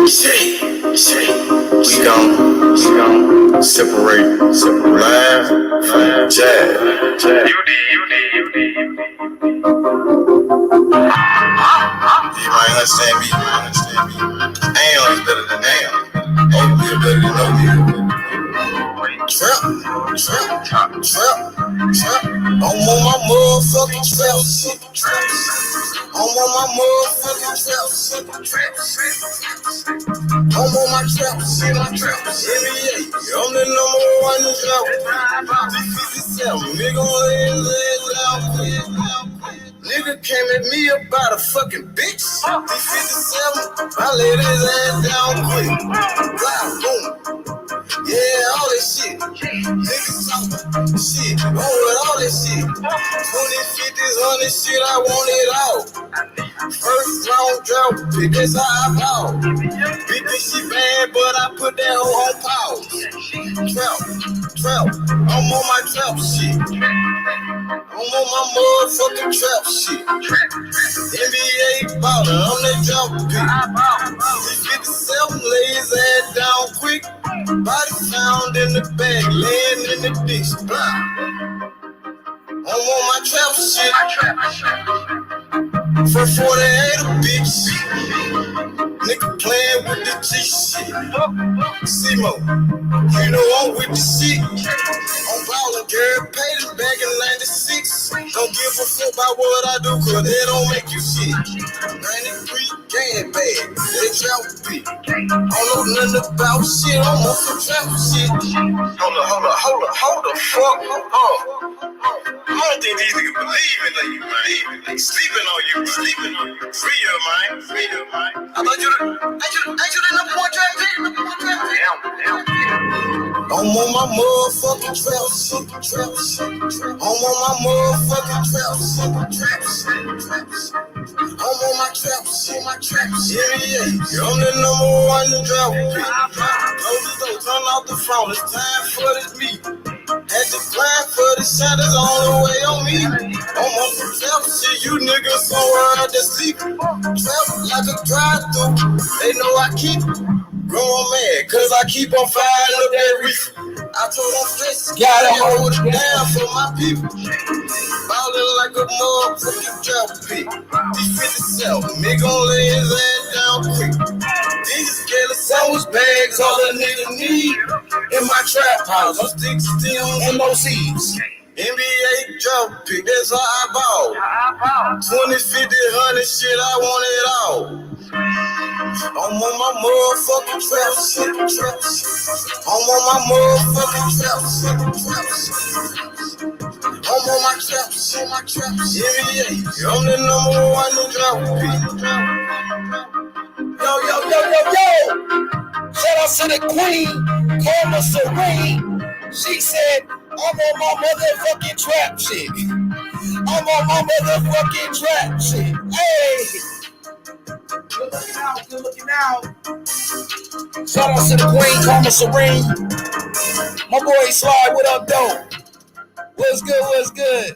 Shit, we gon' separate, laugh, jab. You might understand me. Am is better than am. Oatmeal better than oatmeal. Trap. I'm on my motherfucking trap shit. I'm on my motherfucking trap shit. I'm on my trap shit. NBA, I'm the number one trap. 57, nigga on his ass down. Nigga came at me about a fucking bitch. D57, I laid his ass down quick. Wow, boom. Yeah, all that shit. Niggas talking shit. Wrong with all that shit. 20, 50s, 100 shit, I want it all. First round drought pick, that's how I ball. Bitch, this shit bad, but I put that hoe on pause. Trap. I'm on my trap shit. I'm on my motherfucking trap shit. NBA baller, I'm that drop pick. 57 lay his ass down quick. Body found in the bag, laying in the ditch. I'm on my trap shit. For 48 a bitch. Nigga playing with the G shit. Simo, you know I'm with the shit. I'm ballin', girl, paid it back in 96. Don't give a fuck about what I do, cause they don't make you shit. 93 gang bag, they trap beat. I don't know nothing about shit, I'm on some trap shit. Hold the fuck up. I don't think these niggas believing in you, man. They sleeping on you. Free your mind. I thought you the number one trap shit. I'm on my motherfucking trap shit. I'm on my motherfucking trap shit. I'm on my trap shit. Yeah. I'm the number one trap pick. Close the door, turn off the phone. It's time for this meet. Had to climb for the shot, it's on the way on me. I'm on some trap shit, you niggas somewhere out there sleeping. Trap like a drive-through, they know I keep growing mad, cause I keep on firing up that reefer. I told them flex, gotta hold it down for my people. Ballin' like a motherfucking trap pick. D57, nigga gon' lay his ass down quick. These scared sandwich bags, all a nigga need. In my trap house, I'm still MOCs. NBA drop pick, that's how I ball. 20, 50, 100 shit, I want it all. I'm on my motherfucking trap shit. I'm on my motherfucking trap shit. I'm on my trap shit. NBA, I'm the number one drop pick. Yo. Shout out to the queen, Karma Serene. She said, I'm on my motherfucking trap shit. I'm on my motherfucking trap shit. Hey! Good looking out. Shout out to the queen, Karma Serene. My boy Sly, what up, though? What's good?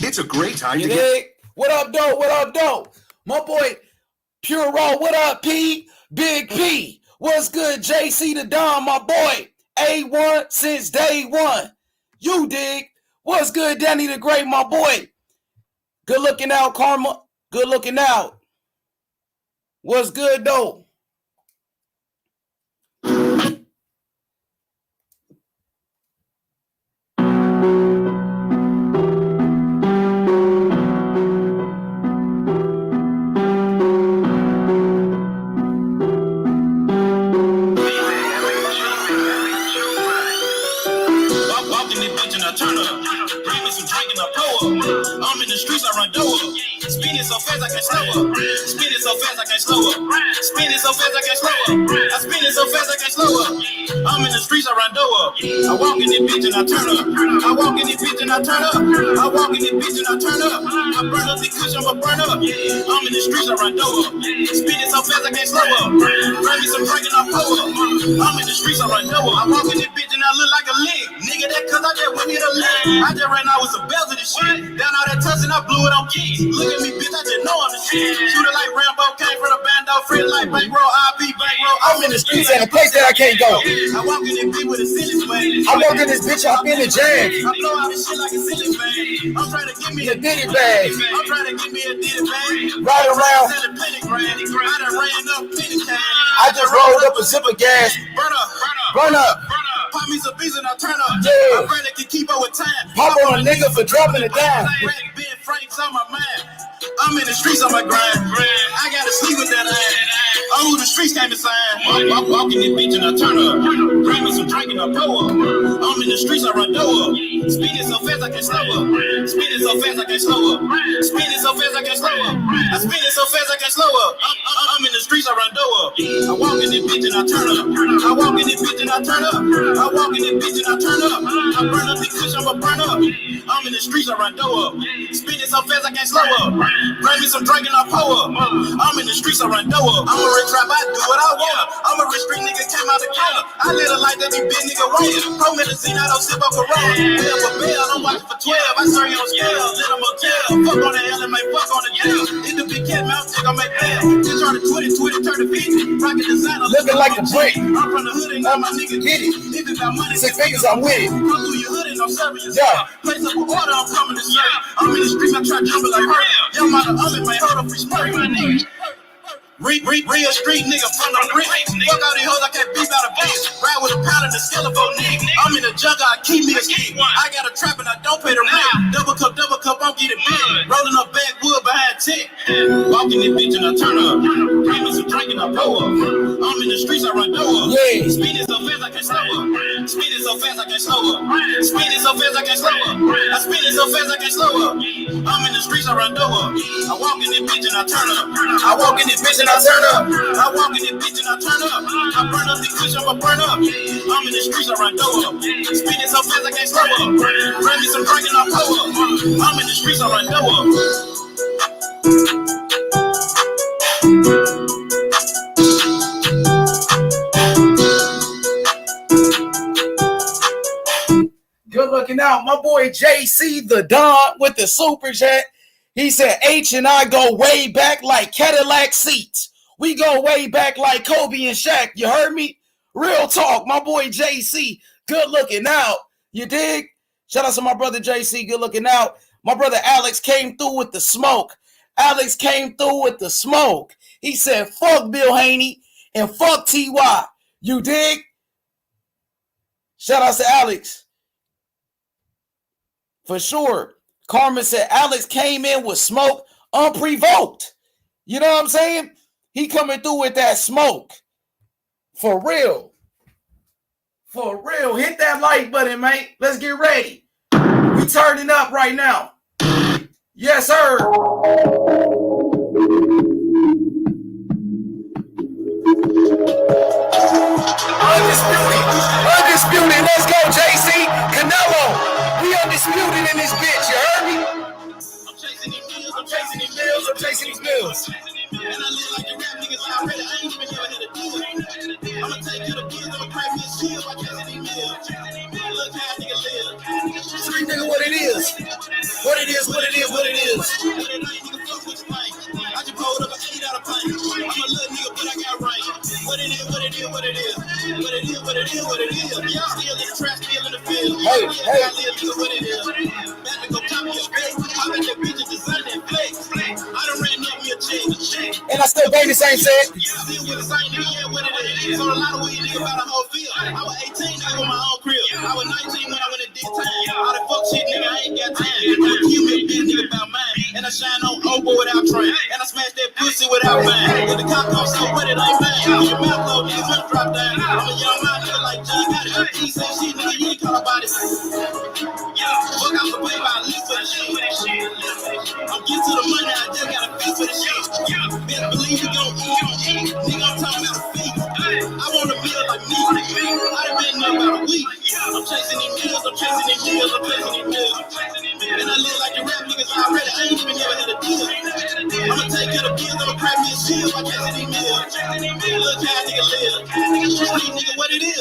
It's a great time to get. What up, though? My boy Pure Raw, what up, P? Big P. What's good, JC the Don, my boy? A1 since day one. You dig? What's good, Danny the Great, my boy? Good looking out, Karma. Good looking out. What's good, though? walk in this bitch and I turn up. Bring me some drink and I pour up. I'm in the streets, I run door up. Spinning so fast I can't slow up. Spinning so fast I can't slow up. Spinning so fast I can't slow up. I spin it so fast I can't slow up. I'm in the streets, I run door up. I walk in this bitch and I turn up. I walk in this bitch and I turn up. I walk in this bitch and I turn up. I burn up the cushion, I'ma burn up. I'm in the streets, I run door up. Spinning so fast I can't slow up. Bring me some drink and I pour up. I'm in the streets, I run door up. I walk in this bitch and I look like a lick. Nigga, that cause I just went hit a lick. I just ran out with some bells of this shit. Down all that tuss and I blew it on keys. Look at me, bitch, I just know I'm the shit. Shooter like Rambo, came from the bando, friend like bankroll, IB, bankroll. I'm in the streets at a place that I can't go. I walk in this bitch with a ceiling fan. I walk in this bitch up in the jam. I blow out this shit like a ceiling fan. I'm trying to give me a ditty bag. I'm trying to give me a ditty bag. Right around. I done ran up plenty cash. I just rolled up a zip of gas. Burn up, burn up, burn up. Pop me some beats and I turn up. Yeah. My brother can keep up with time. Pop on a nigga for dropping it down. Ben Frank's on my mind. I'm in the streets on my grind. I gotta sleep with that ass. Oh, the streets came inside. I'm walking this bitch and I turn up. Bring me some drink and I pour up. I'm in the streets, I run door up. Speeding so fast I can't slow up. Speeding so fast I can't slow up. Speeding so fast I can't slow up. I spin it so fast I can't slow up. I'm in the streets, I run door up. I walk in this bitch and I turn up. I walk in this bitch and I turn up. I walk in this bitch and I turn up. I burn up the cushion, I'ma burn up. I'm in the streets, I run door up. Speeding so fast I can't slow up. Bring me some drink and I pour up. I'm in the streets, I run door up. I'm a rich rap, I do what I want. I'm a rich street nigga, came out the corner. I live a life that be big nigga rolling. Pro medicine, I don't sip up a roll. Bill for bill, I'm watching for 12. I serve you on scale, let them motel. Fuck on the L and make fuck on the jail. Hit the big cat mouth, take on my bail. Just turn to 20, turn to 50. Rockin' designer, looking like a brick. I'm from the hood and got my nigga get it. If it's about money, 6 figures, I'm with it. Come through your hood and I'm serving you. Yeah. Place up an order, I'm coming to serve. I'm in the streets, I try jumping like her. Young mother, I'm in my hold up, free spray, my nigga. Real street nigga from the brick. Fuck all these hoes, I can't beat out a bitch. Ride with a pound of the skeleton nigga. I'm in the jungle, I keep me a stick. I got a trap and I don't pay the rent. Double cup, I'm getting big. Rolling up backwood behind tech. Walking this bitch and I turn up. Bring me some drink and I pour up. I'm in the streets, I run door up. Yeah. Speeding so fast I can't slow up. Speeding so fast I can't slow up. Speeding so fast I can't slow up. I speeding so fast I can't slow up. I'm in the streets, I run door up. I walk in this bitch and I turn up. I walk in this bitch and I turn up. I walk in this bitch and I turn up. I burn up the cushion, I'ma burn up. I'm in the streets, I run door up. Speeding so fast I can't slow up. Bring me some drink and I pour up. I'm in the streets, I run door up. Good looking out, my boy JC the Don with the super chat. He said H and I go way back like Cadillac seats. We go way back like Kobe and Shaq. You heard me? Real talk, my boy JC. Good looking out. You dig? Shout out to my brother JC. Good looking out. My brother Alex came through with the smoke. Alex came through with the smoke. He said, fuck Bill Haney and fuck TY. You dig? Shout out to Alex. For sure. Carmen said Alex came in with smoke unprovoked. You know what I'm saying? He coming through with that smoke. For real. For real. Hit that like button, man. Let's get ready. We turning up right now. Yes, sir. Undisputed. Let's go, JC. Canelo. We undisputed in this bitch. You heard me? I'm chasing these bills. And I live like the rap niggas already. I ain't even never had a deal. I'ma take you to bills. I'ma crack me a shield by chasing these bills. Look how a nigga live. Street nigga, what it is. What it is. I just pulled up a 8 out of pint. I'm a little nigga, but I got right. What it is. Y'all still in the trap, still in the field. Hey. What it is. Back to go top of your face. I bet your bitches design that flex. I done ran up me a check. And I still bang the same set. Still with the same nigga, yeah, what it is. So a lot of weed nigga about a whole field. I was 18, nigga, with my own crib. I was 19 when I went to this time. All the fuck shit, nigga, I ain't got time. I'm a cute nigga about mine. And I shine on Obo without trying. And I smash that pussy without mine. When the cop comes, so what it ain't mine. Your mouth low, niggas wanna drop down. I'm a young man, nigga like John Gotti. He say shit, nigga, you ain't call about it. chasing these meals, I'm chasing these meals. And I live like the rap niggas already, I ain't even never had a deal. I'ma take care of bills, I'ma crack me a shield by chasing these meals. Look how nigga live. Street nigga, what it is?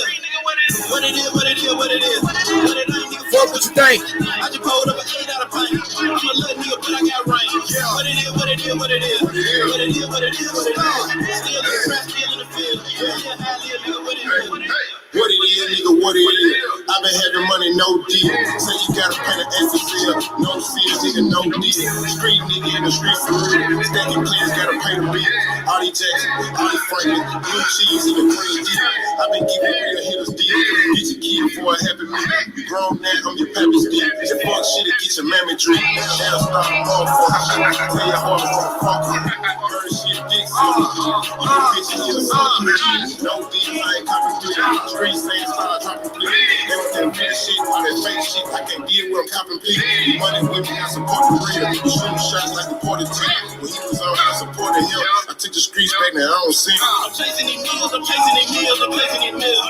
What it is, what it is, what it is. What it ain't, nigga, fuck what you think. I just pulled up an 8 out of pint. I'm a little nigga, but I got range. What it is, what it is, what it is. What it is, what it is, what it is. Still in the trap, still in the field. Yeah, how I live, nigga, what it is. What it is, nigga, what it is. I been having money, no deal. Say you gotta pay the extra bill. No fear, nigga, no deal. Street nigga in the street for real. Stacking plans, gotta pay the bill. All these Jackson, all these Franklin, blue cheese in the green deal. I been giving real hitters deal. Get your kid before it happen me. You grown now, I'm your pappy stick. Your fuck shit, it get your mammy drink. Now start motherfucker. Tell your heart from fuck. Bird shit, dick silly. You bitch, you get a fuck. No deal, I ain't copy through. Streets ain't start dropping please. They want that real shit, all that fake shit. I can't deal with them copping please. Money with me, I support the real. Shooting shots like a porter team. When he was on, I supported him. I took the streets back, now I don't see him. I'm chasing these meals, I'm chasing these meals, I'm chasing these meals.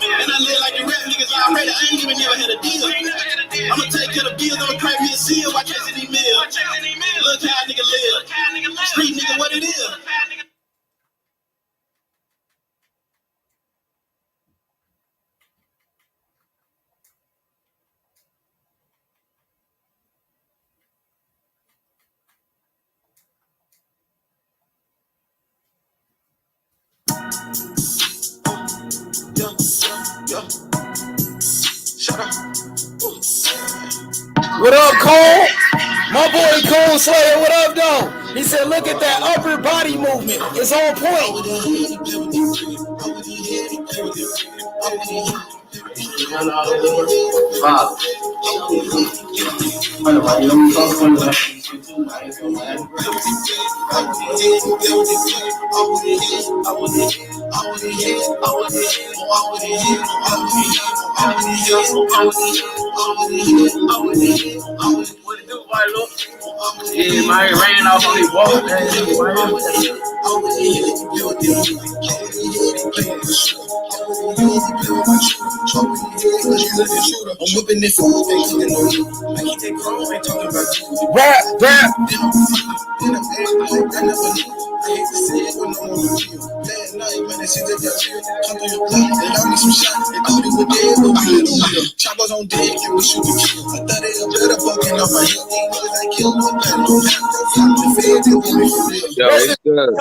And I live like the rap niggas already, I ain't even never had a deal. I'ma take care of bills, I'ma crack me a seal by chasing these meals. Look how nigga live. Street nigga, what it is. Shut up. What up, Cole? My boy Cole Slayer, what up, though? He said, look at that upper body movement. It's on point. Yeah, man, ran off on his walk. I'm whipping this food, they looking on you. I keep that chrome, ain't talking about you. Rap. I hate to say it when I'm on the field. Last night, man, that shit that got real. Come through your block, they got me some shots. They thought it was dead, but we let them live. Choppers on deck, and we shoot the kill. I thought they were better fucking off my hip. These niggas ain't killed one thing. No cap, the feds didn't give me for real. Yo, it's good.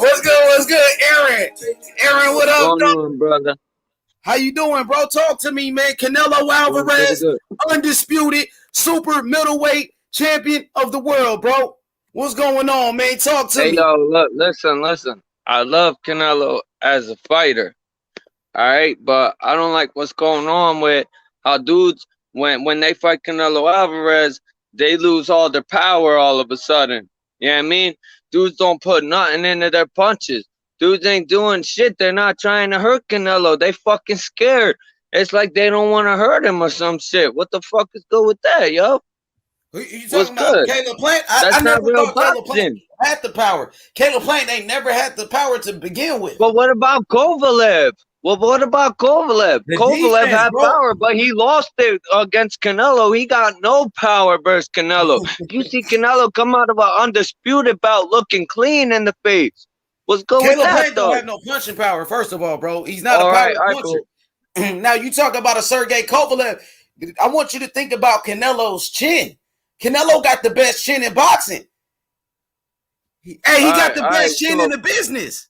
What's good, Aaron? Aaron, what up, What's going on, brother? How you doing, bro? Talk to me, man. Canelo Alvarez, undisputed super middleweight champion of the world, bro. What's going on, man? Talk to me. Yo, look, listen. I love Canelo as a fighter, all right? But I don't like what's going on with how dudes, when they fight Canelo Alvarez, they lose all their power all of a sudden. You know what I mean? Dudes don't put nothing into their punches. Dudes ain't doing shit. They're not trying to hurt Canelo. They fucking scared. It's like they don't want to hurt him or some shit. What the fuck is good with that, yo? You talking about Caleb Plant? I never thought Caleb Plant had the power. Caleb Plant ain't never had the power to begin with. But what about Kovalev? Well, what about Kovalev? Kovalev had power, but he lost it against Canelo. He got no power versus Canelo. You see Canelo come out of an undisputed bout looking clean in the face. What's good with that, Caleb Plant though? don't have no punching power, first of all, bro. He's not a power puncher. Cool. Now, you talk about a Sergey Kovalev. I want you to think about Canelo's chin. Canelo got the best chin in boxing. He got the best chin in the business.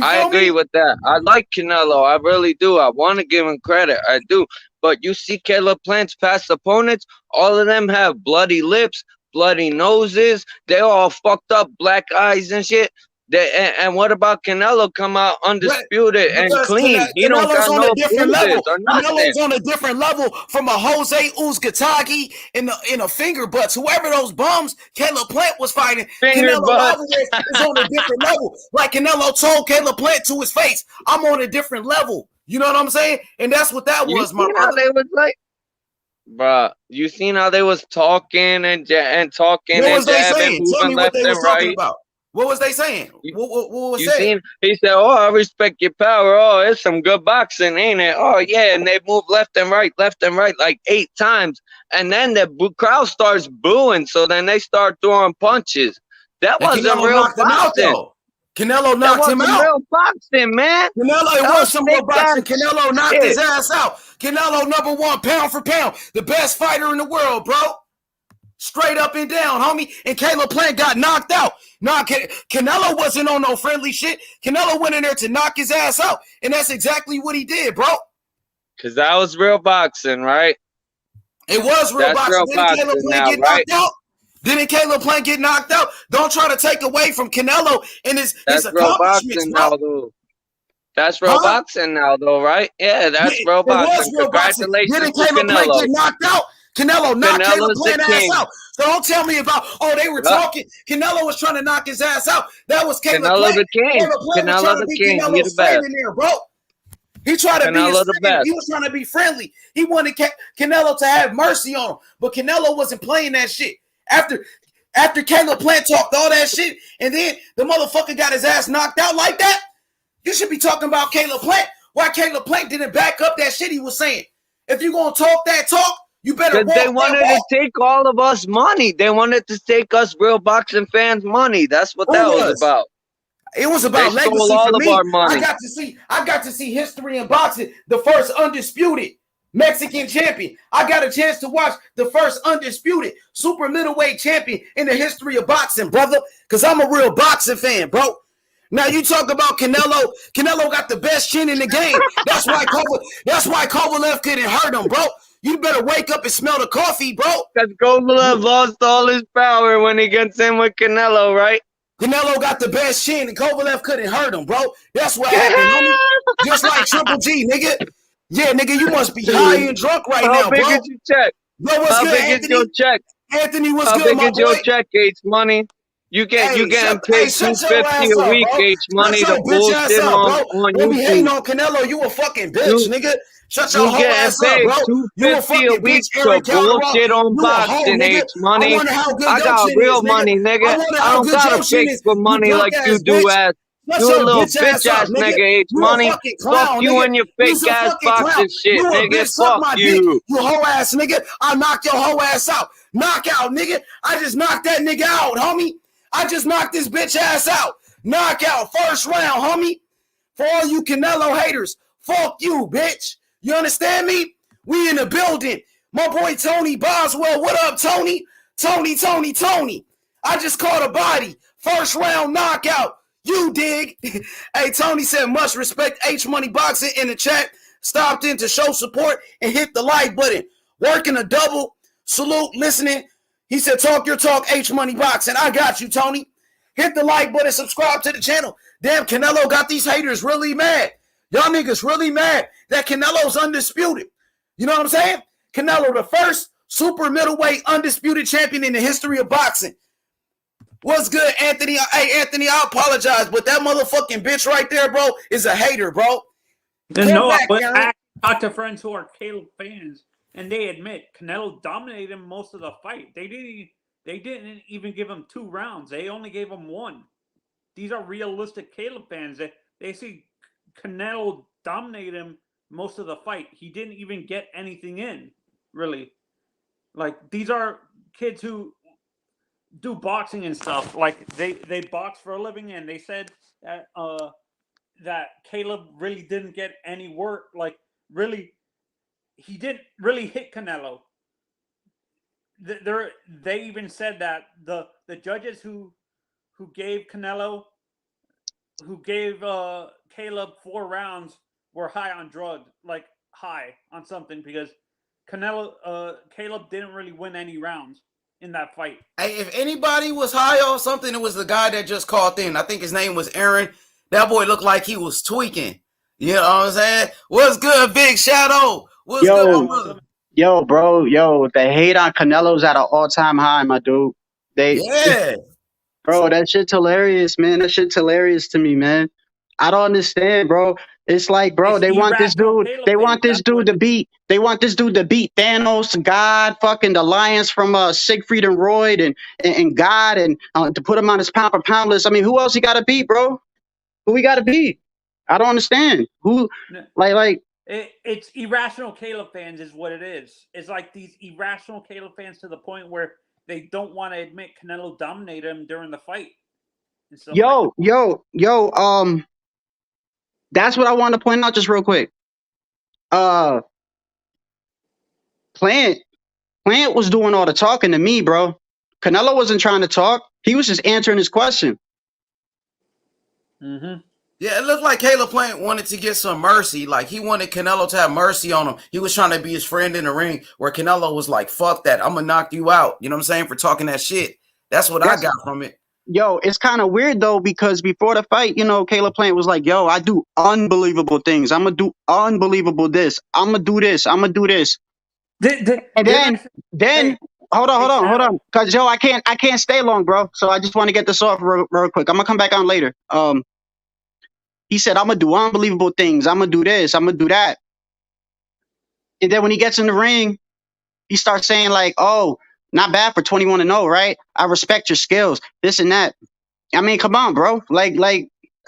I agree with that. I like Canelo. I really do. I want to give him credit. I do. But you see Caleb Plant's past opponents, all of them have bloody lips, bloody noses. They're all fucked up, black eyes and shit. And what about Canelo come out undisputed and clean? He don't got no bruises or nothing. Canelo's on a different level from a Jose Uzcategui in a finger butts. Whoever those bums Caleb Plant was fighting, Canelo Alvarez is on a different level. Like Canelo told Caleb Plant to his face, I'm on a different level. You know what I'm saying? And that's what that was, my brother. They was like, bruh, you seen how they was talking and talking what and was they saying? moving left and right. What was they saying? What was You said? seen? He said, "Oh, I respect your power. Oh, it's some good boxing, ain't it? Oh, yeah." And they move left and right, like 8 times, and then the crowd starts booing. So then they start throwing punches. That And wasn't Canelo real knocked him out, boxing. though. Canelo That knocked him wasn't out. real boxing, man. Canelo, it That was was some real fake boxing. ass Canelo knocked shit. his ass out. Canelo #1 pound for pound, the best fighter in the world, bro. Straight up and down, homie. And Caleb Plant got knocked out. Canelo wasn't on no friendly shit. Canelo went in there to knock his ass out, and that's exactly what he did, bro. Cause that was real boxing, right? It was real That's boxing. real Didn't Caleb boxing Plant now, get right? knocked out? Didn't Caleb Plant get knocked out? Don't try to take away from Canelo and his That's real accomplishments, boxing bro. now, though. That's real boxing now, though, right? Yeah, that's real It was boxing. real boxing. Congratulations Didn't to Caleb Plant Canelo. get knocked out? Canelo knocked Caleb Canelo's the Plant ass king. out. So don't tell me about, oh, they were talking. Canelo was trying to knock his ass out. That was Caleb Canelo Plant. the king. Caleb Plant was Canelo trying to the be king. He the Canelo's friend best. in there, bro. He tried to be his Canelo the friend. best. He was trying to be friendly. He wanted Canelo to have mercy on him. But Canelo wasn't playing that shit. After Caleb Plant talked all that shit, and then the motherfucker got his ass knocked out like that, you should be talking about Caleb Plant. Why Caleb Plant didn't back up that shit he was saying. If you're going to talk that talk, you better walk Because they wanted that walk. to take all of us money. They wanted to take us real boxing fans money. That's what Who that was? was about. It was about They stole legacy all for of me. our money. I got to see history in boxing, the first undisputed Mexican champion. I got a chance to watch the first undisputed super middleweight champion in the history of boxing, brother, because I'm a real boxing fan, bro. Now you talk about Canelo. Canelo got the best chin in the game. That's why Kovalev couldn't hurt him, bro. You better wake up and smell the coffee, bro. Because Kovalev lost all his power when he gets in with Canelo, right? Canelo got the best chin, and Kovalev couldn't hurt him, bro. That's what happened, homie. Just like Triple G, nigga. Yeah, nigga, you must be high and drunk right now, How bro. big is your check? Bro, what's How good, big Anthony? is your check? Anthony, what's How good, big my is your boy? check, H Money? You getting shut paid your $250 ass a up, week, bro. H Money, Shut to your bitch ass bullshit up, bro. on Don't be hating YouTube. on Canelo. You a fucking bitch, nigga. Shut your You whole getting ass up, paid bro. You a $250 a fucking week bitch, to Aaron Calderon. bullshit on You a hoe, boxing, nigga. H I Money. wonder how good I your got chin real is, nigga. money, I nigga. wonder I how don't good gotta your chin fake is. for You money broke like you ass do, bitch. ass. Shut You a your little bitch ass bitch up, ass nigga. nigga, H You a Money. fucking Fuck clown, you nigga. and your You's fake a ass fucking clown. boxing shit, You a nigga. bitch. Suck Fuck my dick. you. You hoe ass nigga. I knock your hoe ass out. Knock out, nigga. I just knocked that nigga out, homie. I just knocked this bitch ass out. Knockout, first round, homie. For all you Canelo haters, fuck you, bitch. You understand me? We in the building. My boy Tony Boswell. What up, Tony? Tony. I just caught a body. First round knockout. You dig? Hey, Tony said, much respect H Money Boxing in the chat. Stopped in to show support and hit the like button. Working a double. Salute, listening. He said, talk your talk, H Money Boxing. I got you, Tony. Hit the like button, subscribe to the channel. Damn, Canelo got these haters really mad. Y'all niggas really mad that Canelo's undisputed. You know what I'm saying? Canelo, the first super middleweight undisputed champion in the history of boxing. What's good, Anthony? Hey, Anthony, I apologize, but that motherfucking bitch right there, bro, is a hater, bro. No, I talked to friends who are Caleb fans, and they admit Canelo dominated him most of the fight. They didn't even give him 2 rounds. They only gave him 1. These are realistic Caleb fans. They see Canelo dominate him most of the fight. He didn't even get anything in, really. Like, these are kids who do boxing and stuff. Like, they box for a living, and they said that Caleb really didn't get any work. Like, really, he didn't really hit Canelo. They even said that the judges who gave Caleb 4 rounds were high on drugs, like high on something, because Caleb didn't really win any rounds in that fight. Hey, if anybody was high on something, it was the guy that just called in. I think his name was Aaron. That boy looked like he was tweaking. You know what I'm saying? What's good, Big Shadow? What's good, my brother? Yo, bro, the hate on Canelo's at an all-time high, my dude. Bro, that shit's hilarious, man. That shit's hilarious to me, man. I don't understand, bro. It's like, bro, It's they want this irrational dude. Caleb They want fans. this That's what. dude to beat. They want this dude to beat Thanos, God, fucking the Lions from Siegfried and Roy, and God, and to put him on his pound for pound list. I mean, who else he got to beat, bro? Who we got to beat? I don't understand. Who, like. It's irrational Caleb fans is what it is. It's like these irrational Caleb fans to the point where they don't want to admit Canelo dominated him during the fight and stuff like that. Yo. That's what I want to point out just real quick. Plant was doing all the talking to me, bro. Canelo wasn't trying to talk. He was just answering his question. Mm-hmm. Yeah, it looked like Caleb Plant wanted to get some mercy. Like, he wanted Canelo to have mercy on him. He was trying to be his friend in the ring, where Canelo was like, fuck that. I'm going to knock you out. You know what I'm saying? For talking that shit. That's what I got from it. Yo, it's kind of weird, though, because before the fight, Caleb Plant was like, yo, I do unbelievable things. I'm going to do unbelievable this. I'm going to do this. I'm going to do this. And then hold on. Because, Joe, I can't stay long, bro. So I just want to get this off real quick. I'm going to come back on later. He said, I'm going to do unbelievable things. I'm going to do this. I'm going to do that. And then when he gets in the ring, he starts saying like, oh, not bad for 21-0, right? I respect your skills, this and that. I mean, come on, bro. Like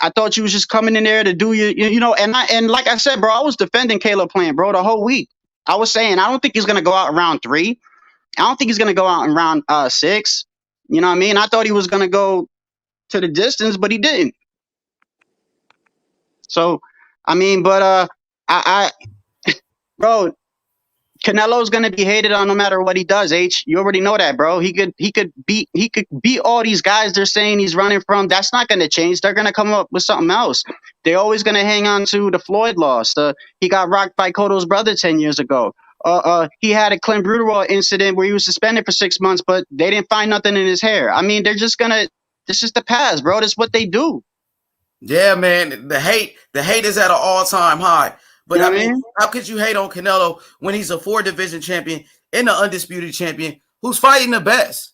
I thought you was just coming in there to do and like I said, bro, I was defending Caleb Plant, bro, the whole week. I was saying, I don't think he's going to go out in round 3. I don't think he's going to go out in round 6. You know what I mean? I thought he was going to go to the distance, but he didn't. So, I mean, but bro, Canelo's gonna be hated on no matter what he does. H, you already know that, bro. He could beat all these guys they're saying he's running from. That's not gonna change. They're gonna come up with something else. They're always gonna hang on to the Floyd loss. He got rocked by Cotto's brother 10 years ago. He had a Clint Bruderall incident where he was suspended for 6 months, but they didn't find nothing in his hair. I mean, they're just gonna. This is the past, bro. This is what they do. Yeah, man. The hate is at an all-time high. But you know I mean, how could you hate on Canelo when he's a 4-division champion and an undisputed champion who's fighting the best?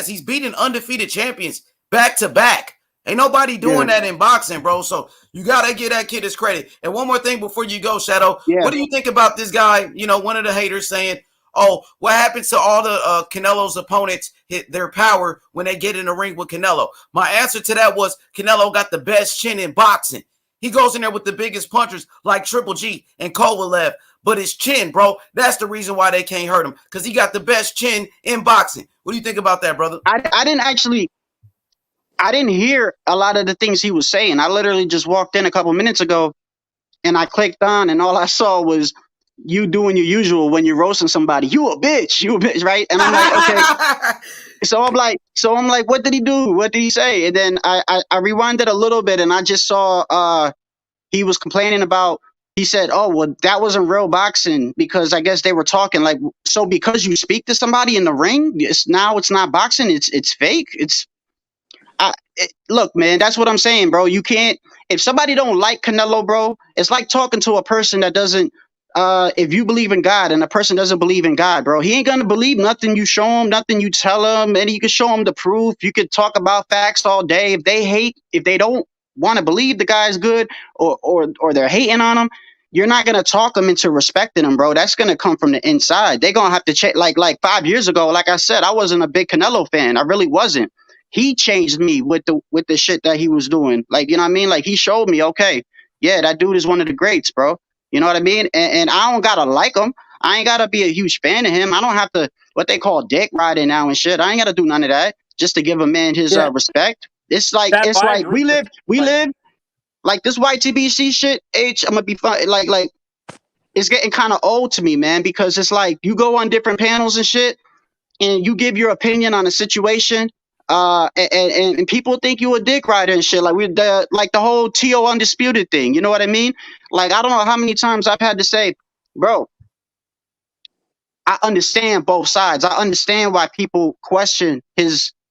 He's beating undefeated champions back to back. Ain't nobody doing that in boxing, bro. So you got to give that kid his credit. And one more thing before you go, Shadow. Yeah. What do you think about this guy? One of the haters saying, oh, what happens to all the Canelo's opponents hit their power when they get in the ring with Canelo? My answer to that was Canelo got the best chin in boxing. He goes in there with the biggest punchers like Triple G and Kovalev. But his chin, bro, that's the reason why they can't hurt him, because he got the best chin in boxing. What do you think about that, brother? I didn't hear a lot of the things he was saying. I literally just walked in a couple minutes ago and I clicked on and all I saw was you doing your usual when you're roasting somebody. You a bitch, right? And I'm like, okay. So I'm like, what did he do? What did he say? And then I rewinded a little bit and I just saw he was complaining about, he said, oh, well, that wasn't real boxing because I guess they were talking like, so because you speak to somebody in the ring, it's not boxing. It's fake. Look, man, that's what I'm saying, bro. You can't, if somebody don't like Canelo, bro, it's like talking to a person that doesn't, if you believe in God and a person doesn't believe in God, bro, he ain't going to believe nothing you show him, nothing you tell him, and you can show him the proof. You could talk about facts all day. If they don't want to believe the guy's good or they're hating on him, you're not going to talk them into respecting him, bro. That's going to come from the inside. They're going to have to check. Like 5 years ago, like I said, I wasn't a big Canelo fan. I really wasn't. He changed me with the shit that he was doing. Like, you know what I mean? Like, he showed me, okay, yeah, that dude is one of the greats, bro. You know what I mean? And I don't got to like him. I ain't got to be a huge fan of him. I don't have to, what they call dick riding now and shit. I ain't got to do none of that just to give a man his respect. It's like we live like this YTBC shit. I'm gonna be fun. Like it's getting kind of old to me, man, because it's like you go on different panels and shit, and you give your opinion on a situation, and people think you a dick rider and shit. Like the whole TO Undisputed thing. You know what I mean? Like I don't know how many times I've had to say, bro, I understand both sides. I understand why people question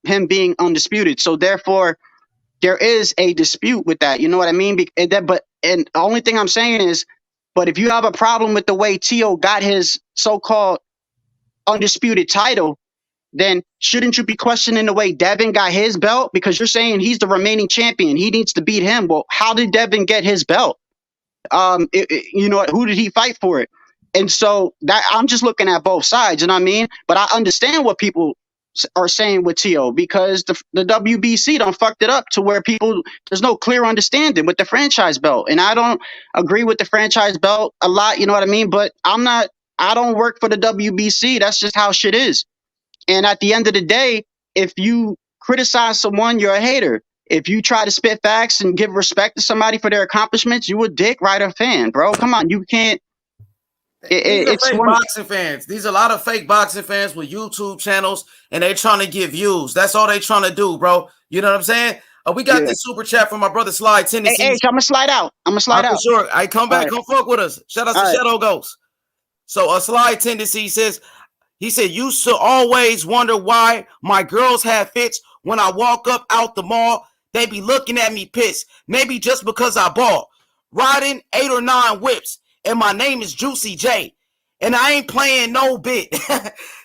him being undisputed. So therefore, there is a dispute with that. You know what I mean? And the only thing I'm saying is, but if you have a problem with the way T.O. got his so-called undisputed title, then shouldn't you be questioning the way Devin got his belt? Because you're saying he's the remaining champion. He needs to beat him. Well, how did Devin get his belt? You know, who did he fight for it? And so that I'm just looking at both sides, you know what I mean? But I understand what people are saying with T.O. because the WBC done fucked it up to where there's no clear understanding with the franchise belt. And I don't agree with the franchise belt a lot, you know what I mean? But I don't work for the WBC. That's just how shit is. And at the end of the day, if you criticize someone, you're a hater. If you try to spit facts and give respect to somebody for their accomplishments, you a dick rider fan, bro. Come on, you can't. These are It's fake one. boxing fans. These are a lot of fake boxing fans with YouTube channels, and they trying to get views. That's all they trying to do, bro. You know what I'm saying? We got this super chat from my brother Slide Tendencies. Hey, I'm gonna slide out. For sure. I come back, come fuck with us. Shout out to Shadow Ghost. So a Slide Tendency says, he said, used to always wonder why my girls have fits when I walk up out the mall. They be looking at me pissed. Maybe just because I ball. Riding 8 or 9 whips. And my name is Juicy J. And I ain't playing no bit.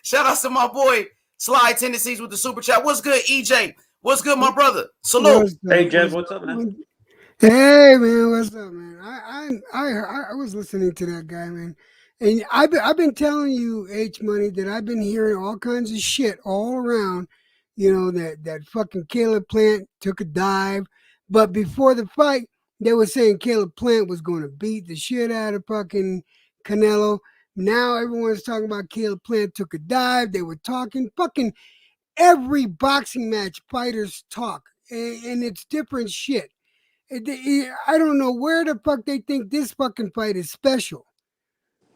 Shout out to my boy Slide Tendencies with the super chat. What's good, EJ? What's good, my brother? Salute. Hey, Jed, what's up, man? Hey, man, what's up, man? I was listening to that guy, man. And I've been telling you, H Money, that I've been hearing all kinds of shit all around. You know, that fucking Caleb Plant took a dive. But before the fight, they were saying Caleb Plant was going to beat the shit out of fucking Canelo. Now everyone's talking about Caleb Plant took a dive. They were talking fucking every boxing match fighters talk. And it's different shit. I don't know where the fuck they think this fucking fight is special.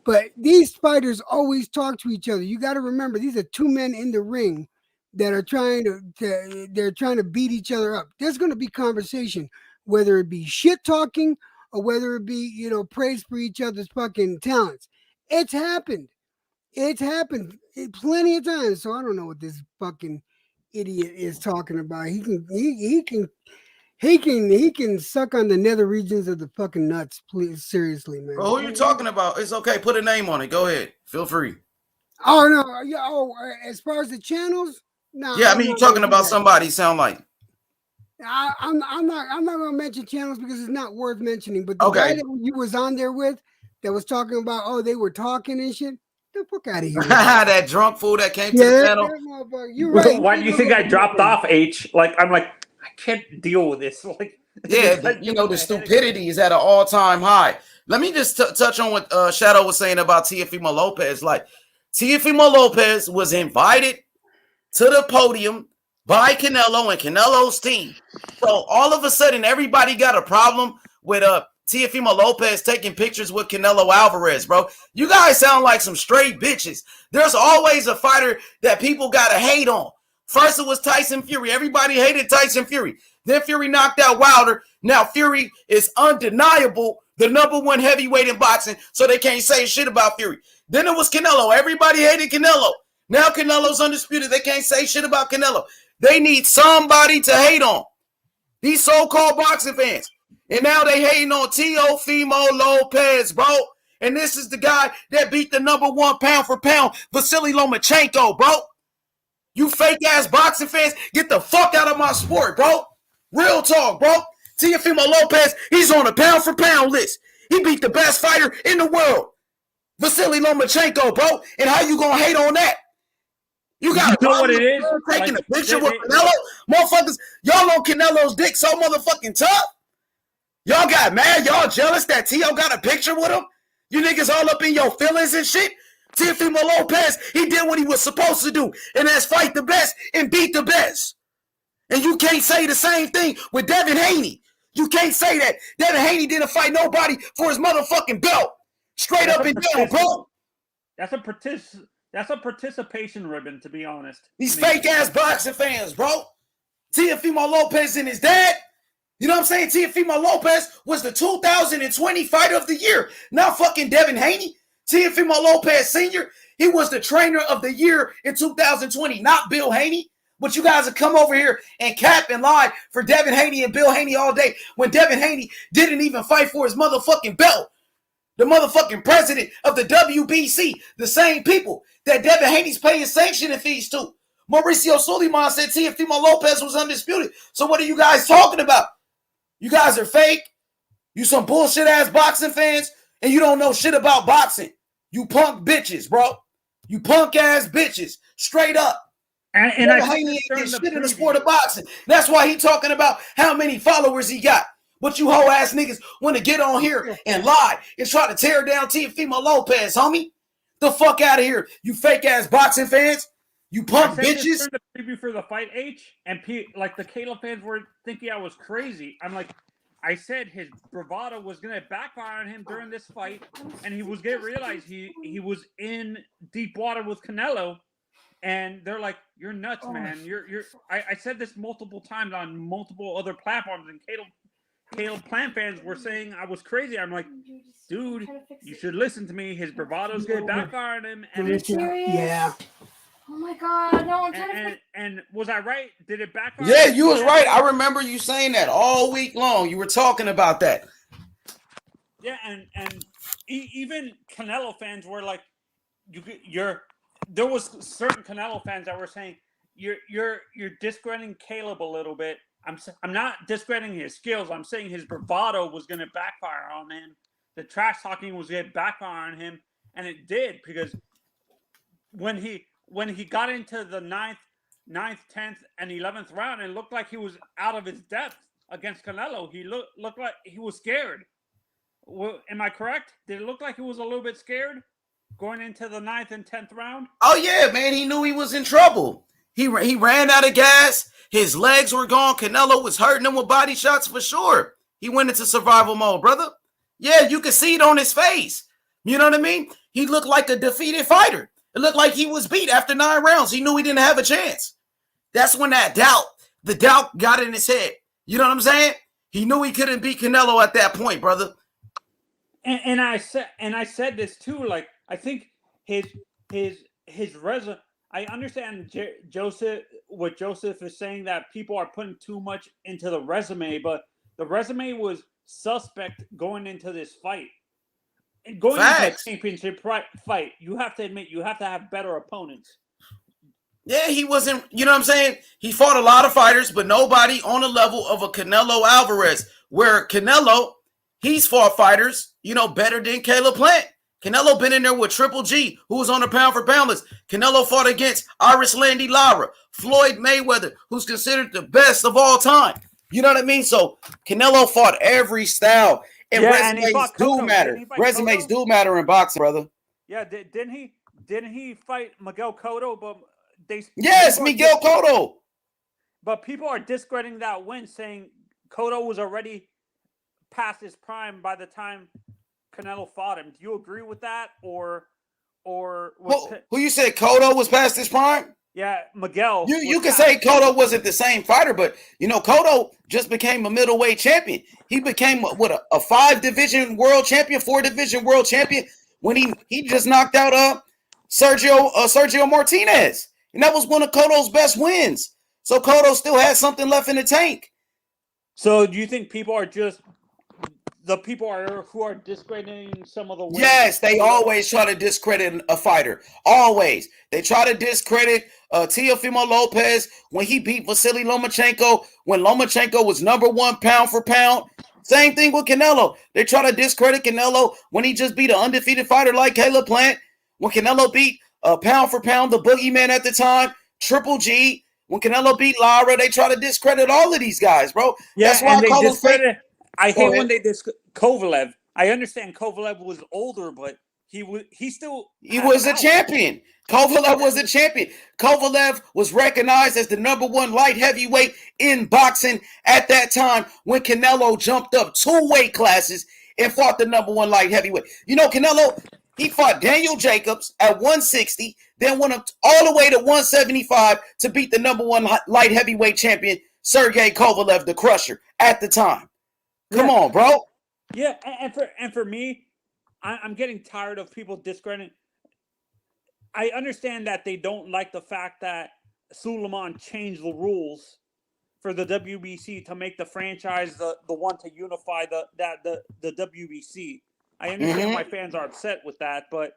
But these fighters always talk to each other. You got to remember, these are 2 men in the ring that are trying to beat each other up. There's going to be conversation, whether it be shit talking or whether it be, you know, praise for each other's fucking talents. It's happened. It's happened plenty of times. So I don't know what this fucking idiot is talking about. He can suck on the nether regions of the fucking nuts, please. Seriously, man. Bro, who you talking about? It's okay. Put a name on it. Go ahead. Feel free. Oh no, yeah. Oh, as far as the channels, no. Yeah, I mean, you're talking about somebody. Sound like. I'm not gonna mention channels because it's not worth mentioning. But the guy that you was on there with, that was talking about, they were talking and shit. Get the fuck out of here. That drunk fool that came to the channel. You're right. Why do you think I dropped off, H? Like, I'm like, I can't deal with this. Like, yeah, you know, the stupidity is at an all-time high. Let me just touch on what Shadow was saying about Teofimo Lopez. Like, Teofimo Lopez was invited to the podium by Canelo and Canelo's team. So all of a sudden, everybody got a problem with Teofimo Lopez taking pictures with Canelo Alvarez, bro. You guys sound like some straight bitches. There's always a fighter that people got to hate on. First, it was Tyson Fury. Everybody hated Tyson Fury. Then Fury knocked out Wilder. Now Fury is undeniable the #1 heavyweight in boxing, so they can't say shit about Fury. Then it was Canelo. Everybody hated Canelo. Now Canelo's undisputed. They can't say shit about Canelo. They need somebody to hate on. These so-called boxing fans. And now they hating on Teofimo Lopez, bro. And this is the guy that beat the #1 pound for pound, Vasily Lomachenko, bro. You fake-ass boxing fans, get the fuck out of my sport, bro. Real talk, bro. Teofimo Lopez, he's on a pound-for-pound list. He beat the best fighter in the world, Vasily Lomachenko, bro. And how you gonna hate on that? You got know what it is? Taking a picture with Canelo? Motherfuckers, y'all on Canelo's dick so motherfucking tough? Y'all got mad? Y'all jealous that T.O. got a picture with him? You niggas all up in your feelings and shit? Teofimo Lopez, he did what he was supposed to do, and that's fight the best and beat the best. And you can't say the same thing with Devin Haney. You can't say that. Devin Haney didn't fight nobody for his motherfucking belt. Straight up and down, bro. That's a participation ribbon, to be honest. These fake-ass boxing fans, bro. Teofimo Lopez and his dad. You know what I'm saying? Teofimo Lopez was the 2020 Fighter of the Year. Not fucking Devin Haney. Teofimo Lopez Sr., he was the Trainer of the Year in 2020, not Bill Haney. But you guys have come over here and cap and lie for Devin Haney and Bill Haney all day when Devin Haney didn't even fight for his motherfucking belt. The motherfucking president of the WBC, the same people that Devin Haney's paying sanctioning fees to. Mauricio Suleiman said Teofimo Lopez was undisputed. So what are you guys talking about? You guys are fake. You some bullshit ass boxing fans, and you don't know shit about boxing. You punk bitches, bro. You punk ass bitches, straight up. And I Haney ain't get shit in the sport of boxing. That's why he talking about how many followers he got. But you whole ass niggas want to get on here and lie and try to tear down Teofimo Lopez, homie. The fuck out of here, you fake ass boxing fans. You punk bitches. During the preview for the fight, H, and like the Caleb fans were thinking I was crazy. I'm like, I said his bravado was gonna backfire on him during this fight, and he was gonna realize he was in deep water with Canelo. And they're like, "You're nuts, man! You're." I said this multiple times on multiple other platforms, and Caleb Plant fans were saying I was crazy. I'm like, dude, you should listen to me. His bravado's gonna backfire on him. And yeah. Oh my God! No, I'm trying to. And was I right? Did it backfire? Yeah, you was right. I remember you saying that all week long. You were talking about that. Yeah, and even Canelo fans were like, you're. There was certain Canelo fans that were saying you're discrediting Caleb a little bit. I'm not discrediting his skills. I'm saying his bravado was going to backfire on him. The trash talking was going to backfire on him, and it did, because when he got into the ninth, 10th, and 11th round, it looked like he was out of his depth against Canelo. He looked like he was scared. Well, am I correct? Did it look like he was a little bit scared going into the 9th and 10th round? Oh yeah, man. He knew he was in trouble. He ran out of gas. His legs were gone. Canelo was hurting him with body shots for sure. He went into survival mode, brother. Yeah, you could see it on his face. You know what I mean? He looked like a defeated fighter. It looked like he was beat after 9 rounds. He knew he didn't have a chance. That's when the doubt got in his head. You know what I'm saying? He knew he couldn't beat Canelo at that point, brother. And I said this too. Like, I think his resume. I understand what Joseph is saying, that people are putting too much into the resume, but the resume was suspect going into this fight. And going into a championship fight, you have to admit you have to have better opponents. Yeah, he wasn't, you know what I'm saying? He fought a lot of fighters, but nobody on the level of a Canelo Alvarez, where Canelo, he's fought fighters, better than Caleb Plant. Canelo been in there with Triple G, who was on the pound for pound list. Canelo fought against Iris Landy Lara, Floyd Mayweather, who's considered the best of all time. You know what I mean? So Canelo fought every style, and resumes do matter. Resumes do matter in boxing, brother. Yeah, didn't he fight Miguel Cotto? But Miguel Cotto. But people are discrediting that win, saying Cotto was already past his prime by the time Canelo fought him. Do you agree with that, or who you said Cotto was past his prime? Yeah, Miguel. You can say Cotto wasn't the same fighter, but Cotto just became a middleweight champion. He became a 5-division world champion, 4-division world champion when he just knocked out Sergio Martinez, and that was one of Cotto's best wins. So Cotto still has something left in the tank. So do you think people are just the people who are discrediting some of the wins? Yes, they always try to discredit a fighter. Always. They try to discredit Teofimo Lopez when he beat Vasily Lomachenko, when Lomachenko was #1 pound for pound. Same thing with Canelo. They try to discredit Canelo when he just beat an undefeated fighter like Caleb Plant. When Canelo beat pound for pound, the boogeyman at the time, Triple G. When Canelo beat Lara, they try to discredit all of these guys, bro. Yeah, that's why and they discredit. I hate when they Kovalev. I understand Kovalev was older, but he was a champion. Kovalev was a champion. Kovalev was recognized as the #1 light heavyweight in boxing at that time when Canelo jumped up 2 weight classes and fought the #1 light heavyweight. Canelo, he fought Daniel Jacobs at 160, then went up all the way to 175 to beat the #1 light heavyweight champion, Sergey Kovalev, the Crusher, at the time. Come on, bro. Yeah, and for me, I'm getting tired of people discrediting. I understand that they don't like the fact that Suleiman changed the rules for the WBC to make the franchise the one to unify the WBC. I understand why fans are upset with that, but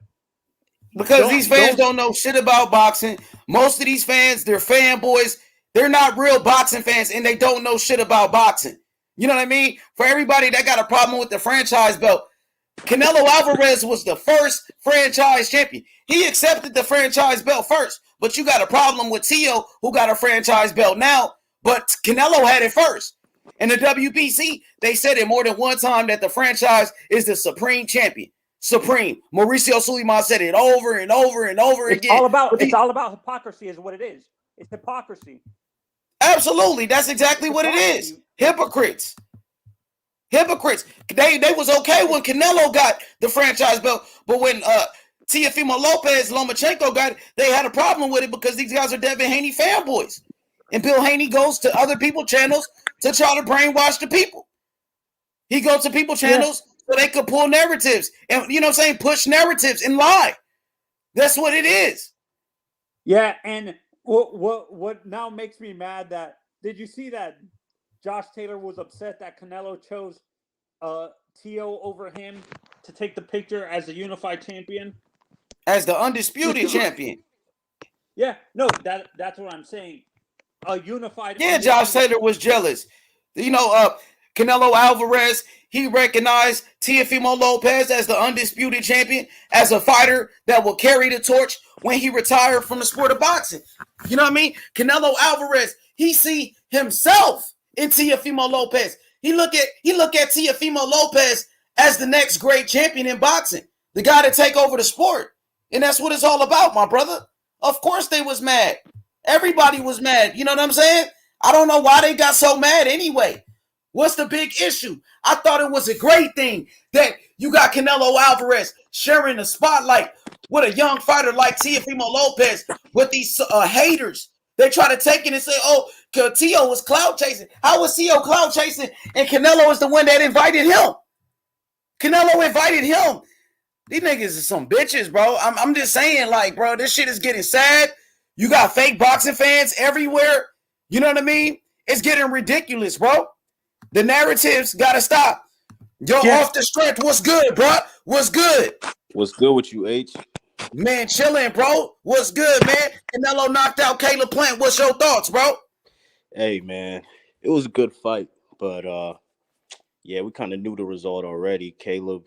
because these fans don't know shit about boxing. Most of these fans, they're fanboys. They're not real boxing fans, and they don't know shit about boxing. You know what I mean? For everybody that got a problem with the franchise belt, Canelo Alvarez was the first franchise champion. He accepted the franchise belt first, but you got a problem with Tio, who got a franchise belt now, but Canelo had it first. And the WBC, they said it more than one time that the franchise is the supreme champion. Supreme. Mauricio Suleiman said it over and over and over It's again. It's all about hypocrisy is what it is. It's hypocrisy. Absolutely. That's exactly what it is. Hypocrites. Hypocrites. They was okay when Canelo got the franchise belt, but when Teofimo Lopez, Lomachenko got it, they had a problem with it because these guys are Devin Haney fanboys. And Bill Haney goes to other people's channels to try to brainwash the people. He goes to people's channels so they could pull narratives and, you know what I'm saying, push narratives and lie. That's what it is. Yeah, and what now makes me mad that, did you see that Josh Taylor was upset that Canelo chose Tio over him to take the picture as the unified champion? As the undisputed champion. Yeah, no, that's what I'm saying. A unified. Yeah, Josh Taylor was jealous. You know, Canelo Alvarez, he recognized Teofimo Lopez as the undisputed champion, as a fighter that will carry the torch when he retired from the sport of boxing. You know what I mean? Canelo Alvarez, he see himself in Teofimo Lopez. He look at Teofimo Lopez as the next great champion in boxing, the guy to take over the sport. And that's what it's all about, my brother. Of course they was mad. Everybody was mad. You know what I'm saying? I don't know why they got so mad anyway. What's the big issue? I thought it was a great thing that you got Canelo Alvarez sharing the spotlight with a young fighter like Teofimo Lopez with these haters. They try to take it and say, oh, Tio was clout chasing. How was Tio clout chasing? And Canelo is the one that invited him. Canelo invited him. These niggas is some bitches, bro. I'm just saying, like, bro, this shit is getting sad. You got fake boxing fans everywhere. You know what I mean? It's getting ridiculous, bro. The narratives got to stop. Yo, off the stretch, what's good, bro? What's good? What's good with you, H? Man, chilling, bro. What's good, man? Canelo knocked out Caleb Plant. What's your thoughts, bro? Hey, man, it was a good fight, but yeah, we kind of knew the result already. Caleb,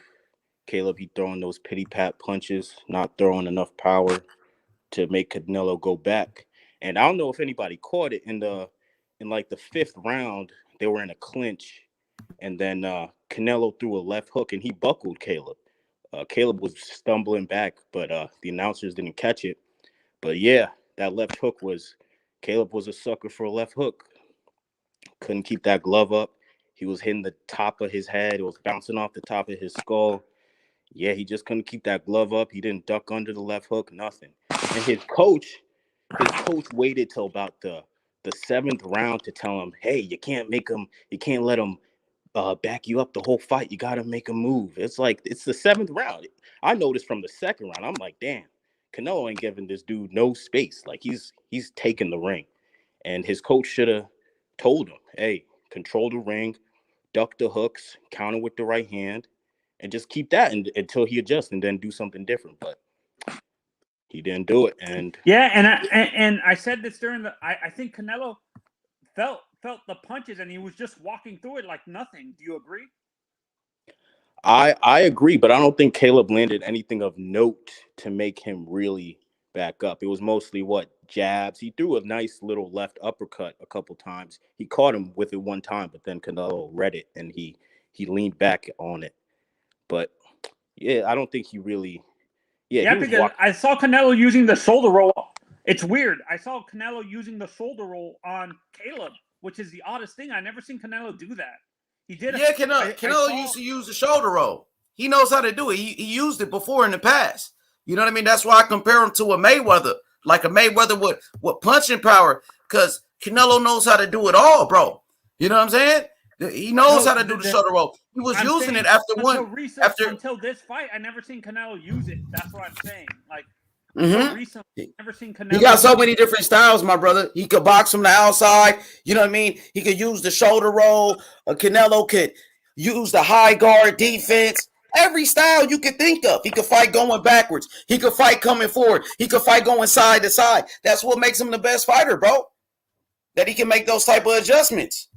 he throwing those pity-pat punches, not throwing enough power to make Canelo go back. And I don't know if anybody caught it in like the fifth round. They were in a clinch, and then Canelo threw a left hook, and he buckled Caleb. Caleb was stumbling back, but the announcers didn't catch it. But yeah, that left hook Caleb was a sucker for a left hook. Couldn't keep that glove up. He was hitting the top of his head. It was bouncing off the top of his skull. Yeah, he just couldn't keep that glove up. He didn't duck under the left hook, nothing. And his coach waited till about the seventh round to tell him, hey, you can't let him back you up the whole fight. You got to make a move. It's like, it's the seventh round. I noticed from the second round, I'm like, damn, Canelo ain't giving this dude no space. Like, he's taking the ring. And his coach should have told him, hey, control the ring, duck the hooks, counter with the right hand, and just keep that until he adjusts and then do something different. But he didn't do it. And yeah, and I said this during I think Canelo felt the punches and he was just walking through it like nothing. Do you agree? I agree, but I don't think Caleb landed anything of note to make him really back up. It was mostly jabs. He threw a nice little left uppercut a couple times. He caught him with it one time, but then Canelo read it and he leaned back on it. But yeah, I don't think he really. Yeah, because I saw Canelo using the shoulder roll. It's weird. I saw Canelo using the shoulder roll on Caleb, which is the oddest thing. I never seen Canelo do that. He did. Yeah, Canelo used to use the shoulder roll. He knows how to do it. He used it before in the past. You know what I mean? That's why I compare him to a Mayweather, like a Mayweather with punching power, because Canelo knows how to do it all, bro. You know what I'm saying? He knows how to do the shoulder roll. He was using it until this fight. I never seen Canelo use it. That's what I'm saying. Like recently, never seen Canelo. He got so many different styles, my brother. He could box from the outside. You know what I mean? He could use the shoulder roll. Canelo could use the high guard defense. Every style you could think of. He could fight going backwards. He could fight coming forward. He could fight going side to side. That's what makes him the best fighter, bro. That he can make those type of adjustments.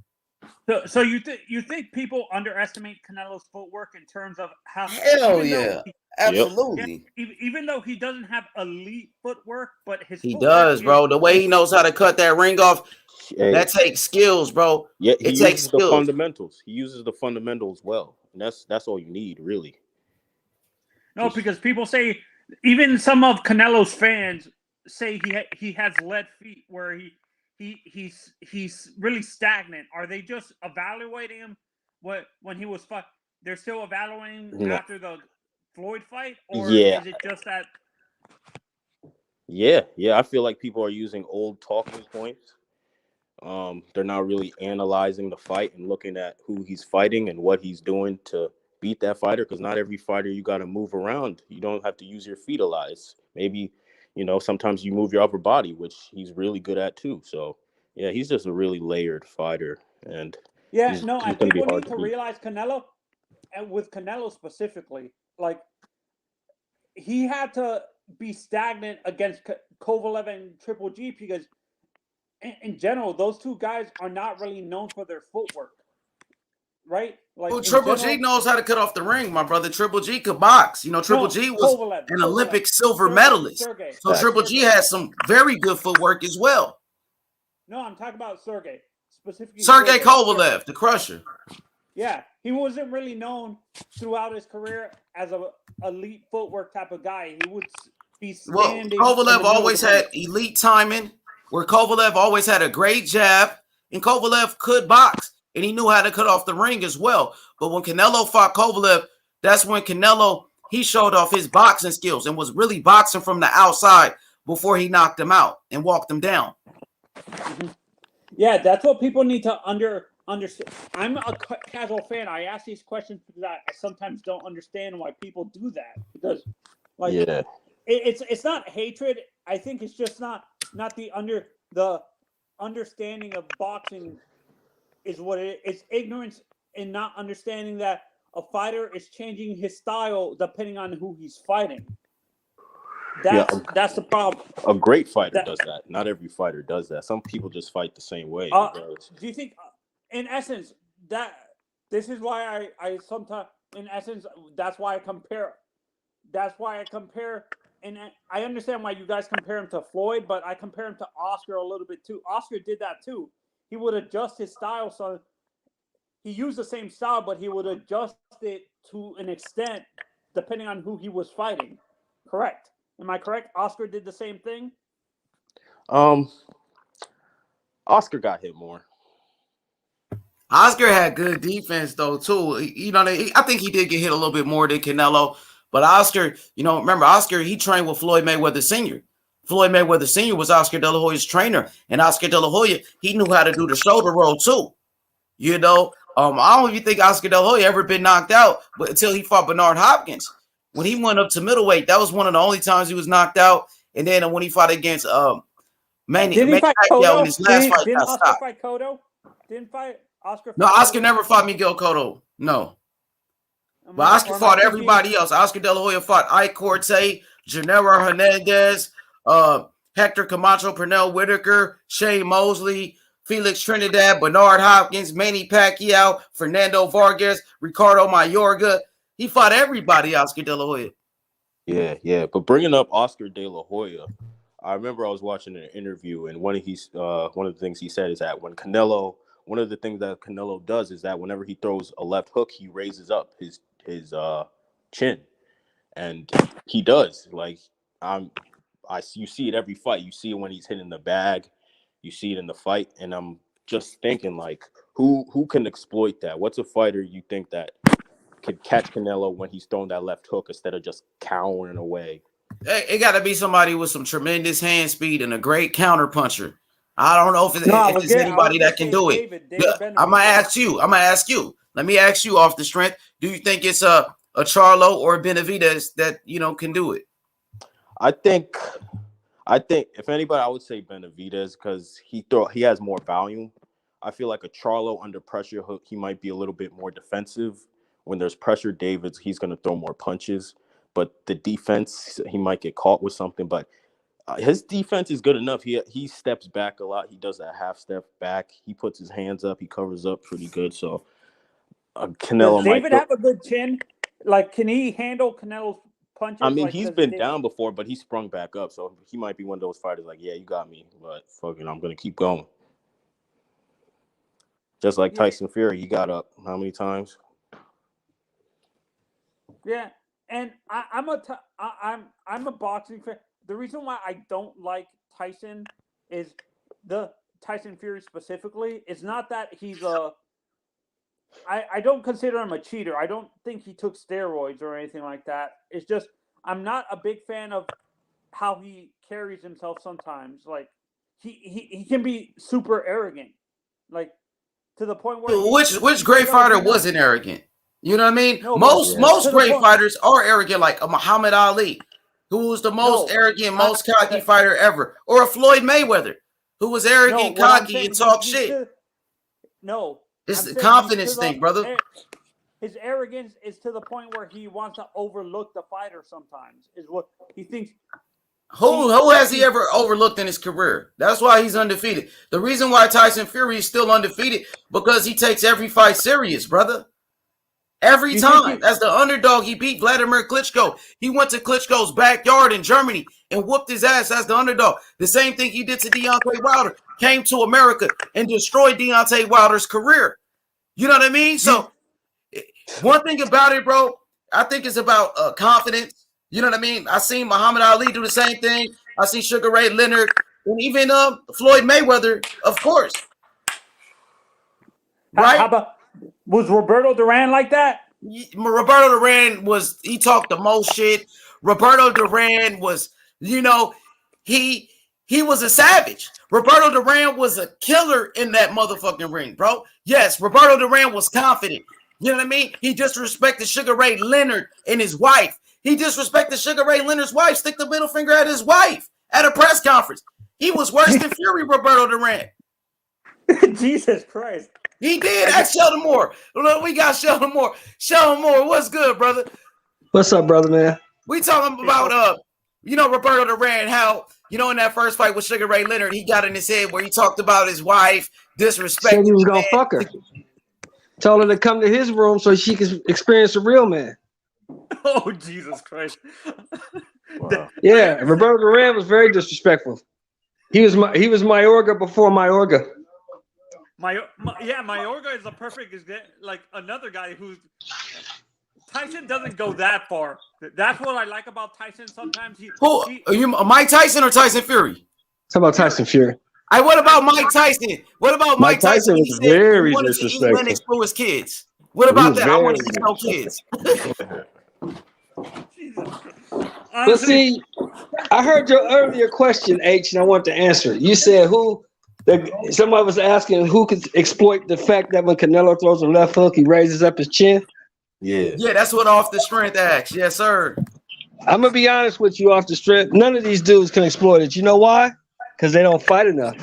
So you think people underestimate Canelo's footwork in terms of how? Hell yeah, absolutely. Even though he doesn't have elite footwork, but his He footwork does, bro. The way he knows how to cut that ring off, that takes skills, bro. Yeah, he it takes uses skills. the fundamentals. He uses the fundamentals well, and that's all you need, really. No, because people say, even some of Canelo's fans say he has lead feet, where he's really stagnant. Are they just evaluating him when he was fought? They're still evaluating him after the Floyd fight, or is it just that? Yeah. I feel like people are using old talking points. They're not really analyzing the fight and looking at who he's fighting and what he's doing to beat that fighter, because not every fighter you got to move around. You don't have to use your feet a lot. Maybe, sometimes you move your upper body, which he's really good at too. So, yeah, he's just a really layered fighter. And and people need to realize Canelo, and with Canelo specifically, like, he had to be stagnant against Kovalev and Triple G because in general, those two guys are not really known for their footwork, right? Like, Triple G knows how to cut off the ring, my brother. Triple G could box. Triple G was an Olympic silver medalist. So Triple G has some very good footwork as well. No, I'm talking about Sergey. Specifically Sergey Kovalev, the Crusher. Yeah, he wasn't really known throughout his career as a elite footwork type of guy. He would be standing. Kovalev always had elite timing, where Kovalev always had a great jab, and Kovalev could box, and he knew how to cut off the ring as well. But when Canelo fought Kovalev, that's when Canelo, he showed off his boxing skills and was really boxing from the outside before he knocked him out and walked him down. Mm-hmm. Yeah, that's what people need to understand. I'm a casual fan. I ask these questions because I sometimes don't understand why people do that. Because, it's not hatred. I think it's just not the understanding of boxing is what it is. It's ignorance in not understanding that a fighter is changing his style depending on who he's fighting. That's the problem. A great fighter does that. Not every fighter does that. Some people just fight the same way. Do you think, in essence, that this is why I sometimes, in essence, that's why I compare. And I understand why you guys compare him to Floyd, but I compare him to Oscar a little bit too. Oscar did that too. He would adjust his style, so he used the same style, but he would adjust it to an extent depending on who he was fighting. Correct? Am I correct? Oscar did the same thing? Oscar got hit more. Oscar had good defense, though, too. I think he did get hit a little bit more than Canelo. But Oscar, remember, Oscar, he trained with Floyd Mayweather Sr. Floyd Mayweather Sr. was Oscar De La Hoya's trainer. And Oscar De La Hoya, he knew how to do the shoulder roll, too. I don't even think Oscar De La Hoya ever been knocked out until he fought Bernard Hopkins. When he went up to middleweight, that was one of the only times he was knocked out. And then when he fought against Manny Pacquiao in his last fight, didn't Oscar fight Cotto? Didn't fight Oscar? No, Oscar never fought Miguel Cotto. No. But Oscar fought everybody else. Oscar De La Hoya fought Ike Corte, Gennaro Hernandez, Hector Camacho, Pernell Whitaker, Shane Mosley, Felix Trinidad, Bernard Hopkins, Manny Pacquiao, Fernando Vargas, Ricardo Mayorga. He fought everybody, Oscar De La Hoya. Yeah. But bringing up Oscar De La Hoya, I remember I was watching an interview, and one of the things he said is that one of the things that Canelo does is that whenever he throws a left hook, he raises up his chin, and he does. Like, you see it every fight. You see it when he's hitting the bag. You see it in the fight, and I'm just thinking, like, who can exploit that? What's a fighter you think that could catch Canelo when he's throwing that left hook instead of just cowering away? It got to be somebody with some tremendous hand speed and a great counter puncher. I don't know if it's anybody that can do it. I'm gonna ask you. Let me ask you off the strength. Do you think it's a Charlo or a Benavidez that can do it? I think if anybody, I would say Benavidez, because he has more volume. I feel like a Charlo under pressure, he might be a little bit more defensive. When there's pressure, he's going to throw more punches. But the defense, he might get caught with something. But His defense is good enough. He steps back a lot. He does that half step back. He puts his hands up. He covers up pretty good. So Canelo Does David have a good chin? Like, can he handle Canelo's punches? I mean, like, he's been down before, but he sprung back up. So he might be one of those fighters like, yeah, you got me, but fucking, I'm gonna keep going. Just like Tyson Fury, he got up how many times? Yeah, and I'm a boxing fan. The reason why I don't like Tyson is Tyson Fury specifically. It's not that he's I don't consider him a cheater. I don't think he took steroids or anything like that. It's just I'm not a big fan of how he carries himself sometimes. Like he can be super arrogant, like to the point where which great fighter wasn't arrogant? You know what I mean? No, most great fighters are arrogant, like a Muhammad Ali, who was the most arrogant, most cocky fighter ever, or a Floyd Mayweather, who was arrogant, cocky, and talk shit. It's the confidence thing, brother. His arrogance is to the point where he wants to overlook the fighter sometimes, is what he thinks. Who has he ever overlooked in his career? That's why he's undefeated. The reason why Tyson Fury is still undefeated, because he takes every fight serious, brother. Every time. As the underdog, he beat Vladimir Klitschko. He went to Klitschko's backyard in Germany and whooped his ass as the underdog. The same thing he did to Deontay Wilder. Came to America and destroyed Deontay Wilder's career. You know what I mean? So one thing about it, bro, I think it's about confidence. You know what I mean? I seen Muhammad Ali do the same thing. I see Sugar Ray Leonard and even Floyd Mayweather, of course. Right? How about, was Roberto Duran like that? Roberto Duran he talked the most shit. Roberto Duran was, he was a savage. Roberto Duran was a killer in that motherfucking ring, bro. Yes, Roberto Duran was confident. You know what I mean? He disrespected Sugar Ray Leonard and his wife. He disrespected Sugar Ray Leonard's wife, stick the middle finger at his wife at a press conference. He was worse than Fury, Roberto Duran. Jesus Christ. He did. Ask Sheldon Moore. Look, we got Sheldon Moore. Sheldon Moore, what's good, brother? What's up, brother, man? We talking about, Roberto Duran, how, in that first fight with Sugar Ray Leonard, he got in his head where he talked about his wife, disrespect. Said he was going to fuck her. Told her to come to his room so she could experience a real man. Oh, Jesus Christ. Wow. Yeah, Roberto Duran was very disrespectful. He was Mayorga before Mayorga. Mayorga is a perfect like another guy who's Tyson doesn't go that far. That's what I like about Tyson. Sometimes are you Mike Tyson or Tyson Fury? How about Tyson Fury? What about Mike Tyson? What about Mike Tyson? Was very disrespectful. Lennox for his kids. What about that? I want to eat no kids. But see, I heard your earlier question, H, and I want to answer it. You said somebody was asking who could exploit the fact that when Canelo throws a left hook, he raises up his chin. Yeah. Yeah, that's what Off the Strength acts. Yes, sir. I'm gonna be honest with you, Off the Strength. None of these dudes can exploit it. You know why? Because they don't fight enough.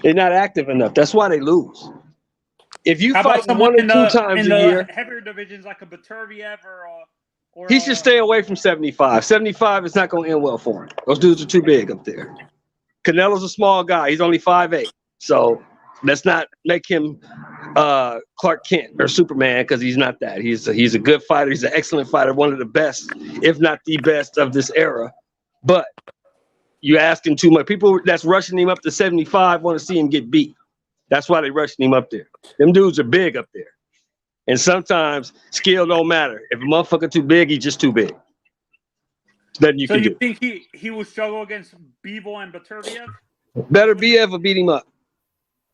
They're not active enough. That's why they lose. If you fight one or two times a year, heavier divisions like a Baturviev or he should stay away from 75. 75 is not going to end well for him. Those dudes are too big up there. Canelo's a small guy. He's only 5'8". So let's not make him Clark Kent or Superman, because he's not that. He's a good fighter. He's an excellent fighter, one of the best, if not the best of this era. But you asking too much. People that's rushing him up to 75 want to see him get beat. That's why they're rushing him up there. Them dudes are big up there. And sometimes skill don't matter. If a motherfucker too big, he's just too big. Nothing you can do. So you think he will struggle against Bivol and Baturviev? Better Biev will beat him up.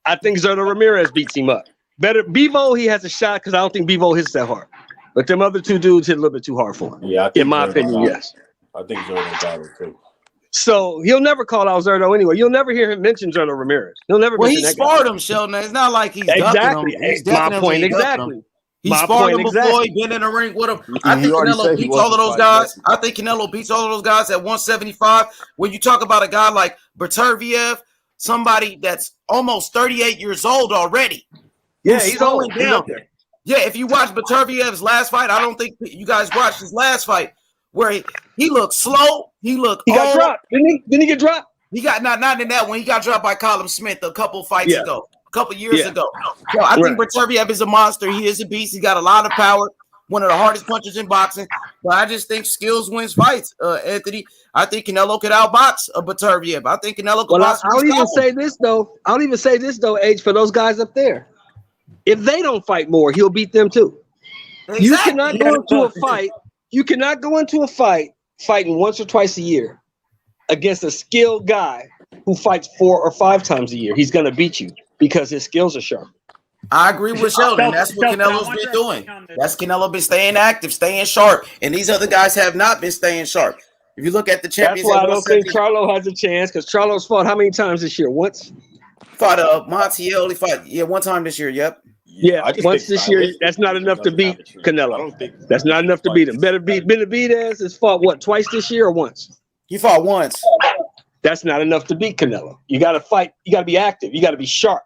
I think Zerto Ramirez beats him up. Better Bivol, he has a shot because I don't think Bivol hits that hard. But them other two dudes hit a little bit too hard for him. Yeah, in my opinion, yes. I think Zerto got it too. So he'll never call out Zerto anyway. You'll never hear him mention Zerto Ramirez. He'll never. Well, mention he sparred him, Sheldon. It's not like he's exactly. Ducking him. He's my point exactly. He sparred him before. He been in the ring with him. I think Canelo beats all of those guys. I think Canelo beats all of those guys at 175. When you talk about a guy like Baturviev, somebody that's almost 38 years old already. Yeah, he's slowing down. Yeah, if you watch Baturviev's last fight, I don't think you guys watched his last fight, where he looked slow. He looked. He got dropped, didn't he? Didn't he get dropped? He got not in that one. He got dropped by Colin Smith a couple fights ago, a couple years ago. So I think Beterbiev is a monster. He is a beast. He got a lot of power. One of the hardest punchers in boxing. But I just think skills wins fights, Anthony. I think Canelo could outbox Beterbiev. I think Canelo could. Well, I don't even say this though. H, for those guys up there, if they don't fight more, he'll beat them too. Exactly. You cannot go into a fight. You cannot go into a fight fighting once or twice a year against a skilled guy who fights 4 or 5 times a year. He's going to beat you because his skills are sharp. I agree with Sheldon. That's what Canelo's been doing. That's Canelo been staying active, staying sharp, and these other guys have not been staying sharp. If you look at the champions, that's why I don't think Charlo has a chance because Charlo's fought how many times this year? Once. Fought Montiel. He fought one time this year. Yep. Yeah, once this year. That's not enough to beat Canelo. I don't think that's not enough to beat him. Benavidez has fought what, twice this year or once? He fought once. That's not enough to beat Canelo. You got to fight. You got to be active. You got to be sharp.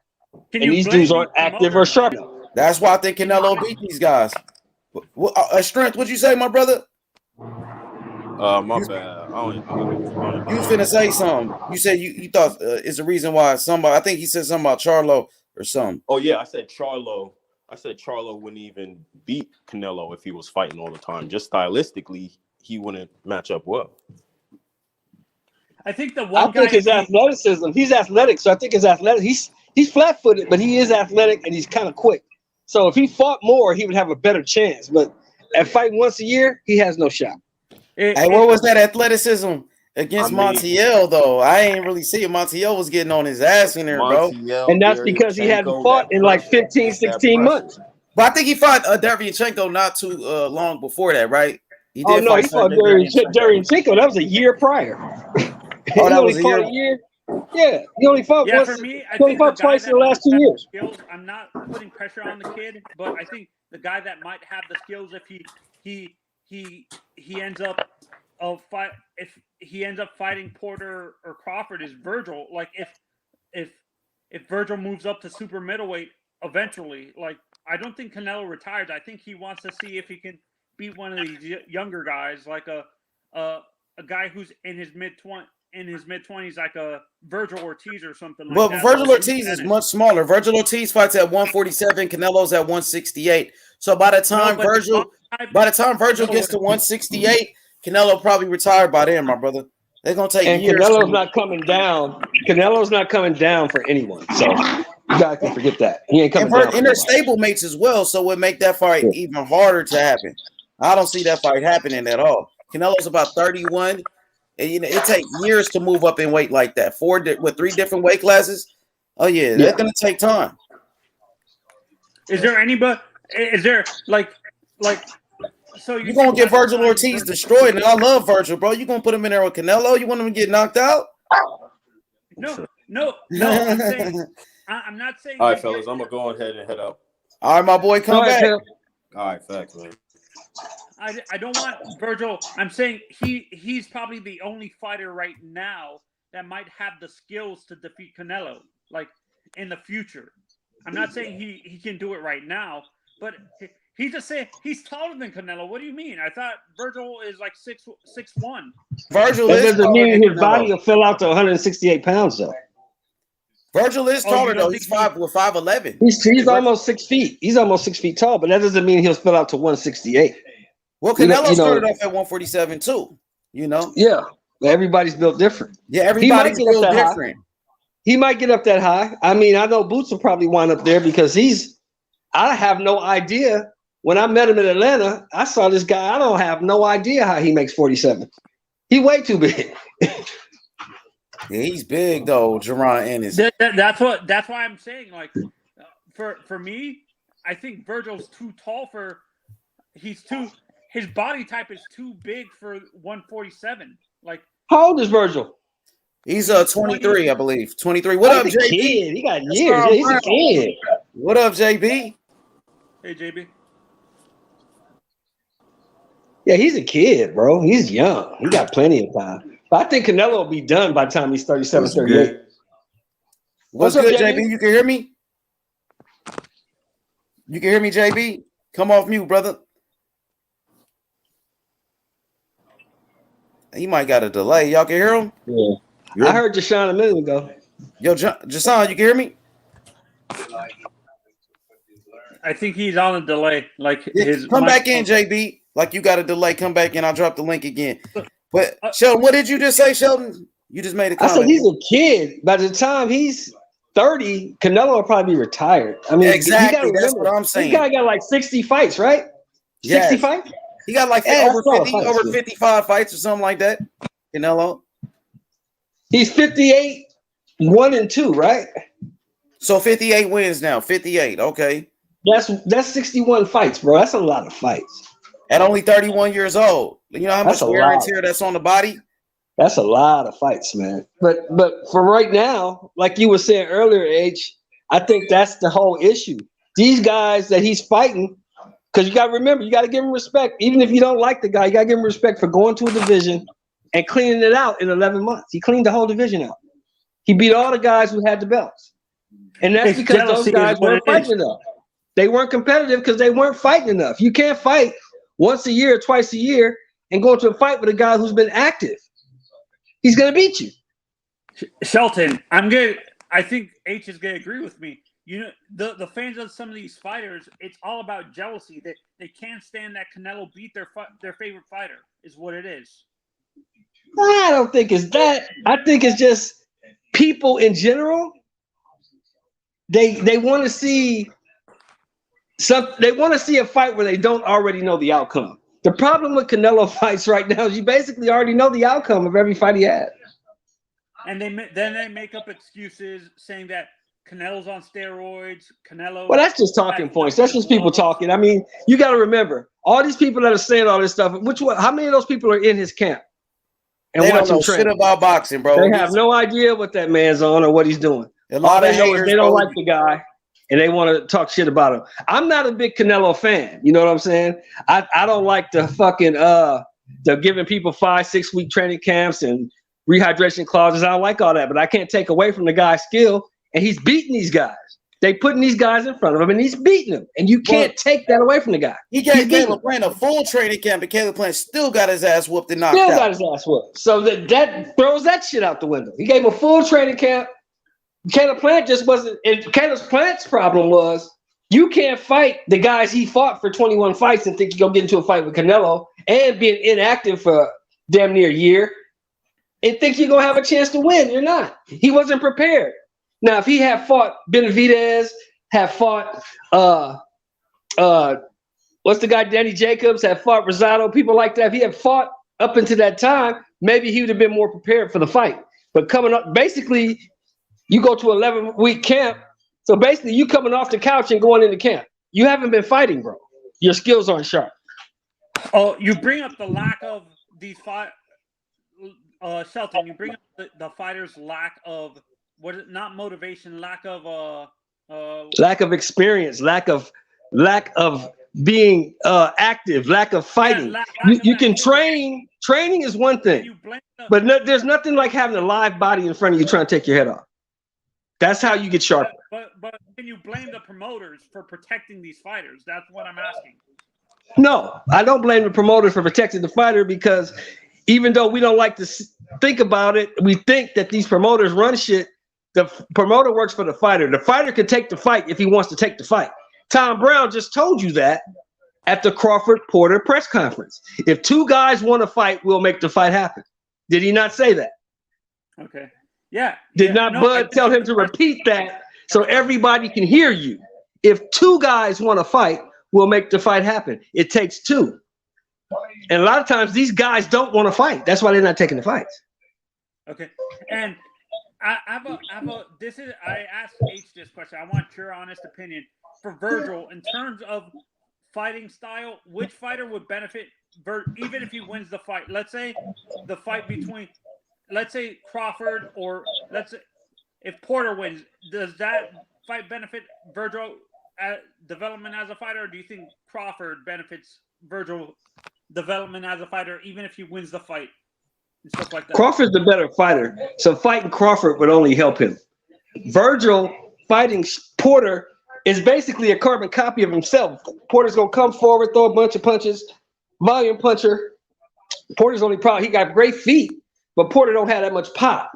And these dudes aren't active or sharp. That's why I think Canelo beat these guys. Strength, what'd you say, my brother? My bad. You was finna say something. You said you thought it's the reason why somebody. I think he said something about Charlo or something. Oh yeah, I said Charlo wouldn't even beat Canelo if he was fighting all the time. Just stylistically, he wouldn't match up well. I think his athleticism. He's athletic, so I think his athletic. He's flat-footed, but he is athletic and he's kind of quick. So if he fought more, he would have a better chance. But at fighting once a year, he has no shot. Hey, what was that athleticism against Montiel, though? I ain't really see it. Montiel was getting on his ass in there, bro. And that's because he hadn't fought in like 15, 16 months. But I think he fought Derevyanchenko not too long before that, right? He fought Derevyanchenko. That was a year prior. Oh, that was a year? Yeah, he only fought once. For me, I he only fought twice in the last 2 years. Skills, I'm not putting pressure on the kid, but I think the guy that might have the skills if he ends up if he ends up fighting Porter or Crawford is Virgil. Like if Virgil moves up to super middleweight eventually, like I don't think Canelo retires. I think he wants to see if he can beat one of these younger guys, like a guy who's in his mid-20s, like a Virgil Ortiz or something like that. But Virgil Ortiz is much smaller. Virgil Ortiz fights at 147. Canelo's at 168. So by the time Virgil gets to 168, Canelo probably retired by then, my brother. They're gonna take years. Canelo's not coming down. Canelo's not coming down for anyone. So you guys can forget that. He ain't coming down. And they're stablemates as well, so it would make that fight even harder to happen. I don't see that fight happening at all. Canelo's about 31. And it takes years to move up in weight like that. 3 different weight classes. Oh yeah, that's gonna take time. Is there like so you're gonna get Virgil Ortiz destroyed, and I love Virgil, bro. You gonna put him in there with Canelo? You want him to get knocked out? No. I'm not saying. All right, fellas, I'm gonna go ahead and head up. All right, my boy, come back. All right, facts, man. I don't want Virgil. I'm saying he's probably the only fighter right now that might have the skills to defeat Canelo, like in the future. I'm not saying he can do it right now, but he just said he's taller than Canelo. What do you mean? I thought Virgil is like 6'1". Virgil doesn't mean his body will fill out to 168 pounds though. Virgil is taller though. He's 5'11". He's almost 6 feet. He's almost 6 feet tall, but that doesn't mean he'll fill out to 168. Well, Canelo started off at 147 too. Yeah, everybody's built different. Yeah, everybody's built different. He might get up that high. I mean, I know Boots will probably wind up there because I have no idea. When I met him in Atlanta, I saw this guy. I don't have no idea how he makes 47. He way too big. Yeah, he's big though, Jerron Ennis. That's why I'm saying, like, for me, I think Virgil's too tall for. His body type is too big for 147. Like, how old is Virgil? He's 23, I believe. 23. What up, JB? Kid. He got years. He's a kid. What up, JB? Hey, JB. Yeah, he's a kid, bro. He's young. He got plenty of time. But I think Canelo will be done by the time he's 37, 38. What's good, JB? You can hear me? You can hear me, JB? Come off mute, brother. He might got a delay. Y'all can hear him? Yeah. I heard Jashawn a minute ago. Yo, Jashawn, you can hear me? I think he's on a delay. Like his come back in, JB. Like you got a delay. Come back in. I'll drop the link again. But Sheldon, what did you just say, Sheldon? You just made a comment. I said he's a kid. By the time he's 30, Canelo will probably be retired. I mean, exactly. That's what I'm saying. This guy got like 60 fights, right? Yes. 60 fights? He got like over 55 fights or something like that. Canelo. He's 58, 1-2, right? So 58 wins now. 58. Okay. That's 61 fights, bro. That's a lot of fights. At only 31 years old. You know how much wear and tear that's on the body? That's a lot of fights, man. But for right now, like you were saying earlier, H, I think that's the whole issue. These guys that he's fighting, because you got to remember, you got to give him respect. Even if you don't like the guy, you got to give him respect for going to a division and cleaning it out in 11 months. He cleaned the whole division out. He beat all the guys who had the belts. And that's because those guys weren't fighting enough. They weren't competitive because they weren't fighting enough. You can't fight once a year, twice a year, and go into a fight with a guy who's been active. He's going to beat you. Shelton, I think H is going to agree with me. You know, the fans of some of these fighters, it's all about jealousy. They can't stand that Canelo beat their favorite fighter, is what it is. I don't think it's that. I think it's just people in general. They want to see they want to see a fight where they don't already know the outcome. The problem with Canelo fights right now is you basically already know the outcome of every fight he had. And then they make up excuses saying that Canelo's on steroids. Well, that's just talking points. That's just people talking. I mean, you got to remember all these people that are saying all this stuff. How many of those people are in his camp? And they don't know shit about boxing, bro. They have no idea what that man's on or what he's doing. All they know is they don't like the guy and they want to talk shit about him. I'm not a big Canelo fan. You know what I'm saying? I don't like the fucking the giving people 5-6 week training camps and rehydration clauses. I don't like all that, but I can't take away from the guy's skill. And he's beating these guys. They putting these guys in front of him, and he's beating them. And you can't take that away from the guy. He gave Caleb Plant a full training camp, and Caleb Plant still got his ass whooped and knocked out. Still got his ass whooped. So that throws that shit out the window. He gave him a full training camp. Caleb Plant just wasn't. And Caleb Plant's problem was you can't fight the guys he fought for 21 fights and think you're going to get into a fight with Canelo and being inactive for damn near a year and think you're going to have a chance to win. You're not. He wasn't prepared. Now, if he had fought Benavidez, had fought what's the guy, Danny Jacobs, had fought Rosado, people like that, if he had fought up until that time, maybe he would have been more prepared for the fight. But coming up, basically, you go to 11-week camp. So basically, you coming off the couch and going into camp. You haven't been fighting, bro. Your skills aren't sharp. Oh, you bring up the lack of these fight, Shelton. You bring up the fighters' lack of not motivation, lack of experience, lack of being active, lack of fighting. You can train. Training is one thing, but there's nothing like having a live body in front of you trying to take your head off. That's how you get sharper. But can you blame the promoters for protecting these fighters? That's what I'm asking. No, I don't blame the promoters for protecting the fighter because even though we don't like to think about it, we think that these promoters run shit. The promoter works for the fighter. The fighter can take the fight if he wants to take the fight. Tom Brown just told you that at the Crawford-Porter press conference. If two guys want to fight, we'll make the fight happen. Did he not say that? Okay. Yeah. Did Bud tell him to repeat that so everybody can hear you? If two guys want to fight, we'll make the fight happen. It takes two. And a lot of times these guys don't want to fight. That's why they're not taking the fights. Okay. And I asked H this question. I want your honest opinion. For Virgil, in terms of fighting style, which fighter would benefit even if he wins the fight? Let's say the fight between, let's say Crawford, or let's say if Porter wins, does that fight benefit Virgil development as a fighter, or do you think Crawford benefits Virgil development as a fighter even if he wins the fight? Stuff like that. Crawford's the better fighter, so fighting Crawford would only help him. Virgil fighting Porter is basically a carbon copy of himself. Porter's gonna come forward, throw a bunch of punches, volume puncher. Porter's only problem, he got great feet, but Porter don't have that much pop.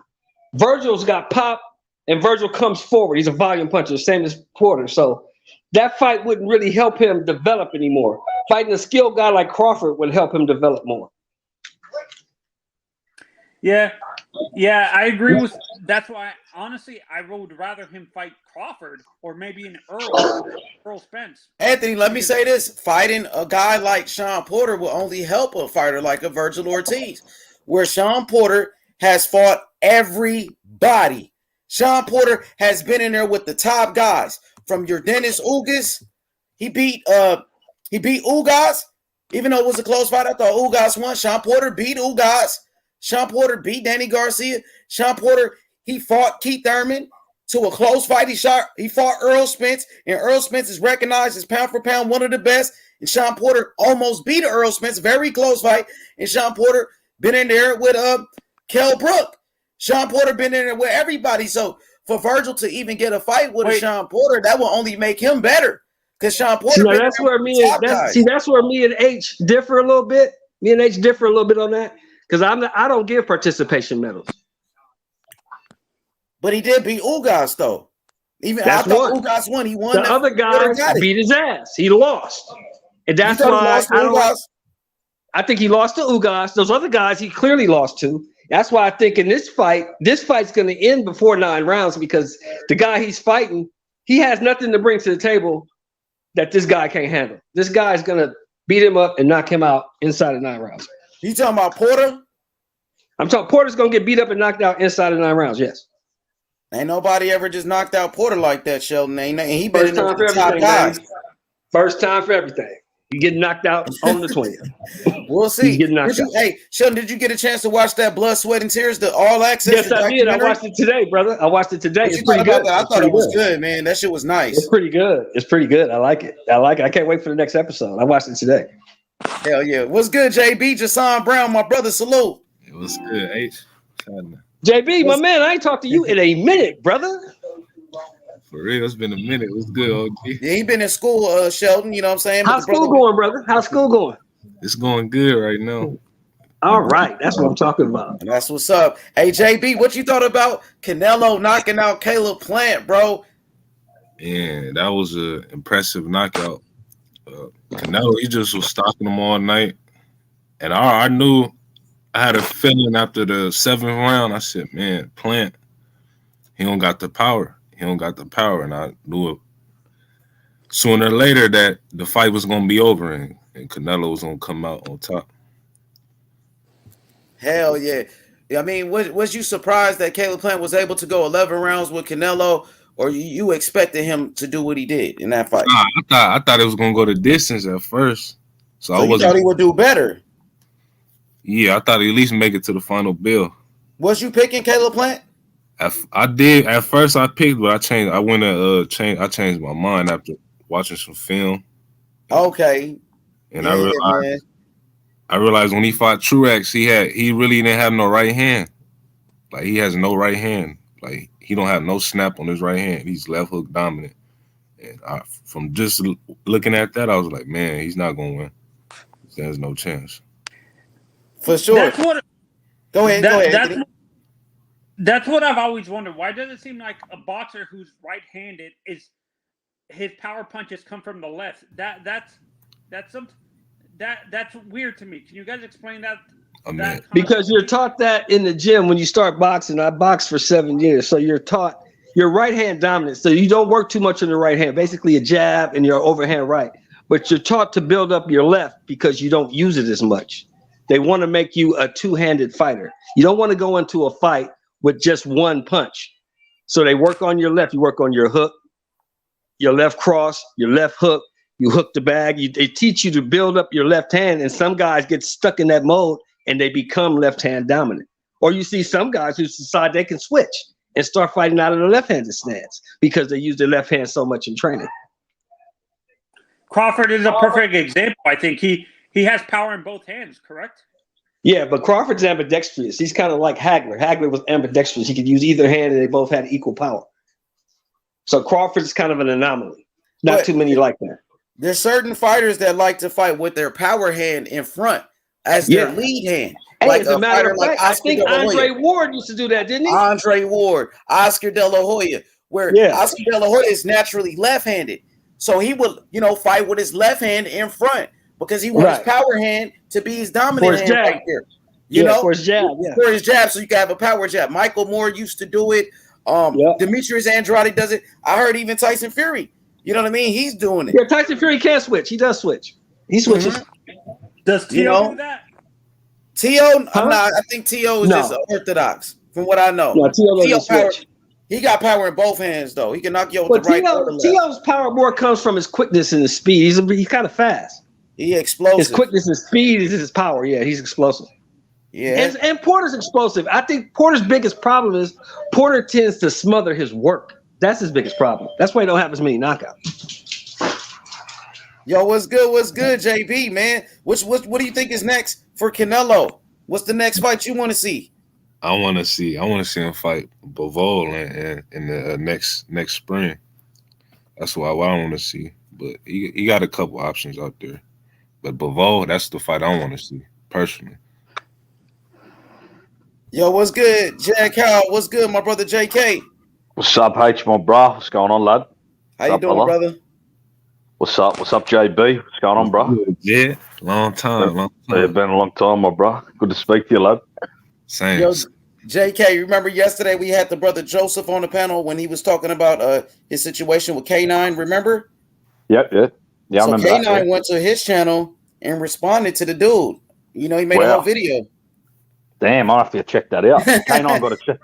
Virgil's got pop, and Virgil comes forward. He's a volume puncher, same as Porter. So that fight wouldn't really help him develop anymore. Fighting a skilled guy like Crawford would help him develop more. Yeah, I agree with. That's why, honestly, I would rather him fight Crawford or maybe an Earl Spence. Anthony, let me say this: fighting a guy like Sean Porter will only help a fighter like a Virgil Ortiz, where Sean Porter has fought everybody. Sean Porter has been in there with the top guys, from your Dennis Ugas. He beat Ugas, even though it was a close fight. I thought Ugas won. Sean Porter beat Ugas. Sean Porter beat Danny Garcia. Sean Porter, he fought Keith Thurman to a close fight. He fought Earl Spence, and Earl Spence is recognized as pound for pound one of the best. And Sean Porter almost beat Earl Spence, very close fight. And Sean Porter been in there with Kell Brook. Sean Porter been in there with everybody. So for Virgil to even get a fight with a Sean Porter, that will only make him better. Because Sean Porter, that's where me and H differ a little bit. Me and H differ a little bit on that. Because I don't give participation medals. But he did beat Ugas, though. I thought Ugas won. He won. The other guy beat his ass. He lost. And that's why I think he lost to Ugas. Those other guys he clearly lost to. That's why I think in this fight's going to end before 9 rounds, because the guy he's fighting, he has nothing to bring to the table that this guy can't handle. This guy is going to beat him up and knock him out inside of 9 rounds. You talking about Porter? I'm talking Porter's going to get beat up and knocked out inside of 9 rounds, yes. Ain't nobody ever just knocked out Porter like that, Sheldon. And he been in there with the top guys. First time for everything. You get knocked out on the 20th. We'll see. You get knocked out. Hey, Sheldon, did you get a chance to watch that Blood, Sweat, and Tears, the All Access? Yes, I did. I watched it today, brother. I watched it today. It's pretty good. I thought it was good, man. That shit was nice. It's pretty good. I like it. I can't wait for the next episode. I watched it today. Hell yeah. What's good, JB? Jason Brown, my brother. Salute. It was good, H. JB, my man, I ain't talked to you in a minute, brother. For real, it's been a minute. It was good, OG. Yeah, he been in school, Sheldon. You know what I'm saying? How's school going, brother? How's school going? It's going good right now. All right. That's what I'm talking about. That's what's up. Hey, JB, what you thought about Canelo knocking out Caleb Plant, bro? Yeah, that was an impressive knockout. Canelo, he just was stalking him all night. And I knew, I had a feeling after the 7th round, I said, man, Plant, he don't got the power. And I knew it sooner or later that the fight was going to be over and Canelo was going to come out on top. Hell yeah. I mean, was you surprised that Caleb Plant was able to go 11 rounds with Canelo, or you expected him to do what he did in that fight? Nah, I thought it was going to go the distance at first. So I thought he would do better? Yeah, I thought he'd at least make it to the final bell. Was you picking Caleb Plant? I did. At first I picked, but I changed. I changed my mind after watching some film. Okay. And yeah, I realized when he fought Truex, he really didn't have no right hand. Like, he has no right hand. Like, he don't have no snap on his right hand. He's left hook dominant. And from just looking at that, I was like, man, he's not gonna win. There's no chance. For sure. Go ahead. That's what I've always wondered. Why does it seem like a boxer who's right-handed his power punches come from the left? That's weird to me. Can you guys explain that? Because you're taught that in the gym when you start boxing. I boxed for 7 years, so you're taught your right hand dominant. So you don't work too much on the right hand. Basically, a jab and your overhand right. But you're taught to build up your left because you don't use it as much. They want to make you a two-handed fighter. You don't want to go into a fight with just one punch. So they work on your left. You work on your hook, your left cross, your left hook. You hook the bag. They teach you to build up your left hand. And some guys get stuck in that mode and they become left hand dominant. Or you see some guys who decide they can switch and start fighting out of the left-handed stance because they use their left hand so much in training. Crawford is a perfect example. I think he has power in both hands, correct? Yeah, but Crawford's ambidextrous. He's kind of like Hagler. Hagler was ambidextrous. He could use either hand and they both had equal power. So Crawford's kind of an anomaly. Not too many like that. There's certain fighters that like to fight with their power hand in front. as their lead hand. Hey, Like as a matter of fact, I think De La Andre Hoya. Ward used to do that, didn't he? Andre Ward, Oscar De La Hoya, where Oscar De La Hoya is naturally left-handed. So he would, fight with his left hand in front because he wants his power hand to be his dominant hand right there. For his jab, For his jab, so you can have a power jab. Michael Moore used to do it. Demetrius Andrade does it. I heard even Tyson Fury. You know what I mean? He's doing it. Yeah, Tyson Fury can switch. He does switch. He switches. Mm-hmm. Does T.O. do that? T.O. I think T.O. is just orthodox, from what I know. No, T.O. switch. He got power in both hands, though. He can knock you out with the right or the left. T.O.'s power more comes from his quickness and his speed. He's kind of fast. He's explosive. His quickness and speed is his power. Yeah, he's explosive. Yeah. And Porter's explosive. I think Porter's biggest problem is Porter tends to smother his work. That's his biggest problem. That's why he don't have as many knockouts. Yo, what's good? What's good, JB, man? What do you think is next for Canelo? What's the next fight you want to see? I want to see him fight Bivol in the next spring. That's what I want to see. But he got a couple options out there. But Bivol, that's the fight I want to see personally. Yo, what's good, Jack Howell? What's good, my brother JK? What's up, H, my bro? What's going on, lad? How you doing, brother? What's up? What's up, JB? What's going on, bro? Yeah, long time. It's been a long time, my bro. Good to speak to you, lad. Same. Yo, JK, remember yesterday we had the brother Joseph on the panel when he was talking about his situation with K9, remember? Yep. Yeah, so I remember K9 went to his channel and responded to the dude. He made a whole video. Damn, I'll have to check that out. K9 got a check.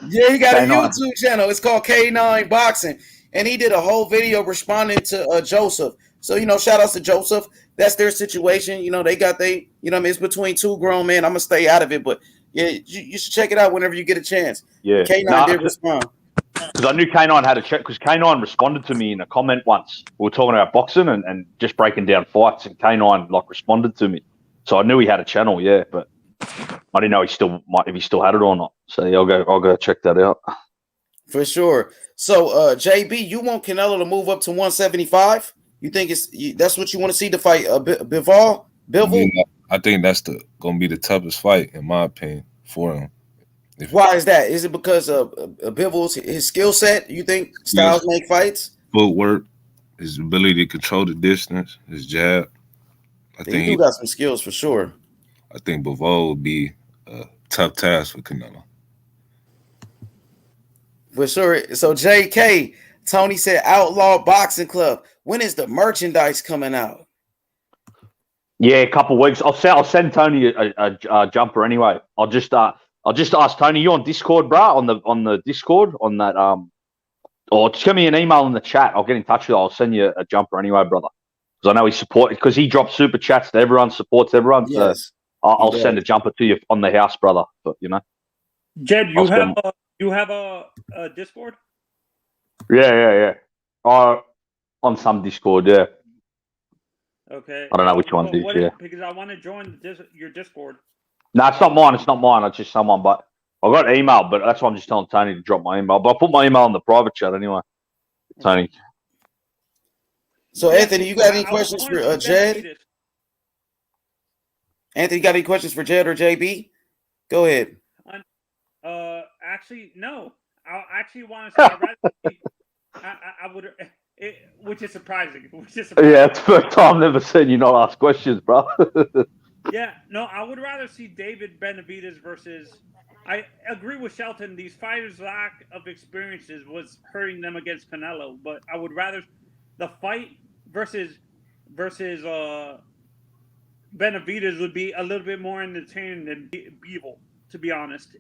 Yeah, he got K9. A YouTube channel. It's called K9 Boxing. And he did a whole video responding to Joseph. So, shout outs to Joseph. That's their situation. They got it's between two grown men. I'm going to stay out of it. But, yeah, you should check it out whenever you get a chance. Yeah. K9 did respond. Because I knew K9 had a check. Because K9 responded to me in a comment once. We were talking about boxing and just breaking down fights. And K9, responded to me. So I knew he had a channel, yeah. But I didn't know if he still had it or not. So, yeah, I'll go check that out. For sure. So, JB, you want Canelo to move up to 175? You think that's what you want to see to fight Bivol? Yeah, I think that's going to be the toughest fight, in my opinion, for him. Why is that? Is it because of Bivol's his skill set? You think styles make fights? Footwork, his ability to control the distance, his jab. I think he got some skills for sure. I think Bivol would be a tough task for Canelo. For sure. So, JK, Tony said Outlaw Boxing Club. When is the merchandise coming out? Yeah, a couple of weeks. I'll send Tony a jumper anyway. I'll just ask Tony. You on Discord, bro? On the Discord on that or just give me an email in the chat. I'll get in touch with you. I'll send you a jumper anyway, brother. Because I know because he drops super chats to everyone, supports everyone. Yes, so I'll send a jumper to you on the house, brother. But Jed, you have a Discord? Yeah. On some Discord, yeah. Okay. I don't know which one it is, yeah. Because I want to join your Discord. No, it's not mine. It's just someone. But I got an email, but that's why I'm just telling Tony to drop my email. But I put my email in the private chat anyway. Tony. So, Anthony, you got any questions for Jed? Anthony, you got any questions for Jed or JB? Go ahead. Actually, no. I actually want to say I would, which is surprising. Yeah, it's the first time I've ever seen you not ask questions, bro. Yeah, no, I would rather see David Benavidez versus. I agree with Shelton. These fighters' lack of experiences was hurting them against Canelo, but I would rather the fight versus Benavidez would be a little bit more entertaining than Bivol, to be honest.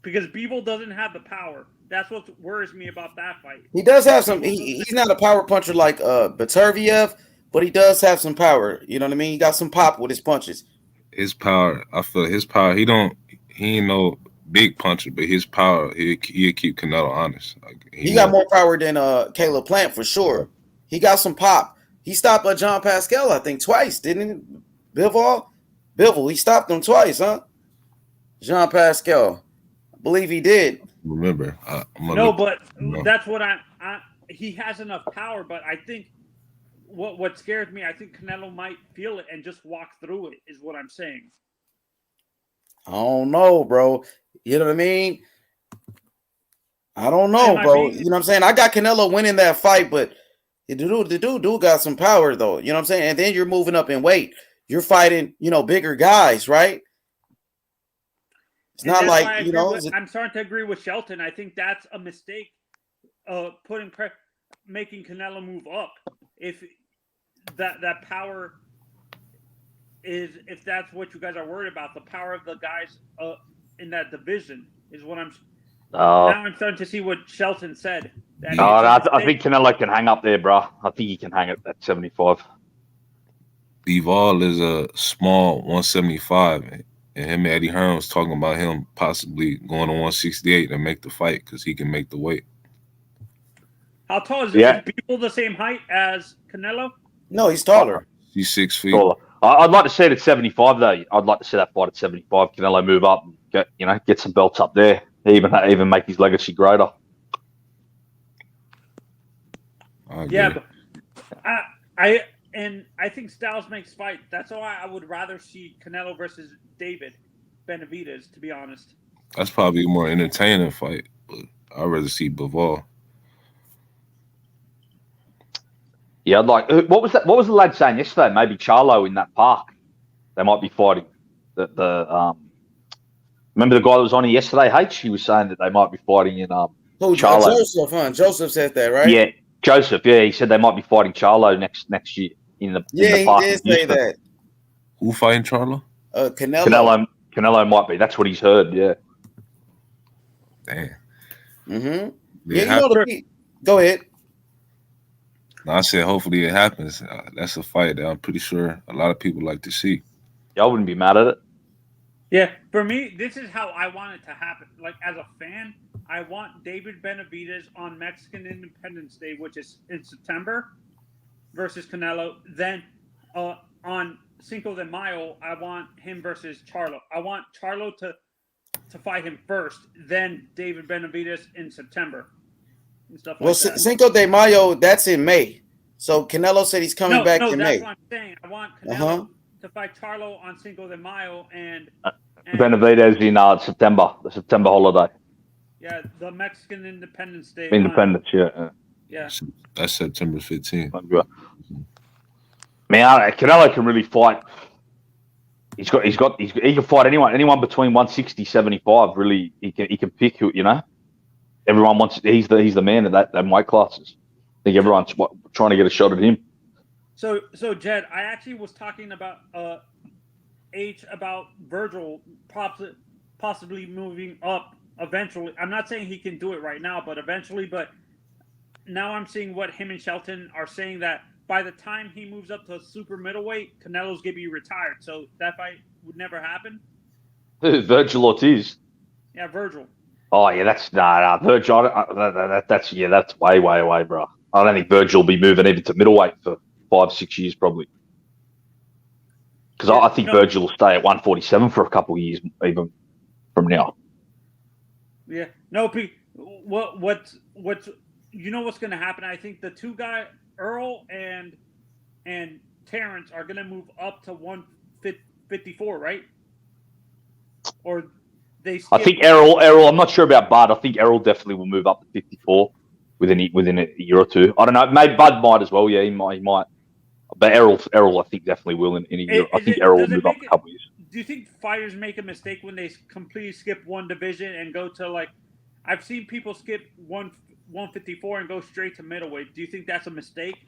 Because Bivol doesn't have the power. That's what worries me about that fight. He does have some. He's not a power puncher like Beterbiev, but he does have some power. You know what I mean? He got some pop with his punches. His power, I feel his power. He ain't no big puncher, but his power, he'll keep Canelo honest. He got more power than Caleb Plant for sure. He got some pop. He stopped John Pascal, I think, twice, didn't he? Bivol, he stopped him twice, huh? Jean Pascal. I believe he did. That's what he has enough power, but I think what scares me, I think Canelo might feel it and just walk through it, is what I'm saying. I don't know, bro. You know what I mean? I don't know, bro. You know what I'm saying? I got Canelo winning that fight, but the dude got some power, though. You know what I'm saying? And then you're moving up in weight. You're fighting, bigger guys, right? It's and not like, I'm starting to agree with Shelton. I think that's a mistake, making Canelo move up. If that power is, if that's what you guys are worried about, the power of the guys in that division is what I'm. Now I'm starting to see what Shelton said. I think Canelo can hang up there, bro. I think he can hang at 75. Bivol is a small 175, and him and Eddie Hearn was talking about him possibly going to 168 and make the fight because he can make the weight. How tall is Bivol the same height as Canelo? No, he's taller. He's 6 feet. Taller. I'd like to see it at 75, though. I'd like to see that fight at 75. Canelo move up and get some belts up there. Even make his legacy greater. Yeah, but I think Styles makes fight. That's why I would rather see Canelo versus David Benavidez, to be honest. That's probably a more entertaining fight, but I'd rather see Bivol. Yeah, I'd like. What was that? What was the lad saying yesterday? Maybe Charlo in that park. They might be fighting. Remember the guy that was on here yesterday, H? He was saying that they might be fighting in Charlo. Joseph, huh? Joseph said that, right? Yeah, Joseph. Yeah, he said they might be fighting Charlo next year in the park. He did say that. Who fighting Charlo? Canelo. Canelo might be. That's what he's heard. Yeah. Damn. Mm-hmm. Yeah, go ahead. No, I said hopefully it happens. That's a fight that I'm pretty sure a lot of people like to see. Yeah, I wouldn't be mad at it. Yeah, for me, this is how I want it to happen. Like, as a fan, I want David Benavidez on Mexican Independence Day, which is in September, versus Canelo. Then on Cinco de Mayo, I want him versus Charlo. I want Charlo to fight him first, then David Benavidez in September. And stuff like that. Cinco de Mayo, that's in May. So Canelo said he's coming back in May. That's what I'm saying. I want Canelo to fight Charlo on Cinco de Mayo and Benavidez in September, the September holiday. Yeah, the Mexican Independence Day. Independence, yeah. Yeah. That's September 15th. Man, Canelo can really fight. He can fight anyone between 160, 75. Really, he can pick who, Everyone wants. He's the man in that weight classes. I think everyone's trying to get a shot at him. So Jed, I actually was talking about about Virgil possibly moving up eventually. I'm not saying he can do it right now, but eventually. But now I'm seeing what him and Shelton are saying, that by the time he moves up to super middleweight, Canelo's gonna be retired. So that fight would never happen. Virgil Ortiz. Yeah, Virgil. Oh yeah, that's Virgil. That's way away, bro. I don't think Virgil will be moving even to middleweight for 5-6 years probably. Because I think Virgil will stay at 147 for a couple of years, even from now. Yeah. No, what's what's going to happen? I think the two guys, Earl and Terrence, are going to move up to 154, right? Or they. I think Errol. I'm not sure about Bud. I think Errol definitely will move up to 54 within a year or two. I don't know. Maybe Bud might as well. Yeah, he might. But Errol, I think definitely will in a year. I think Errol will move up a couple of years. Do you think fighters make a mistake when they completely skip one division and go to, like, I've seen people skip 154 and go straight to middleweight. Do you think that's a mistake?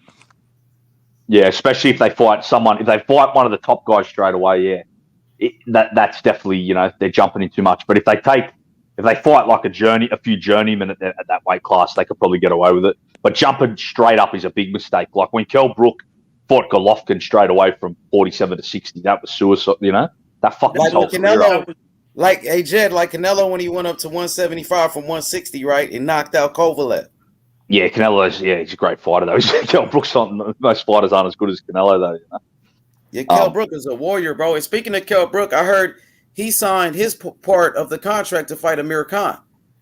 Yeah, especially if they fight someone. If they fight one of the top guys straight away, yeah, that's definitely, they're jumping in too much. But if they fight like a few journeymen at that weight class, they could probably get away with it. But jumping straight up is a big mistake. Like when Kell Brook fought Golovkin straight away from 47 to 60, that was suicide. That fucking Canelo. Like Jed, like Canelo when he went up to 175 from 160, right, and knocked out Kovalev. Yeah, Canelo's he's a great fighter though. Kell Brook's not, most fighters aren't as good as Canelo though. Yeah, Kell Brook is a warrior, bro. And speaking of Kell Brook, I heard he signed his part of the contract to fight Amir Khan.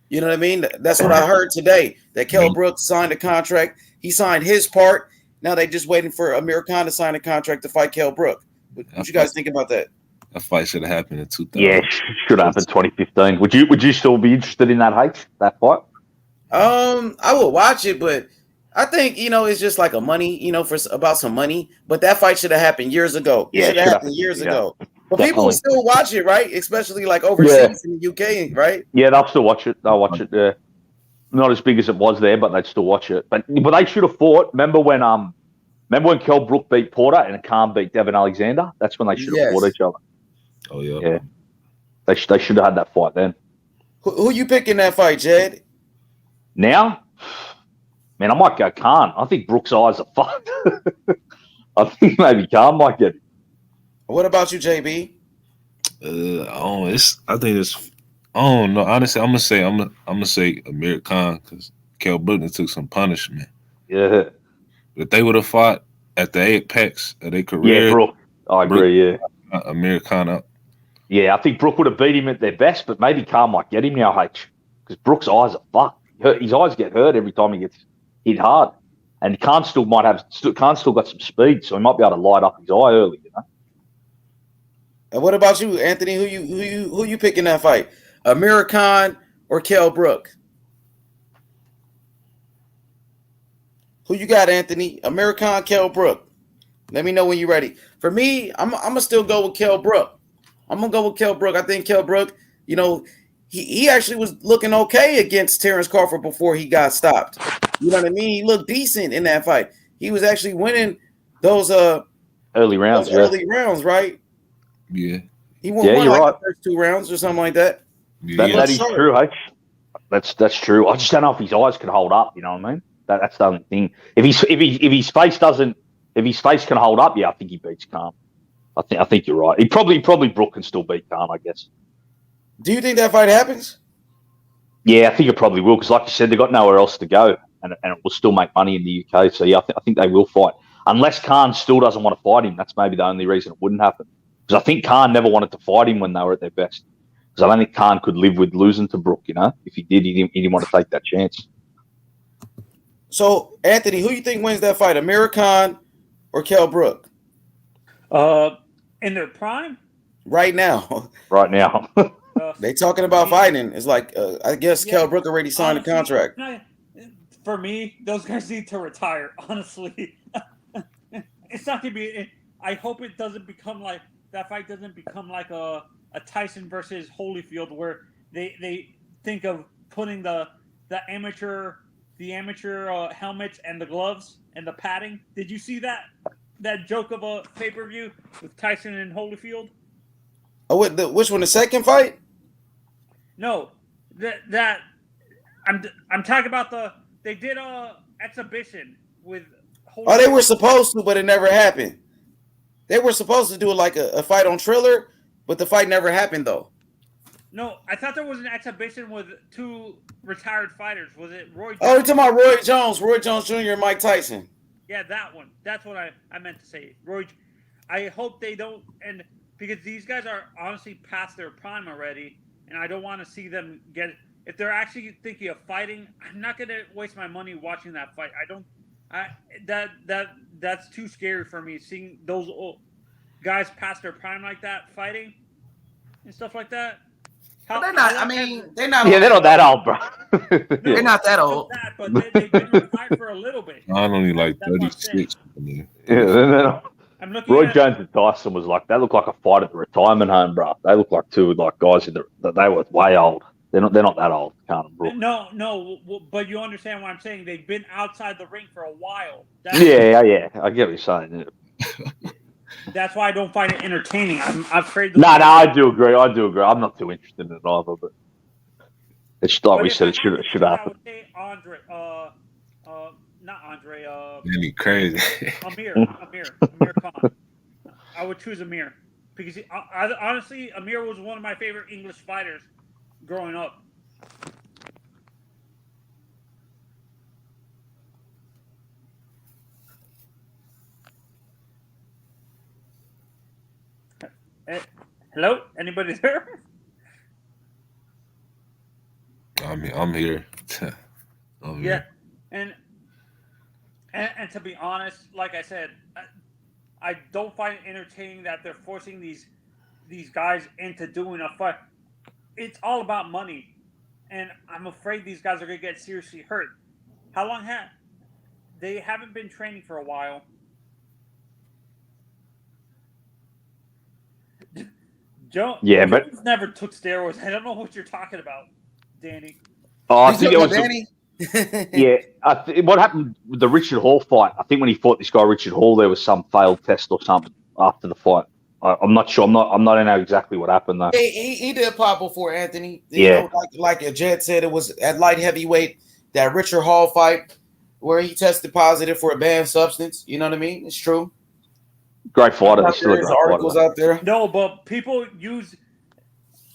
You know what I mean? That's what I heard today. That Kell Brook signed a contract. He signed his part. Now they just waiting for Amir Khan to sign a contract to fight Kell Brook. What you guys think about that? That fight should have happened in 2000. Yeah, should have happened 2015. Would you still be interested in that that fight? I will watch it, but I think it's just like a money, for about some money. But that fight should have happened years ago. It should have happened years ago. But Definitely. people will still watch it, right? Especially like overseas in the UK, right? Yeah, they'll still watch it. They'll watch it. Yeah, not as big as it was there, but they'd still watch it. But they should have fought. Remember when Kell Brook beat Porter and Khan beat Devin Alexander? That's when they should have fought each other. Oh yeah. Yeah. They should have had that fight then. Who you picking that fight, Jed? Now, man, I might go Khan. I think Brook's eyes are fucked. I think maybe Khan might get it. What about you, JB? I don't know. Honestly, I'm gonna say Amir Khan because Kell Brook took some punishment. Yeah. If they would have fought at the apex of their career, yeah, Brook. I agree. Yeah. Amir Khan up. Yeah, I think Brook would have beat him at their best, but maybe Khan might get him now, H, because Brook's eyes are fucked. His eyes get hurt every time he gets hit hard, and Khan still got some speed, so he might be able to light up his eye early. And what about you, Anthony? Who you picking that fight? Amir Khan or Kell Brook? Who you got, Anthony? Amir Khan, Kell Brook. Let me know when you're ready. For me, I'm gonna still go with Kell Brook. I'm gonna go with Kell Brook. I think Kell Brook, he actually was looking okay against Terrence Crawford before he got stopped. You know what I mean? He looked decent in that fight. He was actually winning those early rounds. Early rounds, right? Yeah. He won the first 2 rounds or something like that. Yeah. That is true, H. That's true. I just don't know if his eyes can hold up. You know what I mean? That's the only thing. If his face can hold up, I think he beats Khan. I think you're right. He probably Brook can still beat Khan, I guess. Do you think that fight happens? Yeah, I think it probably will because, like you said, they've got nowhere else to go, and it will still make money in the UK. So yeah, I think they will fight unless Khan still doesn't want to fight him. That's maybe the only reason it wouldn't happen. Because I think Khan never wanted to fight him when they were at their best. Because I don't think Khan could live with losing to Brook. If he did, he didn't want to take that chance. So Anthony, who you think wins that fight, Amir Khan or Kell Brook? In their prime? Right now. Right now. They talking about fighting. It's like I guess Kell Brook already signed a contract. For me, those guys need to retire. Honestly, it's not gonna be. I hope it doesn't become like that fight. Doesn't become like a Tyson versus Holyfield, where they think of putting the amateur helmets and the gloves and the padding. Did you see that joke of a pay-per-view with Tyson and Holyfield? Oh, which one? The second fight? No, that I'm talking about they did a exhibition with Holyfield. Oh, they were supposed to, but it never happened. They were supposed to do like a fight on Triller, but the fight never happened though. No, I thought there was an exhibition with 2 retired fighters. Was it Roy Jones? Oh, you're talking about Roy Jones Jr. and Mike Tyson. Yeah, that one. That's what I meant to say. I hope they don't, and because these guys are honestly past their prime already, and I don't want to see them get it. If they're actually thinking of fighting, I'm not going to waste my money watching that fight. That's too scary for me, seeing those old guys past their prime like that fighting and stuff like that. They're not. I mean, they're not. Yeah, they're not that old, bro. They're not that old. But they've been retired for a little bit. I'm only like 36. Yeah, I'm looking. Roy Jones and Tyson was like they look like a fight at the retirement home, bro. They look like 2 like guys that they were way old. They're not that old, Khan and Brook. No, but you understand what I'm saying. They've been outside the ring for a while. Yeah. I get what you're saying. Yeah. That's why I don't find it entertaining. I'm afraid. No, I do agree. I'm not too interested in it either, but it's like we said, it should happen. I would say Andre, not Andre. Really crazy. Amir Khan. I would choose Amir because honestly, Amir was one of my favorite English fighters growing up. Hello? Anybody there? I'm here. I'm here. Yeah, and And to be honest, like I said, I don't find it entertaining that they're forcing these guys into doing a fight. It's all about money, and I'm afraid these guys are going to get seriously hurt. How long have they haven't been training for a while? Jones never took steroids. I don't know what you're talking about, Danny. Oh, I think it was Danny. What happened with the Richard Hall fight? I think when he fought this guy Richard Hall, there was some failed test or something after the fight. I'm not sure. I'm not know exactly what happened though. He did pop before Anthony. You know, like Jed said, it was at light heavyweight, that Richard Hall fight where he tested positive for a banned substance. You know what I mean? It's true. Great fighter. There's articles out there. No, but people use.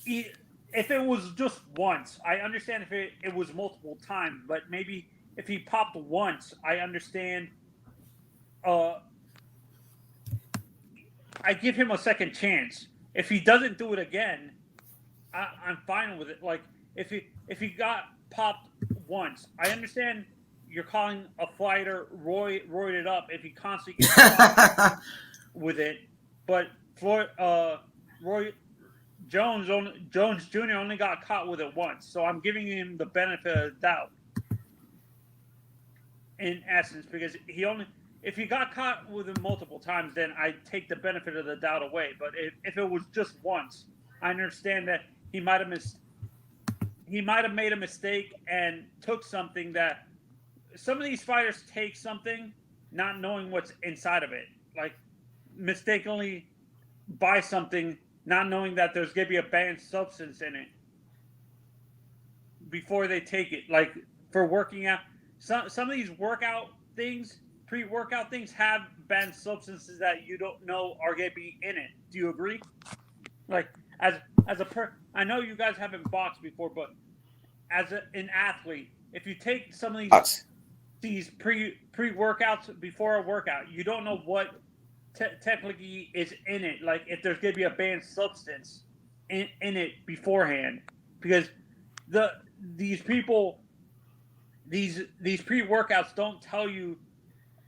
If it was just once, I understand if it was multiple times, but maybe if he popped once, I understand. I give him a second chance. If he doesn't do it again, I'm fine with it. Like if he got popped once, I understand you're calling a fighter roided up if he constantly gets popped with it, but Roy Jones Jr. only got caught with it once, so I'm giving him the benefit of the doubt. In essence, because if he got caught with it multiple times, then I take the benefit of the doubt away. But if it was just once, I understand that he might have made a mistake and took something that some of these fighters take something not knowing what's inside of it, like mistakenly buy something not knowing that there's going to be a banned substance in it before they take it. Like for working out, some of these workout things, pre-workout things, have banned substances that you don't know are going to be in it. Do you agree? Like I know you guys haven't boxed before, but as an athlete, if you take some of these pre-workouts before a workout, you don't know what technically is in it. Like if there's going to be a banned substance in it beforehand, because these pre-workouts don't tell you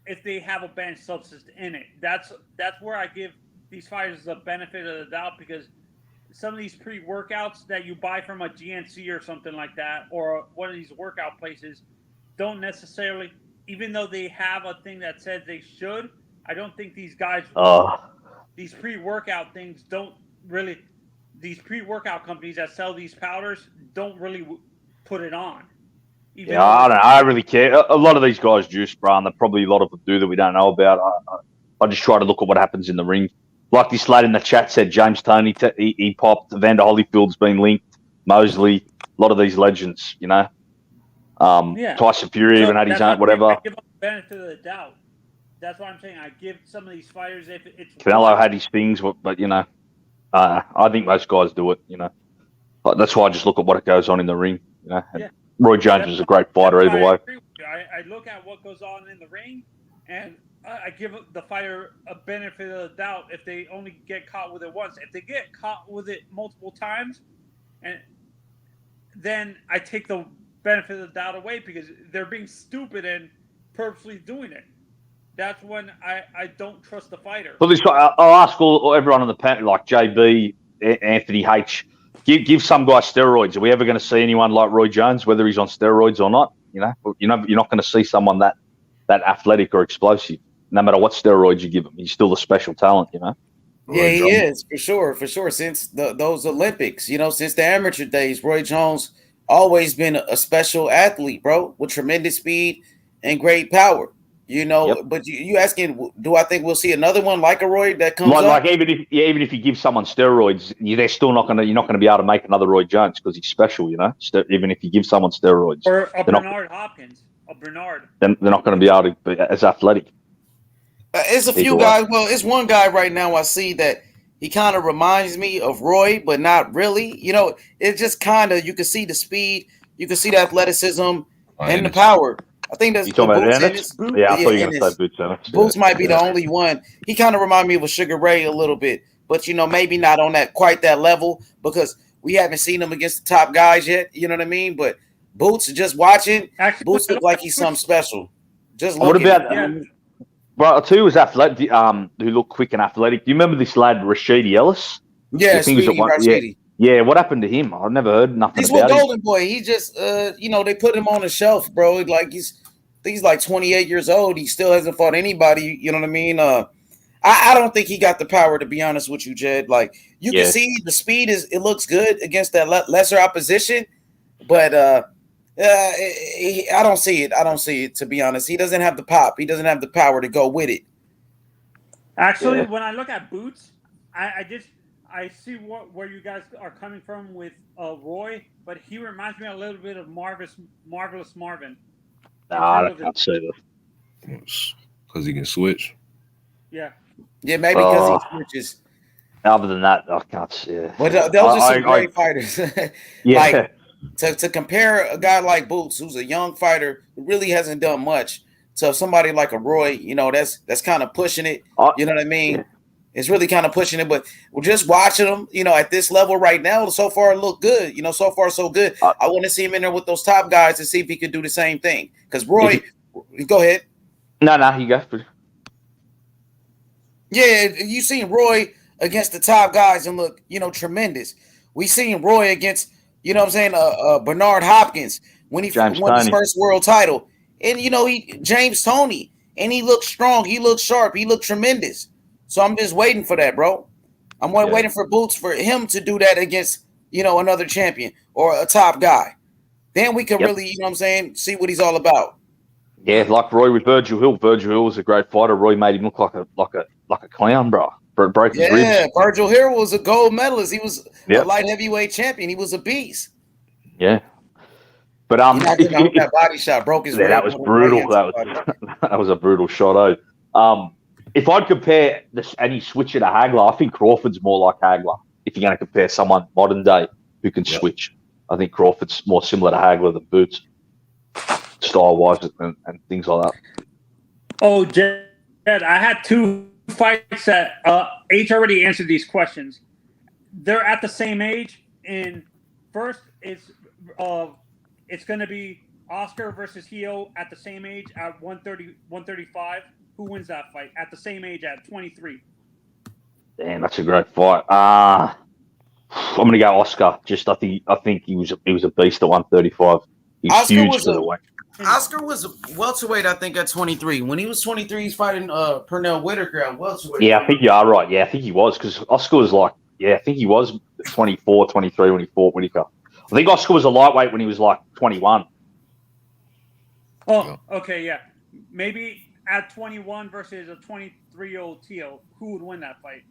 if they have a banned substance in it. That's where I give these fighters the benefit of the doubt, because some of these pre-workouts that you buy from a GNC or something like that, or one of these workout places, don't necessarily, even though they have a thing that says they should, I don't think these guys, these pre-workout things don't really, these pre-workout companies that sell these powders don't really put it on. I don't know. I really care. A lot of these guys juice, bro, and probably a lot of them do that we don't know about. I just try to look at what happens in the ring. Like this lad in the chat said, James Toney, he popped. Vander Holyfield's been linked. Mosley, a lot of these legends, you know. Tyson Fury even had his own, whatever. I give them the benefit of the doubt. That's what I'm saying. I give some of these fighters, if it's Canelo had his things, but you know, I think most guys do it. You know, that's why I just look at what goes on in the ring. You know, Roy Jones is a great fighter either way. I look at what goes on in the ring, and I give the fighter a benefit of the doubt if they only get caught with it once. If they get caught with it multiple times, and then I take the benefit of the doubt away because they're being stupid and purposely doing it. That's when I don't trust the fighter. Well, I'll ask everyone on the panel, like JB, Anthony H, give some guy steroids. Are we ever going to see anyone like Roy Jones, whether he's on steroids or not? You know, you're not going to see someone that athletic or explosive, no matter what steroids you give him. He's still a special talent, you know. Yeah, he is for sure. Since those Olympics, you know, since the amateur days, Roy Jones always been a special athlete, bro, with tremendous speed and great power. You know, but you asking, do I think we'll see another one like a Roy that comes up? Like even if you give someone steroids, they're still not gonna. You're not gonna be able to make another Roy Jones because he's special. You know, even if you give someone steroids, or a Bernard Hopkins, then they're not going to be able to be as athletic. It's a few guys. Well, it's one guy right now I see that he kind of reminds me of Roy, but not really. You know, it's just kind of, you can see the speed, you can see the athleticism and the power. I think that's you talking about Ennis? Yeah, I thought you were going to say Boots Ennis. Boots might be the only one. He kind of reminds me of a Sugar Ray a little bit, but you know, maybe not on that quite that level because we haven't seen him against the top guys yet. You know what I mean? But Boots, just watching, Boots look like he's something special. Just What look at about bro? I'll tell you who's athletic. Who looked quick and athletic. Do you remember this lad Rashidi Ellis? Yeah, I think he was Speedy at one. Yeah, Rashidi. yeah. What happened to him? I've never heard nothing He's with about him. Golden Boy. He just, they put him on the shelf, bro. Like he's like 28 years old. He still hasn't fought anybody. You know what I mean? I don't think he got the power, to be honest with you, Jed. Like you can see the speed it looks good against that lesser opposition, but I don't see it. I don't see it, to be honest. He doesn't have the pop. He doesn't have the power to go with it. Actually, when I look at Boots, I see where you guys are coming from with Roy, but he reminds me a little bit of Marvelous Marvin. Nah, I can't say that. Because he can switch. Yeah, maybe because he switches. Other than that, I can't see it. But those are some great fighters. Yeah. Like to compare a guy like Boots, who's a young fighter who really hasn't done much, to somebody like a Roy, that's kind of pushing it. You know what I mean? Yeah. It's really kind of pushing it. But we're just watching him, at this level right now. So far, it look good. So far so good. I want to see him in there with those top guys to see if he could do the same thing. Because Roy, go ahead. No, you go. Yeah, you seen Roy against the top guys and look, tremendous. We seen Roy against, Bernard Hopkins when he won his first world title. And, James Toney, and he looked strong. He looked sharp. He looked tremendous. So I'm just waiting for that, bro. I'm waiting for Boots, for him to do that against, another champion or a top guy. Then we can really, see what he's all about. Yeah, like Roy with Virgil Hill. Virgil Hill was a great fighter. Roy made him look like a clown, bro. Broke his ribs. Yeah, Virgil Hill was a gold medalist. He was a light heavyweight champion. He was a beast. Yeah. But that body shot broke his rib. That was brutal. That was a brutal shot. If I'd compare this and you switch it to Hagler, I think Crawford's more like Hagler. If you're going to compare someone modern day who can switch, I think Crawford's more similar to Hagler than Boots, style-wise and things like that. Oh, Jed, I had two fights that H already answered these questions. They're at the same age. And first, it's going to be Oscar versus Hio at the same age at 130, 135. Who wins that fight at the same age at 23? Damn, that's a great fight. I'm going to go Oscar. I think he was a beast at 135. He's Oscar huge for the weight. Oscar was a welterweight, I think, at 23. When he was 23, he's fighting Pernell Whitaker at welterweight. Yeah, I think you are right. Yeah, I think he was, because Oscar was I think he was 24, 23 when he fought Whitaker. I think Oscar was a lightweight when he was 21. Oh, okay, yeah. Maybe at 21 versus a 23-year-old Tio, who would win that fight?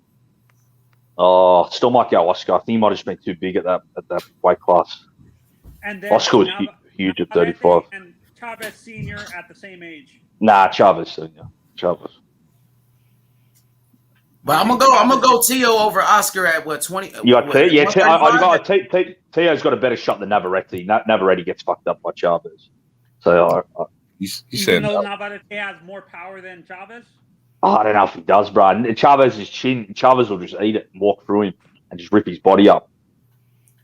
Oh, still might go Oscar. I think he might have just been too big at that weight class. And then Oscar was huge at 35. And Chavez Sr. at the same age. Nah, Chavez Sr. Chavez. But I'm gonna go Tio over Oscar at 20. Yeah, Tio's got a better shot than Navarrete. Navarrete gets fucked up by Chavez. So he said Navarrete has more power than Chavez. I don't know if he does, bro. Chavez's chin. Chavez will just eat it and walk through him and just rip his body up.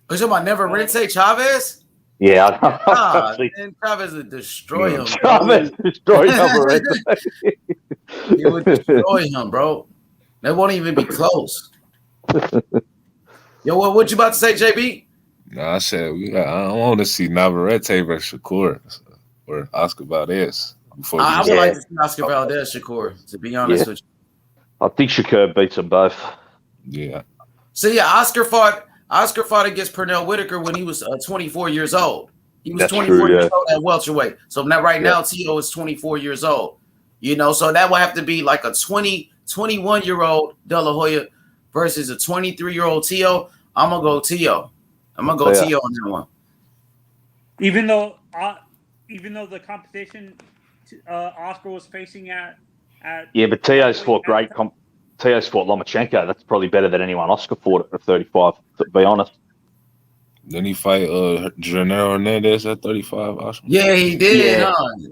Are you talking about Navarrete Chavez? Yeah, man, Chavez would destroy him. Chavez destroyed Navarrete. He would destroy him, bro. That won't even be close. Yo, what you about to say, JB? No, I said I want to see Navarrete versus Shakur or Oscar Valdez. I would like to see Oscar Valdez, Shakur, to be honest with you. I think Shakur beats them both. Yeah. So yeah, Oscar fought against Pernell Whitaker when he was 24 years old. He was 24 years old at welterweight. So now Tio is 24 years old. So that will have to be like a 21-year-old De La Hoya versus a 23-year-old Tio. I'm gonna go Tio. Tio on that one. Even though the competition Oscar was facing at but Tio's fought great. Tio's fought Lomachenko. That's probably better than anyone Oscar fought at 35. To be honest. Didn't he fight Gennaro Hernandez at 35? Oscar? Yeah, he did.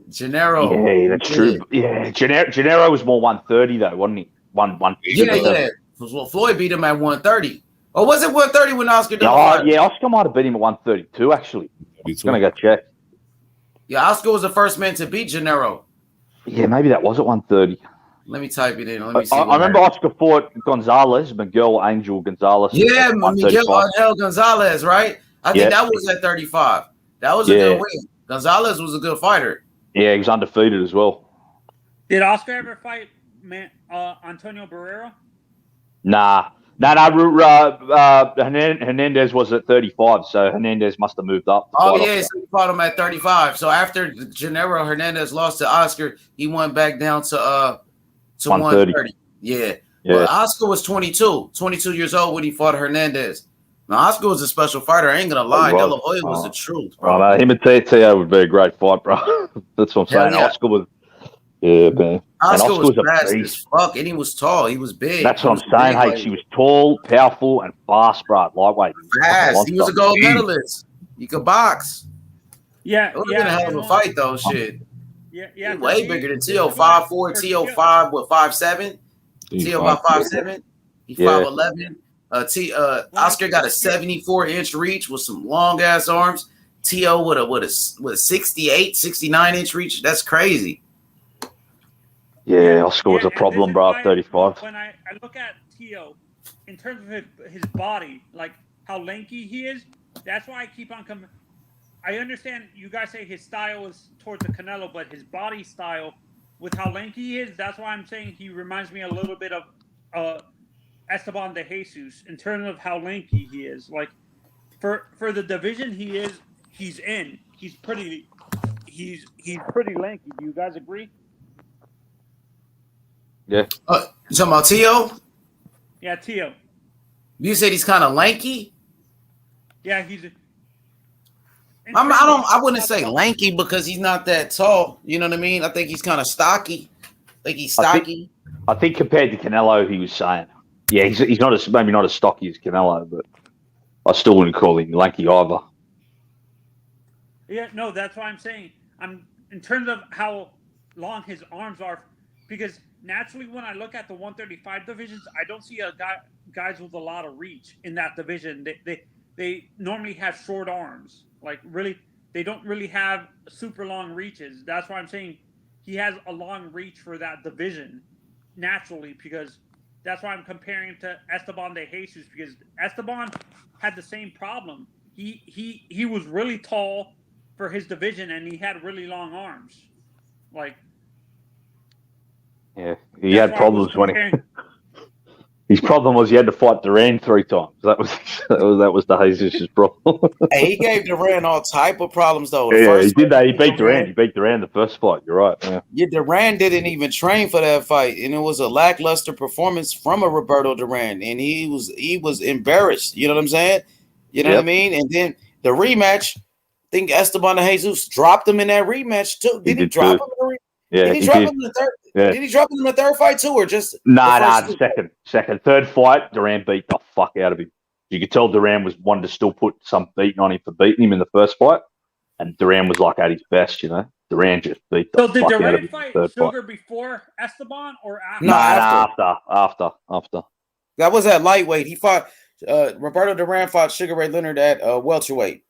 Gennaro. Yeah, that's true. Yeah, Gennaro was more 130 though, wasn't he? One. Yeah. Well, Floyd beat him at 130. Or was it 130 when Oscar did? Yeah, Oscar might have beat him at 132 actually. I'm gonna go check. Yeah, Oscar was the first man to beat Gennaro. Yeah, maybe that was at 130. Let me type it in. Let me see. I remember Oscar fought Gonzalez, Miguel Angel Gonzalez. Yeah, at Miguel 135. Angel Gonzalez, right? I think that was at 35. That was a good win. Gonzalez was a good fighter. Yeah, he was undefeated as well. Did Oscar ever fight Antonio Barrera? Nah. Hernandez was at 35, so Hernandez must have moved up. Oh, yeah, so he fought him at 35. So after Canelo Hernandez lost to Oscar, he went back down to 130. Yeah. But Oscar was 22 years old when he fought Hernandez. Now, Oscar was a special fighter. I ain't going to lie. De La Hoya was the truth, bro. Right, him and Teo would be a great fight, bro. That's what I'm saying. Yeah. Oscar was... Yeah, man. Oscar was fast as fuck, and he was tall. He was big. That's what I'm saying, H. He was tall, powerful, and fast, bro. Lightweight. Fast. He was a gold medalist. He could box. Yeah. It would have been a hell of a fight, though. Shit. Yeah. He way bigger than Teo. 5'4", Teo 5, what, 5'7"? Teo about 5'7". He 5'11". Oscar got a 74-inch reach with some long ass arms. Teo with a 68, 69-inch reach. That's crazy. Yeah, Oscar was a problem, bro. 35. When I look at Teo, in terms of his body, like how lanky he is, that's why I keep on coming. I understand you guys say his style is towards the Canelo, but his body style, with how lanky he is, that's why I'm saying he reminds me a little bit of Esteban de Jesus in terms of how lanky he is. Like for the division he's in, he's pretty lanky. Do you guys agree? Yeah. You talking about Teo? Yeah, Teo. You said he's kind of lanky? Yeah, he's. I wouldn't say lanky because he's not that tall. You know what I mean? I think he's kind of stocky. I think he's stocky. I think compared to Canelo, he was saying, yeah, he's not maybe not as stocky as Canelo, but I still wouldn't call him lanky either. Yeah, no, that's what I'm saying. I'm in terms of how long his arms are, because naturally when I look at the 135 divisions, I don't see guys with a lot of reach in that division. They normally have short arms. Like really, they don't really have super long reaches. That's why I'm saying he has a long reach for that division naturally, because that's why I'm comparing to Esteban de Jesus, because Esteban had the same problem. He was really tall for his division and he had really long arms. Like, yeah, he had problems when his problem was he had to fight Duran 3 times. That was the Jesus' problem. Hey, he gave Duran all type of problems though. He did that. He beat Duran. He beat Duran the first fight. You're right. Yeah, Duran didn't even train for that fight, and it was a lackluster performance from a Roberto Duran, and he was embarrassed. You know what I'm saying? You know what I mean? And then the rematch, I think Esteban de Jesus dropped him in that rematch too. Did he drop him in the rematch? Yeah, did he drop him in the third? Yeah. Did he drop him in the third fight too, or just second, third fight? Duran beat the fuck out of him. You could tell Duran wanted to still put some beating on him for beating him in the first fight, and Duran was like at his best. You know, Duran just beat the fuck out of him. So did Duran fight Sugar before Esteban or after? No, after. That was at lightweight. He fought Roberto Duran fought Sugar Ray Leonard at welterweight.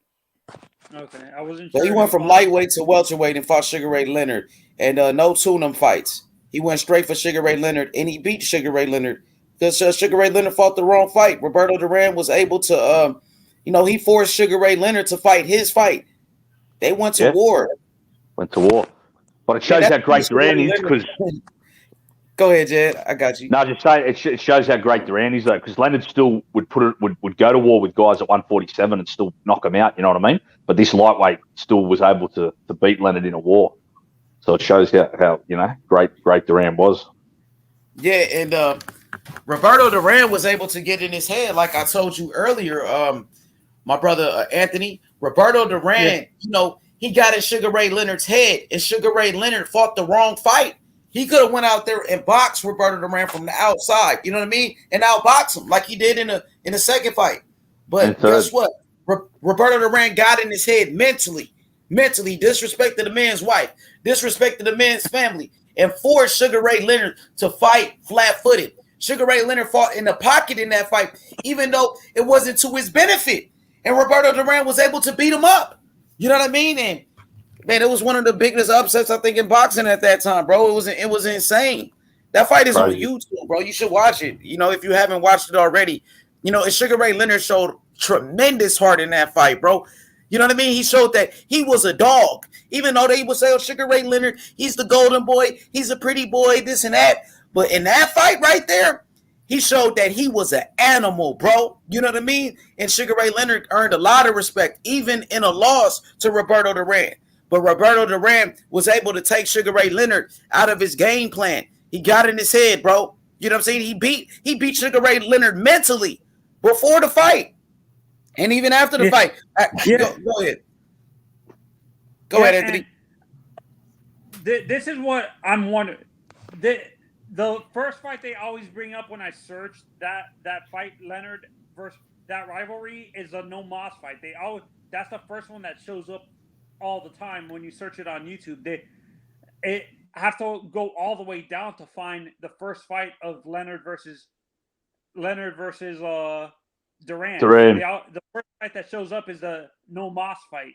Okay, I wasn't sure. So he went from lightweight to welterweight and fought Sugar Ray Leonard, and no tune-em fights. He went straight for Sugar Ray Leonard, and he beat Sugar Ray Leonard because Sugar Ray Leonard fought the wrong fight. Roberto Duran was able to, he forced Sugar Ray Leonard to fight his fight. They went to war. But it shows how great Duran is because. Go ahead, Jed. I got you. No, just say it shows how great Duran is though, because Leonard still would go to war with guys at 147 and still knock them out. You know what I mean? But this lightweight still was able to beat Leonard in a war. So it shows how great Duran was. Yeah, and Roberto Duran was able to get in his head, like I told you earlier, my brother Anthony. Roberto Duran, he got in Sugar Ray Leonard's head, and Sugar Ray Leonard fought the wrong fight. He could have went out there and boxed Roberto Duran from the outside, you know what I mean, and outbox him like he did in the second fight. But guess what? Roberto Duran got in his head mentally disrespected the man's wife, disrespected the man's family, and forced Sugar Ray Leonard to fight flat-footed. Sugar Ray Leonard fought in the pocket in that fight, even though it wasn't to his benefit. And Roberto Duran was able to beat him up. You know what I mean? And Man, it was one of the biggest upsets I think in boxing at that time, bro. It was insane. That fight is on Crazy. YouTube, bro. You should watch it. You know, if you haven't watched it already. You know, and Sugar Ray Leonard showed tremendous heart in that fight, bro. You know what I mean? He showed that he was a dog. Even though they would say, oh, Sugar Ray Leonard, he's the golden boy, he's a pretty boy, this and that. But in that fight right there, he showed that he was an animal, bro. You know what I mean? And Sugar Ray Leonard earned a lot of respect, even in a loss to Roberto Duran. But Roberto Duran was able to take Sugar Ray Leonard out of his game plan. He got in his head, bro. You know what I'm saying? He beat Sugar Ray Leonard mentally before the fight. And even after the fight. Go ahead. Go ahead, Anthony. This is what I'm wondering. The first fight they always bring up when I search that fight, Leonard versus that rivalry, is a no Moss fight. That's the first one that shows up all the time when you search it on YouTube. They have to go all the way down to find the first fight of Leonard versus Duran. The first fight that shows up is the no Moss fight.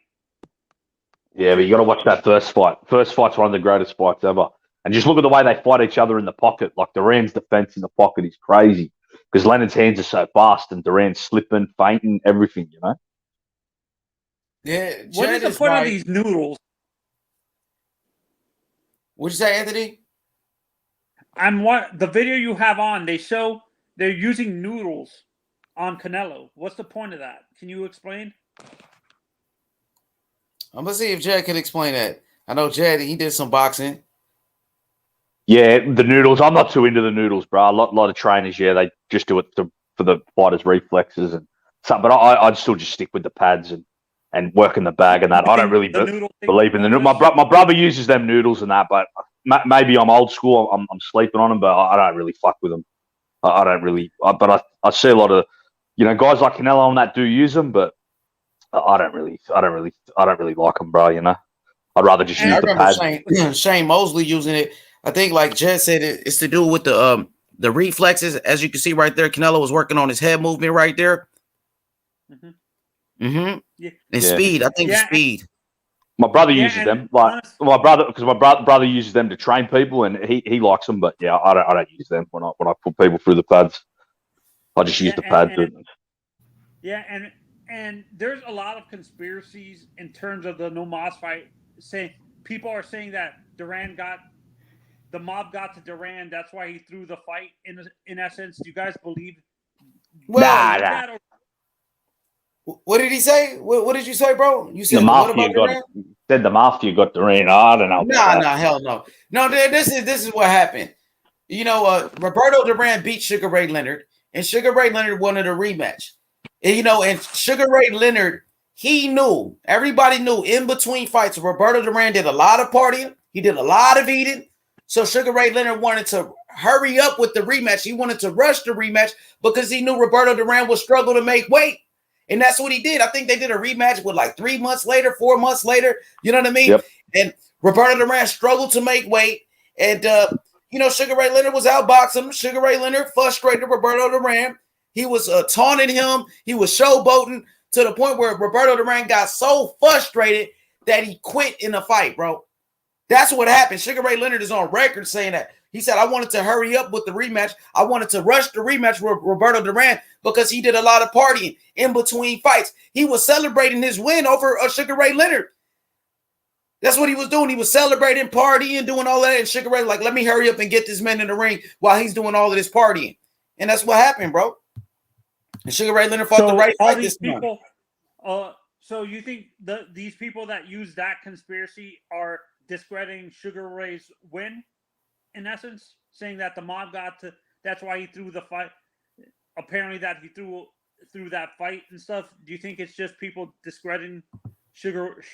Yeah, but you got to watch that first fight. First fight's one of the greatest fights ever. And just look at the way they fight each other in the pocket. Like Duran's defense in the pocket is crazy because Leonard's hands are so fast and Duran's slipping, fainting, everything, you know? Yeah. What is the point of these noodles? What'd you say, Anthony? The video you have on, they're using noodles on Canelo. What's the point of that? Can you explain? I'm gonna see if Jed can explain that. I know Jed, he did some boxing. Yeah, the noodles. I'm not too into the noodles, bro. A lot of trainers, yeah, they just do it for the fighter's reflexes and stuff. But I'd still just stick with the pads and work in the bag and that. I don't really believe in the noodles. My brother uses them noodles and that, but maybe I'm old school. I'm sleeping on them, but I don't really fuck with them. I don't really. But I see a lot of, guys like Canelo and that do use them, but I don't really like them, bro. You know, I'd rather just use the pad. Shane Mosley using it. I think, like Jed said, it's to do with the reflexes. As you can see right there, Canelo was working on his head movement right there. Yeah. And speed. I think speed. My brother uses them, because my brother uses them to train people, and he likes them. But yeah, I don't use them when I put people through the pads. I just use the pad. And there's a lot of conspiracies in terms of the no Moss fight. People are saying that the mob got to Duran. That's why he threw the fight. In essence, do you guys believe? Nah. What did he say? What did you say, bro? You said the mafia got Duran. I don't know. Nah, hell no. No, this is what happened. Roberto Duran beat Sugar Ray Leonard, and Sugar Ray Leonard wanted a rematch. And Sugar Ray Leonard, everybody knew in between fights, Roberto Duran did a lot of partying. He did a lot of eating. So Sugar Ray Leonard wanted to hurry up with the rematch. He wanted to rush the rematch because he knew Roberto Duran would struggle to make weight. And that's what he did. I think they did a rematch with like 3 months later, 4 months later. You know what I mean? Yep. And Roberto Duran struggled to make weight. And, Sugar Ray Leonard was outboxing. Sugar Ray Leonard frustrated Roberto Duran. He was taunting him. He was showboating to the point where Roberto Duran got so frustrated that he quit in the fight, bro. That's what happened. Sugar Ray Leonard is on record saying that. He said, I wanted to hurry up with the rematch. I wanted to rush the rematch with Roberto Duran because he did a lot of partying in between fights. He was celebrating his win over Sugar Ray Leonard. That's what he was doing. He was celebrating, partying, doing all that. And Sugar Ray like, let me hurry up and get this man in the ring while he's doing all of this partying. And that's what happened, bro. And Sugar Ray Leonard fought the right fight this time. So you think these people that use that conspiracy are discrediting Sugar Ray's win, in essence, saying that the mob that's why he threw the fight. Apparently, that he threw that fight and stuff. Do you think it's just people discrediting Sugar's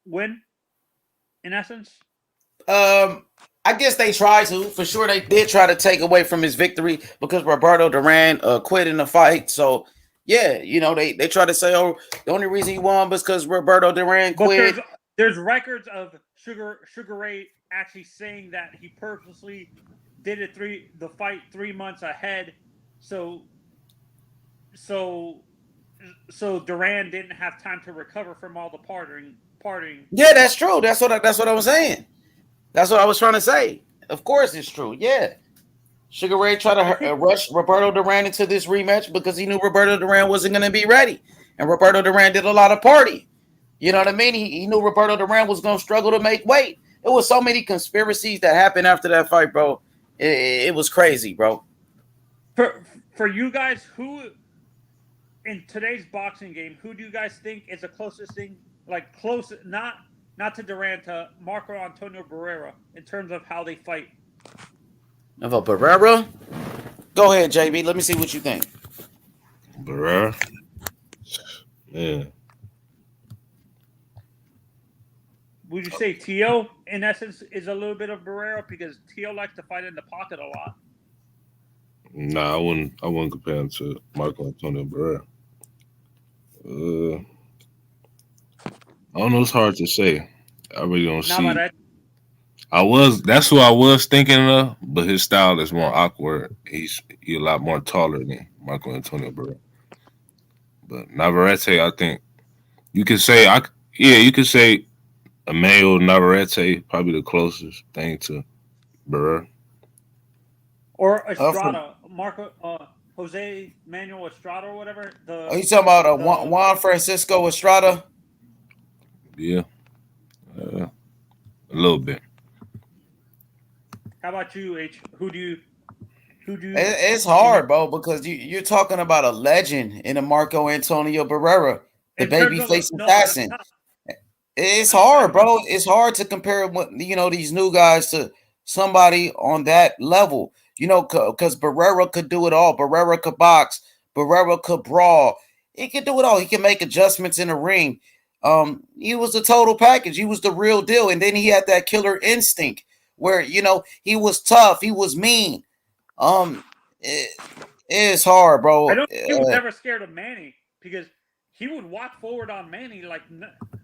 win, in essence? I guess they tried to. For sure, they did try to take away from his victory because Roberto Duran quit in the fight. So, yeah, they try to say, oh, the only reason he won was because Roberto Duran quit. But there's records of Sugar Ray actually saying that he purposely did the fight 3 months ahead, so so Duran didn't have time to recover from all the partying. Yeah, that's true. That's what I was saying. That's what I was trying to say. Of course, it's true. Yeah, Sugar Ray tried to rush Roberto Duran into this rematch because he knew Roberto Duran wasn't going to be ready, and Roberto Duran did a lot of party. You know what I mean? He knew Roberto Duran was going to struggle to make weight. There was so many conspiracies that happened after that fight, bro. It was crazy, bro. For you guys, who in today's boxing game, who do you guys think is the closest thing, like close, not to Duran, to Marco Antonio Barrera in terms of how they fight? Of a Barrera? Go ahead, JB. Let me see what you think. Barrera? Yeah. Would you say Tio, in essence, is a little bit of Barrera because Tio likes to fight in the pocket a lot? Nah, I wouldn't compare him to Marco Antonio Barrera. I don't know. It's hard to say. I really don't see. That's who I was thinking of, but his style is more awkward. He's a lot more taller than Marco Antonio Barrera. But Navarrete, I think you could say you could say Emmanuel Navarrete probably the closest thing to Barrera. Or Estrada, Jose Manuel Estrada or whatever. Are you talking about Juan Francisco Estrada? Yeah, a little bit. How about you, H? Who do you? It's hard, bro, because you're talking about a legend in a Marco Antonio Barrera, the babyface assassin. It's hard, bro. It's hard to compare these new guys to somebody on that level. Because Barrera could do it all. Barrera could box. Barrera could brawl. He could do it all. He can make adjustments in the ring. He was the total package. He was the real deal. And then he had that killer instinct where, he was tough. He was mean. It's hard, bro. I don't think he was ever scared of Manny because he would walk forward on Manny like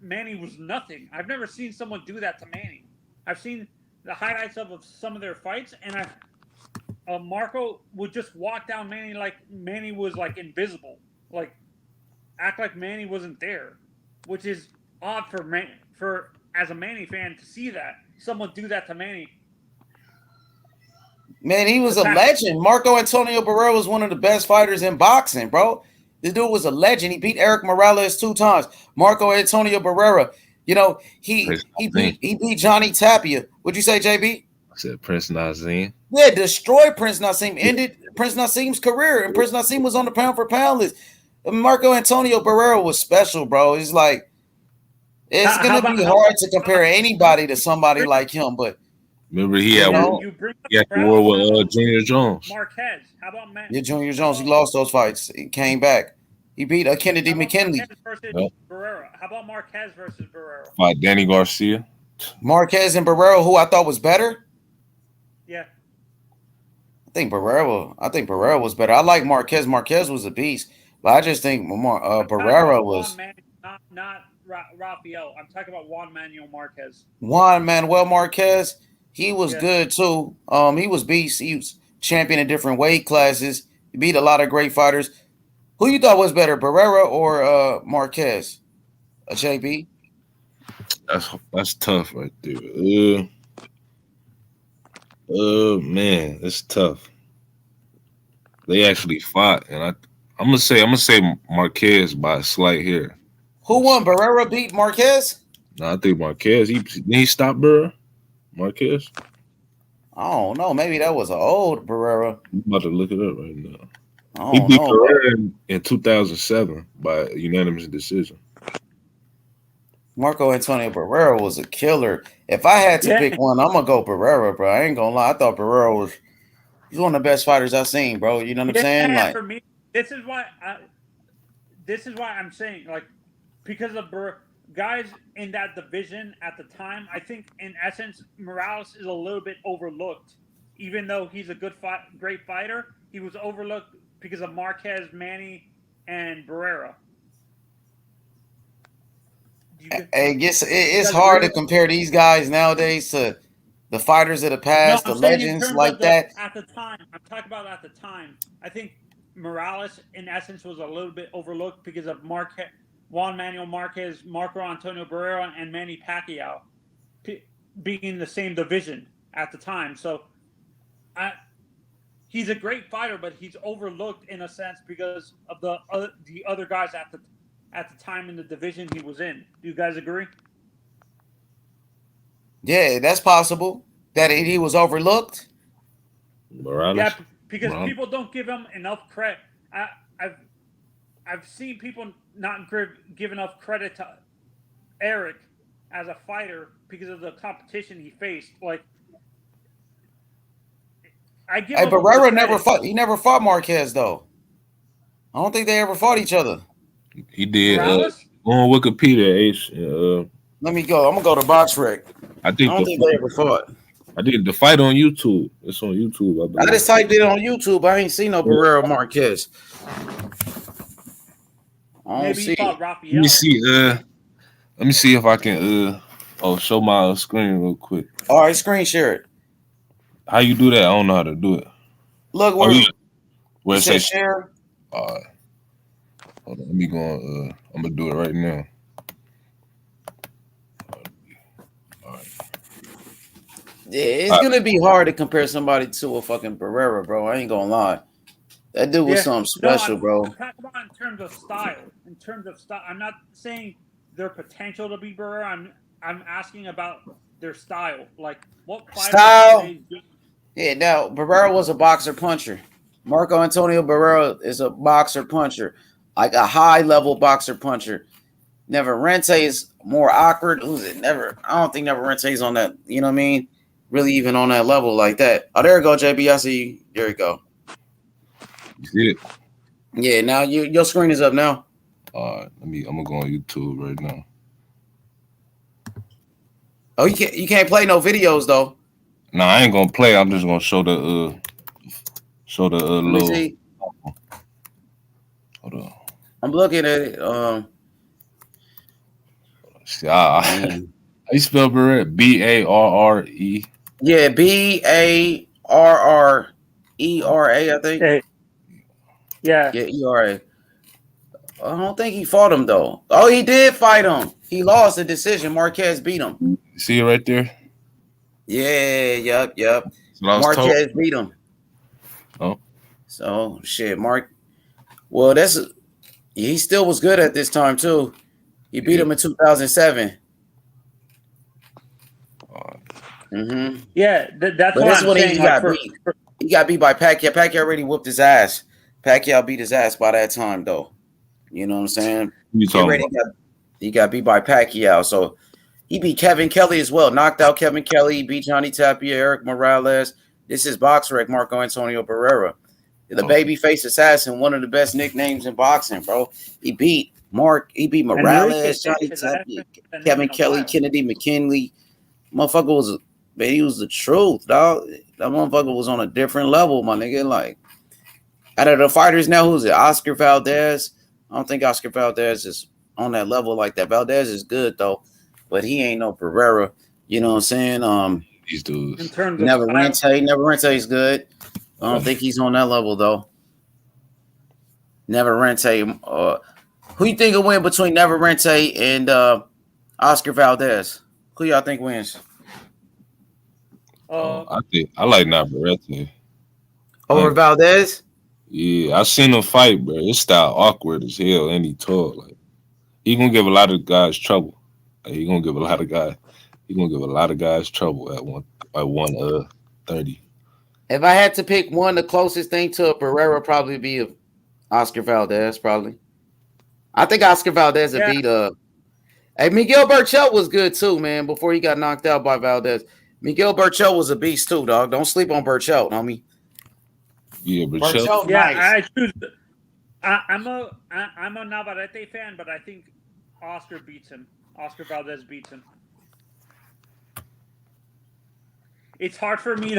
Manny was nothing. I've never seen someone do that to Manny. I've seen the highlights of some of their fights, and Marco would just walk down Manny like Manny was like invisible, like act like Manny wasn't there, which is odd for as a Manny fan to see that someone do that to Manny. Man, he was a legend. Marco Antonio Barrera was one of the best fighters in boxing, bro. This dude was a legend. He beat Eric Morales 2 times. Marco Antonio Barrera, he beat Johnny Tapia. What'd you say, JB? I said Prince Nazim. Yeah, destroyed Prince Nazim. Ended Prince Nazim's career, and Prince Nazim was on the pound for pound list. Marco Antonio Barrera was special, bro. It's like it's gonna be hard to compare anybody to somebody like him, but. Remember, he had war with Junior Jones. Marquez. How about Matt? Yeah, Junior Jones. He lost those fights. He came back. He beat Kennedy McKinley. Barrera. How about Marquez versus Barrera? Fight Danny Garcia. Marquez and Barrera, who I thought was better. Yeah. I think Barrera was better. I like Marquez. Marquez was a beast, but I just think Barrera was. Not Rafael. I'm talking about Juan Manuel Marquez. Juan Manuel Marquez. He was good too. He was beast. He was champion in different weight classes. He beat a lot of great fighters. Who you thought was better, Barrera or Marquez? JB? That's tough right there. Man, it's tough. They actually fought, and I'm gonna say Marquez by a slight hair. Who won? Barrera beat Marquez? No, I think Marquez. He stopped Barrera. Marquez? I don't know. Maybe that was an old Barrera. I'm about to look it up right now. He beat Barrera in 2007 by unanimous decision. Marco Antonio Barrera was a killer. If I had to pick one, I'm gonna go Barrera, bro. I ain't gonna lie. I thought Barrera he's one of the best fighters I've seen, bro. You know what I'm saying? Like for me, this is why I'm saying, like, because of guys in that division at the time, I think in essence Morales is a little bit overlooked. Even though he's a great fighter, he was overlooked because of Marquez, Manny, and Barrera. I guess it's hard to compare these guys nowadays to the fighters of the past, the legends like that. At the time, I'm talking about at the time. I think Morales, in essence, was a little bit overlooked because of Juan Manuel Marquez, Marco Antonio Barrera, and Manny Pacquiao being in the same division at the time. So he's a great fighter, but he's overlooked in a sense because of the other guys at the time in the division he was in. Do you guys agree? Yeah, that's possible that he was overlooked. Morales? Yeah, because people don't give him enough credit. I've seen people not give enough credit to Eric as a fighter because of the competition he faced. Like, I give him Barrera never fought. He never fought Marquez though. I don't think they ever fought each other. He did. Morales? On Wikipedia, H. Let me go. I'm gonna go to BoxRec. I don't think they ever fought. I did the fight on YouTube. It's on YouTube. I just typed it on YouTube. I ain't seen no Barrera Marquez. Maybe he fought Rafael. Let me see. Let me see if I can. Show my screen real quick. All right, screen share it. How you do that? I don't know how to do it. Look where it says share. Hold on, let me go on. I'm gonna do it right now. All right. Yeah, it's gonna be hard to compare somebody to a fucking Barrera, bro. I ain't gonna lie. That dude was something special, bro. I'm talking about in terms of style. I'm not saying their potential to be Barrera. I'm asking about their style. Like, what style? Yeah, now Barrera was a boxer puncher. Marco Antonio Barrera is a boxer puncher, like a high level boxer puncher. Neverrente is more awkward. Who's it? I don't think Neverrente's on that. You know what I mean? Really, even on that level like that. Oh, there you go, JB. I see you. There you go. You see it? Yeah. Now your screen is up now. I'm gonna go on YouTube right now. Oh, you can't play no videos though. No, I ain't gonna play. I'm just gonna show the little. See. Hold on. I'm looking at it. See, how you spell Barrera? B-A-R-R-E. Yeah, B-A-R-R-E-R-A, I think. Hey. Yeah. Yeah, E-R-A. I don't think he fought him though. Oh, he did fight him. He lost the decision. Marquez beat him. See it right there? Yeah, yep. Marquez beat him. Oh. So shit, Well, he still was good at this time too. He beat him in 2007. Mm-hmm. Yeah, that's what I'm saying. He got beat. He got beat by Pacquiao. Pacquiao already whooped his ass. Pacquiao beat his ass by that time, though. You know what I'm saying? He got beat by Pacquiao. So he beat Kevin Kelly as well. Knocked out Kevin Kelly. Beat Johnny Tapia, Eric Morales. This is BoxRec, Marco Antonio Barrera. The babyface assassin, one of the best nicknames in boxing, bro. He beat Morales, Johnny Tapia, Kevin Kelly, Kennedy McKinley. Motherfucker he was the truth, dog. That motherfucker was on a different level, my nigga. Like, out of the fighters now, who's it? Oscar Valdez. I don't think Oscar Valdez is on that level like that. Valdez is good though, but he ain't no Barrera. You know what I'm saying? These dudes. In terms of Neverrente is good. I don't think he's on that level though. Neverrente. Who you think will win between Neverrente and Oscar Valdez? Who y'all think wins? I like Neverrente. Over Valdez? Yeah, I seen him fight, bro. His style awkward as hell, and he tall. Like, he gonna give a lot of guys trouble. He gonna give a lot of guys trouble at 130. If I had to pick one, the closest thing to a Barrera probably be Oscar Valdez. Probably. I think Oscar Valdez would beat Hey, Miguel Berchelt was good too, man. Before he got knocked out by Valdez, Miguel Berchelt was a beast too, dog. Don't sleep on Berchelt, homie. Yeah, Berchelt. Nice. I'm a Navarrete fan, but I think Oscar beats him. Oscar Valdez beats him. It's hard for me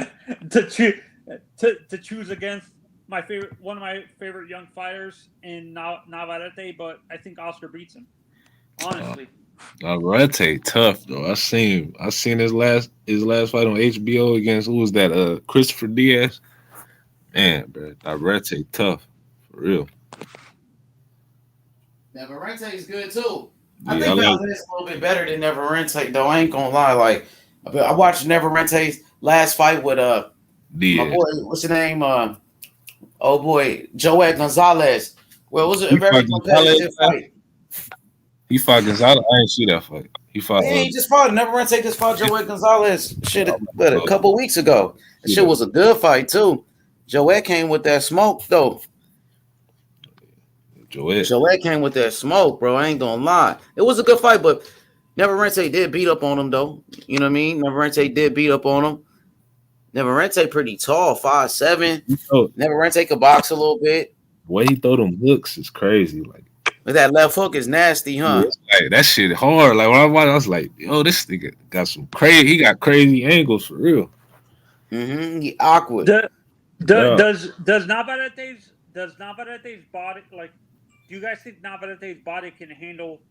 to choose against one of my favorite young fighters in Navarrete, but I think Oscar beats him. Honestly. Navarrete tough though. I seen his last fight on HBO against who was that? Christopher Diaz. Man, bro, Navarrete tough. For real. Neverente is good too. Yeah, I think Valdez a little bit better than Neverente, though. I ain't gonna lie. Like, I watched Neverente's last fight with my boy. What's his name? Oh boy, Joel Gonzalez. Well, it was a very competitive fight. He fought Gonzalez. I didn't see that fight. He fought. Yeah, he just fought. Neverente just fought Joel Gonzalez. Shit, but a couple weeks ago. That shit was a good fight too. Joel came with that smoke though. Joel came with that smoke, bro. I ain't gonna lie. It was a good fight, but Neverente did beat up on him though. You know what I mean? Neverente did beat up on him. Neverente pretty tall, 5'7". Neverente could box a little bit. The way he throw them hooks is crazy. Like that left hook is nasty, huh? Yeah, like, that shit hard. Like when I watched, I was like, "Yo, this nigga got some crazy. He got crazy angles for real." He awkward. Does Navarrete's body, like? Do you guys think Navarrete's body can handle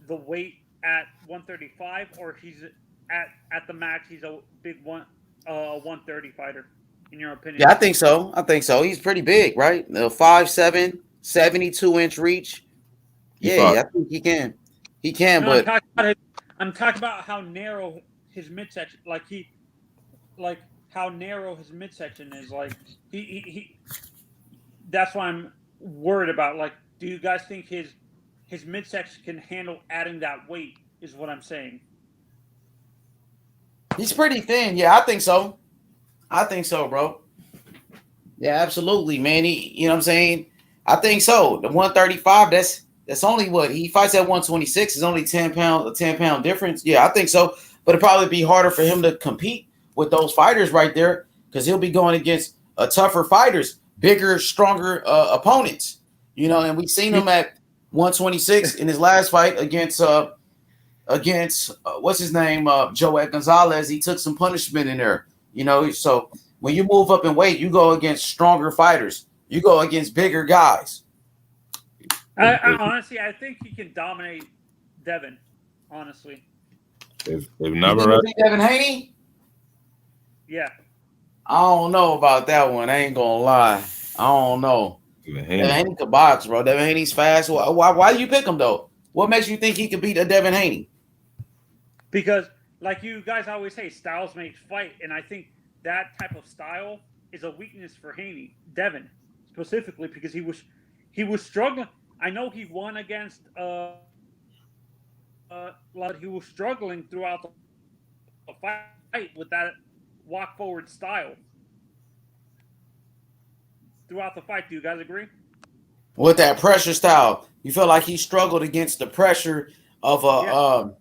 the weight at 135, or he's at the max? He's a big 130 fighter, in your opinion? Yeah, I think so. He's pretty big, right? 5'7", 72-inch reach. Yeah, I think he can. He can, no, but I'm talking about how narrow his midsection, how narrow his midsection is. Like he that's why I'm worried about. Like, do you guys think his midsection can handle adding that weight? Is what I'm saying. He's pretty thin. Yeah, I think so. Bro. Yeah, absolutely, man. You know what I'm saying? I think so. The 135, that's only what he fights at 126. Is only 10 pound difference. Yeah, I think so. But it'd probably be harder for him to compete with those fighters right there because he'll be going against tougher fighters, bigger, stronger opponents. You know, and we've seen him at 126 in his last fight against what's his name, Joel Gonzalez. He took some punishment in there. You know, so when you move up in weight, you go against stronger fighters. You go against bigger guys. I honestly, I think he can dominate Devin. Honestly, if never Devin Haney. Yeah. I don't know about that one. I ain't gonna lie. I don't know. Devin Haney could box, bro. Devin Haney's fast. Why do you pick him though? What makes you think he could beat a Devin Haney? Because, like you guys always say, styles make fight, and I think that type of style is a weakness for Devin specifically, because he was struggling. I know he won against he was struggling throughout the fight with that walk forward style. Throughout the fight, do you guys agree? With that pressure style, you feel like he struggled against the pressure of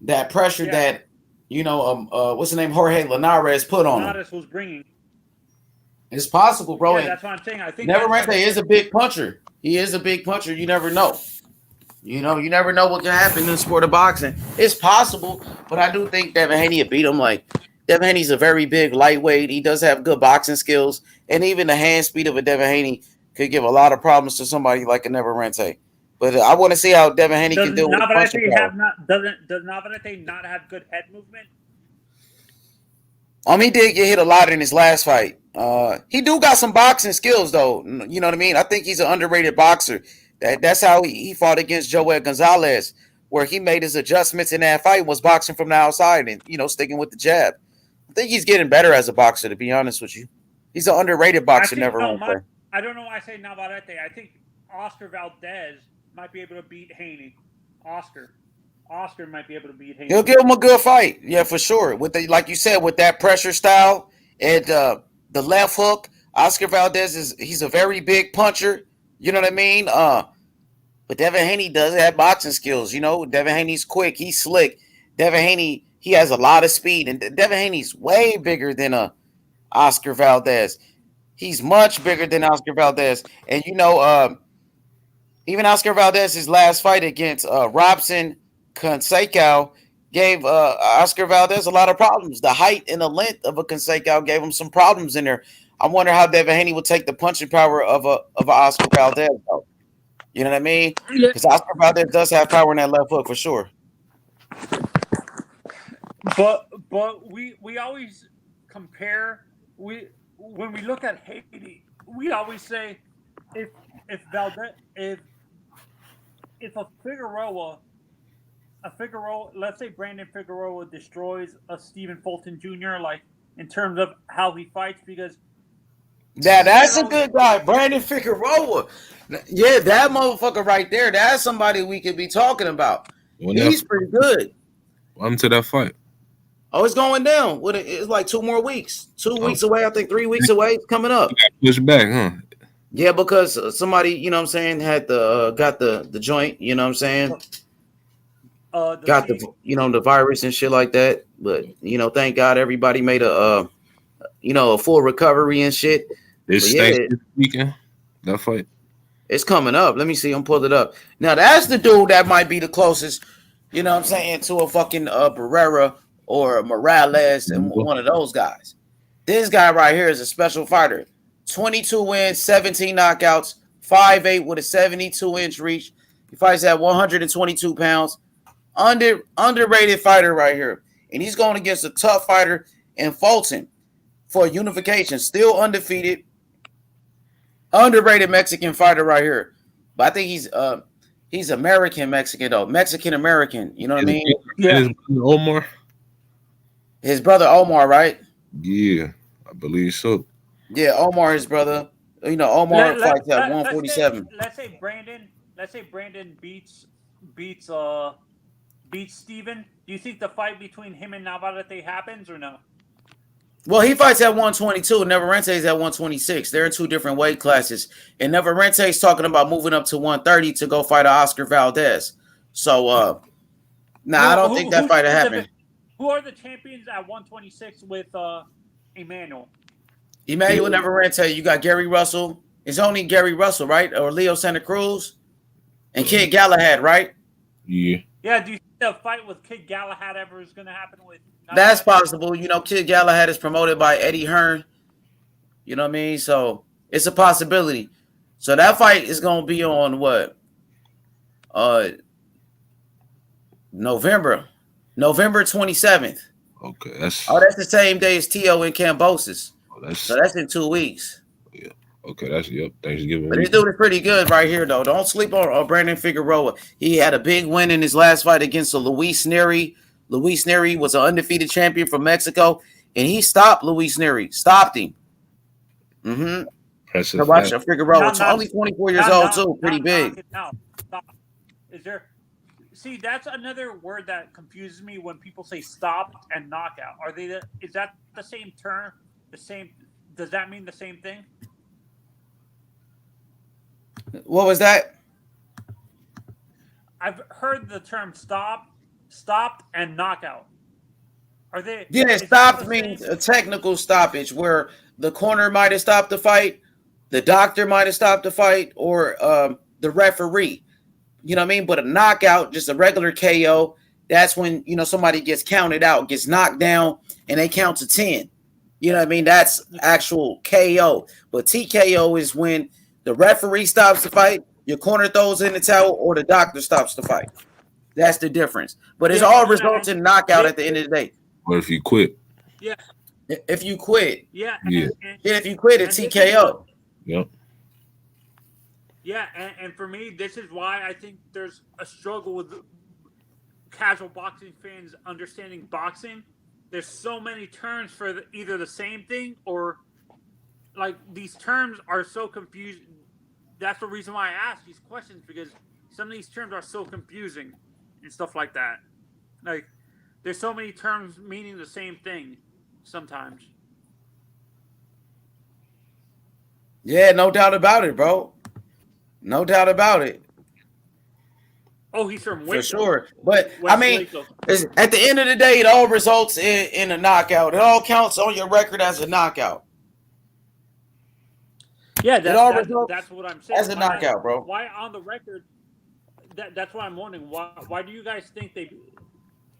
that pressure that what's the name, Jorge Linares put on him. Linares was bringing. It's possible, bro. Yeah, that's what I'm saying. I think Neverente is a big puncher. He is a big puncher. You never know. You never know what can happen in the sport of boxing. It's possible, but I do think Devin Haney will beat him. Like, Devin Haney's a very big lightweight. He does have good boxing skills, and even the hand speed of a Devin Haney could give a lot of problems to somebody like a Neverente. But I want to see how Devin Haney can do it. Does Navarrete not have good head movement? He did get hit a lot in his last fight. He do got some boxing skills, though. You know what I mean? I think he's an underrated boxer. That's how he fought against Joel Gonzalez, where he made his adjustments in that fight, was boxing from the outside and, sticking with the jab. I think he's getting better as a boxer, to be honest with you. He's an underrated boxer, Neverente. I don't know why I say Navarrete. I think Oscar Valdez might be able to beat Haney. Oscar might be able to beat Haney. He'll give him a good fight. Yeah, for sure. With like you said, with that pressure style and the left hook, Oscar Valdez he's a very big puncher. You know what I mean? But Devin Haney does have boxing skills. Devin Haney's quick. He's slick. Devin Haney, he has a lot of speed. And Devin Haney's way bigger than Oscar Valdez. He's much bigger than Oscar Valdez. And, even Oscar Valdez's last fight against Robson Canseco gave Oscar Valdez a lot of problems. The height and the length of a Canseco gave him some problems in there. I wonder how Devin Haney will take the punching power of a Oscar Valdez, though. You know what I mean? Because Oscar Valdez does have power in that left hook for sure. But we always compare. When we look at Haney, we always say if Valdez if a Figueroa, let's say Brandon Figueroa destroys a Stephen Fulton Jr. like in terms of how he fights, because that's a good guy, Brandon Figueroa. Yeah, that motherfucker right there. That's somebody we could be talking about. He's pretty good. I'm to that fight. Oh, it's going down. It's like 2 more weeks. 2 weeks away, I think 3 weeks away. Coming up. Push back, huh? Yeah, because somebody, you know what I'm saying, had got the joint, you know what I'm saying? Got the virus and shit like that. But, thank God everybody made a full recovery and shit. This weekend, that fight. It's coming up. Let me see. I'm pulling it up. Now, that's the dude that might be the closest, you know what I'm saying, to a fucking Barrera or a Morales and one of those guys. This guy right here is a special fighter. 22 wins, 17 knockouts, 5'8" with a 72-inch reach. He fights at 122 pounds. Underrated fighter right here. And he's going against a tough fighter in Fulton for unification. Still undefeated. Underrated Mexican fighter right here. But I think he's American Mexican though. Mexican American. You know what I mean? Yeah. Omar. His brother Omar, right? Yeah, I believe so. Yeah, Omar, his brother. Omar fights at 147. Let's say Brandon beats Steven. Do you think the fight between him and Navarrete happens or no? Well, he fights at 122. Navarrete's at 126. They're in 2 different weight classes. And Navarrete's talking about moving up to 130 to go fight Oscar Valdez. So, I don't think that fight will happen. Who are the champions at 126 with Emmanuel? Emmanuel Navarrete. You got Gary Russell. It's only Gary Russell, right? Or Leo Santa Cruz. And Kid Galahad, right? Yeah. Yeah, do you think the fight with Kid Galahad ever is going to happen with? That's possible. Kid Galahad is promoted by Eddie Hearn. You know what I mean? So it's a possibility. So that fight is going to be on what? November 27th. Okay, that's the same day as T.O. in Cambosis. So that's in 2 weeks. Yeah. Okay, that's Thanksgiving. But this dude is pretty good right here, though. Don't sleep on Brandon Figueroa. He had a big win in his last fight against Luis Neri. Luis Neri was an undefeated champion from Mexico, and he stopped Luis Neri. Stopped him. So watch Figueroa. Only 24 years old, too. Pretty big. Is there... See, that's another word that confuses me when people say stop and knockout. Is that the same term? Does that mean the same thing? What was that? I've heard the term stopped and knockout. Are they? Yeah, stopped means a technical stoppage where the corner might have stopped the fight, the doctor might have stopped the fight, or the referee. You know what I mean? But a knockout, just a regular KO, that's when, somebody gets counted out, gets knocked down, and they count to 10. You know what I mean? That's actual KO. But TKO is when the referee stops the fight, your corner throws in the towel, or the doctor stops the fight. That's the difference. But it's all results in knockout at the end of the day. Or if you quit. Yeah. If you quit. Yeah. If you quit, it's TKO. Yep. Yeah, and for me, this is why I think there's a struggle with casual boxing fans understanding boxing. There's so many terms for either the same thing or, like, these terms are so confusing. That's the reason why I ask these questions, because some of these terms are so confusing and stuff like that. Like, there's so many terms meaning the same thing sometimes. Yeah, no doubt about it, bro. No doubt about it. Oh, he's from Waco. For sure. But, I mean, at the end of the day, it all results in a knockout. It all counts on your record as a knockout. Yeah, that's what I'm saying. As a knockout, bro. Why on the record? That's what I'm wondering. Why do you guys think they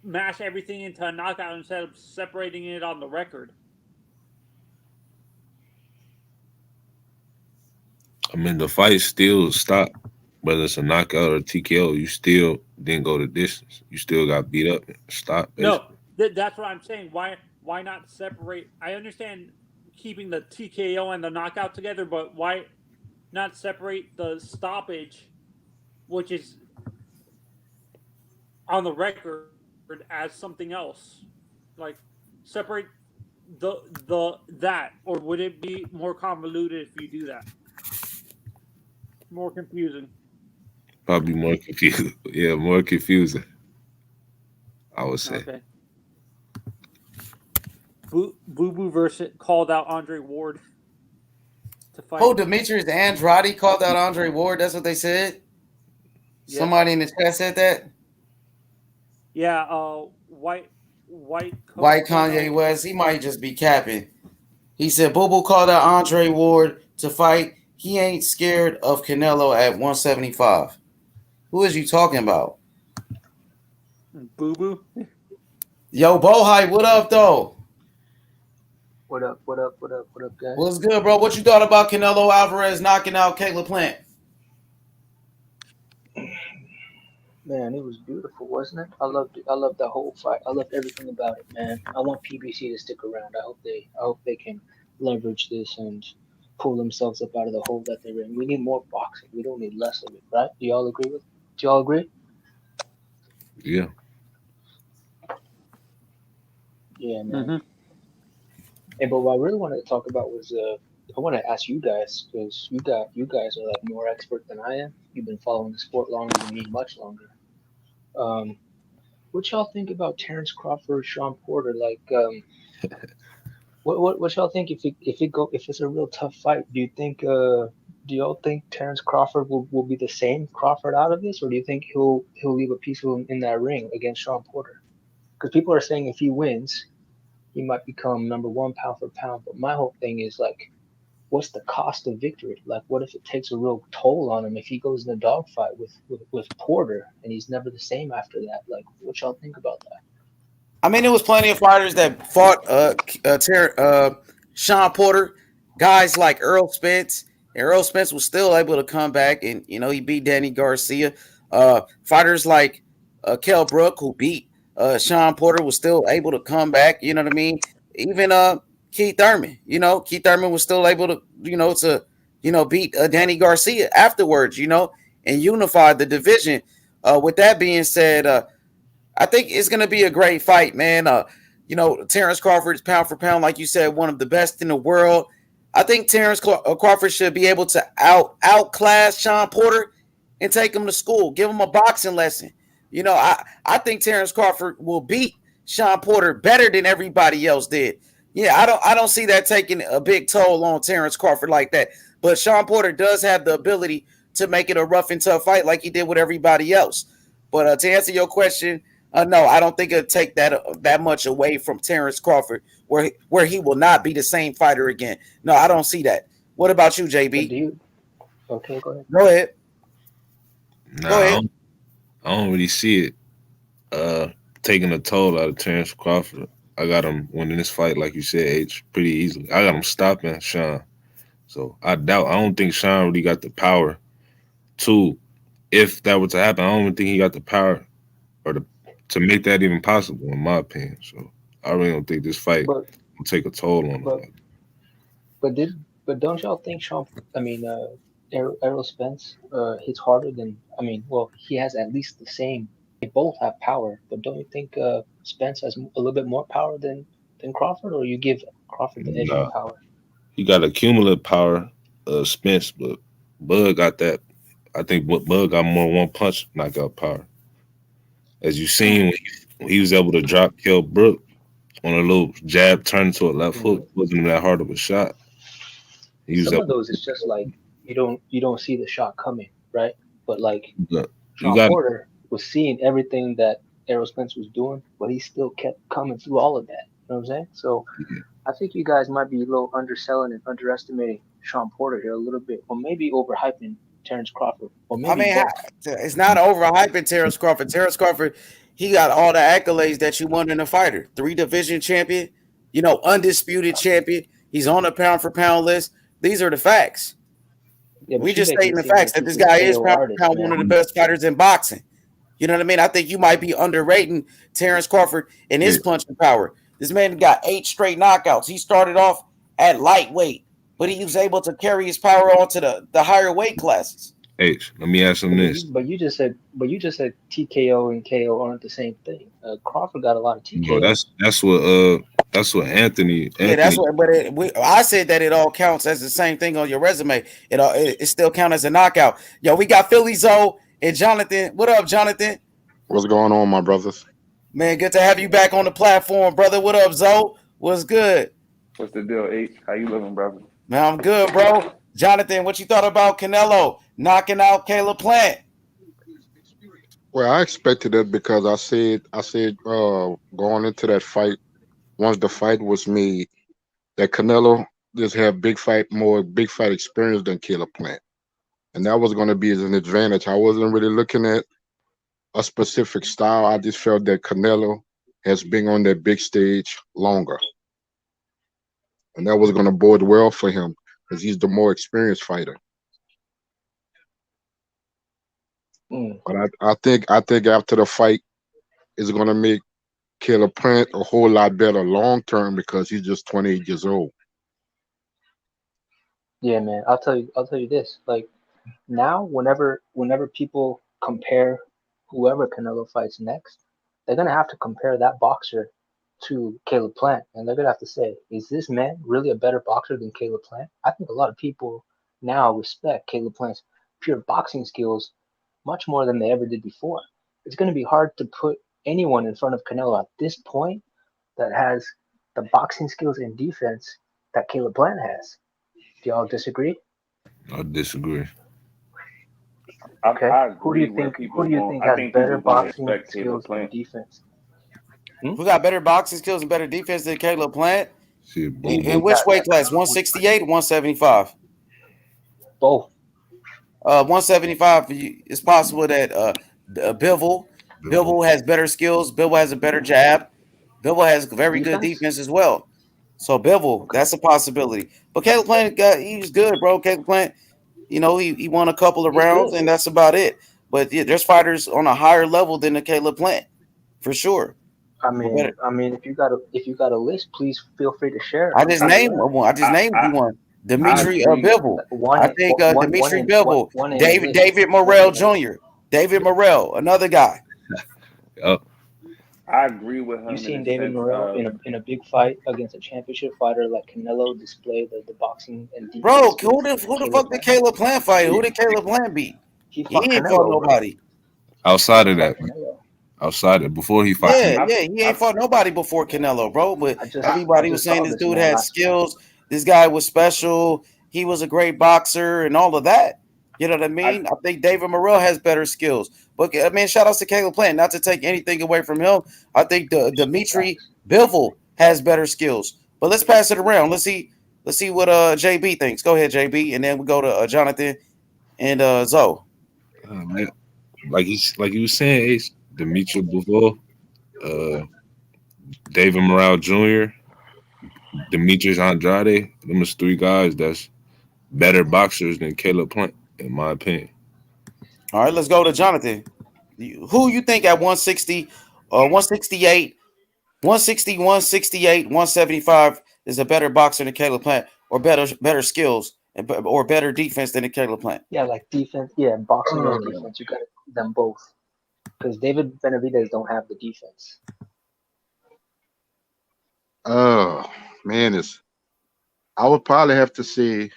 mash everything into a knockout instead of separating it on the record? I mean, the fight still stopped, whether it's a knockout or a TKO. You still didn't go the distance. You still got beat up and stopped. No, that's what I'm saying. Why not separate? I understand keeping the TKO and the knockout together, but why not separate the stoppage, which is on the record as something else? Like separate that, or would it be more convoluted if you do that? More confusing. Probably more confusing. Yeah, more confusing. I would say. Okay. Boo Boo versus called out Andre Ward to fight. Oh, Demetrius Andrade called out Andre Ward. That's what they said. Yes. Somebody in the chat said that. Yeah. White Kanye West. He might just be capping. He said Boo Boo called out Andre Ward to fight. He ain't scared of Canelo at 175. Who is you talking about? Boo Boo. Yo, Bohai, what up, though? What up, guys? What's good, bro? What you thought about Canelo Alvarez knocking out Caleb Plant? Man, it was beautiful, wasn't it? I loved the whole fight. I loved everything about it, man. I want PBC to stick around. I hope they can leverage this and pull themselves up out of the hole that they're in. We need more boxing. We don't need less of it, right? Do y'all agree? Yeah. Yeah, man. Mm-hmm. And but what I really wanted to talk about was I want to ask you guys, because you guys are like more expert than I am. You've been following the sport longer than me, much longer. What y'all think about Terrence Crawford, Sean Porter? Like, what y'all think if it's a real tough fight? Do y'all think Terrence Crawford will be the same Crawford out of this, or do you think he'll leave a piece of him in that ring against Sean Porter? Because people are saying if he wins, he might become number one pound for pound. But my whole thing is like, what's the cost of victory? Like, what if it takes a real toll on him if he goes in a dogfight with Porter and he's never the same after that? Like, what y'all think about that? I mean, there was plenty of fighters that fought Sean Porter, guys like Errol Spence. Errol Spence was still able to come back, and he beat Danny Garcia. Fighters like Kell Brook, who beat Sean Porter, was still able to come back. You know what I mean? Even Keith Thurman. Keith Thurman was still able to beat Danny Garcia afterwards. And unify the division. With that being said, I think it's going to be a great fight, man. Terrence Crawford is pound for pound, like you said, one of the best in the world. I think Terrence Crawford should be able to outclass Sean Porter and take him to school, give him a boxing lesson. I think Terrence Crawford will beat Sean Porter better than everybody else did. Yeah, I don't see that taking a big toll on Terrence Crawford like that. But Sean Porter does have the ability to make it a rough and tough fight like he did with everybody else. But to answer your question, no, I don't think it'll take that much away from Terrence Crawford, where he will not be the same fighter again. No, I don't see that. What about you, JB? Okay, go ahead. Go ahead. Nah, go ahead. I don't really see it taking a toll out of Terrence Crawford. I got him winning this fight, like you said, H, pretty easily. I got him stopping Sean. So I don't think Sean really got the power to, if that were to happen, I don't even think he got the power or to make that even possible, in my opinion. So I really don't think this fight will take a toll on him. But don't y'all think Errol Spence hits harder than, he has at least the same. They both have power, but don't you think Spence has a little bit more power than Crawford, or you give Crawford the edge in power? He got accumulative power, Spence, but Bud got that. I think Bud got more one punch knockout power. As you seen when he was able to drop Kell Brook on a little jab, turn into a left hook, wasn't that hard of a shot. Some of those it's just like you don't see the shot coming, right? But like Sean Porter was seeing everything that Errol Spence was doing, but he still kept coming through all of that. You know what I'm saying? So I think you guys might be a little underselling and underestimating Sean Porter here a little bit, or maybe overhyping Terrence Crawford. Or maybe it's not overhyping Terrence Crawford. Terrence Crawford, he got all the accolades that you want in a fighter. 3-division champion, undisputed champion. He's on the pound for pound list. These are the facts. Yeah, we just stating the facts that this guy is pound for pound one of the best fighters in boxing. You know what I mean? I think you might be underrating Terrence Crawford and his punching power. This man got 8 straight knockouts. He started off at lightweight, but he was able to carry his power on to the higher weight classes. H, let me ask him this. But you just said TKO and KO aren't the same thing. Crawford got a lot of TKO. No, that's what Anthony. Yeah, that's what. But I said that it all counts as the same thing on your resume. It still counts as a knockout. Yo, we got Philly Zoe and Jonathan. What up, Jonathan? What's going on, my brothers? Man, good to have you back on the platform, brother. What up, Zoe? What's good? What's the deal, H? How you living, brother? Man, I'm good, bro. Jonathan, what you thought about Canelo knocking out Caleb Plant? Well, I expected it because I said going into that fight, once the fight was made, that Canelo just had more big fight experience than Caleb Plant. And that was going to be an advantage. I wasn't really looking at a specific style. I just felt that Canelo has been on that big stage longer. And that was going to bode well for him because he's the more experienced fighter. But I think after the fight, it's going to make Caleb Plant a whole lot better long term because he's just 28 years old. Yeah, man. I'll tell you this. Like now, whenever people compare whoever Canelo fights next, they're gonna have to compare that boxer to Caleb Plant, and they're gonna have to say, is this man really a better boxer than Caleb Plant? I think a lot of people now respect Caleb Plant's pure boxing skills much more than they ever did before. It's gonna be hard to put anyone in front of Canelo at this point that has the boxing skills and defense that Caleb Plant has. Do y'all disagree? I disagree. Okay. I Who do you think has better boxing skills and defense? Who got better boxing skills and better defense than Caleb Plant? In which Yeah, weight class? 168 or 175? Both. 175. It's possible that Bivol has better skills. Bivol has a better jab. Bivol has very good defense as well. So Bivol, that's a possibility. But Caleb Plant he was good, bro. Caleb Plant, he won a couple of rounds, and that's about it. But yeah, there's fighters on a higher level than the Caleb Plant, for sure. I mean, if you got a list, please feel free to share it. I just named one. Dimitri Bivol. I think Dimitri Bivol. David Morrell Jr. David Morrell, another guy. Yep. I agree with him. You've seen David Morrell in a big fight against a championship fighter like Canelo display the boxing and defense. Bro, who the fuck did Caleb Plant fight? Who did Caleb Plant beat? He ain't fought nobody. Outside of that, before he fought. Yeah, he ain't fought nobody before Canelo, bro. But everybody was saying this dude had skills. This guy was special. He was a great boxer and all of that. You know what I mean? I think David Morrell has better skills. But I mean, shout outs to Caleb Plant. Not to take anything away from him. I think Dimitri Bivol has better skills. But let's pass it around. Let's see what JB thinks. Go ahead, JB, and then we go to Jonathan and Zoe. Like you was saying, Ace, Dimitri Bivol, David Morrell Jr., Demetrius Andrade. Them is three guys that's better boxers than Caleb Plant, in my opinion. All right, let's go to Jonathan. Who you think at 160, 168, 160, 168, 175 is a better boxer than Caleb Plant, or better skills or better defense than Caleb Plant? Yeah, like defense. Yeah, boxing and defense. You got to them both because David Benavidez don't have the defense. Oh man, I would probably have to say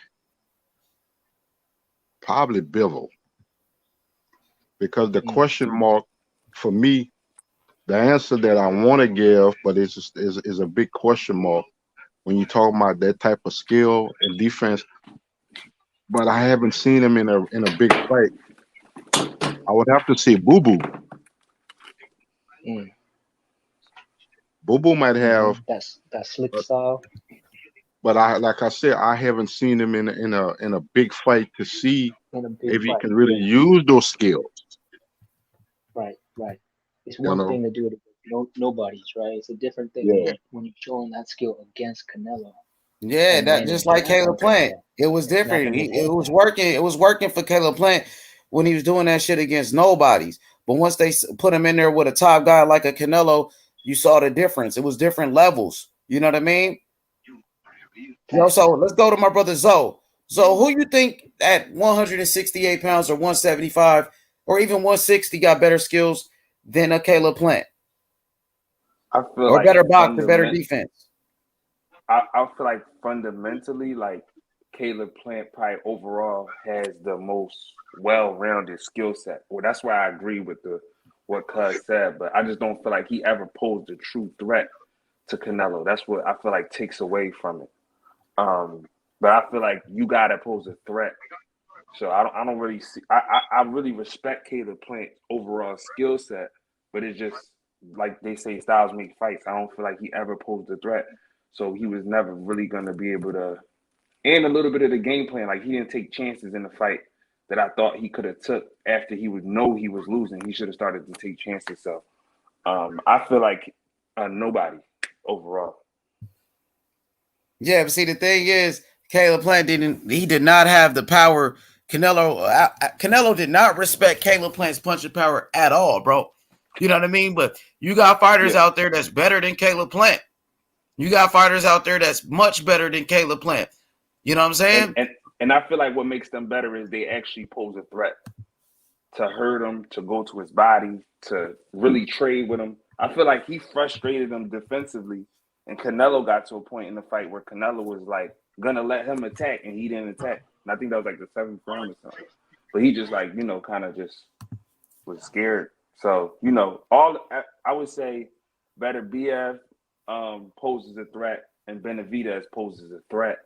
probably Bivol, because the question mark for me, the answer that I want to give, but is a big question mark when you talk about that type of skill and defense. But I haven't seen him in a big fight. I would have to say Boo Boo. Boo Boo might have that slick style. But like I said, I haven't seen him in a big fight to see if he can really use those skills. Right. It's one thing to do it against nobodies, right? It's a different thing when you're showing that skill against Canelo. Yeah, that just like Caleb Plant. It was different. It was working. It was working for Caleb Plant when he was doing that shit against nobodies. But once they put him in there with a top guy like a Canelo, you saw the difference. It was different levels. You know what I mean? Yo, so let's go to my brother Zoe. So who you think at 168 pounds or 175 or even 160 got better skills than a Caleb Plant? I feel Or like better box, better defense? I feel like fundamentally, like Caleb Plant probably overall has the most well-rounded skill set. Well, that's why I agree with what Cuz said, but I just don't feel like he ever posed a true threat to Canelo. That's what I feel like takes away from it. But I feel like you gotta pose a threat. So I don't really see. I really respect Caleb Plant's overall skill set, but it's just like they say, styles make fights. I don't feel like he ever posed a threat, so he was never really gonna be able to. And a little bit of the game plan, like he didn't take chances in the fight that I thought he could have took after he would know he was losing. He should have started to take chances. So I feel like nobody overall. Yeah, but see, the thing is, Caleb Plant did not have the power. Canelo did not respect Caleb Plant's punching power at all, bro. You know what I mean? But you got fighters out there that's better than Caleb Plant. You got fighters out there that's much better than Caleb Plant. You know what I'm saying? And I feel like what makes them better is they actually pose a threat to hurt him, to go to his body, to really trade with him. I feel like he frustrated him defensively, and Canelo got to a point in the fight where Canelo was like gonna let him attack, and he didn't attack. And I think that was like the 7th round or something. But he just like, kind of just was scared. So, I would say better BF poses a threat and Benavidez poses a threat.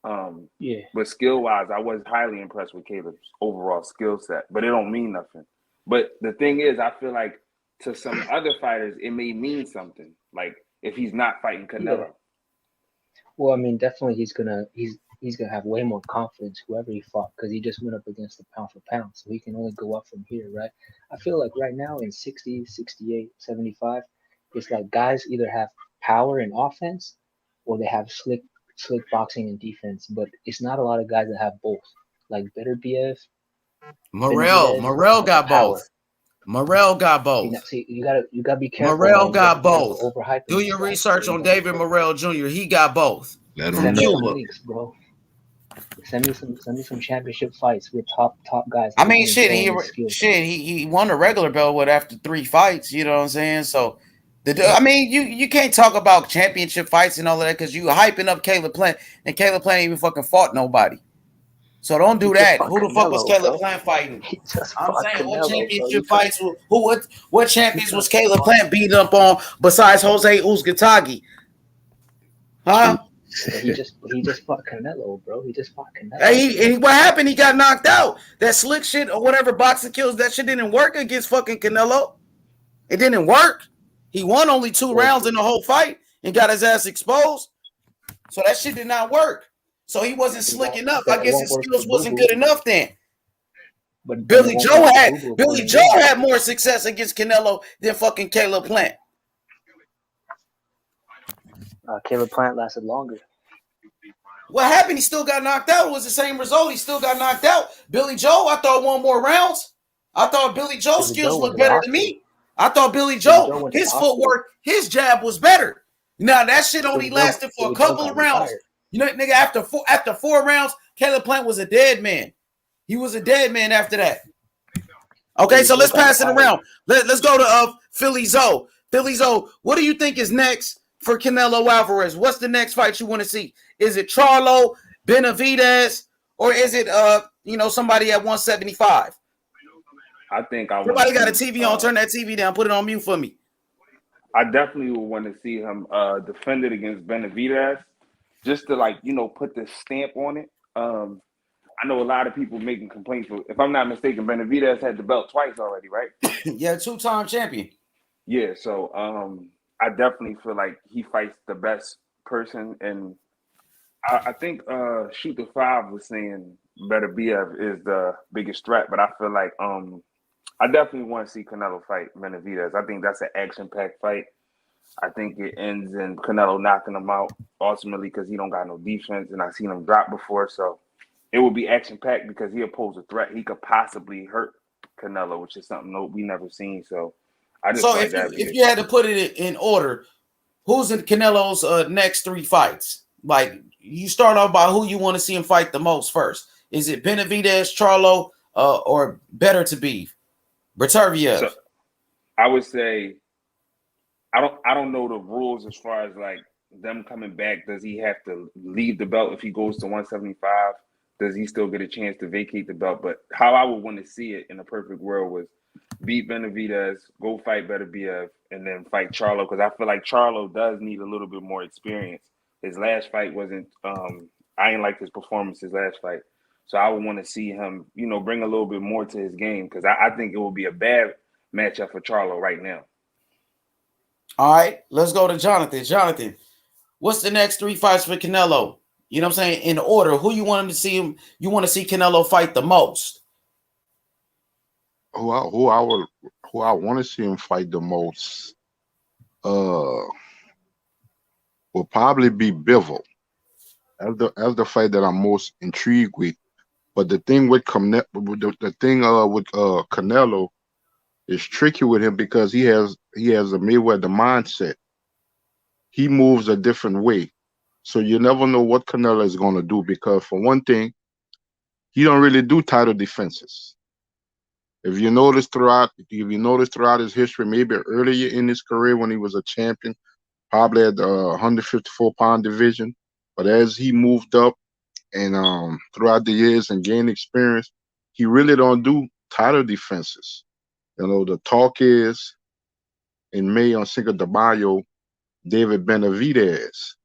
But skill-wise, I was highly impressed with Caleb's overall skill set, but it don't mean nothing. But the thing is, I feel like to some other fighters, it may mean something. Like if he's not fighting Canelo. Yeah. Well, I mean, definitely he's gonna have way more confidence whoever he fought because he just went up against the pound for pound, so he can only go up from here, right? I feel like right now in 60, 68, 75, it's like guys either have power and offense or they have slick boxing and defense, but it's not a lot of guys that have both. Like Better BF, Morrell got both. Morrell got both. See, you gotta be careful. Morrell got both. Do your guys, research on David Morrell Jr. He got both. Send me some links, bro. Send me some championship fights with top guys. I mean, he won a regular belt with after 3 fights. You know what I'm saying? So, I mean, you can't talk about championship fights and all of that because you hyping up Caleb Plant, and Caleb Plant ain't even fucking fought nobody. So don't do that. Who the fuck was Caleb Plant fighting? I'm saying what championship fights? What champions was Caleb Plant beating up on besides Jose Uzcategui? Huh? He just fought Canelo, bro. He just fought Canelo. And what happened? He got knocked out. That slick shit or whatever boxing kills, that shit didn't work against fucking Canelo. It didn't work. He won only 2 rounds in the whole fight and got his ass exposed. So that shit did not work. So he wasn't slick enough. I guess his skills wasn't good enough then. But Billy Joe had more success against Canelo than fucking Caleb Plant. Caleb Plant lasted longer. What happened? He still got knocked out. It was the same result. He still got knocked out. Billy Joe, I thought, won more rounds. I thought Billy Joe's skills looked better than me. I thought Billy Joe, his footwork, his jab was better. Now that shit only lasted for a couple of rounds. You know, nigga, after 4 rounds, Caleb Plant was a dead man. He was a dead man after that. Okay, so let's pass it around. Let's go to Philly Zoe. Philly Zoe, what do you think is next for Canelo Alvarez? What's the next fight you want to see? Is it Charlo, Benavidez, or is it somebody at 175? I think somebody got a TV on. Turn that TV down. Put it on mute for me. I definitely would want to see him defend it against Benavidez, just to put the stamp on it. I know a lot of people making complaints. If I'm not mistaken, Benavidez had the belt twice already, right? Yeah, 2-time champion. Yeah, so I definitely feel like he fights the best person, and I think Shoot the 5 was saying Better BF is the biggest threat, but I feel like I definitely want to see Canelo fight Benavidez. I think that's an action-packed fight. I think it ends in Canelo knocking him out ultimately because he don't got no defense, and I've seen him drop before, so it will be action-packed because he opposed a threat. He could possibly hurt Canelo, which is something we never seen. So I just if you had to put it in order, who's in Canelo's next 3 fights? Like you start off by who you want to see him fight the most first. Is it Benavidez, Charlo, or better to be Bertaviev? So I would say I don't know the rules as far as like them coming back. Does he have to leave the belt if he goes to 175? Does he still get a chance to vacate the belt? But how I would want to see it in a perfect world was beat Benavidez, go fight Beterbiev, and then fight Charlo, because I feel like Charlo does need a little bit more experience. His last fight wasn't I ain't like his performance his last fight. So I would want to see him, bring a little bit more to his game, because I think it would be a bad matchup for Charlo right now. All right, let's go to Jonathan. Jonathan, what's the next 3 fights for Canelo? You know what I'm saying? In order, who you want him to see him? You want to see Canelo fight the most? Who I want to see him fight the most will probably be Bivol. As the fight that I'm most intrigued with. But the thing with Canelo is tricky with him because he has a Mayweather mindset. He moves a different way. So you never know what Canelo is going to do, because for one thing, he don't really do title defenses. If you notice throughout his history, maybe earlier in his career when he was a champion, probably at the 154-pound division, but as he moved up and throughout the years and gained experience, he really don't do title defenses. The talk is in May on Cinco de Mayo, David Benavidez.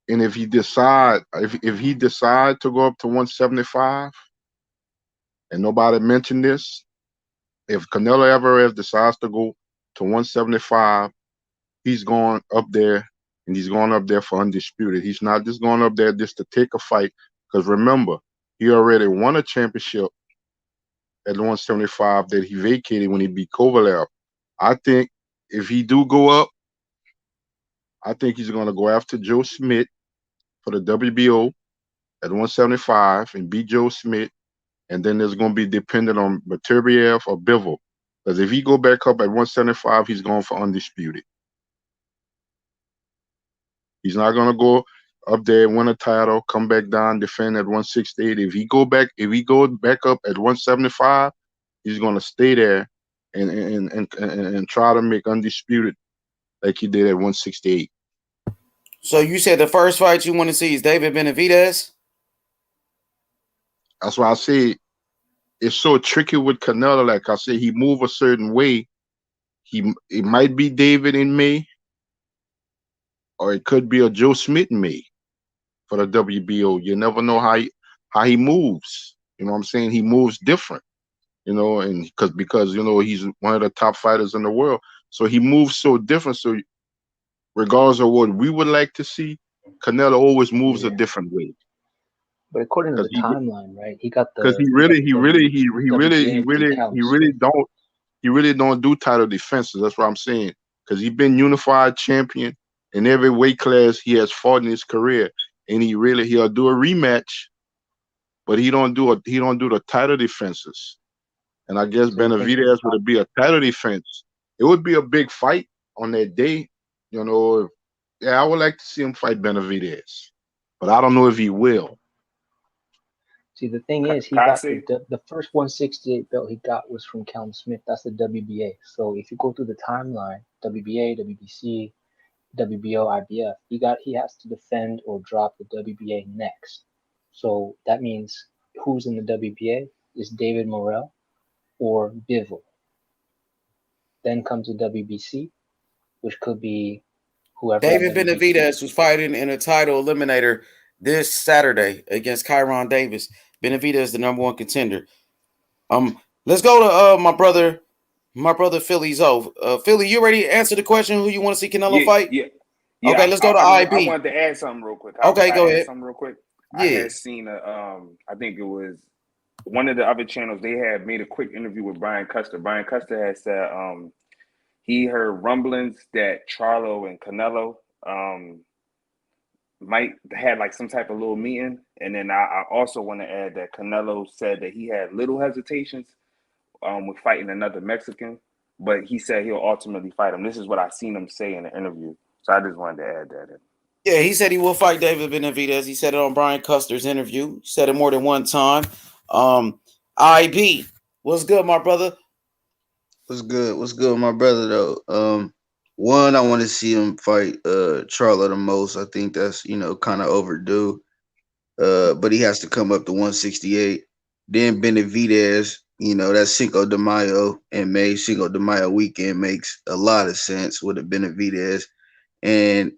And if he decide to go up to 175, and nobody mentioned this, if Canelo Alvarez decides to go to 175, he's going up there, and he's going up there for undisputed. He's not just going up there just to take a fight, because remember, he already won a championship at 175 that he vacated when he beat Kovalev. I think if he do go up, I think he's going to go after Joe Smith for the WBO at 175 and beat Joe Smith, and then there's going to be dependent on Beterbiev or Bivol. Because if he go back up at 175, he's going for undisputed. He's not going to go up there, win a title, come back down, defend at 168. If he go back up at 175, he's going to stay there and try to make undisputed like he did at 168. So you said the first fight you want to see is David Benavidez? That's why I say it's so tricky with Canelo. Like I said, he move a certain way. It might be David in May, or it could be a Joe Smith in May for the WBO. You never know how he moves. You know what I'm saying? He moves different. And because he's one of the top fighters in the world, so he moves so different. So regardless of what we would like to see, Canelo always moves a different way. But according to the timeline, right? He really don't do title defenses. That's what I'm saying. Because he's been unified champion in every weight class he has fought in his career, and he'll do a rematch, but he don't do the title defenses. And I guess Benavidez would be a title defense. It would be a big fight on that day. I would like to see him fight Benavidez, but I don't know if he will. See, the thing is, he got the first 168 belt he got was from Callum Smith. That's the WBA. So if you go through the timeline, WBA, WBC, WBO, IBF, he has to defend or drop the WBA next. So that means who's in the WBA is David Morrell or Bivol. Then comes the WBC, which could be whoever. David Benavidez was fighting in a title eliminator this Saturday against Kyron Davis. Benavidez is the number 1 contender. Let's go to my brother Philly Zoe. Philly, you ready to answer the question who you want to see Canelo fight? Yeah. Okay, let's go to IB. I wanted to add something real quick. Go ahead. Something real quick. Yeah. I had seen I think it was one of the other channels. They had made a quick interview with Brian Custer. Brian Custer had said he heard rumblings that Charlo and Canelo might had like some type of little meeting. And then I also want to add that Canelo said that he had little hesitations with fighting another Mexican, but he said he'll ultimately fight him. This is what I seen him say in the interview. So I just wanted to add that in. Yeah, he said he will fight David Benavidez. He said it on Brian Custer's interview. He said it more than one time. IB, what's good, my brother? What's good? What's good, my brother? Though, one, I want to see him fight Charlo the most. I think that's kind of overdue. But he has to come up to 168. Then Benavidez, that's Cinco de Mayo in May. Cinco de Mayo weekend makes a lot of sense with a Benavidez. And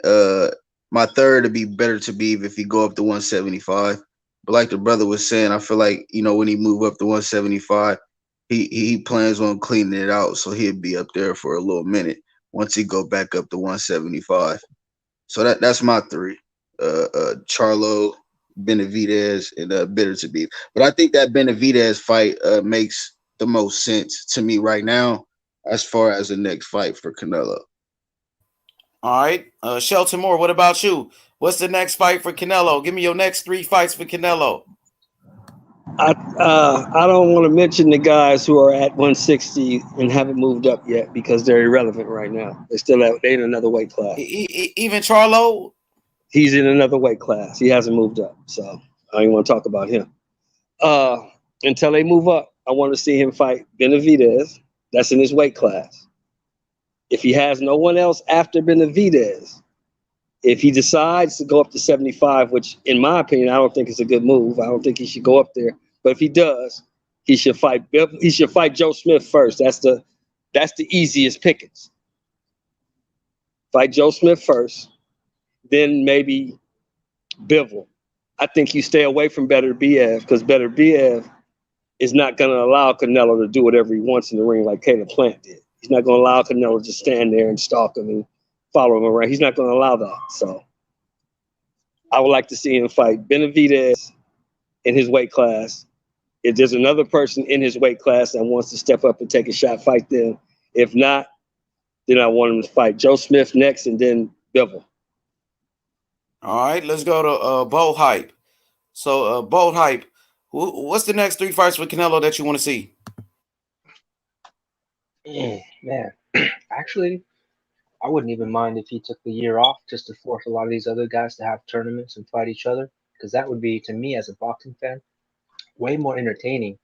my third would be Better to Be if he go up to 175. But like the brother was saying, I feel like when he move up to 175, he plans on cleaning it out, so he'll be up there for a little minute once he go back up to 175. So that's my three: Charlo, Benavidez, and Bitter to Be. But I think that Benavidez fight makes the most sense to me right now as far as the next fight for Canelo. All right. Shelton Moore, what about you? What's the next fight for Canelo? Give me your next 3 fights for Canelo. I don't want to mention the guys who are at 160 and haven't moved up yet because they're irrelevant right now. They're in another weight class. Even Charlo? He's in another weight class. He hasn't moved up, so I don't even want to talk about him. Until they move up, I want to see him fight Benavidez. That's in his weight class. If he has no one else after Benavidez, if he decides to go up to 75, which in my opinion, I don't think is a good move. I don't think he should go up there. But if he does, he should fight Joe Smith first. That's the easiest pickings. Fight Joe Smith first, then maybe Bivol. I think you stay away from Better Biev because Better Biev is not going to allow Canelo to do whatever he wants in the ring like Caleb Plant did. He's not going to allow Canelo to stand there and stalk him and follow him around. He's not going to allow that. So I would like to see him fight Benavidez in his weight class. If there's another person in his weight class that wants to step up and take a shot, fight them. If not, then I want him to fight Joe Smith next and then Bivol. All right, let's go to Bold Hype. So, Bold Hype, what's the next 3 fights with Canelo that you want to see? Man, actually, I wouldn't even mind if he took the year off just to force a lot of these other guys to have tournaments and fight each other, because that would be, to me as a boxing fan, way more entertaining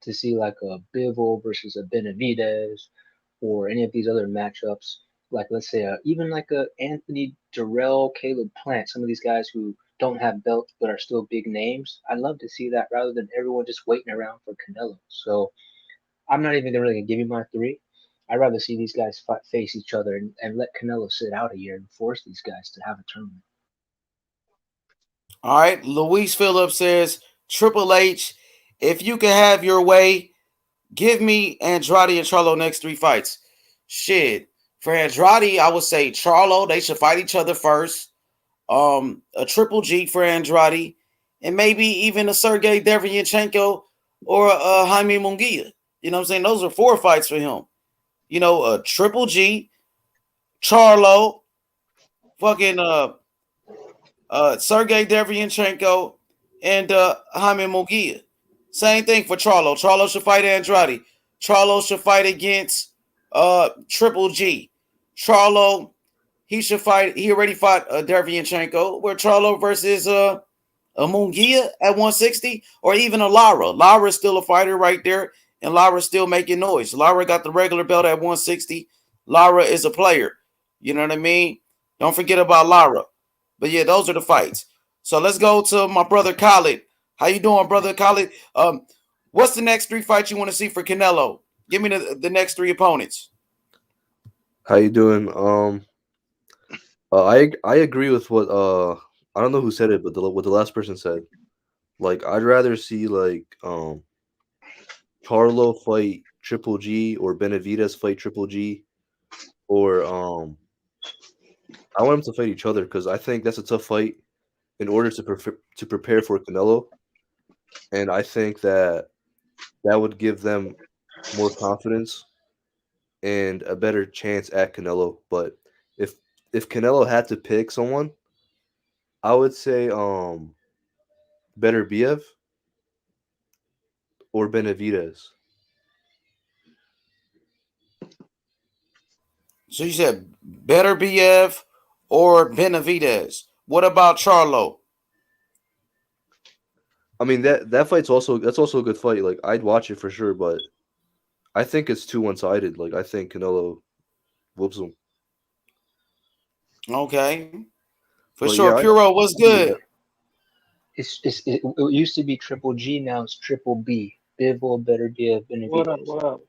to see like a Bivol versus a Benavidez or any of these other matchups. Like let's say even like a Anthony Durrell, Caleb Plant, some of these guys who don't have belts but are still big names. I'd love to see that rather than everyone just waiting around for Canelo. So I'm not even really gonna give you my 3. I'd rather see these guys face each other and let Canelo sit out a year and force these guys to have a tournament. All right, Luis Phillips says, Triple H, if you could have your way, give me Andrade and Charlo next 3 fights. Shit. For Andrade, I would say Charlo, they should fight each other first. A Triple G for Andrade, and maybe even a Sergey Derevyanchenko or a Jaime Munguia. You know what I'm saying? Those are 4 fights for him. A Triple G, Charlo, fucking Sergey Derevyanchenko, and Jaime Munguia. Same thing for Charlo. Charlo should fight Andrade. Charlo should fight against Triple G. Charlo, he should fight. He already fought Derevyanchenko. Where Charlo versus a Munguia at 160, or even a Lara. Lara is still a fighter right there, and Lara's still making noise. Lara got the regular belt at 160. Lara is a player. You know what I mean? Don't forget about Lara. But yeah, those are the fights. So let's go to my brother Khalid. How you doing, brother Khalid? What's the next 3 fights you want to see for Canelo? Give me the next 3 opponents. How you doing? I agree with what I don't know who said it, but what the last person said. Like I'd rather see like Charlo fight Triple G or Benavidez fight Triple G, or I want them to fight each other because I think that's a tough fight in order to prepare for Canelo, and I think that would give them more confidence and a better chance at Canelo. But if Canelo had to pick someone, I would say Better Biev or Benavidez. So you said Better BF or Benavidez. What about Charlo? I mean that fight's also a good fight. Like I'd watch it for sure, but I think it's too one-sided. Like I think Canelo whoops him. Okay, for But sure. yeah, Puro, what's good? It used to be Triple G, now it's Triple B. Bivol better be a Benavidez. What up? What up?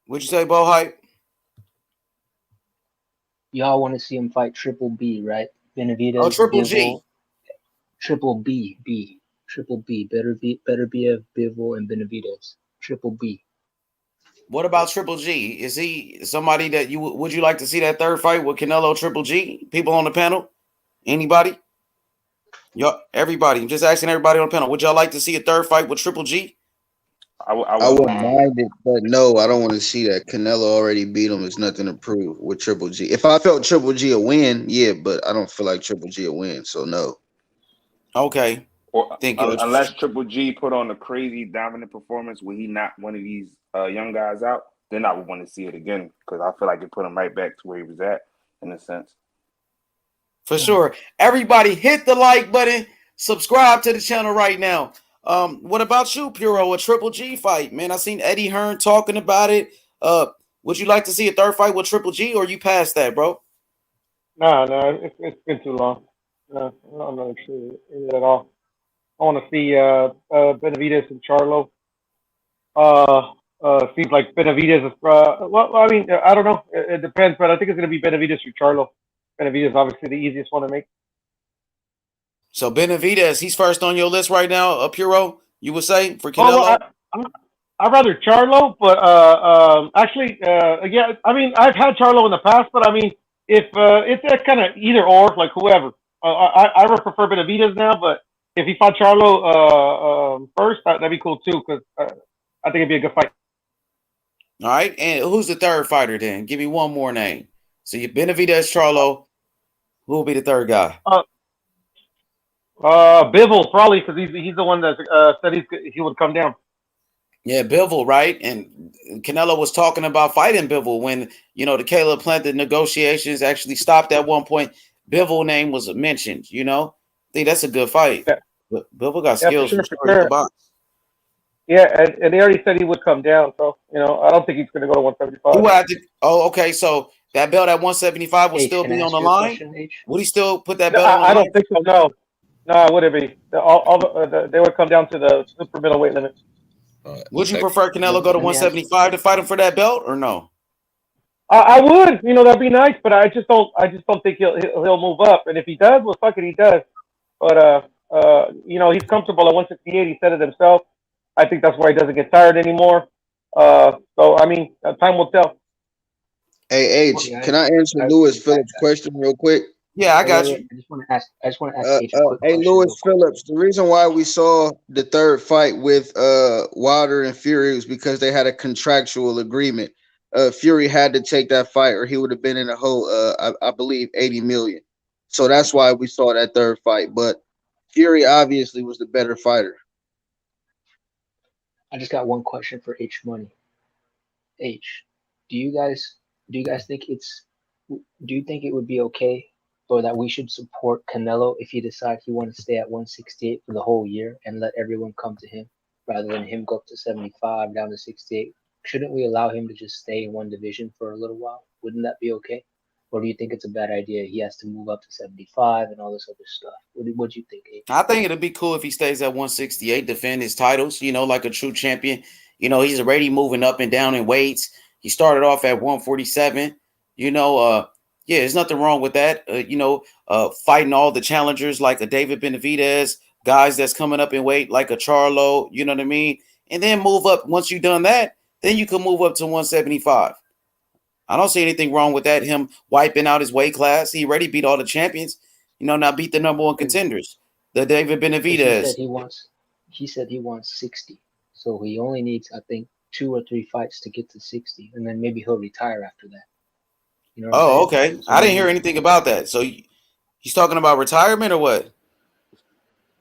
What'd you say, Bo Hype? Y'all want to see him fight Triple B, right? Benavidez, Oh, Triple Bivol, G. Triple B. Triple B. Better be a Bivol and Benavidez. Triple B. What about Triple G? Is he somebody that you would you like to see that third fight with Canelo Triple G? People on the panel? Anybody? Y'all, everybody. I'm just asking everybody on the panel. Would y'all like to see a third fight with Triple G? I I wouldn't wouldn't mind. mind it, but no, I don't want to see that. Canelo already beat him. It's nothing to prove with Triple G. If I felt Triple G a win, yeah, but I don't feel like Triple G a win, so no. Okay. Or Thank you. unless Triple G put on a crazy dominant performance where he knocked one of these young guys out, then I would want to see it again because I feel like it put him right back to where he was at in a sense. For sure. Everybody hit the like button. Subscribe to the channel right now. What about you, Puro? A Triple G fight, man. I seen Eddie Hearn talking about it. Would you like to see a third fight with Triple G, or you past that, bro? No, it's been too long. No, I'm not interested in it at all. I want to see Benavidez and Charlo. Seems like Benavidez is. Well, I mean, I don't know. It depends, but I think it's going to be Benavidez or Charlo. Benavidez is obviously the easiest one to make. So Benavidez, he's first on your list right now, Puro, you would say, for Oh, Canelo? I'd rather Charlo, but actually, yeah. I mean, I've had Charlo in the past, but I mean, if it's that kind of either or, like whoever. I would prefer Benavidez now, but if he fought Charlo first, that'd be cool too, because I think it'd be a good fight. All right. And who's the third fighter then? Give me one more name. So you Benavidez, Charlo. Who will be the third guy? Bivol probably, because he's the one that said he would come down. Yeah, Bivol, right? And Canelo was talking about fighting Bivol when, the Caleb Plant, the negotiations actually stopped at one point. Bivol name was mentioned, I think that's a good fight. Yeah. But Bivol got Yeah, for skills sure, from for sure. sure. Yeah, and they already said he would come down, so I don't think he's going to go to 175. Okay, so that belt at 175 will still be on the line? Would he still put that belt on the line? I don't think so. No, it wouldn't be. They would come down to the super middleweight limit. Would you prefer Canelo go to 175 to fight him for that belt, or no? I would. That'd be nice, but I just don't think he'll move up. And if he does, well, fuck it, he does. But he's comfortable at 168. He said it himself. I think that's why he doesn't get tired anymore. So I mean, time will tell. Hey, H, can I answer Lewis Phillips' question real quick? Yeah, I got you. I just want to ask H a quick hey, question. Lewis Phillips, the reason why we saw the third fight with Wilder and Fury was because they had a contractual agreement. Fury had to take that fight, or he would have been in a hole. I believe 80 million. So that's why we saw that third fight. But Fury obviously was the better fighter. I just got one question for H Money. H, do you guys think do you think it would be okay, or that we should support Canelo if he decides he wants to stay at 168 for the whole year and let everyone come to him rather than him go up to 75 down to 68? Shouldn't we allow him to just stay in one division for a little while? Wouldn't that be okay? Or do you think it's a bad idea? He has to move up to 75 and all this other stuff. What do you think, H? I think it'd be cool if he stays at 168, defend his titles, like a true champion. He's already moving up and down in weights. He started off at 147. Yeah, there's nothing wrong with that. Fighting all the challengers like a David Benavidez, guys that's coming up in weight like a Charlo, you know what I mean? And then move up. Once you've done that, then you can move up to 175. I don't see anything wrong with that. Him wiping out his weight class. He already beat all the champions. Now beat the number one contenders, the David Benavidez. He said he wants 60. So he only needs, I think, 2 or 3 fights to get to 60, and then maybe he'll retire after that. You know what I'm saying? Okay. So I didn't hear anything about that. So he's talking about retirement or what?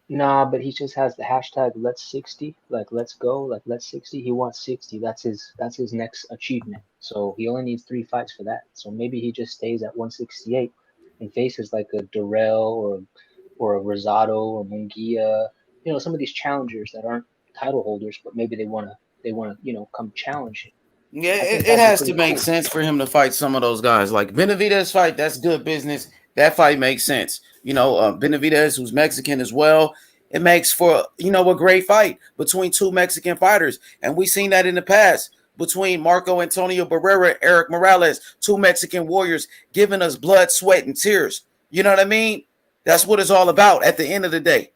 Nah, but he just has the hashtag Let's 60, like let's go, like let's 60. He wants 60. That's his next achievement. So he only needs 3 fights for that. So maybe he just stays at 168 and faces like a Durrell or a Rosado or Munguia, some of these challengers that aren't title holders, but maybe they wanna come challenge him. Yeah, I think it that'd be has to pretty make cool. sense for him to fight some of those guys. Like Benavidez fight, that's good business. That fight makes sense. Benavidez, who's Mexican as well, it makes for a great fight between two Mexican fighters, and we've seen that in the past between Marco Antonio Barrera, Eric Morales, two Mexican warriors giving us blood, sweat, and tears. You know what I mean? That's what it's all about at the end of the day.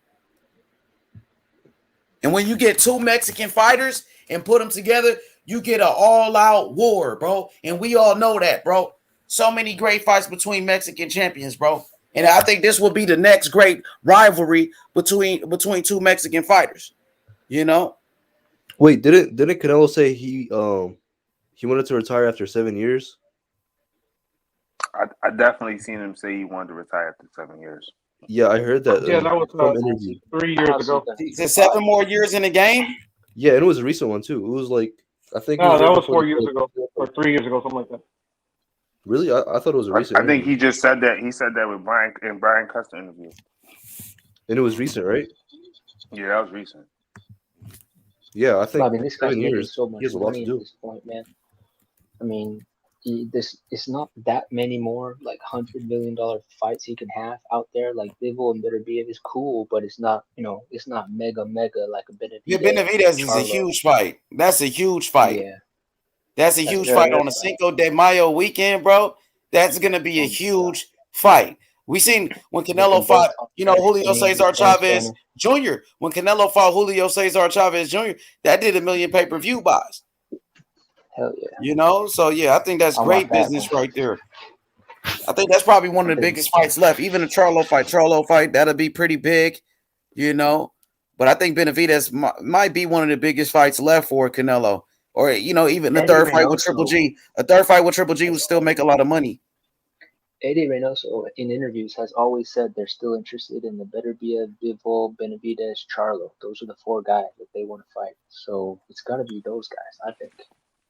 And when you get two Mexican fighters and put them together, you get an all-out war, bro. And we all know that, bro. So many great fights between Mexican champions, bro. And I think this will be the next great rivalry between two Mexican fighters. Wait, didn't Canelo say he wanted to retire after 7 years? I definitely seen him say he wanted to retire after 7 years. Yeah, I heard that. Yeah, that was from interview. 3 years ago. He said 7 more years in the game. Yeah, and it was a recent one too. It was like I think. No, it that was was 4 years ago or 3 years ago, something like that. Really, I thought it was a recent. I think he just said that. He said that with Brian Custer interview. And it was recent, right? Yeah, that was recent. Yeah, I think. Well, I mean, this guy's 7 making years. so much He has a lot money to at do. this point, man. I mean, it's not that many more like $100 million fights he can have out there. Like Bivol and Beterbiev is cool, but it's not it's not mega like a Benavidez. Yeah, Benavidez is a Charlo. huge fight. That's a huge fight. Yeah, That's a that's huge a very fight good on a fight. Cinco de Mayo weekend, bro. That's gonna be a huge fight. We seen when They Canelo can both fought, talk Julio trash to me, Cesar defense Chavez corner. Jr. When Canelo fought Julio Cesar Chavez Jr., that did 1 million pay-per-view buys. Hell yeah. So yeah, I think that's I want great that business one. right there. I think that's probably one of the biggest fights left. Even a Charlo fight, that'll be pretty big, But I think Benavidez might be one of the biggest fights left for Canelo. Or, even the Eddie third fight with Triple Reynoso. G. A third fight with Triple G would still make a lot of money. Eddie Reynoso in interviews has always said they're still interested in the Beterbiev, Bivol, Benavidez, Charlo. Those are the 4 guys that they want to fight. So it's gonna be those guys, I think.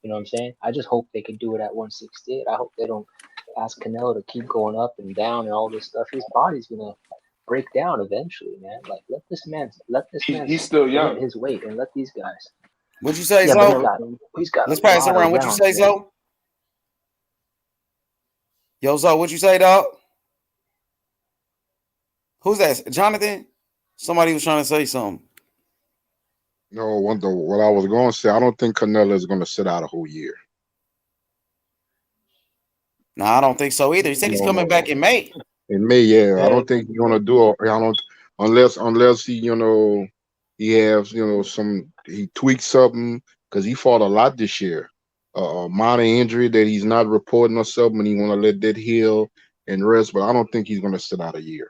You know what I'm saying? I just hope they can do it at 168. I hope they don't ask Canelo to keep going up and down and all this stuff. His body's gonna break down eventually, man. Like let this man He's still young. get his weight and let these guys. What'd you say, Yeah, but Zo? he's got Let's a pass it lot of around. What'd you rounds, say, man. Zo? Yo, Zo, what'd you say, dog? Who's that? Jonathan? Somebody was trying to say something. No, what I was going to say, I don't think Canelo is going to sit out a whole year. No, I don't think so either. He said he's coming back in May. In May, yeah. I don't think he's going to do it. I don't unless he, he has, he tweaks something because he fought a lot this year. Minor injury that he's not reporting or something, and he want to let that heal and rest. But I don't think he's going to sit out a year,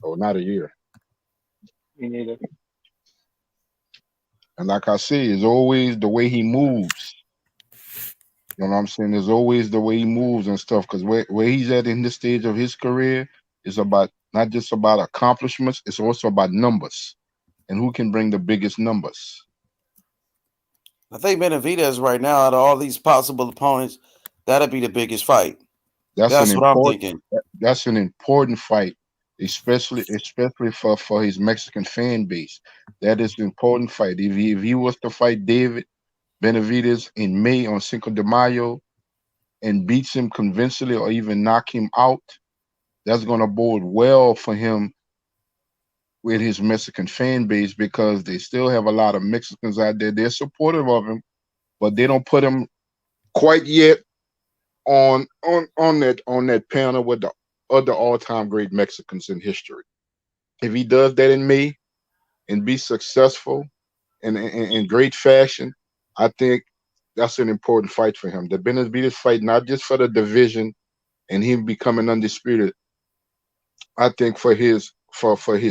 or not a year. Me neither. And like I say, it's always the way he moves. You know what I'm saying? It's always the way he moves and stuff. Because where he's at in this stage of his career is about not just about accomplishments, it's also about numbers and who can bring the biggest numbers. I think Benavidez right now, out of all these possible opponents, that'll be the biggest fight. That's what I'm thinking. That's an important fight, especially for his Mexican fan base. That is an important fight. If he was to fight David Benavidez in May on Cinco de Mayo and beats him convincingly or even knock him out, that's going to bode well for him with his Mexican fan base because they still have a lot of Mexicans out there. They're supportive of him, but they don't put him quite yet on that panel with the other all-time great Mexicans in history. If he does that in May and be successful in great fashion, I think that's an important fight for him. The Benavidez fight, not just for the division and him becoming undisputed, I think for his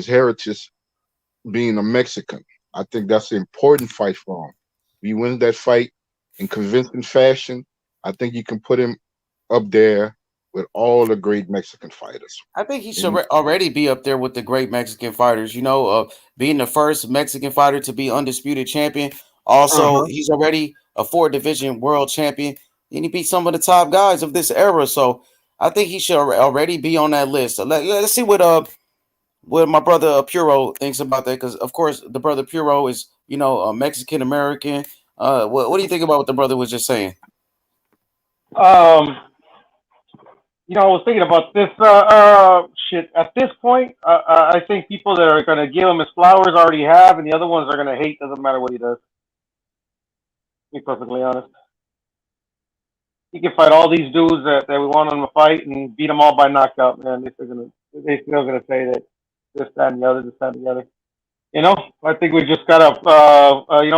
heritage being a Mexican, I think that's an important fight for him. If he wins that fight in convincing fashion, I think you can put him up there with all the great Mexican fighters. I think he should already be up there with the great Mexican fighters. Being the first Mexican fighter to be undisputed champion. Also, he's already a 4-division world champion, and he beat some of the top guys of this era. So I think he should already be on that list. So let's see what my brother Puro thinks about that, because of course the brother Puro is a Mexican American. What do you think about what the brother was just saying? I was thinking about this. Shit. At this point, I think people that are gonna give him his flowers already have, and the other ones are gonna hate. Doesn't matter what he does. To be perfectly honest, he can fight all these dudes that we want him to fight and beat them all by knockout. Man, they're still gonna say that this, that, and the other, this, that, and the other. I think we just gotta,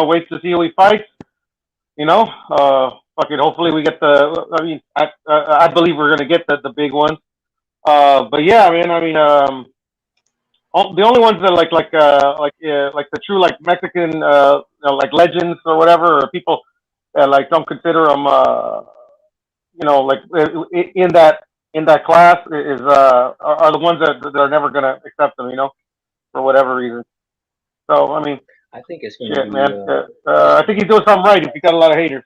wait to see who he fights. Fucking hopefully we get the. I mean, I believe we're gonna get the big one. But yeah, man. I mean, the only ones that like the true like Mexican like legends or whatever, or people that like don't consider them like in that class is are the ones that are never gonna accept them, for whatever reason. So I mean, I think it's gonna shit, be. man. I think he's doing something right if he got a lot of haters.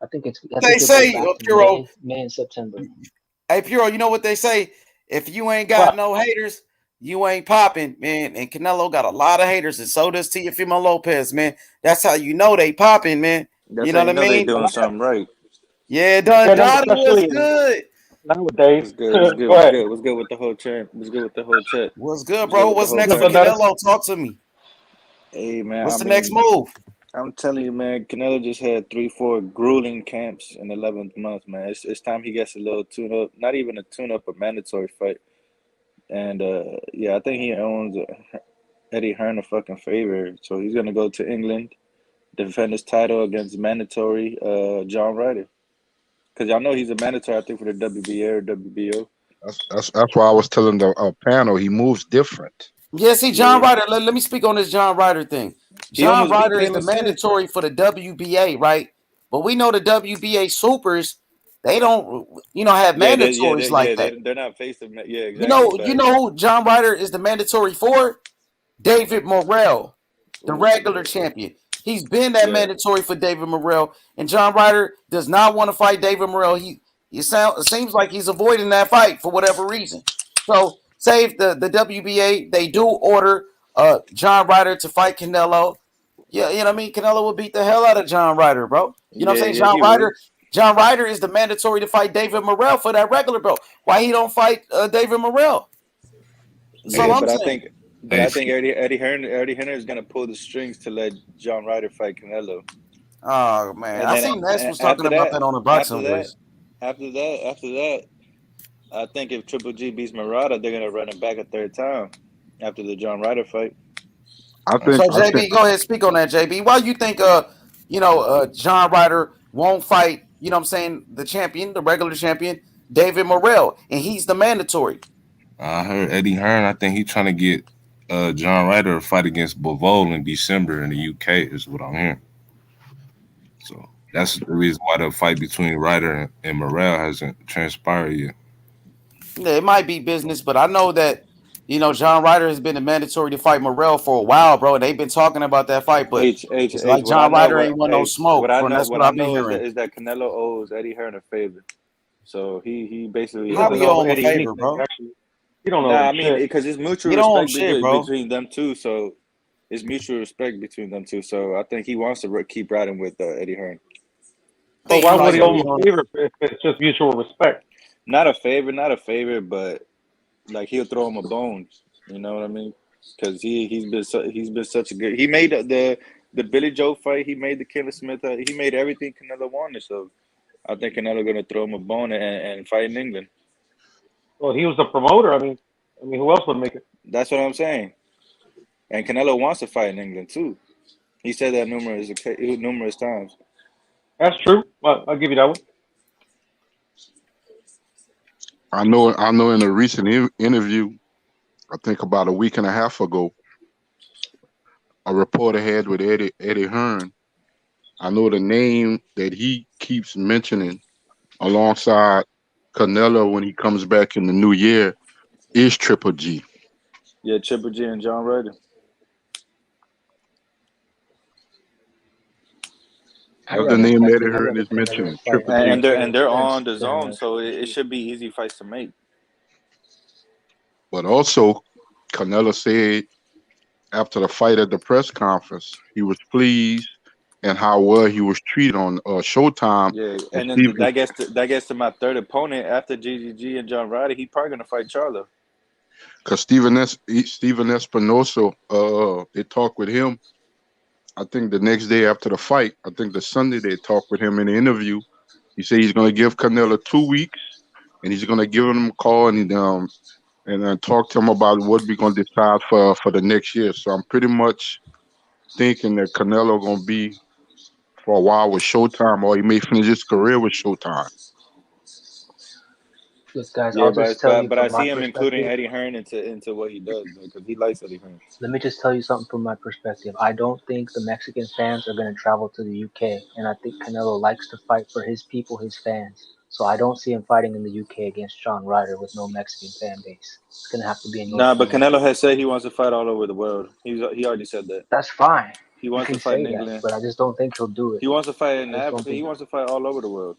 I think They he'll go say, back in Puro. May and September. Hey, Puro, you know what they say? If you ain't got What? no haters, you ain't popping, man. And Canelo got a lot of haters, and so does Teofimo Lopez, man. That's how you know they popping, man. That's You how know you what I know they mean? doing something right. Yeah, Yeah, then Donnie was especially good. nowadays. What's good? What's good? Go What's ahead. good? What's good with the whole chat? What's good with the whole chat? What's good, What's good bro? with the What's whole next What's for up, chat? Donetta? Canelo? Talk to me. Hey man, What's I the next mean, move? I'm telling you, man, Canelo just had 3, 4 grueling camps in the 11th month, man. It's time he gets a little tune up, not even a tune up, a mandatory fight. And yeah, I think he owns Eddie Hearn a fucking favor. So he's gonna go to England, defend his title against mandatory John Ryder. Because y'all know he's a mandatory, I think, for the WBA or WBO. That's why I was telling the panel he moves different. Yeah, see, John Yeah. Ryder. Let me speak on this John Ryder thing. He John almost beat Ryder is the Caleb Smith. mandatory for the WBA, right? But we know the WBA supers, they don't, have Yeah, mandatories like that. they're not facing. Yeah, You exactly. know, you Facts. know who John Ryder is the mandatory for? David Morrell, the Ooh, regular champion. He's been that yeah. mandatory for David Morrell, and John Ryder does not want to fight David Morrell. It seems like he's avoiding that fight for whatever reason. So, say if the WBA they do order John Ryder to fight Canelo, yeah, you know what I mean. Canelo will beat the hell out of John Ryder, bro. You know what I'm saying? Yeah, he would. John Ryder is the mandatory to fight David Morrell for that regular belt. Why he don't fight David Morrell? That's all Yeah, I'm but saying. I think Eddie Hearn is gonna pull the strings to let John Ryder fight Canelo. Oh man, And I then seen Ness was talking after about that, that on the after boxing that, voice. after that, I think if Triple G beats Murata, they're gonna run it back a third time after the John Ryder fight. So I think JB, go ahead, speak on that, JB. Why you think John Ryder won't fight, you know what I'm saying, the champion, the regular champion, David Morrell, and he's the mandatory. I heard Eddie Hearn. I think he's trying to get John Ryder to fight against Bivol in December in the UK. Is what I'm hearing. So that's the reason why the fight between Ryder and Morrell hasn't transpired yet. Yeah, it might be business, but I know that John Ryder has been a mandatory to fight Morrell for a while, bro. They've been talking about that fight, but it's like What I John know, Ryder ain't want no smoke, bro. And that's what what I I've been know hearing. is that Canelo owes Eddie Hearn a favor. So he basically He How doesn't we owe owe him a Eddie favor, anything. bro? Actually, he don't owe Nah, him I mean shit. because it's mutual You don't owe him respect shit, bro. between them two. So it's mutual respect between them two. So I think he wants to keep riding with Eddie Hearn. I But think why he would might he be owe him So a on. favor if it's just mutual respect? not a favor, but like he'll throw him a bone. You know what I mean? Because he's been such a good. He made the Billy Joe fight. He made the Kevin Smith. He made everything Canelo wanted. So I think Canelo gonna throw him a bone and fight in England. Well, he was the promoter. Who else would make it? That's what I'm saying. And Canelo wants to fight in England too. He said that numerous times. That's true. Well, I'll give you that one. I know in a recent interview, I think about a week and a half ago, a reporter had with Eddie Hearn. I know the name that he keeps mentioning alongside Canelo when he comes back in the new year is Triple G. Yeah, Triple G and John Ryder. That's the name that I heard is mentioned. Triple G. And they're on the zone, so it should be easy fights to make. But also, Canelo said after the fight at the press conference, he was pleased and how well he was treated on Showtime. Yeah, and then that gets to my third opponent after GGG and John Ryder. He probably gonna fight Charlo. Because Steven Espinosa, they talked with him. I think the next day after the fight, I think the Sunday they talked with him in the interview. He said he's going to give Canelo 2 weeks, and he's going to give him a call and talk to him about what we're going to decide for the next year. So I'm pretty much thinking that Canelo going to be for a while with Showtime, or he may finish his career with Showtime. Look, guys, Yeah, I'll just tell you but from I my see him including perspective. Eddie Hearn into what he does because he likes Eddie Hearn. Let me just tell you something from my perspective. I don't think the Mexican fans are going to travel to the UK, and I think Canelo likes to fight for his people, his fans. So I don't see him fighting in the UK against John Ryder with no Mexican fan base. It's going to have to be in North Nah, but America. Canelo has said he wants to fight all over the world. He already said that. That's fine. He wants to can fight in say that, England. but I just don't think he'll do it. He wants to fight in I just don't Africa. He think. wants to fight all over the world.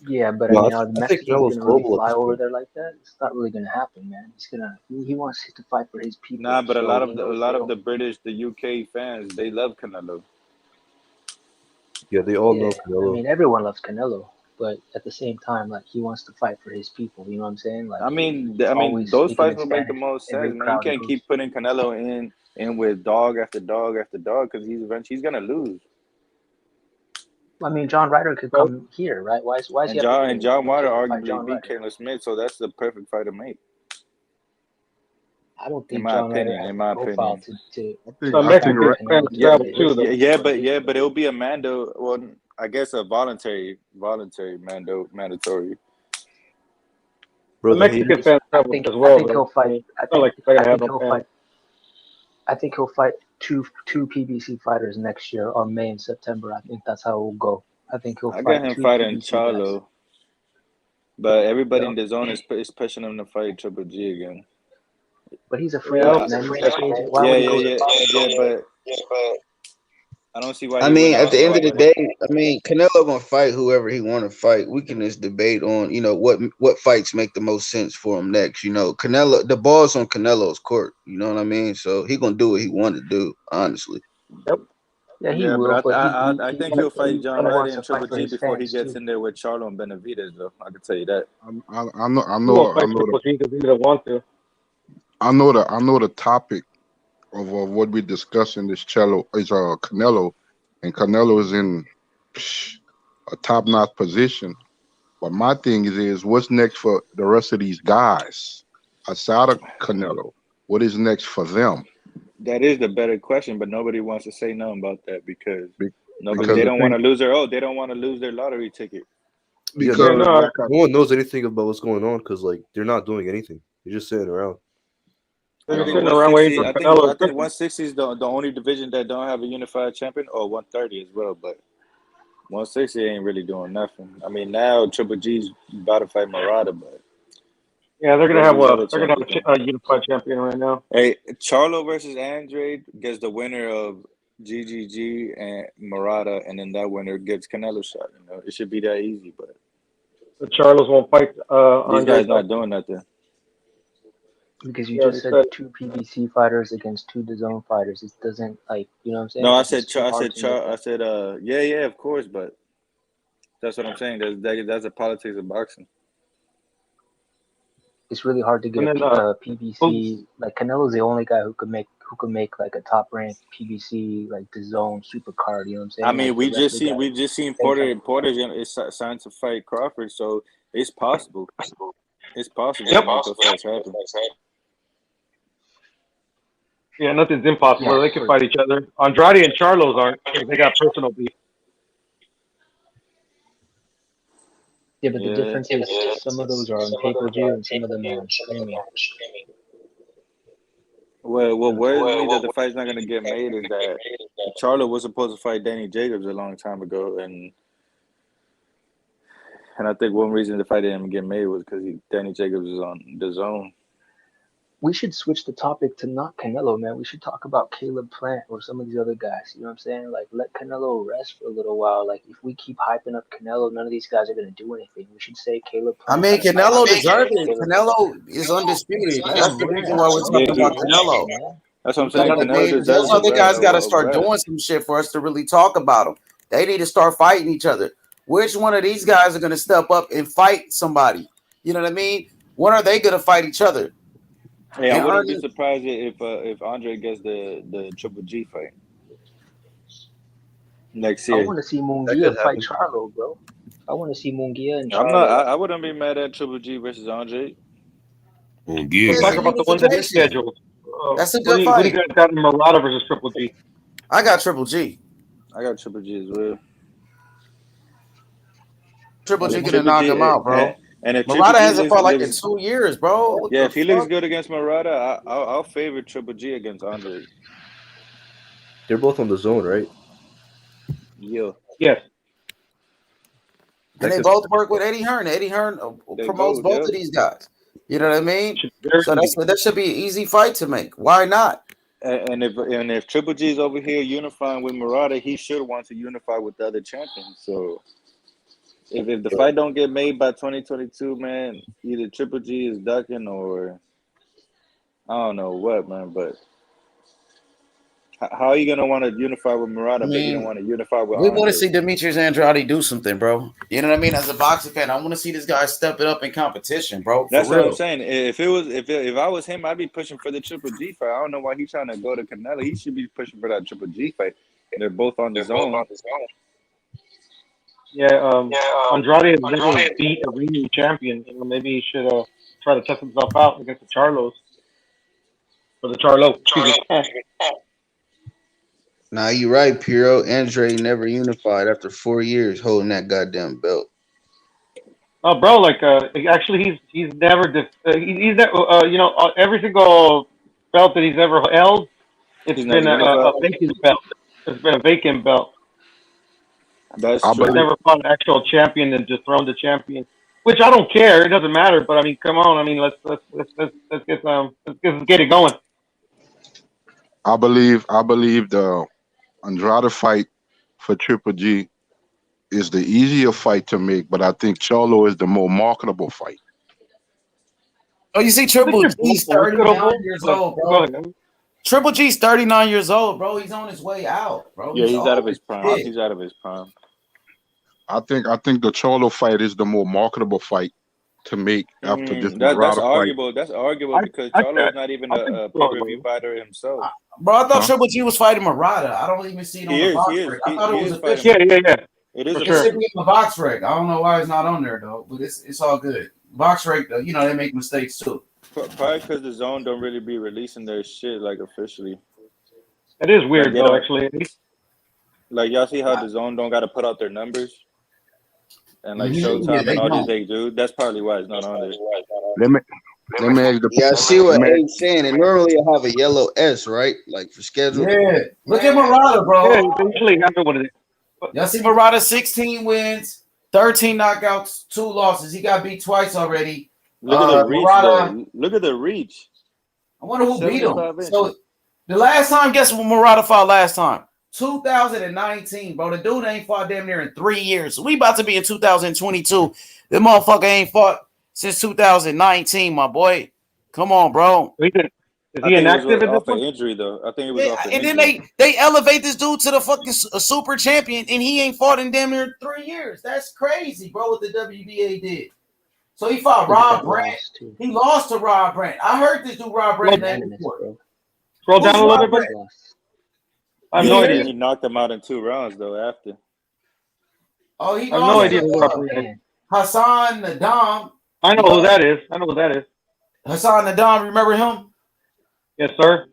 Yeah, but No, I mean, are the I think Mexicans Canelo's gonna really global at fly this over point. there like that? It's not really gonna happen, man. He wants to fight for his people. Nah, but a So lot he of knows they don't. the British, the UK fans, they love Canelo. Yeah, they all Yeah, know I Canelo. mean, everyone loves Canelo, but at the same time, like he wants to fight for his people. You know what I'm saying? Like I mean, he's always those speaking fights in will make the Spanish most every sense, man. You crowd he can't goes keep putting Canelo in with dog after dog after dog because he's gonna lose. to. I mean, John Ryder could come here, right? Why does he And have to John come and to John the UK Wilder to fight arguably John beat Ryder? Caleb Smith, so that's the perfect fight to make, I don't in think my John Ryder opinion. has In the my profile opinion. to So I come think back to Mexican fans Canelo to Yeah, travel defend too, his though. but it'll be a mandatory. Bro, The the Mexican haters. fans I travel think as well, though. he'll fight. It's not like they're I gonna have think no he'll fans. fight. I think he'll fight two PBC fighters next year, or May and September. I think that's how it will go. I think he'll I got fight him two fighting PBC guys. Charlo, but everybody Yeah, in the zone is pushing him to fight Triple G again. but he's a free Yeah, I don't agent, think man. it's He's a gonna free happen. agent. Why Yeah, would he yeah, go to? yeah, but I don't see why I he mean, at wouldn't. the end of the day, I mean, Canelo gonna fight whoever he want to fight. We can just debate on, what fights make the most sense for him next. Canelo, the ball's on Canelo's court. You know what I mean? So he gonna do what he want to do. Honestly, Yep. Yeah, he Yeah, but will, but I think he'll fight John he Ryder wants and to fight Triple for G his before he fans gets too. in there with Charlo and Benavidez, though. I can tell you that. I He won't fight know Triple G because he doesn't want to. the topic of what we discuss in this cello is Canelo, and Canelo is in a top-notch position. But my thing is what's next for the rest of these guys outside of Canelo? What is next for them? That is the better question, but nobody wants to say nothing about that because Be- nobody Because they the don't want thing, to lose their lottery ticket. Yeah, Yeah, because no, like I, no one knows anything about what's going on because like they're not doing anything. They're just sitting around. they're I just think sitting around waiting 160. for I Canelo. think 160 is the only division that don't have a unified champion, or 130 as well. But 160 ain't really doing nothing. I mean, now Triple G's about to fight Murata, but Yeah, they're gonna what are have these other a, champions doing? a unified champion right now. Hey, Charlo versus Andre gets the winner of GGG and Murata, and then that winner gets Canelo shot. It should be that easy, but The Charlos won't fight these Andre guys though. not doing nothing. Because you He already just said said it. two PBC fighters against two DAZN fighters. It doesn't you know what I'm No, saying? Like it's too hard to make I that. said, yeah, of course, but that's what I'm saying. That's the politics of boxing. It's really hard to get And a then who- PBC. Like Canelo's the only guy who could make like a top ranked PBC like DAZN super card. You know what I'm I saying? mean, Like the rest of the guys, we just seen same kind of Porter is signed to fight Crawford, so it's possible. It's possible to yep. make those fights happen. Yeah, nothing's impossible. yeah. They can fight each other. Andrade and Charlos aren't because they got personal beef. Yeah, but the Yeah. difference is some of those are on pay per view and some of them are on streaming. Well, You what know what I'm worries saying? me that the fight's not gonna get made is that Charlo was supposed to fight Danny Jacobs a long time ago, and I think one reason the fight didn't get made was because Danny Jacobs is on the zone. we should switch the topic to not Canelo, man. We should talk about Caleb Plant or some of these other guys. You know what I'm saying? Like, let Canelo rest for a little while. Like, if we keep hyping up Canelo, none of these guys are gonna do anything. We should say Caleb I Plant mean, got to fight Canelo next year. deserved it. Canelo is undisputed. That's the reason why we're Yeah, talking about Canelo. that's what I'm You saying. know what I Canelo mean? Those deserves other guys got to a start rest. doing some shit for us to really talk about them. They need to start fighting each other. Which one of these guys are going to step up and fight somebody? You know what I mean? When are they going to fight each other? Hey, I wouldn't be surprised if Andre gets the Triple G fight next I year. want to see Munguia fight Charlo, bro. I want to see Munguia and Charlo. I wouldn't be mad at Triple G versus Andre. Let's talk about the ones that we scheduled. That's a Who good do fight. you guys got in Murata versus Triple G? I got Triple G. I got Triple G as well. Triple G gonna knock him out, bro. And if Murata hasn't fought like in 2 years, bro. What yeah, the if he fuck? looks good against Murata, I'll favor Triple G against Andre. They're both on the zone, right? Yeah. Yes. And they both work with Eddie Hearn. Eddie Hearn promotes both of these guys. You know what I mean? So that should be an easy fight to make. Why not? And if Triple G is over here unifying with Murata, he should want to unify with the other champions. So if the fight don't get made by 2022, man, either Triple G is ducking or I don't know what, man. But how are you gonna want to unify with Murata, but you don't want to unify with We Andre? want to see Demetrius Andrade do something, bro. You know what I mean? As a boxing fan, I want to see this guy step it up in competition, bro. That's for what real. I'm saying. If I was him, I'd be pushing for the Triple G fight. I don't know why he's trying to go to Canelo. He should be pushing for that Triple G fight. They're both on the zone. Yeah, Andrade has never beat a reigning champion. You know, maybe he should try to test himself out against the Charlos. Or the Charlo. Excuse me. Nah, you're right, Piro. Andre never unified after 4 years holding that goddamn belt. Oh, bro, like actually, he's never he's never you know every single belt that he's ever held, it's been a vacant belt. It's been a vacant belt. That's true. He's never fought an actual champion and dethroned the champion, which I don't care. It doesn't matter. But I mean, come on. I mean, let's get it going. I believe the Andrade fight for Triple G is the easier fight to make, but I think Charlo is the more marketable fight. Oh, you see, Triple G's 39 years old, bro. Triple G's 39 years old, bro. He's on his way out, bro. Yeah, he's out of his prime. prime. He's out of his prime. I think the Charlo fight is the more marketable fight to make after this that's Murata arguable. fight. That's arguable because Charlo's not even a pay-per-view fighter himself. Bro, I thought Triple G was fighting Murata. I don't even see it on the box rec. I thought it was official. Yeah. It is. It should be on the box rec. I don't know why it's not on there though, but it's all good. Box rec, you know, they make mistakes too. Probably because the zone don't really be releasing their shit like officially. It is weird though, actually. Like y'all see how the zone don't got to put out their numbers, and like Showtime and all these they do. That's probably why it's not on there. Let me ask the. Yeah, I see what Abe's saying. And normally you'll have a yellow S, right? Like for schedule. Yeah, look at Murata, bro. Yeah, they usually have one of these. Y'all see Murata 16 wins, 13 knockouts, 2 losses. He got beat twice already. Look at the reach. Murata, look at the reach. I wonder who beat him. So the last time, guess what Murata fought last time? 2019, bro. The dude ain't fought damn near in 3 years. So we about to be in 2022. The motherfucker ain't fought since 2019, my boy. Come on, bro. Is he inactive at this point? Injury though. I think it was off an and injury. then they elevate this dude to the fucking super champion, and he ain't fought in damn near 3 years. That's crazy, bro. What the WBA did. So he fought Rob Brandt. He lost to Rob Brandt. I heard this dude Rob Brandt name before. Scroll down a little bit. I have no idea. He knocked him out in 2 rounds though. After. Oh, he I have no idea who Rob lost Brandt is. Hassan Nadam. I know who that is. Hassan Nadam, remember him? Yes, sir.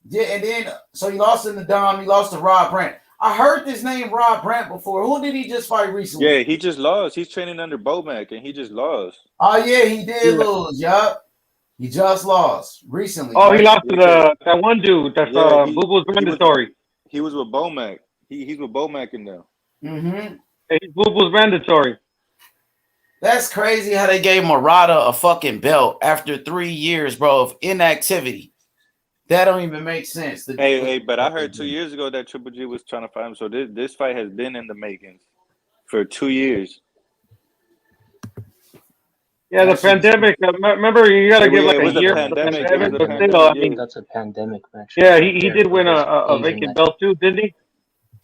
Yeah, and then so he lost to Nadam. He lost to Rob Brandt. I heard this name Rob Brandt before. Who did he just fight recently? Yeah, he just lost. He's training under Bomac, and he just lost. Oh yeah, he did lose. Yup, he just lost recently. Oh, he lost to that one dude. That's Boo-Boo's mandatory. He was with Bomac. He's with Bomac in there. Mm-hmm. Hey, he's Boo-Boo's mandatory. That's crazy how they gave Murata a fucking belt after 3 years, bro, of inactivity. That don't even make sense. Hey, but I heard 2 years ago that Triple G was trying to fight him. So this fight has been in the making for 2 years. Yeah, the pandemic. Remember, you got to give like it a was year a for the pandemic. pandemic, It was a but still, I pandemic. mean, That's a pandemic match. yeah, he did win a vacant belt too, didn't he?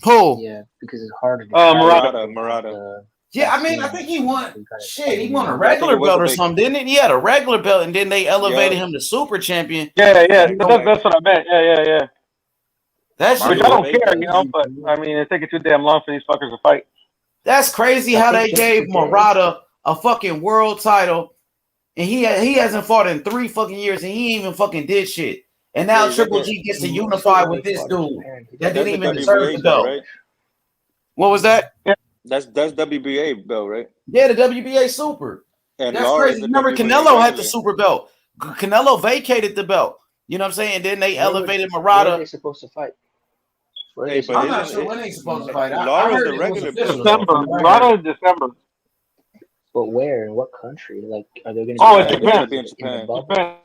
Who? Yeah, because it's harder to Murata. Yeah, I mean, I think he won. Shit, he won a I think regular it was belt a or big. something, didn't it? He had a regular belt, and then they elevated Yeah. him to super champion. Yeah, Thanks. that's what I meant. Yeah. That shit Which is I don't fake. care, but I mean, it's taking too damn long for these fuckers to fight. That's crazy how they gave Murata a fucking world title, and he hasn't fought in 3 fucking years, and he ain't even fucking did shit. And now Triple G gets to unify with this dude that didn't even deserve the belt. Right? What was that? That's WBA belt, right? Yeah, the WBA Super. And That's Lara is crazy. the Remember, WBA Canelo had the regular. Super belt. Canelo vacated the belt. You know what I'm saying? Then they elevated Where are Murata. they supposed to fight? Hey, but I'm not sure when they supposed to fight. I Lara's heard the it was regular official. belt. December. Murata is December. But where? In what country? Like, are they going to? Oh, be it's Japan. Be in Japan. Japan.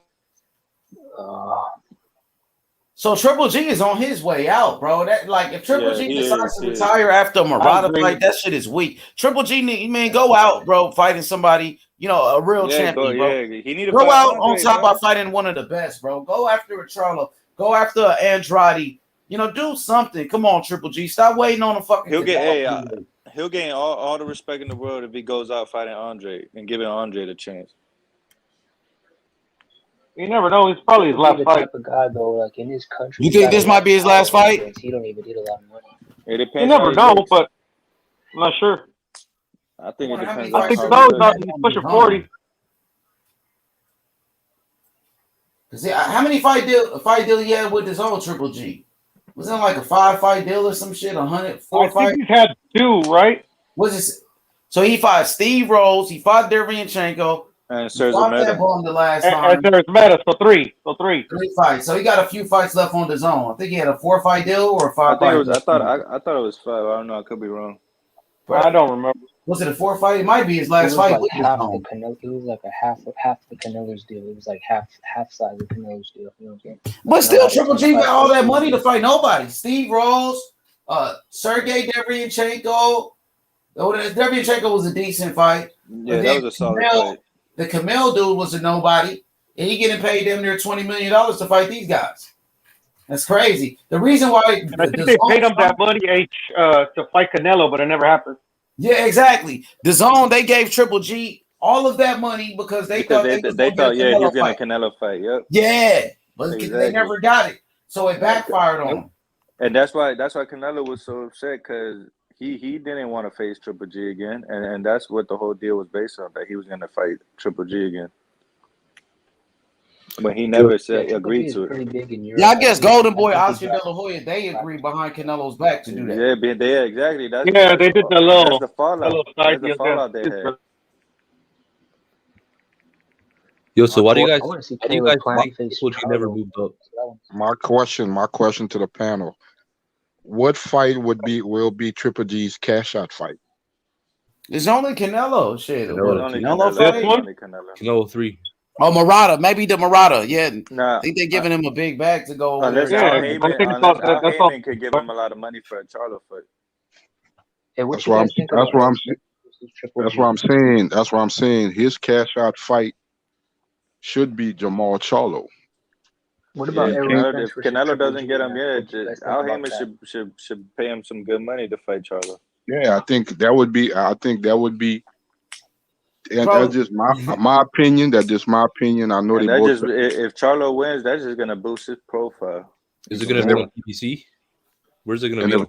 So Triple G is on his way out, bro. That like if Triple G decides to retire after a Murata fight, that shit is weak. Triple G, man, go out, bro, fighting somebody, a real champion, bro. He need to go fight out Andre, on top bro. by fighting one of the best, bro. Go after a Charlo. Go after an Andrade. Do something. Come on, Triple G. Stop waiting on a fucking. He'll gain all the respect in the world if he goes out fighting Andre and giving Andre the chance. You never know. It's probably his last fight. Type of guy though, like in his country. You think this might be his last fight? He don't even need a lot of money. It depends. You never know, but I'm not sure. I think it depends. I think so. He's pushing 40. See, how many fight deal he had with his old Triple G? Was it like a 5-fight deal or some shit? 104 fights? I think he's had 2, right? Was this? So he fought Steve Rose. He fought Derevyanchenko. And that bum the last time. And there's Meta, so 3. 3 fights. So he got a few fights left on the zone. I think he had a 4-fight deal or a 5-fight. I thought it was 5. I don't know. I could be wrong. I don't remember. Was it a 4-fight? It might be his last fight. Like half the Canelo. It was like half the Canelo's deal. It was like half size of Canelo's deal. You know what I'm saying? But still, Triple G got all that money to fight nobody. Steve Rose, Sergey Derevyanchenko. Derevyanchenko was a decent fight. Yeah, that was a solid fight. The Camille dude was a nobody, and he getting paid damn near $20 million to fight these guys. That's crazy. The reason why I think they paid him that money to fight Canelo, but it never happened. Yeah, exactly. The zone, they gave Triple G all of that money because they thought he was getting a Canelo fight. Yep. Yeah, but they never got it, so it backfired on him. And that's why Canelo was so upset because he didn't want to face Triple G again, and that's what the whole deal was based on, that he was going to fight Triple G again. But he never agreed to it. Yeah, I guess Golden Boy, Oscar De La Hoya, they agreed behind Canelo's back to do that. Yeah, exactly. They did the little. That's the fallout. That's the fallout they had. Yo, so why do you guys? never moved up? My question to the panel: what fight will be Triple G's cash out fight? It's only Canelo. Shit, Canelo fight. Canelo 3. Oh, Murata, maybe the Murata. Yeah, nah, I think they're giving him a big bag to go over unless there. Al Heyman could give him a lot of money for a Charlo fight. That's what I'm saying. His cash out fight should be Jamal Charlo. What about if Canelo doesn't get him yet? Al Heyman should pay him some good money to fight Charlo. Yeah, I think that would be. And that's just my opinion. That's just my opinion. I know and they both. If Charlo wins, that's just gonna boost his profile. Is it gonna be on PPC? Where's it gonna be?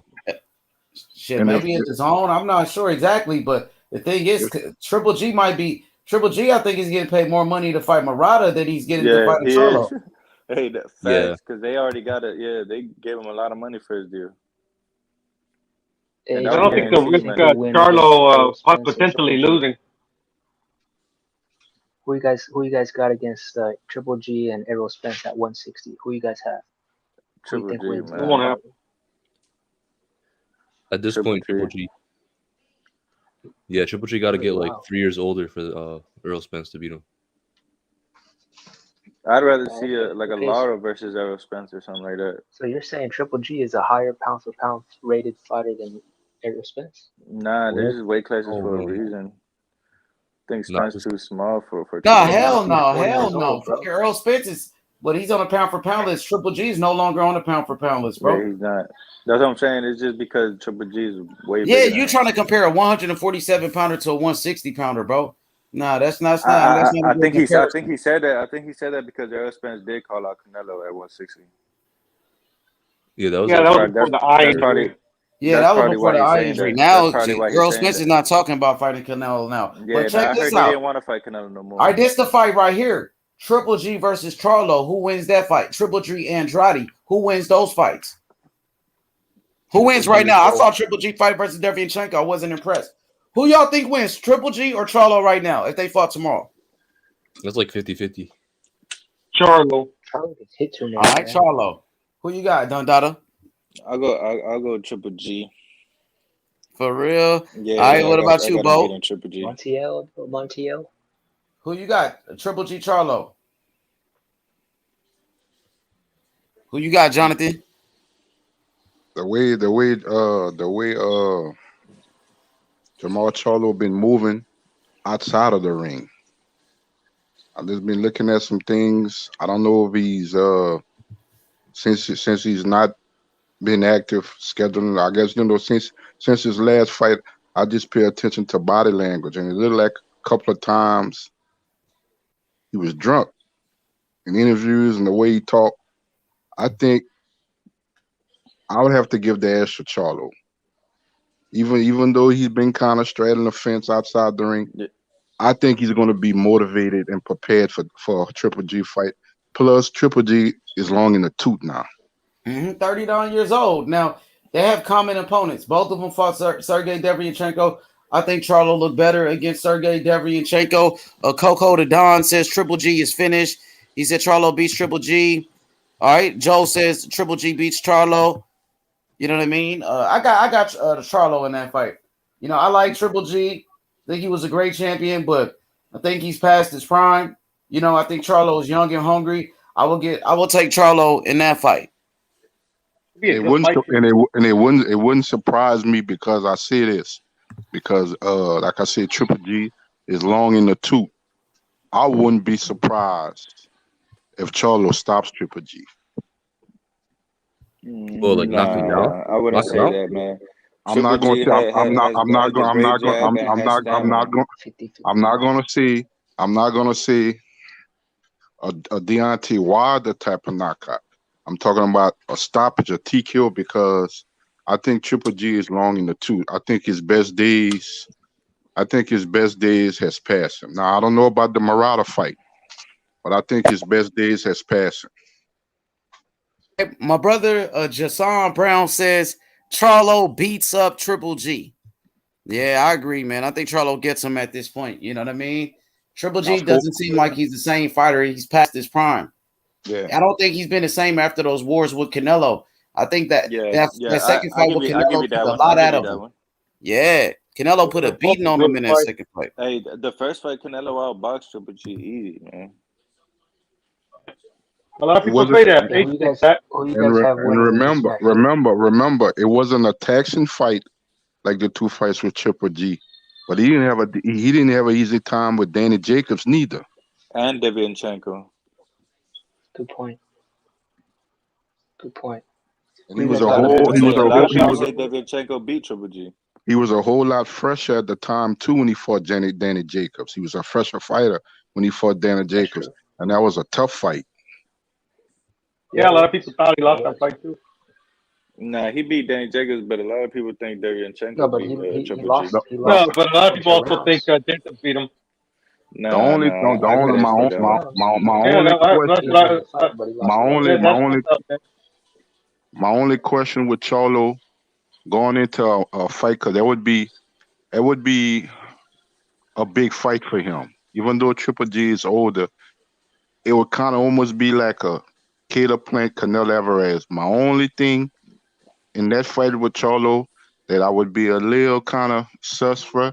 Shit, maybe it's his own. I'm not sure exactly, but the thing is, Triple G might be. Triple G, I think, is getting paid more money to fight Murata than he's getting to fight Charlo. Hey, that's facts, because they already got it. Yeah, they gave him a lot of money for his deal. I don't think the risk Charlo potentially losing. Who you guys got against Triple G and Errol Spence at 160? Who you guys have? Triple G, man. It won't happen. At this point, Triple G. Yeah, Triple G got to get like Wow. 3 years older for Errol Spence to beat him. I'd rather Oh, see okay. like a Okay. Lara versus Errol Spence or something like that. So you're saying Triple G is a higher pound for pound rated fighter than Errol Spence? Nah, What? there's just weight classes Oh for a no, reason. I think not Spence this. too small for Nah, Triple But G. now hell he's no, 4 hell years no. old, bro. Fucking Earl Spence is, but he's on a pound for pound list. Triple G is no longer on the pound for pound list, Yeah, bro. he's not. That's what I'm saying. It's just because Triple G is way Yeah, bigger than you him. trying to compare a 147 pounder to a 160 pounder, bro? Nah, that's not I a good think he comparison. said that. I think he said that because Errol Spence did call out Canelo at 160. Yeah, that was Yeah, like that was Probably, before the eye that's injury. probably Yeah, that was before why the he's eye saying injury. that. That's Now, probably why he's Earl saying Spence that. is not talking about fighting Canelo now. Yeah, But check I this heard he out. didn't want to fight Canelo no All more. right, this the fight right here. Triple G versus Charlo. Who wins that fight? Triple G Andrade. Who wins those fights? Who wins right now? I saw Triple G fight versus Devianchenko. I wasn't impressed. Who y'all think wins? Triple G or Charlo right now if they fought tomorrow? that's like 50-50. Charlo. Charlo gets hit too All much, right, man. Charlo. Who you got, Dundada? I'll go Triple G. For real? Yeah, All right, what about I you, got him beating Bo? Triple G. Montiel. Who you got? Triple G Charlo. Who you got, Jonathan? The way Jamal Charlo been moving outside of the ring. I've just been looking at some things. I don't know if he's since he's not been active scheduling. I guess since his last fight, I just pay attention to body language, and it looked like a couple of times he was drunk in interviews and the way he talked. I think I would have to give the edge to Charlo. Even though he's been kind of straddling the fence outside the ring, Yeah. I think he's going to be motivated and prepared for a Triple G fight. Plus, Triple G is long in the tooth now. 39 years old. Now, they have common opponents. Both of them fought Sergey Devianchenko. I think Charlo looked better against Sergey Devianchenko. Coco the Don says Triple G is finished. He said Charlo beats Triple G. All right. Joe says Triple G beats Charlo. You know what I mean? I got Charlo in that fight. You know, I like Triple G. I think he was a great champion, but I think he's past his prime. You know, I think Charlo is young and hungry. I will take Charlo in that fight. It wouldn't surprise me because I say this because like I said, Triple G is long in the tooth. I wouldn't be surprised if Charlo stops Triple G. Oh, like knock him down? I wouldn't Knock him say out? that, man. I'm not going to. Has a great jab and has stamina. I'm not going to say. I'm not going to say a Deontay Wilder type of knockout. I'm talking about a stoppage, a TKO, because I think Triple G is long in the tooth. I think his best days has passed him. Now I don't know about the Murata fight, but I think his best days has passed him. My brother Jason Brown says Charlo beats up Triple G. Yeah, I agree, man. I think Charlo gets him at this point. You know what I mean? Triple G doesn't seem like he's the same fighter. He's past his prime. Yeah. I don't think he's been the same after those wars with Canelo. I think that second fight with Canelo took a lot out of him. Yeah, Canelo put a beating on him in that second fight. Hey, the first fight, Canelo outboxed Triple G easy, man. A lot of people say that. Remember, it wasn't a taxing fight like the two fights with Triple G, but he didn't have an easy time with Danny Jacobs neither. And Devianchenko. Good point. And he was a lot of people say Devianchenko beat Triple G. He was a whole lot fresher at the time too when he fought Danny Jacobs. He was a fresher fighter when he fought Danny Jacobs, and that was a tough fight. Yeah, a lot of people thought he lost that fight too. Nah, he beat Danny Jacobs, but a lot of people think Devianchenko beat Triple G. No, but a lot of people also think Jacobs beat him. My only question with Charlo going into a fight, because that would be a big fight for him. Even though Triple G is older, it would kind of almost be like a Caleb Plant, Canelo Alvarez. My only thing in that fight with Charlo that I would be a little kind of sus for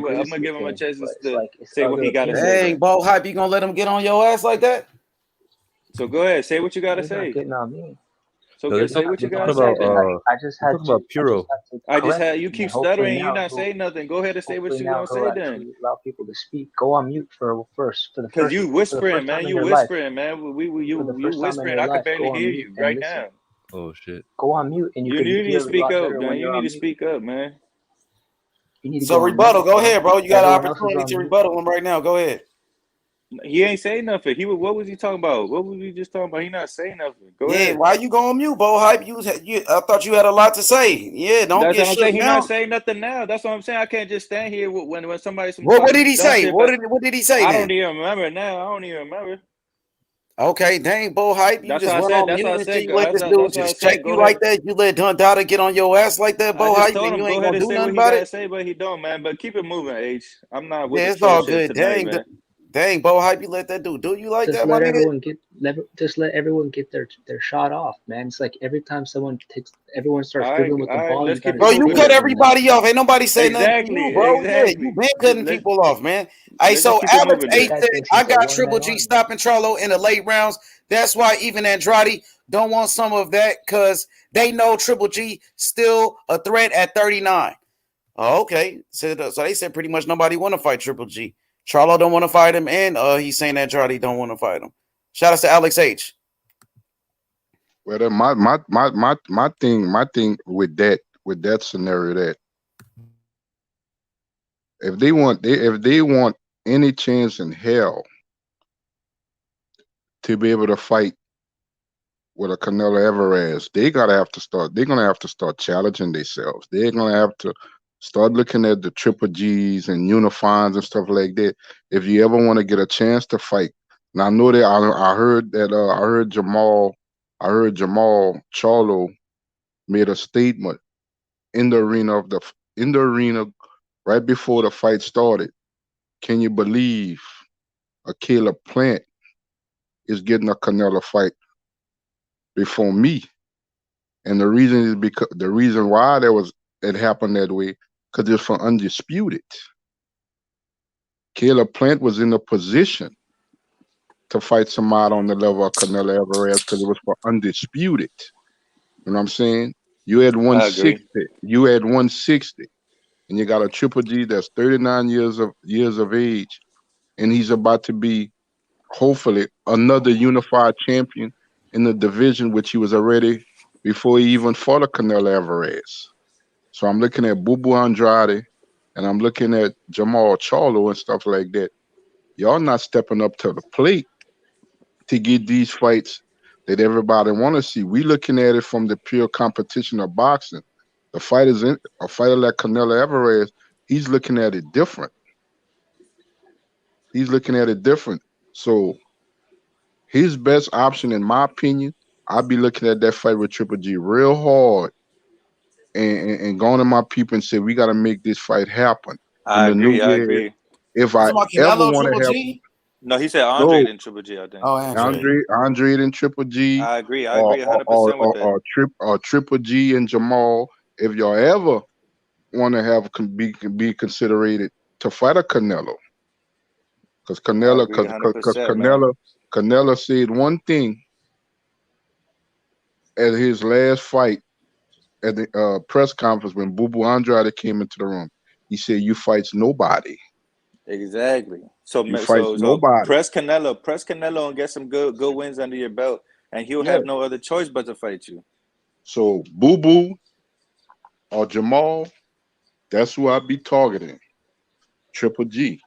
agrees I'm gonna with give him a him, chance but it's to like it's say what other he got to opinions. say. Dang, Then. Bo Hype, you gonna let him get on your ass like that? So go ahead, say what you got to He's not say. getting on me. So No, say what you they're gotta talking say about then. I just had Puro. You and keep then hopefully stuttering. You're now not saying nothing. Go ahead and say what hopefully you now gonna he'll say then. actually allow people to speak. Go on mute for the Cause you first whispering, man. time in You your life. whispering, man. For the You first time in whispering. your I could life, barely go on hear mute you and right listen. now. Oh shit. Go on mute and you You could need to hear a speak lot up, better man. when You you're need on to mute. speak up, man. You need to So go on mute, rebuttal, go ahead, bro. You got an Everyone else is opportunity on to mute. rebuttal him right now. Go ahead. He ain't saying nothing. What was he talking about? What was we just talking about? He not saying nothing. Go Yeah, ahead. why you going mute, Bo Hype? I thought you had a lot to say. Yeah, don't That's get what I'm shook saying. He now. not saying nothing now. That's what I'm saying. I can't just stand here when somebody's What talking did he dumb say? shit. What But did he say I then? don't even remember now. I don't even remember. Okay, dang, Bo Hype, you That's just what I went said. on That's mute what I and shit. said. You let this That's dude what I just check said. you Go like ahead. that. You let Dundada get on your ass like that, I Bo just Hype, told and him you go ain't ahead gonna and do say what nothing he about gotta it. say, but he don't, man. But keep it moving, H. I'm not with Yeah, the it's troll all shit good. tonight, man. Dang, Bo Hype, you let that dude do you like Just that, my let nigga? everyone get their shot off, man. It's like every time everyone starts All dribbling with the right, ball, let's you keep gotta it Bro, you steal moving it cut then. from them. everybody off. Ain't nobody said nothing to you, Exactly, bro. Yeah, you been cutting Let's people off, man. Hey, just so keep it Alex moving H then. said I got Triple G stopping Charlo in the late rounds. That's why even Andrade don't want some of that because they know Triple G still a threat at 39. Oh, okay. So they said pretty much nobody want to fight Triple G. Charlo don't want to fight him, and he's saying Andrade don't want to fight him. Shout out to Alex H. Well, my thing with that scenario, that if they want any chance in hell to be able to fight with a Canelo Alvarez, they're gonna have to start challenging themselves. They're gonna have to start looking at the Triple G's and Unifines and stuff like that. If you ever want to get a chance to fight, and I know that I heard that I heard Jamal Charlo made a statement in the arena right before the fight started. Can you believe a Caleb Plant is getting a Canelo fight before me? And the reason is because the reason why it happened that way, because it's for undisputed. Caleb Plant was in a position to fight somebody on the level of Canelo Alvarez because it was for undisputed. You know what I'm saying? You had I agree. 160. You had 160. And you got a Triple G that's 39 years of age, and he's about to be hopefully another unified champion in the division, which he was already before he even fought a Canelo Alvarez. So I'm looking at Bubu Andrade and I'm looking at Jamal Charlo and stuff like that. Y'all not stepping up to the plate to get these fights that everybody want to see. We looking at it from the pure competition of boxing. A fighter like Canelo Alvarez, he's looking at it different. He's looking at it different. So his best option, in my opinion, I'd be looking at that fight with Triple G real hard and going to my people and say, we got to make this fight happen in I the new agree. I year. agree. If You I talking about ever Canelo want to Triple have G? No, he said Andre no then Triple G, I think. Oh, Andre. Andre and Triple G I agree. I or agree 100% with that. Triple G and Jamal, if y'all ever want to be considered to fight a Canelo, because I agree 100%, man. Canelo said one thing at his last fight at the press conference when Bubu Andrade came into the room. He said, "You fights nobody. Exactly. So You fights so nobody." press Canelo and get some good wins under your belt, and he'll Yeah. have no other choice but to fight you. So Bubu or Jamal, that's who I'd be targeting. Triple G.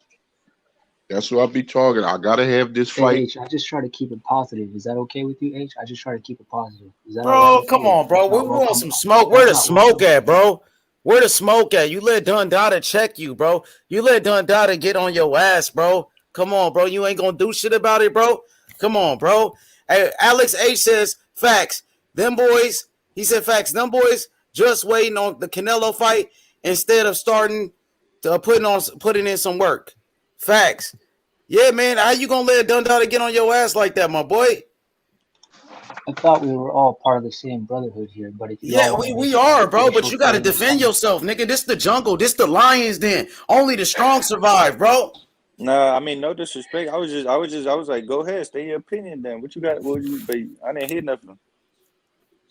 That's who I'd be targeting. I gotta have this Hey fight. H, I just try to keep it positive. Is that okay with you, H? I just try to keep it positive. Is that all right Bro, with come you? Or on, bro. that's We not want welcome? some smoke. Where That's the not smoke welcome. at, bro? Where the smoke at? You let Dundada check you, bro. You let Dundada get on your ass, bro. Come on, bro. You ain't gonna do shit about it, bro. Come on, bro. Hey, Alex H says facts. Them boys, he said facts. Them boys just waiting on the Canelo fight instead of starting to putting in some work. Facts. Yeah, man. How you gonna let Dundada get on your ass like that, my boy? I thought we were all part of the same brotherhood here, but if you Yeah, all want to make we it like are, bro. But racial you got to thing or defend something, yourself, nigga. This the jungle. This the lions. Den. Only the strong survive, bro. Nah, I mean no disrespect. I was like, go ahead, state your opinion then. What you got? But I didn't hear nothing.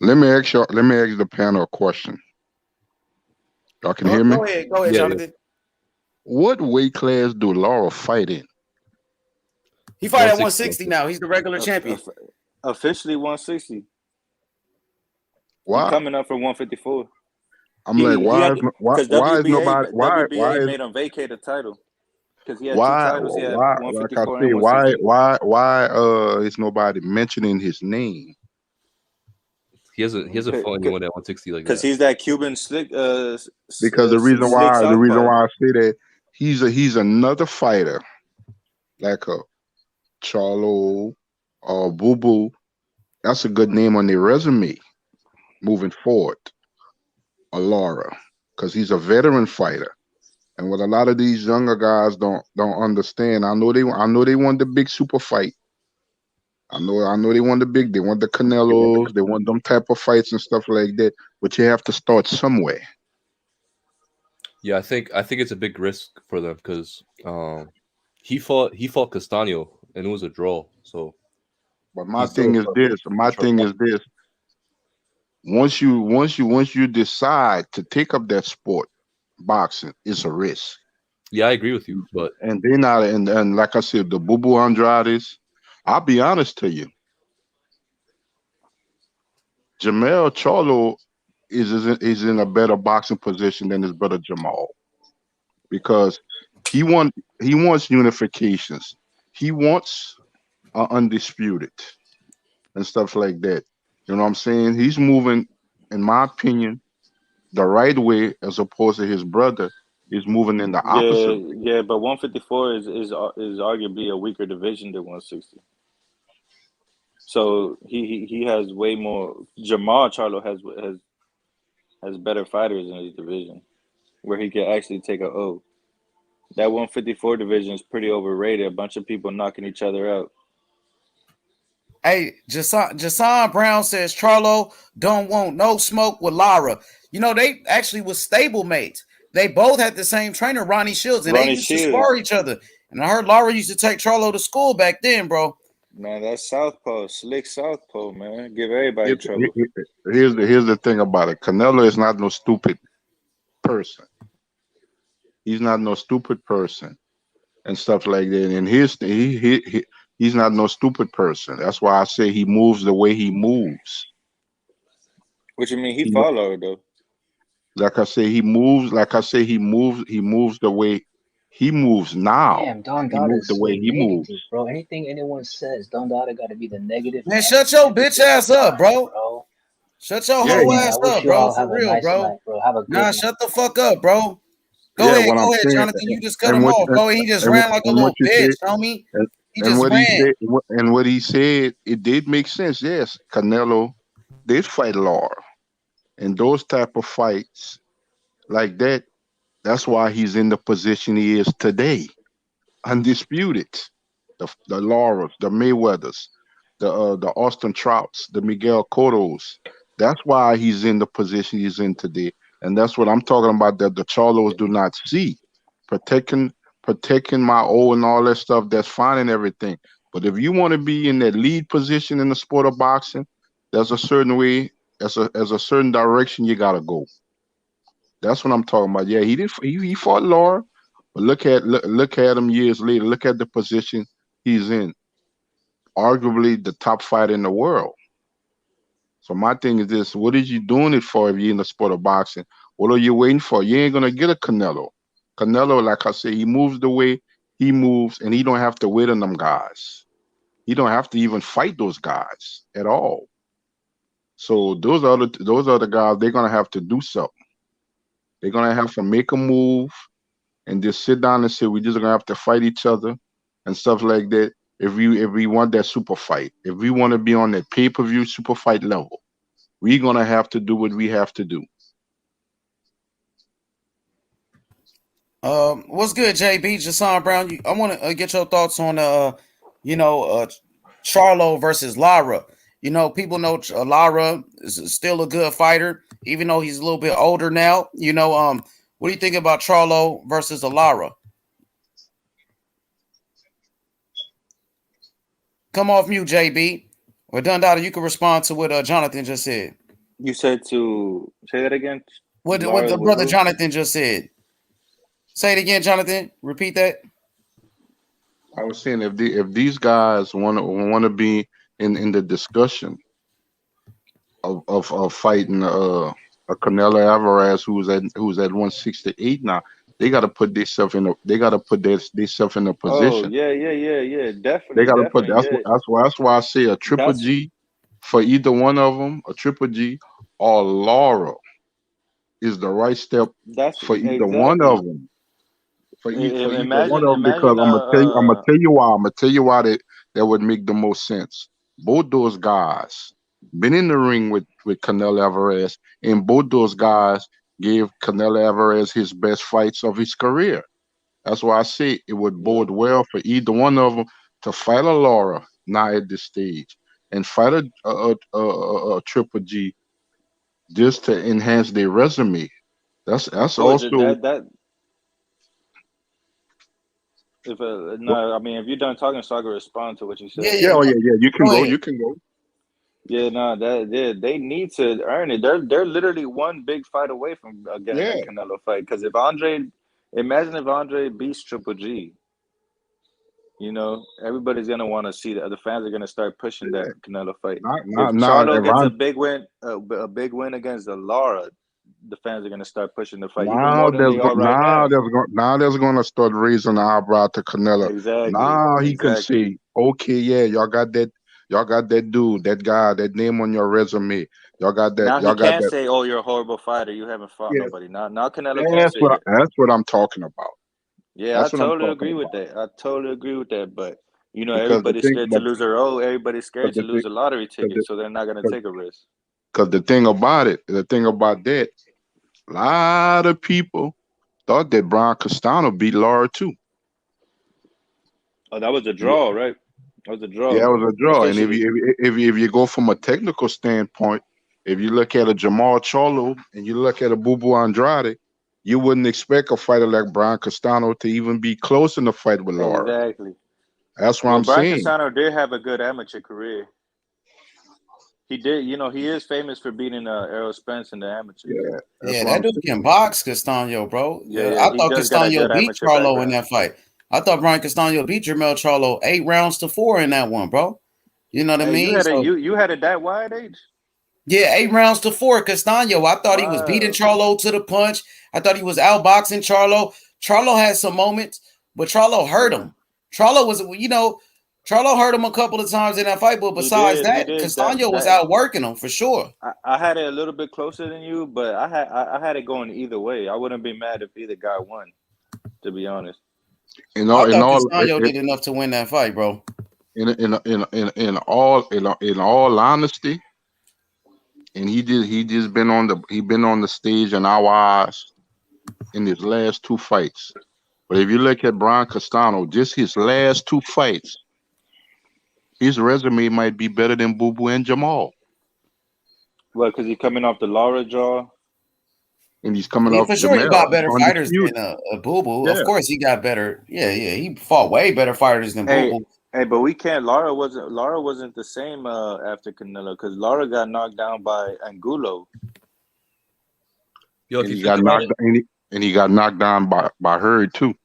Let me ask the panel a question. Y'all can hear me? Go ahead, Jonathan. What weight class do Laura fight in? He fight at 160 now. He's the regular champion. Officially 160. Why? He coming up for 154. I'm like, why is nobody why WBA is made him vacate the title because he had two titles. He had like I 154 say, and 160. why is nobody mentioning his name? He hasn't fought anyone at 160 like Because that. he's that Cuban slick, Because the reason slick southpaw. why I say that he's another fighter like a Charlo or Boo Boo. That's a good name on their resume moving forward. Or Laura, because he's a veteran fighter. And what a lot of these younger guys don't understand, I know they want the big super fight. I know they want they want the Canelos, they want them type of fights and stuff like that. But you have to start somewhere. Yeah, I think it's a big risk for them because he fought Castaño and it was a draw. So, but my thing is this. Once you decide to take up that sport, boxing is a risk. Yeah, I agree with you. But and they're not, and like I said, the Boo Boo Andrades. I'll be honest to you. Jamel Charlo is in a better boxing position than his brother Jamal because he wants unifications. He wants undisputed and stuff like that. You know what I'm saying? He's moving, in my opinion, the right way as opposed to his brother is moving in the opposite way. Yeah, but 154 is arguably a weaker division than 160. So he has way more. Jamal Charlo has better fighters in his division, where he can actually take a O. That 154 division is pretty overrated. A bunch of people knocking each other out. Hey, Jason Brown says Charlo don't want no smoke with Lara. You know, they actually was stable mates. They both had the same trainer, Ronnie Shields, and they used to spar each other. And I heard Lara used to take Charlo to school back then, bro. Man, that's southpaw, slick southpaw, man. Give everybody trouble. Here's the thing about it. Canelo is not no stupid person. He's not no stupid person and stuff like that. And he's not no stupid person. That's why I say he moves the way he moves. What you mean? He fought Lara though. Like I say, he moves. Like I say, he moves the way he moves now. Damn, Don He moves Dada's the way so he negative, moves. bro. Anything anyone says, Don Dada got to be the negative. Man, shut your bitch ass up, bro. Shut your whole Yeah, ass I wish up, you bro. all For have a real, nice bro. night, bro. Have a good Nah, night. shut the fuck up, bro. Go ahead, saying, Jonathan. You just cut him off, bro. He just ran like a little bitch, homie. He just ran. And what he said, it did make sense. Yes, Canelo did fight Lara, and those type of fights like that. That's why he's in the position he is today, undisputed. The Lauras, the Mayweathers, the Austin Trouts, the Miguel Cottos. That's why he's in the position he's in today, and that's what I'm talking about. That the Charlos do not see, protecting my O and all that stuff. That's fine and everything, but if you want to be in that lead position in the sport of boxing, there's a certain way, there's a certain direction you gotta go. That's what I'm talking about. Yeah, he fought Lara, but look at him years later. Look at the position he's in. Arguably the top fighter in the world. So my thing is this: what are you doing it for if you're in the sport of boxing? What are you waiting for? You ain't gonna get a Canelo. Canelo, like I said, he moves the way he moves, and he don't have to wait on them guys. He don't have to even fight those guys at all. So those other guys, they're gonna have to do something. They're gonna have to make a move and just sit down and say we're just gonna have to fight each other and stuff like that. If we want that super fight, if we want to be on that pay-per-view super fight level, we're gonna have to do what we have to do. What's good, JB? Jason Brown. I want to get your thoughts on Charlo versus Lara. You know, people know Lara is still a good fighter, even though he's a little bit older now. You know, what do you think about Charlo versus Lara? Come off mute, JB. Or Dundada, you can respond to what Jonathan just said. You said to say that again. What the brother Jonathan just said. Say it again, Jonathan. Repeat that. I was saying if these guys want to be in the discussion, of fighting a Canelo Alvarez who's at 168 now. They got to put themselves in a Oh position. yeah. They Definitely, got to put definitely, yeah. that's why I say a triple That's G for either one of them, a triple G or Laura is the right step that's for either one of exactly. them. For either one Imagine, of them, because imagine. I'm gonna tell you why that would make the most sense. Both those guys been in the ring with Canelo Alvarez, and both those guys gave Canelo Alvarez his best fights of his career. That's why I say it would Yeah. bode well for either one of them to fight a Laura now at this stage and fight a Triple G just to enhance their resume. That's Well, also that if no, I mean if you're done talking, so I can respond to what you Yeah, said. yeah. yeah. You can Go go. ahead. You can go. Yeah, no, they need to earn it. They're literally one big fight away from getting Yeah, that Canelo fight. Because if Andre, imagine if Andre beats Triple G, everybody's gonna want to see that. The fans are gonna start pushing that yeah. Canelo fight. Not If now. Charlo If gets I a big win against the Lara, the fans are gonna start pushing the fight even now more than they are right now. there's gonna start raising the eyebrow to Canelo. Exactly, Now he can exactly. say, okay, yeah, y'all got that dude, that guy, that name on your resume. Now he Y'all got can't that. say, "Oh, you're a horrible fighter. You haven't fought Yeah, nobody." Now Canelo can't say that. that's what I'm talking about. Yeah, I That's what I'm totally talking agree with about. that. I totally agree with that. But Because the everybody's thing, scared to lose their role. Everybody's but scared to the thing, lose a lottery because ticket, so they're not gonna the, take a risk. because the thing about that, a lot of people thought that Brian Castano beat Lara too. Oh, that was a draw, right? That was a Yeah, draw it was a draw. And officially. if you go from a technical standpoint, if you look at a Jamal Charlo and you look at a Bubu Andrade, you wouldn't expect a fighter like Brian Castano to even be close in the fight with Lara. Exactly. That's what Well, I'm Brian saying. Castano did have a good amateur career. He did. He is famous for beating Errol Spence in the amateurs. Yeah, that's Yeah, what that I'm dude can saying. box, Castano, bro. Yeah, Yeah, yeah. I He thought does got a good Castano beat amateur Charlo in background. that fight. I thought Brian Castano beat Jermel Charlo 8 rounds to 4 in that one, bro. You know what I Hey, mean? So you had it that wide, H? yeah, 8 rounds to 4. Castano, I thought he was beating Wow. Charlo to the punch. I thought he was outboxing Charlo. Charlo had some moments, but Charlo hurt Yeah. him. Charlo was, Charlo hurt him a couple of times in that fight, but He besides did. He that, did. Castano was outworking him for sure. I had it a little bit closer than you, but I had it going either way. I wouldn't be mad if either guy won, to be honest. In I all, in thought all, Castano did enough to win that fight, bro. in all honesty, and he just been on the stage in our eyes in his last two fights. But if you look at Brian Castano, just his last two fights, his resume might be better than Boo Boo and Jamal. Well, because he's coming off the Lara draw. And he's coming Yeah, off for sure, he got better fighters undisputed. than Boo Boo. Of Yeah. course, he got better. Yeah, he fought way better fighters than Boo Hey, Boo. but we can't. Lara wasn't the same after Canelo because Lara got knocked down by Angulo. Yo, if And you he think got about knocked it, and he got knocked down by Hurd too.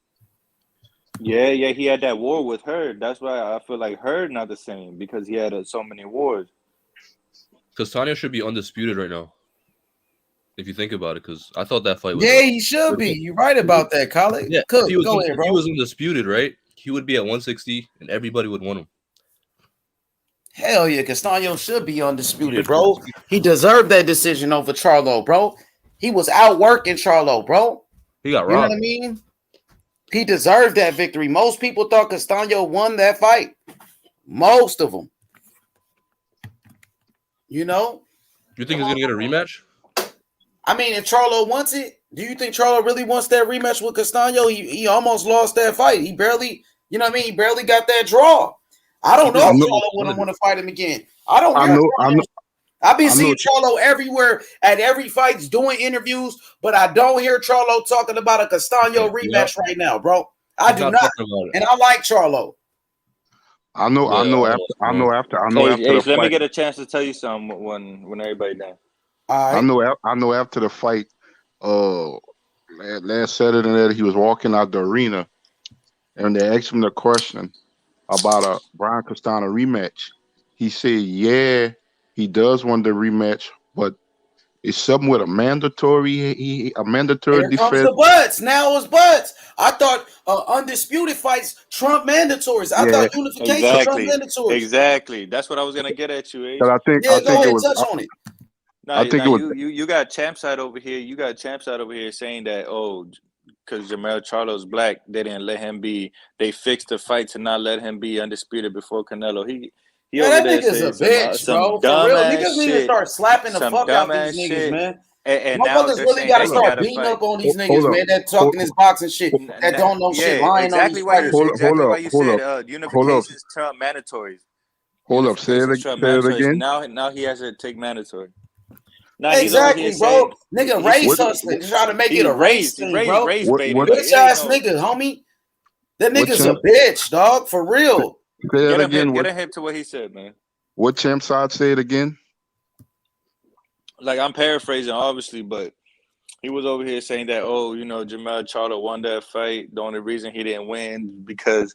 Yeah, he had that war with Hurd. That's why I feel like Hurd not the same because he had so many wars. Castano should be undisputed right now. If you think about it, because I thought that fight was. Yeah, he should be. You're right about that, Colin. Yeah, Cook, if he was go ahead, if he bro. was undisputed, right? He would be at 160, and everybody would want him. Hell yeah, Castano should be undisputed, bro. He deserved that decision over Charlo, bro. He was outworking Charlo, bro. He got You know robbed. what I mean? He deserved that victory. Most people thought Castano won that fight. Most of them. You know? You think he's gonna get a rematch? I mean, if Charlo wants it, do you think Charlo really wants that rematch with Castano? He almost lost that fight. He barely, you know what I mean? He barely got that draw. I don't know if Charlo wouldn't want to fight him again. I don't hear Charlo. I've been seeing Charlo everywhere at every fight, doing interviews, but I don't hear Charlo talking about a Castano rematch right now, bro. I do not, and I like Charlo. I know after the Let me fight. get a chance to tell you something when everybody done. I know after the fight, last Saturday night he was walking out the arena, and they asked him the question about a Brian Castano rematch. He said, "Yeah, He does want the rematch, but it's something with a mandatory Here comes defense. the buts. Now it's buts. I thought undisputed fights trump mandatories. I Yeah, thought unification trump Exactly. mandatories. Exactly. That's what I was gonna get at you, but Ace. Yeah, I go think it ahead, was touch on it. I think Now it was you got champ side over here. You got champ side over here saying that because Jermell Charlo's black, they didn't let him be. They fixed the fight to not let him be undisputed before Canelo. He Man, over that there nigga's a saying bitch, some bro. For real. dumbass Niggas need to shit, start slapping the some fuck out these dumbass niggas, shit, man. and now Motherfuckers they're really saying gotta that he got start to beating fight. up on these hold niggas, up, man, that hold, talking this boxing shit, that don't know shit, Yeah, lying on these exactly why fighters. you hold said up, unifications trump mandatories. hold up. Say Unifications trump it mandatories. again. Now he has to take mandatory. Now he's over here Exactly, bro. saying Nigga he race What hustling, trying to make it he a race raised thing, bro. baiting. what Like Bitch it ain't ass no nigga, homie. That what nigga's a champ? bitch, dog, for real. Say it get him again. hip get him hip to what he said, man. What champ side? Say it again. Like I'm paraphrasing, obviously, but he was over here saying that Jermell Charlo won that fight. The only reason he didn't win because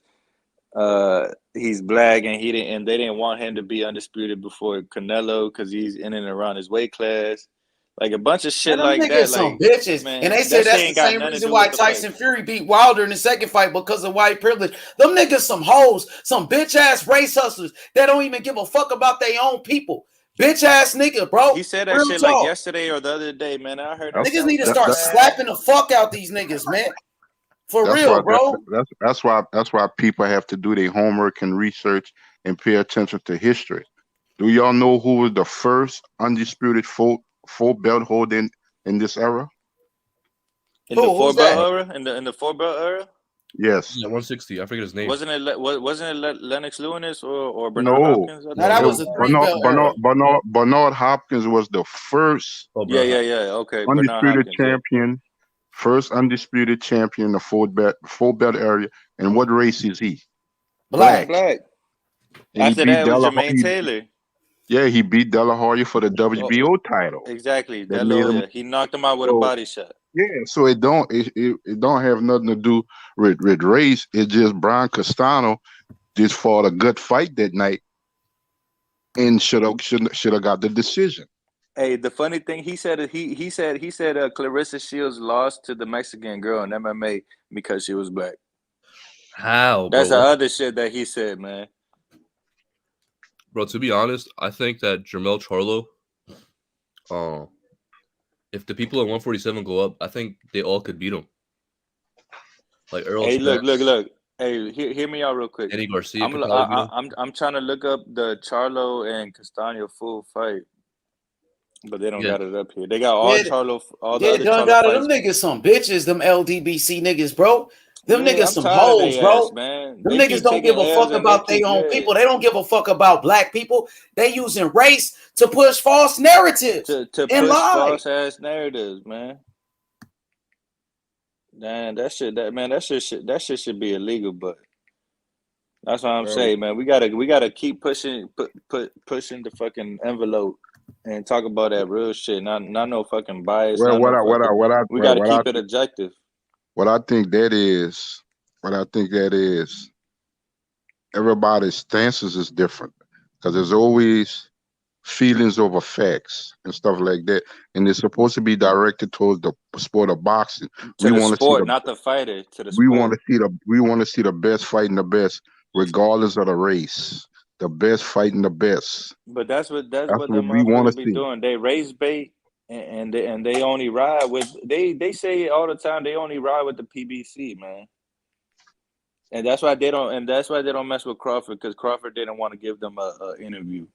he's black and they didn't want him to be undisputed before Canelo because he's in and around his weight class. Like a bunch of shit Man, them like niggas that. some Like, bitches. And man, they say that shit that's the ain't got same nothing to reason do why with the fight. Tyson Fury beat Wilder in the second fight because of white privilege. Them niggas some hoes, some bitch ass race hustlers that don't even give a fuck about their own people. Bitch ass nigga, bro. He said that Real shit like talk. yesterday or the other day, man. I heard that That's Niggas shit. I need was to like, that, start that, slapping the fuck out these niggas, man. For that's why real, bro. that's why people have to do their homework and research and pay attention to history. Do y'all know who was the first undisputed full belt holder in this era? in the four Who's belt that? era, in the four belt era, Yes. Yeah, 160. I forget his name. wasn't it Lennox Lewis or Bernard No. Hopkins? I Now thought that it It was was a was. three belt era. Bernard Hopkins was the first Oh, Yeah, bro. yeah, yeah. Okay, Bernard undisputed Hopkins. Yeah. champion, first undisputed champion in the full belt area. And what race is he? Black. Black. Black. And he After beat that it was Jermaine Taylor. he beat De La Hoya for the Oh, WBO title. exactly. That That made little him yeah. He knocked him out with a so body shot. yeah, so it don't have nothing to do with race. It's just Brian Castano just fought a good fight that night and should have got the decision. Hey, the funny thing he said Clarissa Shields lost to the Mexican girl in MMA because she was black. How, That's the bro? other shit that he said, man. Bro, to be honest, I think that Jermell Charlo, if the people at 147 go up, I think they all could beat him. Like Earl Hey, Spence, look. Hey, hear me out real quick. Eddie Garcia could probably beat him. I'm trying to look up the Charlo and Castaño full fight, but they don't Yeah, got it up here. They got all Yeah, the other done Charlo got it. Them fights. niggas some bitches, them LDBC niggas, bro. Them Yeah, niggas I'm some tired of hoes, their ass, bro. man. Them They niggas keep don't taking give a L's fuck and they about their keep own people. They don't give a fuck about black people. They using race to push false narratives to and push lie. false ass narratives, man. Man, that shit should be illegal, but that's what I'm Well, saying, man. We gotta keep pushing pushing the fucking envelope and talk about that real shit. Not no fucking bias, well, not no fucking. We gotta keep it objective. what I think that is, what I think that is, everybody's stances is different because there's always feelings over facts and stuff like that, and it's supposed to be directed towards the sport of boxing. To We the want to see sport, the not the fighter. To the we want sport. to see the we want to see the best fighting the best, regardless of the race. The best fighting the best. But that's what That's the what we want motherfuckers to be see. doing. They raise bait and they only ride with they say it all the time. They only ride with the PBC, man. And that's why they don't mess with Crawford because Crawford didn't want to give them a interview.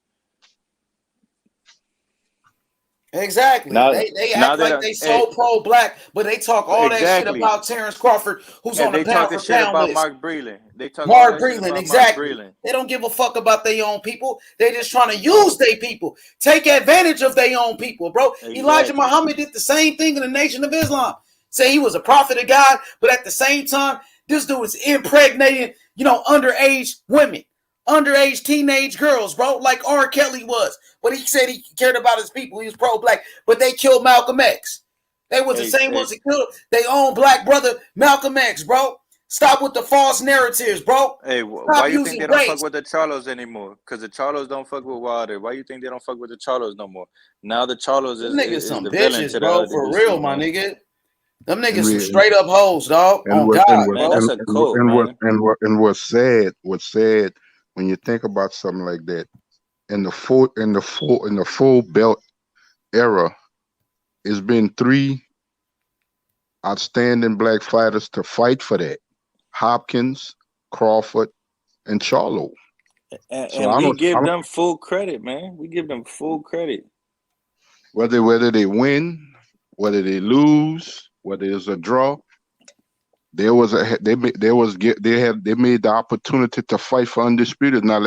Exactly. Now They now act they like don't they so pro-black, but they talk all that shit exactly. about Terrence Crawford, who's And on the they pound talking for shit pound about list. Mark Breland. They talk all Mark that shit Breland, about Mark exactly. Breland. They don't give a fuck about their own people. They just trying to use their people, take advantage of their own people, bro. Elijah Exactly. Muhammad did the same thing in the Nation of Islam. Say he was a prophet of God, but at the same time, this dude was impregnating, underage women, underage teenage girls, bro, like R. Kelly was. But he said he cared about his people. He was pro-black, but they killed Malcolm X. They was the Hey, same hey, ones that killed their own black brother, Malcolm X, bro. Stop with the false narratives, bro. Hey, Stop why you think using they don't fuck race. with the Charlos anymore? Because the Charlos don't fuck with Wilder. Why you think they don't fuck with the Charlos no more? Now the Charlos Them niggas is some the villain bitches, to bro. the For UFC, real, my man. nigga. Them And niggas some we straight up hoes, dog. and On what God, and what Man, bro. that's and, a and, what- cult, and what man. and what and what's sad when you think about something like that in the full belt era, it's been 3 outstanding black fighters to fight for that: Hopkins, Crawford, and Charlo. So And we give them full credit, man. We give them full credit. whether they win, whether they lose, whether it's a draw, they made the opportunity to fight for undisputed. Not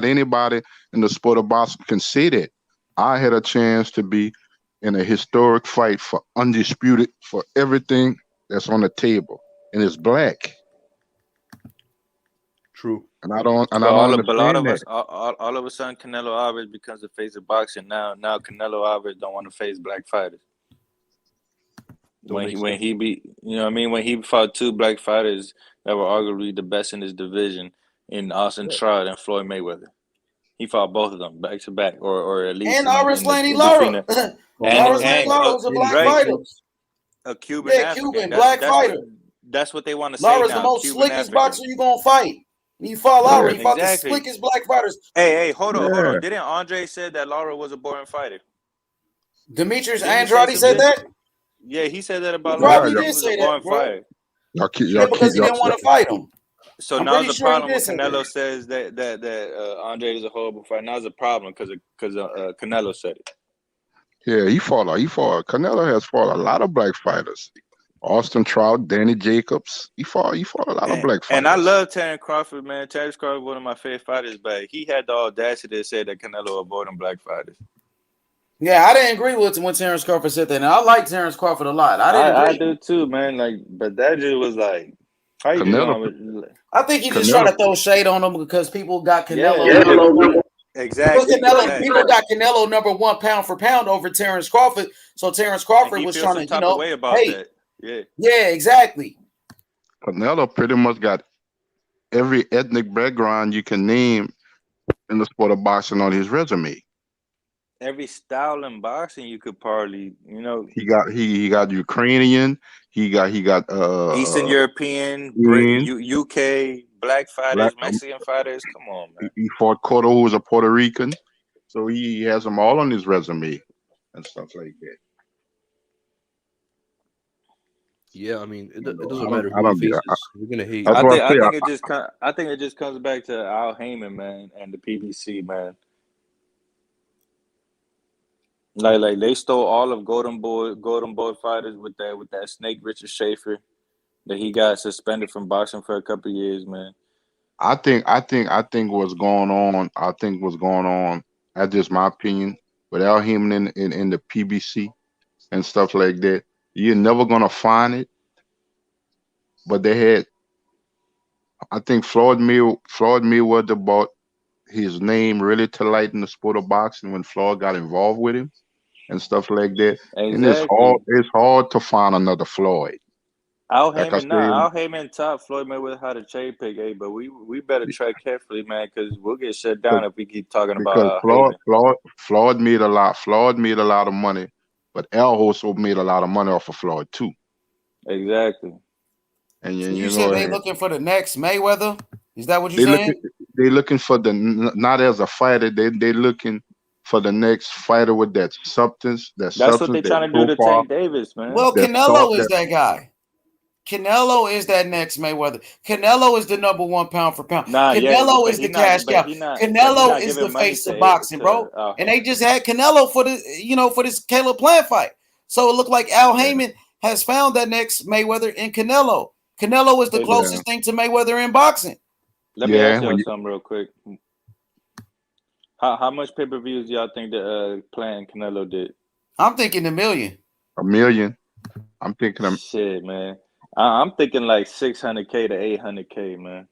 anybody in the sport of boxing can say that. I had a chance to be in a historic fight for undisputed for everything that's on the table, and it's black. True. And I don't But all of understand us, that. all of a sudden, Canelo Alvarez becomes the face of boxing. Now Canelo Alvarez don't want to face black fighters. When he beat, you know what I mean? When he fought 2 black fighters that were arguably the best in his division, in Austin Trout and Floyd Mayweather. He fought both of them back to back, or at least And in Arislandy between Lara. the Arislandy Lara was a black right, fighter. a Cuban Yeah, African. Cuban, black fighter. That's what they want to say Lara's the now. most Cuban slickest African. boxer you gonna fight. When you fought Lara, he fought the Exactly. slickest black fighters. Hey, hold on. Didn't Andre say that Lara was a boring fighter? Demetrius Didn't he say Andrade said something? that? Yeah, he said that He about Lara. probably He did was a say that, boring bro. fighter. Yeah, because he didn't want to fight him. So I'm now's pretty the sure he problem when did say Canelo that. says that Andre is a horrible fighter. Now's the problem because Canelo said it. Yeah, Canelo has fought a lot of black fighters. Austin Trout, Danny Jacobs. He fought a lot of black fighters. And I love Terrence Crawford, man. Terrence Crawford, one of my favorite fighters, but he had the audacity to say that Canelo avoiding black fighters. Yeah, I didn't agree with when Terrence Crawford said that. And I like Terrence Crawford a lot. I do too, man. Like, but that just was like, how you just going? I think he just trying to throw shade on him because people got Canelo. Exactly. People got Canelo #1 pound for pound over Terrence Crawford. So Terrence Crawford was trying to, way about that. Yeah, exactly. Canelo pretty much got every ethnic background you can name in the sport of boxing on his resume. Every style in boxing you could probably, He got Ukrainian, he got Eastern European, UK, black fighters, Mexican fighters. Come on, man. He fought Cotto, who was a Puerto Rican, so he has them all on his resume and stuff like that. Yeah, I mean, it doesn't matter who he faces. We're gonna hate. I think it just comes back to Al Heyman, man, and the PBC, man. Like they stole all of Golden Boy fighters with that snake Richard Schaefer that he got suspended from boxing for a couple of years, man. I think what's going on. That's just my opinion. With Al Heyman in the PBC and stuff like that, you're never gonna find it. But they had, I think Floyd Mayweather brought his name really to light in the sport of boxing when Floyd got involved with him and stuff like that. Exactly. And it's hard to find another Floyd. Al Heyman taught Floyd Mayweather how to cherry pick, but we better tread carefully, man, because we'll get shut down if we keep talking about Heyman. Floyd made a lot. Floyd made a lot of money, but Al also made a lot of money off of Floyd too. Exactly. And so you said they looking for the next Mayweather? Is that what you're saying? They looking for not as a fighter. They looking for the next fighter with that substance. That's what they're trying to do to Tank Davis, man. Well, Canelo is that guy. Canelo is that next Mayweather. Canelo is the #1 pound for pound. Canelo is the cash cow. Canelo is the face of boxing, bro. And they just had Canelo for this Caleb Plant fight. So it looked like Al Heyman has found that next Mayweather in Canelo. Canelo is the closest thing to Mayweather in boxing. Let me ask y'all something real quick. How much pay-per-views do y'all think that Plant and Canelo did? I'm thinking $1 million. $1 million. I'm thinking shit, man. I'm thinking like 600K to 800K, man.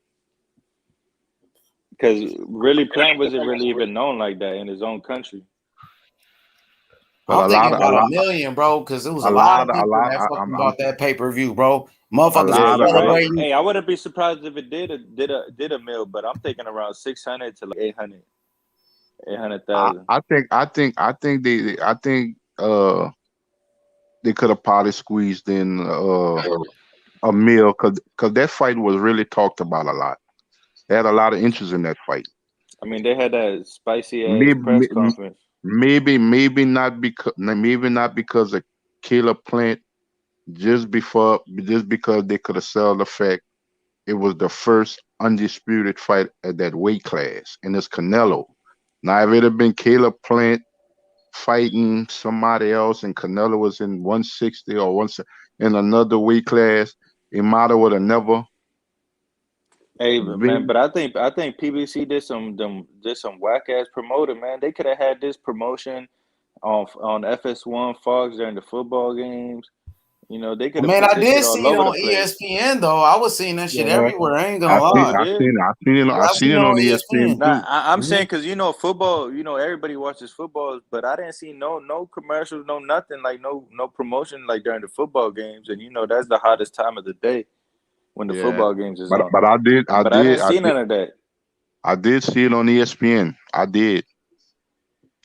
Because really, Plant wasn't really even known like that in his own country. But I'm thinking about $1 million, bro, because there was a lot of people that fucking bought that pay-per-view, bro. Motherfuckers Yeah, was you're right. celebrating. Hey, I wouldn't be surprised if it did a mil, but I'm thinking around 600 to like 800,000. I think they could have probably squeezed in a meal because that fight was really talked about a lot. They had a lot of interest in that fight. I mean, they had that spicy ass press Maybe conference. maybe not because of Caleb Plant, just because they could have sold the fact it was the first undisputed fight at that weight class, and it's Canelo. Now, if it had been Caleb Plant fighting somebody else, and Canelo was in 160 or in another weight class, Imada would have never Hey man, been. but I think PBC did some whack ass promoting, man. They could have had this promotion on FS1 Fox during the football games. You know, they could have Man, put I this did shit all see it over the on place. ESPN though. I was seeing that shit Yeah, everywhere. I ain't I gonna seen lie. I seen Yeah, I I seen seen it it on on ESPN ESPN. Nah, too. I'm saying because football. Everybody watches football, but I didn't see no commercials, no nothing like no promotion like during the football games, and that's the hottest time of the day when the Yeah, football games is but on. but But I didn't see none of that. I did see it on ESPN. I did,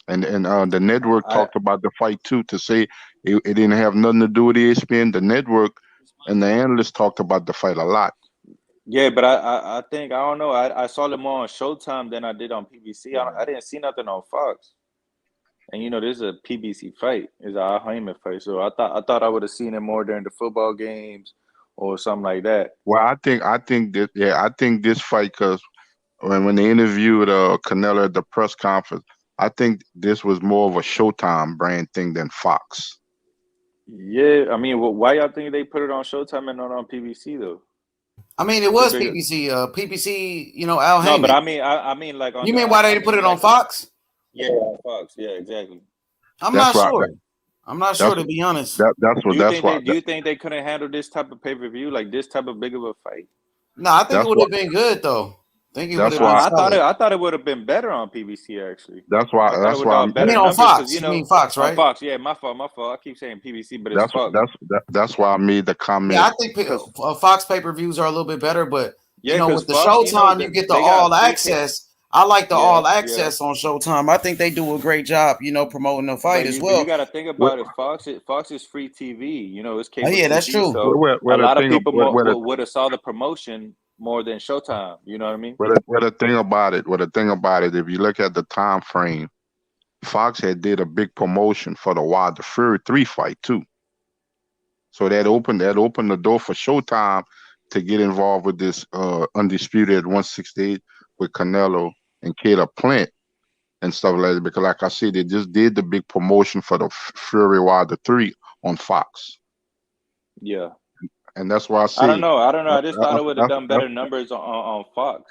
and the network I talked about the fight too to say it didn't have nothing to do with ESPN. The network and the analysts talked about the fight a lot. Yeah, but I think I don't know. I saw them more on Showtime than I did on PBC. I didn't see nothing on Fox. And this is a PBC fight. It's a Al Haymon fight. So I thought I would have seen it more during the football games or something like that. Well, I think this fight because when they interviewed Canelo at the press conference, I think this was more of a Showtime brand thing than Fox. Yeah, I mean, why y'all think they put it on Showtime and not on PBC though? I mean, it What's the was bigger? PBC. PBC. Al No, but Heyman. I mean like on You the mean why they I didn't put mean it on like Fox? yeah, on Fox. Yeah, exactly. I'm That's not why. sure. I'm not sure That's to be honest. that's why. Do you think they couldn't handle this type of pay-per-view, like this type of big of a fight? No, I think it That's would why. have been good though. I think it would That's have been why. solid. I thought it would have been better on PBC actually. That's why. I thought it That's would why. have You better mean on numbers because Fox? You mean Fox, on right? Fox. Yeah, my fault. I keep saying PBC, but it's Fox. That's why I made the Yeah, comment. I think Because Fox pay-per-views are a little bit better, but yeah, because with the Fox, Showtime, you get the they got all free hit. access. I like the Yeah, all yeah. access on Showtime. I think they do a great job, promoting the fight as But you well. got to think What, about it. Fox is free TV. It's Oh cable yeah, that's TV. true. So a the lot of thing people what the would have saw the promotion more than Showtime. You know what I mean? what the thing about it. What the thing about it. If you look at the time frame, Fox had did a big promotion for the Wilder Fury 3 fight too. So that opened the door for Showtime to get involved with this undisputed 168 with Canelo and Caleb Plant and stuff like that. Because like I said, they just did the big promotion for the Fury Wilder 3 on Fox. Yeah. And that's why I I don't say know. I don't know. I just thought it would have that's done better numbers on Fox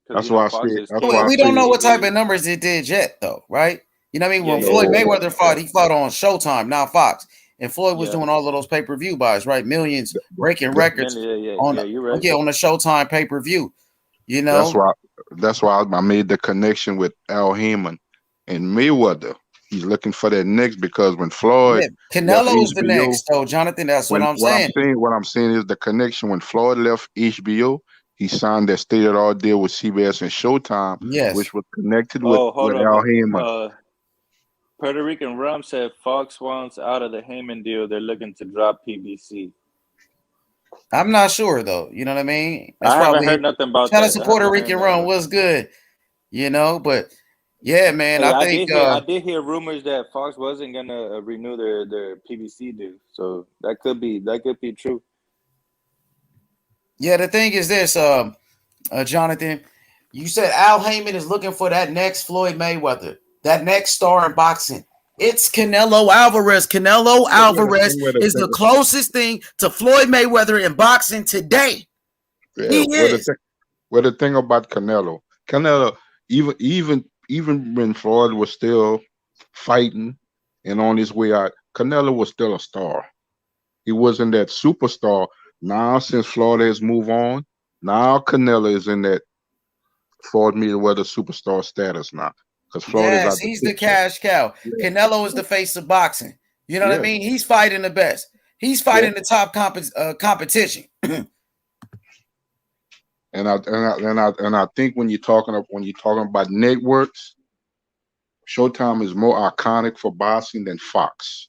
because that's why I Fox say is that's why I We say don't cable know what type TV. of numbers it did yet, though, right? You know what I mean? Yeah, When yeah, Floyd yeah, Mayweather fought, yeah, he fought on Showtime, not Fox. And Floyd was yeah. doing all of those pay-per-view buys, right? Millions, breaking that, records Yeah. You're right. on the Showtime pay-per-view. that's why I made the connection with Al Heyman and Mayweather. He's looking for that next because when Floyd Yeah, left Canelo is the HBO, next, though, Jonathan. That's what when I'm saying. what I'm saying is the connection when Floyd left HBO, he signed that stated all deal with CBS and Showtime, Yes. which was connected Oh, hold with Al up. Heyman. Puerto Rican Rum said Fox wants out of the Heyman deal. They're looking to drop PBC. I'm not sure, though. You know what I mean? That's I haven't probably heard nothing about shout out that. to I Puerto haven't heard Rican nothing Run. about Was that. good, but yeah, man, Hey, I think I did hear rumors that Fox wasn't gonna renew their PBC deal. So that could be true. yeah, the thing is this, Jonathan, you said Al Heyman is looking for that next Floyd Mayweather, that next star in boxing. It's Canelo Alvarez. Canelo Alvarez is the closest thing to Floyd Mayweather in boxing today. Yeah, He is. the thing about Canelo, even when Floyd was still fighting and on his way out, Canelo was still a star. He wasn't that superstar. Now, since Floyd has moved on, now Canelo is in that Floyd Mayweather superstar status now. because Florida's Yes, out the he's the picture. cash cow. Yeah. Canelo is the face of boxing. You know what I Yeah. mean? He's fighting the best. He's fighting the top competition. And I think when you're talking about networks, Showtime is more iconic for boxing than Fox.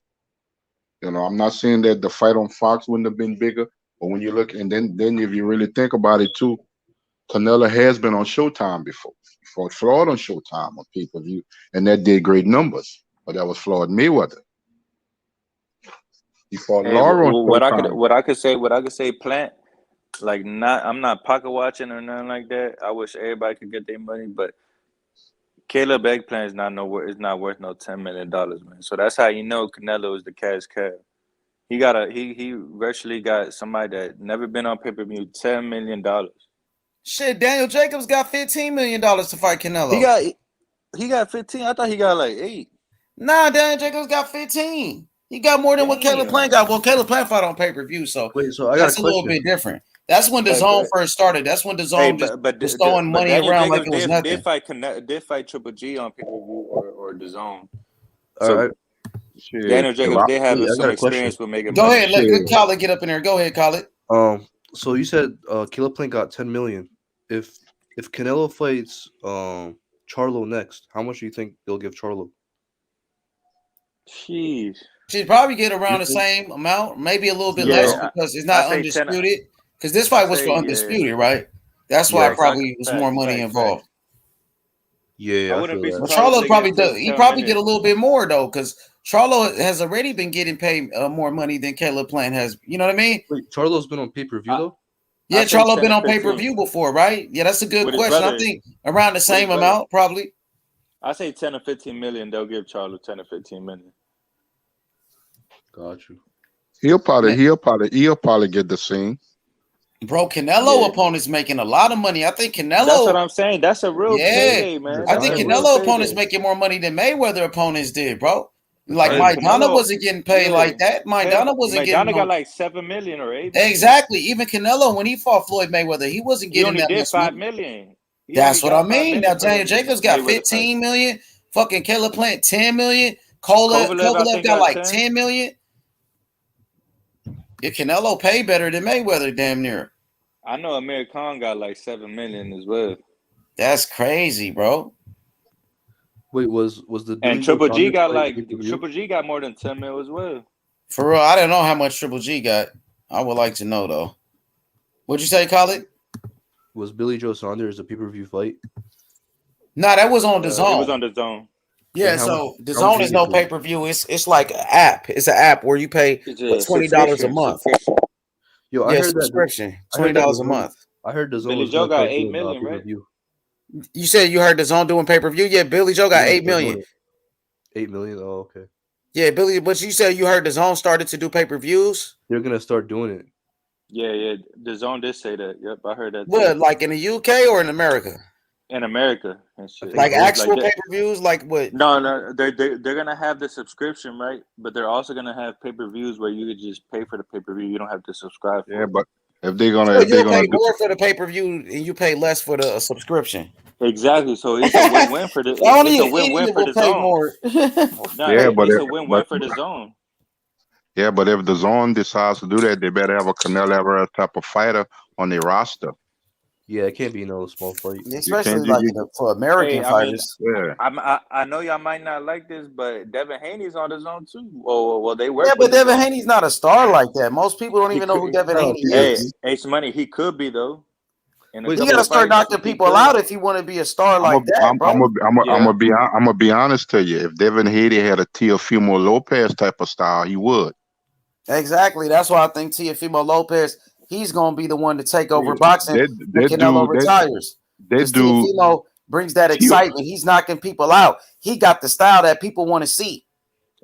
You know, I'm not saying that the fight on Fox wouldn't have been bigger, but when you look, and then if you really think about it too, Canelo has been on Showtime before. He fought Floyd on Showtime on pay-per-view, and that did great numbers. But that was Floyd Mayweather. He fought Hey, Laura on what Showtime. I could say, Plant. Like, I'm not pocket watching or nothing like that. I wish everybody could get their money, but Caleb Eggplant is not worth no $10 million, man. So that's how you know Canelo is the cash cow. He virtually got somebody that never been on pay-per-view $10 million. Shit, Daniel Jacobs got $15 million to fight Canelo. He got 15. I thought he got like 8. Nah, Daniel Jacobs got 15. He got more than what Caleb Plant got. Well, Caleb Plant fought on pay-per-view, so wait, so I got that's a a little question. bit different. That's when the Hey, zone first started. That's when the zone was throwing money Daniel around Jacobs like it was nothing. did fight Triple G on pay-per-view or the zone. All So right. Daniel Jacobs did have I some got a experience question. with making Go money. ahead, let Khaled get up in there. Go ahead, Khaled. So you said Caleb Plant got 10 million. If Canelo fights Charlo next, how much do you think they'll give Charlo? Jeez. She'd probably get around the same amount, maybe a little bit Yeah, less because it's not I say 10. undisputed. Because this fight was for undisputed, right? That's why probably was more money involved. Yeah, I I wouldn't feel be that. But surprised Charlo if they probably get 10 does. He probably get a minutes. little bit more though, because Charlo has already been getting paid more money than Caleb Plant has. You know what I mean? Wait, Charlo's been on pay-per-view though? Yeah, I say Charlo 10 been to on 15. pay-per-view before, right? Yeah, that's a good With his question. I brother. think around the same amount, probably. I say 10 to 15 million. They'll give Charlo 10 to 15 million. Got you. He'll probably get the same. Bro, Canelo opponent's making a lot of money. I think Canelo. That's what I'm saying. That's a real Yeah, payday, man. I That's think a real Canelo payday. opponents making more money than Mayweather opponents did, bro. Like Hey, Maidana Canelo- wasn't getting paid yeah. like that. Maidana wasn't getting. Maidana got like 7 million or 8 million. Exactly. Even Canelo, when he fought Floyd Mayweather, he wasn't He getting only that did much 5 money. million. He That's only what I got 5 mean. million Now for the Daniel Jacobs got Mayweather fight. 15 million. Fucking Caleb Plant 10 million. Kovalev I think got like 10. 10 million. Yeah, Canelo paid better than Mayweather, damn near. I know Amir Khan got like 7 million as well. That's crazy, bro. Wait, was the And Billy Triple Joe G Saunders got fight like pay-per-view? Triple G got more than 10 mil as well. For real, I don't know how much Triple G got. I would like to know though. What'd you say, Khaled? Was Billy Joe Saunders a pay-per-view fight? No, that was on the It zone. was on the zone. Yeah, And so the how much zone you is get no for it? pay-per-view. It's like an app. It's an app where you pay It's for a $20 a month. subscription. Yo, I Yeah, heard that. subscription. I heard $20 that a month. I heard the zone Billy was Joe gonna got start 8 doing million, right? pay-per-view. You said you heard the zone doing pay-per-view? Yeah, Billy Joe got They're gonna 8 start doing million. it. 8 million? Oh, okay. Yeah, Billy, but you said you heard the zone started to do pay-per-views? They're gonna start doing it. Yeah. The zone did say that. Yep, I heard that too. What, like in the UK or in America? In America and shit. Like actual that. pay-per-views? Like what? No, they're gonna have the subscription, right? But they're also gonna have pay-per-views where you could just pay for the pay-per-view. You don't have to subscribe for Yeah, it. but if they're gonna So if they're you'll gonna pay do more for the pay-per-view and you pay less for the subscription. Exactly. So it's a win-win for the Only it's a an win-win idiot for will the pay zone. more. No, yeah, but it's if, a win-win for the zone. yeah, but if the zone decides to do that, they better have a Canelo Alvarez type of fighter on their roster. Yeah, it can't be no small fight. Especially like for American Hey, I mean, fighters. Yeah. I know y'all might not like this, but Devin Haney's on the zone too. Well, they work Yeah, with but the Devin zone. Haney's not a star like that. Most people don't He even know who could, Devin Haney hey, is. Ace Money, he could be though. In a Wait, You couple gotta of start fights, knocking he people could. out if you want to be a star like that, bro. I'm gonna be honest to you. If Devin Haney had a Teofimo Lopez type of style, he would. Exactly. That's why I think Teofimo Lopez, he's gonna be the one to take over boxing when That Canelo dude, retires. Because dude, Teofimo brings that Teo- excitement. He's knocking people out. He got the style that people want to see.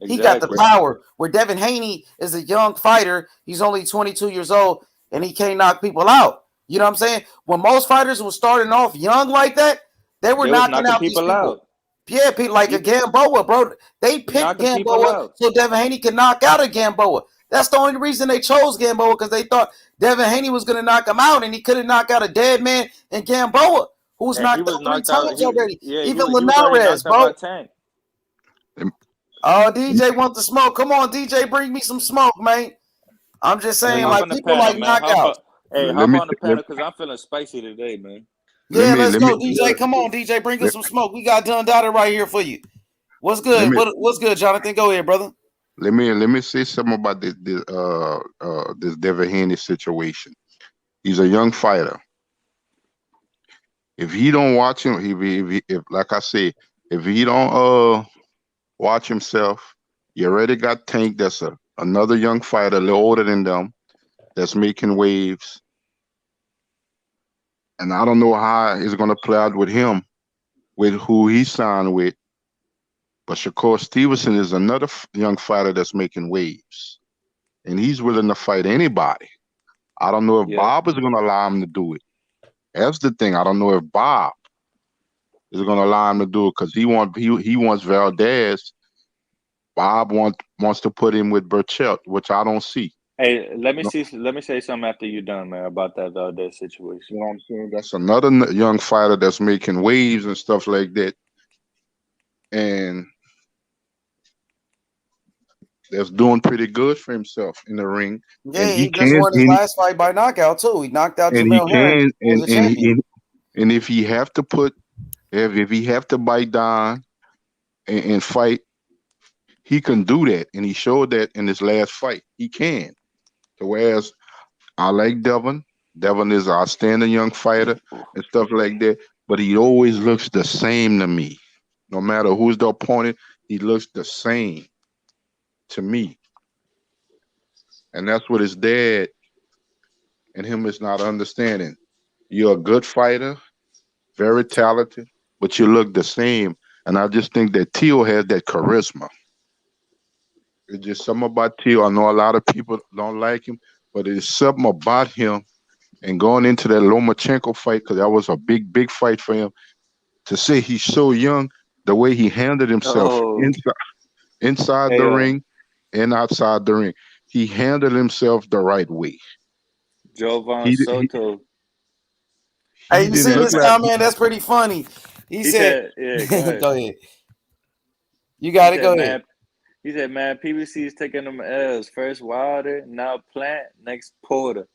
He got the power. Where Devin Haney is a young fighter. He's only 22 years old and he can't knock people out. You know what I'm saying? When most fighters were starting off young like that, they were knocking out these people. Out. Yeah, people like a Gamboa, bro. They picked Gamboa so Devin Haney could knock out a Gamboa. That's the only reason they chose Gamboa, because they thought Devin Haney was going to knock him out, and he couldn't knock out a dead man in Gamboa. who's And he knocked was out 3 knocked out. times already. He Even was already Linares, knocked out by bro. Tank. Oh, DJ wants the smoke. Come on, DJ, bring me some smoke, man. I'm just Hey, saying, hop like, on the people panel, like man. knockouts. let Hop me on the panel because I'm feeling spicy today, man. let Yeah, me let's let me go, DJ. Come on, DJ, bring us let, some smoke. We got Done Dotted right here for you. What's let good? me What's good, Jonathan? Go ahead, brother. let me say something about this Devin Haney situation. He's a young fighter. If he don't watch him, if like I say, if he don't watch himself, you already got Tank. That's another young fighter, a little older than them, that's making waves. And I don't know how it's gonna play out with him, with who he signed with. But Shakur Stevenson is another young fighter that's making waves, and he's willing to fight anybody. I don't know if Yep. Bob is gonna allow him to do it. That's the thing. I don't know if Bob is gonna allow him to do it because he wants Valdez. Bob wants to put him with Burchett, which I don't see. Hey, let me No, say something after you're done, man, about that Valdez situation. you know what I'm saying? That's another young fighter that's making waves and stuff like that, and that's doing pretty good for himself in the ring. Yeah, And he he just can, won his last fight by knockout too. He knocked out and he Jamel Herring, can, who was a champion. and if he have to if he have to bite down and fight, he can do that, and he showed that in his last fight. He can. So whereas I like Devin. Devin is an outstanding young fighter and stuff like that, but he always looks the same to me. No matter who's the opponent, he looks the same to me. And that's what his dad and him is not understanding. You're a good fighter, very talented, but you look the same. And I just think that Teal has that charisma. It's just something about Teal. I know a lot of people don't like him, but it's something about him. And going into that Lomachenko fight, because that was a big fight for him, to say he's so young, the way he handled himself Oh, inside the hey, ring and outside the ring, he handled himself the right way. Jovan He Soto. Hey, he you didn't seen look this like comment? That's pretty funny. He He said, said, "Yeah, go ahead." "Go ahead. You He got it. said, Go ahead." "Man, PBC is taking them L's. First Wilder, now Plant, next Porter."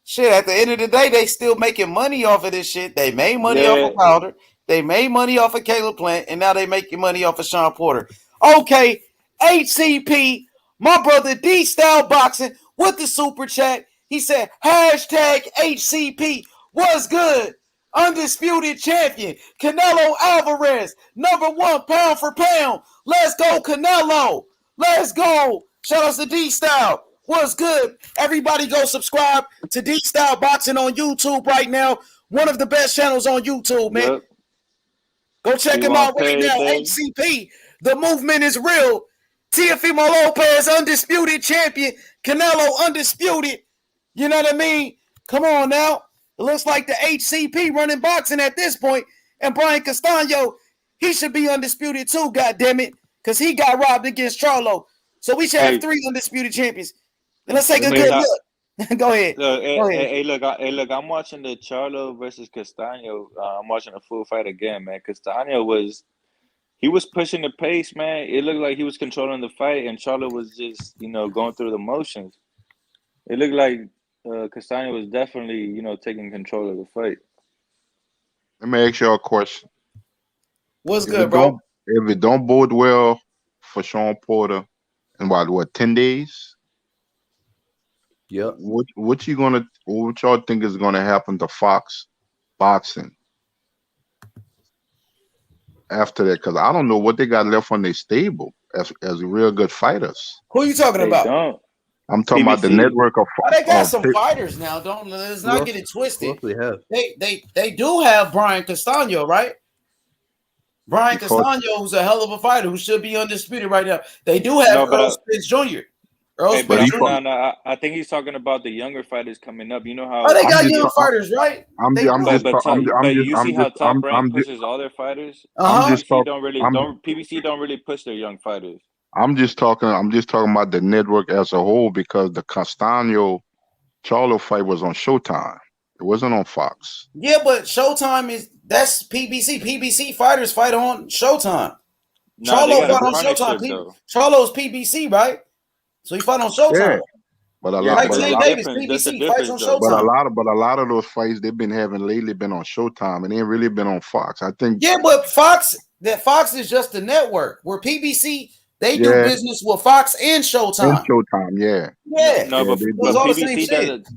Shit, at the end of the day, they still making money off of this shit. They made money off Yeah, of Powder. They made money off of Caleb Plant, and now they making money off of Sean Porter. Okay, HCP, my brother D Style Boxing with the super chat. He said, hashtag HCP, what's good? Undisputed champion, Canelo Alvarez, #1 pound for pound. Let's go, Canelo. Let's go. Shout out to D Style. What's good? Everybody go subscribe to D Style Boxing on YouTube right now. One of the best channels on YouTube, man. yep. Go check He him out want right now. payday. HCP. The movement is real. Teofimo Lopez, undisputed champion. Canelo, undisputed. You know what I mean? Come on now. It looks like the HCP running boxing at this point. And Brian Castano, he should be undisputed too, goddammit. Because he got robbed against Charlo. So we should have Hey, 3 undisputed champions. And let's take let a me good talk. look. Go ahead. Look, Go ahead. look. I'm watching the Charlo versus Castano. I'm watching a full fight again, man. Castano was pushing the pace, man. It looked like he was controlling the fight, and Charlo was just, going through the motions. It looked like Castano was definitely, taking control of the fight. Let me ask you a question. What's If good, it bro? don't bode well for Sean Porter in what 10 days? Yep. What y'all think is gonna happen to Fox boxing after that? Because I don't know what they got left on their stable as real good fighters. Who are you talking They about? don't. I'm talking about the PBC. network Oh, they got of some fighters now. Let's Who not else? get it Who twisted. else do they have? They do have Brian Castano, right? Brian he fought, Castano, who's a hell of a fighter, who should be undisputed right now. They do have No, but Earl Spence Jr. Earl hey, but but he Spence fought. Jr. I think he's talking about the younger fighters coming up. You know Oh, how they I'm got just young fighters, right? They I'm do. just but you see how Top Rank pushes all their fighters. I'm just PBC talk don't really I'm don't PBC don't really push their young fighters. I'm just talking about the network as a whole because the Castano Charlo fight was on Showtime. It wasn't on Fox. Yeah, but Showtime that's PBC. PBC fighters fight on Showtime. No, they Charlo got a fought on partnership Showtime. though. Charlo's PBC, right? So he fought on Yeah, Showtime. but a Yeah, lot, Like but but a there's a Tank lot, Davis, difference. That's a PBC fights on difference though. Showtime. but a lot of those fights they've been having lately been on Showtime, and they ain't really been on Fox. I think. Yeah, but Fox is just a network where PBC they do Yeah, business with Fox and and Showtime. Showtime. Yeah, Yeah, No, yeah, but they it was do. all the same PBC shit. doesn't.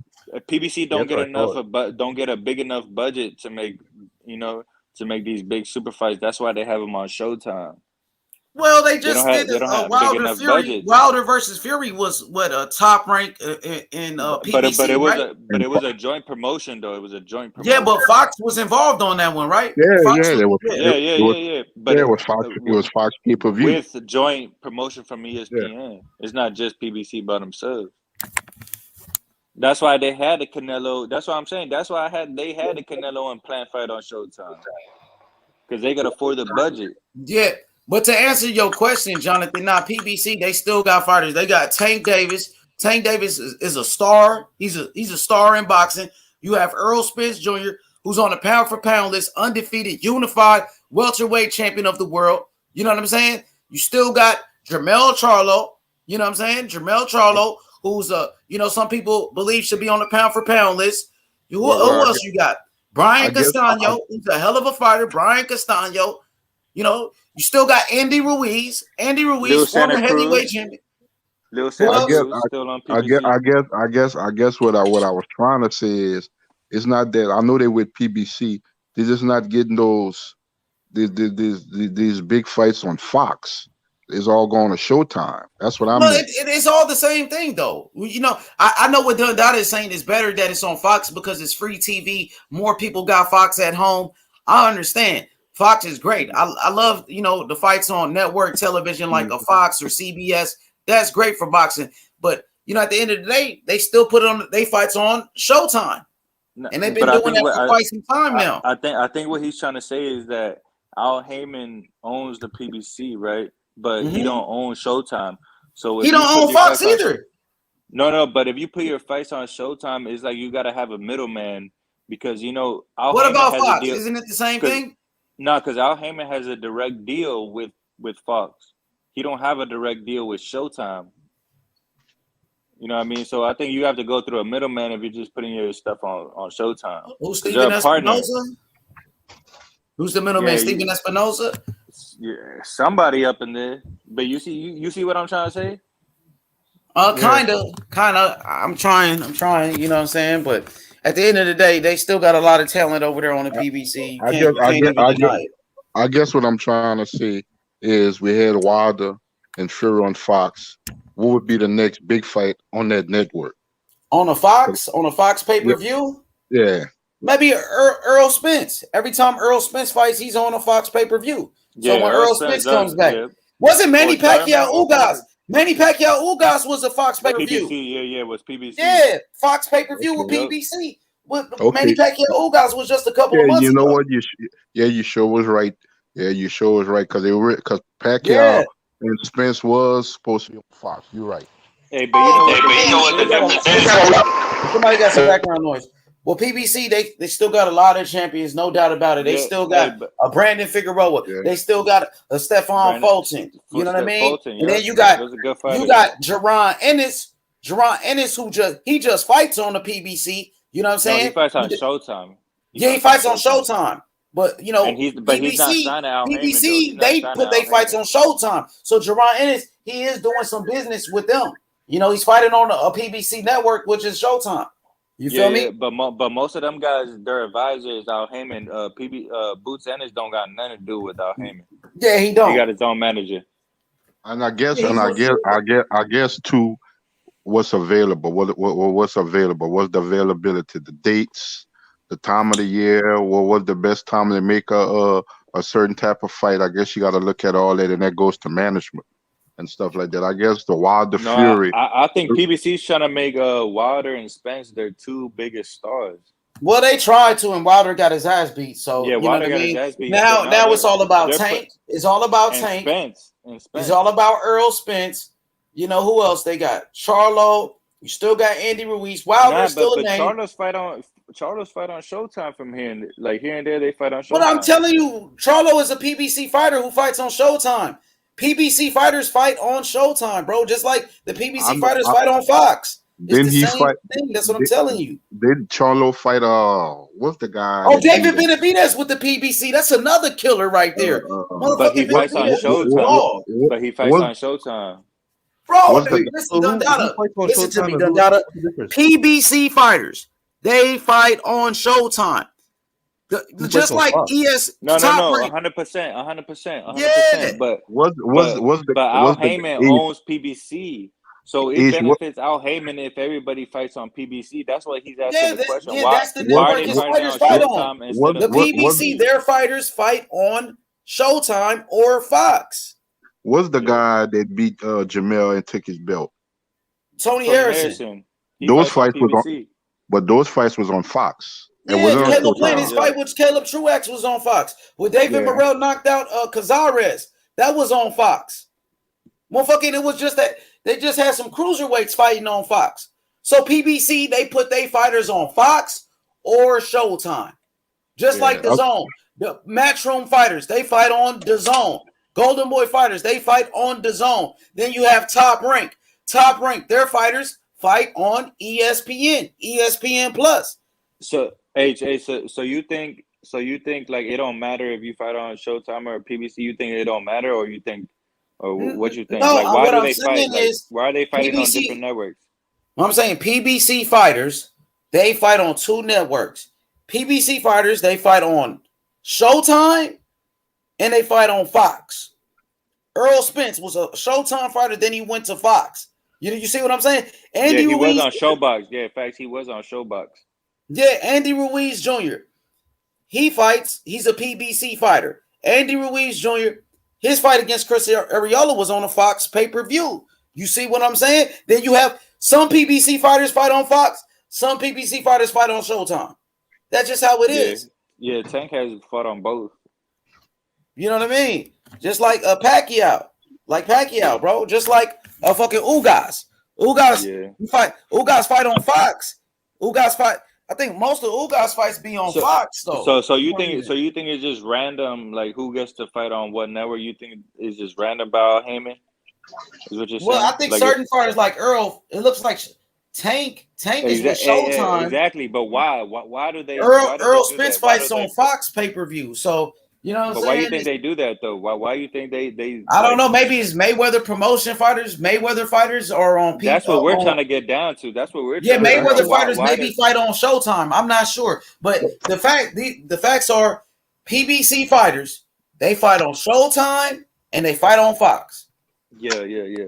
PBC Yeah, don't that's get what I enough thought. but don't get a big enough budget to make to make these big super fights. That's why they have them on Showtime. Well, they They don't just have did they don't a have big Wilder enough Fury. budgets. Wilder versus Fury was what a top rank in But it PBC, was right? And a joint promotion though. It was a joint Yeah, but promotion. Fox was involved on that one, right? yeah, Fox yeah, was, there was yeah. Yeah, it was But yeah, it was Fox. It was Fox pay per view. with joint promotion from Yeah, ESPN, it's not just PBC by themselves. That's why they had the Canelo. That's what I'm saying. That's why they had the Canelo and Plant fight on Showtime because they could afford the budget. Yeah, but to answer your question, Jonathan, now PBC they still got fighters. They got Tank Davis. Tank Davis is a star. He's a star in boxing. You have Earl Spence Jr., who's on the pound for pound list, undefeated, unified welterweight champion of the world. You know what I'm saying? You still got Jermell Charlo. You know what I'm saying? Jermell Charlo, who's some people believe should be on the pound for pound list. Who well, else you got? I Brian guess Castano, who's a hell of a fighter. Brian Castano. You still got Andy Ruiz. Andy Lil Ruiz, Santa former heavyweight Cruz, champion. Lil Who Santa else? Cruz still on PBC. I guess what I was trying to say is it's not that I know they with PBC. They're just not getting these big fights on Fox. It's all going to Showtime. That's what I No, meant. it's all the same thing, though. I know what Dundada is saying is better that it's on Fox because it's free TV. More people got Fox at home. I understand. Fox is great. I love, the fights on network television like a Fox or CBS. That's great for boxing. But, at the end of the day, they still put they fights on Showtime. And they've been But I doing think that for quite some time now. I think what he's trying to say is that Al Heyman owns the PBC, right? But he don't own Showtime. So if He you don't put own your Fox fights on either. No, but if you put your fights on Showtime, it's like you got to have a middleman because Al What Heyman about has a Fox? deal. Isn't it the same thing? No, because Al Heyman has a direct deal with Fox. He don't have a direct deal with Showtime. You know what I mean? So I think you have to go through a middleman if you're just putting your stuff on Showtime. Who's 'Cause they're Steven a partner. Espinoza? Who's the middleman? Yeah, Steven Espinoza? yeah, somebody up in there. But you see what I'm trying to say? Kind of. I'm trying. You know what I'm saying? But at the end of the day, they still got a lot of talent over there on the PBC. You can't even deny it. I guess what I'm trying to say is we had Wilder and Fury on Fox. What would be the next big fight on that network? On a Fox pay-per-view? Yeah. Maybe Earl Spence. Every time Earl Spence fights, he's on a Fox pay-per-view. So when Earl Spence comes back, wasn't Manny Pacquiao Ugas? Manny Pacquiao Ugas was a Fox pay-per-view. PBC, it was PBC. Yeah, Fox pay-per-view with PBC. Manny Pacquiao Ugas was just a couple of months you know ago. what? You sure was right. Yeah, you sure was right because Pacquiao and Spence was supposed to be on Fox. You're right. Hey, but you know what the difference is? Somebody got some background noise. Well, PBC, they still got a lot of champions, no doubt about it. They still got a Brandon Figueroa. Yeah. They still got a Stephon Fulton. You know what I mean? Fulton, and then you got Jerron Ennis. Jerron Ennis, who just fights on the PBC. You know what I'm saying? No, he fights on Showtime. He fights on Showtime. But he's not signed to Al Heyman, PBC, they put their fights on Showtime. So Jerron Ennis, he is doing some business with them. He's fighting on a PBC network, which is Showtime. You feel me? But most of them guys, their advisors, Al Heyman, Boots Ennis don't got nothing to do with Al Heyman. Yeah, he don't. He got his own manager. And I guess too, what's available? What's available? What's the availability? The dates, the time of the year. What was the best time to make a certain type of fight? I guess you got to look at all that, and that goes to management and stuff like that. I guess the Wilder Fury. I think PBC's trying to make Wilder and Spence their two biggest stars. Well, they tried to, and Wilder got his ass beat. So yeah, Wilder got his ass beat. Now it's all about Tank. It's all about Tank. Spence. It's all about Earl Spence. Who else they got? Charlo. You still got Andy Ruiz. Wilder's still a name. Charlo's fight on Showtime from here and there. They fight on Showtime. But I'm telling you, Charlo is a PBC fighter who fights on Showtime. PBC fighters fight on Showtime, bro. Just like the PBC fighters fight on Fox. It's the same thing. That's what I'm telling you. Did Charlo fight? What's the guy? Oh, David Benavidez with the PBC. That's another killer right there. But he fights on Showtime. But he fights on Showtime. Bro, listen, Dundada. Listen to me, Dundada. PBC fighters, they fight on Showtime. Just like ES. No, 100%, 100%. But Al Heyman owns PBC, so it benefits Al Heyman if everybody fights on PBC. That's why he's asking the question. That's the network his fighters fight on. The PBC, their fighters fight on Showtime or Fox. What's the guy that beat Jamel and took his belt? Tony Harrison. Those fights was on, but those fights was on Fox. Yeah, Caleb Plant, his fight with Caleb Truax was on Fox. When David Morrell knocked out Cazares, that was on Fox. Motherfucking, it was just that they just had some cruiserweights fighting on Fox. So PBC, they put their fighters on Fox or Showtime. Just like the Zone. The Matchroom fighters, they fight on the Zone. Golden Boy fighters, they fight on the Zone. Then you have Top Rank. Top Rank, their fighters fight on ESPN, ESPN Plus. So you think like it don't matter if you fight on Showtime or PBC? You think it don't matter, or you think, or what you think? No, like, why what do I'm they saying fight? is Like, why are they fighting on PBC different networks? I'm saying PBC fighters, they fight on two networks. PBC fighters, they fight on Showtime and they fight on Fox. Earl Spence was a Showtime fighter, then he went to Fox. You see what I'm saying? Andy he Ruiz was on Showbox. Yeah, in fact, he was on Showbox. Yeah, Andy Ruiz Jr. He fights. He's a PBC fighter. Andy Ruiz Jr. His fight against Chris Arreola was on a Fox pay-per-view. You see what I'm saying? Then you have some PBC fighters fight on Fox. Some PBC fighters fight on Showtime. That's just how it is. Yeah, Tank has fought on both. You know what I mean? Just like a Pacquiao. Like Pacquiao, bro. Just like a fucking Ugas. Ugas fight on Fox. Ugas fight. I think most of Ugas fights be on Fox though. So you think it's just random, like who gets to fight on what network? You think it's just random by Al Heyman? Is what you're saying? Well, I think like certain fighters like Earl, it looks like Tank is with Showtime. Exactly, but why? Why do they? Earl Spence fights on Fox pay-per-view. So you know what I'm saying? Why do you think they do that though? Why do you think they? I don't know. Maybe it's Mayweather promotion fighters. Mayweather fighters are on. That's what we're trying to get down to. That's what we're. Yeah, Mayweather fighters maybe fight on Showtime. I'm not sure, but the facts are PBC fighters. They fight on Showtime and they fight on Fox. Yeah.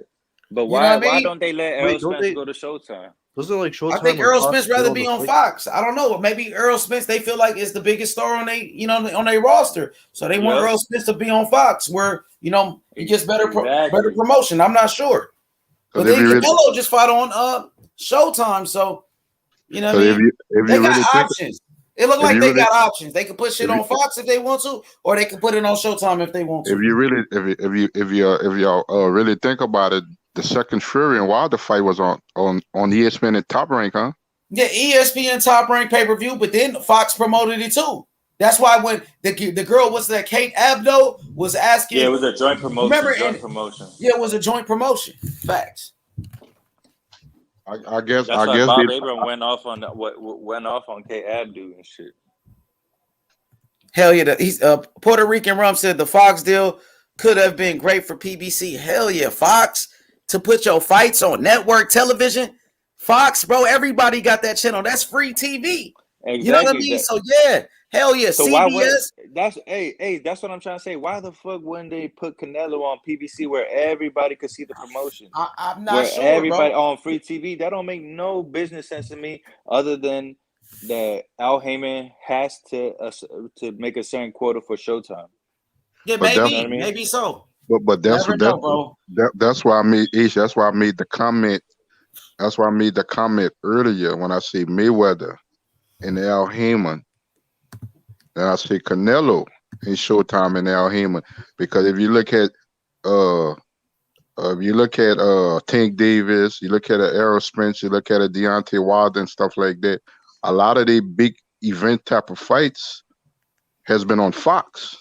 But why don't they let Earl Spence go to Showtime? Wasn't like Showtime? I think Earl Spence rather be on Fox. I don't know. Maybe Earl Spence, they feel like it's the biggest star on on their roster, so they want Earl Spence to be on Fox, where it gets better promotion. I'm not sure, but then Canelo just fought on Showtime, so they got options. It looked like they got options. They can put shit on Fox if they want to, or they can put it on Showtime if they want to. If you really think about it, the second Fury and Wilder fight was on ESPN and Top Rank, huh? Yeah, ESPN Top Rank pay-per-view, but then Fox promoted it too. That's why when the girl, what's that, Kate Abdo, was asking. Yeah, it was a joint promotion. Yeah, it was a joint promotion. Facts. I guess Bob Abrams went off on Kate Abdo and shit. Hell yeah, he's Puerto Rican Rum said the Fox deal could have been great for PBC. Hell yeah, Fox. To put your fights on network television, Fox, bro, everybody got that channel. That's free TV. Exactly. You know what I mean? So yeah, hell yeah. So CBS. That's what I'm trying to say. Why the fuck wouldn't they put Canelo on PBC where everybody could see the promotion? I'm not where sure. Everybody bro. on free TV. That don't make no business sense to me, other than that Al Heyman has to make a certain quota for Showtime. Yeah, maybe so. But that's why I made That's why I made the comment. That's why I made the comment earlier when I say Mayweather and Al Heyman, and I say Canelo and Showtime and Al Heyman, because if you look at Tank Davis, you look at Errol Spence, you look at Deontay Wilder and stuff like that. a lot of the big event type of fights has been on Fox.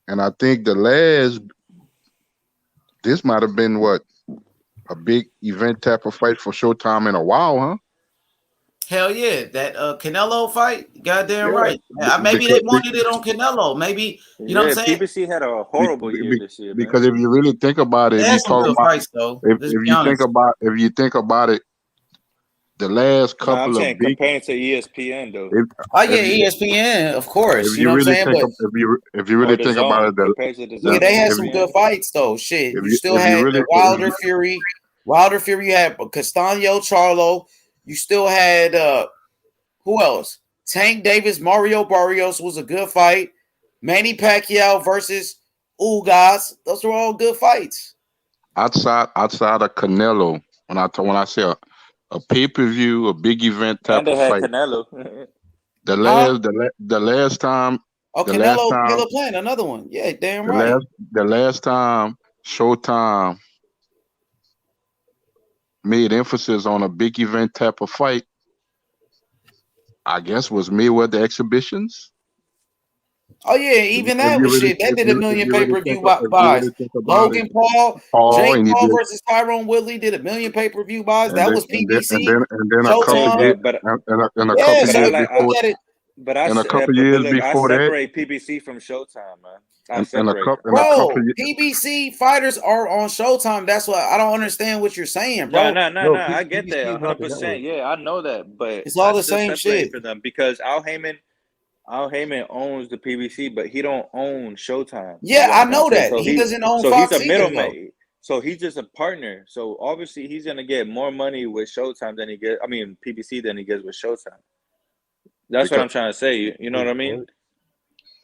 And I think this might have been a big event type of fight for Showtime in a while, huh? Hell yeah, that Canelo fight, goddamn Yeah, right. Maybe they because wanted it on Canelo. Maybe you know what Yeah, I'm saying. PBC had a horrible year this year, man. because if you really think about it, They if had you some talk good about fights though. if, Let's if be you think honest. about it, the last No, I'm couple of saying big comparing to ESPN though. if Oh yeah, if you, ESPN, of course. if You you know what I'm really saying. think But if you Or really the think about it, Zone compared to the yeah, Zone and they had some good ESPN. fights though. Shit, you still if you had really the Wilder Fury. Wilder Fury, you had Castano Charlo. You still had who else? Tank Davis, Mario Barrios was a good fight. Manny Pacquiao versus Ugas. Those were all good fights. outside of Canelo, when I say a pay-per-view, a big event And type they of had fight, Canelo. Huh? the last time Oh, the last Canelo, time Caleb Plant, another one. Yeah, damn the right. last time Showtime made emphasis on a big event type of fight, I guess was Mayweather exhibitions. Oh yeah, even that was shit. That did a million you really pay-per-view if you buys. really think about it, Logan Paul, Paul Jake and he Paul did, versus Tyrone Woodley did a million pay-per-view buys. That was PBC, and then a couple Showtime. years Yeah, but and a Yeah, couple but I so years if you like look before at it, and a couple but years look, I before that separate PBC from Showtime, man. I and a separate them. bro, couple PBC fighters are on Showtime. That's why I don't understand what you're saying, No, bro. no, no, No, no. I get PBC that is not the network. 100%. Yeah, I know that, but It's I all the still same separate shit. for them because Al Heyman owns the PBC, but he don't own Showtime. Yeah, Is what I I'm trying to know say. that. He doesn't own So he's Fox a either, though. middleman. So he's just a partner. So obviously he's gonna get more money with Showtime than he gets. I mean PBC than he gets with Showtime. That's what because I'm trying to say. You know what I mean?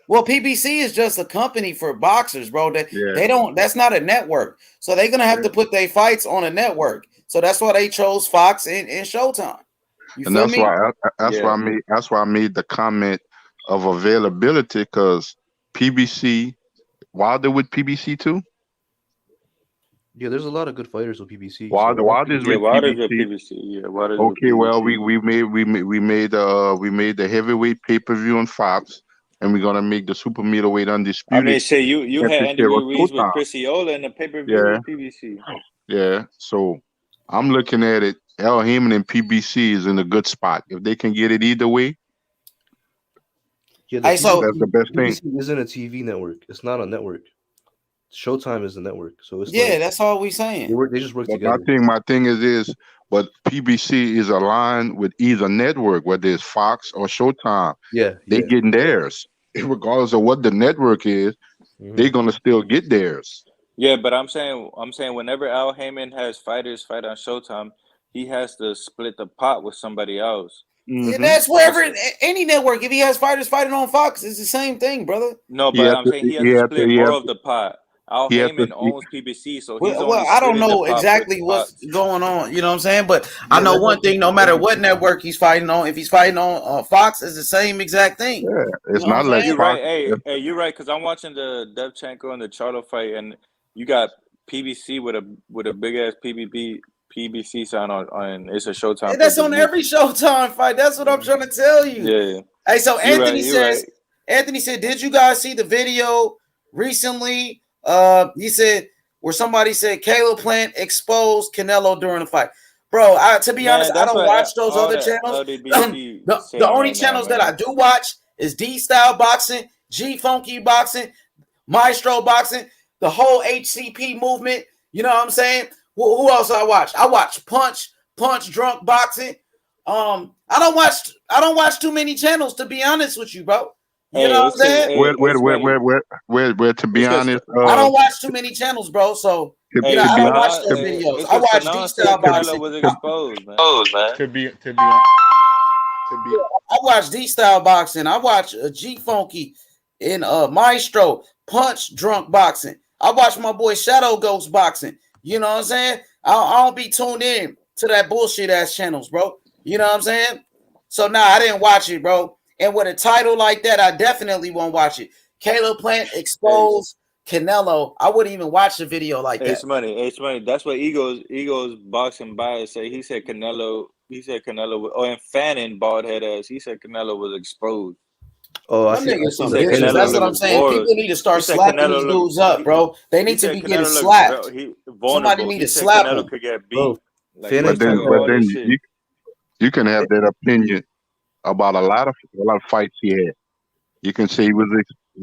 Well, PBC is just a company for boxers, bro. yeah. They don't. That's not a network, so they're gonna have to put their fights on a network. So that's why they chose Fox and Showtime. You And feel me? that's why I made the comment of availability because PBC Wilder with PBC too. Yeah, there's a lot of good fighters with PBC. Wilder's Yeah, with Wilder's with PBC. PBC. Yeah, Wilder's with Okay, well PBC. we made the heavyweight pay-per-view on Fox, and we're gonna make the super middleweight I undisputed mean, shit, you had Andy championship on Ruiz with Showtime. Chris Iola in the pay-per-view Yeah, with PBC. yeah. So I'm looking at it. Al Heyman and PBC is in a good spot. If they can get it either way, Yeah, Hey, so that's the best thing. PBC isn't a TV network. It's not a network. Showtime is the network. So it's yeah, like that's all we saying. they just work But together. my thing is, but PBC is aligned with either network, whether it's Fox or Showtime. Yeah, They getting theirs, regardless of what the network is. They're gonna still get theirs. Yeah, but I'm saying whenever Al Heyman has fighters fight on Showtime, he has to split the pot with somebody else. Yeah, that's wherever any network. If he has fighters fighting on Fox, it's the same thing, brother. No, He but has I'm to, saying he has he to has to, split he has more to, of the pot. Al he has to, Heyman owns PBC, so he's Well, only I don't splitting the know pot with exactly what's Fox. going on. You know what I'm saying? But I Yeah, know that one thing: no matter what network he's fighting on, if he's fighting on Fox, it's the same exact thing. yeah, You it's know what not I'm like saying? You're Fox. right. Hey, you're right. Because I'm watching the Devchenko and the Charlo fight, and you got PBC with a big ass PBC sign on. It's a Showtime And pay that's per on view. every Showtime fight. That's what I'm trying to tell you. Yeah, Hey, so you're right. Anthony said, did you guys see the video recently? He said where somebody said Caleb Plant exposed Canelo during the fight. Bro, to be honest, Man, I that's don't what watch those all other the channels. LDBC The saying only right now, channels that I man. do watch is D Style Boxing, G Funky Boxing, Maestro Boxing, the whole HCP movement. You know what I'm saying? Who else I watch? I watch Punch Drunk Boxing. I don't watch too many channels, to be honest with you, bro. You know Hey, what I'm it's cause saying? hey, it's money. To be It's cause honest, I don't watch too many channels, bro. So you know, hey, I don't watch Fanon, those videos. it's I cause watch D Fanon said Style Canelo Boxing. was exposed, man. I watch D Style Boxing. I watch G Funky and Maestro Punch Drunk Boxing. I watch my boy Shadow Ghost Boxing. You know what I'm saying? I don't be tuned in to that bullshit ass channels, bro. You know what I'm saying? So nah, I didn't watch it, bro. And with a title like that, I definitely won't watch it. Caleb Plant Hey, exposed Canelo. I wouldn't even watch the video like that. It's money. That's what Eagles boxing bias say. He said Canelo He said Canelo was, and Fannin, bald head ass. He said Canelo was exposed. Oh, I Them see. I niggas see some that bitches. picture. That's Canelo what I'm looked saying. vulnerable. People need to He start said slapping Canelo these looked. dudes up, bro. They He need to said be getting Canelo slapped. looked Somebody vulnerable. need He to said slap Canelo him. could get Bro, beat. Like he But was Fannin, then, talking but all then this shit. you can have that opinion about a lot of fights he had. You can say he was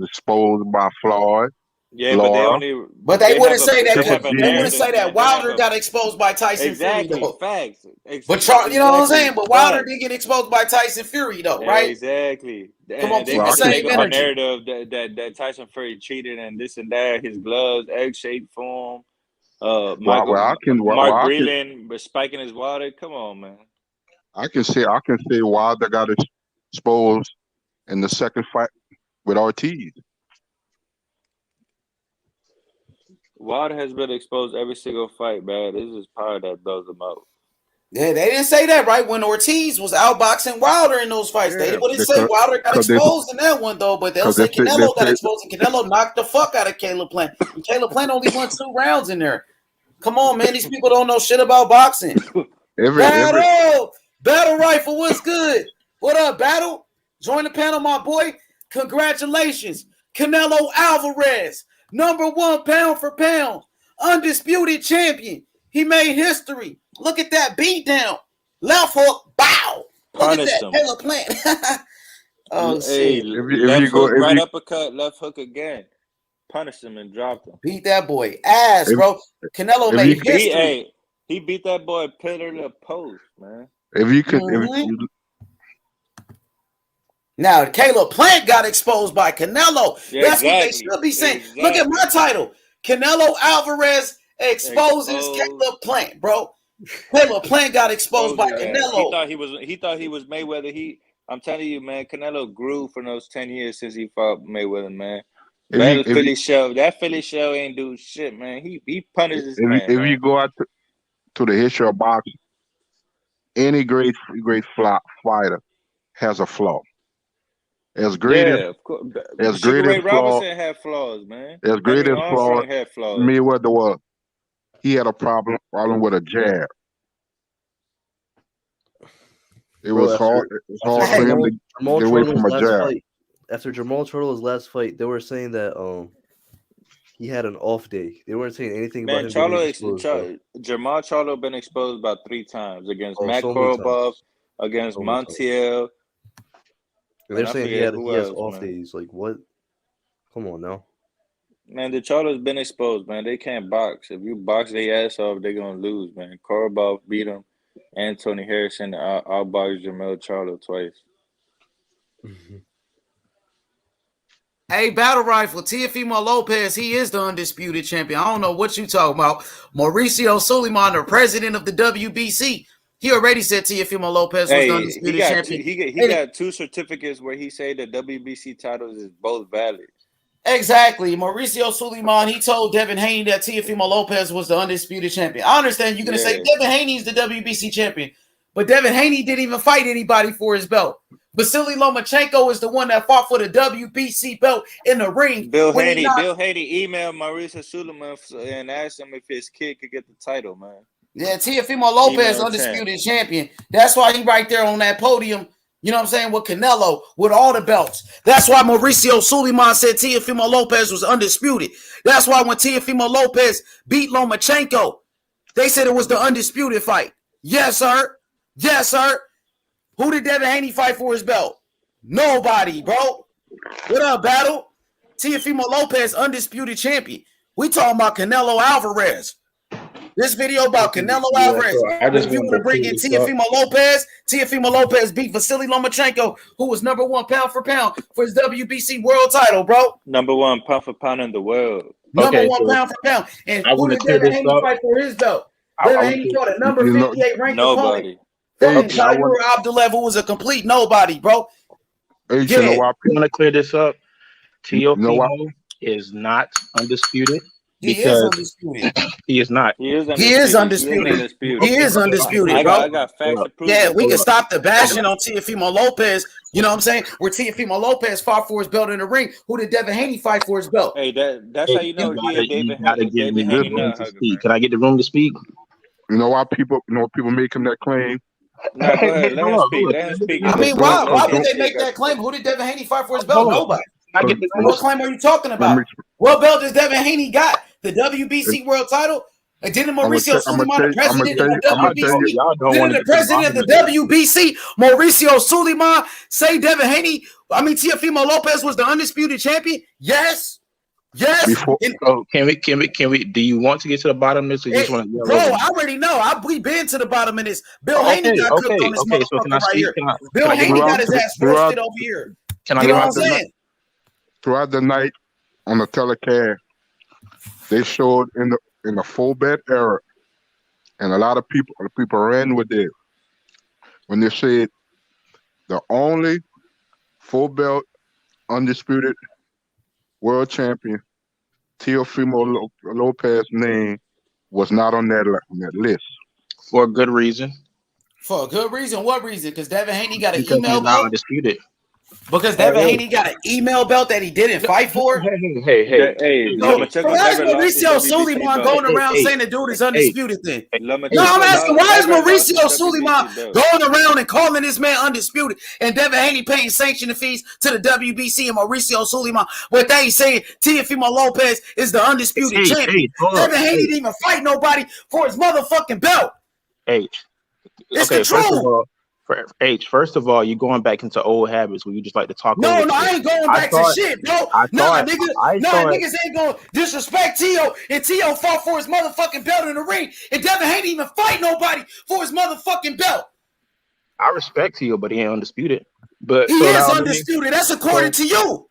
exposed by Floyd, Yeah, but Laura, But they wouldn't have a say that. Triple They G. wouldn't narrative, say that man. They have Wilder a got exposed by Tyson Fury exactly though. facts. But you know what I'm saying? Exactly But Wilder facts. did get exposed by Tyson Fury though, right? Exactly. Come on, And they keep the Well, I had to can. same make up a energy. narrative that Tyson Fury cheated and this and that. His gloves egg-shaped for him. Well, I can. Well, Mark I can. Breland was spiking his water. Come on, man. I can say. Wilder got exposed in the second fight with Ortiz. Wilder has been exposed every single fight, man. This is power that blows him out. Yeah, they didn't say that, right? When Ortiz was outboxing Wilder in those fights, they wouldn't say Wilder got exposed in that one though. But they'll say Canelo got exposed, and Canelo knocked the fuck out of Caleb Plant. And Caleb Plant only won 2 rounds in there. Come on, man. These people don't know shit about boxing. Battle Rifle, what's good? What up, Battle? Join the panel, my boy. Congratulations. Canelo Alvarez, #1 pound for pound, undisputed champion. He made history. Look at that beatdown. Left hook, bow. Look at that, Caleb Plant. Oh, Hey, shit. left hook, right uppercut, left hook again. Punished him and dropped him. Beat that boy ass, bro. Canelo made history. He beat that boy pillar to post, man. If you could, Now, Caleb Plant got exposed by Canelo. Yeah, that's what they should be saying. Look at my title. Canelo Alvarez exposes Caleb Plant, bro. Caleb Plant got exposed by Canelo. He thought he was Mayweather. I'm telling you, man, Canelo grew for those 10 years since he fought Mayweather, man. That Philly show ain't do shit, man. He punished his man. If you go out to the history of boxing, any great fighter has a flaw. As great of course. Sugar Ray Robinson had flaws, man. As great as flaws, had flaws. Mayweather was. He had a problem with a jab. It was hard for him to get away from a jab. After Jamal Charlo's last fight, they were saying that he had an off day. They weren't saying anything about him being exposed. Jamal Charlo been exposed about 3 times against Matt Korobov, against Montiel. And they're saying he has off days. Like, what? Come on now. Man, the Charlo's been exposed, man. They can't box. If you box their ass off, they're going to lose, man. Korobov beat him. Anthony Harrison outboxed Jamal Charlo twice. Hey, Battle Rifle, Teofimo Lopez, he is the undisputed champion. I don't know what you talking about. Mauricio Suleiman, the president of the WBC, he already said Teofimo Lopez was the undisputed champion. He got 2 certificates where he said the WBC titles is both valid. Exactly. Mauricio Suleiman, he told Devin Haney that Teofimo Lopez was the undisputed champion. I understand you're going to say Devin Haney's the WBC champion, but Devin Haney didn't even fight anybody for his belt. Vasily Lomachenko is the one that fought for the WBC belt in the ring. Bill Haney emailed Mauricio Suleiman and asked him if his kid could get the title, man. Yeah, Teofimo Lopez, undisputed champion. That's why he right there on that podium. You know what I'm saying? With Canelo, with all the belts. That's why Mauricio Suleiman said Teofimo Lopez was undisputed. That's why when Teofimo Lopez beat Lomachenko, they said it was the undisputed fight. Yes, sir. Yes, sir. Who did Devin Haney fight for his belt? Nobody, bro. What up, Battle? Teofimo Lopez, undisputed champion. We talking about Canelo Alvarez. This video about Canelo Alvarez. If you want to bring in Teofimo Lopez, Teofimo Lopez beat Vasily Lomachenko, who was #1 pound for pound for his WBC world title, bro. #1 pound for pound in the world. #1 pound for pound. And who did Devin Haney fight for his belt? Devin Haney fought a number 58 ranked opponent. Tyler Abdullev, who was a complete nobody, bro. I want to clear this up. Teofimo is not undisputed. He is undisputed. He is not. He is undisputed. He is undisputed, bro. I got facts to prove Yeah, we can stop the bashing on Teofimo Lopez. You know what I'm saying? Where Teofimo Lopez fought for his belt in the ring. Who did Devin Haney fight for his belt? Hey, that's how you know he and David Haney not hugging. Can I get the room to speak? You know why people make him that claim? No, go ahead. Hey, Let hold him on, speak. Let him speak, and I mean, then why let would they KC make got that to claim? say. Who did Devin Haney fight for his belt? hold on. Nobody. Can I get this? What claim are you talking about? What belt does Devin Haney got? The WBC world title? And didn't Mauricio Suleiman, the president of the WBC, Y'all don't didn't want to the get to the president of bottom the of this. WBC, Mauricio Suleiman, say Devin Haney, Teofimo Lopez was the undisputed champion? Yes. Yes. So can we? Do you want to get to the bottom of this, or you just want to yell Bro, over? I already know. We've been to the bottom of this. Bill Haney got cooked on this Okay. So can I motherfucker right speak? here. Can Bill I get Haney my got his ass roasted over here. Can I You get know my what I'm saying? Throughout the night on the telecast, they showed in the full bed era, and a lot of people ran with it when they said the only full belt undisputed world champion Teofimo Lopez's name was not on that list for a good reason. For a good reason. What reason? Because Devin Haney got an Because email he's not belt. undisputed. Because Devin Haney got an email belt that he didn't fight for. Hey, So Lomachenko why is never lost his Mauricio WBC Suleiman belt. going around saying the dude is undisputed then? No, I'm Lomachenko asking, why is never lost his Mauricio Suleiman WBC belt. going around and calling this man undisputed and Devin Haney paying sanction fees to the WBC and Mauricio Suleiman what they saying Teofimo Lopez is the undisputed champion. Devin Haney didn't even fight nobody for his motherfucking belt. It's the truth. First of all, you're going back into old habits where you just like to talk over. No, I ain't going back to shit, bro. Niggas ain't going to disrespect Tio, and Tio fought for his motherfucking belt in the ring, and Devin Haney even fight nobody for his motherfucking belt. I respect Tio, but he ain't undisputed. But he is undisputed. That's according to you.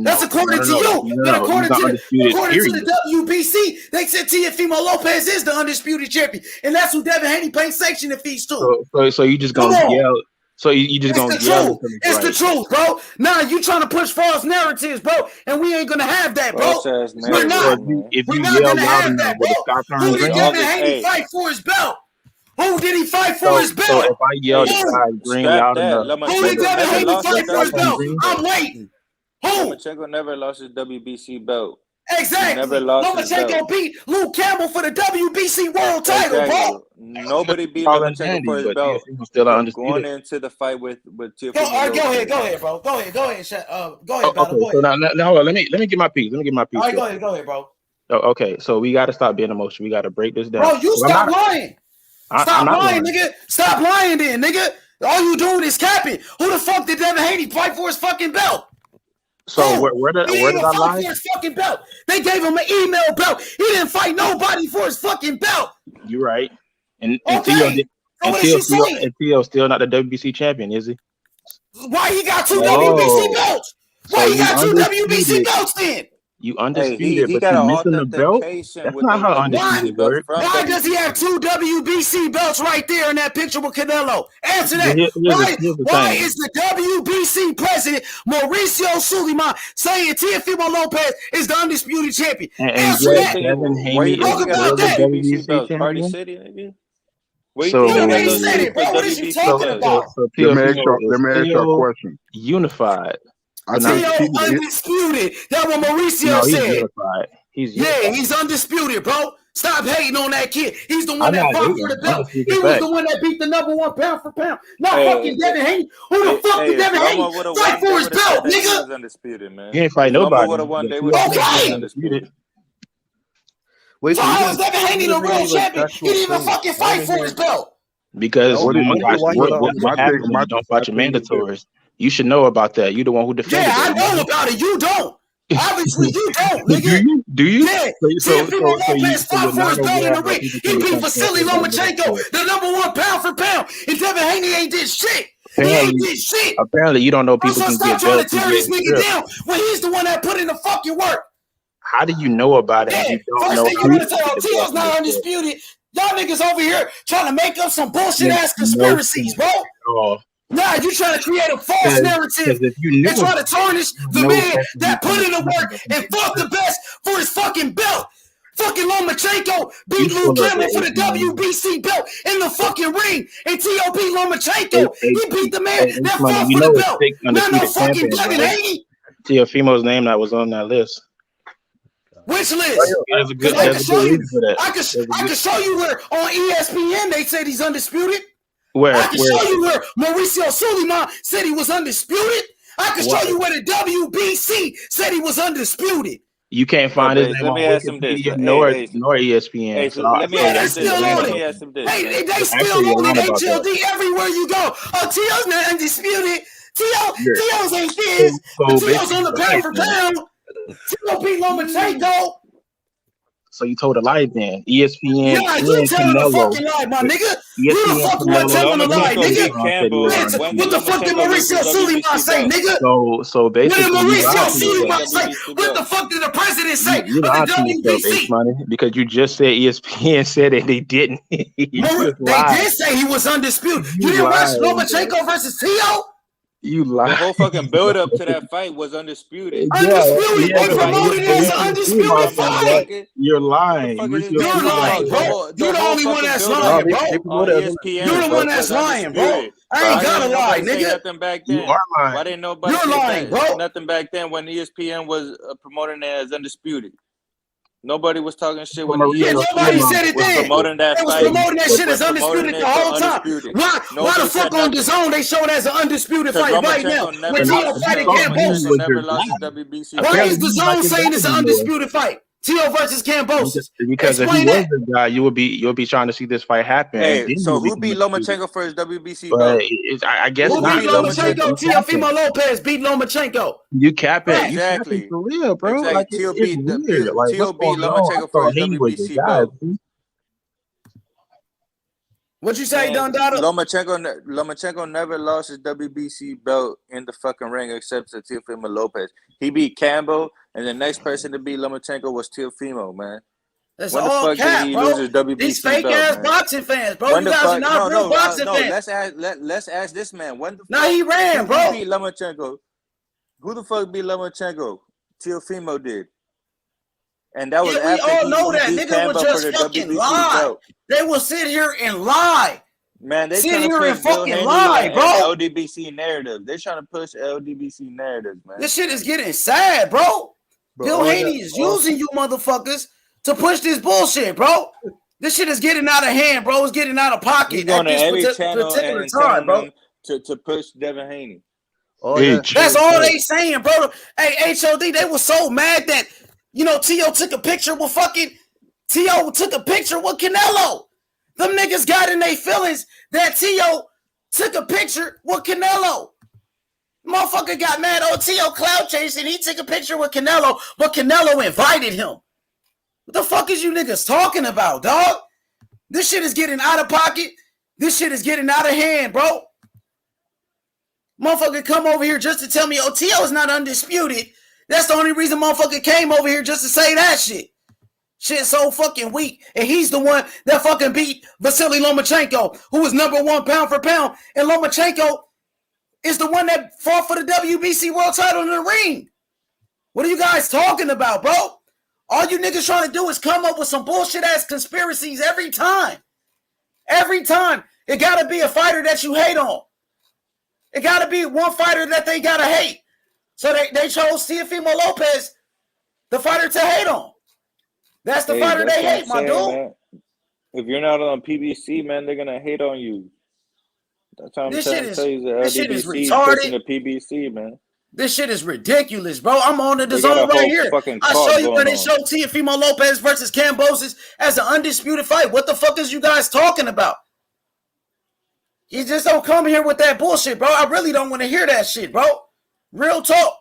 That's according to you. But according to the WBC, they said Teofimo Lopez is the undisputed champion, and that's who Devin Haney pays sanction fees to. So you just gonna yell? So you just gonna yell? It's the truth, bro. Nah, you trying to push false narratives, bro, and we ain't gonna have that, bro. We're not. We're not gonna have that, bro. Who did Devin Haney fight for his belt? Who did he fight for his belt? So if I yell the green loud enough, who did Devin Haney fight for his belt? I'm waiting. Who? Lomachenko never lost his WBC belt. Exactly. Never lost his belt. Lomachenko beat Luke Campbell for the WBC world title, bro. Nobody beat Lomachenko for his belt. Still undisputed. Going into the fight with Teofimo. Go ahead, bro. Go ahead, Battle. Go So ahead. now let me get my piece. Let me get my piece. All right, go ahead, bro. Okay, so we got to stop being emotional. We got to break this down. Bro, you stop lying. Stop lying, nigga. Stop lying then, nigga. All you doing is capping. Who the fuck did Devin Haney fight for his fucking belt? So where did I lie? For his fucking belt. They gave him an email belt. He didn't fight nobody for his fucking belt. You're right. And okay. Tio's still not the WBC champion, is he? Why he got two WBC belts? Why he got two WBC belts then? You undisputed, but you missing the belt? That's not how undisputed works. Why does he have two WBC belts right there in that picture with Canelo? Answer that. Why is the WBC president, Mauricio Suleiman, saying Teofimo Lopez is the undisputed champion? Answer that. Talk about that. WBC belts, Party City, nigga. So, they said it, bro. What is you talking about? Let me ask you a question. Unified. Tio undisputed. That's what Mauricio said. He's undisputed, bro. Stop hating on that kid. He's the one that fought for the belt. He was the one that beat the #1 pound for pound. Not fucking Devin Haney. Who the fuck did Devin Haney fight for his belt, nigga? Undisputed, man. He ain't fight nobody. Okay. Wait, so how is Devin Haney the real champion? He didn't even fucking fight for his belt. Because what don't fight your mandatories. You should know about that. You the one who defended. Yeah, I know about it. You don't. Obviously, you don't, nigga. Do you? Yeah. Teofimo Lopez fought for his belt in the ring. He beat Vasily Lomachenko, the #1 pound for pound. And Devin Haney ain't did shit. He ain't did shit. Apparently, you don't know people can stop get trying belts. to tear this nigga down when he's the one that put in the fucking work. How do you know about it? Yeah. You don't First know thing you want to tell Tio's not undisputed. Y'all niggas over here trying to make up some bullshit ass conspiracies, bro. Nah, you trying to create a false narrative and try to tarnish the man that put in the work and fought the best for his fucking belt. Fucking Lomachenko beat Luke Campbell for the WBC belt in the fucking ring. And T.O.B. Lomachenko, he beat the man that fought for the belt. Not no fucking Devin Haney. Teofimo's name that was on that list. Which list? There's a good reason for that. I can show you where on ESPN they said he's undisputed. I can show you where Mauricio Suleiman said he was undisputed. I can show you where the WBC said he was undisputed. You can't find his name on Wikipedia nor ESPN. Hey, so let me ask him this. Let me ask him this. They still on it. HLD everywhere you go. Oh, T.O.'s not undisputed. T.O.'s ain't this. T.O.'s on the pound for pound. T.O. beat Lomachenko. So you told a lie then. ESPN. Yeah, you telling a fucking lie, my nigga. Who the fuck was telling a lie, nigga? What the fuck did Mauricio Suleiman say, nigga? So basically, what did Mauricio Suleiman say? What the fuck did the president say? You lied to yourself, Money, because you just said ESPN said that they didn't. They did say he was undisputed. You didn't watch Lomachenko versus T.O.? You lied. The whole fucking build up to that fight was undisputed. Undisputed. They promoted it as an undisputed fight. You're lying. You're lying, bro. You're the only one that's lying, bro. You're the one that's lying, bro. I ain't gotta lie, nigga. Nothing back then. You are lying. Why didn't nobody? You're lying, bro. Nothing back then when ESPN was promoting it as undisputed. Nobody was talking shit when nobody said it then. Promoting that they was promoting that shit as undisputed the whole time. Why the fuck on DAZN they show it as an undisputed fight right now? When T.O. fighting Cambosis. Never lost the WBC. Why is DAZN saying it's an undisputed fight? T.O. versus Cambosis. Because if he was the guy, you'll be trying to see this fight happen. Hey, so who beat Lomachenko for his WBC belt? I guess who not. Beat Lomachenko? Teofimo Lopez beat Lomachenko. You cap it. Exactly. For real, bro. Exactly. Like, T.O. beat Lomachenko for his WBC belt. What'd you say, Don Dada? Lomachenko never lost his WBC belt in the fucking ring except to Teofimo Lopez. He beat Campbell, and the next person to beat Lomachenko was Teofimo, man. That's when all the fuck cap, did he bro. lose his WBC These fake belt, ass man? boxing fans, bro. You guys are not real boxing fans. Let's ask this man. When the fuck he ran, bro. Who beat Lomachenko? Who the fuck beat Lomachenko? Teofimo did. And that was after we all know that beat nigga Campbell would just for the fucking WBC lie. belt. They will sit here and lie. Man, they sit here and Bill fucking Haney lie, bro. LDBC narrative. They're trying to push LDBC narratives, man. This shit is getting sad, bro. Bill Haney is using you motherfuckers to push this bullshit, bro. This shit is getting out of hand, bro. It's getting out of pocket. He's going to every channel particular and time, bro. To push Devin Haney. That's all they saying, bro. Hey, HOD, they were so mad that, T.O. took a picture with Canelo. Them niggas got in their feelings that T.O. took a picture with Canelo. Motherfucker got mad. Oh, T.O. cloud chasing. He took a picture with Canelo, but Canelo invited him. What the fuck is you niggas talking about, dog? This shit is getting out of pocket. This shit is getting out of hand, bro. Motherfucker come over here just to tell me, oh, T.O. is not undisputed. That's the only reason motherfucker came over here just to say that shit. Shit's so fucking weak. And he's the one that fucking beat Vasily Lomachenko, who was #1 pound for pound. And Lomachenko is the one that fought for the WBC world title in the ring. What are you guys talking about, bro? All you niggas trying to do is come up with some bullshit ass conspiracies every time. Every time. It gotta be a fighter that you hate on. It gotta be one fighter that they gotta hate. So they chose Teofimo Lopez, the fighter to hate on. That's the fighter they hate, my dude. Man. If you're not on PBC, man, they're gonna hate on you. That's how I'm trying to tell you. This shit is pushing retarded. The PBC, man. This shit is ridiculous, bro. I'm on the DAZN right here. I show you where they show Teofimo Lopez versus Cambosis as an undisputed fight. What the fuck is you guys talking about? You just don't come here with that bullshit, bro. I really don't want to hear that shit, bro. Real talk.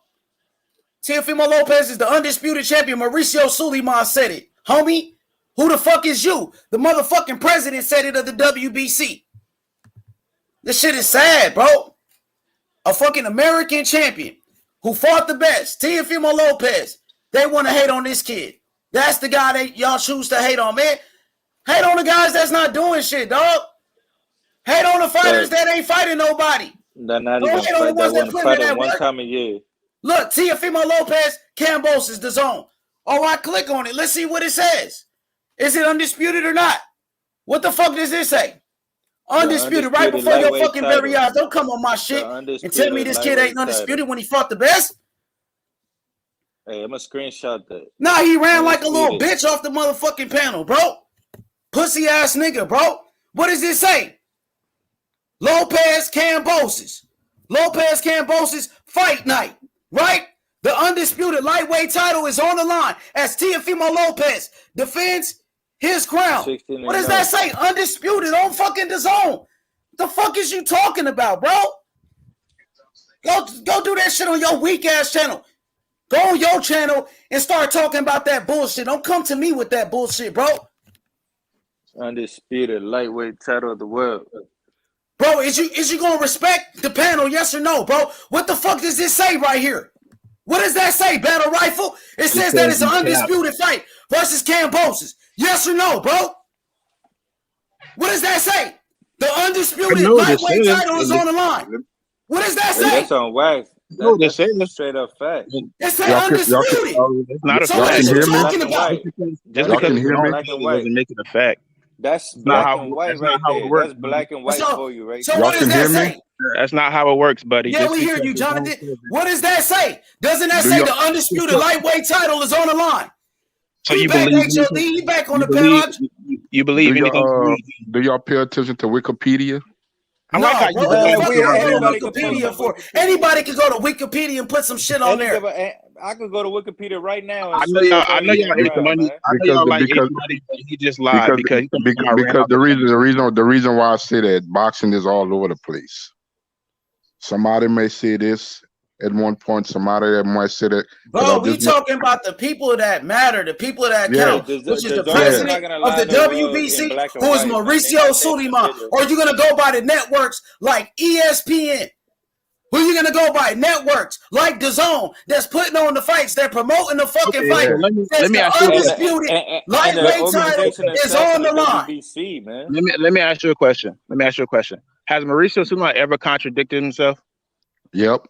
Teofimo Lopez is the undisputed champion. Mauricio Suleiman said it. Homie, who the fuck is you? The motherfucking president said it of the WBC. This shit is sad, bro. A fucking American champion who fought the best, Teofimo Lopez. They want to hate on this kid. That's the guy that y'all choose to hate on, man. Hate on the guys that's not doing shit, dog. Hate on the fighters that ain't fighting nobody. They're not even hate on the ones that put in that one work. time a year. Look, Teofimo Lopez, Cambosis, DAZN. Oh, I click on it. Let's see what it says. Is it undisputed or not? What the fuck does this say? Undisputed, right before your fucking very eyes. Don't come on my shit and tell me this kid ain't undisputed when he fought the best. Hey, I'm gonna screenshot that. Nah, he ran like a little bitch off the motherfucking panel, bro. Pussy ass nigga, bro. What does this say? Lopez Kambosos fight night, right? The undisputed lightweight title is on the line as Teofimo Lopez defends his crown. What does that say? Undisputed on fucking DAZN. The fuck is you talking about, bro? Go do that shit on your weak ass channel. Go on your channel and start talking about that bullshit. Don't come to me with that bullshit, bro. Undisputed lightweight title of the world. Bro, is you gonna respect the panel? Yes or no, bro? What the fuck does this say right here? What does that say, Battle Rifle? It says that it's an undisputed fight versus Kambosos. Yes or no, bro? What does that say? The undisputed lightweight title is on the line. What does that say? That's on wax. That's straight up fact. It says undisputed. It's not a So what fact. are you talking about? Just because it's black and white doesn't make it a fact. That's black and white right there. That's black and white for you, right? So what does that say? That's not how it works, buddy. Yeah, we hear you, Jonathan. What does that say? Doesn't that say the undisputed lightweight title is on the line? So you believe he back on the panel? You believe anything? Do y'all pay attention to Wikipedia? I like how anybody can go to Wikipedia and put some shit on there. I could go to Wikipedia right now. I know y'all make the money. He just lied because the reason why I say that boxing is all over the place. Somebody may say this at one point. Somebody that might say that. Bro, we talking about the people that matter, the people that count, which is the president of the WBC, who is Mauricio Suleiman. Or are you gonna go by the networks like ESPN? Who are you gonna go by? Networks like DAZN that's putting on the fights, they're promoting the fucking fight. Let me ask you undisputed lightweight title is on the line. WBC, man. Let me ask you a question. Has Mauricio Suleiman ever contradicted himself? Yep.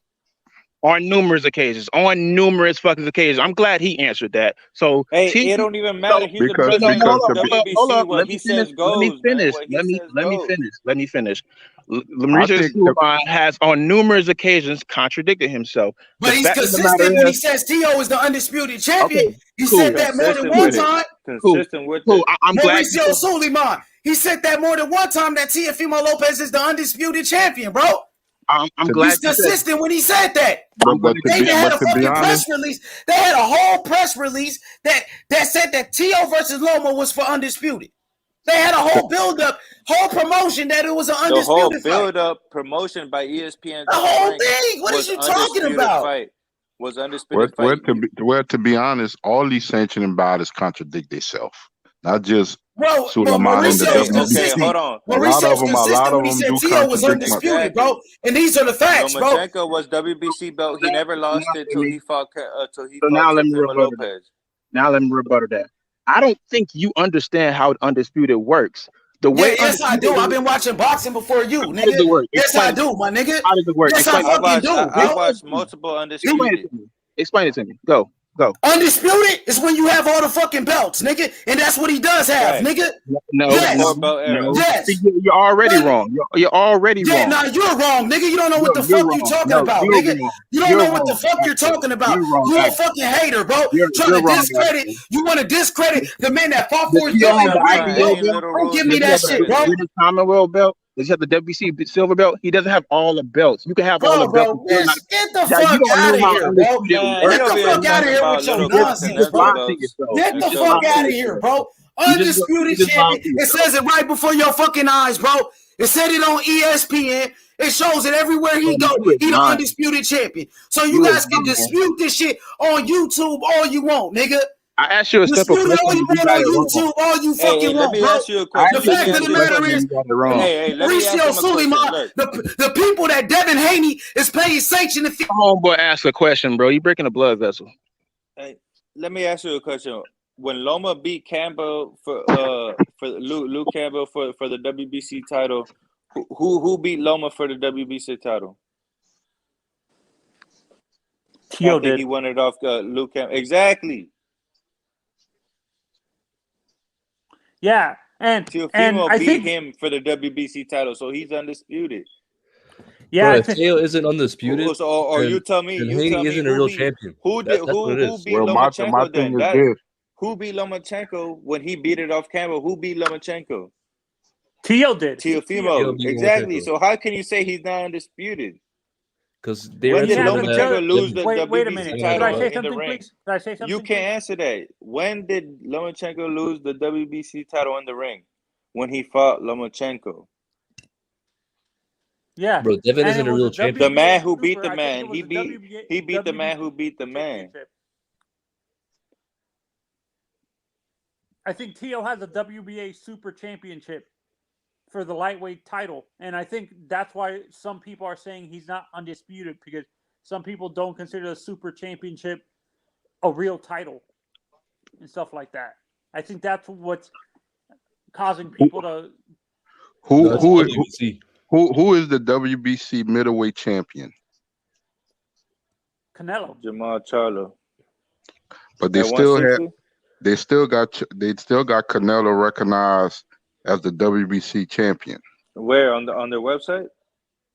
On numerous occasions. I'm glad he answered that. So it don't even matter. He's the president of WBC. What he says goes. Let me finish. Mauricio Suleiman has on numerous occasions contradicted himself. But he's consistent when he says T.O. is the undisputed champion. He said that more than one time. Consistent with I'm glad Mauricio Suleiman. He said that more than one time that Teofimo Lopez is the undisputed champion, bro. I'm glad he's consistent when he said that. They had a fucking press release. They had a whole press release that said that T.O. versus Loma was for undisputed. They had a whole build-up, whole promotion that it was an undisputed the whole build-up promotion by ESPN. The whole thing. What are you talking about? Fight was undisputed fight. To be honest, all these sanctioning bodies contradict themselves. Not just Suleiman and the WBC. Okay, hold on. A lot of them he said T.O. was undisputed, bro. And these are the facts, bro. Lomachenko was WBC belt. He never lost it till he fought. Now let me rebuttal that. I don't think you understand how undisputed works. Yes, I do. I've been watching boxing before you, nigga. Yes, I do, my nigga. How does it work? Yes, I fucking do, bro. I watched multiple undisputed. Explain it to me. Go. Undisputed is when you have all the fucking belts, nigga, and that's what he does have, nigga. No. Yes. You're already wrong. You're already wrong. Yeah, nah, you're wrong, nigga. You don't know what the fuck you talking about, nigga. You don't know what the fuck you're talking about. You're a fucking hater, bro. Trying to discredit. You want to discredit the man that fought for you. Don't give me that shit, bro. Commonwealth belt. Does he have the WBC silver belt? He doesn't have all the belts. You can have all the belts. Get the fuck out of here, bro. Get the fuck out of here with your nonsense, bro. Get the fuck out of here, bro. Undisputed champion. It says it right before your fucking eyes, bro. It said it on ESPN. It shows it everywhere he go. He the undisputed champion. So you guys can dispute this shit on YouTube all you want, nigga. I asked you a simple question. All you want on YouTube, all you fucking want, bro. The fact of the matter is, Mauricio Suleiman, the people that Devin Haney is paying sanction. Come on, boy, ask a question, bro. You breaking a blood vessel. Hey, let me ask you a question. When Loma beat Campbell for Luke Campbell for the WBC title, who beat Loma for the WBC title? T.O. did. He won it off Luke Campbell. Exactly. Yeah, and I beat him for the WBC title, so he's undisputed. Yeah, Teo isn't undisputed. Or you tell me, Haney isn't a real champion. Who beat Lomachenko then? Who beat Lomachenko when he beat it off Campbell? Who beat Lomachenko? Tio did. Teofimo, exactly. So how can you say he's not undisputed? Because when did Lomachenko lose the wait a WBC minute. title Could I say in the something, ring? please? Could I say something? You can't answer that. When did Lomachenko lose the WBC title in the ring? When he fought Lomachenko. Yeah, bro, Devin isn't a real champion. The man who beat the man, he beat the man who beat the man. I think Tio has a WBA Super Championship for the lightweight title, and I think that's why some people are saying he's not undisputed, because some people don't consider the Super Championship a real title and stuff like that. I think that's what's causing people to. Who is the WBC middleweight champion? Canelo. Jamal Charlo. But they still got Canelo recognized as the WBC champion. Where on their website?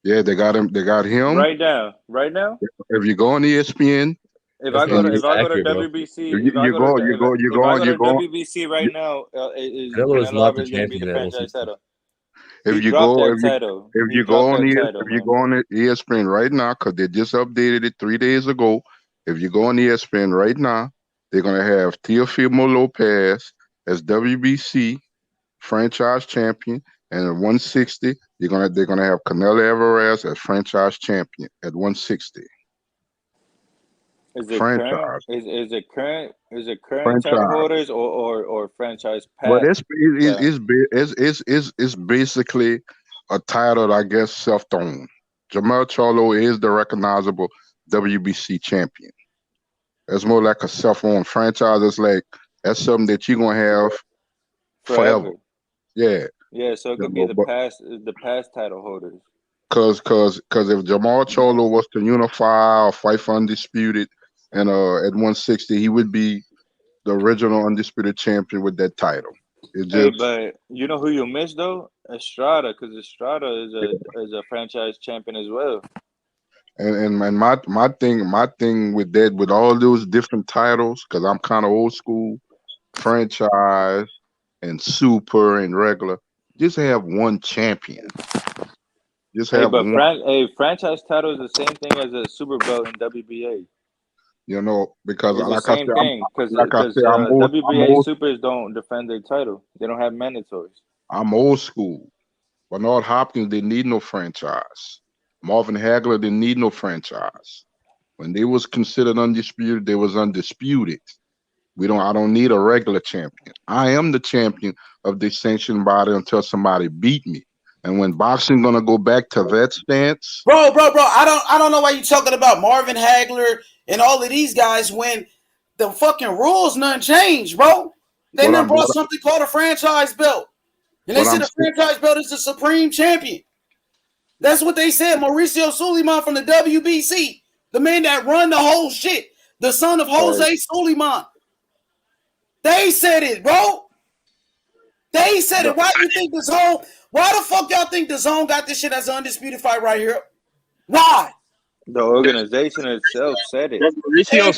Yeah, they got him. They got him right now. Right now. If you go on ESPN, if I go to WBC, if I go to WBC right now, is Canelo Alvarez going to be the franchise title? If you go on ESPN right now, because they just updated it 3 days ago. If you go on ESPN right now, they're gonna have Teofimo Lopez as WBC franchise champion, and at 160, they're gonna have Canelo Alvarez as franchise champion at 160. Is it current? Is it current title holders or franchise past? Well, it's basically a title, I guess, self-owned. Jamal Charlo is the recognizable WBC champion. It's more like a self-owned franchise. It's like that's something that you're gonna have forever. Yeah. Yeah, so it could be the past title holders. Cause if Jamal Charlo was to unify or fight for undisputed, and at 160, he would be the original undisputed champion with that title. But you know who you missed though? Estrada, because Estrada is a franchise champion as well. And my thing with that, with all those different titles, because I'm kind of old school, franchise and super and regular, just have one champion. Just have one. Franchise title is the same thing as a super belt in WBA. You know, because it's like the same thing. Because WBA supers don't defend their title. They don't have mandatories. I'm old school. Bernard Hopkins didn't need no franchise. Marvin Hagler didn't need no franchise. When they was considered undisputed, they was undisputed. I don't need a regular champion. I am the champion of this sanctioned body until somebody beat me. And when boxing gonna go back to that stance, bro, I don't know why you talking about Marvin Hagler and all of these guys when the fucking rules none changed, bro. They done brought something called a franchise belt, and they said the franchise belt is the supreme champion. That's what they said. Mauricio Suleiman from the WBC, the man that run the whole shit, the son of Jose Suleiman. They said it, bro. They said it. Why do you think the zone? Why the fuck y'all think the zone got this shit as an undisputed fight right here? Why? The organization itself said it. Does Mauricio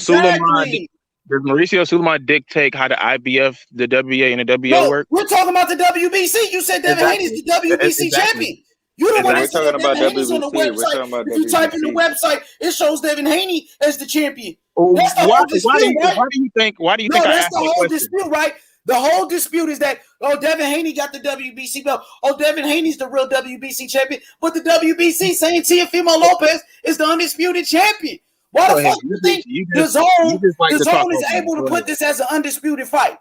Suleiman dictate how the IBF, the WA, and the WO work? We're talking about the WBC. You said Devin Haney's the WBC champion. You don't want to say Devin Haney's on the website. If you type in the website, it shows Devin Haney as the champion. That's the whole dispute, right? Why do you think? That's the whole dispute, right? The whole dispute is that, Devin Haney got the WBC belt. Devin Haney's the real WBC champion. But the WBC saying Teofimo Lopez is the undisputed champion. Why the fuck do you think the zone is able to put this as an undisputed fight?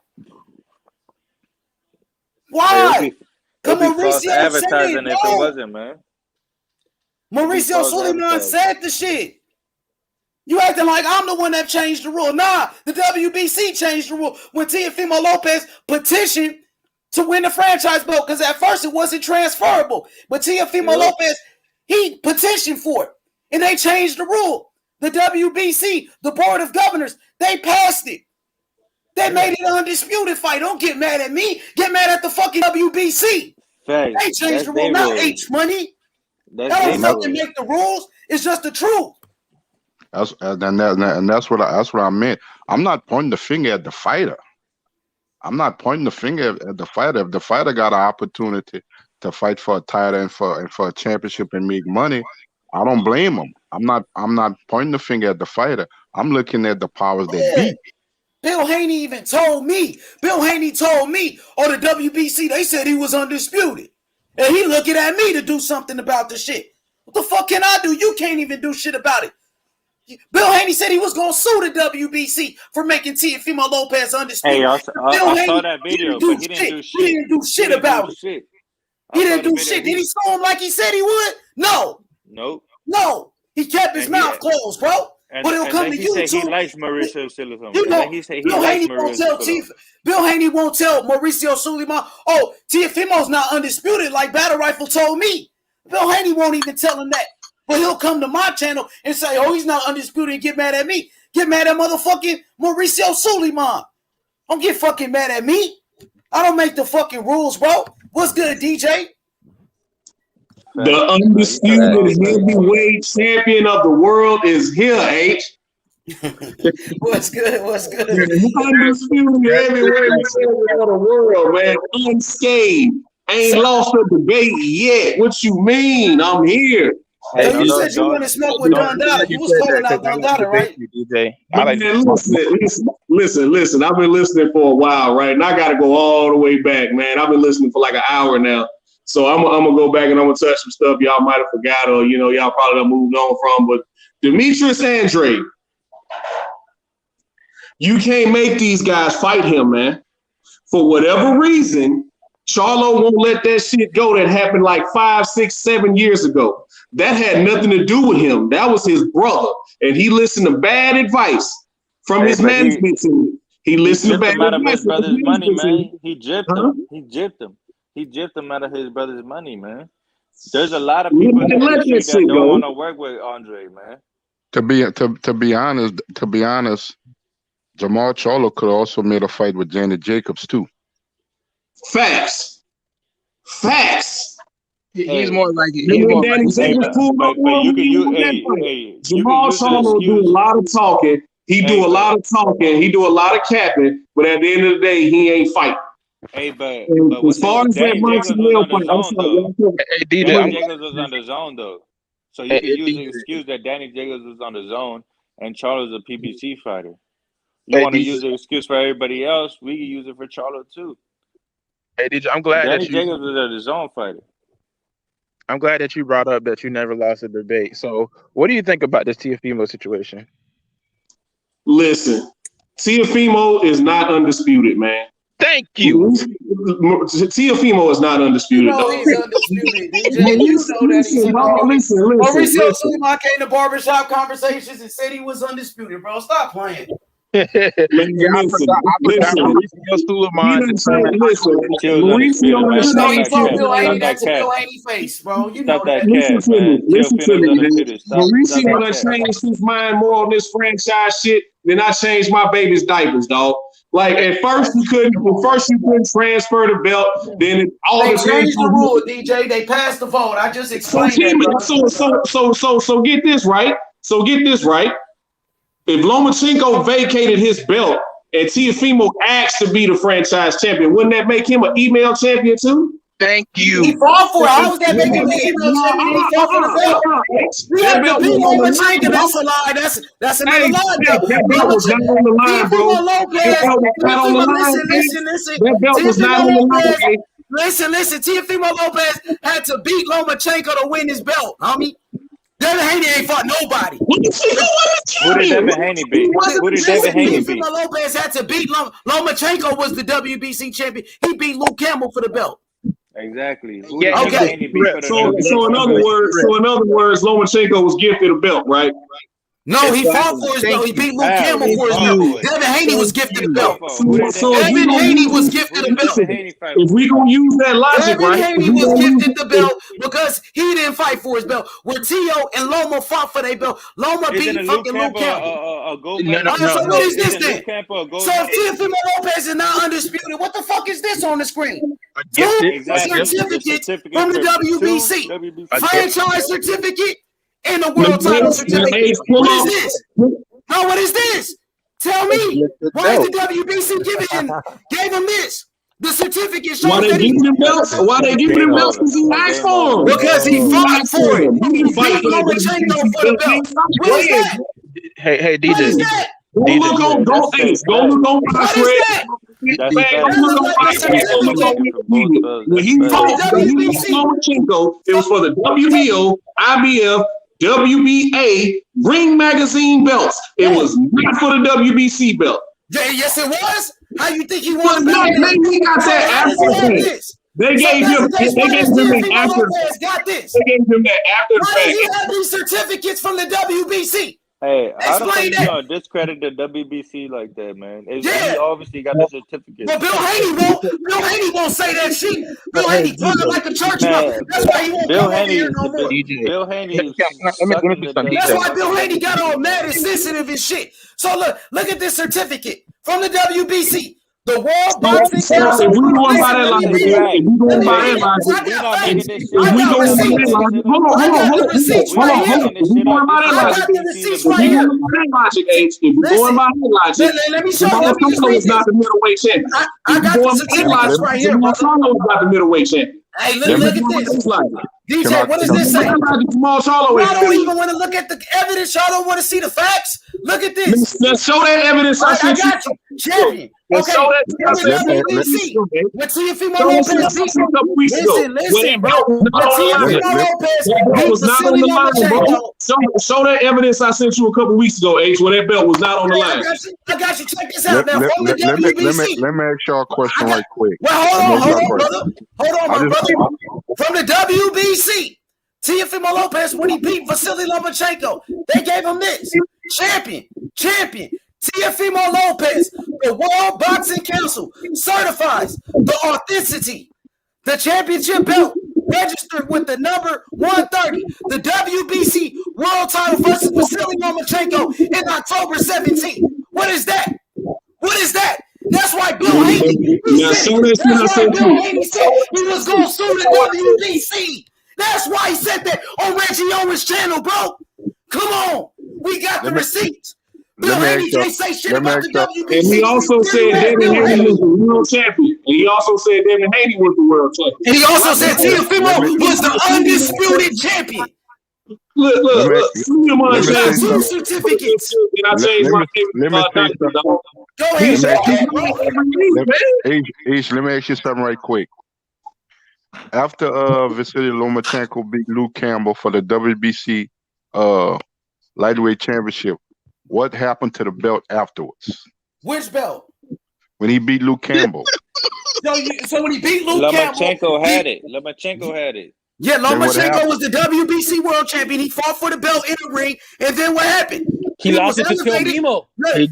Why? Because Mauricio advertising if it wasn't, man. Mauricio Suleiman said the shit. You acting like I'm the one that changed the rule. Nah, the WBC changed the rule when Teofimo Lopez petitioned to win the franchise belt, because at first it wasn't transferable. But Teofimo Lopez, he petitioned for it, and they changed the rule. The WBC, the Board of Governors, they passed it. They made it an undisputed fight. Don't get mad at me. Get mad at the fucking WBC. They changed the rule, not H Money. That don't fucking make the rules. It's just the truth. That's what I meant. I'm not pointing the finger at the fighter. I'm not pointing the finger at the fighter. If the fighter got an opportunity to fight for a title and for a championship and make money, I don't blame them. I'm not pointing the finger at the fighter. I'm looking at the powers that be. Bill Haney even told me. Bill Haney told me on the WBC, they said he was undisputed. And he looking at me to do something about the shit. What the fuck can I do? You can't even do shit about it. Bill Haney said he was going to sue the WBC for making Teofimo Lopez undisputed. Hey, I Haney saw that video, but he didn't do shit. He didn't do shit about it. He didn't do shit. Did he sue him like he said he would? No. Nope. No. He kept his mouth closed, bro. But he'll come to you. YouTube. He likes Mauricio Sulaiman. You know, Bill Haney won't tell Bill Haney won't tell Mauricio Sulaiman, oh, Teofimo's not undisputed like Battle Rifle told me. Bill Haney won't even tell him that. But he'll come to my channel and say, oh, he's not undisputed and get mad at me. Get mad at motherfucking Mauricio Sulaiman. Don't get fucking mad at me. I don't make the fucking rules, bro. What's good, DJ? The undisputed heavyweight champion of the world is here, H. What's good? What's good? Undisputed heavyweight champion of the world, man. Unscathed. Ain't lost a debate yet. What you mean? I'm here. Hey, so you said you want to smoke with Don Dada. You was calling out Don Dada, right? DJ. Listen. I've been listening for a while, right? And I got to go all the way back, man. I've been listening for like an hour now. So I'm gonna go back and I'm gonna touch some stuff y'all might have forgot or y'all probably done moved on from. But Demetrius Andrade, you can't make these guys fight him, man. For whatever reason, Charlo won't let that shit go that happened like 5, 6, 7 years ago. That had nothing to do with him. That was his brother. And he listened to bad advice from his management team. He listened to bad advice his brother's money, man. He gypped him. He gypped him out of his brother's money, man. There's a lot of people in the industry that don't want to work with Andre, man. To be honest, Jamal Charlo could have also made a fight with Janet Jacobs too. Facts. He's more like Jamal Charlo do a lot of talking. He do a lot of talking. He do a lot of capping. But at the end of the day, he ain't fighting. Hey, but as far as that Montreal fight, Danny Jacobs was on the zone though, so you can use the excuse that Danny Jacobs was on the zone and Charlo's a PBC fighter. You want to use the excuse for everybody else? We can use it for Charlo too. Hey, DJ, I'm glad Danny that you. Jacobs was a zone fighter. I'm glad that you brought up that you never lost a debate. So, what do you think about this Teofimo situation? Listen, Teofimo is not undisputed, man. Thank you. Teofimo is not undisputed. You know he's undisputed, DJ. You know that he's undisputed. Mauricio Sulaiman came to barbershop conversations and said he was undisputed, bro. Stop playing. Mauricio told Bill Haney that's a Bill Haney face, bro. You know that. Listen to me. Mauricio done changed his mind more on this franchise shit than I changed my baby's diapers, dog. Like at first you couldn't transfer the belt. Then they changed the rule, DJ. They passed the vote. I just explained that. So get this right. If Lomachenko vacated his belt and Teofimo asked to be the franchise champion, wouldn't that make him an email champion too? Thank you. He fought for it. How was that making him an email champion? He fought for the belt. We have to beat Lomachenko. That's a lie. That's another lie. That belt was not on the line, bro. That belt was not on the line. Listen. Teofimo Lopez had to beat Lomachenko to win his belt, homie. Devin Haney ain't fought nobody. Who did Devin Haney beat? Teofimo Lopez had to beat Lomachenko was the WBC champion. He beat Luke Campbell for the belt. Exactly. So in other words, Lomachenko was gifted a belt, right? No, he fought for his belt. He beat Luke Campbell for his belt. Devin Haney was gifted a belt. Devin Haney was gifted a belt. If we gonna use that logic, Devin Haney was gifted the belt because he didn't fight for his belt. Where Tio and Loma fought for their belt, Loma beat fucking Luke Campbell. So what is this then? So if Teofimo Lopez is not undisputed, what the fuck is this on the screen? Certificate from the WBC. Franchise certificate. And the world title certificate. What is this? No, what is this? Tell me. Why is the WBC gave him this? The certificate shows Why they that he giving him belts? Why they giving him belts? Because he asked for them. because he fought for it. He He fight beat for that Lomachenko for the belt. What is that? Hey, What is DJ. that? Go look on, go look on What is that? That's Man, facts. go look on That Fight Pass, go look on Certificate for both Wikipedia. belts. When he That's fought facts. Lomachenko, it was for the WBO, IBF, WBA Ring Magazine belts. It was not for the WBC belt. Yeah, yes, it was. How you think he Well, won the belt? maybe he got that How does after he have the fact. this? They So gave that's him the case. Why does it Teofimo after. Lopez got this? They gave him that after the Why does fact. he have these certificates from the WBC? Hey, how the fuck Explain you that. gonna discredit the WBC like that, man? He Yeah. obviously got the certificate. But Bill Haney won't say that shit. Bill Hey, Haney crying DJ. like a church Man, mouse. That's why he won't Bill come over Haney, here no more. DJ. Bill Haney is Let me sucking say the something, That's DJ. why Bill Haney got all mad and sensitive and shit. So look at this certificate from the WBC. The World Boxing Council. If we going by that Listen, let me logic, read it. if we Let going me by read that it. 'Cause logic, I got making facts. this shit if I we got going by that receipts. logic, hold on, I got the receipts right here. If we going by that I logic, got the receipts if right we here. going by that logic, H, if we going by that logic, Let me show you. Jamal Let me just Charlo read is not this. the middleweight champion. I If we got the going by that certificates logic, right here, Jamal brother. Charlo is not the middleweight champion. Hey, If we look at going by this. that logic, DJ, what does this say? Jamal Charlo Y'all ain't the don't middleweight. even want to look at the evidence. Y'all don't want to see the facts. Look at this. Let's show that evidence. I got you. Champion. Let's Okay. show that. From the WBC. With Teofimo Lopez beat. A couple weeks ago. Listen, bro. When With Teofimo Lopez that belt beat was not on Vasily the line, bro. Lomachenko. Show that evidence I sent you a couple weeks ago, H, where that belt was not on the line. I got you. Check this out now. From the WBC. Let me ask y'all a question right quick. Well, hold on, brother. Hold on, my brother. From the WBC, Teofimo Lopez, when he beat Vasily Lomachenko, they gave him this. Champion. Teofimo Lopez, the World Boxing Council certifies the authenticity. The championship belt registered with the number 130, the WBC world title versus Vasily Lomachenko in October 17th. What is that? What is that? That's why Bill Haney said he was going to sue the WBC. That's why he said that on Reggie Owens' channel, bro. Come on. We got the receipts. Bill Haney can't say shit about the WBC. And he also said Devin Haney was the world champion. And he also said Devin Haney was the world champion. And he also said Teofimo was the undisputed champion. Look. He got two certificates. And I changed my favorite. Go ahead. Let me ask you something right quick. After Vasily Lomachenko beat Luke Campbell for the WBC lightweight championship, what happened to the belt afterwards? Which belt? When he beat Luke Campbell. So when he beat Luke Campbell, Lomachenko had it. Yeah, Lomachenko was the WBC world champion. He fought for the belt in the ring, and then what happened? He lost it to Teofimo.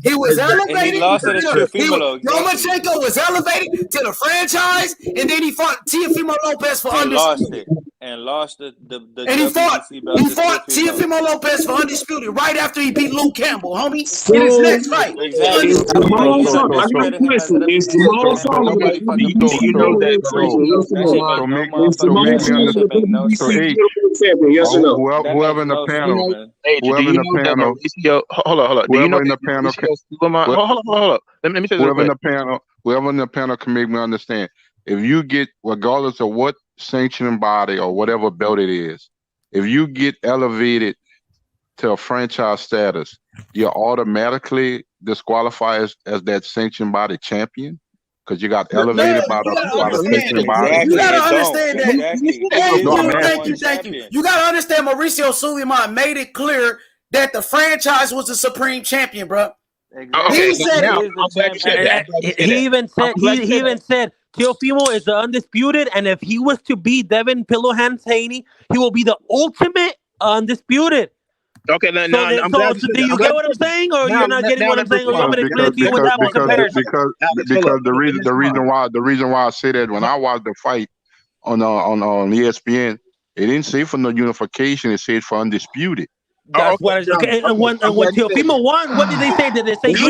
He was elevated. He lost it to Teofimo. Lomachenko was elevated to the franchise, and then he fought Teofimo Lopez for undisputed. And lost the And he fought WBC belt to Teofimo Lopez for undisputed right after he beat Luke Campbell, homie, in his next fight. Exactly. Is Jamal Charlo yes or no? Whoever in the panel, whoever in the panel, hold on. Whoever in the panel, hold on. Let me say this. Whoever in the panel can make me understand. If you get, regardless of what sanctioning body or whatever belt it is, if you get elevated to a franchise status, you're automatically disqualified as that sanctioned body champion because you got elevated by the sanctioning body. You gotta understand that. Thank you. You gotta understand Mauricio Sulaiman made it clear that the franchise was the supreme champion, bro. Okay, He even said Teofimo is the undisputed, and if he was to beat Devin Pillow Hands Haney, he will be the ultimate undisputed. Okay, now I'm so do you get what I'm saying, or you're not getting what I'm saying, or you want me to explain to you what that was comparison? Because the reason why I say that, when I watched the fight on ESPN, it didn't say for no unification, it said for undisputed. That's what. Okay, and when Teofimo won, what did they say? Did they say I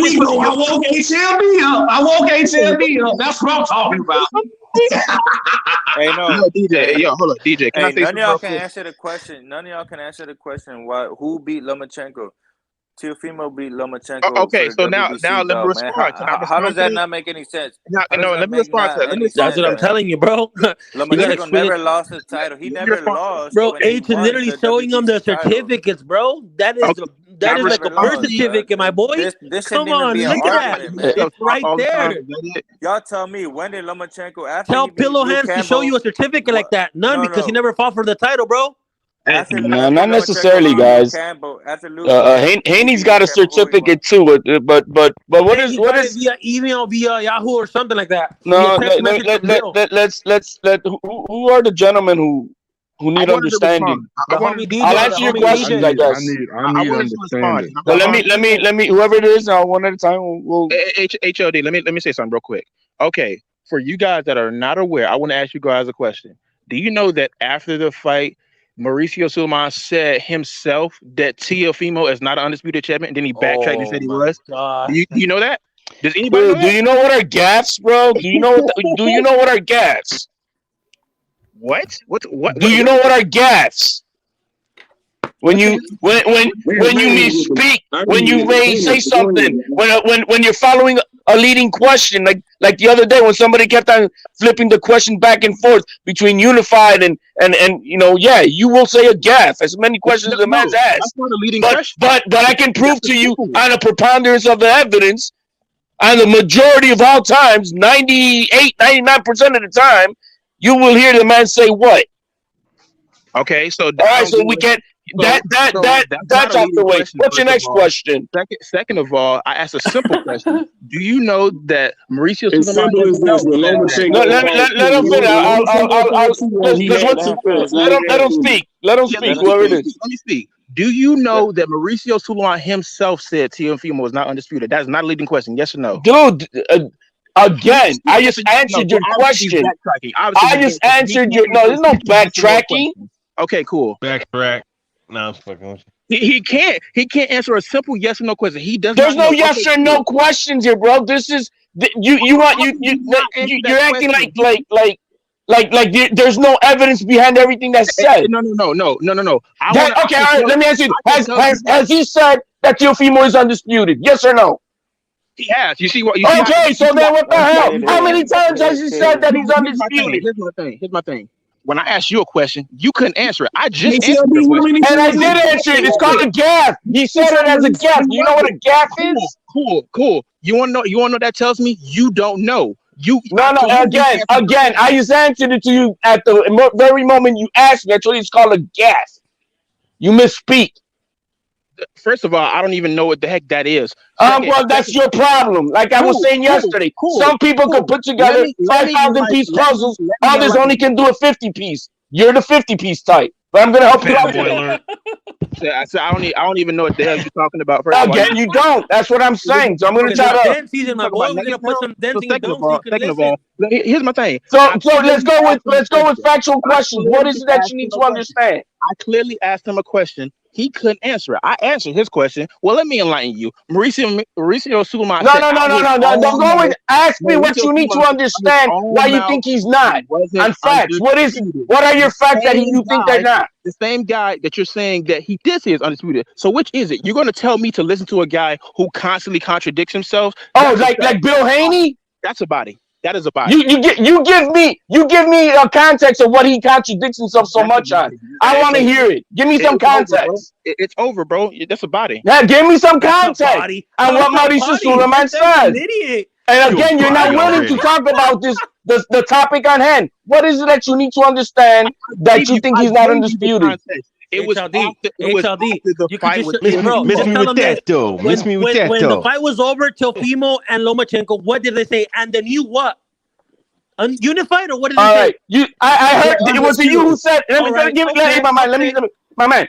woke HLB up. That's what I'm talking about. Hey, no, DJ. Hold on, DJ. None of y'all can answer the question. Who beat Lomachenko? Teofimo beat Lomachenko Okay, for so the now WBC let me belt, man. respond. Can I How does respond to that this? not make any sense? No, How does no, that let me make respond to not that. Let me any respond That's sense, what to I'm that. man? telling you, bro. You gotta Lomachenko explain never it, lost his title. He Let me never respond. lost bro. when he H is won literally the showing them WBC the title. certificates, bro. That Okay, is can I that is like a respond birth to you? certificate, my boy. This Come shouldn't even on, be an look at that. argument, You man. shall It's talk right all the time. there. Is that it? Y'all tell me, when did Lomachenko, after Tell he beat Pillow Luke Hands to show Campbell, you a certificate what? like that. None, No, because he no. never fought for the title, bro. After No, after not Lomachenko necessarily, beat Luke guys. Campbell, after Luke he Haney's beat got Luke a Campbell, who he won? certificate too, but I what think is he got it via email, via Yahoo or something like that. Via no? text message from Bill. Let's who are the gentlemen who I need wanted to respond. understanding? The I wanted homie to I'll DJ, respond. the answer your homie I questions, I DJ. need I guess. need I I need wanted to respond. understanding. And But I'm let gonna me whoever it is now one at a time. We'll HOD. Let me say something real quick. Okay, for you guys that are not aware, I want to ask you guys a question. Do you know that after the fight, Mauricio Sulaiman said himself that Teofimo is not an undisputed champion, and then he backtracked and Oh said he my was? god. Do you know that? Does anybody know Dude, do that? you know what are gaffes, bro? Do you know do you know what are gaffes? What? Do you know what are gaffes? When you when you misspeak, when you may say something, when you're following a leading question, like the other day when somebody kept on flipping the question back and forth between unified and yeah, you will say a gaff as many questions as a man's No, that's asked. not a leading But question. I can prove That's a to you simple one. on a preponderance of the evidence, on the majority of all times, 98, 99% of the time, you will hear the man say what? Okay, so All right, so we can so that's not that's a out the leading way. question. What's your First of next all, question? second of all, I asked a simple question. Do you know that Mauricio As Sulaiman simple as this, himself when said that? Lomachenko fought Let him finish. when Lomachenko fought T1, he Because had what? Let him the finish. same Let him attitude. speak. Let him Yeah, speak. Whoever it is. let me speak. Do you know that Mauricio Sulaiman himself said Teofimo is not undisputed? That's not a leading question. Yes or no? Dude, again, I just No, answered so your obviously he's question. backtracking. I just answered your. No, there's no backtracking. Okay, cool. Backtrack. No, I'm fucking with you. He can't answer a simple yes or no question. He does There's not no know. yes or no questions here, bro. This is you're acting like there's no evidence behind everything that's said. No. Okay, all right. Let me ask you: Has he said that Teofimo is undisputed? Yes or no? He has. You see what? Okay, so then what the hell? How many times has he said that he's undisputed? Here's my thing. When I asked you a question, you couldn't answer it. I just answered HLB, the how question. many And I times did answer it. It's called a gaff. He said it as a gaff. You know what a gaff is? Cool. You wanna know what that tells me? You don't know. No. Again, I just answered it to you at the very moment you asked me. I told you it's called a gaff. You misspeak. First of all, I don't even know what the heck that is. Well, that's your problem. Like I was saying yesterday, some people could put together 5,000 piece puzzles. Others only can do a 50 piece. You're the 50 piece type, but I'm gonna help you out. I don't even know what the hell you're talking about. Again, you don't. That's what I'm saying. So I'm gonna try to. Dance season, my boy. We're gonna put some dancing in dome so you can Second of listen. all, here's my thing. So let's go with factual questions. What is it that you need to understand? I clearly asked him a question. He couldn't answer it. I answered his question. Well, let me enlighten you. Mauricio Sulaiman. No. Don't go and ask me what you need to understand why you think he's not. On facts. What are your facts that you think they're not? The same guy that you're saying that he did say is undisputed. So which is it? You're going to tell me to listen to a guy who constantly contradicts himself? Oh, like Bill Haney? That's a body. That is a body. You give me a context of what he contradicts himself so much on. I want to hear it. Give me some context. It's over, bro. That's a body. Yeah, give me some context on what Mauricio Sulaiman says. And again, you're not willing to talk about the topic on hand. What is it that you need to understand that you think he's not undisputed? It was after the fight with Miss me with that though. Miss me with that when though. the fight was over, Teofimo and Lomachenko, what did they say? And then you what? Unified or what did they say? Right. I heard it was you who said. Let me my man.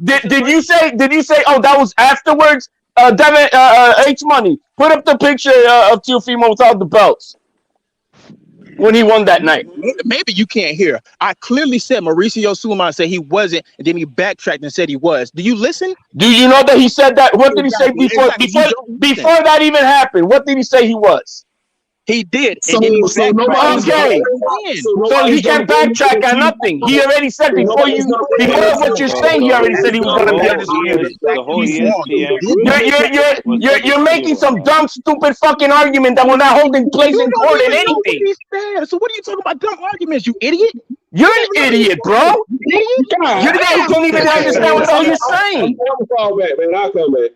Did you say? Oh, that was afterwards. Devin H Money put up the picture of Teofimo without the belts when he won that night. Maybe you can't hear. I clearly said Mauricio Sulaiman said he wasn't, and then he backtracked and said he was. Do you listen? Do you know that he said that? What did he say before that even happened? What did he say he was? He did. So, And then he so nobody's gonna Okay, so he can't backtrack on nothing. He already said before what you're saying. He already said he was going to be undisputed. The whole ESPN You're making some dumb, stupid fucking argument that will not hold in place in court in anything. So what are you talking about? Dumb arguments, you idiot. You're an idiot, bro. You're the guy who don't even understand what the hell you're saying. I'll call back, man. I'll come back.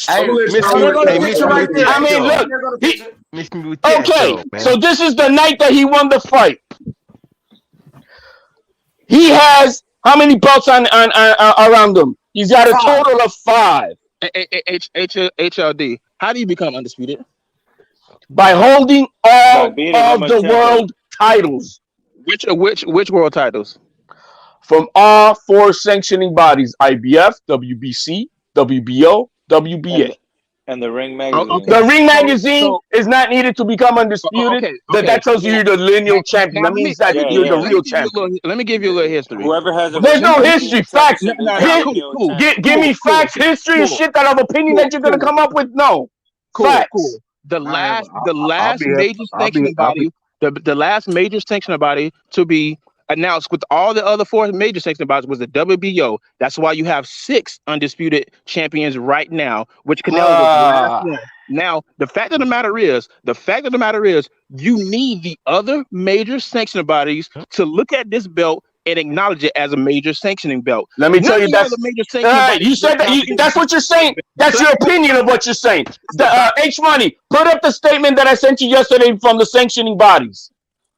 I mean, look. Okay, so this is the night that he won the fight. He has how many belts on around him? He's got a total of 5. HLD. How do you become undisputed? By holding all of the world titles. Which world titles? From all 4 sanctioning bodies: IBF, WBC, WBO, WBA. And the Ring magazine. The Ring magazine is not needed to become undisputed. That tells you you're the lineal champion. That means that you're the real champion. Let me give you a little history. Whoever has There's no history, facts. Give me facts, history, and shit that of opinion that you're gonna come up with. No, facts. The last major sanctioning body, the last major sanctioning body to be announced with all the other 4 major sanctioning bodies was the WBO. That's why you have 6 undisputed champions right now, which Canelo was the last one. Now, the fact of the matter is, you need the other major sanctioning bodies to look at this belt and acknowledge it as a major sanctioning belt. Let me tell you, that's you said that. That's what you're saying. That's your opinion of what you're saying. H Money, put up the statement that I sent you yesterday from the sanctioning bodies.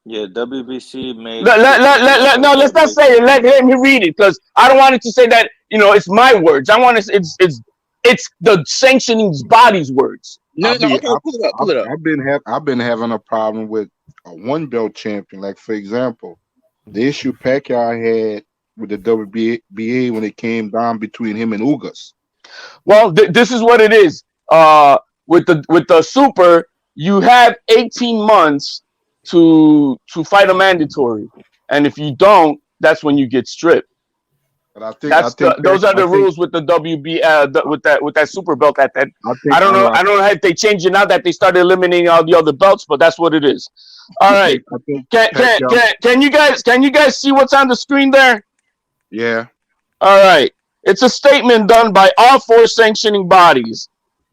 Yeah, WBC made. No, let's not say it. Let me read it, because I don't want it to say that it's my words. I want it. It's the sanctioning body's words. Pull it up. I've been having a problem with a 1 belt champion. Like, for example, the issue Pacquiao had with the WBA when it came down between him and Ugas. Well, this is what it is. With the super, you have 18 months to fight a mandatory, and if you don't, that's when you get stripped. But I think those are the rules with the WB with that super belt. I don't know if they changed it now that they started eliminating all the other belts, but that's what it is. All right, can you guys see what's on the screen there? Yeah. All right, it's a statement done by all 4 sanctioning bodies,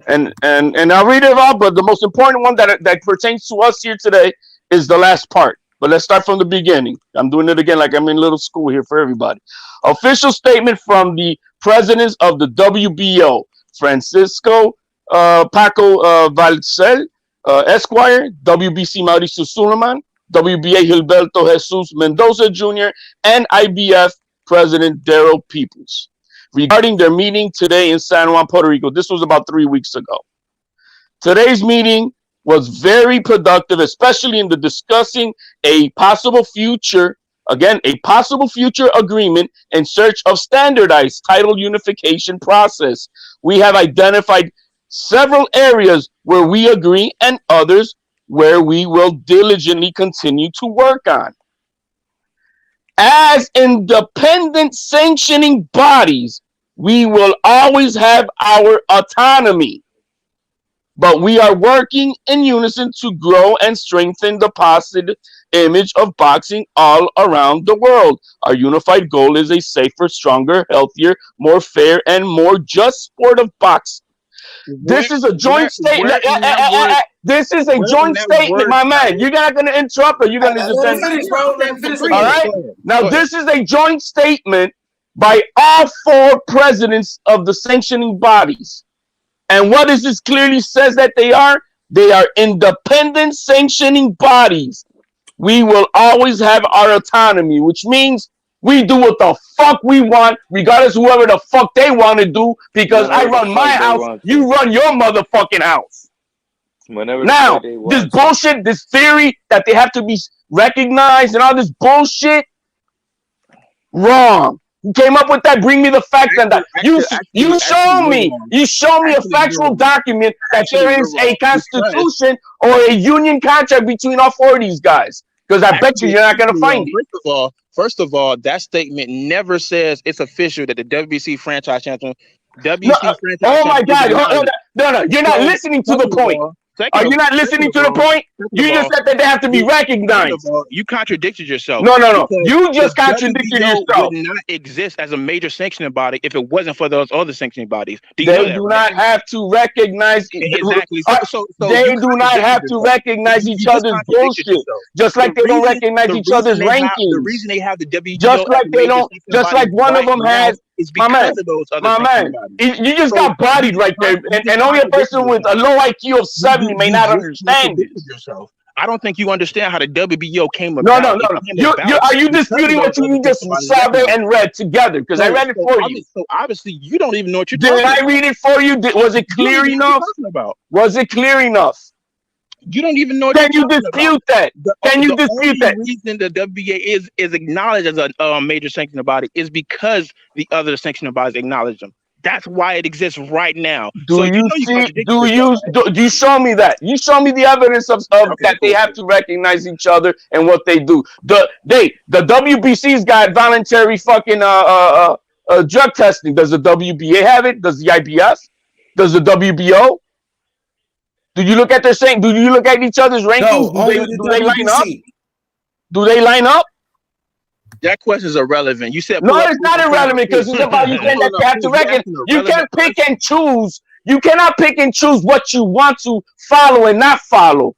and I'll read it all, but the most important one that pertains to us here today is the last part. But let's start from the beginning. I'm doing it again like I'm in little school here for everybody. Official statement from the presidents of the WBO: Francisco Paco Valcel, Esquire; WBC Mauricio Suleiman; WBA Gilberto Jesus Mendoza Jr., and IBF President Daryl Peoples, regarding their meeting today in San Juan, Puerto Rico. This was about 3 weeks ago. Today's meeting was very productive, especially in the discussing a possible future agreement in search of standardized title unification process. We have identified several areas where we agree and others where we will diligently continue to work on. As independent sanctioning bodies, we will always have our autonomy, but we are working in unison to grow and strengthen the positive image of boxing all around the world. Our unified goal is a safer, stronger, healthier, more fair, and more just sport of boxing. This is a joint statement. This is a joint statement, my man. You're not going to interrupt, or you're going to just finish, bro. All right. Now, this is a joint statement by all 4 presidents of the sanctioning bodies. And what does this clearly says that they are? They are independent sanctioning bodies. We will always have our autonomy, which means we do what the fuck we want, regardless of whoever the fuck they want to do, because I run my house, you run your motherfucking house. Now, this bullshit, this theory that they have to be recognized and all this bullshit, wrong. Who came up with that? Bring me the facts on that. You show me a factual document that there is a constitution or a union contract between all 4 of these guys. Because I bet you're not going to find it. First of all, that statement never says it's official that the WBC franchise champion. Oh my God! No, you're not listening to the point. Are you not listening to the point? You just said that they have to be recognized. You contradicted yourself. No. You just the contradicted WBO yourself. would not exist as a major sanctioning body if it wasn't for those other sanctioning bodies. Do you They know that, do right? not have to recognize. Exactly. So They you do not have to yourself. recognize You each just other's contradicted bullshit. yourself. Just like they don't recognize each other's The rankings. reason they have the WBO Just like as a they major don't. sanctioning Just body like one of right them now has. is My because man, of those other my sanctioning man. bodies. You just got bodied right there, and only a person with a low IQ of 70 may not understand this. Yourself. I don't think you understand how the WBO came No. about. It came about Are you because disputing of what those you other just sanctioning bodies saw there recognized. and read together? Because I read it for you. So obviously you don't even know what you're Did talking I about. read it for you? Was it You don't clear even know what enough? you're talking about. Was it clear enough? You don't even know what Can you're you talking dispute about. that? Can you dispute that? The only reason the WBA is acknowledged as a major sanctioning body is because the other sanctioning bodies acknowledge them. That's why it exists right now. Do you see? Do you show me that? You show me the evidence of that they have to recognize each other and what they do. The WBC's got voluntary fucking drug testing. Does the WBA have it? Does the IBS? Does the WBO? Do you look at their saying? Do you look at each other's rankings? No, only the they line up? WBC. Do they line up? That question is irrelevant. You said no, it's not irrelevant because it's about you saying that you have to recognize. You can't pick and choose. You cannot pick and choose what you want to follow and not follow.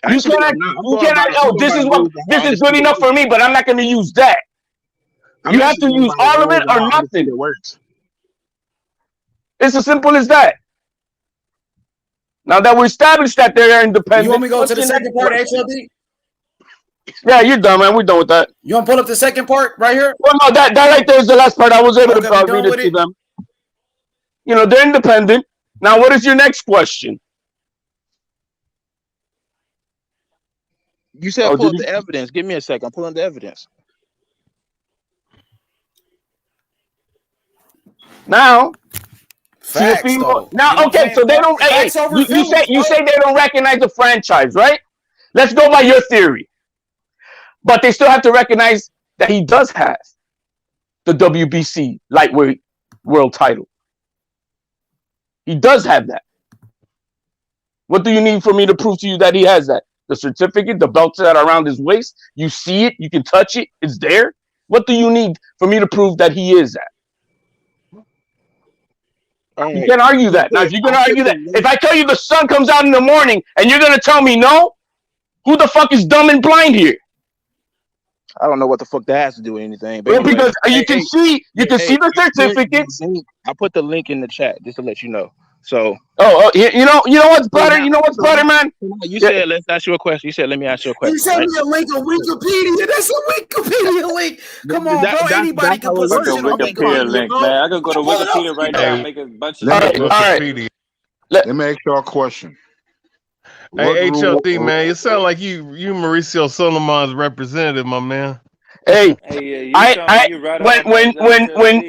Actually, you cannot. Oh, this is good enough for me, but I'm not going to use that. You have to use all of it or nothing. It's as simple as that. Now that we established that they're independent, you want me to go to the second part, HLD? Yeah, you're done, man. We're done with that. You want to pull up the second part right here? Well, no, that right there is the last part. I was able to read it to them. You know, they're independent. Now, what is your next question? You said pull up the evidence. Give me a second. I'm pulling the evidence. Now, facts, though. now, okay, so they don't. Hey, you say they don't recognize the franchise, right? Let's go by your theory. But they still have to recognize that he does have the WBC lightweight world title. He does have that. What do you need for me to prove to you that he has that? The certificate, the belts that are around his waist. You see it. You can touch it. It's there. What do you need for me to prove that he is that? You can't argue that. Now, if you're going to argue that, if I tell you the sun comes out in the morning and you're going to tell me no, who the fuck is dumb and blind here? I don't know what the fuck that has to do with anything. But well, because you can see the certificates. I put the link in the chat just to let you know. So you know what's better? You know what's better, man? You said let's ask you a question. You said let me ask you a question. You sent me a link on Wikipedia. That's a Wikipedia link. Come on, bro. Anybody can put some shit on Wikipedia link, man. I could go to Wikipedia right now and make a bunch of Wikipedia. Let me ask y'all a question. Hey, HLD, man, you sound like you Mauricio Solomon's representative, my man. Hey,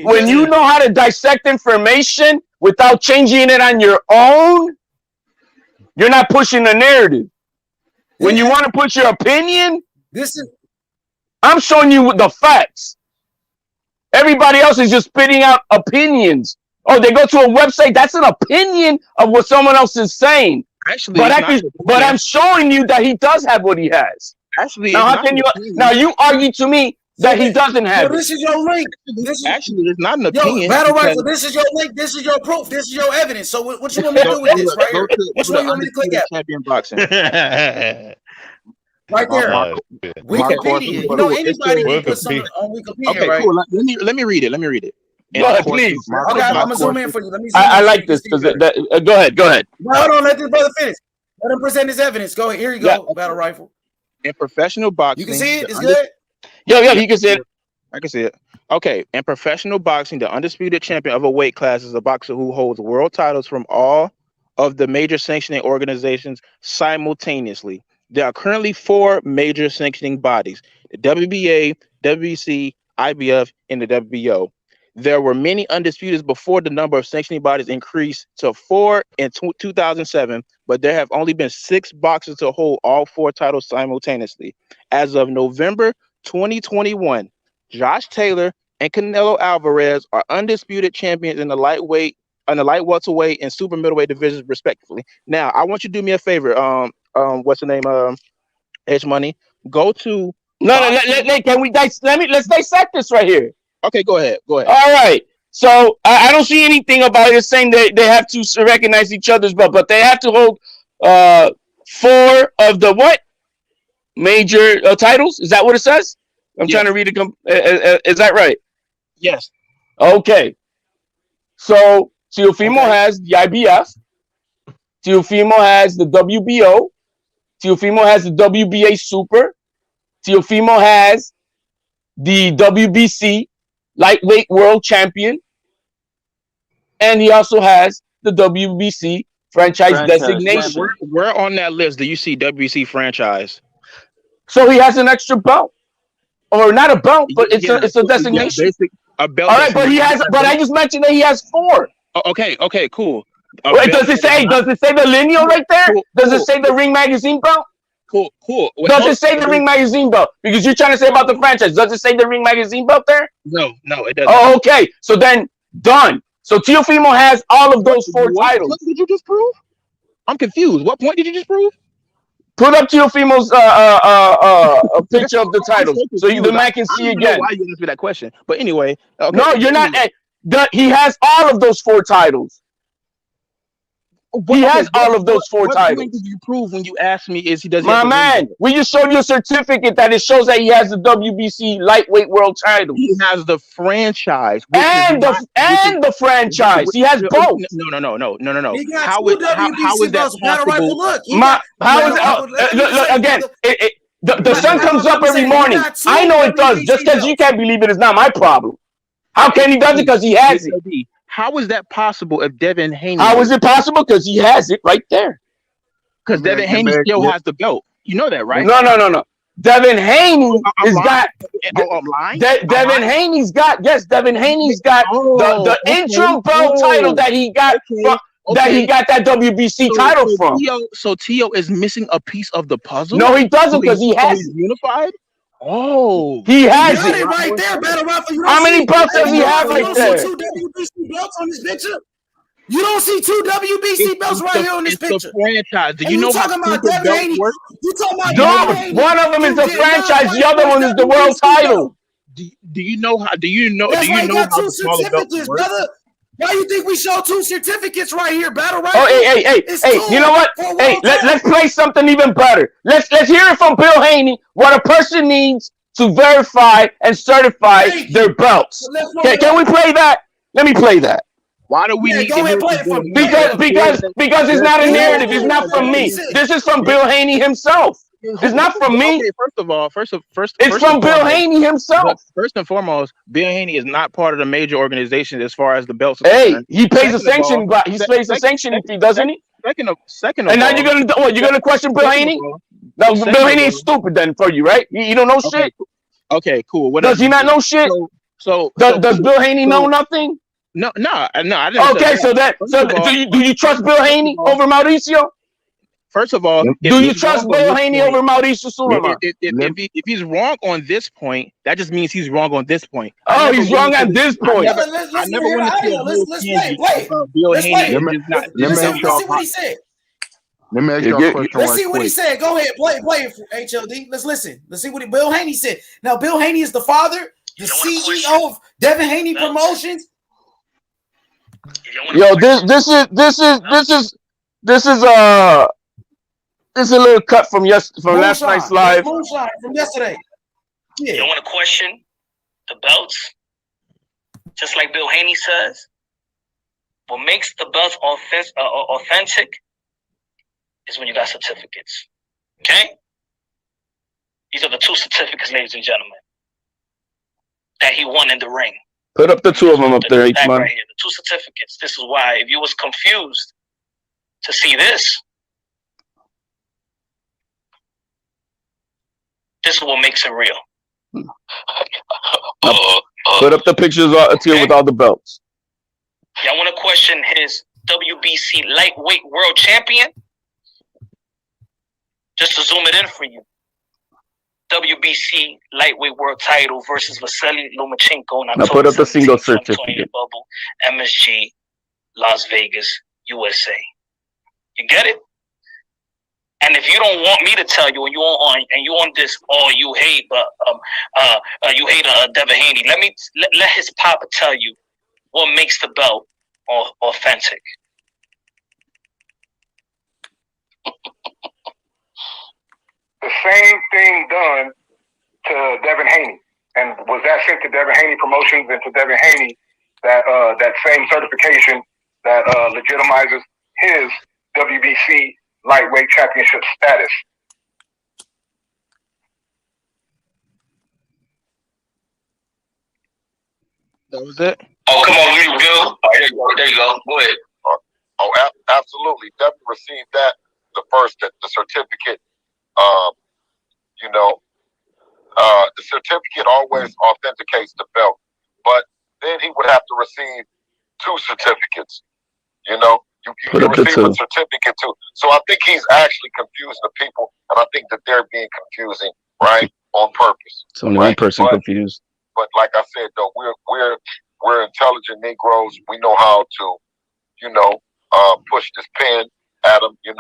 when you know how to dissect information without changing it on your own, you're not pushing the narrative. When you want to push your opinion, I'm showing you the facts. Everybody else is just spitting out opinions. Oh, they go to a website. That's an opinion of what someone else is saying. Actually, but I'm showing you that he does have what he has. Actually, now how can you? Now you argue to me that he doesn't have. This is your link. Actually, it's not an opinion. Battle Rifle. This is your link. This is your proof. This is your evidence. So what you want me to do with this right here? Which one you want me to click at? Champion boxing. Right there. Wikipedia. You know anybody can put something on Wikipedia, okay, right? cool. Let me read it. Go ahead, please. Okay, I'm gonna zoom in for you. Let me. I like this because go ahead. No, hold on. Let this brother finish. Let him present his evidence. Go ahead. Here you go. Battle Rifle. In professional boxing, you can see it. It's good. Yeah, he can see it. I can see it. Okay, in professional boxing, the undisputed champion of a weight class is a boxer who holds world titles from all of the major sanctioning organizations simultaneously. There are currently 4 major sanctioning bodies: the WBA, WBC, IBF, and the WBO. There were many undisputed before the number of sanctioning bodies increased to 4 in 2007, but there have only been 6 boxers to hold all 4 titles simultaneously. As of November 2021, Josh Taylor and Canelo Alvarez are undisputed champions in the lightweight in the light welterweight and super middleweight divisions, respectively. Now, I want you to do me a favor. What's the name? H Money. Go to. Can we let's dissect this right here. Okay, go ahead. Go ahead. All right. So I don't see anything about it saying that they have to recognize each other's belt, but they have to hold 4 of the what major titles? Is that what it says? I'm trying to read it. Is that right? Yes. Okay. So Teofimo has the IBF. Teofimo has the WBO. Teofimo has the WBA Super. Teofimo has the WBC Lightweight World Champion. And he also has the WBC franchise designation. Where on that list do you see WBC franchise? So he has an extra belt. Or not a belt, but it's a designation. A belt. All right, but I just mentioned that he has 4. Okay, cool. Wait, does it say the lineal right there? Does it say the Ring Magazine belt? Cool. Does it say the Ring Magazine belt? Because you're trying to say about the franchise. Does it say the Ring Magazine belt there? No, it doesn't. Oh, okay. So then, done. So Teofimo has all of those 4 titles. What did you just prove? I'm confused. What point did you just prove? Put up Teofimo's a picture of the titles so the man can see again. Why you asked me that question? But anyway, okay. No, you're not. He has all of those 4 titles. He has all of those 4 titles. What did you prove when you asked me? Is he does? My man, we just showed you a certificate that it shows that he has the WBC lightweight world title. He has the franchise and the franchise. He has both. No. He got how is that possible? Look, look again. The sun comes up every morning. I know it does. Just because you can't believe it is not my problem. How can he does it? Because he has it. How is that possible if Devin Haney? How is it possible? Because he has it right there. Because Devin Haney still has the belt. You know that, right? No. Devin Haney has got. I'm lying. Devin Haney's got. Yes, Devin Haney's got the interim belt title that he got. That he got that WBC title from. So Tio is missing a piece of the puzzle. No, he doesn't because he has it. Unified. Oh, he has it right there, Battle Rapper. How many belts does he have right there? You don't see 2 WBC belts on this picture. You don't see 2 WBC belts right here on this picture. It's the franchise. Do you know how talking about Devin Haney? You talking about Devin Haney? One of them is the franchise. The other one is the world title. Do you know how? Do you know? That's why you know got 2 certificates, brother. Why you think we show 2 certificates right here, Battle Rapper? Oh, hey! You know what? Hey, let's play something even better. Let's hear it from Bill Haney. What a person needs to verify and certify their belts. Can we play that? Let me play that. Why do we need to because it's not a narrative. It's not from me. This is from Bill Haney himself. It's not from me. Okay, first, it's from Bill Haney himself. First and foremost, Bill Haney is not part of the major organizations as far as the belts. Hey, he pays a sanction, but he pays a sanction fee, doesn't he? Second of and now you're gonna question Bill Haney? No, Bill Haney is stupid then for you, right? You don't know shit. Okay, cool. Does he not know shit? Does Bill Haney know nothing? No, I didn't. Okay, so do you trust Bill Haney over Mauricio? First of all, do you trust Bill Haney over Mauricio Suleiman? If he's wrong on this point, that just means he's wrong on this point. Oh, he's wrong on this point. I never want to see Bill Haney. Let's see what he said. Let me ask you a question. Let's see what he said. Go ahead, play it for HLD. Let's listen. Let's see what Bill Haney said. Now, Bill Haney is the father, the CEO of Devin Haney Promotions. Yo, this is a little cut from last night's live. Moonshine from yesterday. Yeah. You want to question the belts, just like Bill Haney says. What makes the belts authentic is when you got certificates. Okay? These are the 2 certificates, ladies and gentlemen, that he won in the ring. Put up the 2 of them up there, each month. Right here, the 2 certificates. This is why, if you was confused to see this, this is what makes it real. Put up the pictures with all the belts. Y'all want to question his WBC lightweight world champion? Just to zoom it in for you. WBC lightweight world title versus Vasily Lomachenko. Now put up the single certificate. Bubble, MSG, Las Vegas, USA. You get it? And if you don't want me to tell you, and you on this, you hate, but you hate Devin Haney. Let his papa tell you what makes the belt authentic. The same thing done to Devin Haney, and was that sent to Devin Haney Promotions and to Devin Haney that same certification that legitimizes his WBC lightweight championship status. That was it. Oh, come on, you Bill. There you go. Go ahead. Absolutely. Definitely received that. The certificate. The certificate always authenticates the belt, but then he would have to receive 2 certificates. You receive a certificate too. So I think he's actually confusing the people, and I think that they're being confusing, right, on purpose. It's only one person confused. But like I said, though, we're intelligent Negroes. We know how to, push this pen at him, and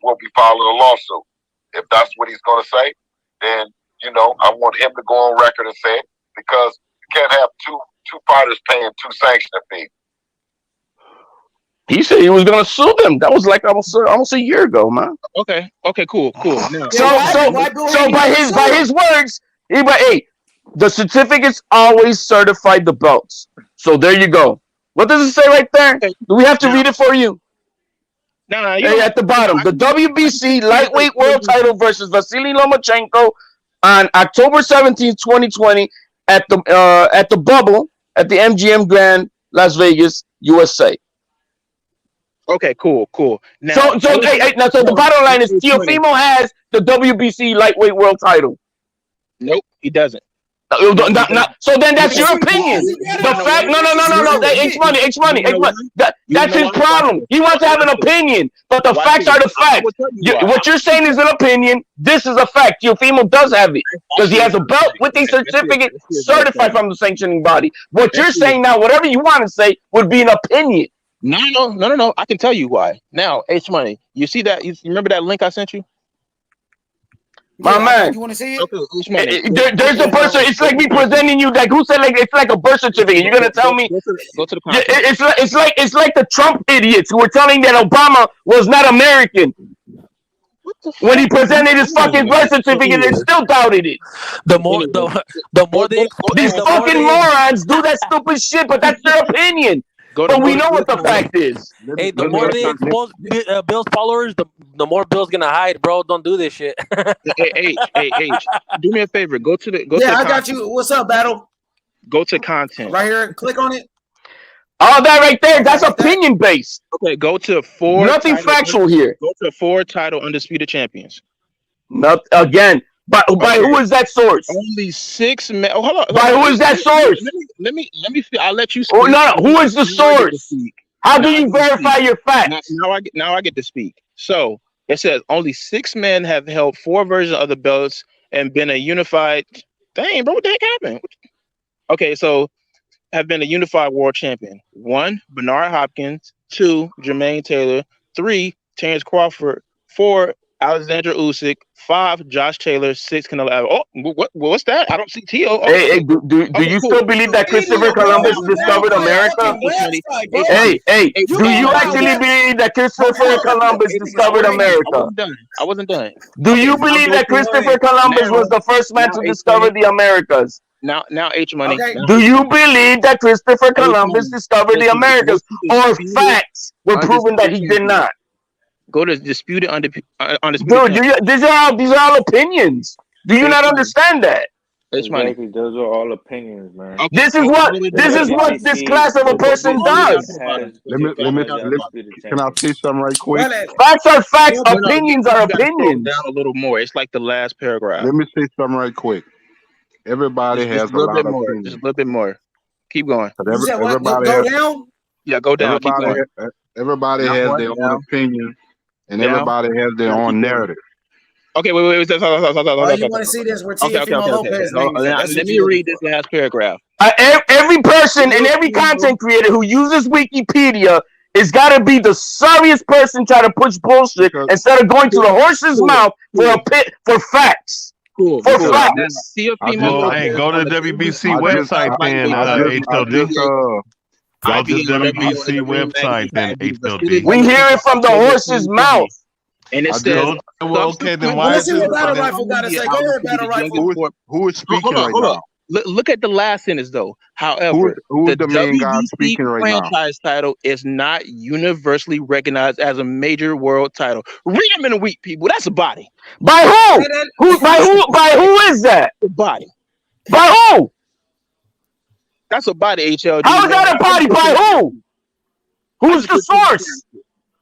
we'll be filing a lawsuit. If that's what he's going to say, then, I want him to go on record and say it, because you can't have two fighters paying 2 sanction fees. He said he was going to sue them. That was like almost a year ago, man. Okay, cool. Now, So by his words, the certificates always certified the belts. So there you go. What does it say right there? Do we have to read it for you? No, at the bottom, the WBC lightweight world title versus Vasily Lomachenko on October 17, 2020 at the Bubble at the MGM Grand, Las Vegas, USA. Okay, cool. Now, So the bottom line is Teofimo has the WBC lightweight world title. Nope, he doesn't. So then that's your opinion. The fact, no. H money. That's his problem. He wants to have an opinion, but the facts are the facts. What you're saying is an opinion. This is a fact. Teofimo does have it because he has a belt with a certificate certified from the sanctioning body. What you're saying now, whatever you want to say, would be an opinion. No. I can tell you why. Now, H money. You see that? You remember that link I sent you? My man, you want to see it? Okay, there's a person. It's like me presenting you. Like who said? Like it's like a birth certificate. You're gonna tell me? Go to the content. It's like the Trump idiots who were telling that Obama was not American. When he presented his fucking birth certificate, they still doubted it. These fucking morons do that stupid shit, but that's their opinion. But we know what the fact is. Hey, the more they expose Bill's followers, the more Bill's gonna hide, bro. Don't do this shit. Hey, do me a favor. Go to the. I got you. What's up, Battle? Go to content. Right here. Click on it. All that right there, that's opinion based. Okay, go to 4. Nothing factual here. Go to 4 title undisputed champions. Not again. By who is that source? Only 6 men. Oh, hold on. By who is that source? Let me. I'll let you speak. Oh, no. Who is the source? How do you verify your facts? Now I get to speak. So it says only 6 men have held 4 versions of the belts and been a unified. Dang, bro, what the heck happened? Okay, so have been a unified world champion. 1, Bernard Hopkins. 2, Jermaine Taylor. 3, Terrence Crawford. 4, Alexander Usyk. 5, Josh Taylor. 6, Canelo Alvarez. Oh, what's that? I don't see T.O. Oh, hey, do you still believe that Christopher Columbus discovered America? Hey, do you actually believe that Christopher Columbus discovered America? I wasn't done. Do you believe that Christopher Columbus was the first man to discover the Americas? Now, H money. Do you believe that Christopher Columbus discovered the Americas, or facts were proven that he did not? Go to disputed undisputed. Dude, these are all opinions. Do you not understand that? Exactly. Those are all opinions, man. Okay. This is what this class of a person does. Let me can I say something right quick? Facts are facts, opinions are opinions. Down a little more. It's like the last paragraph. Let me say something right quick. Everybody has a lot of opinions. Just a little bit more. Keep going. Everybody go down? Yeah, go down. Everybody has their own opinion, and everybody has their own narrative. Okay, wait. Oh, you want to see this where Teofimo Lopez name is at? That's Let what me you read looking this last paragraph. Every person and every content creator who uses Wikipedia is got to be the sorriest person trying to push bullshit instead of going to the horse's mouth for facts. Cool. For facts. Well, hey, go to the WBC website then, HLD. Go to the WBC website then, HLD. We hear it from the horse's mouth. And it says, okay, then why Let's is see it? what Battle Rifle got to say. Go ahead, Battle Rifle. Who is speaking right now? Look at the last sentence though. However, who's the main guy WBC speaking right now? franchise title is not universally recognized as a major world title. Read them in a week, people. That's a body. By who? By who is that? A body. By who? That's a body, HLD. How is that a body? By who? Who's the source?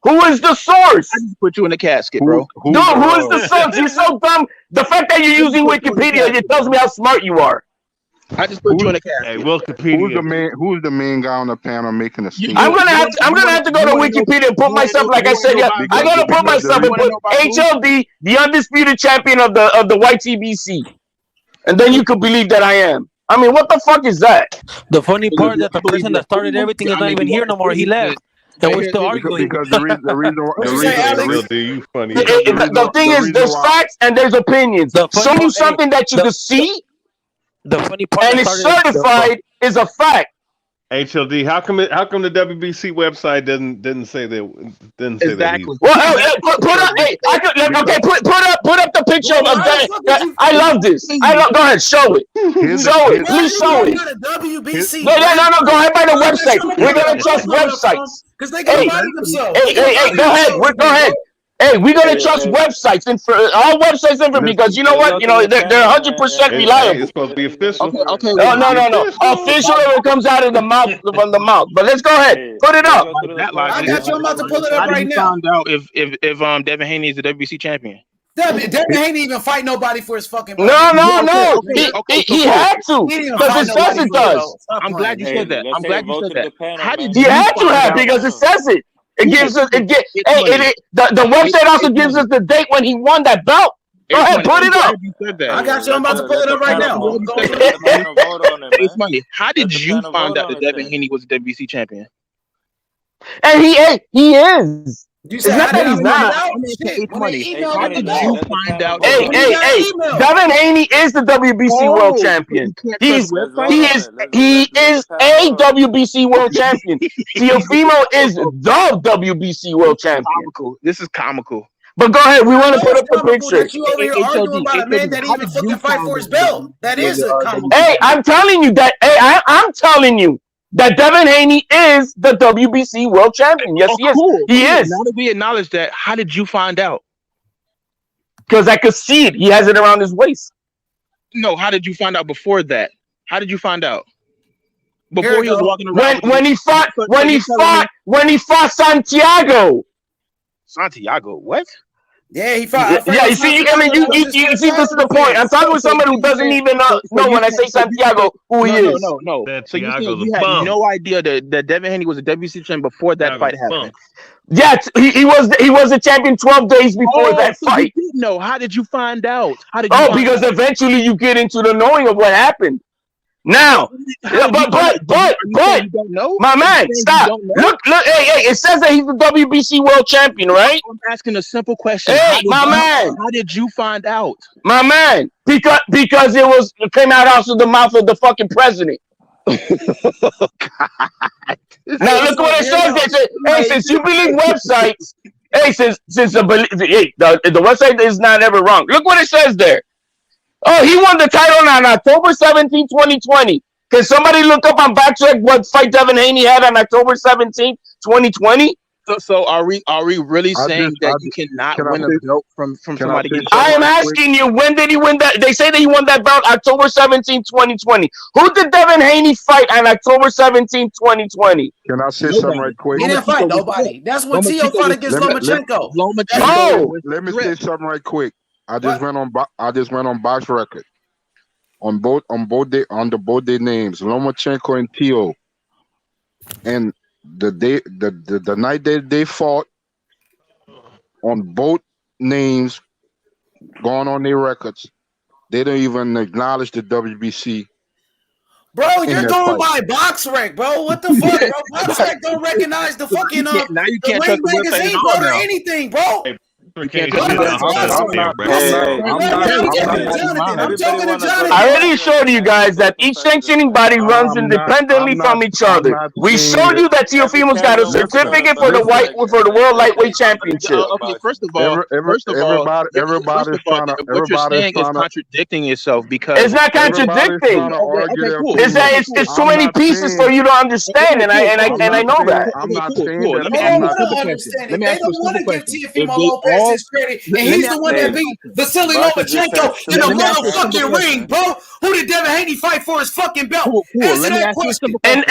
Who is the source? I just put you in a casket, bro. Who is the source? You're so dumb. The fact that you're using Wikipedia, it tells me how smart you are. I just put you in a casket. Hey, Wikipedia. Who's the main guy on the panel making a speech? I'm gonna have to go to Wikipedia and put myself, like I said, I'm gonna put myself and put HLD, the undisputed champion of the YTBC, and then you could believe that I am. I mean, what the fuck is that? The funny part that the person that started everything is not even here no more. He left. And we're still arguing. Because the reason you funny. The thing is, there's facts and there's opinions. Show you something that you can see. The funny part and it's certified is a fact. HLD, how come the WBC website didn't say that? Didn't say exactly. That. Well, put up. Hey, put up the picture of that. I love this. Go ahead, show it. Show it. Please show it. WBC. No. Go ahead by the website. We're gonna trust websites. Because they can find themselves. Hey, go ahead. Hey, we're gonna trust websites and for all websites and for because you know what? You know they're 100% reliable. It's supposed to be official. Okay. No. Official if it comes out of the mouth from the mouth. But let's go ahead. Put it up. I got you. I'm about to pull it up right now. Found out if Devin Haney is the WBC champion. Devin Haney even fight nobody for his fucking. No. He had to because it says it does. I'm glad you said that. How did he had to have because it says it. It gives us. The website also gives us the date when he won that belt. Go ahead, put it up. I got you. I'm about to pull it up right now. It's money. How did you find out that Devin Haney was the WBC champion? And he is. You said it's not that he's not. How did you find out? Hey, Devin Haney is the WBC world champion. He is a WBC world champion. Teofimo is the WBC world champion. This is comical. But go ahead. We want to put up the picture. You over here arguing about a man that even fucking fight for his belt. That is a comical. Hey, I'm telling you that. Hey, I'm telling you. That Devin Haney is the WBC world champion. Yes, he is. Cool. He is. Now that we acknowledge that, how did you find out? Because I could see it. He has it around his waist. No, how did you find out before that? How did you find out? Before he was walking around. When he fought Santiago. Santiago, what? Yeah, he fought. Yeah, you see, you see, this is the point. I'm talking with somebody who doesn't even know when I say Santiago who he is. No. So you had no idea that Devin Haney was a WBC champion before that fight happened. Yeah, he was a champion 12 days before that fight. You didn't know. How did you find out? Because eventually you get into the knowing of what happened. Now, but, my man, stop. Look, hey, it says that he's the WBC world champion, right? I'm asking a simple question. Hey, my man. How did you find out? My man, because it came out also the mouth of the fucking president. Now look what it says. Hey, since you believe websites, the website is not ever wrong. Look what it says there. Oh, he won the title on October 17, 2020. Can somebody look up on backtrack what fight Devin Haney had on October 17, 2020? So are we really saying that you cannot win a belt from somebody? I am asking you, when did he win that? They say that he won that belt October 17, 2020. Who did Devin Haney fight on October 17, 2020? Can I say something right quick? He didn't fight nobody. That's when Tio fought against Lomachenko. Let me say something right quick. I just went on box record on both their names, Lomachenko and Tio. And the night they fought, on both names, going on their records, they don't even acknowledge the WBC. Bro, in you're that going fight. by BoxRec, bro. What the fuck, bro? BoxRec don't recognize the fucking now you the can't Ring trust the website at magazine, all bro, or now. anything, bro. You can't Blood trust is the website BoxRec. out there, bro. I'm talking to Jonathan. I'm talking to Jonathan. I already showed you guys that each sanctioning body runs independently from each other. We showed you that Teofimo's got a certificate for the World Lightweight Championship. Okay, first of all, Everybody's trying to. what you're saying is contradicting yourself because It's not contradicting. Okay, cool. It's that it's too many pieces for you to understand, and I know that. I'm not saying cool. that. Let me They ask don't you a want to simple question. understand Let it. me They ask you a don't want simple to give question. Teofimo If they Lopez all his credit, and let me he's ask the one you that a beat simple question. Vasily Barca just Lomachenko had in the let me ask you a simple motherfucking ring, question. bro. Who did Devin Haney fight for his fucking belt? Cool. Answer Let me that ask you a question. simple question.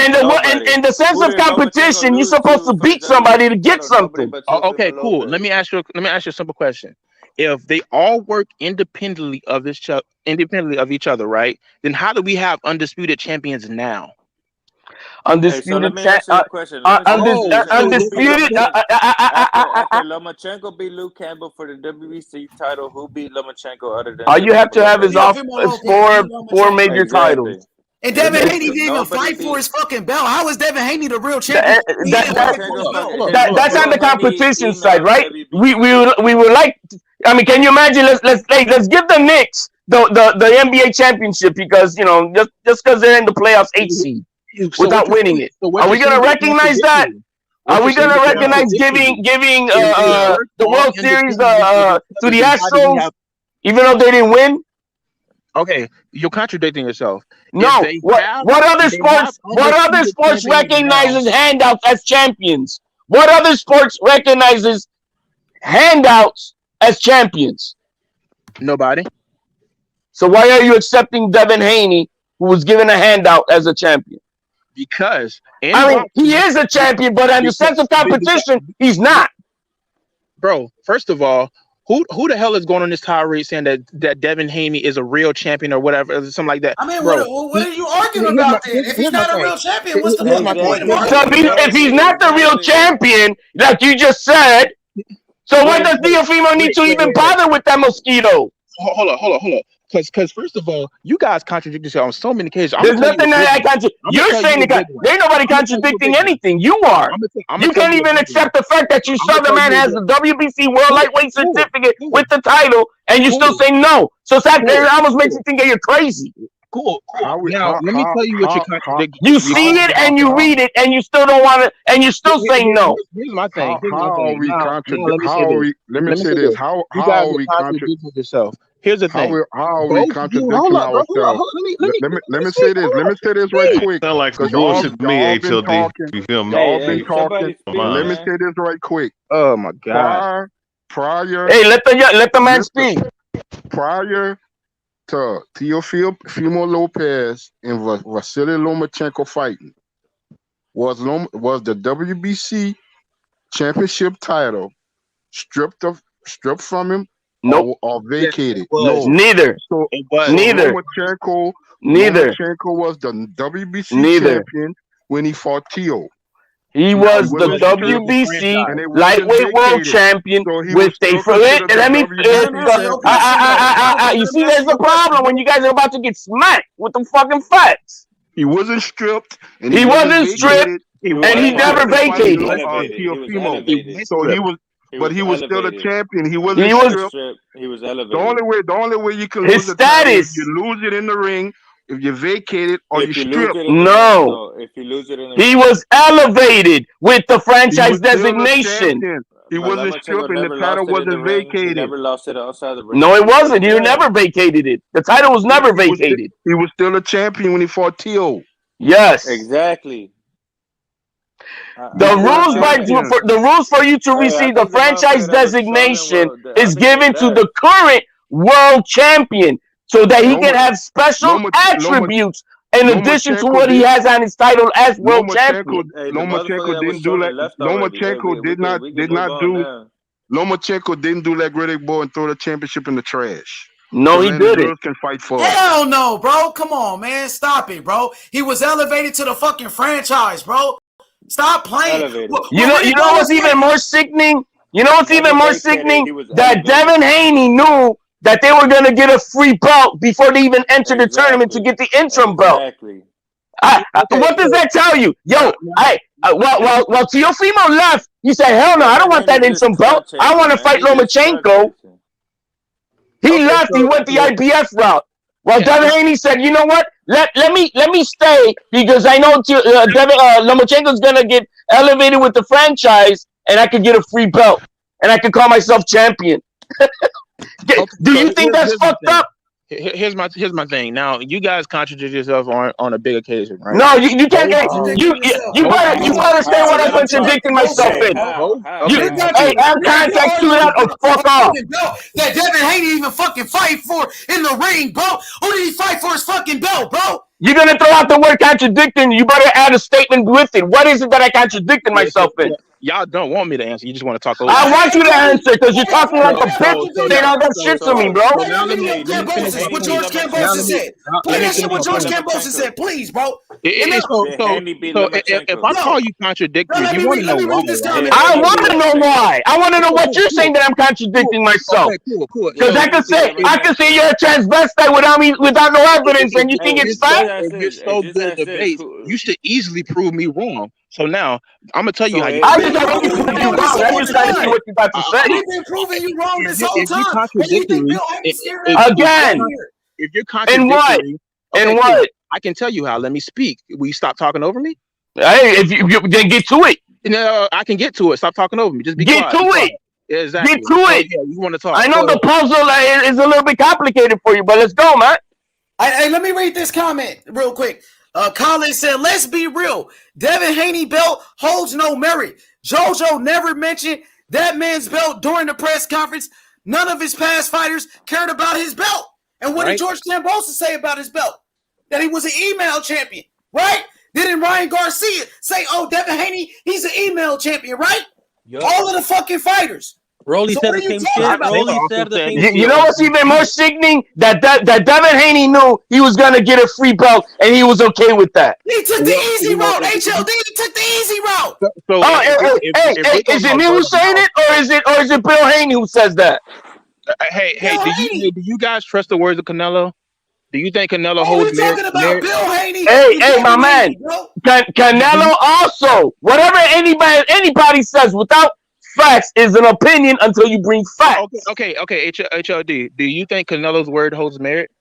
In the sense of competition, you're supposed to beat somebody to get something. Okay, cool. Let me ask you a simple question. If they all work independently of each other, right? Then how do we have undisputed champions now? Undisputed Let me ask you a question. undisputed. After Lomachenko beat Luke Campbell for the WBC title, who beat Lomachenko other than All you have to have is Teofimo four major titles. And Devin Haney didn't even fight for his fucking belt. How is Devin Haney the real champion? That's on the competition side, right? We would like. I mean, can you imagine? Let's give the Knicks the NBA championship because just because they're in the playoffs 8 seed without winning it. Are we gonna recognize that? Are we gonna recognize giving the World Series to the Astros even though they didn't win? Okay, you're contradicting yourself. No. What other sports recognizes handouts as champions? What other sports recognizes handouts as champions? Nobody. So why are you accepting Devin Haney, who was given a handout as a champion? Because he is a champion, but in the sense of competition, he's not. Bro, first of all, who the hell is going on this tirade saying that Devin Haney is a real champion or whatever, or something like that? I mean, bro, what are you arguing about then? If he's not a real champion, what's the fucking point of So arguing? if he's not the real champion, like you just said, so why does Teofimo need to even bother with that mosquito? Hold on. Because first of all, you guys contradict yourself on so many occasions. There's nothing that I contradict. You're saying there ain't nobody contradicting anything. You are. You can't even accept the fact that you saw the man has the WBC World Lightweight certificate with the title, and you still say no. So that almost makes you think that you're crazy. Cool. Now let me tell you what you're contradicting. You see it and you read it, and you still don't want to, and you still say no. Here's my thing. How are we contradicting? Let me say this. How are we contradicting yourself? Here's the thing. How are we contradicting ourselves? Let me say this. Let me say this right quick. Sound like some bullshit to me, HLD. You feel me? Y'all been talking. Let me say this right quick. Oh my god. Prior. Hey, let the man speak. Prior to Teofimo Lopez and Vasily Lomachenko fighting, was the WBC championship title stripped from him? Nope. Or vacated? No. Neither. So neither. Lomachenko was the WBC champion when he fought Teo. He was the WBC lightweight world champion with you see, there's the problem when you guys are about to get smacked with the fucking facts. He wasn't stripped. And he wasn't stripped, and he never vacated. So he was. But he was still a champion. He wasn't stripped. He was elevated. The only way you can his lose status. If you lose it in the ring, if you vacate it or you strip. No. If you lose it in the he was elevated with the franchise designation. He wasn't stripped and the title wasn't vacated. He never lost it outside the ring. No, it wasn't. He never vacated it. The title was never vacated. He was still a champion when he fought Teo. Yes. Exactly. The rules for you to receive the franchise designation is given to the current world champion so that he can have special attributes in addition to what he has on his title as world champion. Lomachenko didn't do that. Lomachenko did not do. Lomachenko didn't do like Riddick Boy and throw the championship in the trash. No, he didn't. Can fight for Hell no, bro. Come on, man. Stop it, bro. He was elevated to the fucking franchise, bro. Stop playing. You know what's even more sickening? You know what's even more sickening? That Devin Haney knew that they were gonna get a free belt before they even enter the tournament to get the interim belt. Exactly. What does that tell you? Yo, while Teofimo left, he said, hell no, I don't want that interim belt. I want to fight Lomachenko. He left, he went the IBF route. Well, Devin Haney said, you know what? Let me stay because I know Lomachenko's gonna get elevated with the franchise and I could get a free belt and I could call myself champion. Do you think that's fucked up? Here's my thing. Now, you guys contradict yourself on a big occasion, right? No, you can't get you better stay what I'm contradicting myself in. Hey, I'm contact to that or fuck off. That Devin Haney even fucking fight for in the ring, bro. Who did he fight for his fucking belt, bro? You're gonna throw out the word contradicting. You better add a statement with it. What is it that I contradicted myself in? Y'all don't want me to answer. You just want to talk over. I want you to answer because you're talking like a bitch saying all that shit to me, bro. What George Cambosa said. Play that shit what George Cambosa said, please, bro. If I call you contradictory, you want to know why? I want to know why. I want to know what you're saying that I'm contradicting myself. Because I can say you're a transvestite without no evidence, and you think it's fact. If you're so good at debate, you should easily prove me wrong. So now I'm gonna tell you how you. I just have to prove you wrong. I'm just trying to see what you're about to say. We've been proving you wrong this whole time. Again, if you're contradicting in what? In what? I can tell you how. Let me speak. Will you stop talking over me? Hey, if you then get to it. No, I can get to it. Stop talking over me. Just be get quiet. to it. Yeah, exactly. Get to it. Yeah, you want to talk? I know the puzzle is a little bit complicated for you, but let's go, man. Hey, let me read this comment real quick. Colin said, let's be real. Devin Haney belt holds no merit. JoJo never mentioned that man's belt during the press conference. None of his past fighters cared about his belt. And what did George Cambosa say about his belt? That he was an email champion, right? Didn't Ryan Garcia say, oh, Devin Haney, he's an email champion, right? Yep. All of the fucking fighters. Rolly said the same shit. Rolly said the same shit. You know what's even more sickening? That Devin Haney knew he was gonna get a free belt, and he was okay with that. He took the easy route. HLD, he took the easy route. Is it me who's saying it, or is it Bill Haney who says that? Hey, do you guys trust the words of Canelo? Do you think Canelo holds merit? Bill Haney. Hey, my man. Canelo also. Whatever anybody says without facts is an opinion until you bring facts. Okay. HLD. Do you think Canelo's word holds merit?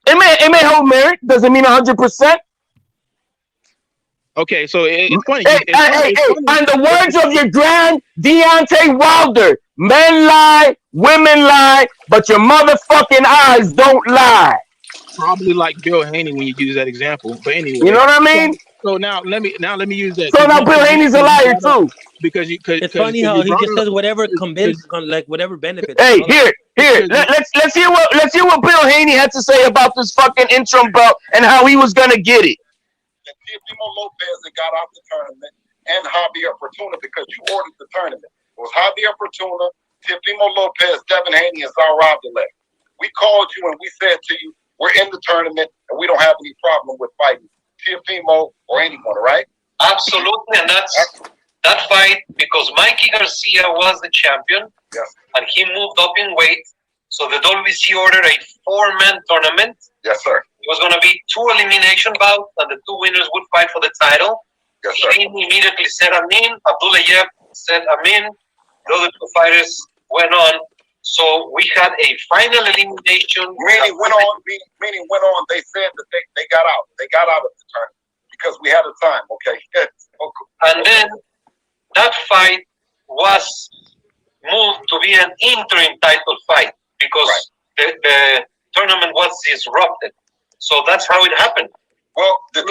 It may hold merit. Doesn't mean 100%. Okay, so it's funny. On the words of your grand Deontay Wilder, men lie, women lie, but your motherfucking eyes don't lie. Probably like Bill Haney when you use that example. But anyway, you know what I mean? So now let me use that. So now Bill Haney's a liar too. Because it's funny how he just says whatever whatever benefits. Hey, here. Let's hear what Bill Haney had to say about this fucking interim belt and how he was gonna get it. Teofimo Lopez that got out the tournament and Javier Fortuna because you ordered the tournament. It was Javier Fortuna, Teofimo Lopez, Devin Haney, and Zal Abdullah. We called you and we said to you, we're in the tournament and we don't have any problem with fighting Teofimo or anyone, right? Absolutely, and that's that fight because Mikey Garcia was the champion, and he moved up in weight. So the WBC ordered a 4-man tournament. Yes, sir. It was going to be 2 elimination bouts, and the 2 winners would fight for the title. Yes, sir. He immediately said Amin. Abdullayev said Amin. The other 2 fighters went on. So we had a final elimination. Meaning went on. They said that they got out. They got out of the tournament because we had a time. Okay. And then that fight was moved to be an interim title fight because the tournament was disrupted. So that's how it happened. Well, the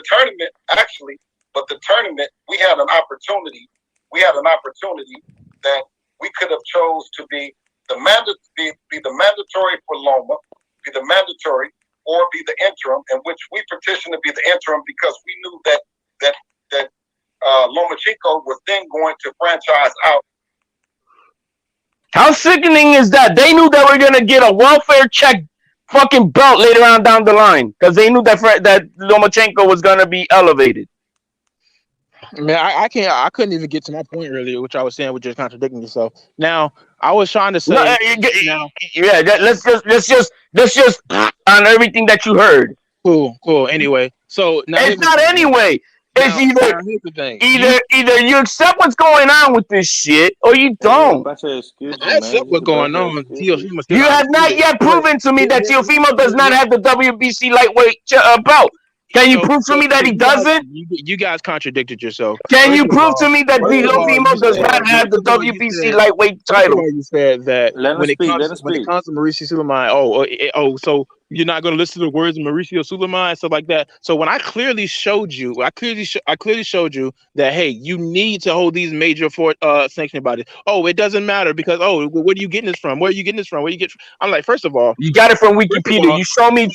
tournament actually, but the tournament we had an opportunity. We had an opportunity that we could have chose to be the mandatory for Loma, be the mandatory, or be the interim, in which we petitioned to be the interim because we knew that Lomachenko was then going to franchise out. How sickening is that? They knew they were gonna get a welfare check fucking belt later on down the line because they knew that Lomachenko was gonna be elevated. Man, I couldn't even get to my point earlier, which I was saying, which is contradicting yourself. Now, I was trying to say. No, let's just on everything that you heard. Cool. Anyway, so now it's not anyway. It's here's the thing. Either you accept what's going on with this shit, or you don't. Bunch of excuses, I accept what's going on. You have not yet proven to me that Teofimo does not have the WBC lightweight belt. Can you prove to me that he doesn't? You guys contradicted yourself. Can you prove to me that Teofimo does not have the WBC lightweight title? You said that when it comes to Mauricio Sulaiman, so you're not going to listen to the words of Mauricio Sulaiman and stuff like that. So when I clearly showed you, I clearly showed you that, hey, you need to hold these major sanctioning bodies. Oh, it doesn't matter because where are you getting this from? Where are you getting this from? I'm like, first of all, you got it from Wikipedia. You show me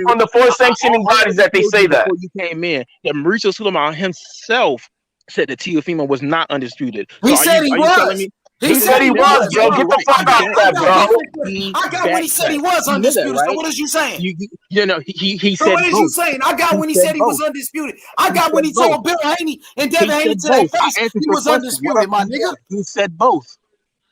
from the 4 sanctioning bodies that they say that. Before you came in, that Mauricio Sulaiman himself said that Teofimo was not undisputed. He said he was. He said he was, bro. Get the fuck out of that, bro. I got when he said he was undisputed. So what is you saying? You know, he so said what is both. you saying? I got when he said he was undisputed. I got when he told Bill Haney and Devin Haney to their face he was undisputed, my nigga. He said both.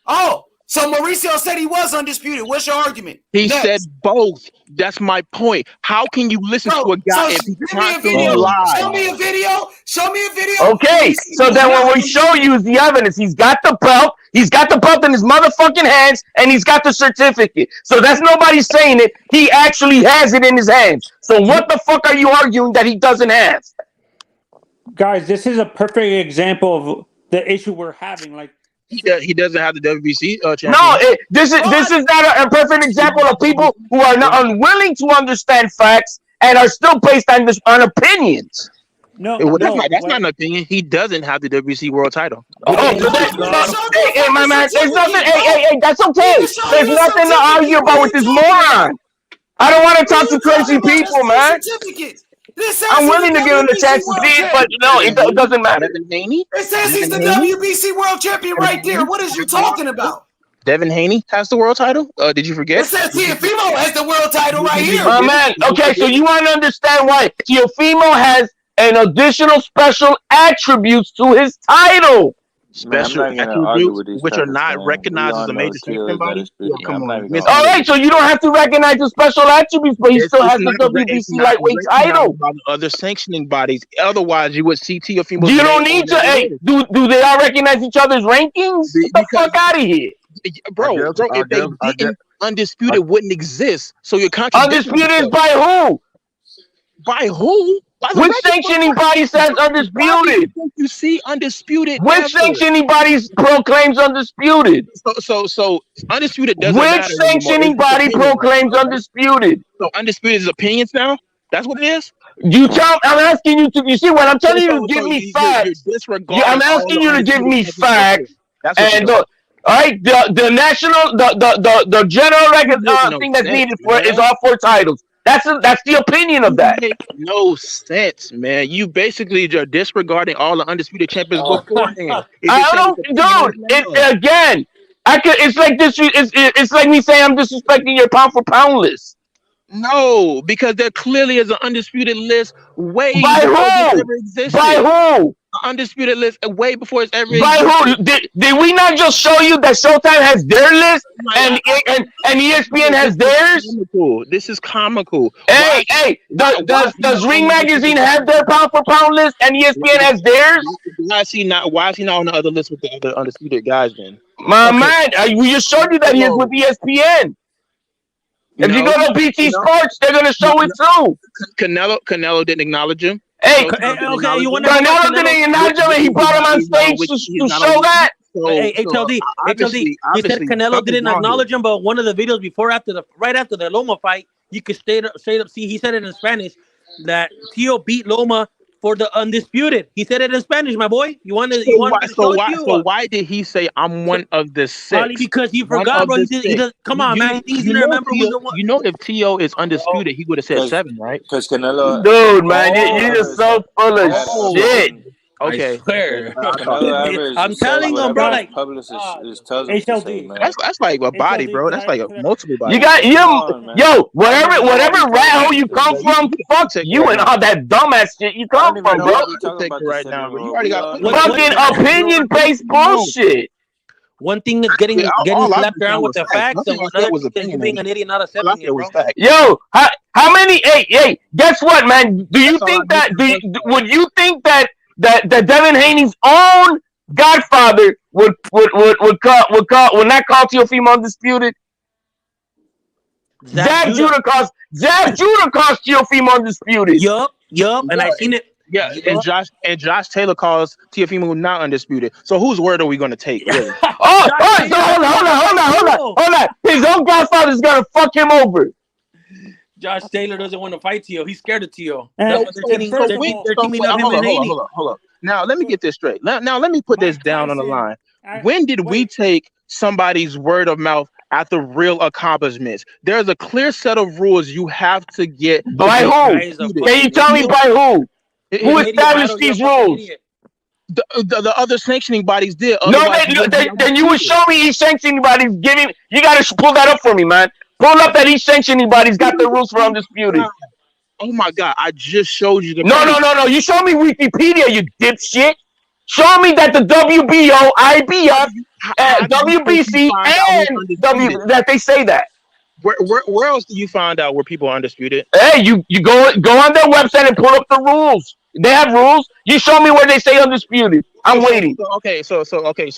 Oh, so Mauricio said he was undisputed. What's your argument? He said both. That's my point. How can you listen to a guy if he's constantly lies? Show me a video. Show me a video. Okay, so then when we show you the evidence, he's got the belt. He's got the belt in his motherfucking hands, and he's got the certificate. So that's nobody saying it. He actually has it in his hands. So what the fuck are you arguing that he doesn't have? Guys, this is a perfect example of the issue we're having. Like, he doesn't have the WBC champion. No, this is not a perfect example of people who are not unwilling to understand facts and are still based on opinions. No, that's not an opinion. He doesn't have the WBC world title. Hey, my man, there's nothing. Hey, that's okay. There's nothing to argue about with this moron. I don't want to talk to crazy people, man. I'm willing to give him a chance to see it, but no, it doesn't matter. It says he's the WBC world champion right there. What is you talking about? Devin Haney has the world title. Did you forget? It says Teofimo has the world title right here. My man, okay, so you want to understand why Teofimo has an additional special attributes to his title. Special attributes which are not recognized as a major sanctioning body. All right, so you don't have to recognize the special attributes, but he still has the WBC lightweight title. By the other sanctioning bodies, otherwise you would see Teofimo. You don't need to. Hey, do they all recognize each other's rankings? Get the fuck out of here, bro. If they didn't, undisputed wouldn't exist. So you're contradicting. Undisputed is by who? By who? Which sanctioning body says undisputed? You see undisputed. Which sanctioning body proclaims undisputed? So undisputed doesn't matter. Which sanctioning body proclaims undisputed? So undisputed is opinions now? That's what it is? I'm asking you to. You see what I'm telling you to give me facts. I'm asking you to give me facts. And all right, the national, the general thing that's needed for it is all 4 titles. That's the opinion of that. Make no sense, man. You basically are disregarding all the undisputed champions beforehand. I don't, dude. Again, it's like this. It's like me saying I'm disrespecting your pound for pound list. No, because there clearly is an undisputed list way by before who? This ever existed. By who? An undisputed list way before it's ever by existed. Who? Did we not just show you that Showtime has their list and ESPN has theirs? This is comical. Hey, does Ring Magazine have their pound for pound list and ESPN has theirs? Why is he not on the other list with the other undisputed guys then? My man, we just showed you that he is with ESPN. If you go to BT Sports, they're gonna show it too. Canelo didn't acknowledge him. Hey, okay, you want to Canelo didn't acknowledge him, and he brought him on stage to show that. Hey, HLD, he said Canelo didn't acknowledge him, but one of the videos right after the Loma fight, you could straight up see he said it in Spanish that Tio beat Loma for the undisputed. He said it in Spanish, my boy. So why did he say I'm one of the 6? Probably because he forgot, bro. Come on, man. He's easy to remember. You know, if Tio is undisputed, he would have said 7, right? Because Canelo, dude, man, you're just so full of shit. Okay. I swear. Canelo Alvarez I'm says telling him, whatever bro. his Like, publicist tells him to say, man. That's like a body, HLD, bro. That's like a multiple You bodies. got Come you, on, man. yo, I don't even know why we whatever rat talking hole about you this. come from, fuck Take it you right and now. all that dumbass shit you I come don't even from, know bro. why we talking Take about it this right now, bro. You anymore. already We got all put know in Fucking opinion based bullshit. one thing is getting slapped around with the facts, and another thing is you being an idiot not accepting it, bro. Yo, how many? Hey, guess what, man? Do you think that? Would you think that Devin Haney's own godfather would not call Teofimo undisputed? Zab Judah cost Teofimo undisputed. Yup, and I seen it. Yeah, and Josh Taylor calls Teofimo not undisputed. So whose word are we going to take, really? So hold on. His own godfather's gonna fuck him over. Josh Taylor doesn't want to fight Tio. He's scared of Tio. Hold That's why they're teaming up him and Haney. up. Now let me get this straight. Now let me put this down on the line. When did we take somebody's word of mouth after real accomplishments? There's a clear set of rules you have to get. By who? Can you tell me by who? Who established these rules? The other sanctioning bodies did. Then you would show me each sanctioning body's giving. You gotta pull that up for me, man. Pull up that each sanctioning body's got the rules for undisputed. Oh my God! I just showed you the. No. You show me Wikipedia, you dipshit. Show me that the WBO, IBF, WBC, and that they say that. Where else do you find out where people are undisputed? Hey, you go on their website and pull up the rules. They have rules. You show me where they say undisputed. I'm waiting. So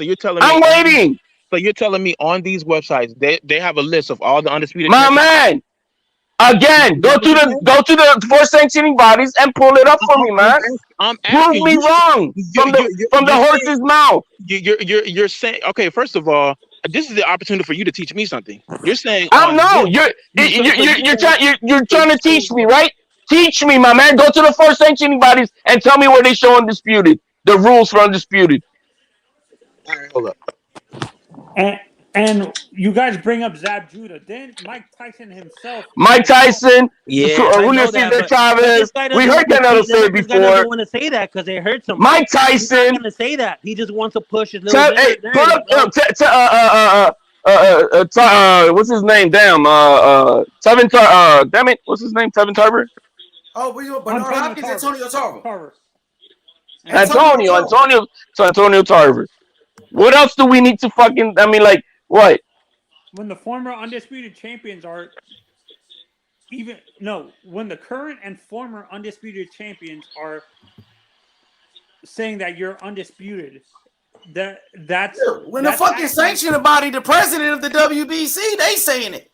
you're telling me I'm waiting. So you're telling me on these websites they have a list of all the undisputed. My man. Again, go to the four sanctioning bodies and pull it up for me, man. Prove me wrong from the horse's mouth. You're saying, okay. First of all, this is the opportunity for you to teach me something. You're saying you're trying to teach me, right? Teach me, my man. Go to the four sanctioning bodies and tell me where they show undisputed. The rules for undisputed. All right, hold up. And you guys bring up Zab Judah. Then Mike Tyson himself. Mike Tyson, Julio Cesar Chavez. We heard Canelo say it This guy doesn't before. want to say that because it hurts him. Mike Tyson. He's not going to say that. He just wants to push his little narrative. What's his name? Damn. Damn it. What's his name? Tevin Tarver. Oh, Bernard Hopkins, Antonio Tarver. Antonio Tarver. What else do we need to fucking? I mean, like what? When the former undisputed champions are when the current and former undisputed champions are saying that you're undisputed, that's when the fucking sanctioning body, the president of the WBC, they saying it.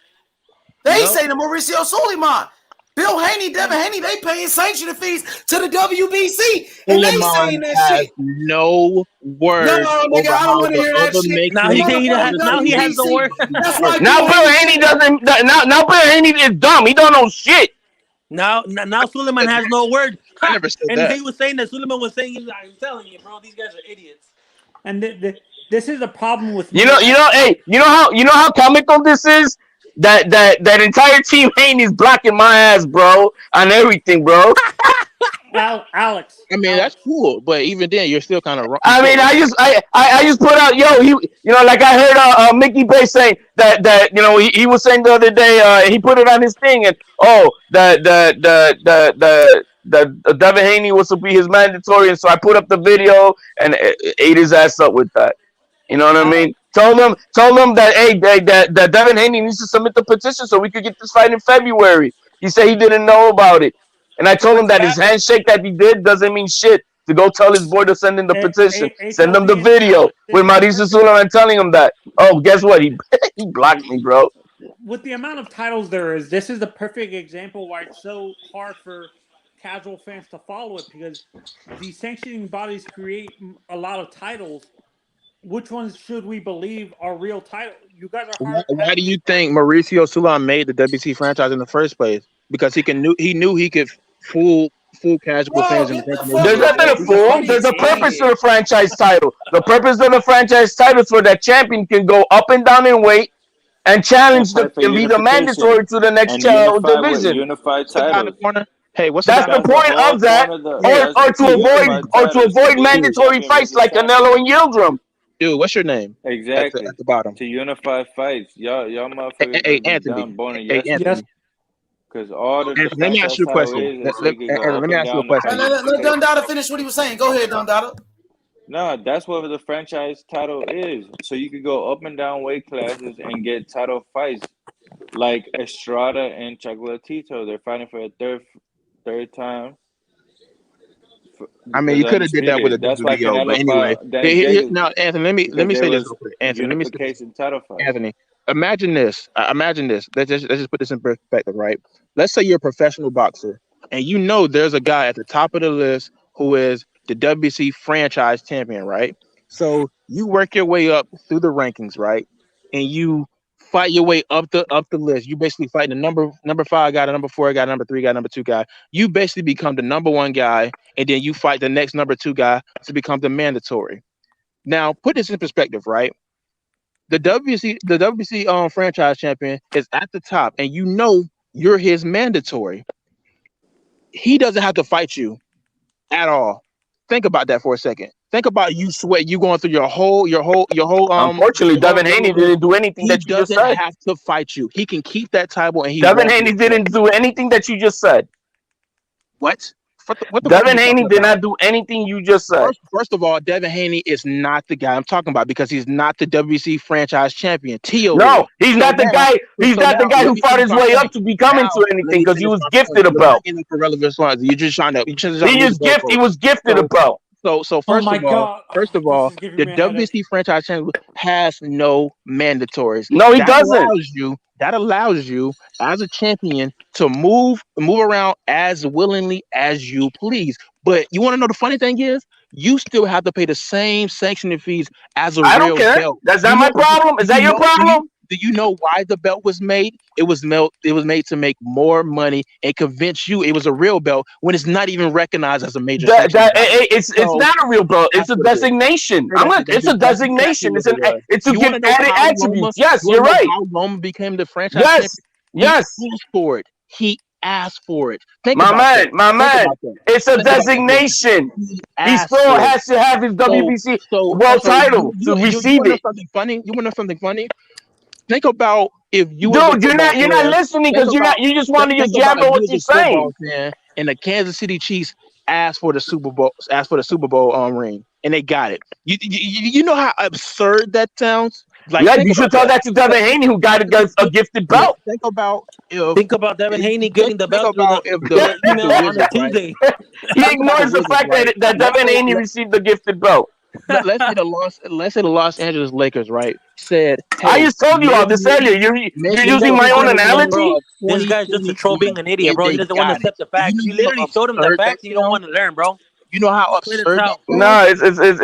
They say to Mauricio Suleiman, Bill Haney, Devin Haney, they paying sanctioning fees to the WBC, and they saying that shit. No word. No, nigga, I don't want to hear that shit. Now he has the word. That's why now Bill Haney doesn't. Now Bill Haney is dumb. He don't know shit. Now Suleiman has no word. I never said and that. he was saying that Suleiman was saying, I'm telling you, bro, these guys are idiots. And this is a problem with you know how comical this is. That entire team Haney's blocking my ass, bro, on everything, bro. Alex. I mean, that's cool, but even then, you're still kind of wrong. I mean, I just put out, like I heard Mickey Bay saying that he was saying the other day, he put it on his thing, and the Devin Haney was to be his mandatory, and so I put up the video and ate his ass up with that. You know what I mean? Told them that that Devin Haney needs to submit the petition so we could get this fight in February. He said he didn't know about it. And I told him that his handshake that he did doesn't mean shit. To go tell his boy to send in the petition. Send him the video with Mauricio Suleiman telling him that. Oh, guess what? He blocked me, bro. With the amount of titles there is, this is the perfect example why it's so hard for casual fans to follow it, because these sanctioning bodies create a lot of titles. Which ones should we believe are real titles? You guys are hard. Why do you think Mauricio Suleiman made the WC franchise in the first place? Because he knew he could fool casual fans. There's nothing to fool. There's a purpose to the franchise title. The purpose of the franchise title is for that champion can go up and down in weight and challenge and be the mandatory to the next division. Unified title. Hey, what's That's the about That's the point whole of that, point of the. hey, That's the unified or to title is to avoid be the mandatory champion fights versus like champion. Canelo and Yildirim. dude? What's your name at Exactly. the bottom? To unify fights, y'all Hey, motherfuckers hey, must be Anthony. done born Hey, yesterday. Anthony. Yes. Cause all the Anthony, let me ask franchise you a title question. is so you could go Anthony, up let me and ask you a down the question. Let classification. Dundada finish what he was saying. Go ahead, Dundada. No, that's what the franchise title is. So you could go up and down weight classes and get title fights like Estrada and Chocolatito. They're fighting for a third time I mean, as you could have did that with a undisputed. That's why WBO, but Canelo anyway. fought Danny Jacobs Now, Anthony, let because me there say this was real quick. a Anthony, let me say this. unification title fight. Anthony, imagine this. Imagine this. Let's just put this in perspective, right? Let's say you're a professional boxer, and you know there's a guy at the top of the list who is the WBC franchise champion, right? So you work your way up through the rankings, right? And you fight your way up the list. You basically fight the number 5 guy, the number 4 guy, number 3 guy, number 2 guy. You basically become the number 1 guy, and then you fight the next number 2 guy to become the mandatory. Now, put this in perspective, right? The WBC franchise champion is at the top, and you know you're his mandatory. He doesn't have to fight you at all. Think about that for a second. Think about you going through your whole Unfortunately, Devin Haney didn't do anything he that you just doesn't said. have to fight you. He can keep that title and he Devin won't get Haney fought. didn't do anything that you just said. What? What the fuck are Devin you Haney talking did about? not do anything you just said. First of all, Devin Haney is not the guy I'm talking about because he's not the WBC franchise champion. Tio No, is. he's So not the now, guy. He's so not the now guy let who me fought finish his my way up point. to become Now into let anything me because he finish was my point. gifted a You're belt. bringing up irrelevant ones. You're just trying to He move the just he goalposts. was gifted a belt. So Oh first my of all, God. This is giving the me a headache. WBC franchise champion has no mandatories. No, he doesn't. That allows you as a champion to move around as willingly as you please. But you want to know the funny thing is, you still have to pay the same sanctioning fees as a I don't real care. belt. That's not my problem. Is that your problem? Do you know why the belt was made? It was made to make more money and convince you it was a real belt when it's not even recognized as a major sanctioning body. It's not a real belt. It's a designation. It's a designation. It's to You give want to know added how attributes. Loma? Yes, You you're want to right. know how Loma became the franchise champion? Yes, yes. He asked for it. He asked for it. Think My about that. man. It's a Think about that, bro. designation. He Asked still for it. has to have his WBC So world title you to want receive to know it. something funny? You want to know something funny? Think about if you was a Dude, football you're not player. listening because you just want to Think just about jab if on you what was you're a football saying. fan and the Kansas City Chiefs asked for the Super Bowl ring and they got it. You know how absurd that sounds? Like Yeah, think you should about tell that. that to Devin Haney who got a gifted belt. Think about if Think about Devin Haney getting the belt through the the email on a Wizards, right? Tuesday. He Think about the ignores the Wizards, fact right? that Devin Haney received the gifted belt. Let's say the Los Angeles Lakers, right, said, I "Hey, just told you all this earlier. You're using my own analogy. This guy's just a troll being an idiot, and bro. He they doesn't want to got it. accept the Do you facts. know You how literally showed him the absurd that facts and you don't sounds? want to learn, bro. You know how Clear this absurd that out. sounds? No,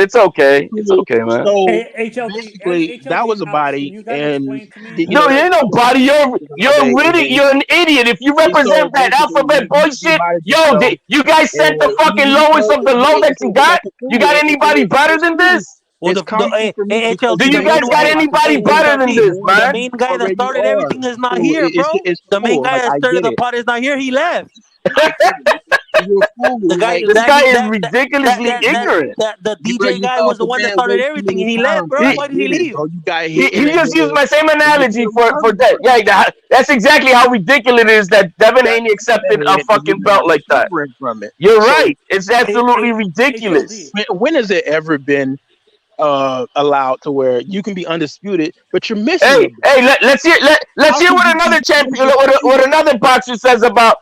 it's okay. It's okay, man. So Hey, HLD, basically, that was a Alex, can body, you guys and explain to me? Dude, you ain't nobody. You're an idiot. If you so represent that basically, alphabet boy shit, invited yo, yourself, you guys sent the and fucking you lowest know, of the low that you got. You got anybody better than this? Well, It's comical for me because Do HLD, you the main guys got anybody better than this, the man? main guy that started are. everything is not So here, bro. it's The main cool. guy Like that I started get the it. pot is not here. He left. You're a fool. The guy Like This guy is ridiculously ignorant. the you bring DJ guy yourself was the a one that man started way too everything, many and he left, times. bro. I Why did he get it, leave? bro. You got He hit in just used the my same analogy middle for of that. Yeah, that's exactly how ridiculous it is that Devin Haney accepted a head, and you fucking got belt like that. recovering from it. You're So right. It's absolutely ridiculous. when has it ever been allowed to where you can be undisputed, but you're missing the belt? Let's hear How what can you another be champion, what undisputed? another boxer says about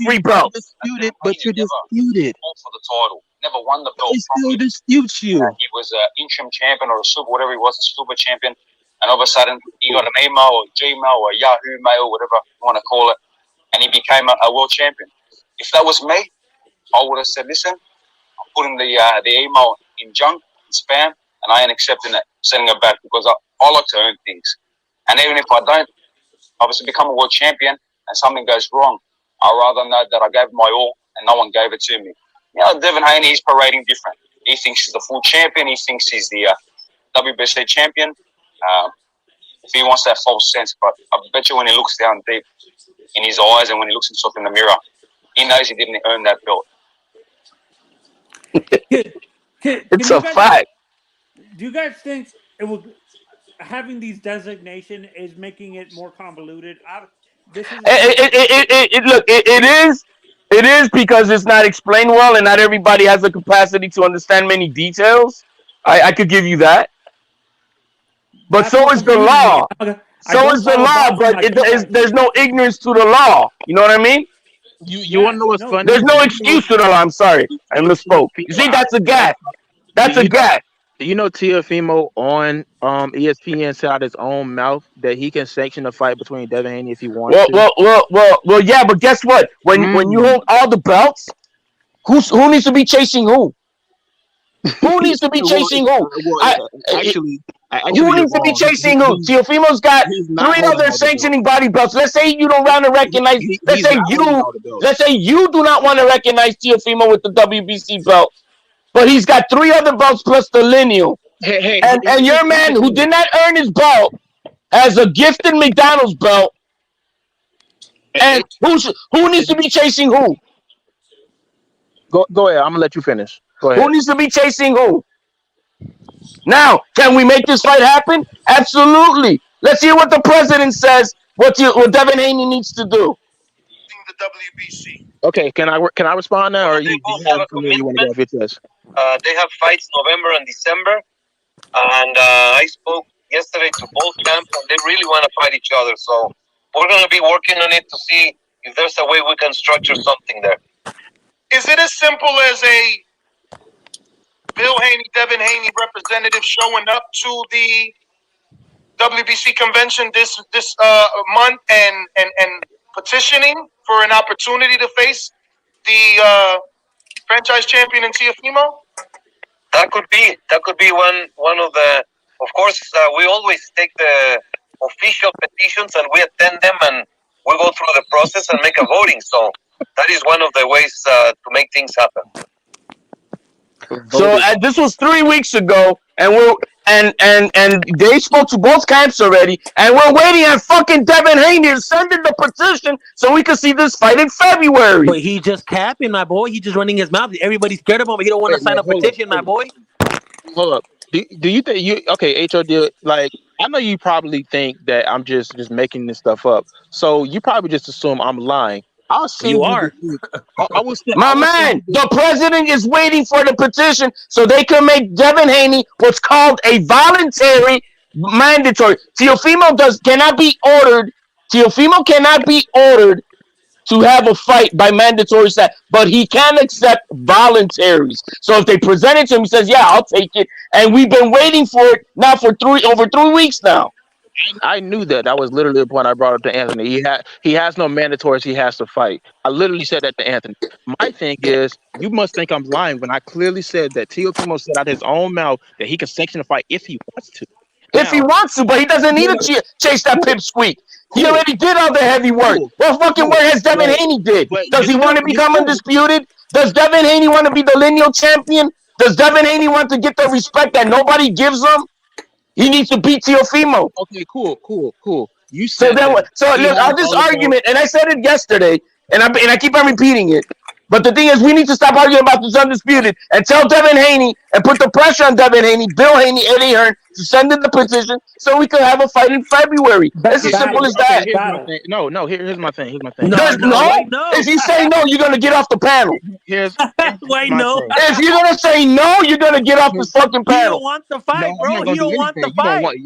free belts. Undisputed, but you're disputed. For the title, never won the belt. He still disputes you. He was an interim champion or a super, whatever he was, a super champion, and all of a sudden he got an email or Gmail or Yahoo Mail, whatever you want to call it, and he became a world champion. If that was me, I would have said, listen, I'm putting the email in junk, in spam, and I ain't accepting it, sending it back because I like to earn things. And even if I don't, obviously become a world champion and something goes wrong, I'd rather know that I gave my all and no one gave it to me. You know, Devin Haney, he's parading different. He thinks he's the full champion. He thinks he's the WBC champion. If he wants that false sense, but I bet you when he looks down deep in his eyes and when he looks himself in the mirror, He knows he didn't earn that belt. It's a fact. Do you guys think it will having these designation is making it more convoluted? This is Look, it is because it's not explained well, and not everybody has the capacity to understand many details. I could give you that, but that's so what is the confuses me. law. I So don't is the follow law, boxing but like you guys there's do. no ignorance to the law. You know what I mean? You want to know what's funny? There's no excuse to the law. I'm sorry, I misspoke. You see, that's a gap. That's a gap. You know, Teofimo on ESPN said out his own mouth that he can sanction a fight between Devin Haney if he wants to. Well. Yeah, but guess what? When you hold all the belts, who needs to be chasing who? Who needs to be chasing who? Actually, Who you're needs to be wrong. chasing who? Teofimo's got He's not 3 holding other all the belts. sanctioning body belts. Let's say you don't want to recognize. Let's say you do not want to recognize Teofimo with the WBC belt, but he's got 3 other belts plus the lineal. And your man who did not earn his belt has a gifted McDonald's belt. And who needs to be chasing who? Go ahead. I'm gonna let you finish. Go ahead. Who needs to be chasing who? Now, can we make this fight happen? Absolutely. Let's hear what the president says. What Devin Haney needs to do. The WBC. Okay, can I respond now, or They you both have a something you want to go off your chest? They have fights November and December, and I spoke yesterday to both camps, and they really want to fight each other. So we're going to be working on it to see if there's a way we can structure something there. Is it as simple as a Bill Haney, Devin Haney representative showing up to the WBC convention this month and petitioning for an opportunity to face the franchise champion in Teofimo? That could be one of the. Of course, we always take the official petitions and we attend them and we go through the process and make a voting. So that is one of the ways to make things happen. So this was 3 weeks ago, and they spoke to both camps already, and we're waiting on fucking Devin Haney to send in the petition so we can see this fight in February. But he just capping, my boy. He just running his mouth. Everybody's scared of him, but he don't want to sign a petition, my boy. Hold up. Do you think you okay? HOD, like I know you probably think that I'm just making this stuff up. So you probably just assume I'm lying. I'll send You are. My man, the president is waiting for the petition so they can make Devin Haney what's called a voluntary mandatory. Teofimo cannot be ordered to have a fight by mandatory set, but he can accept voluntaries. So if they present it to him, he says, "Yeah, I'll take it." And we've been waiting for it now for over 3 weeks now. I knew that. That was literally the point I brought up to Anthony. He has no mandatories he has to fight. I literally said that to Anthony. My thing is, you must think I'm lying when I clearly said that Teofimo said out his own mouth that he can sanction a fight if he wants to. If he wants to, but he doesn't need to chase that pipsqueak. He already did all the heavy work. What fucking work has Devin Haney did? Does he want to become undisputed? Does Devin Haney want to be the lineal champion? Does Devin Haney want to get the respect that nobody gives him? He needs to beat Teofimo. Okay, cool. You said look, on this argument, and I said it yesterday, and I keep on repeating it. But the thing is, we need to stop arguing about this undisputed and tell Devin Haney and put the pressure on Devin Haney, Bill Haney, Eddie Hearn to send in the petition so we can have a fight in February. It's as simple as that. Here's my thing. No. If you say no, you're gonna get off the panel. Wait, no. If you're gonna say no, you're gonna get off this fucking panel. He don't want the fight, bro. He don't want the fight.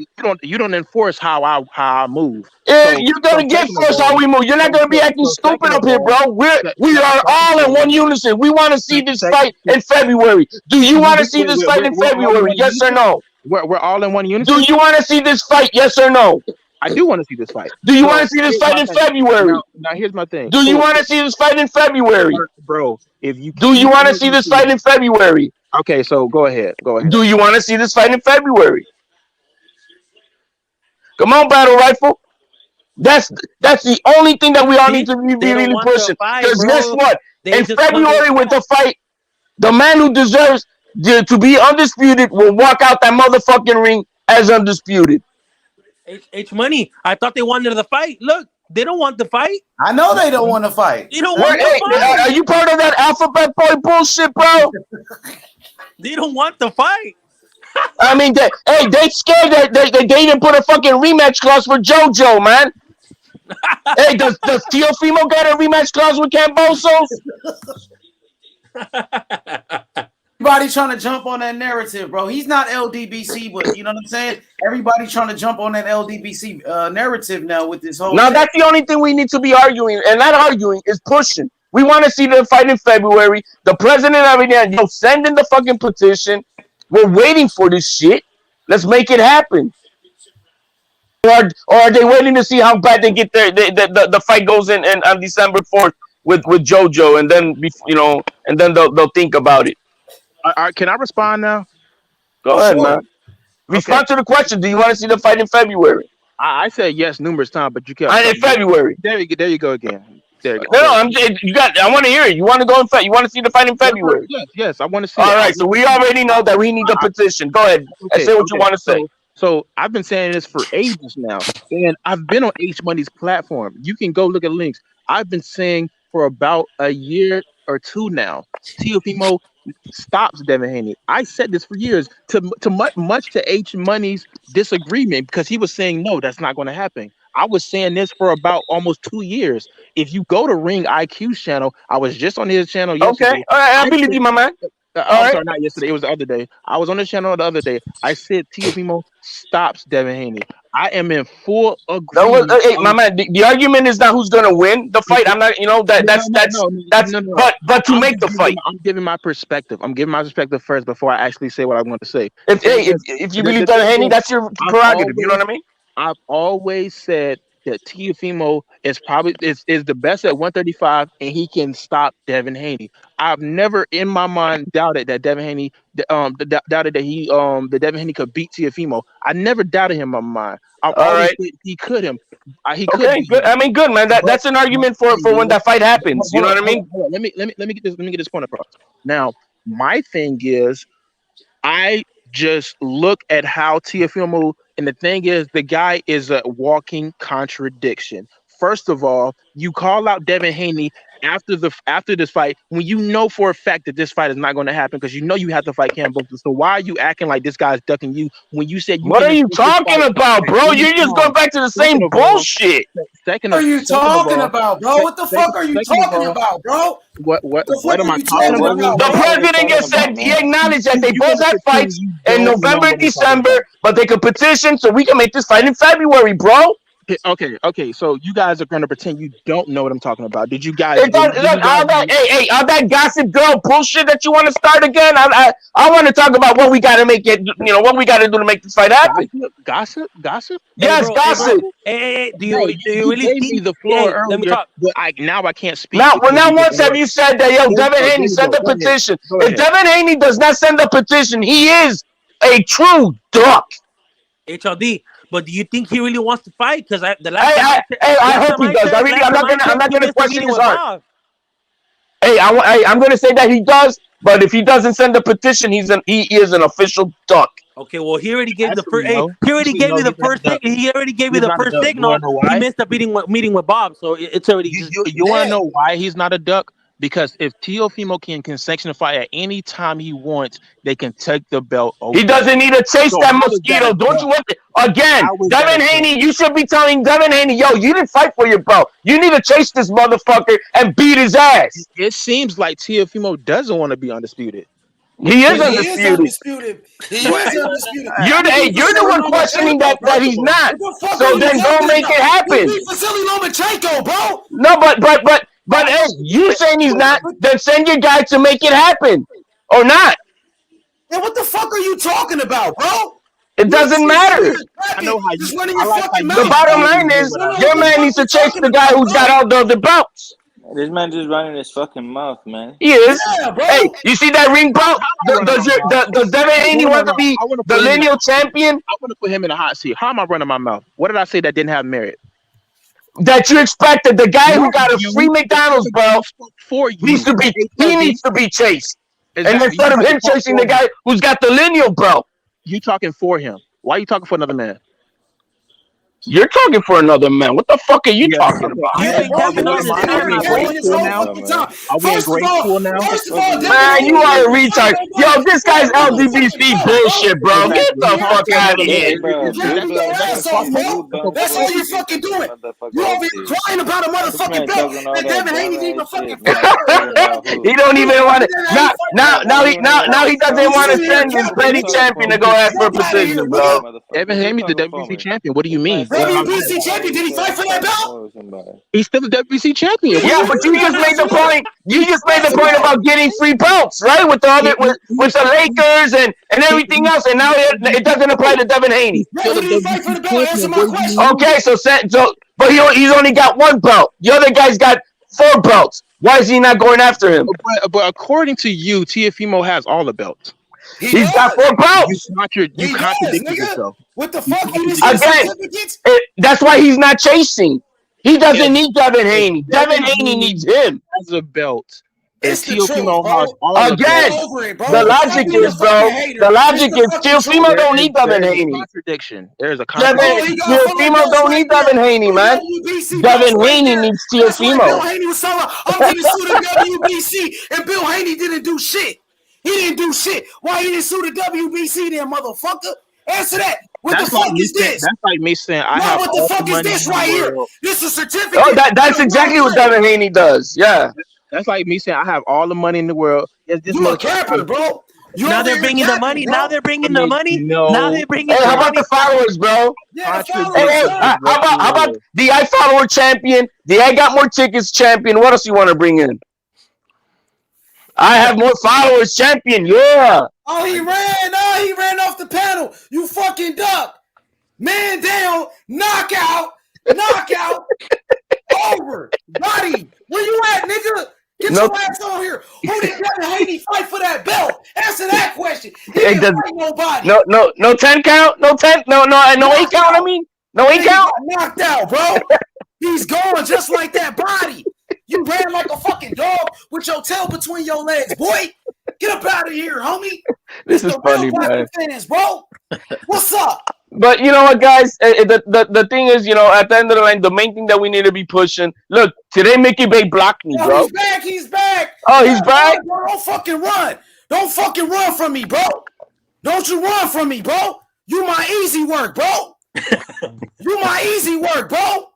You don't enforce how I move. You're gonna get first how we move. You're not gonna be acting stupid up here, bro. We are all in one unison. We want to see this fight in February. Do you want to see this fight in February? Yes or no? We're all in one unison. Do you want to see this fight? Yes or no? I do want to see this fight. Do you want to see this fight in February? Now here's my thing. Do you want to see this fight in February? Bro, if you do you want to see this fight in February? Okay, so go ahead. Do you want to see this fight in February? Come on, Battle Rifle. That's the only thing that we all need to be really pushing. Because guess what? In February with the fight, the man who deserves to be undisputed will walk out that motherfucking ring as undisputed. H Money. I thought they wanted the fight. Look, They don't want the fight. I know they don't want to fight. They don't want the fight. Are you part of that alphabet boy bullshit, bro? They don't want the fight. I mean, they scared that they didn't put a fucking rematch clause for JoJo, man. Hey, does Teofimo got a rematch clause with Cambosos? Everybody trying to jump on that narrative, bro. He's not LDBC, but you know what I'm saying? Everybody trying to jump on that LDBC narrative now with this whole. Now that's the only thing we need to be arguing, and not arguing is pushing. We want to see the fight in February. The president of India, send in the fucking petition. We're waiting for this shit. Let's make it happen. Or are they waiting to see how bad they get the fight goes in on December 4th with JoJo, and then and then they'll think about it. Can I respond now? Go ahead, man. Respond to the question. Do you want to see the fight in February? I said yes numerous times, but you kept in February. There you go again. There you go. No, I want to hear it. You want to go in February? You want to see the fight in February? Yes, I want to see. All right, so we already know that we need a petition. Go ahead and say what you want to say. So I've been saying this for ages now, and I've been on H Money's platform. You can go look at links. I've been saying for about a year or two now, Teofimo stops Devin Haney. I said this for years, much to H Money's disagreement, because he was saying no, that's not going to happen. I was saying this for about almost 2 years. If you go to Ring IQ's channel, I was just on his channel yesterday. Okay, all right, I believe you, my man. Sorry, not yesterday. It was the other day. I was on the channel the other day. I said Teofimo stops Devin Haney. I am in full agreement. Hey, my man, the argument is not who's gonna win the fight. I'm not, that's. But to make the fight, I'm giving my perspective. I'm giving my perspective first before I actually say what I want to say. If you believe Devin Haney, that's your prerogative. You know what I mean? I've always said that Teofimo is probably is the best at 135, and he can stop Devin Haney. I've never in my mind doubted that Devin Haney doubted that Devin Haney could beat Teofimo. I never doubted him in my mind. I've always said he could him. He could. Okay, good. I mean, good, man. That's an argument for when that fight happens. You know what I mean? Let me get this point across. Now, my thing is, I just look at how Teofimo, and the thing is, the guy is a walking contradiction. First of all, you call out Devin Haney after this fight when you know for a fact that this fight is not going to happen, because you know you have to fight Cambosos. So why are you acting like this guy's ducking you when you said you? What are you talking about, bro? You're just going back to the same bullshit. What are you talking about, bro? What the fuck are you talking about, bro? What am I talking about? The president just said he acknowledged that they both had fights in November and December, but they could petition so we can make this fight in February, bro. Okay. So you guys are gonna pretend you don't know what I'm talking about. Did you guys? All that gossip girl bullshit that you want to start again? I want to talk about what we got to make it. What we got to do to make this fight happen. Gossip. Yes, gossip. Hey, do you really gave me the floor earlier? Let me talk. But now I can't speak. Now once have you said that, Devin Haney send the petition? If Devin Haney does not send the petition, he is a true duck. HLD. But do you think he really wants to fight? Because I hope he does. I'm not gonna question his heart. Hey, I'm gonna say that he does, but if he doesn't send the petition, he is an official duck. Okay, well, he already gave the first. He already gave me the first thing. He already gave me the first signal. He missed the meeting with Bob, so it's already. You want to know why he's not a duck? Because if Teofimo can sanction a fight at any time he wants, they can take the belt over. He doesn't need to chase that mosquito. Don't you want it? Again, Devin Haney, you should be telling Devin Haney, you didn't fight for your belt. You need to chase this motherfucker and beat his ass. It seems like Teofimo doesn't want to be undisputed. He is undisputed. You're the one questioning that he's not. So then don't make it happen. Vasily Lomachenko, bro. No, but hey, you saying he's not, then send your guy to make it happen. Or not. Yeah, what the fuck are you talking about, bro? It doesn't matter. I know how you. The bottom line is, your man needs to chase the guy who's got all the other belts. This man just running his fucking mouth, man. He is. Yeah, bro. Hey, you see that ring belt? Does Devin Haney want to be the lineal champion? I want to put him in a hot seat. How am I running my mouth? What did I say that didn't have merit? That you expected the guy who got a free McDonald's, bro, needs to be chased. Exactly. And instead of him chasing the guy who's got the lineal belt. You talking for him. Why are you talking for another man? You're talking for another man. What the fuck are you talking about? You think Kavanaugh is First of all, Devin Man, you Haney are a didn't fight retard. Yo, nobody this for guy's that motherfucking LGBT belt, bullshit, bro. bro. Get the fuck out of Hey, here. bro, You Blue laughing your Belt. That's ass a off, Blue bro. Belt That's all you pussy. fucking doing. Motherfucker You over OT. here crying about a This motherfucking man belt talking all that that Devin bum Haney didn't ass even shit, fucking but fight not for. talking about He who. don't even want to. Devin Now You don't even he want to doesn't talk want for to him. send his Just petty talk for champion to him. go ask for a Fuck out of here, position, nigga. bro. Motherfucker, Evan just Haney's the talking for WBC me. champion. What do you This man mean? said I'm WBC talking champion, for did he fight for that talking belt? for somebody. He's still the WBC champion. What do Yeah, you but mean? you just made the That's point. You just made the the point belt. about getting free belts, right? With the other, with the Lakers and everything else, and now it doesn't apply to Devin Haney. Right, who did he fight for the belt? Answer my question. Okay, but he's only got one belt. The other guy's got 4 belts. Why is he not going after him? But according to you, Tiafimo has all the belts. He's got 4 belts. You contradicted yourself. What the fuck? You didn't see the Again, certificates? that's why he's not chasing. He doesn't need Devin Haney. Devin Devin Haney needs him. Has a belt. It's the truth, bro. Again, Get over it, bro. the Stop logic being a is, bro. fucking hater. The logic It's is the fucking truth. Teofimo don't need Devin There's a Haney. contradiction. There's a Devin contradiction. He got full of Teofimo belts don't right need there. Devin Haney, man. WBC belts Devin right Haney there. needs That's why Bill Teofimo. Haney was telling, I'm getting sued at WBC, and Bill Haney didn't do shit. He didn't do shit. Why he didn't sue the WBC then, motherfucker? Answer that. What the fuck is this? That's like me saying I have What all the fuck is money this in the right here? world. This is a certificate. Oh, that's exactly what Devin Haney does. Yeah. That's like me saying I have all the money in the world. Yes, this You a capper, bro. Now they're bringing the money. Now they're bringing the money. Now they're bringing Hey, the how about money. the followers, bro? Yeah, Hey, how about the I follower champion? The I got more tickets champion. What else you want to bring in? I have more followers champion. Yeah. Oh, he ran. Oh, he ran off the panel. You fucking duck. Man down. Knockout. Over. Body. Where you at, nigga? Get your ass on here. Who did Devin Haney fight for that belt? Answer that question. He didn't fight nobody. No 10 count. No 10. No 8 count. I mean, no 8 count. He got knocked out, bro. He's going just like that body. You ran like a fucking dog with your tail between your legs, boy. Get up out of here, homie. This is funny, man. Fans, bro. What's up? But you know what, guys? The thing is, at the end of the line, the main thing that we need to be pushing. Look, today Mickey Bay blocked me, bro. He's back. Oh, he's back? Bro, don't fucking run. Don't fucking run from me, bro. Don't you run from me, bro. You my easy work, bro. You my easy work, bro.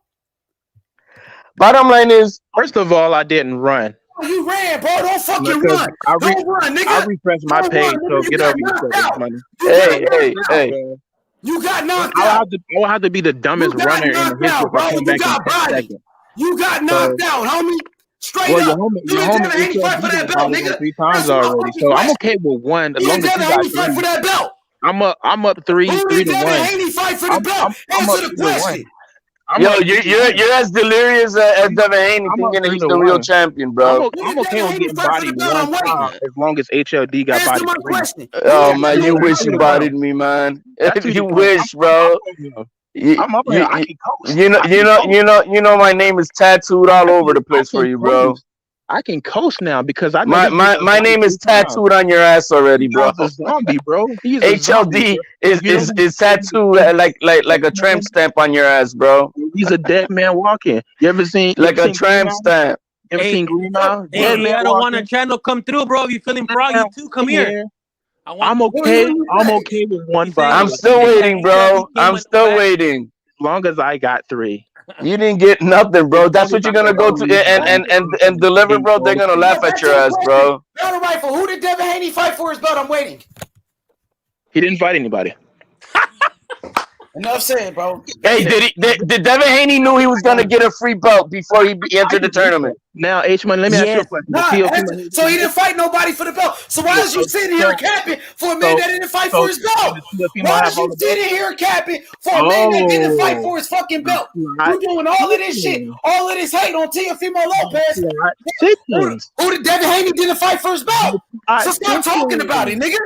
Bottom line is, first of all, I didn't run. You ran, bro. Don't fucking run. Don't run, nigga. I refreshed my page, so get over yourself, money. Hey. You got knocked out. I will have to be the dumbest runner in the history if I come back in 10 seconds. You got knocked out, homie. Straight up. Your homie Haney fight for that belt, nigga. 3 times already, so I'm okay with 1 as long as you got 3. Fight for that belt. I'm up 3 to 1. Haney fight for the belt. Answer the question. You're as delirious as Devin Haney thinking that he's the real champion, bro. I'm okay with getting bodied 1 time as long as HLD got bodied 3. Oh man, you wish you bodied me, man. You wish, bro. You know my name is tattooed all over the place for you, bro. I can coast now because I know my name is tattooed on your ass already, bro. He's a zombie, bro. HLD is tattooed like a tramp stamp on your ass, bro. He's a dead man walking. You ever seen a tramp stamp? Ever seen Green Mile? Hey, I don't want a channel come through, bro. If you feeling froggy too, come here. I'm okay. I'm okay with 1 body. I'm still waiting, bro. I'm still waiting. As long as I got 3. You didn't get nothing, bro. That's what you're gonna go to and deliver, bro. They're gonna laugh at your ass, bro. Battle rifle. Who did Devin Haney fight for his belt? I'm waiting. He didn't fight anybody. Enough said, bro. Hey, did Devin Haney knew he was gonna get a free belt before he entered the tournament? Now, H-Man, let me ask you a question. So he didn't fight nobody for the belt. So why is you sitting here capping for a man that didn't fight for his belt? Why is you sitting here capping for a man that didn't fight for his fucking belt? You doing all of this shit, all of this hate on Teofimo Lopez. Who did Devin Haney didn't fight for his belt? So stop talking about it, nigga.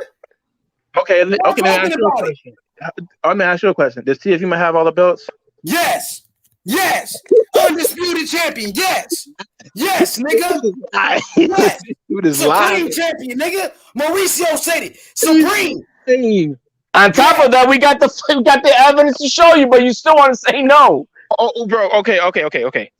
Okay, let me ask you a question. I'm gonna ask you a question. Does Teofimo have all the belts? Yes. Undisputed champion. Yes, nigga. Yes. Dude is Supreme lying. champion, nigga. Mauricio said it. Supreme. On top of that, we got the evidence to show you, but you still want to say no. Oh, bro. Okay.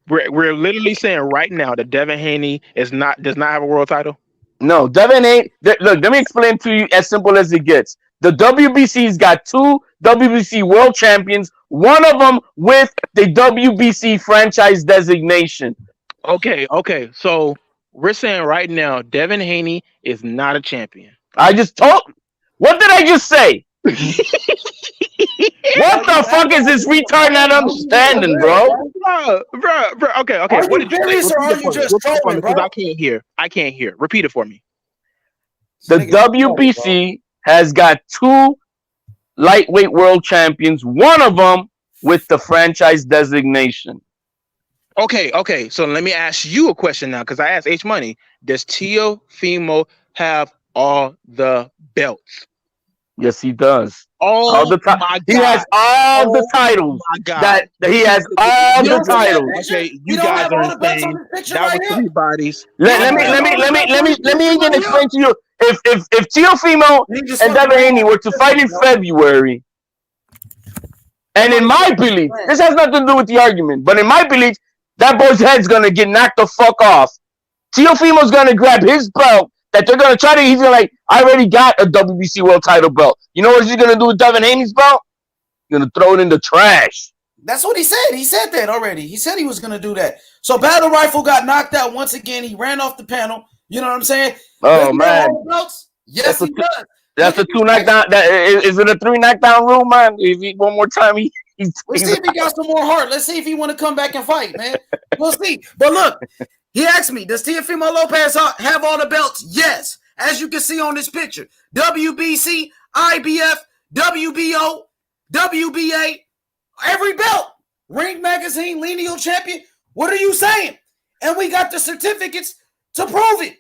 We're literally saying right now that Devin Haney does not have a world title. No, Devin ain't. Look, let me explain to you as simple as it gets. The WBC's got 2 WBC world champions, one of them with the WBC franchise designation. Okay. So we're saying right now, Devin Haney is not a champion. I just told. What did I just say? What the fuck is this retard not understanding, bro? Bro. Okay. Are What you did you say? serious or are you just trolling, bro? Because I can't hear. Repeat it for me. The WBC has got 2 lightweight world champions, one of them with the franchise designation. Okay. So let me ask you a question now, because I asked H Money. Does Teofimo have all the belts? Yes, he does. Oh all the my God! He has all the titles. My God! That he has all the titles. Okay, you guys are insane. That was 3 bodies. Let me even explain to you. If Teofimo and Devin Haney were to fight in February, and in my belief, this has nothing to do with the argument, but in my belief, that boy's head's gonna get knocked the fuck off. Teofimo's gonna grab his belt that they're gonna try to. He's gonna I already got a WBC world title belt. You know what he's gonna do with Devin Haney's belt? He's gonna throw it in the trash. That's what he said. He said that already. He said he was gonna do that. So Battle Rifle got knocked out once again. He ran off the panel. You know what I'm saying? Oh man. Yes, he does. That's a 2 knockdown. Is it a 3 knockdown rule, man? If he one more time, Let's see if he got some more heart. Let's see if he want to come back and fight, man. We'll see. But look, he asked me, does Teofimo Lopez have all the belts? Yes. As you can see on this picture, WBC, IBF, WBO, WBA, every belt. Ring Magazine, lineal champion. What are you saying? And we got the certificates to prove it.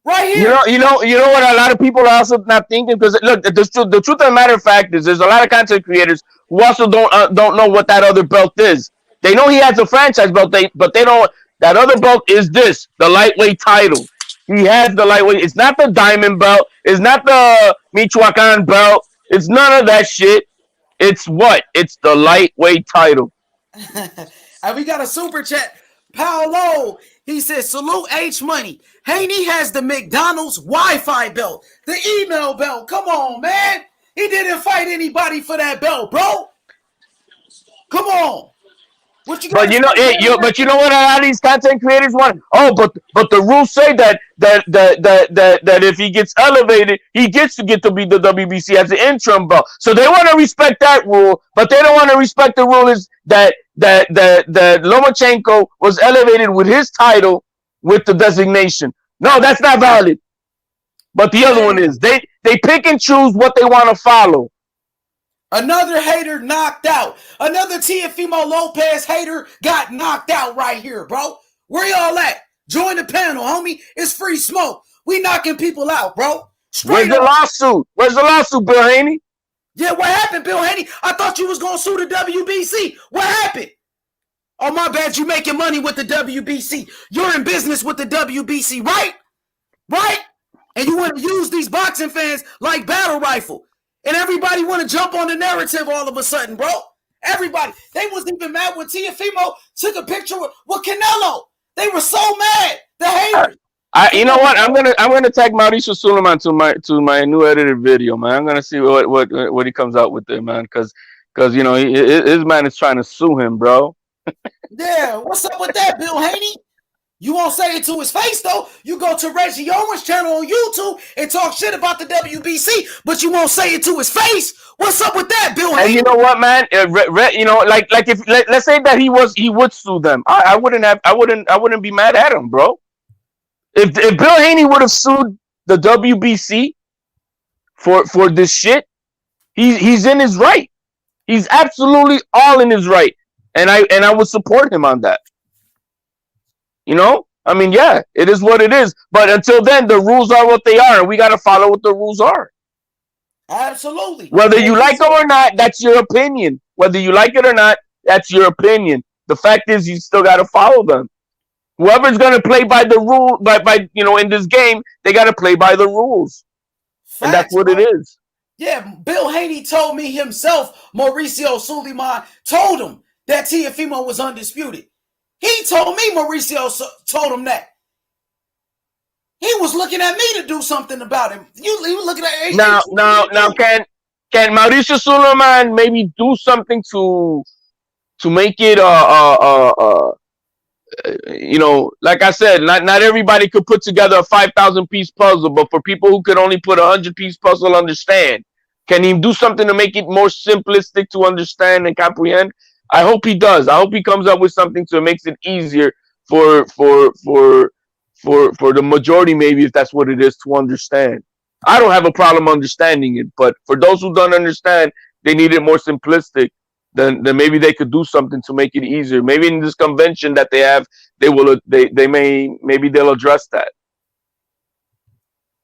Right here. You know what a lot of people are also not thinking, because look, the truth of the matter of fact is there's a lot of content creators who also don't know what that other belt is. They know he has a franchise belt, but they don't. That other belt is the lightweight title. He has the lightweight. It's not the diamond belt. It's not the Michoacan belt. It's none of that shit. It's what? It's the lightweight title. And we got a super chat. Paolo, he says, salute H Money. Haney has the McDonald's Wi-Fi belt, the email belt. Come on, man. He didn't fight anybody for that belt, bro. Come on. But you know what a lot of these content creators want? Oh, but the rules say that if he gets elevated, he gets to be the WBC as an interim belt. So they want to respect that rule, but they don't want to respect the rule is that Lomachenko was elevated with his title with the designation. No, that's not valid. But the other one is. They pick and choose what they want to follow. Another hater knocked out. Another Teofimo Lopez hater got knocked out right here, bro. Where y'all at? Join the panel, homie. It's free smoke. We knocking people out, bro. Where's the lawsuit? Where's the lawsuit, Bill Haney? Yeah, what happened, Bill Haney? I thought you was going to sue the WBC. What happened? Oh, my bad. You making money with the WBC. You're in business with the WBC, right? Right? And you want to use these boxing fans like Battle Rifle. And everybody want to jump on the narrative all of a sudden, bro. Everybody. They wasn't even mad when Teofimo took a picture with Canelo. They were so mad. The haters. You know what? I'm gonna tag Mauricio Suleiman to my new edited video, man. I'm gonna see what he comes out with there, man. Because you know his man is trying to sue him, bro. Yeah, what's up with that, Bill Haney? You won't say it to his face, though. You go to Reggie Owens' channel on YouTube and talk shit about the WBC, but you won't say it to his face. What's up with that, Bill Haney? And you know what, man? You know, like if let's say that he would sue them, I wouldn't be mad at him, bro. If Bill Haney would have sued the WBC for this shit, he's in his right. He's absolutely all in his right, and I would support him on that. You know, I mean, yeah, it is what it is. But until then, the rules are what they are, and we got to follow what the rules are. Absolutely. Whether you like them or not, that's your opinion. Whether you like it or not, that's your opinion. The fact is, you still got to follow them. Whoever's going to play by the rule, by in this game, they got to play by the rules. Facts, and that's what it is. Yeah, Bill Haney told me himself, Mauricio Suleiman told him that Teofimo was undisputed. He told me Mauricio told him that. He was looking at me to do something about him. He was looking at now can Mauricio Suleiman maybe do something to make it you know, like I said, not everybody could put together a 5,000 piece puzzle, but for people who could only put 100 piece puzzle understand, can he do something to make it more simplistic to understand and comprehend? I hope he does. I hope he comes up with something so it makes it easier for the majority, maybe, if that's what it is, to understand. I don't have a problem understanding it, but for those who don't understand, they need it more simplistic. Then maybe they could do something to make it easier. Maybe in this convention that they have, maybe they'll address that.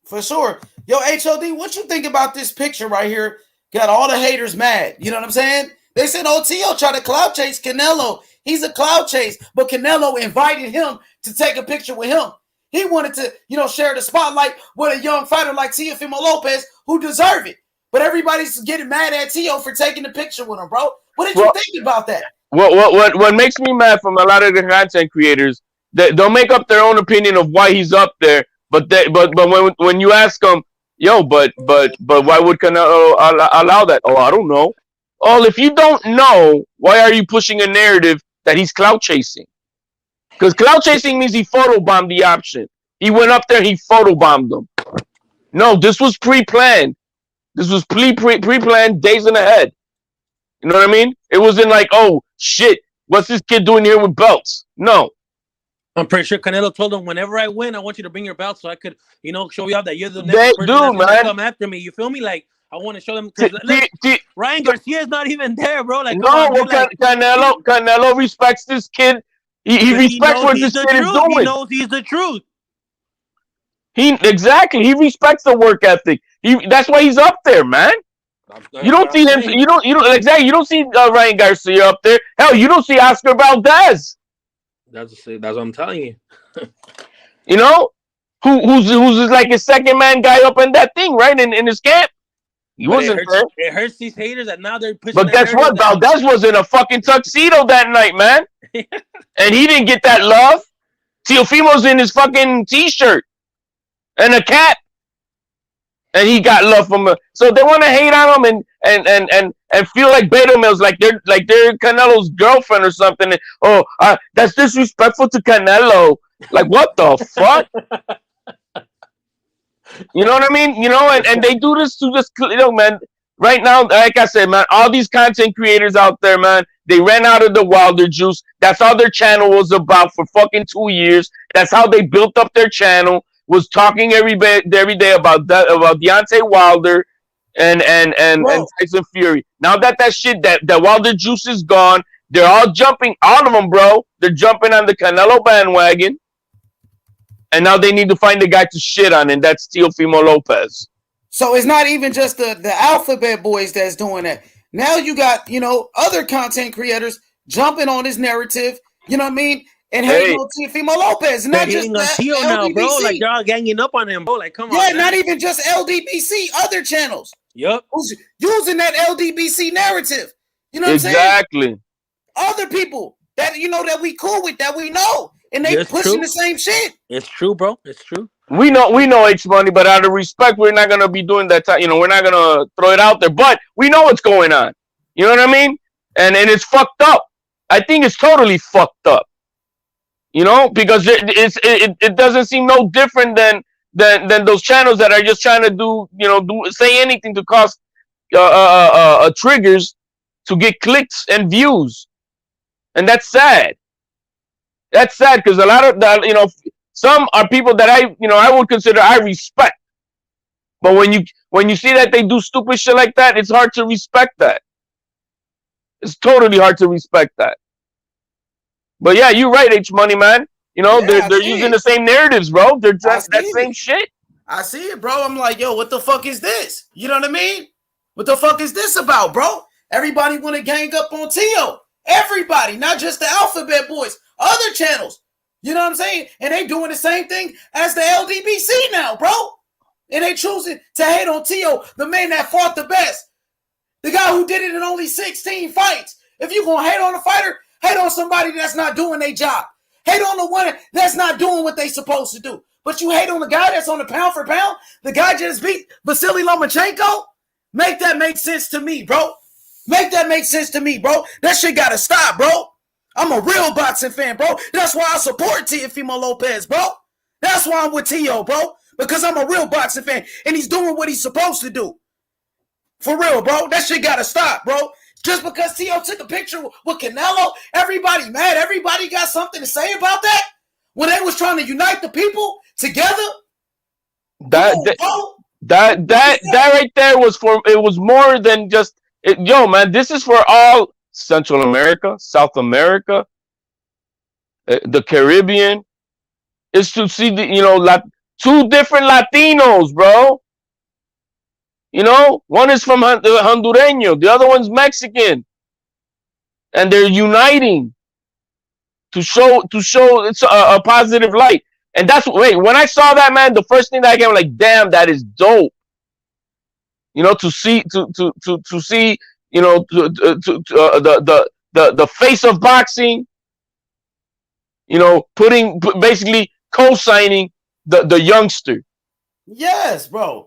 For sure. Yo, HOD, what you think about this picture right here? Got all the haters mad. You know what I'm saying? They said T.O. tried to cloud chase Canelo. He's a cloud chase, but Canelo invited him to take a picture with him. He wanted to, share the spotlight with a young fighter like Teofimo Lopez who deserve it. But everybody's getting mad at T.O. for taking the picture with him, bro. What did you think about that? What makes me mad from a lot of the content creators, they'll make up their own opinion of why he's up there, but when you ask them, but why would Canelo allow that? Oh, I don't know. Oh, if you don't know, why are you pushing a narrative that he's clout chasing? Because clout chasing means he photobombed the option. He went up there, he photobombed them. No, this was pre-planned. This was pre-planned days in ahead. You know what I mean? It wasn't like, oh, shit, what's this kid doing here with belts? No. I'm pretty sure Canelo told him, whenever I win, I want you to bring your belt so I could, show you off that you're the next person that's going to come after me. You feel me? Like, I want to show them. Because Ryan Garcia is not even there, bro. Like, Canelo respects this kid. He respects what this kid is doing. He knows he's the truth. Exactly. He respects the work ethic. That's why he's up there, man. You don't see him. You don't exactly. You don't see Ryan Garcia up there. Hell, you don't see Oscar Valdez. That's what I'm telling you. Who's like his second man guy up in that thing, right? In his camp. He wasn't there. It hurts these haters that now they're pushing. But guess what? Valdez was in a fucking tuxedo that night, man. And he didn't get that love. Teofimo's in his fucking t-shirt and a cap. And he got love from him. So they want to hate on him and feel like Beta Mills, like they're Canelo's girlfriend or something. And, that's disrespectful to Canelo. Like, what the fuck? You know what I mean? And they do this to just, man. Right now, like I said, man, all these content creators out there, man, they ran out of the Wilder juice. That's all their channel was about for fucking 2 years. That's how they built up their channel. Was talking every day about Deontay Wilder and Tyson Fury. Now that shit, that Wilder juice is gone, they're all jumping, all of them, bro. They're jumping on the Canelo bandwagon, and now they need to find a guy to shit on, and that's Teofimo Lopez. So it's not even just the alphabet boys that's doing that. Now you got other content creators jumping on this narrative. You know what I mean? And hating on Teofimo Lopez, not just on Tio now, bro. Like they're all ganging up on him, bro. Like, come on. Yeah, not even just LDBC, other channels. Yep. Who's using that LDBC narrative? You know what I'm saying? Exactly. Other people that that we cool with, that we know, and they pushing the same shit. It's true, bro. It's true. We know H Money, but out of respect, we're not gonna be doing that. We're not gonna throw it out there. But we know what's going on. You know what I mean? And it's fucked up. I think it's totally fucked up. Because it doesn't seem no different than those channels that are just trying to say anything to cause triggers to get clicks and views, and that's sad. That's sad because a lot of that, some are people that I would consider I respect, but when you see that they do stupid shit like that, it's hard to respect that. It's totally hard to respect that. But yeah, you're right, H Money, man. They're using the same narratives, bro. They're just that same shit. I see it, bro. I'm like, yo, what the fuck is this? You know what I mean? What the fuck is this about, bro? Everybody want to gang up on Tio. Everybody, not just the alphabet boys, other channels. You know what I'm saying? And they doing the same thing as the LDBC now, bro. And they choosing to hate on Tio, the man that fought the best. The guy who did it in only 16 fights. If you're going to hate on a fighter, hate on somebody that's not doing their job. Hate on the one that's not doing what they supposed to do. But you hate on the guy that's on the pound for pound. The guy just beat Vasily Lomachenko. Make that make sense to me, bro. Make that make sense to me, bro. That shit got to stop, bro. I'm a real boxing fan, bro. That's why I support Teofimo Lopez, bro. That's why I'm with Tio, bro. Because I'm a real boxing fan. And he's doing what he's supposed to do. For real, bro. That shit got to stop, bro. Just because Tio took a picture with Canelo, everybody mad. Everybody got something to say about that? When they was trying to unite the people together? That right there was for, it was more than just, yo, man, this is for all Central America, South America, the Caribbean. It's to see the, you know, two different Latinos, bro. You know, one is from Hondureño, the other one's Mexican, and they're uniting to show it's a positive light. And that's when I saw that, man, the first thing that I came like, damn, that is dope. You know, to see you know, the face of boxing, you know, basically co-signing the youngster. Yes, bro.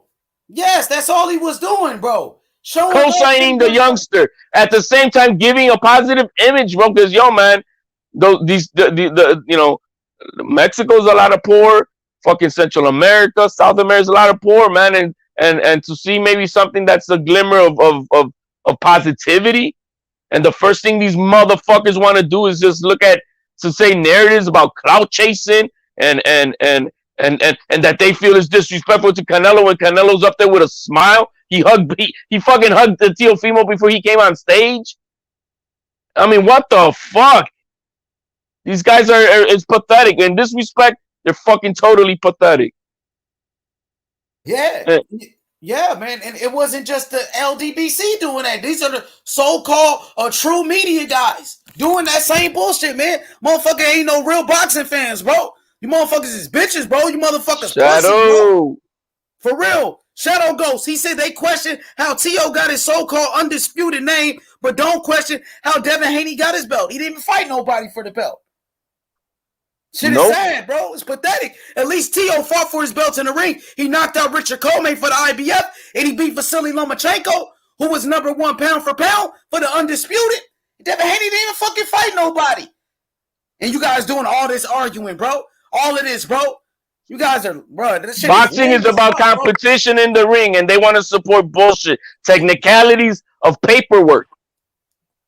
Yes, that's all he was doing, bro. Co-signing the youngster at the same time, giving a positive image, bro. Because yo, man, you know, Mexico's a lot of poor. Fucking Central America, South America's a lot of poor, man. And to see maybe something that's a glimmer of positivity. And the first thing these motherfuckers want to do is just look at to say narratives about clout chasing and that they feel is disrespectful to Canelo when Canelo's up there with a smile. He fucking hugged the Teofimo before he came on stage. I mean, what the fuck? These guys it's pathetic. In this respect, they're fucking totally pathetic. Yeah. Yeah, man. And it wasn't just the LDBC doing that. These are the so-called true media guys doing that same bullshit, man. Motherfucker ain't no real boxing fans, bro. You motherfuckers is bitches, bro. You motherfuckers pussy, bro. For real. Shadow Ghost. He said they question how Tio got his so-called undisputed name, but don't question how Devin Haney got his belt. He didn't even fight nobody for the belt. Shit is sad, bro. It's pathetic. At least Tio fought for his belts in the ring. He knocked out Richard Coleman for the IBF, and he beat Vasily Lomachenko, who was #1 pound for pound for the undisputed. Devin Haney didn't even fucking fight nobody. And you guys doing all this arguing, bro. All of this, bro. You guys are, bro. This shit Boxing is about competition in the ring, and they want to support bullshit. Technicalities of paperwork.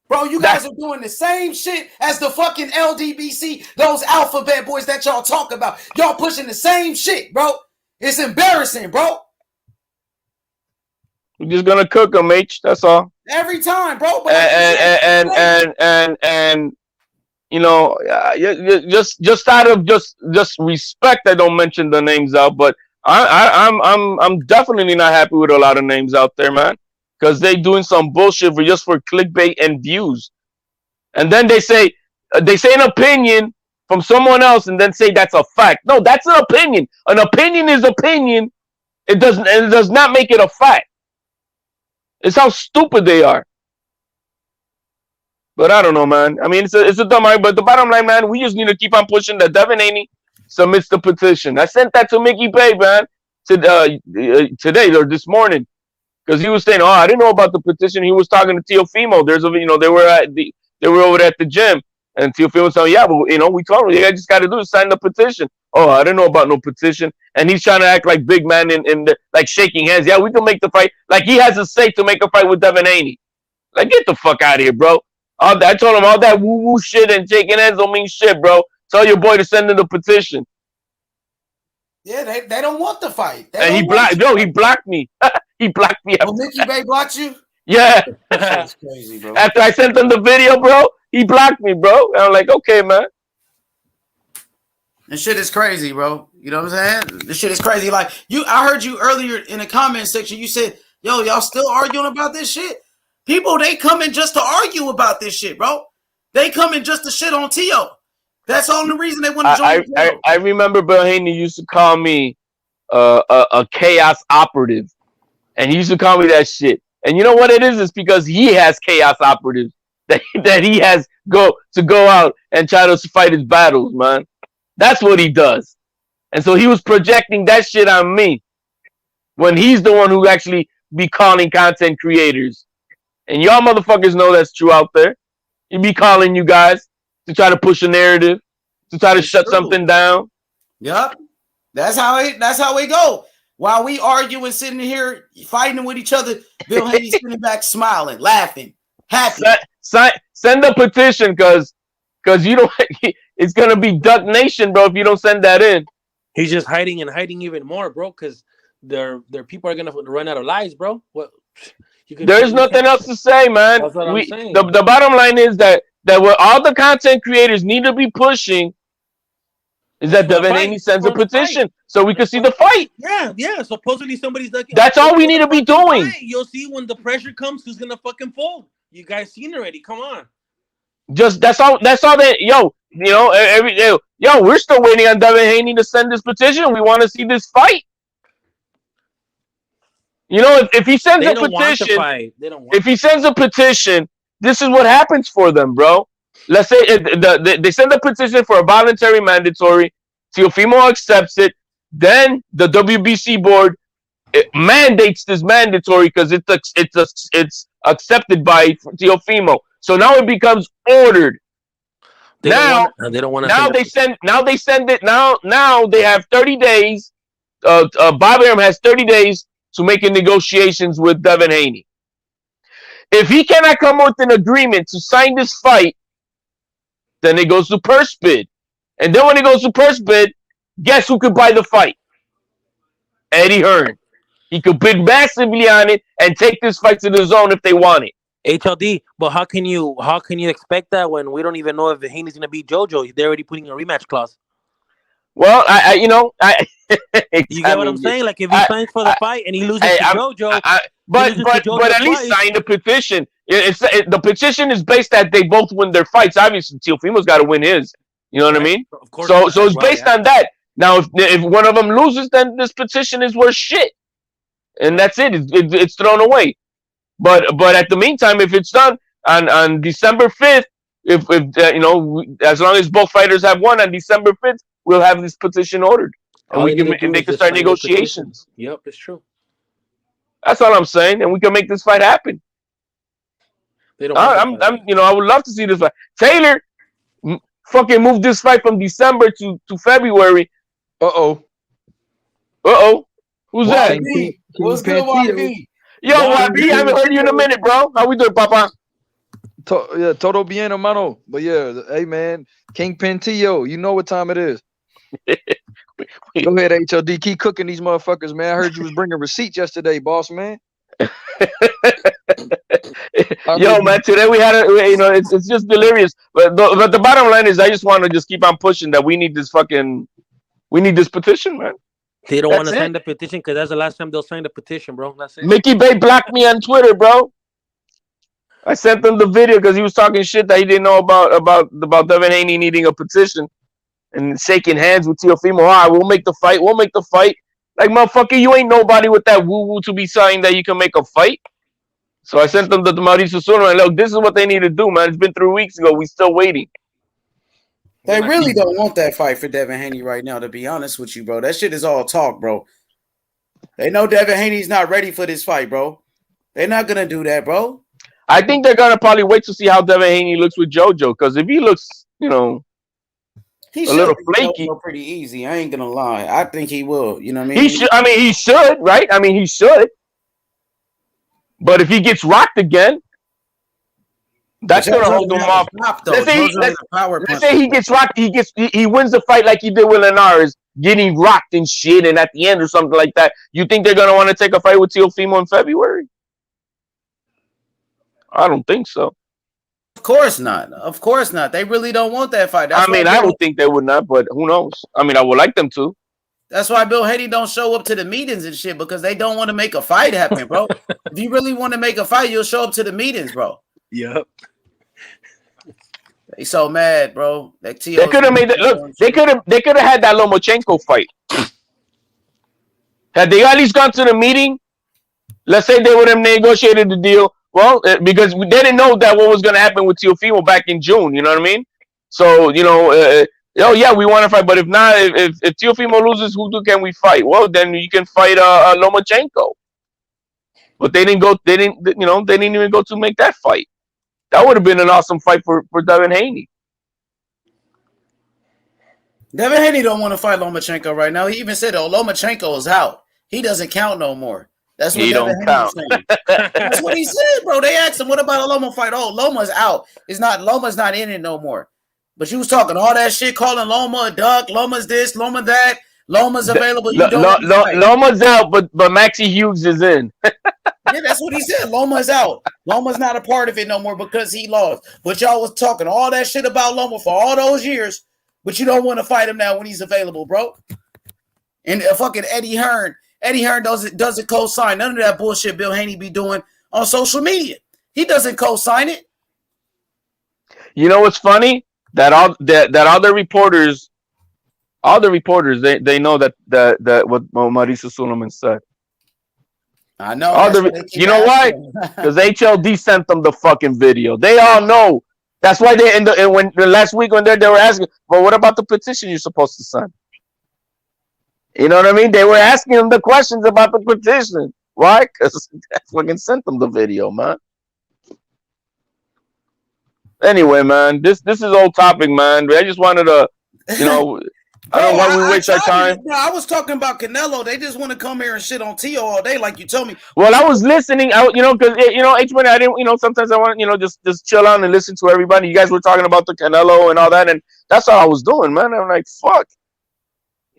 Bro, you guys are doing the same shit as the fucking LDBC, those alphabet boys that y'all talk about. Y'all pushing the same shit, bro. It's embarrassing, bro. We're just gonna cook them, H. That's all. Every time, bro. But and you know, just out of just respect, I don't mention the names out, but I'm definitely not happy with a lot of names out there, man. Because they doing some bullshit for clickbait and views, and then they say an opinion from someone else, and then say that's a fact. No, that's an opinion. An opinion is opinion. It does not make it a fact. It's how stupid they are. But I don't know, man. I mean, it's a dumb argument. But the bottom line, man, we just need to keep on pushing that Devin Haney submits the petition. I sent that to Mickey Bay, man, today or this morning. Because he was saying, "Oh, I didn't know about the petition." He was talking to Teofimo. They were over at the gym, and Teofimo was saying, "Yeah, but we told him, I just got to do is sign the petition." Oh, I didn't know about no petition, and he's trying to act like big man like shaking hands. Yeah, we can make the fight. Like he has a say to make a fight with Devin Haney. Like get the fuck out of here, bro. I told him all that woo woo shit and shaking hands don't mean shit, bro. Tell your boy to send in the petition. Yeah, they don't want the fight. And he blocked me. He blocked me. Oh, Mickey Bay blocked you? Yeah. That's crazy, bro. After I sent him the video, bro, he blocked me, bro. And I'm like, okay, man. This shit is crazy, bro. You know what I'm saying? This shit is crazy. Like I heard you earlier in the comment section. You said, "Yo, y'all still arguing about this shit?" People, they come in just to argue about this shit, bro. They come in just to shit on Tio. That's the only reason they want to join. I remember Bill Haney used to call me a chaos operative, and he used to call me that shit. And you know what it is? It's because he has chaos operatives that he has go out and try to fight his battles, man. That's what he does. And so he was projecting that shit on me when he's the one who actually be calling content creators. And y'all motherfuckers know that's true out there. He be calling you guys to try to push a narrative, to try to shut something down. Yep. That's how it go. While we arguing, sitting here fighting with each other, Bill Haney sitting back smiling, laughing, happy. Send a petition because you don't. It's gonna be Duck Nation, bro. If you don't send that in, he's just hiding and hiding even more, bro. Because their people are gonna run out of lies, bro. What? There's nothing else to say, man. That's what I'm saying. The bottom line is that what all the content creators need to be pushing is that Devin Haney sends a petition so we can see the fight. Yeah. Supposedly somebody's like, that's all we need to be doing. You'll see when the pressure comes, who's gonna fucking fold. You guys seen already. Come on. Just that's all that we're still waiting on Devin Haney to send this petition. We want to see this fight. You know, if he sends a petition, if he sends a petition, this is what happens for them, bro. Let's say they send a petition for a voluntary mandatory. Teofimo accepts it. Then the WBC board mandates this mandatory because it's accepted by Teofimo. So now it becomes ordered. They don't want to. Now they send it. Now they have 30 days. Bob Arum has 30 days to make negotiations with Devin Haney. If he cannot come with an agreement to sign this fight, then it goes to purse bid. And then when it goes to purse bid, guess who could buy the fight? Eddie Hearn. He could bid massively on it and take this fight to the zone if they want it. HLD, but how can you expect that when we don't even know if Haney's gonna beat JoJo? They're already putting a rematch clause. Well, exactly. You get what I'm saying? Like if he signs for the fight and he loses to JoJo, but at least sign the petition. The petition is based that they both win their fights. Obviously, Teofimo's got to win his. You know what I mean? Of course. So it's based on that. Now, if one of them loses, then this petition is worth shit, and that's it. It's thrown away. But at the meantime, if it's done on December 5th, as long as both fighters have won on December 5th, we'll have this petition ordered, and they can start negotiations. Yep, it's true. That's all I'm saying, and we can make this fight happen. They don't. I would love to see this fight. Taylor, fucking move this fight from December to February. Who's that? What's good, YB? Yo, YB, I haven't heard you in a minute, bro. How we doing, Papa? Todo bien, hermano. But yeah, hey, man, Kingpin Tio, you know what time it is. Go ahead, HOD. Keep cooking these motherfuckers, man. I heard you was bringing receipts yesterday, boss, man. Yo, man, today we had it's just delirious. But the bottom line is I just want to just keep on pushing that we need this petition, man. They don't want to sign the petition because that's the last time they'll sign the petition, bro. That's it. Mickey Bay blocked me on Twitter, bro. I sent him the video because he was talking shit that he didn't know about Devin Haney needing a petition and shaking hands with Teofimo. All right, we'll make the fight. Like, motherfucker, you ain't nobody with that woo-woo to be saying that you can make a fight. So I sent them to Mauricio Suno and look, this is what they need to do, man. It's been 3 weeks ago. We still waiting. They really don't want that fight for Devin Haney right now, to be honest with you, bro. That shit is all talk, bro. They know Devin Haney's not ready for this fight, bro. They're not going to do that, bro. I think they're going to probably wait to see how Devin Haney looks with JoJo, because if he looks, he a little flaky. Pretty easy. I ain't going to lie. I think he will. You know what I mean? He should, right? I mean, he should. But if he gets rocked again, that's gonna hold him off. Let's say he gets rocked. He wins the fight like he did with Linares, getting rocked and shit, and at the end or something like that. You think they're gonna want to take a fight with Teofimo in February? I don't think so. Of course not. Of course not. They really don't want that fight. I would think they would not, but who knows? I mean, I would like them to. That's why Bill Haney don't show up to the meetings and shit, because they don't want to make a fight happen, bro. If you really want to make a fight, you'll show up to the meetings, bro. Yep. They so mad, bro. They could have made it. Look, they could have had that Lomachenko fight. Had they at least gone to the meeting, let's say they would have negotiated the deal. Well, because they didn't know that what was going to happen with Teofimo back in June. You know what I mean? So oh yeah, we want to fight, but if not, if Teofimo loses, who can we fight? Well, then you can fight Lomachenko. But they didn't go. They didn't. They didn't even go to make that fight. That would have been an awesome fight for Devin Haney. Devin Haney don't want to fight Lomachenko right now. He even said, "Oh, Lomachenko is out. He doesn't count no more." That's what Devin Haney was saying. That's what he said, bro. They asked him, "What about a Loma fight?" Oh, Loma's out. Loma's not in it no more. But you was talking all that shit, calling Loma a duck. Loma's this, Loma that. Loma's available. You don't Loma's out, but Maxie Hughes is in. Yeah, that's what he said. Loma's out. Loma's not a part of it no more because he lost. But y'all was talking all that shit about Loma for all those years, but you don't want to fight him now when he's available, bro. And fucking Eddie Hearn doesn't co-sign none of that bullshit Bill Haney be doing on social media. He doesn't co-sign it. You know what's funny? That all the reporters, they know that what Mauricio Suleiman said. I know. You know why? Because HLD sent them the fucking video. They all know. That's why they when last week when they were asking, well, what about the petition you're supposed to sign? You know what I mean? They were asking him the questions about the petition. Why? Because they fucking sent them the video, man. Anyway, man, this is old topic, man. But I just wanted to, I don't know why we waste our time. Bro, I was talking about Canelo. They just want to come here and shit on Tio all day, like you told me. Well, I was listening, because H-Money, I didn't, sometimes I want to, just chill out and listen to everybody. You guys were talking about the Canelo and all that, and that's all I was doing, man. I'm like, fuck.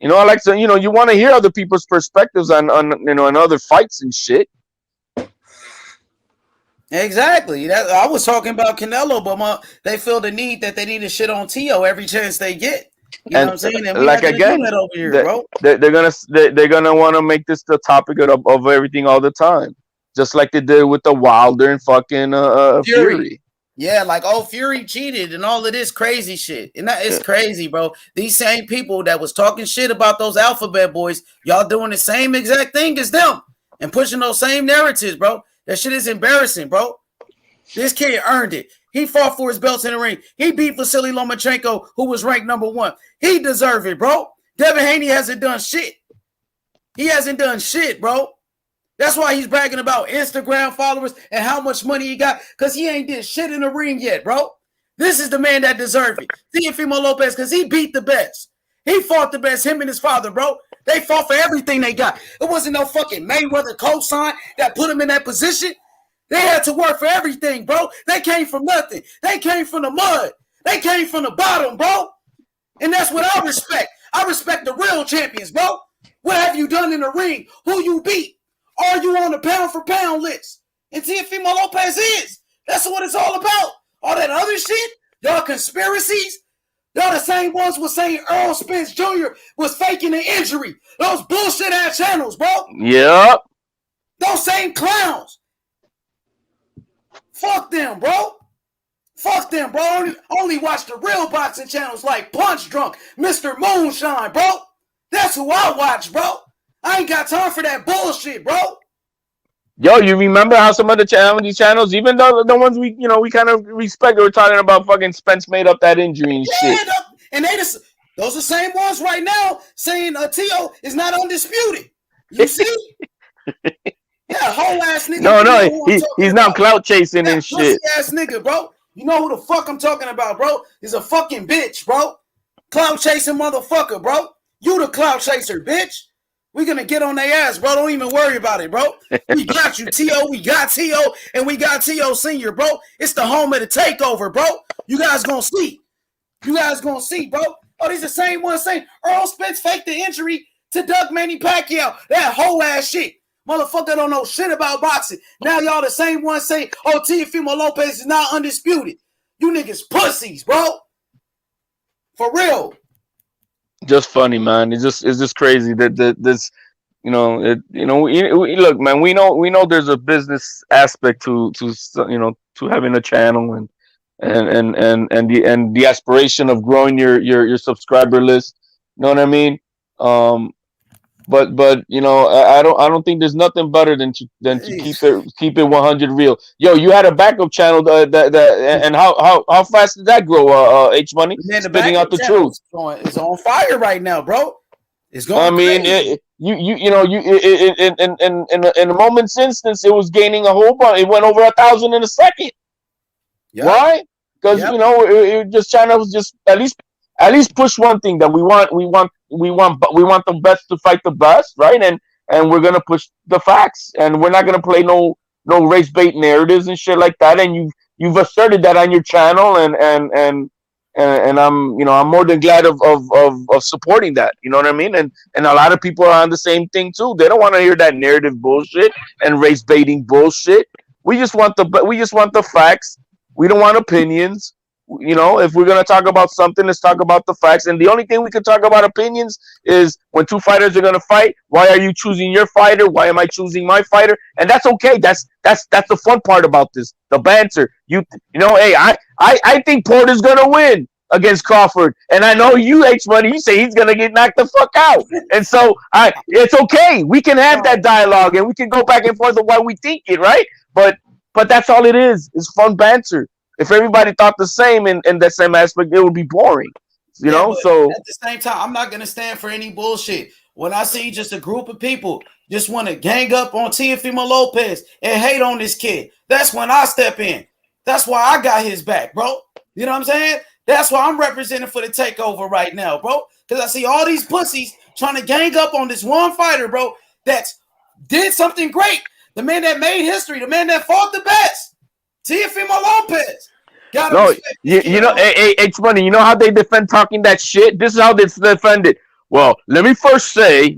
I like to, you want to hear other people's perspectives on other fights and shit. Exactly. I was talking about Canelo, but they feel the need that they need to shit on Tio every chance they get. You know what I'm saying? And like again, over here, bro. They're gonna want to make this the topic of everything all the time, just like they did with the Wilder and fucking Fury. Yeah, like Fury cheated and all of this crazy shit, and that is crazy, bro. These same people that was talking shit about those alphabet boys, y'all doing the same exact thing as them and pushing those same narratives, bro. That shit is embarrassing, bro. This kid earned it. He fought for his belts in the ring. He beat Vasily Lomachenko, who was ranked number 1. He deserved it, bro. Devin Haney hasn't done shit. He hasn't done shit, bro. That's why he's bragging about Instagram followers and how much money he got, because he ain't did shit in the ring yet, bro. This is the man that deserved it. Teofimo Lopez, because he beat the best. He fought the best, him and his father, bro. They fought for everything they got. It wasn't no fucking Mayweather cosign that put him in that position. They had to work for everything, bro. They came from nothing. They came from the mud. They came from the bottom, bro. And that's what I respect. I respect the real champions, bro. What have you done in the ring? Who you beat? Are you on the pound for pound list? And Teofimo Lopez is. That's what it's all about. All that other shit, y'all conspiracies, y'all the same ones was saying Earl Spence Jr. was faking an injury. Those bullshit ass channels, bro. Yep. Those same clowns. Fuck them, bro. Fuck them, bro. Only watch the real boxing channels like Punch Drunk, Mr. Moonshine, bro. That's who I watch, bro. I ain't got time for that bullshit, bro. Yo, you remember how some of these channels, even though the ones we kind of respect, were talking about fucking Spence made up that injury and shit. And those are the same ones right now saying Tio is not undisputed. You see? Yeah, whole ass nigga. No, he's now clout chasing and shit. Ass nigga, bro. You know who the fuck I'm talking about, bro? Is a fucking bitch, bro. Clout chasing motherfucker, bro. You the clout chaser, bitch. We gonna get on their ass, bro. Don't even worry about it, bro. We got you, Tio. We got Tio, and we got Tio Senior, bro. It's the home of the takeover, bro. You guys gonna see. You guys gonna see, bro. Oh, these the same ones saying Earl Spence faked the injury to Doug Manny Pacquiao. That whole ass shit. Motherfucker don't know shit about boxing. Now y'all the same ones saying, oh, Teofimo Lopez is not undisputed. You niggas pussies, bro. For real. Just funny, man. It's just crazy that this, look, man. We know there's a business aspect to having a channel and the aspiration of growing your subscriber list. You know what I mean? but you know, I don't think there's nothing better than to keep it 100 real. Yo, you had a backup channel and how fast did that grow? H Money Man, the spitting out backup the channel truth. is on fire right now, bro. It's I going mean, crazy. you know you in a moment's instance, it was gaining a whole bunch. It went over 1,000 in a second. Yep. Why? Because Yep. you know it just trying to just at least push one thing that we want the best to fight the best, right? And we're gonna push the facts, and we're not gonna play no race bait narratives and shit like that. And you've asserted that on your channel, and I'm I'm more than glad of supporting that. You know what I mean? And a lot of people are on the same thing too. They don't want to hear that narrative bullshit and race baiting bullshit. We just want the facts. We don't want opinions. You know, if we're gonna talk about something, let's talk about the facts. And the only thing we can talk about opinions is when two fighters are gonna fight. Why are you choosing your fighter? Why am I choosing my fighter? And that's okay. That's the fun part about this. The banter. You know, hey, I think Porter's gonna win against Crawford, and I know you, H Money. You say he's gonna get knocked the fuck out, and so it's okay. We can have that dialogue, and we can go back and forth on why we think it, right? But that's all it is. It's fun banter. If everybody thought the same in that same aspect, it would be boring. You Yeah, know, but so at the same time, I'm not gonna stand for any bullshit. When I see just a group of people just want to gang up on Teofimo Lopez and hate on this kid, that's when I step in. That's why I got his back, bro. You know what I'm saying? That's why I'm representing for the takeover right now, bro. Because I see all these pussies trying to gang up on this one fighter, bro, that did something great. The man that made history, the man that fought the best, Teofimo Lopez. Gotta no, respect this kid, you know, bro. it's funny. You know how they defend talking that shit. This is how they defend it. Well, let me first say,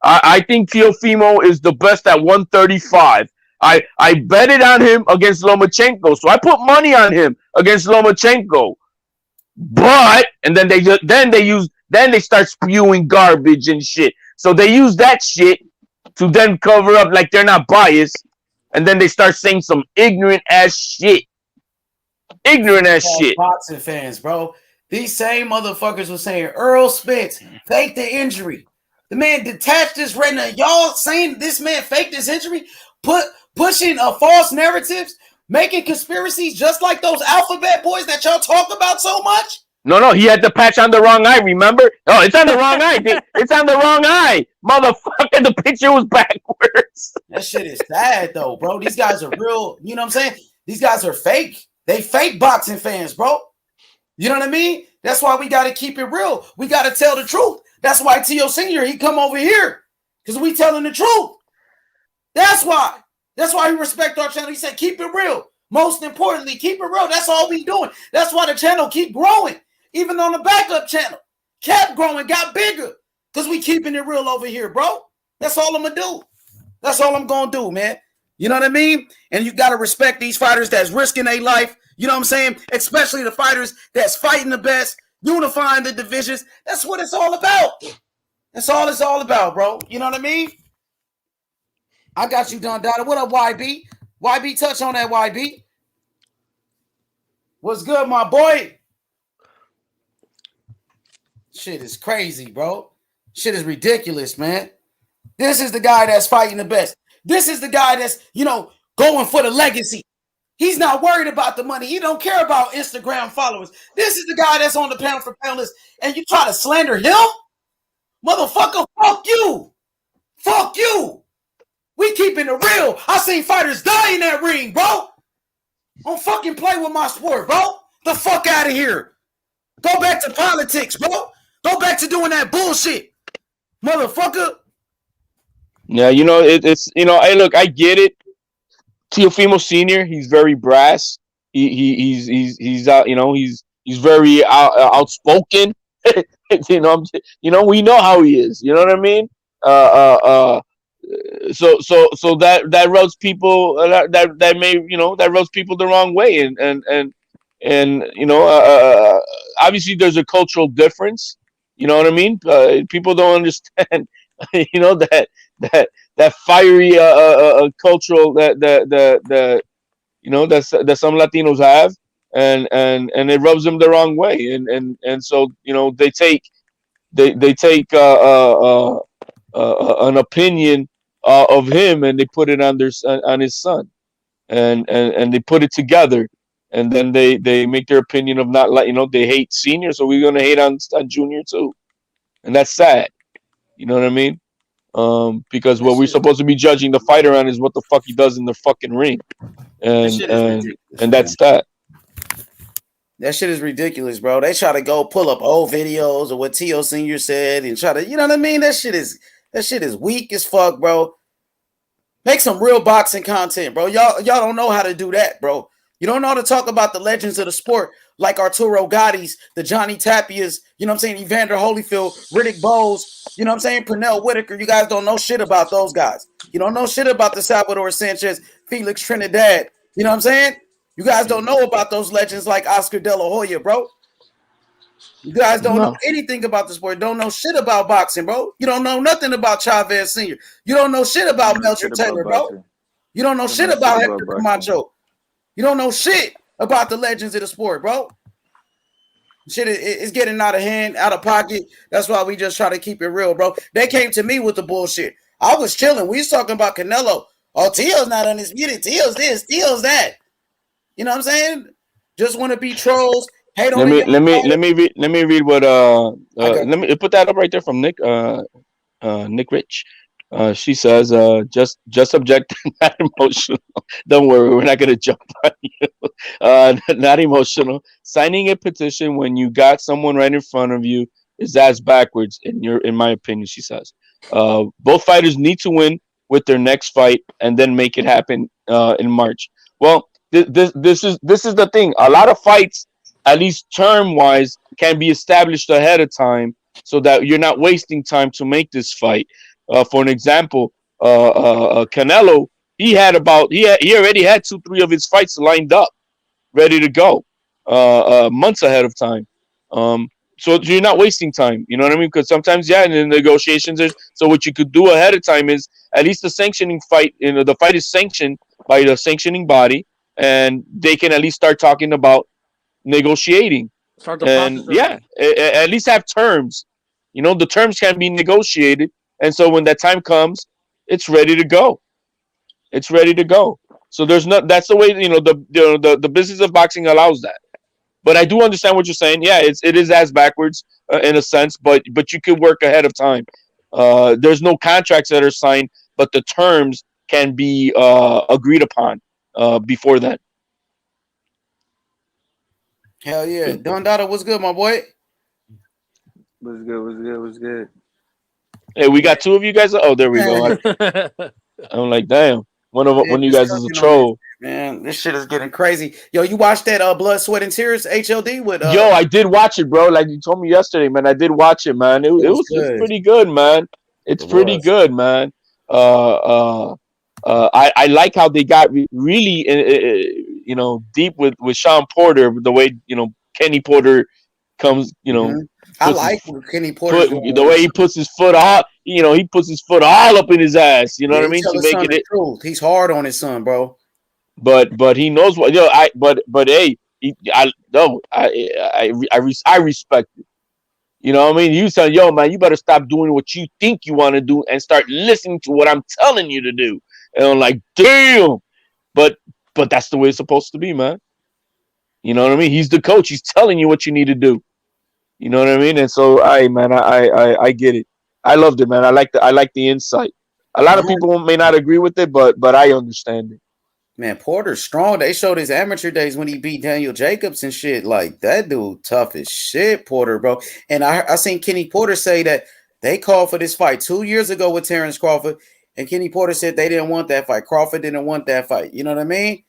I think Teofimo is the best at 135. I betted on him against Lomachenko, so I put money on him against Lomachenko. But and then they start spewing garbage and shit. So they use that shit to then cover up like they're not biased, and then they start saying some ignorant ass shit. Ignorant ass shit. Boxing fans, bro. These same motherfuckers were saying Earl Spence faked the injury. The man detached his retina. Y'all saying this man faked his injury? Pushing a false narratives, making conspiracies just like those alphabet boys that y'all talk about so much? No, he had the patch on the wrong eye, remember? Oh, it's on the wrong eye. It's on the wrong eye. Motherfucker, the picture was backwards. That shit is sad, though, bro. These guys are real. You know what I'm saying? These guys are fake. They fake boxing fans, bro. You know what I mean? That's why we got to keep it real. We got to tell the truth. That's why T.O. Senior, he come over here because we telling the truth. That's why. That's why he respect our channel. He said, keep it real. Most importantly, keep it real. That's all we doing. That's why the channel keep growing. Even on the backup channel. Kept growing, got bigger. Because we keeping it real over here, bro. That's all I'm going to do. That's all I'm going to do, man. You know what I mean? And you got to respect these fighters that's risking their life. You know what I'm saying? Especially the fighters that's fighting the best, unifying the divisions. That's what it's all about. That's all it's all about, bro. You know what I mean? I got you, Don Dada. What up, YB? YB, touch on that, YB. What's good, my boy? Shit is crazy, bro. Shit is ridiculous, man. This is the guy that's fighting the best. This is the guy that's, going for the legacy. He's not worried about the money. He don't care about Instagram followers. This is the guy that's on the pound for pound list, and you try to slander him? Motherfucker, fuck you. Fuck you. We keeping it real. I seen fighters die in that ring, bro. Don't fucking play with my sport, bro. The fuck out of here. Go back to politics, bro. Go back to doing that bullshit. Motherfucker. Yeah, it's hey, look, I get it. Teofimo Senior, he's very brass. He's out. He's very outspoken. We know how he is. You know what I mean? So that rubs people that rubs people the wrong way, and obviously there's a cultural difference. You know what I mean? People don't understand. That fiery cultural that some Latinos have, and it rubs them the wrong way, and so they take an opinion of him, and they put it on on his son, and they put it together, and then they make their opinion of not like they hate senior, so we're gonna hate on junior too, and that's sad. You know what I mean? Because That what we're shit is supposed to be judging the fighter on is what the fuck he does in the fucking ring, that and shit is and ridiculous, and man. that's that. That shit is ridiculous, bro. They try to go pull up old videos of what T.O. Senior said and try to, you know what I mean? That shit is weak as fuck, bro. Make some real boxing content, bro. Y'all don't know how to do that, bro. You don't know how to talk about the legends of the sport like Arturo Gotti's, the Johnny Tapias, you know what I'm saying? Evander Holyfield, Riddick Bowes, you know what I'm saying? Pernell Whitaker. You guys don't know shit about those guys. You don't know shit about the Salvador Sanchez, Felix Trinidad. You know what I'm saying? You guys don't know about those legends like Oscar De La Hoya, bro. You guys don't know No. anything about the sport. Don't know shit about boxing, bro. You don't know nothing about Chavez Sr. You don't know shit Don't about know Melcher shit about Taylor, bro. boxing. You don't know Don't shit know shit about about Hector boxing. Camacho. You don't know shit about the legends of the sport, bro. Shit is getting out of hand, out of pocket. That's why we just try to keep it real, bro. They came to me with the bullshit. I was chilling. We was talking about Canelo. Oh, Tio's not undisputed. Tio's this, Tio's that. You know what I'm saying? Just want to be trolls, hate on Let a me young let me let fighter. me read what I got let you. me put that up right there from Nick Rich. She says, just object, not emotional. Don't worry, we're not gonna jump on you. Not emotional. Signing a petition when you got someone right in front of you is ass backwards in my opinion, she says. Both fighters need to win with their next fight and then make it happen in March. Well, this is the thing. A lot of fights, at least term wise, can be established ahead of time so that you're not wasting time to make this fight. For an example, Canelo, he already had 2-3 of his fights lined up, ready to go, months ahead of time. Um, so you're not wasting time. You know what I mean? Because sometimes, yeah, in the negotiations, so what you could do ahead of time is at least the sanctioning fight. The fight is sanctioned by the sanctioning body, and they can at least start talking about negotiating. Start the And process yeah, early. at least have terms. The terms can be negotiated, and so when that time comes, it's ready to go. It's ready to go. So there's not. That's the way the business of boxing allows that. But I do understand what you're saying. Yeah, it is as backwards in a sense, but you could work ahead of time. There's no contracts that are signed, but the terms can be agreed upon before that. Hell yeah. Don Dada, what's good, my boy? What's good? What's good? What's good? Hey, we got two of you guys. Oh, there we go. Man, I'm like, damn. One of you just guys is a cooking on this, troll. man. This shit is getting crazy. Yo, you watched that Blood, Sweat, and Tears HLD with Yo, I did watch it, bro. Like you told me yesterday, man. I did watch it, man. it was It's good. pretty good, man. It's It pretty was. good, man. I like how they got really deep with Sean Porter, the way Kenny Porter comes, I puts his like what Kenny Porter's foot, doing the with way his he son. puts his foot all, he puts his foot all up in his ass. You know Yeah, what I he mean, tell to his make son the it. truth. He's hard on his son, bro. But he knows what but hey, I no I respect it. You know what I mean? You say, yo, man, you better stop doing what you think you want to do and start listening to what I'm telling you to do. And I'm like, damn. But that's the way it's supposed to be, man. You know what I mean? He's the coach. He's telling you what you need to do. You know what I mean? And so, man, I get it. I loved it, man. I like the insight. A lot of Man, people may not agree with it, but I understand it. man, Porter's strong. They showed his amateur days when he beat Daniel Jacobs and shit. Like that dude, tough as shit, Porter, bro. And I seen Kenny Porter say that they called for this fight 2 years ago with Terrence Crawford, and Kenny Porter said they didn't want that fight. Crawford didn't want that fight. You know what I mean?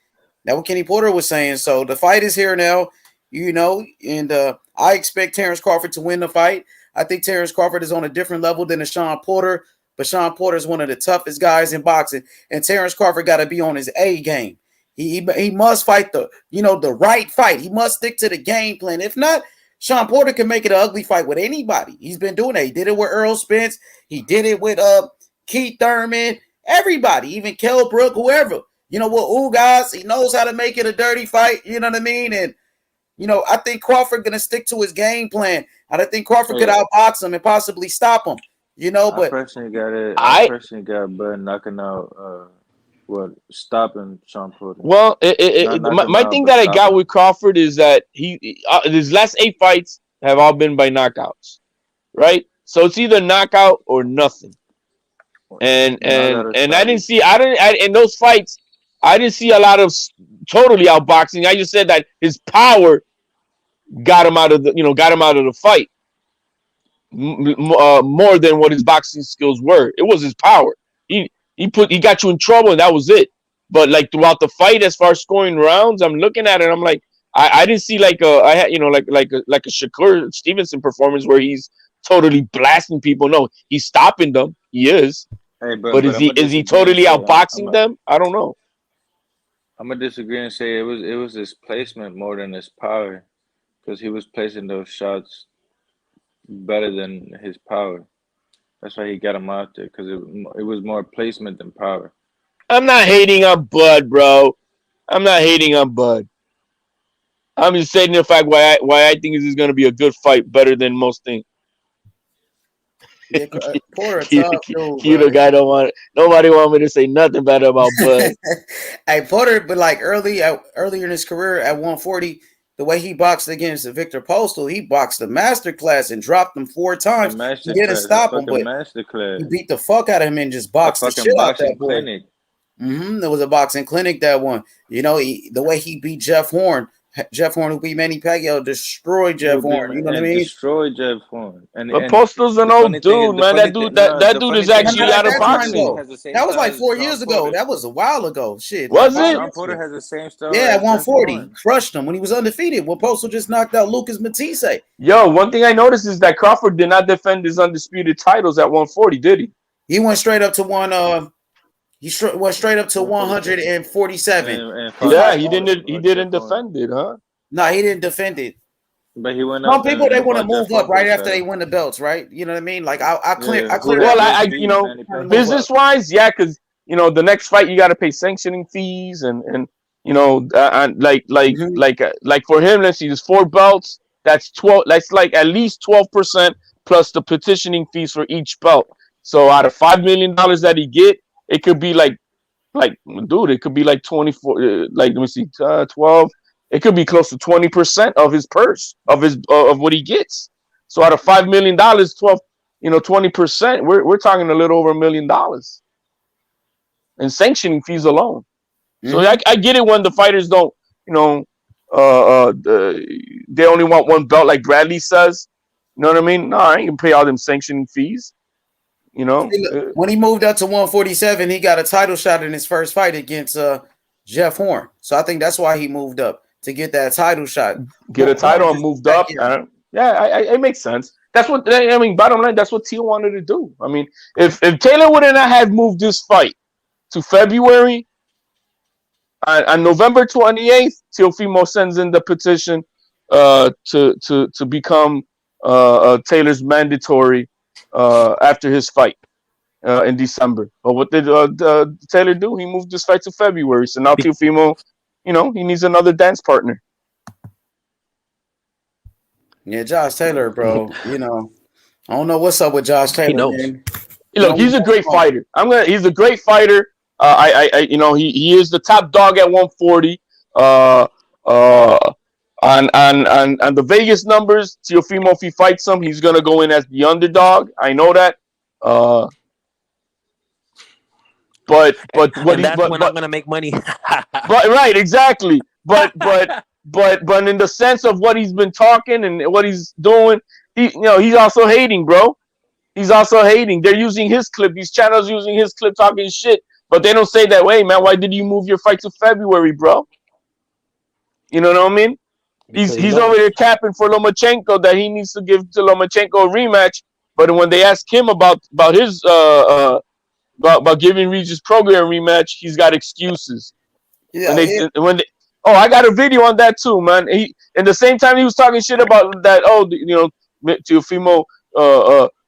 That's what Kenny Porter was saying. So the fight is here now, and I expect Terrence Crawford to win the fight. I think Terrence Crawford is on a different level than a Sean Porter, but Sean Porter is one of the toughest guys in boxing, and Terrence Crawford got to be on his A game. He must fight the right fight. He must stick to the game plan. If not, Sean Porter can make it an ugly fight with anybody. He's been doing it. He did it with Earl Spence. He did it with Keith Thurman. Everybody, even Kell Brook, whoever. With Ugas, he knows how to make it a dirty fight. You know what I mean? And I think Crawford gonna stick to his game plan. I think Crawford could outbox him and possibly stop him. You know, I but personally got it. I I personally got Bud knocking out, stopping Sean Porter. well, Not my, knocking him my out, thing but that I got stopping with him. Crawford is that his last 8 fights have all been by knockouts, right? So it's either knockout or nothing. And Knock and out or and I didn't stopping. see in those fights I didn't see a lot of totally outboxing. I just said that his power got him out of the fight more than what his boxing skills were. It was his power. He got you in trouble and that was it. But like throughout the fight, as far as scoring rounds, I'm looking at it. I'm like, I didn't see like I had like a Shakur Stevenson performance where he's totally blasting people. No, he's stopping them. He is. Hey, But but I'm gonna is he disagree and totally say outboxing them? I don't know. I'm gonna disagree and say it was his placement more than his power, because he was placing those shots better than his power. That's why he got him out there, because it was more placement than power. I'm not hating on Bud, bro. I'm not hating on Bud. I'm just stating the fact why I think this is going to be a good fight, better than most things. yeah, Porter a You, tough dude, you bro. the guy don't want nobody want me to say nothing bad about Bud. Hey, Porter, but like earlier in his career at 140, the way he boxed against Victor Postal, he boxed a master class and dropped him 4 times. He didn't A stop him, fucking but master he class, beat the fuck out of him and just a boxed the fucking shit out that boxing boy. clinic. There was a boxing clinic that one. You know, the way he beat Jeff Horn, who beat Manny Pacquiao, destroyed Jeff Horn. You know what I And mean? destroyed Jeff Horn. But Postal's an old dude, man. That dude is And actually not out at of that time boxing. though. has the same That was style like as 4 years ago. That was a while ago. Shit, like Was five it? Sean years Porter ago. has the same style Yeah, at as Jeff 140, Horn. crushed him when he was undefeated. When Postal just knocked out Lucas Matisse. Yo, one thing I noticed is that Crawford did not defend his undisputed titles at 140, did he? He went straight up to one. Went straight up to 147. 147. And His fought Yeah, high. he Jeff didn't Horn. defend it, huh? No, he didn't defend it. But he went Some up people they and want to fought Jeff move up Horn for right the after they title. win the belts, right? You know what I mean? Like I Yeah, clear who that. Well, just you beat know, Manny Trying to move Pacquiao? up. business wise, yeah, because the next fight you got to pay sanctioning fees and and Mhm. like for him, let's see, there's 4 belts. That's 12. That's like at least 12% plus the petitioning fees for each belt. So out of $5 million that he get, it could be like dude, it could be like 24. Like let me see, 12. It could be close to 20% of his purse of what he gets. So out of $5 million, 12, 20%, we're talking a little over $1 million in sanctioning fees alone. So Mm-hmm. I get it when the fighters don't, you know, they only want one belt, like Bradley says. You know what I mean? No, I ain't gonna pay all them sanctioning fees. You know, When he moved up to 147, he got a title shot in his first fight against Jeff Horn. So I think that's why he moved up to get that title shot. get a Horn title and just moved back up. here. Yeah, it makes sense. That's what I mean. Bottom line, that's what Teal wanted to do. I mean, if Taylor would not have moved this fight to February, on November 28th, Teofimo sends in the petition to become Taylor's mandatory after his fight in December. But what did Taylor do? He moved this fight to February. So now Teofimo, he needs another dance partner. Yeah, Josh Taylor, bro. I don't know what's up with Josh Taylor, He knows. man. Look, he's a great fighter. He's a great fighter. He is the top dog at 140. On the Vegas numbers, Teofimo, if he fights him, he's gonna go in as the underdog. I know that. But what And that's when I'm gonna make money. right, exactly. But in the sense of what he's been talking and what he's doing, he's also hating, bro. He's also hating. They're using his clip. These channels using his clip talking shit, but they don't say that way, man. Why did you move your fight to February, bro? You know what I mean? He's over there capping for Lomachenko that he needs to give to Lomachenko a rematch. But when they ask him about his about giving Regis Prograis a rematch, he's got excuses. Yeah. I got a video on that too, man. He in the same time he was talking shit about that. Teofimo.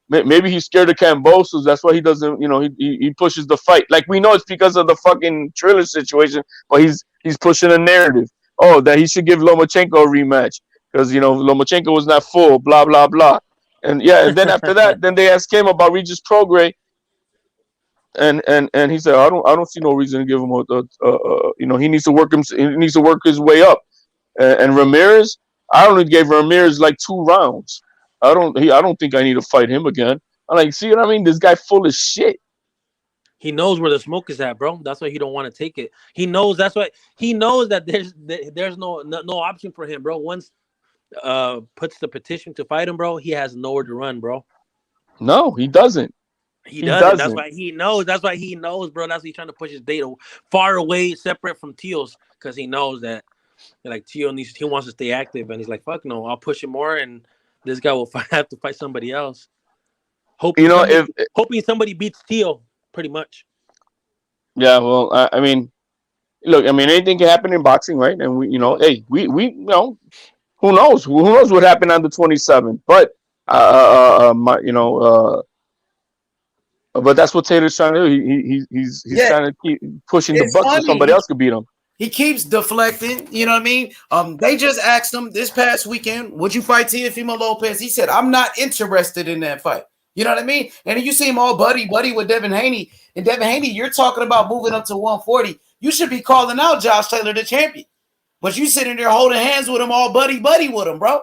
Maybe he's scared of Cambosos. That's why he doesn't. He pushes the fight. Like we know it's because of the fucking Triller situation, but he's pushing a narrative. Oh, that he should give Lomachenko a rematch because Lomachenko was not full. Blah blah blah. And then after that, then they asked him about Regis Prograis, and he said, I don't see no reason to give him he needs to work his way up. And Ramirez, I only gave Ramirez like 2 rounds. I don't think I need to fight him again. I'm like, see what I mean? This guy full of shit. He knows where the smoke is at, bro. That's why he don't want to take it. He knows that's why he knows that there's no option for him, bro. Once puts the petition to fight him, bro, he has nowhere to run, bro. No, he doesn't. He doesn't. That's why he knows. That's why he knows, bro. That's why he's trying to push his data far away, separate from Teal's, because he knows that like Teal he wants to stay active, and he's like, fuck no, I'll push him more, and this guy will have to fight somebody else. Hoping somebody beats Teal, pretty much. Yeah, well, I mean, look, I mean, anything can happen in boxing, right? And we who knows? Who knows what happened on the 27th? But but that's what Taylor's trying to do. He's trying to keep pushing the buck so somebody else could beat him. He keeps deflecting. You know what I mean? They just asked him this past weekend, would you fight Teofimo Lopez? He said, I'm not interested in that fight. You know what I mean? And then you see him all buddy with Devin Haney. And Devin Haney, you're talking about moving up to 140. You should be calling out Josh Taylor, the champion. But you sitting there holding hands with him, all buddy with him, bro.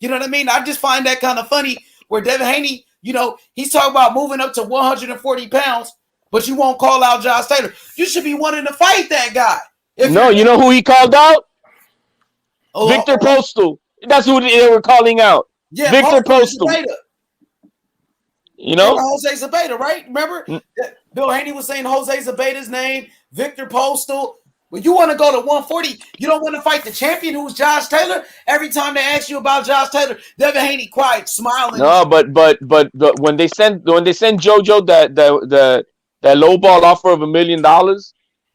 You know what I mean? I just find that kind of funny where Devin Haney, he's talking about moving up to 140 pounds, but you won't call out Josh Taylor. You should be wanting to fight that guy. No, you know who he called out? Victor Postal. That's who they were calling out. Yeah, Victor Postal. Jose Zepeda, right? Remember? Bill Haney was saying Jose Zebeda's name, Victor Postal. But you want to go to 140, you don't want to fight the champion who's Josh Taylor. Every time they ask you about Josh Taylor, Devin Haney quiet, smiling. No, but when they sent JoJo that low ball offer of $1 million,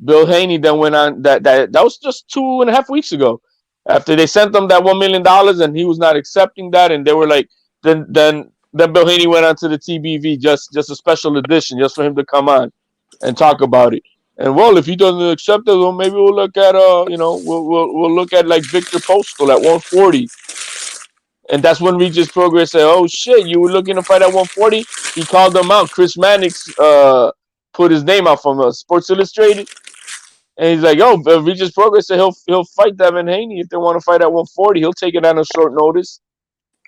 Bill Haney then went on that was just 2.5 weeks ago. After they sent them that $1 million and he was not accepting that, and they were like, then Bill Haney went on to the TBV, just a special edition, just for him to come on and talk about it. And well, if he doesn't accept it, well, maybe we'll look at we'll look at like Victor Postal at 140. And that's when Regis Prograis said, "Oh shit, you were looking to fight at 140." He called them out. Chris Mannix put his name out from Sports Illustrated, and he's like, "Yo, Regis Prograis said he'll fight Devin Haney if they want to fight at 140. He'll take it on a short notice."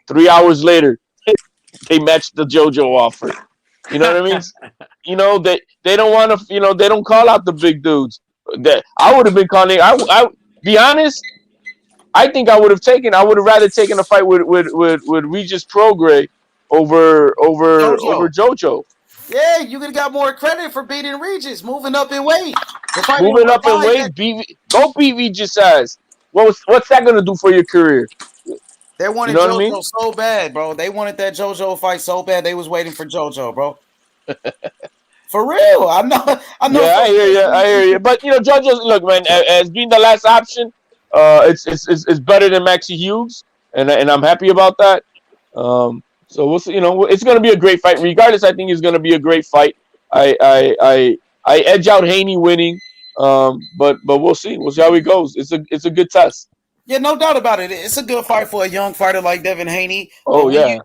3 hours later, they matched the JoJo offer. You know what I mean? They don't want to. They don't call out the big dudes. That I would have been calling. I be honest. I think I would have rather taken a fight with Regis Prograis over JoJo. Yeah, you could have got more credit for beating Regis, moving up in weight. Moving up in weight, go beat Regis' ass. What's that gonna do for your career? They wanted JoJo so bad, bro. They wanted that JoJo fight so bad. They was waiting for JoJo, bro. For real, I know. Yeah, I hear you. But JoJo, look, man, as being the last option, it's better than Maxie Hughes, and I'm happy about that. So we'll see. It's gonna be a great fight. Regardless, I think it's gonna be a great fight. I edge out Haney winning, but we'll see. We'll see how it goes. It's a good test. Yeah, no doubt about it. It's a good fight for a young fighter like Devin Haney. Oh yeah.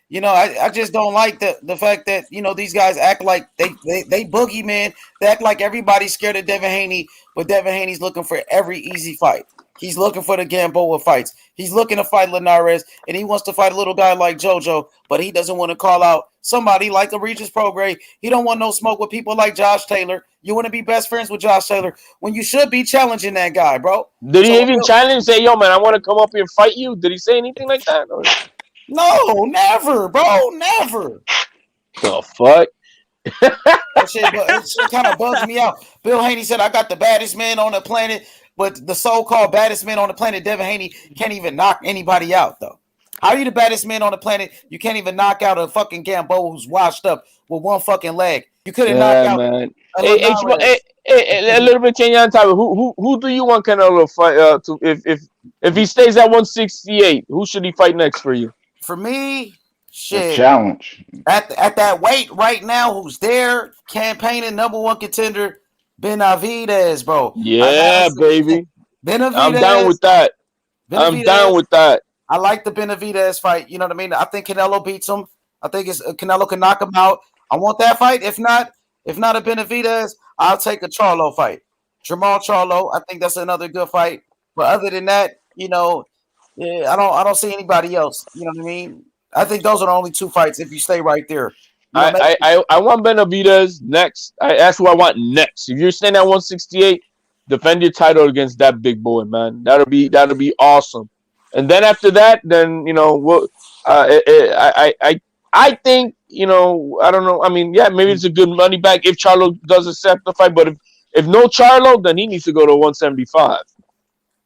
I just don't like the fact that these guys act like they boogie, man. They act like everybody's scared of Devin Haney, but Devin Haney's looking for every easy fight. He's looking for the Gamboa fights. He's looking to fight Linares, and he wants to fight a little guy like JoJo, but he doesn't want to call out somebody like a Regis Prograis. He don't want no smoke with people like Josh Taylor. You want to be best friends with Josh Taylor when you should be challenging that guy, bro. Did he even challenge? Say, yo, man, I want to come up here and fight you. Did he say anything like that? No, never, bro, never. The fuck? That shit kind of bugs me out. Bill Haney said, I got the baddest man on the planet, but the so-called baddest man on the planet, Devin Haney, can't even knock anybody out, though. How are you the baddest man on the planet? You can't even knock out a fucking Gamboa who's washed up with one fucking leg. You couldn't knock out. Man. A little bit change on top. Who do you want Canelo to fight? If he stays at 168, who should he fight next for you? For me, shit. A challenge. At that weight right now, who's there campaigning #1 contender, Benavidez, bro. Yeah, baby. Benavidez. I'm down with that. I'm down with that. I like the Benavidez fight. You know what I mean? I think Canelo beats him. I think it's Canelo can knock him out. I want that fight. If not a Benavidez, I'll take a Charlo fight. Jamal Charlo. I think that's another good fight. But other than that, yeah, I don't see anybody else. You know what I mean? I think those are the only two fights. If you stay right there, I want Benavidez next. That's who I want next. If you're staying at 168, defend your title against that big boy, man. That'll be awesome. And then after that, then I think I don't know. I mean, yeah, maybe it's a good money back if Charlo does accept the fight. But if no Charlo, then he needs to go to 175.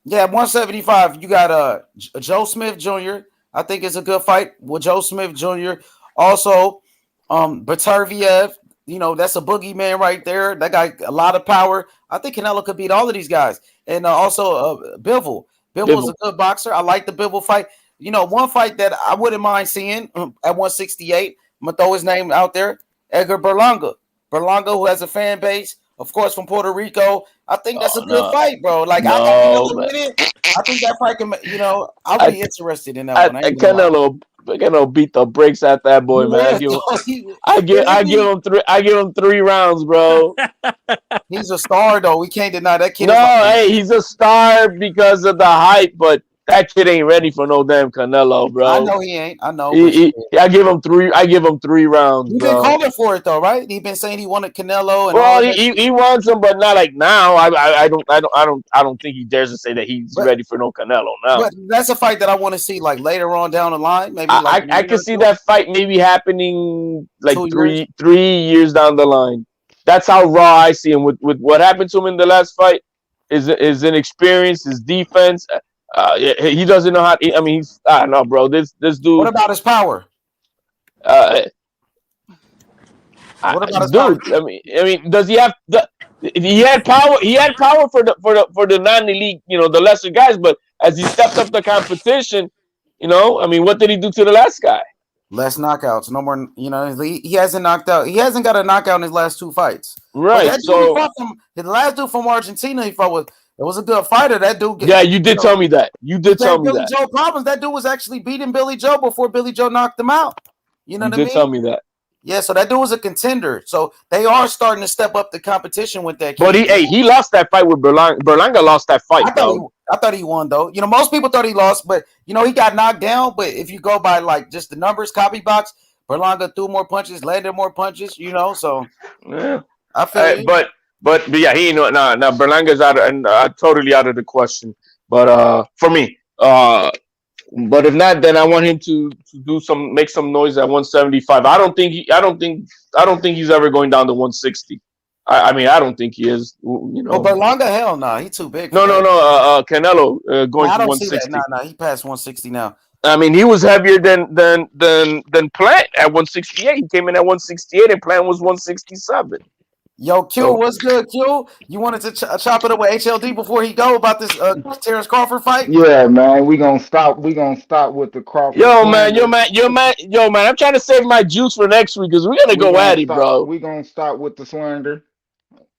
Yeah, 175. You got Joe Smith Jr. I think it's a good fight with Joe Smith Jr. Also, Batarviev. That's a boogeyman right there. That guy, a lot of power. I think Canelo could beat all of these guys. And also Bivol. Bivol is a good boxer. I like the Bivol fight. One fight that I wouldn't mind seeing at 168. I'm gonna throw his name out there. Edgar Berlanga. Berlanga, who has a fan base, of course, from Puerto Rico. I think that's a good fight, bro. Like I got Canelo winning. I think that fight can. I'll be interested in that one. Canelo beat the brakes at that boy, man. I give him 3 rounds, bro. He's a star, though. We can't deny that kid. He's a star because of the hype, but that kid ain't ready for no damn Canelo, bro. I know he ain't. I know. I give him 3 rounds. He's been calling for it though, right? He's been saying he wanted Canelo. And he wants him, but not like now. I don't think he dares to say that he's ready for no Canelo now. But that's a fight that I want to see like later on down the line. Maybe I can see that fight maybe happening like 3 years down the line. That's how raw I see him. With what happened to him in the last fight, his inexperience, his defense. He doesn't know how. I mean, I don't know, bro. This dude. What about his power? What about his power? I mean, does he have? He had power. He had power for the non-elite, the lesser guys. But as he stepped up the competition, I mean, what did he do to the last guy? Less knockouts, no more. He hasn't knocked out. He hasn't got a knockout in his last 2 fights. Right. So the last dude from Argentina he fought with. It was a good fighter. That dude. Yeah, you did tell me that. You did tell me Billy that. Joe problems. That dude was actually beating Billy Joe before Billy Joe knocked him out. You know what I mean? You did tell me that. Yeah, so that dude was a contender. So they are starting to step up the competition with that. But he lost that fight with Berlanga. Berlanga lost that fight. I thought he won though. Most people thought he lost, but he got knocked down. But if you go by like just the numbers, copy box, Berlanga threw more punches, landed more punches. So yeah, I feel you. But yeah, he ain't no Berlanga's totally out of the question. But for me, but if not, then I want him to make some noise at 175. I don't think he's ever going down to 160. I mean, I don't think he is. Berlanga, hell no, he's too big. No. Canelo going to 160. No, he passed 160 now. I mean, he was heavier than Plant at 168. He came in at 168, and Plant was 167. Yo, Q, what's good, Q? You wanted to chop it up with HLD before he go about this Terrence Crawford fight? Yeah, man, we gonna stop with the Crawford. Yo, man, I'm trying to save my juice for next week because we're gonna go at it, bro. We gonna stop with the slander.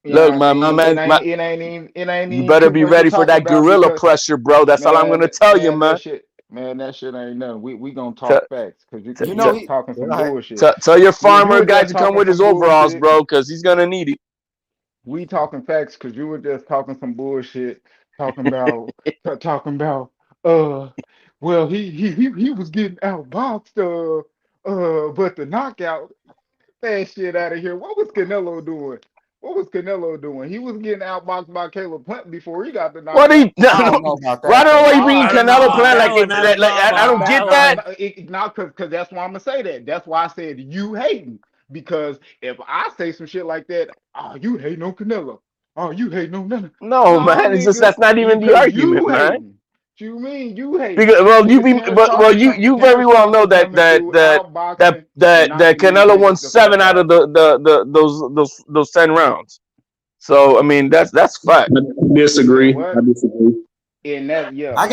Look, my man, you better be ready for that gorilla pressure, bro. That's all I'm gonna tell you, man. That shit ain't nothing. We gonna talk facts because you just talking some bullshit. Tell your farmer guy to come with his overalls, bro, because he's gonna need it. We talking facts because you were just talking some bullshit, talking about well he was getting outboxed but the knockout, that shit out of here. What was Canelo doing? He was getting outboxed by Caleb Plant before he got the knockout. I don't know why you bringing Canelo Plant I don't get that. Not because that's why I'm gonna say that. That's why I said you hating. Because if I say some shit like that, you hating on Canelo. You hating on nothing. No, man, it's just that's not even the argument, man. You mean you hate? Because, you very well know that Canelo won 7 out of those 10 rounds. So I mean that's fact. I disagree. In that, yeah, I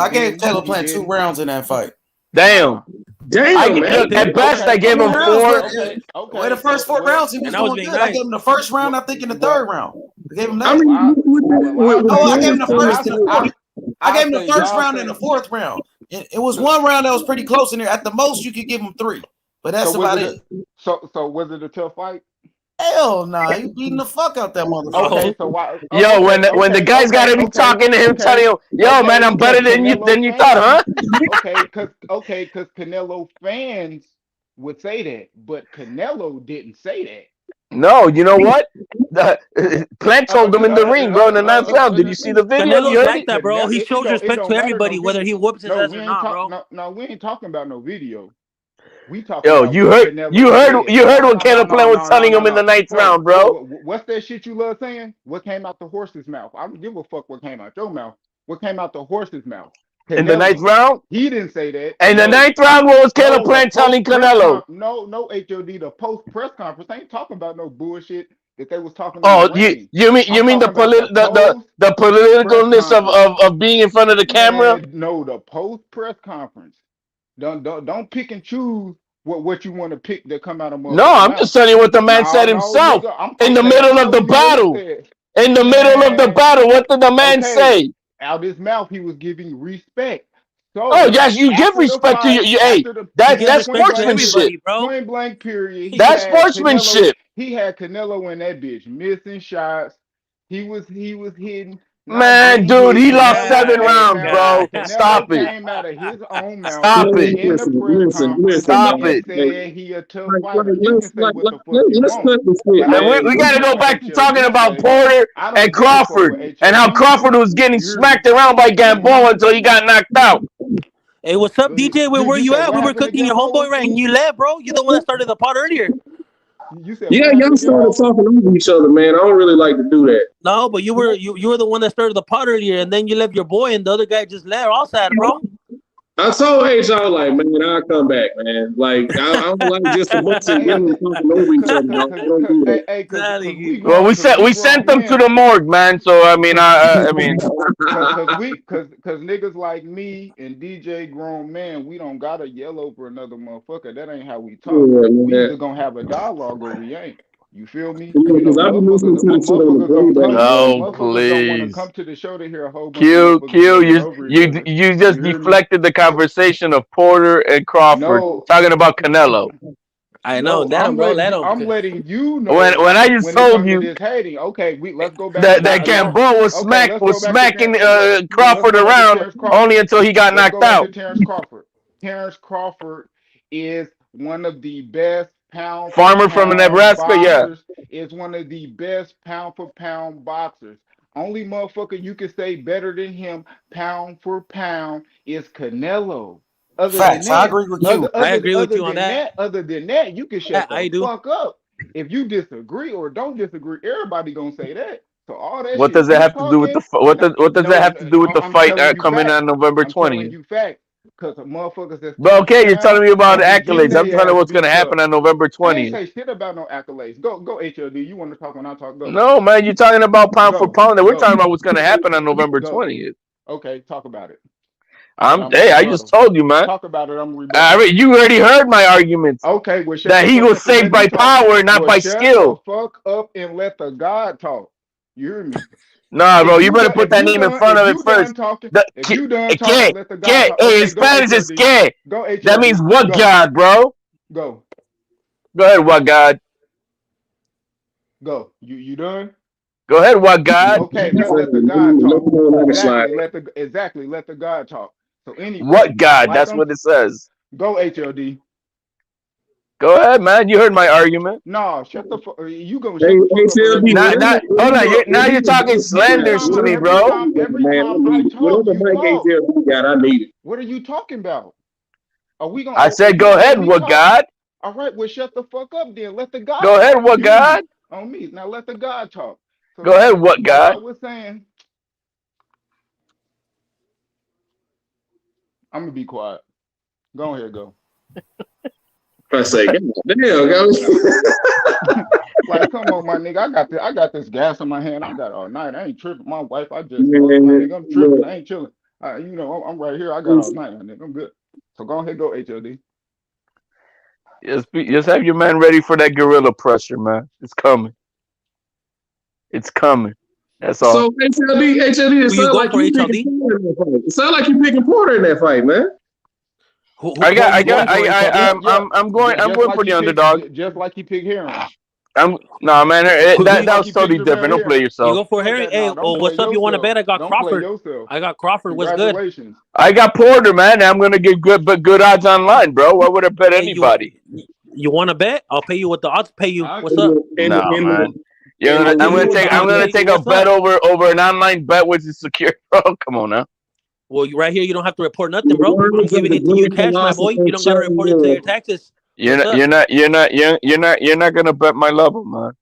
gave Caleb Plant 2 rounds in that fight. Damn, man. At best, I gave him 4. Okay. The first 4 rounds, he was doing good. I gave him the first round. I think in the 3rd round, I gave him that. I gave him the first round and the 4th round. It was one round that was pretty close in there. At the most, you could give him 3, but that's about it. So was it a tough fight? Hell nah, he beating the fuck out that motherfucker. Okay, so why? Yo, when the guy's got to be talking to him, telling him, "Yo, man, I'm better than you thought, huh?" Because Canelo fans would say that, but Canelo didn't say that. No, you know what? Plant told him in the ring, bro, in the 9th round. Did you see the video? Canelo's like that, bro. He shows respect to everybody, whether he whoops his ass or not, bro. No, we ain't talking about no video. We talking Yo, about you heard what Caleb Plant was telling him in the 9th round, bro. What's that shit you love saying? What came out the horse's mouth? I don't give a fuck what came out your mouth. What came out the horse's mouth? Canelo, in the 9th round? He didn't say that. In the 9th round, what was Caleb Plant telling Canelo? No, HOD, the post press conference ain't talking about no bullshit that they was talking Oh, in the ring. you mean the politicalness of being in front of the camera? Man, no, the post press conference. Don't pick and choose what you want to pick that come out of No, I'm just telling you what the man said himself in the middle of the battle. In the middle of the battle, what did the man say? Out his mouth, he was giving respect. So, oh yes, you give respect to you. Hey, that's sportsmanship. Point blank period. That's sportsmanship. He had Canelo in that bitch missing shots. He was hitting. Man, dude, he lost 7 rounds, bro. Stop it. Came out of his own mouth. Stop it. In the press conference. Stop it. Said he a tough fighter. You can say what the fuck you want. We got to go back to talking about Porter and Crawford and how Crawford was getting smacked around by Gamboa until he got knocked out. Hey, what's up, DJ? Where you at? We were cooking your homeboy right, and you left, bro. You're the one that started the pot earlier. Yeah, y'all started talking over each other, man. I don't really like to do that. No, but you were the one that started the pot earlier, and then you left your boy, and the other guy just left. All sad, bro. I told HR, like, man, I'll come back, man. Like, I don't like just a bunch of women talking over each other. I don't do that. Well, we sent them to the morgue, man. So I mean, because niggas like me and DJ grown man, we don't gotta yell over another motherfucker. That ain't how we talk. We either gonna have a dialogue or we ain't. You feel me? No, please. Don't want to come to the show to hear a whole bunch you just deflected the conversation of Porter and Crawford talking about Canelo. I know that, bro. I'm letting you know. When I just told you this hating, okay, let's go back. That Gamboa was smacking Crawford around only until he got knocked out. Terrence Crawford is one of the best farmer from Nebraska, boxers, is one of the best pound for pound boxers. Only motherfucker you can say better than him pound for pound is Canelo. Facts, I agree with you. I agree with you on that. Other than that, you can shut the fuck up. If you disagree or don't disagree, everybody gonna say that. So all that. What does that have to do with the what does that have to do with the fight coming on November 20th? You facts. Because motherfuckers that's but okay, you're telling me about accolades. I'm telling you what's going to happen on November 20th. I ain't say shit about no accolades. Go HLD. You want to talk when I talk? Go. No, man, you're talking about pound for pound. We're talking about what's going to happen on November 20th. Okay, talk about it. I just told you, man. Talk about it. You already heard my arguments. Okay, well, that he was saved by power, not by skill. Shut the fuck up and let the God talk. You hear me? Nah, bro, you better put that name in front of it first. If you done talking, let the God talk. Hey, in Spanish, it's que. Go, that means what God, bro? Go. Go ahead, what God? Go. You done? Go ahead, what God? Okay, let the God talk. Exactly, let the God talk. So anyway, what God? That's what it says. Go HLD. Go ahead, man. You heard my argument. No, shut the fuck. You gonna hold on. Now you're talking slanders to me, bro. What are you talking about? Are we gonna? I said, go ahead, what God? All right, well, shut the fuck up, then. Let the God. Go ahead, what God? On me. Now let the God talk. So go ahead, what God? I was saying. I'm gonna be quiet. Go ahead, go. I say, damn, like, come on, my nigga. I got this gas in my hand. I got all night. I ain't tripping. My wife, I just, nigga, I'm tripping. I ain't chilling. I'm right here. I got all night, my nigga. I'm good. So go ahead, go HLD. Just have your man ready for that gorilla pressure, man. It's coming. It's coming. That's all. So HLD, it sounds like you picking Porter in that fight. It sounds like you picking Porter in that fight, man. I'm going for the underdog. Just like he picked Heron. Nah, man, that Like was he totally picked different. Don't play Heron. You yourself. go for Harry. Hey, Don't what's play up? You want to yourself. bet? I got Don't play Crawford. yourself. I got Crawford. What's good? Congratulations. I got Porter, man. I'm gonna get good odds online, bro. Why would I bet anybody? You want to bet? I'll pay you what the odds pay you. What's up? No, man. I'm gonna take a bet over an online bet, which is secure. Bro, come on now. Well, you right here. You don't have to report nothing, bro. I'm giving it to you cash, my boy. You don't gotta report it to your taxes. You're not gonna bet my level, man.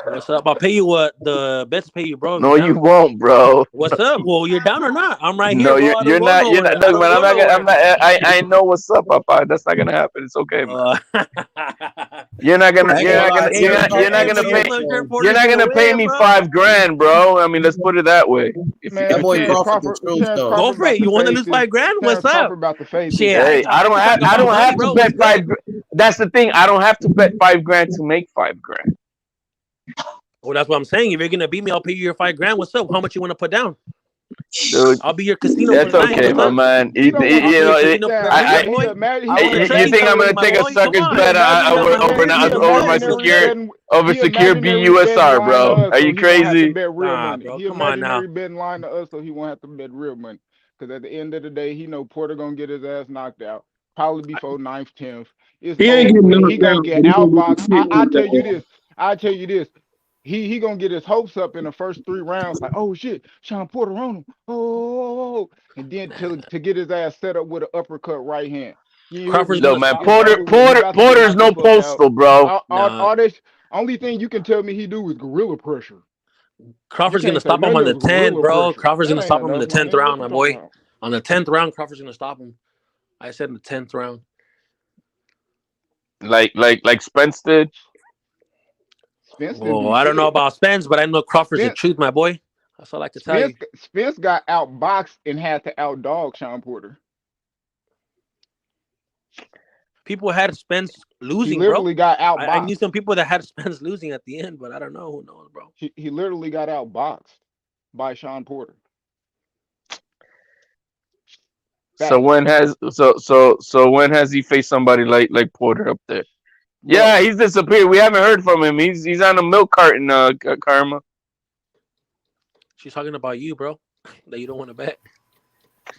What's up? I'll pay you what the bets pay you, bro. No, you won't, bro. What's up? Well, you're down or not? I'm right here. No, bro. you're not. You're not. Look, man, I'm not. I know what's up, Papa. That's not gonna happen. It's okay, man. You're not gonna pay me $5,000, bro. I mean, let's put it that way. Man, go for it. You want to lose $5,000? What's up? About the face. Shit, hey, I don't have to bet $5,000. That's the thing. I don't have to bet $5,000 to make $5,000. Well, that's what I'm saying. If you're gonna beat me, I'll pay you your $5,000. What's up? How much you want to put down? Dude, I'll be your casino. That's for okay, my man. You think I'm gonna take a sucker's bet over my secure BUSR, bro? Are you crazy? Nah, bro. Come on now. Betting line to us, so he won't have to bet real money. Because at the end of the day, he know Porter gonna get his ass knocked out. Probably before 9th, 10th. He gonna get outboxed. I tell you this. He gonna get his hopes up in the first 3 rounds, like, oh shit, Sean Porter on him. Oh, and then to get his ass set up with an uppercut right hand. No, man, Porter's no postal, bro. All this only thing you can tell me he do is gorilla pressure. Crawford's gonna stop him on the 10th, bro. Crawford's gonna stop him in the 10th round, my boy. On the 10th round, Crawford's gonna stop him. I said in the 10th round. Like Spence did. Well, I don't know about Spence, but I know Crawford's the truth, my boy. That's all I can tell you. Spence got outboxed and had to outdog Sean Porter. People had Spence losing, he literally bro. got outboxed. I knew some people that had Spence losing at the end, but I don't know. Who knows, bro? He literally got outboxed by Sean Porter. So when has he faced somebody like Porter up there? Bro. Yeah, he's disappeared. We haven't heard from him. He's on a milk carton, Karma. She's talking about you, bro. That you don't want to bet.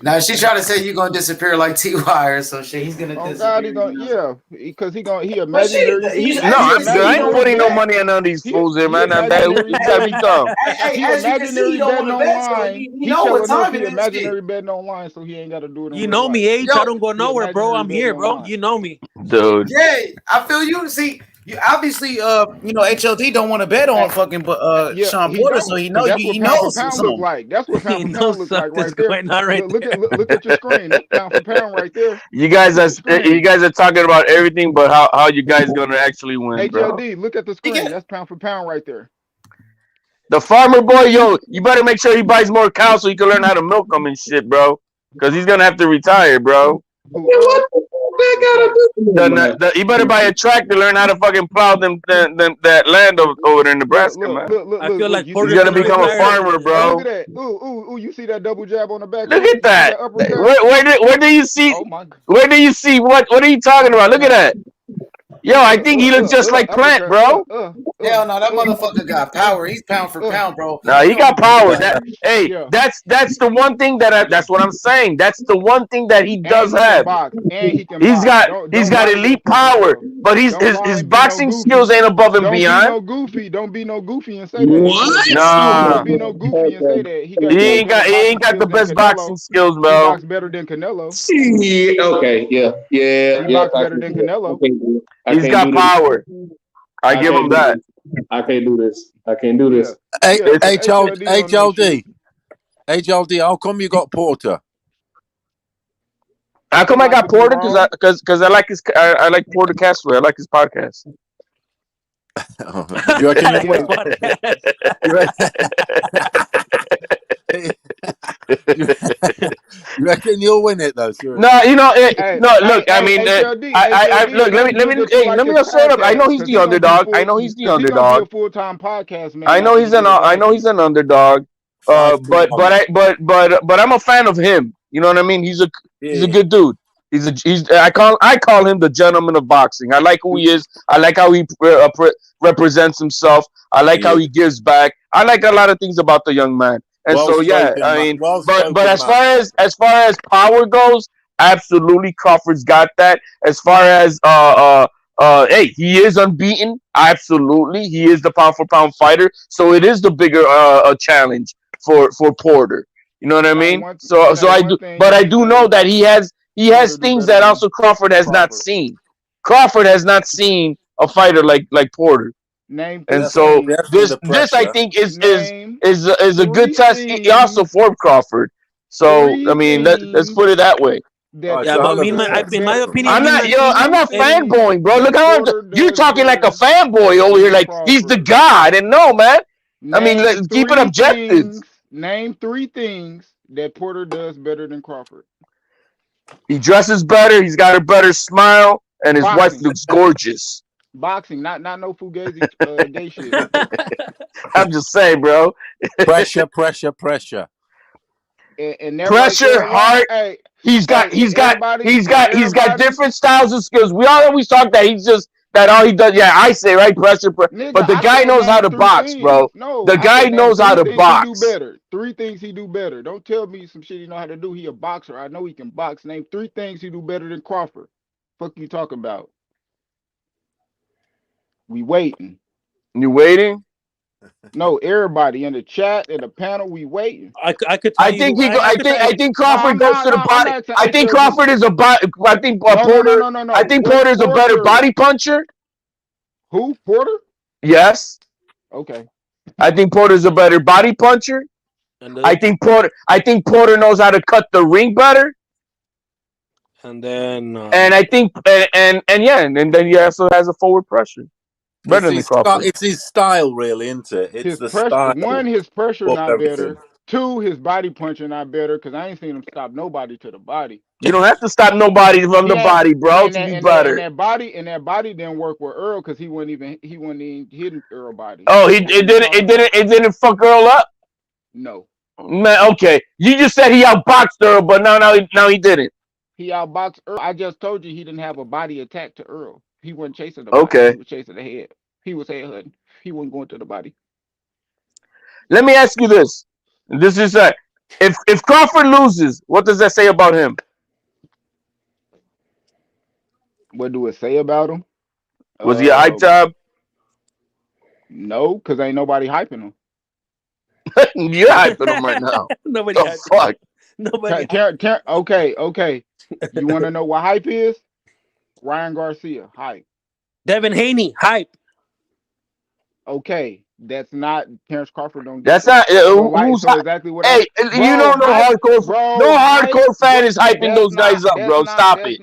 Now she's trying to say you're gonna disappear like T.Y. or some shit. He's gonna disappear. God, because he imaginary. I ain't putting no money on none of these fools here, man. He imaginary betting online. You know what time it is? Imaginary betting online, so he ain't got to do it. You know me, H. I don't go nowhere, bro. I'm here, bro. You know me, dude. Yeah, I feel you. See. You obviously, HLD don't want to bet on fucking, Sean Porter, so he knows. He knows something. Look like. That's what pound for pound looks like right there. Look at your screen. That's pound for pound right there. You guys are talking about everything, but how you guys gonna actually win, HLD, bro? look at the screen. That's pound for pound right there. The farmer boy, you better make sure he buys more cows so he can learn how to milk them and shit, bro. Because he's gonna have to retire, bro. You better buy a tractor, learn how to fucking plow that land over there in Nebraska, man. I feel like he's gonna become a farmer, bro. Look at that! Ooh! You see that double jab on the back? Look at that! Where do you see? Where do you see? What are you talking about? Look at that! Yo, I think he looks just like Plant, bro. Hell no, that motherfucker got power. He's pound for pound, bro. No, he got power. That's the one thing that's what I'm saying. That's the one thing that he does have. He's got elite power, but his boxing skills ain't above and beyond. Don't be no goofy and say that. What? Nah. Don't be no goofy and say that. He ain't got the best boxing skills, bro. He box better than Canelo. Okay, yeah. He box better than Canelo. He's got power. I give him that. I can't do this. HLD, how come you got Porter? How come I got Porter? Because I like I like Porter Castro. I like his podcast. You reckon you'll win it though? Seriously. No, look. I mean, look. Let me straight up. I know he's the underdog. Full-time podcast, man. I know he's an underdog. But I'm a fan of him. You know what I mean? He's a good dude. I call him the gentleman of boxing. I like who he is. I like how he represents himself. I like how he gives back. I like a lot of things about the young man. And Well so yeah, spoken, I man. mean, Well but spoken, as man. far as power goes, absolutely Crawford's got that. As far as hey, he is unbeaten. Absolutely, he is the pound for pound fighter. So it is the bigger challenge for Porter. You know what I mean? So I do, but I do know that he has things that also Crawford has not seen. Crawford has not seen a fighter like Porter, Name and three so things. this I think Name is a good three test also things. for Crawford. So I Three mean, let's things put it that way. that Yeah, but Porter does in my better. opinion, I'm not, Mina, I'm Three not things fanboying, bro. Look that how Porter you're does talking like a better fanboy over here, than like he's the Crawford. god. And no, man. I mean, Name let's keep it three objective. things. Name three things that Porter does better than Crawford. He dresses better. He's got a better smile, and his wife Boxing. looks gorgeous. Boxing, not no fugazi gay shit. I'm just saying, bro. Pressure. And that right Pressure, there alone, heart. hey, He's got everybody, he's got different styles and skills. We all always talk that he's just that all he does. Yeah, I say right, pressure. nigga, But the I guy said knows how name to three box, things. bro. No, The I guy said name knows how three to things he do box. better. Three things he do better. Don't tell me some shit he know how to do. He a boxer. I know he can box. Name three things he do better than Crawford. Fuck you talking about? We waiting. You waiting? No, everybody in the chat, in the panel, we waiting. I could tell you. I think No, Crawford goes to the I'm body. asking I think HLD. Crawford is a body. I think Porter. No. I think What's Porter's a better Porter? body puncher. Who? Porter? Yes. Okay. I think Porter's a better body puncher. And I think Porter knows how to cut the ring better. And then And I think and then he also has a forward pressure. Better than Crawford. It's his style, really, isn't it? It's His the pressure, style his pressure of not everything. better. Two, his body punching not better because I ain't seen him stop nobody to the body. You don't have to stop nobody from He the ain't, body, bro, to be better. and that body didn't work with Earl because he wasn't even hitting Earl body. Oh, it didn't fuck Earl up. No. Man, okay. You just said he outboxed Earl, but now he didn't. He outboxed Earl. I just told you he didn't have a body attack to Earl. He wasn't chasing the body. Okay. He was chasing the head. He was head hunting. He wasn't going to the body. Let me ask you this. This is if Crawford loses, what does that say about him? What do it say about him? Was he a hype job? No, because ain't nobody hyping him. You're hyping him right now. Nobody the fuck? Nobody. Okay. You want to know what hype is? Ryan Garcia, hype. Devin Haney, hype. Okay, that's not Terrence Crawford. Don't. That's not who's exactly what. Hey, you don't know hardcore. No hardcore fan is hyping those guys up, bro. Stop it.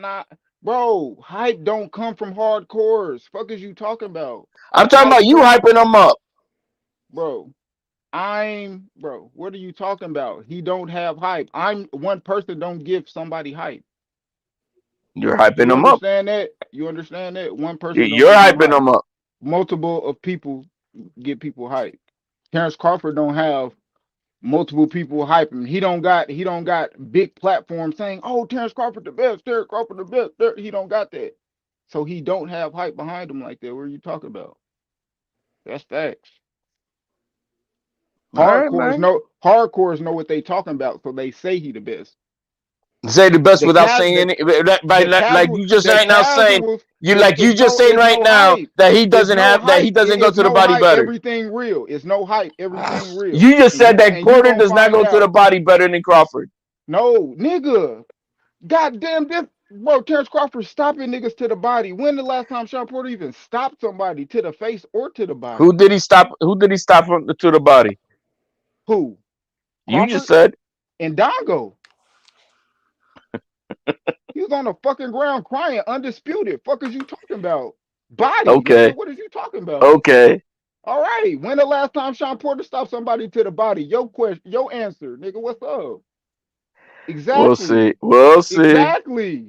Bro, hype don't come from hardcores. Fuck is you talking about? I'm talking about you hyping them up, bro. What are you talking about? He don't have hype. I'm one person. Don't give somebody hype. You're hyping them up. You understand that? One person. You're hyping them up. Multiple of people get people hype. Terrence Crawford don't have multiple people hyping. He don't got big platforms saying, "Oh, Terrence Crawford the best. Terrence Crawford the best." He don't got that. So he don't have hype behind him like that. What are you talking about? That's facts. Hardcores know what they talking about, so they say he the best. Say the best without saying it. Like you just right now saying you just saying right now that he doesn't go to the body better. Everything real. It's no hype. Everything real. You just said that Porter does not go to the body better than Crawford. No, nigga. Goddamn this. Bro, Terrence Crawford stopping niggas to the body. When the last time Sean Porter even stopped somebody to the face or to the body? Who did he stop to the body? Who? Crawford? You just said. And Dongo. He was on the fucking ground crying, undisputed. Fuck is you talking about? Body. Okay. Nigga, what is you talking about? Okay. All right. When the last time Sean Porter stopped somebody to the body? Your question, your answer, nigga. What's up? Exactly. We'll see. Exactly.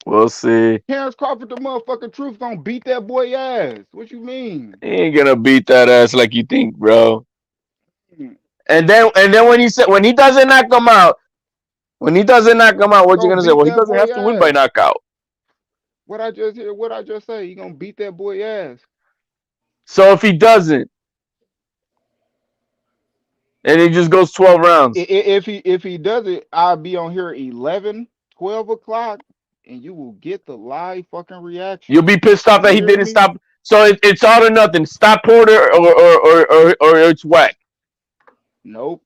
We'll see. Terrence Crawford, the motherfucking truth, gonna beat that boy ass. What you mean? He ain't gonna beat that ass like you think, bro. And then when he doesn't knock him out, When he doesn't knock him out, what you Gonna gonna say? beat Well, he that doesn't boy have to win by ass. knockout. What I just say? He gonna beat that boy ass. So if he doesn't, and he just goes 12 rounds, If he does it, I'll be on here 11, 12 o'clock, and you will get the live fucking reaction. you'll be pissed off You that he hear didn't me? stop. So it's all or nothing. Stop Porter or it's whack. Nope.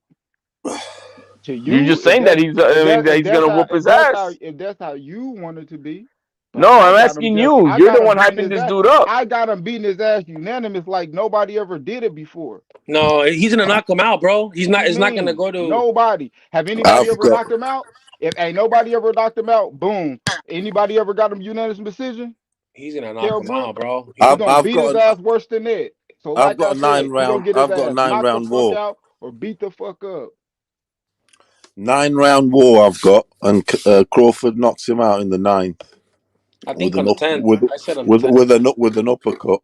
To You're you, just saying that he's that he's gonna whoop his ass. if that's how you want it to be, but No, I'm asking you. I You're got the him one beating hyping his this ass. dude up. I got him beating his ass unanimous like nobody ever did it before. No, he's gonna knock him out, bro. He's What not. you It's not gonna mean? go to. Nobody. Have anybody ever knocked him out? If ain't nobody ever knocked him out, boom. Anybody ever got him unanimous decision? He's gonna knock Kell him out, Brook. bro. He I've gonna I've beat his got ass worse than that. So I've like I got a nine said, he gonna round get his I've got a ass nine knocked the round fuck war. out or beat the fuck up. 9 round war I've got, and Crawford knocks him out in the 9th I with think on an the up 10th. with I said on the 10th. with an uppercut.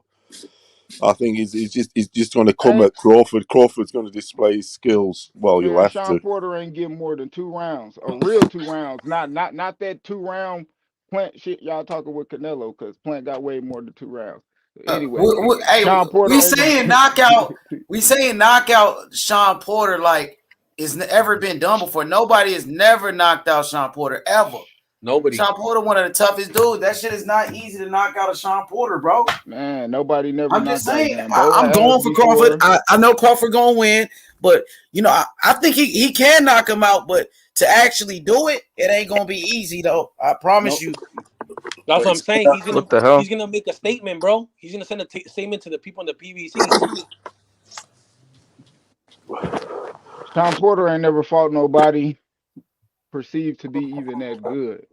I think he's just going to come Hey, at Crawford. Crawford's going to display his skills. Well, you'll man, have Sean to. Porter ain't getting more than 2 rounds. A real 2 rounds. Not that 2 round Plant shit y'all talking with Canelo, because Plant got way more than 2 rounds. Anyway, Hey, Sean Porter we ain't saying gonna knockout. We saying knockout Sean Porter like it's ever been done before. Nobody has never knocked out Sean Porter ever. Nobody. Sean Porter, one of the toughest dudes. That shit is not easy to knock out a Sean Porter, bro. Man, nobody never I'm just knocked out saying. Gambo I'm ass going for Crawford. before. I know Crawford gonna win, but I think he can knock him out. But to actually do it, it ain't gonna be easy though. I promise you. That's what I'm saying. What the hell? He's gonna make a statement, bro. He's gonna send a statement to the people in the PBC. Sean Porter ain't never fought nobody perceived to be even that good.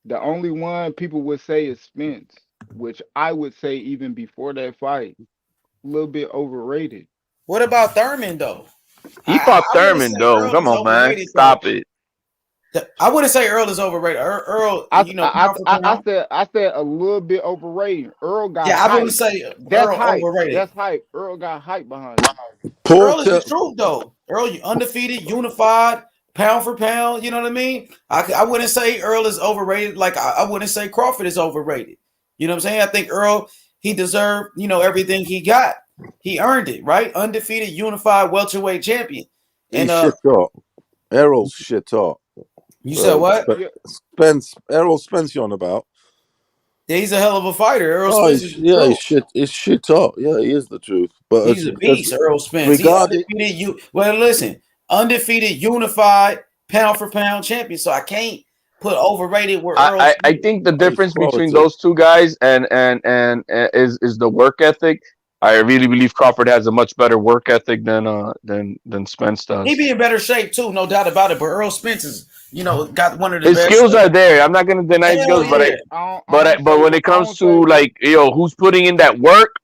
The only one people would say is Spence, which I would say even before that fight, a little bit overrated. What about Thurman though? He fought I wouldn't Thurman say though. Earl Come is on, man, overrated though. stop it. I wouldn't say Earl is overrated. Earl, pound for pound. I said a little bit overrated. Earl got Yeah, I wouldn't hype. say That's Earl hype. overrated. That's hype. Earl got hype behind him. Earl is the truth though. Earl, you undefeated, unified, pound for pound. You know what I mean? I wouldn't say Earl is overrated. Like I wouldn't say Crawford is overrated. You know what I'm saying? I think Earl, he deserved, everything he got. He earned it, right? Undefeated, unified welterweight champion. And He's shit up. Errol's shit up. You said what? Errol Spence you on about? Yeah, he's a hell of a fighter. Earl Oh, Spence is the truth. he's shit up. Yeah, he is the truth. But He's a beast, Earl Spence. He regarding undefeated. Listen, undefeated, unified, pound for pound champion. So I can't put overrated where Earl. I think the difference between those two guys and is the work ethic. I really believe Crawford has a much better work ethic than Spence does. He be in better shape too, no doubt about it. But Earl Spence is, got one of the His best. skills are there. I'm not going to deny his skills, but when it comes to like who's putting in that work,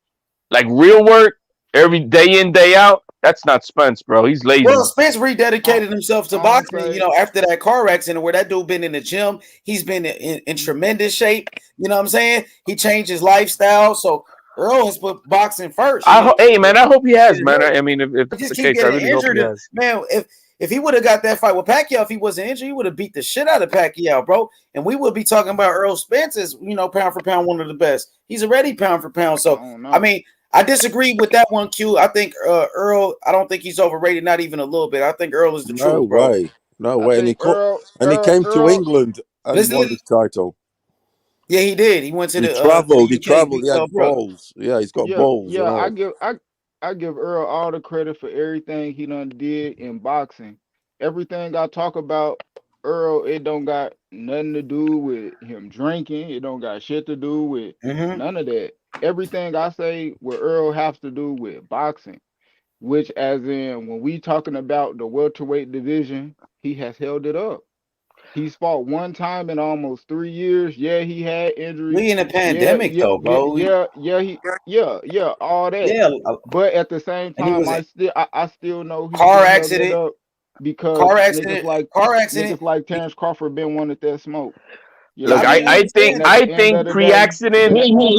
like real work, every day in day out, that's not Spence, bro. He's lazy. Well, Spence rededicated himself to boxing. After that car accident where that dude been in the gym, he's been in tremendous shape. You know what I'm saying? He changed his lifestyle. So Earl has put boxing first. Hey, man, I hope he has, man. I mean, if that's just the keep case, I getting really hope he injured. has. Man, if he would have got that fight with Pacquiao, if he wasn't injured, he would have beat the shit out of Pacquiao, bro. And we would be talking about Earl Spence as, pound for pound, one of the best. He's already pound for pound. So, I mean, I disagree with that one, Q. I think Earl, I don't think he's overrated, not even a little bit. I think Earl is the truth, bro. No way. And he came to England and won the title. Yeah, he did. He went to He the traveled. He had balls. Yeah, he's got balls. Yeah, and all. I give Earl all the credit for everything he done did in boxing. Everything I talk about Earl, it don't got nothing to do with him drinking. It don't got shit to do with none of that. Everything I say with Earl has to do with boxing, which as in when we talking about the welterweight division, he has held it up. He's fought one time in almost 3 years. Yeah, he had injuries. We in a pandemic though, bro. All that. Yeah, but at the same and he time, was I still know he's car been holding accident. it up because Car niggas accident. like Terrence Crawford been wanting that smoke. You Look, know, I think and at the end of the day,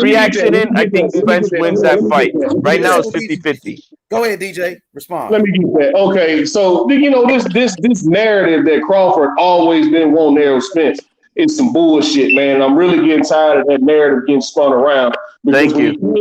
pre-accident, and I think Spence wins that fight. Right now it's 50-50. Go ahead, DJ. Respond. Let me get that. Okay, so you know this narrative that Crawford always been wanting Errol Spence is some bullshit, man. I'm really getting tired of that narrative getting spun around because Thank you. when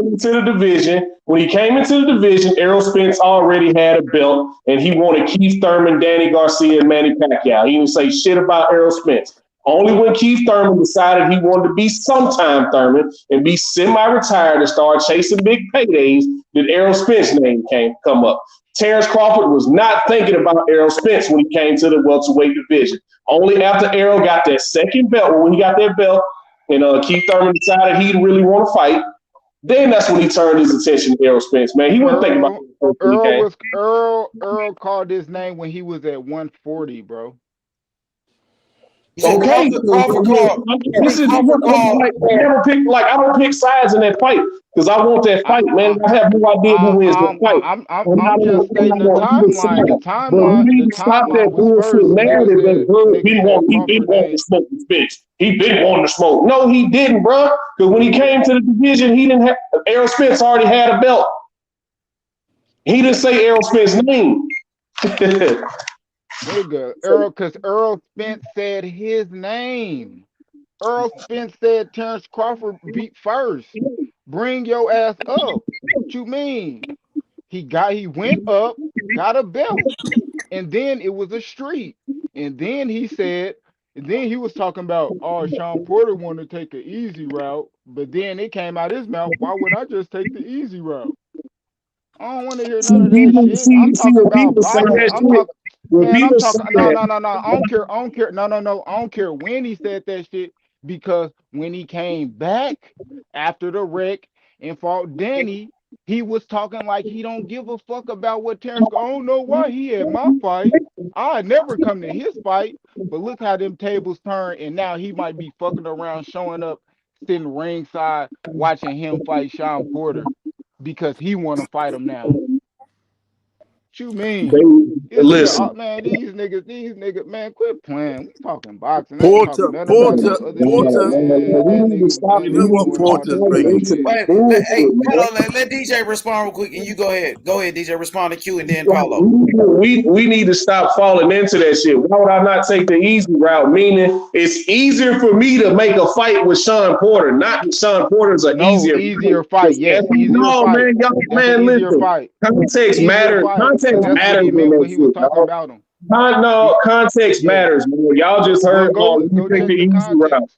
he came into the division, Errol Spence already had a belt, and he wanted Keith Thurman, Danny Garcia, and Manny Pacquiao. He didn't say shit about Errol Spence. Only when Keith Thurman decided he wanted to be sometime Thurman and be semi-retired and start chasing big paydays did Errol Spence's name come up. Terrence Crawford was not thinking about Errol Spence when he came to the welterweight division. Only after Errol got that second belt, when he got that belt, and Keith Thurman decided he really want to fight, then that's when he turned his attention to Errol Spence. Man, he wasn't thinking about Earl called his name when he was at 140, bro. Okay, this is like I don't pick sides in that fight because I want that fight, man. I have no idea who wins the fight. I'm just stating the timeline. But we need to stop that bullshit narrative that he been wanting to smoke the Spence. He been wanting to smoke. No, he didn't, bro. Because when he came to the division, he didn't have Errol Spence already had a belt. He didn't say Errol Spence's name. Nigga, because Errol Spence said his name. Errol Spence said Terrence Crawford beat first. Bring your ass up. What you mean? He went up, got a belt, and then it was a streak. And then he was talking about, oh, Sean Porter wanted to take the easy route, but then it came out his mouth, why would I just take the easy route? I don't want to hear none of that shit. I'm talking about boxing. I don't care. No. I don't care when he said that shit, because when he came back after the wreck and fought Danny, he was talking like he don't give a fuck about what Terrence. I don't know why he had my fight. I never come to his fight, but look how them tables turn, and now he might be fucking around, showing up, sitting ringside, watching him fight Sean Porter because he want to fight him now. What you mean? Listen, man, these niggas, man, quit playing. We talking boxing. Porter. You know what Porter's bringing. Wait, let DJ respond real quick, and you go ahead. Go ahead, DJ. Respond to Q, and then Paulo. We need to stop falling into that shit. Why would I not take the easy route? Meaning, it's easier for me to make a fight with Sean Porter. Not that Sean Porter's easier fight. Yes, easier fight. Man, listen. Context matters. Context matters when he was talking about him. No, context matters, man. Y'all just heard. Let me take the easy route.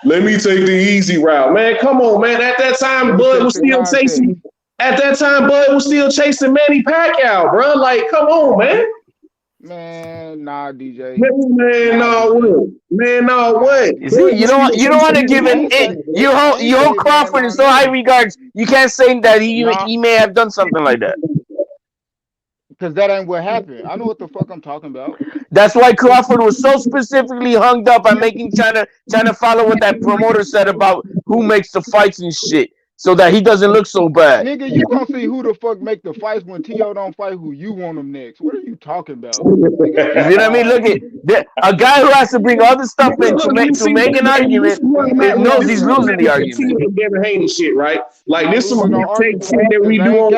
Let me take the easy route, man. Come on, man. At that time, Bud was still chasing. At that time, Bud was still chasing Manny Pacquiao, bro. Like, come on, man. Man, nah, DJ. Man, no, what? You see, you don't want to give it. You hold Crawford in so high regards. You can't say that he may have done something like that. Because that ain't what happened. I know what the fuck I'm talking about. That's why Crawford was so specifically hung up on trying to follow what that promoter said about who makes the fights and shit, so that he doesn't look so bad. Nigga, you gonna see who the fuck make the fights when T.O. don't fight who you want him next. What are you talking about? You know what I mean? Look at a guy who has to bring other stuff in to make an argument knows he's losing the argument. Devin Haney shit, right? Like this is some take shit that we do on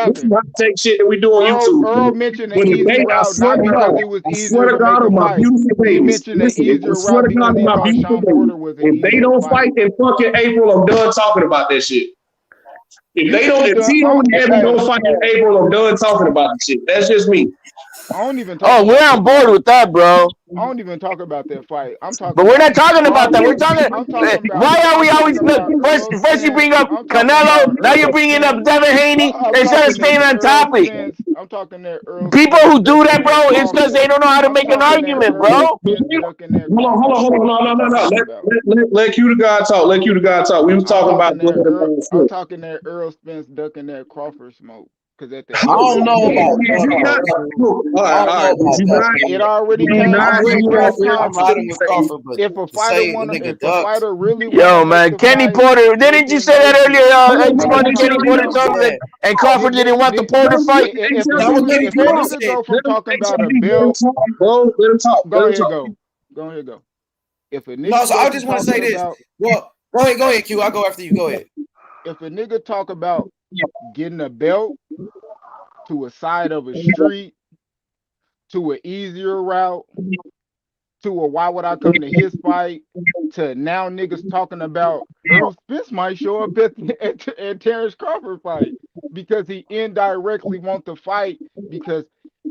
take shit that we do on YouTube. Earl mentioned the easy route not because it was easier to make a fight. He mentioned the easier route because he thought Sean Porter was an If they don't fight in fucking April, I'm done talking about that shit. If T.O. and Devin don't fight in April, I'm done talking about the shit. That's just me. I don't even talk we're on board with that, bro. I don't even talk about that fight. I'm talking. But we're not talking about that. We're talking. Why are we always first you bring up Canelo, now you're bringing up Devin Haney instead of staying on topic? I'm talking there. People who do that, bro, it's because they don't know how to make an argument, bro. Hold on. No. Let Q to God talk. We was talking about. I'm talking that Earl Spence ducking that Crawford smoke. Because at the I don't know about it already came out. If a fighter really man, Kenny Porter, didn't you say that earlier? Kenny Porter told me that, and Crawford didn't want the Porter fight. If go from talking about a bill, let him talk. Go ahead, go. If a nigga No, so I wasn't just want to say talking this. about, Well, go ahead, Q. I'll go after you. Go ahead. if a nigga talk about getting a belt to a side of a street, to an easier route, to a why would I come to his fight, to now niggas talking about Earl Spence might show up at Terrence Crawford fight because he indirectly want to fight because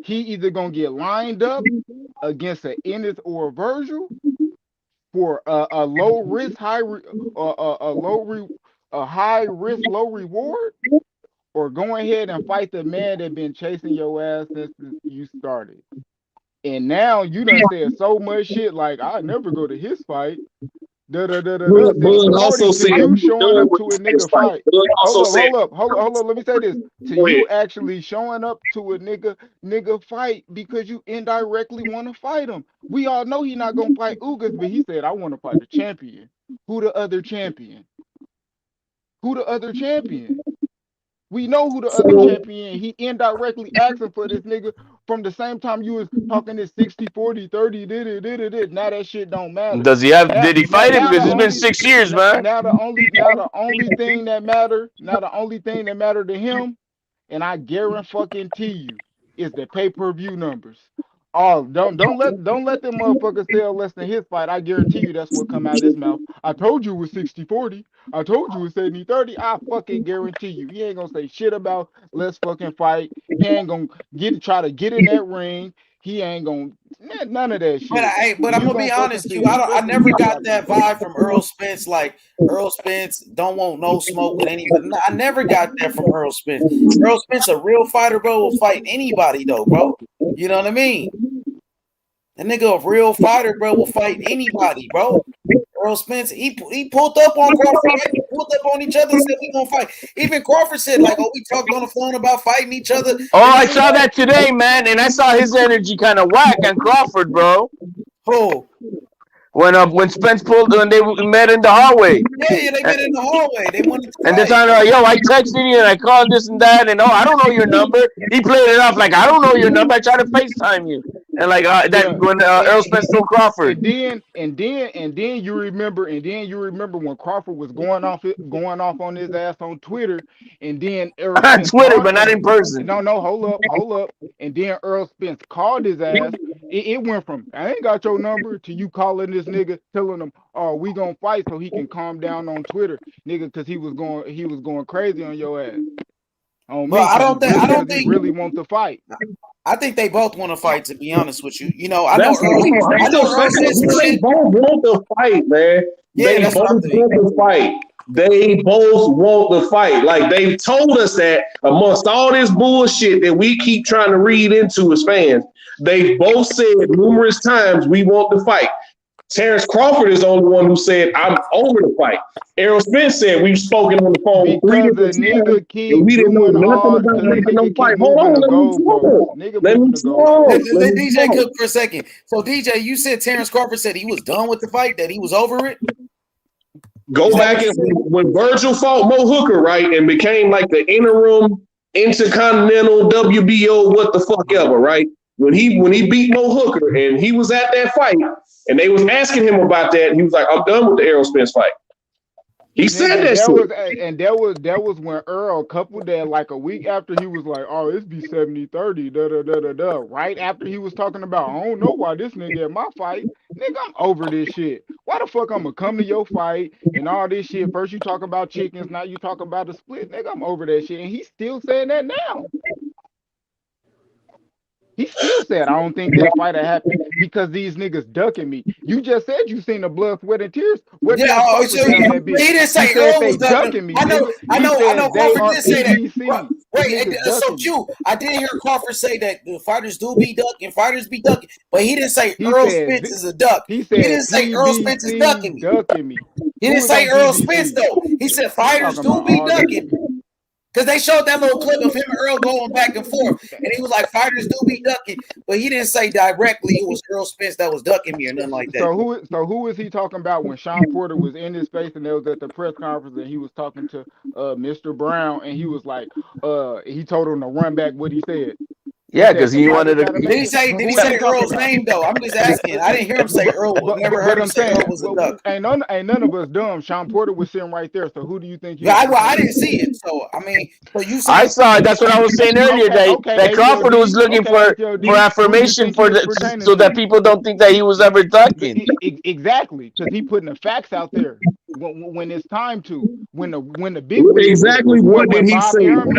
he either gonna get lined up against an Ennis or a Virgil for a low risk a high risk low reward, or go ahead and fight the man that been chasing your ass since you started. And now you done said so much shit like I never go to his fight. Da da da da da. Bud also According to said you we showing done up with to the a Spence nigga fight. fight. Bud also said, Hold up. Let me say this. To go ahead. you actually showing up to a nigga fight because you indirectly want to fight him. We all know he not gonna fight Ugas, but he said I want to fight the champion. Who the other champion? Who the other champion? We know who the other So champion. He indirectly asking for this nigga from the same time you was talking this 60, 40, 30, did. Now that shit don't matter. Does he have? Now, Did he now, fight him? now Because the it's been only 6 years, man. now the only thing that matter, to him, and I guarantee you, is the pay-per-view numbers. Oh, don't let them motherfuckers sell less than his fight. I guarantee you that's what come out of his mouth. I told you it was 60-40. I told you it was 70-30. I fucking guarantee you. He ain't gonna say shit about let's fucking fight. He ain't gonna try to get in that ring. He ain't gonna none of that But shit. I'm You gonna be gonna fucking honest, see, Q. I especially never when he got got that beat. vibe from Earl Spence. Like Earl Spence don't want no smoke with anybody. No, I never got that from Earl Spence. Earl Spence, a real fighter, bro, will fight anybody though, bro. You know what I mean? A nigga, a real fighter, bro, will fight anybody, bro. Earl Spence, he pulled up on Crawford, right? They pulled up on each other and said we gonna fight. Even Crawford said, like, oh, we talked on the phone about fighting each other. Oh, I saw that today, man, and I saw his energy kind of whack on Crawford, bro. Who? When Spence pulled when they met in the hallway. Yeah, they met in the hallway. They wanted to And they're fight. talking about, yo, I texted you and I called this and that, and oh, I don't know your number. He played it off like I don't know your number. I tried to FaceTime you, and like that when Earl Spence told Crawford. And then you remember, when Crawford was going off on his ass on Twitter, and then Earl On Spence Twitter, called. but not in person. No, hold up, and then Earl Spence called his ass. It went from I ain't got your number to you calling this nigga, telling him, "Oh, we gonna fight," so he can calm down on Twitter, nigga, because he was going crazy on your ass, on Well, me, I because don't he think. really want to fight. I think they both want to fight. To be honest with you, you know, I know that's Earl said some they shit. both want to fight, man. Yeah, They that's both what I think. want to fight. They both want to fight. Like they told us that amongst all this bullshit that we keep trying to read into as fans, they both said numerous times we want to fight. Terrence Crawford is the only one who said, I'm over the fight. Errol Spence said, we've spoken on the phone 3 Because different a times, nigga and keep we didn't know doing nothing all, about because a making no nigga fight. keep Hold moving on, the let me goalposts. talk. Nigga Let moving me the talk. goalposts. Let Let me DJ talk. cook for a second. So DJ, you said Terrence Crawford said he was done with the fight, that he was over it. Go Is that back what you and said? when Virgil fought Mo Hooker, right, and became like the interim intercontinental WBO what the fuck ever, right? When he beat Mo Hooker and he was at that fight and they was asking him about that, he was like, I'm done with the Errol Spence fight. He said Nigga, that shit. that was when Earl coupled that like a week after he was like, oh, it's be 70-30, da da da da da. Right after he was talking about, I don't know why this nigga at my fight. Nigga, I'm over this shit. Why the fuck I'm gonna come to your fight and all this shit? First you talk about chickens, now you talk about the split. Nigga, I'm over that shit. And he's still saying that now. He still said, I don't think that fight happened because these niggas ducking me. You just said you seen the blood, sweat, and tears. What Yeah, Terrence Crawford so say on that he bitch? didn't He say said Earl they was ducking. ducking me, I nigga. He know said they Crawford are did say that. PBC. The Wait, niggas so ducking me. Q, I did hear Crawford say that the fighters do be ducking, fighters be ducking, but he didn't say He Earl said Spence is a duck. he He said didn't say Earl Spence is ducking PBC me. ducking me. He Who didn't is say on Earl Spence PBC? though. He said He fighters talking do about be all this ducking shit. me. Because they showed that little clip of him and Earl going back and forth. And he was like, fighters do be ducking. But he didn't say directly it was Earl Spence that was ducking me or nothing like that. So who is he talking about when Sean Porter was in his face and they was at the press conference and he was talking to Mr. Brown and he was like he told him to run back what he said. Yeah, because he wanted to. Did he say Earl's name though? I'm just asking. I didn't hear him say Earl. Never heard him say Earl was a duck. Ain't none of us dumb. Sean Porter was sitting right there. So who do you think he? Yeah, I didn't see it. So I mean, so you I saying saw it. That's what I was saying earlier. That Crawford was looking for affirmation so that people don't think that he was ever ducking. Exactly, because he putting the facts out there when it's time to. When the big exactly what did he say? When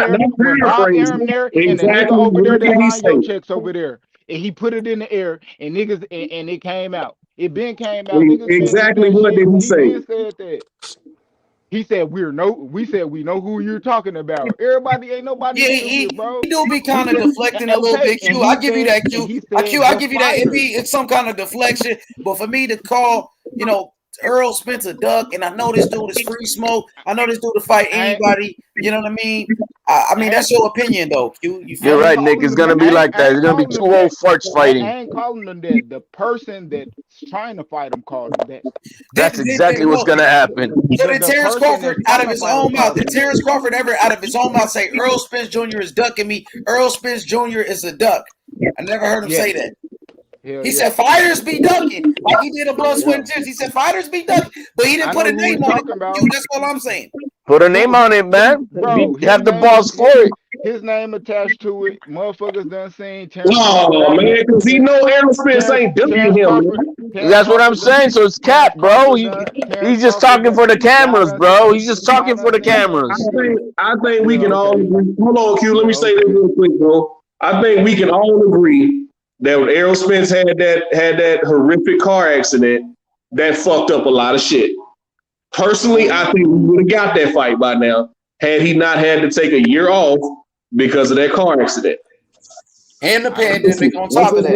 Bob Arum there and the nigga over there that signed your checks over there, and he put it in the air, and niggas and it came out. It been came out. Niggas exactly what did he say? He said that. He said we know who you're talking about. Everybody ain't nobody stupid, bro. He do be kind of deflecting a little bit. Q, I give you that. Q, I give you that. It's some kind of deflection, but for me to call, Earl Spence a duck, and I know this dude is free smoke. I know this dude to fight anybody. You know what I mean? I mean that's your opinion though, Q. You're right, Nick. It's gonna be like that. It's gonna be two old farts fighting. I ain't calling them that. The person that's trying to fight him called him that. That's exactly what's gonna happen. So did Terrence Crawford out of his own mouth? Did Terrence Crawford ever out of his own mouth say Earl Spence Jr. is ducking me? Earl Spence Jr. is a duck. I never heard him say that. He said fighters be ducking like he did a blood, sweat, and tears. He said fighters be ducking, but he didn't put a name on it. That's all I'm saying. Put a name on it, man. Bro, you have the balls for it. His name attached to it. Motherfuckers done seen. Oh man, because he know Errol Spence ain't ducking him. That's what I'm saying. So it's cap, bro. He's just talking for the cameras, bro. He's just talking for the cameras. I think we can all agree. Hold on, Q. Let me say this real quick, bro. I think we can all agree that when Errol Spence had that horrific car accident, that fucked up a lot of shit. Personally, I think we would have got that fight by now had he not had to take a year off because of that car accident. And the pandemic on top of that.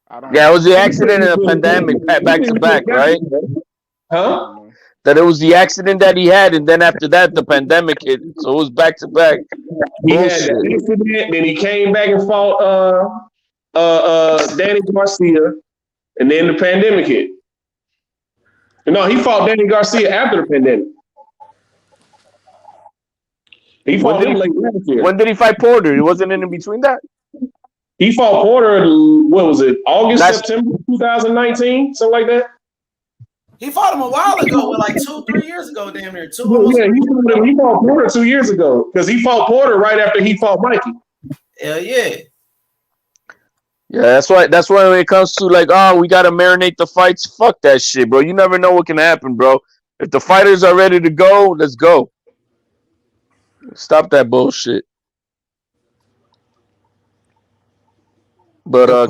I don't know. Yeah, it was the accident and the pandemic back to back, right? Huh? That it was the accident that he had, and then after that, the pandemic hit. So it was back to back. He had the accident, then he came back and fought Danny Garcia, and then the pandemic hit. No, he fought Danny Garcia after the pandemic. He fought him late last year. When did he fight Porter? He wasn't in between that? He fought Porter, what was it, September 2019, something like that? He fought him a while ago, like 2-3 years ago, damn near. He fought Porter 2 years ago because he fought Porter right after he fought Mikey. Hell yeah. Yeah, that's why when it comes to like, oh, we gotta marinate the fights, fuck that shit, bro. You never know what can happen, bro. If the fighters are ready to go, let's go. Stop that bullshit. But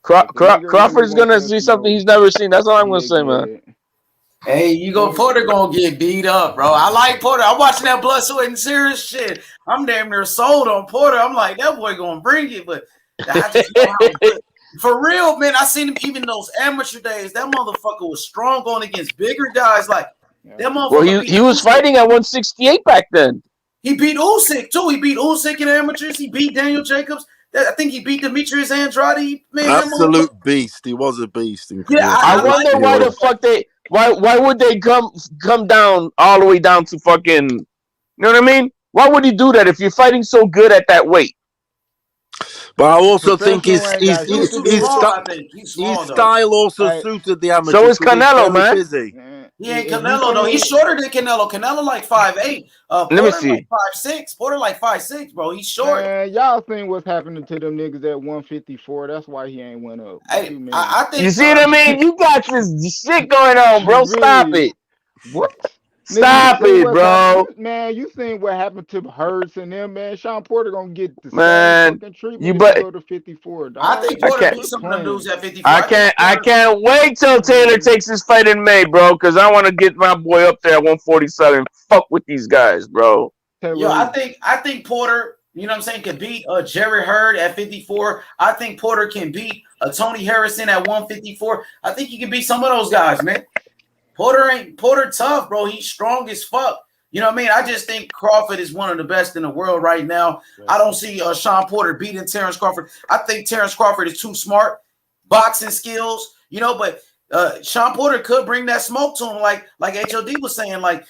Crawford's gonna see something he's never seen. That's all I'm gonna say, man. Hey, Porter gonna get beat up, bro. I like Porter. I'm watching that blood, sweat, and serious shit. I'm damn near sold on Porter. I'm like, that boy gonna bring it, but I just for real, man. I seen him even those amateur days. That motherfucker was strong going against bigger guys. Like that motherfucker. Well, he was fighting at 168 back then. He beat Usyk too. He beat Usyk in amateurs. He beat Daniel Jacobs. I think he beat Demetrius Andrade. Man, absolute beast. He was a beast. Yeah, I wonder why the fuck why would they come down all the way down to fucking, you know what I mean? Why would he do that if you're fighting so good at that weight? But I also think his style also suited the amateurs. So is Canelo, man. Busy. He ain't Canelo though. He's shorter than Canelo. Canelo like 5'8". Porter Let me see. Like 5'6". Porter like 5'6", bro. He's short. Man, y'all seen what's happening to them niggas at 154. That's why he ain't went up. Hey, I think you see what I mean? You got this shit going on, bro. Stop it. What? Stop it, bro. Man, you seen what happened to Hurts and them, man. Sean Porter gonna get the same fucking treatment if he go to 54. Dog. I think Porter beat some of them dudes at 54. I can't wait till Taylor takes his fight in May, bro, because I want to get my boy up there at 147. Fuck with these guys, bro. Yo, I think Porter, you know what I'm saying, can beat Jerry Hurd at 54. I think Porter can beat Tony Harrison at 154. I think he can beat some of those guys, man. Porter tough, bro. He's strong as fuck. You know what I mean? I just think Crawford is one of the best in the world right now. Right. I don't see Sean Porter beating Terrence Crawford. I think Terrence Crawford is too smart, boxing skills, you know, but Sean Porter could bring that smoke to him, like HOD was saying, like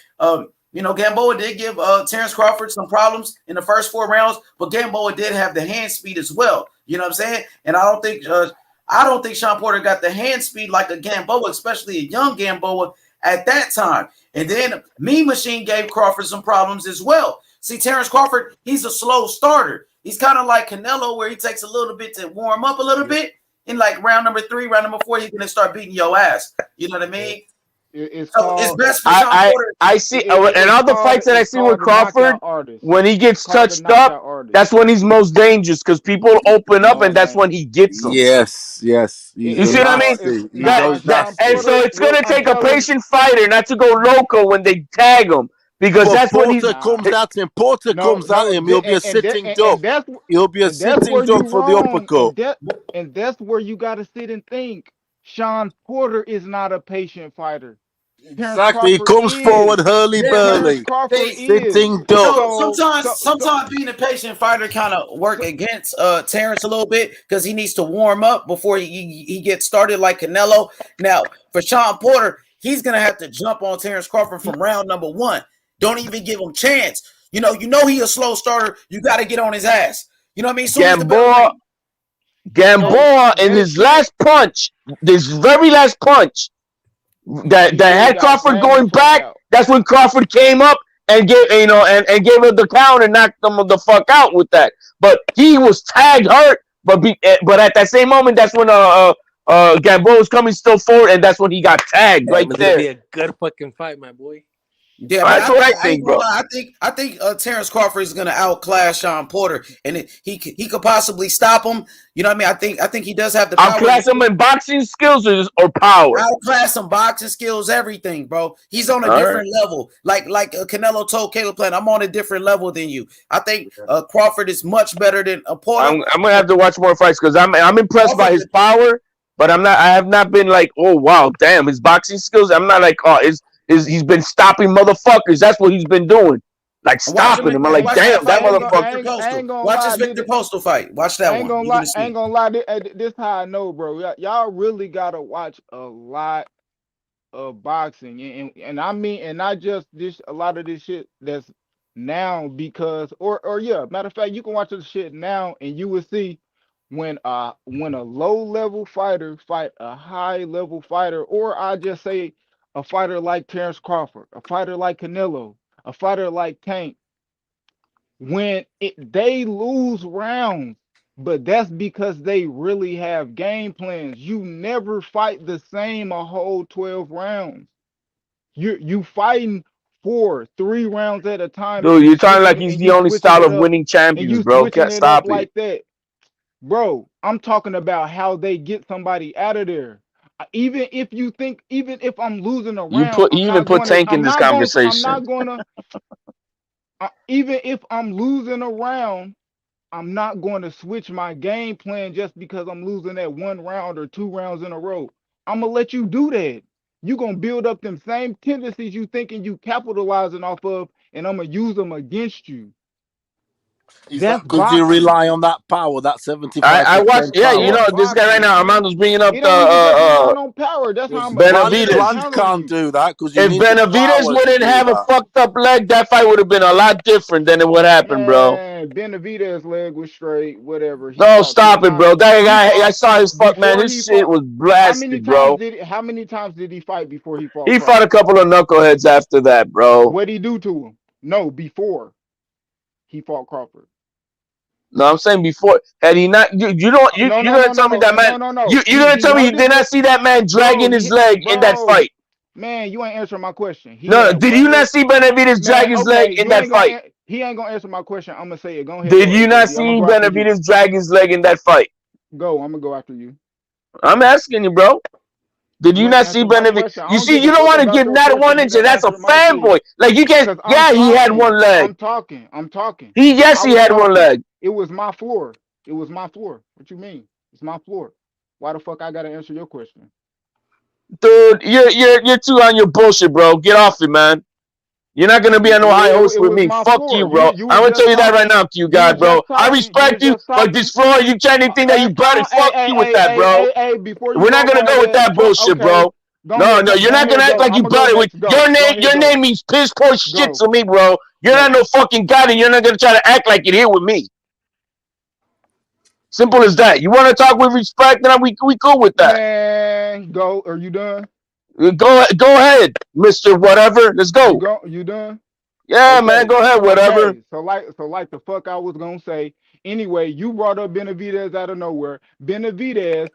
You know, Gamboa did give Terrence Crawford some problems in the first 4 rounds, but Gamboa did have the hand speed as well. You know what I'm saying? And I don't think Sean Porter got the hand speed like a Gamboa, especially a young Gamboa at that time. And then Mean Machine gave Crawford some problems as well. See, Terrence Crawford, he's a slow starter. He's kind of like Canelo, where he takes a little bit to warm up a little bit. In like round number 3, round number 4, he's gonna start beating your ass. You know what I mean? It's So called. it's best for Sean Porter. I see, and all the fights that I see with Crawford, when he gets touched up, that's when he's most dangerous because people open up, and that's when he gets them. Yes. You see what I mean? And so it's gonna take a patient fighter not to go loco when they tag him. Because but that's Porter when he comes at him. Porter comes at him. He'll be a sitting duck. He'll be a sitting duck for the uppercut. And that's where you got to sit and think. Sean Porter is not a patient fighter. Exactly. He comes forward hurly burly. Sitting duck. Sometimes being a patient fighter kind of work against Terrence a little bit because he needs to warm up before he gets started like Canelo. Now, for Sean Porter, he's gonna have to jump on Terrence Crawford from round number 1. Don't even give him chance. You know he a slow starter. You got to get on his ass. You know what I mean? Gamboa in his last punch, this very last punch that had Crawford going back. That's when Crawford came up and gave and gave him the count and knocked him the fuck out with that. But he was tagged hurt. But at that same moment, that's when Gamboa was coming still forward, and that's when he got tagged right It's there. gonna be a good fucking fight, my boy. Yeah, that's what I think, bro. I think Terrence Crawford is going to outclass Sean Porter, and he could possibly stop him. You know what I mean? I think he does have the power. Outclass him in boxing skills or power. Outclass him boxing skills, everything, bro. He's on a different level. Like Canelo told Caleb Plant, I'm on a different level than you. I think Crawford is much better than Porter. I'm gonna have to watch more fights because I'm impressed by his power, but I have not been like, oh wow, damn, his boxing skills. I'm not like, oh, he's been stopping motherfuckers. That's what he's been doing. Like stopping him. I'm like, damn, that motherfucker. Watch his Victor Postal fight. Watch that one. I ain't gonna lie. This how I know, bro. Y'all really gotta watch a lot of boxing, and I mean, and not just this. A lot of this shit that's now because, or yeah, matter of fact, you can watch this shit now, and you will see when a low level fighter fight a high level fighter, or I just say a fighter like Terrence Crawford, a fighter like Canelo, a fighter like Tank, when they lose rounds, but that's because they really have game plans. You never fight the same a whole 12 rounds. You fighting 3 rounds at a time. Dude, you're talking like he's the only style of winning champions, bro. Can't stop it. Like that. Bro, I'm talking about how they get somebody out of there. Even if I'm losing a round, you even put Tank in this conversation. I'm not gonna. Even if I'm losing a round, I'm not going to switch my game plan just because I'm losing that 1 round or 2 rounds in a row. I'm gonna let you do that. You're gonna build up them same tendencies you thinking you capitalizing off of, and I'm gonna use them against you. That's because you rely on that power, that 75%. I watched, yeah, you know, this guy right now, Armando's bringing up on power. That's how Benavidez can't do that because if Benavidez wouldn't have a fucked up leg, that fight would have been a lot different than what happened, bro. Benavidez' leg was straight, whatever. No, stop it, bro. That guy, I saw his fuck, man. His shit was blasted, bro. How many times did he fight before he fought? He fought a couple of knuckleheads after that, bro. What'd he do to him? No, before he fought Crawford. No, I'm saying before. Had he not, you're gonna tell me that man. You're gonna tell me you did not see that man dragging his leg in that fight. Man, you ain't answering my question. Did you not see Benavidez drag his leg in that fight? He ain't gonna answer my question. I'm gonna say it. Go ahead. Did you not see Benavidez drag his leg in that fight? Go. I'm gonna go after you. I'm asking you, bro. Did you not see Benavidez? You see, you don't want to give not 1 inch, and that's a fanboy. Like you can't. Yeah, he had 1 leg. I'm talking. He had 1 leg. It was my floor. What you mean? It's my floor. Why the fuck I gotta answer your question? Dude, you're too on your bullshit, bro. Get off it, man. You're not gonna be on no high horse with me. Fuck you, bro. I'm gonna tell you that right now, Q God, bro. I respect you, but this floor, you can't even think that you brought it. Fuck you with that, bro. We're not gonna go with that bullshit, bro. No, you're not gonna act like you got it. Your name means piss poor shit to me, bro. You're not no fucking god, and you're not gonna try to act like it here with me. Simple as that. You want to talk with respect, then we cool with that. Man, go. Are you done? Go ahead, Mr. Whatever. Let's go. You done? Yeah, okay. Man, go ahead, whatever. Okay. So like the fuck I was gonna say. Anyway, you brought up Benavidez out of nowhere. Benavidez,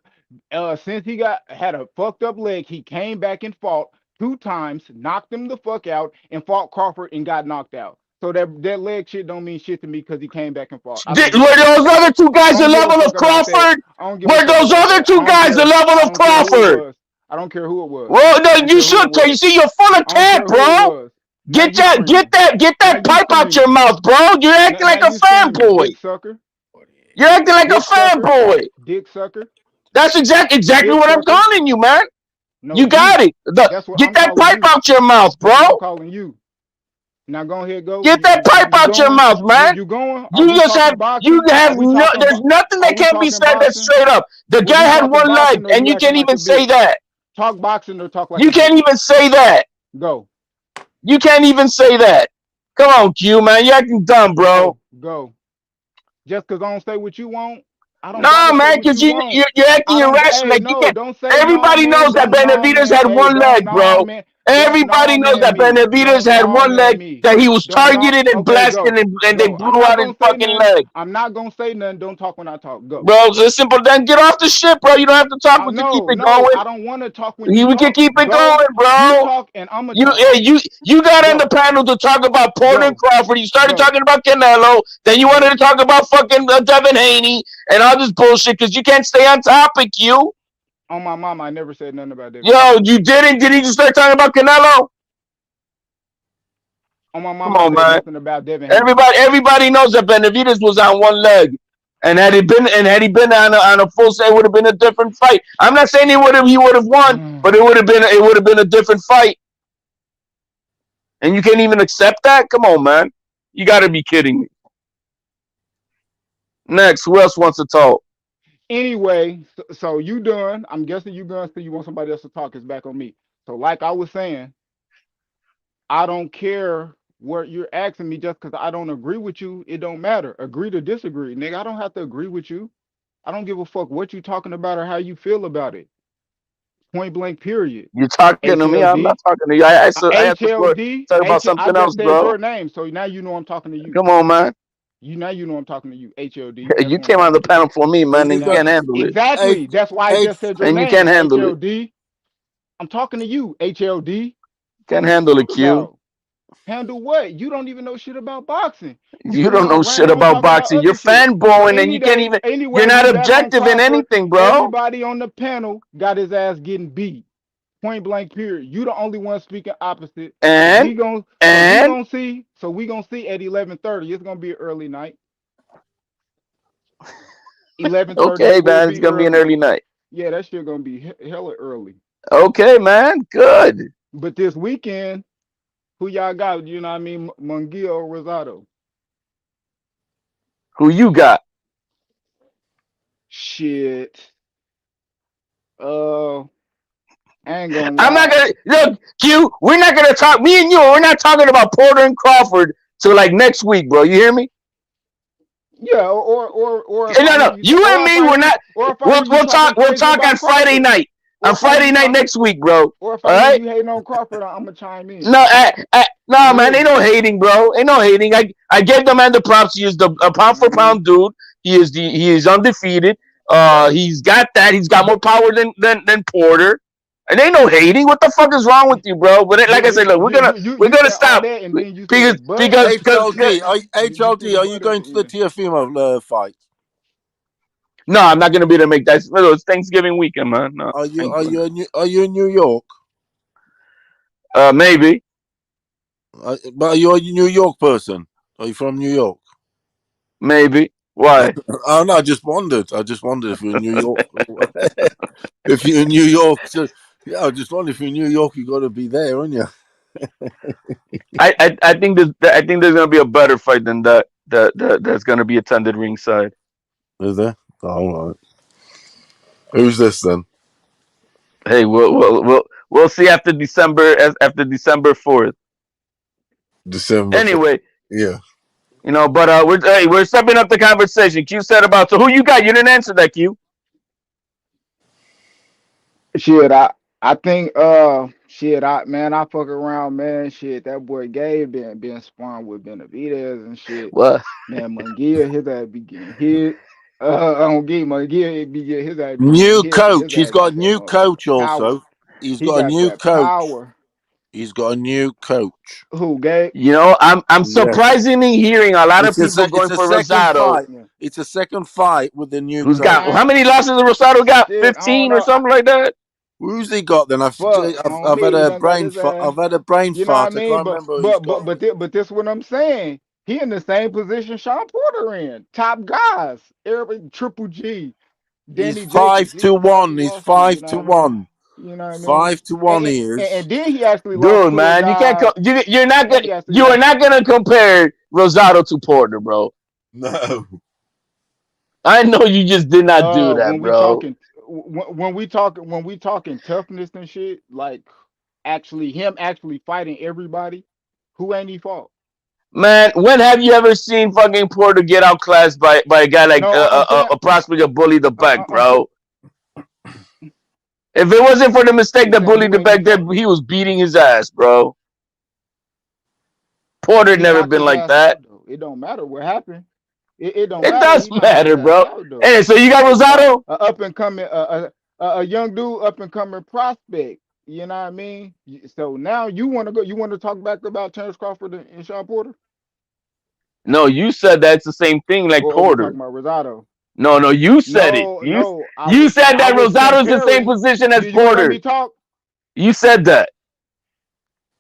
since he had a fucked up leg, he came back and fought 2 times, knocked him the fuck out, and fought Crawford and got knocked out. So that leg shit don't mean shit to me because he came back and fought. Were those other 2 guys the level of Crawford? Were those other 2 guys the level of Crawford? I don't care who it was. Well, no, you should tell. You see, you're full of cat, bro. Get that pipe out your mouth, bro. You're acting like a fanboy. Dick sucker. You're acting like a fanboy. Dick sucker. That's exactly what I'm calling you, man. No, you got it. Get that pipe out your mouth, bro. I'm calling you. Now go ahead, go. Get that pipe out your mouth, man. You going? There's nothing that can't be said that's straight up. The guy had 1 leg, and you can't even say that. Talk boxing or talk like you can't even say that. Go. You can't even say that. Come on, Q, man. You're acting dumb, bro. Go. Just because I don't say what you want. I don't man, because you're acting irrational. Hey, no, don't say everybody knows that Benavidez had 1 leg, bro. Everybody knows that Benavidez had 1 leg, that he was targeted and blasted, and they blew out his fucking leg. I'm not going to say nothing. Don't talk when I talk. Go. Bro, it's simple. Then get off the shit, bro. You don't have to talk. We can keep it going. I don't want to talk when you We can keep it going, bro. You talk and I'm going to talk. You got on the panel to talk about Porter and Crawford. You started talking about Canelo. Then you wanted to talk about fucking Devin Haney and all this bullshit because you can't stay on topic, you. On my mama, I never said nothing about that. Yo, you didn't? Did he just start talking about Canelo? On my mama, I said nothing about Devin. Everybody knows that Benavidez was on 1 leg, and had he been on a full set, it would have been a different fight. I'm not saying he would have won, but it would have been a different fight. And you can't even accept that? Come on, man. You got to be kidding me. Next, who else wants to talk? Anyway, so you done. I'm guessing you done, so you want somebody else to talk. It's back on me. So like I was saying, I don't care what you're asking me just because I don't agree with you. It don't matter. Agree to disagree. Nigga, I don't have to agree with you. I don't give a fuck what you talking about or how you feel about it. Point blank, period. You're talking to me. I'm not talking to you. I HLD, talk about something else, bro. Your name, so now you know I'm talking to you. Come on, man. Now you know I'm talking to you, HLD. You came on the panel for me, man, and you can't handle it. Exactly. That's why I just said your name. And you can't handle it. I'm talking to you, HLD. Can't handle it, Q. Handle what? You don't even know shit about boxing. You don't know shit about boxing. You're fanboying, and you can't even. You're not objective in anything, bro. Everybody on the panel got his ass getting beat. Point blank, period. You the only one speaking opposite. And we gonna see. So we gonna see at 11:30. It's gonna be an early night. 11:30. Okay, man. It's gonna be an early night. Yeah, that shit gonna be hella early. Okay, man. Good. But this weekend, who y'all got? You know what I mean? Munguia or Rosado? Who you got? Shit. I ain't gonna I'm not gonna look, Q. We're not gonna talk. Me and you, we're not talking about Porter and Crawford till like next week, bro. You hear me? Yeah, or no. You and me, we're not. We'll talk on Friday night. On Friday night next week, bro. Or if I hear you hating on Crawford, I'm gonna chime in. No, man, ain't no hating, bro. Ain't no hating. I gave the man the props. He is the pound for pound dude. He is undefeated. He's got that. He's got more power than Porter. And ain't no hating. What the fuck is wrong with you, bro? But like I said, look, we're gonna stop because HLD, are you going to the Teofimo fight? No, I'm not gonna be able to make that. It's Thanksgiving weekend, man. No, are you in New York? Maybe. But are you a New York person? Are you from New York? Maybe. Why? Oh no, I just wondered if you're in New York. If you're in New York, yeah, I just wondered if you're in New York, you got to be there, aren't you? I think there's gonna be a better fight than that. That's gonna be attended ringside. Is there? Oh, all right. Who's this then? Hey, we'll We'll see after December 4th. December. Anyway, Yeah. But we're stepping up the conversation. Q said about so who you got? You didn't answer that, Q. Shit, I think I fuck around, man. Shit, that boy Gabe been spawned with Benavidez and shit. What? Man, Munguia, his ass be getting hit. On game, Munguia be getting his ass be getting New hit, but coach. his He's ass got got a that new motherfucking coach power. also. He's He got a got new that coach. power. He's got a new coach. Who, Gabe? I'm Yeah. surprisingly hearing a lot of people It's going a for second Rosado. fight. It's a second fight with the new Who's coach. got how Man, many losses has Rosado got? shit, I don't 15 or know. something like that? Who's he got then? Fuck on I've me. had He a done got brain his ass. I've had a brain You know what I fart. I mean? can't But remember who he's but got. but but but this what I'm saying. He in the same position Sean Porter in. Top guys. Every Triple G. He's Danny Jacobs. He done probably 5-1. He's lost to, you know what I mean? 5-1. You know what I mean? 5-1 he is. And then he actually lost Dude, to a man, you can't guy. you're not And gonna he actually you are lost. not gonna compare Rosado to Porter, bro. No. I know you just did not do that, When we bro. talking when we talking toughness and shit, like him actually fighting everybody, who ain't he fought? Man, when have you ever seen fucking Porter get outclassed by a guy like No, I'm saying a prospect of Bully the Beck, I'm bro? If it wasn't for the mistake you that saying Bully who the ain't he Beck did, fought? he was beating his ass, bro. Porter He never knocked been his like ass that. out though. It don't matter what happened. It don't It matter. does He knocked his matter, ass bro. out though. And so you got Rosado? A up and coming a young dude up and coming prospect. You know what I mean? So now you want to go? You want to talk back about Terrence Crawford and Sean Porter, No, you said that's the same thing like or we talking Porter. about Rosado? No, you said it. No. You said I that was Rosado is the same comparing. position as Do you want to let me Porter. talk? You said that.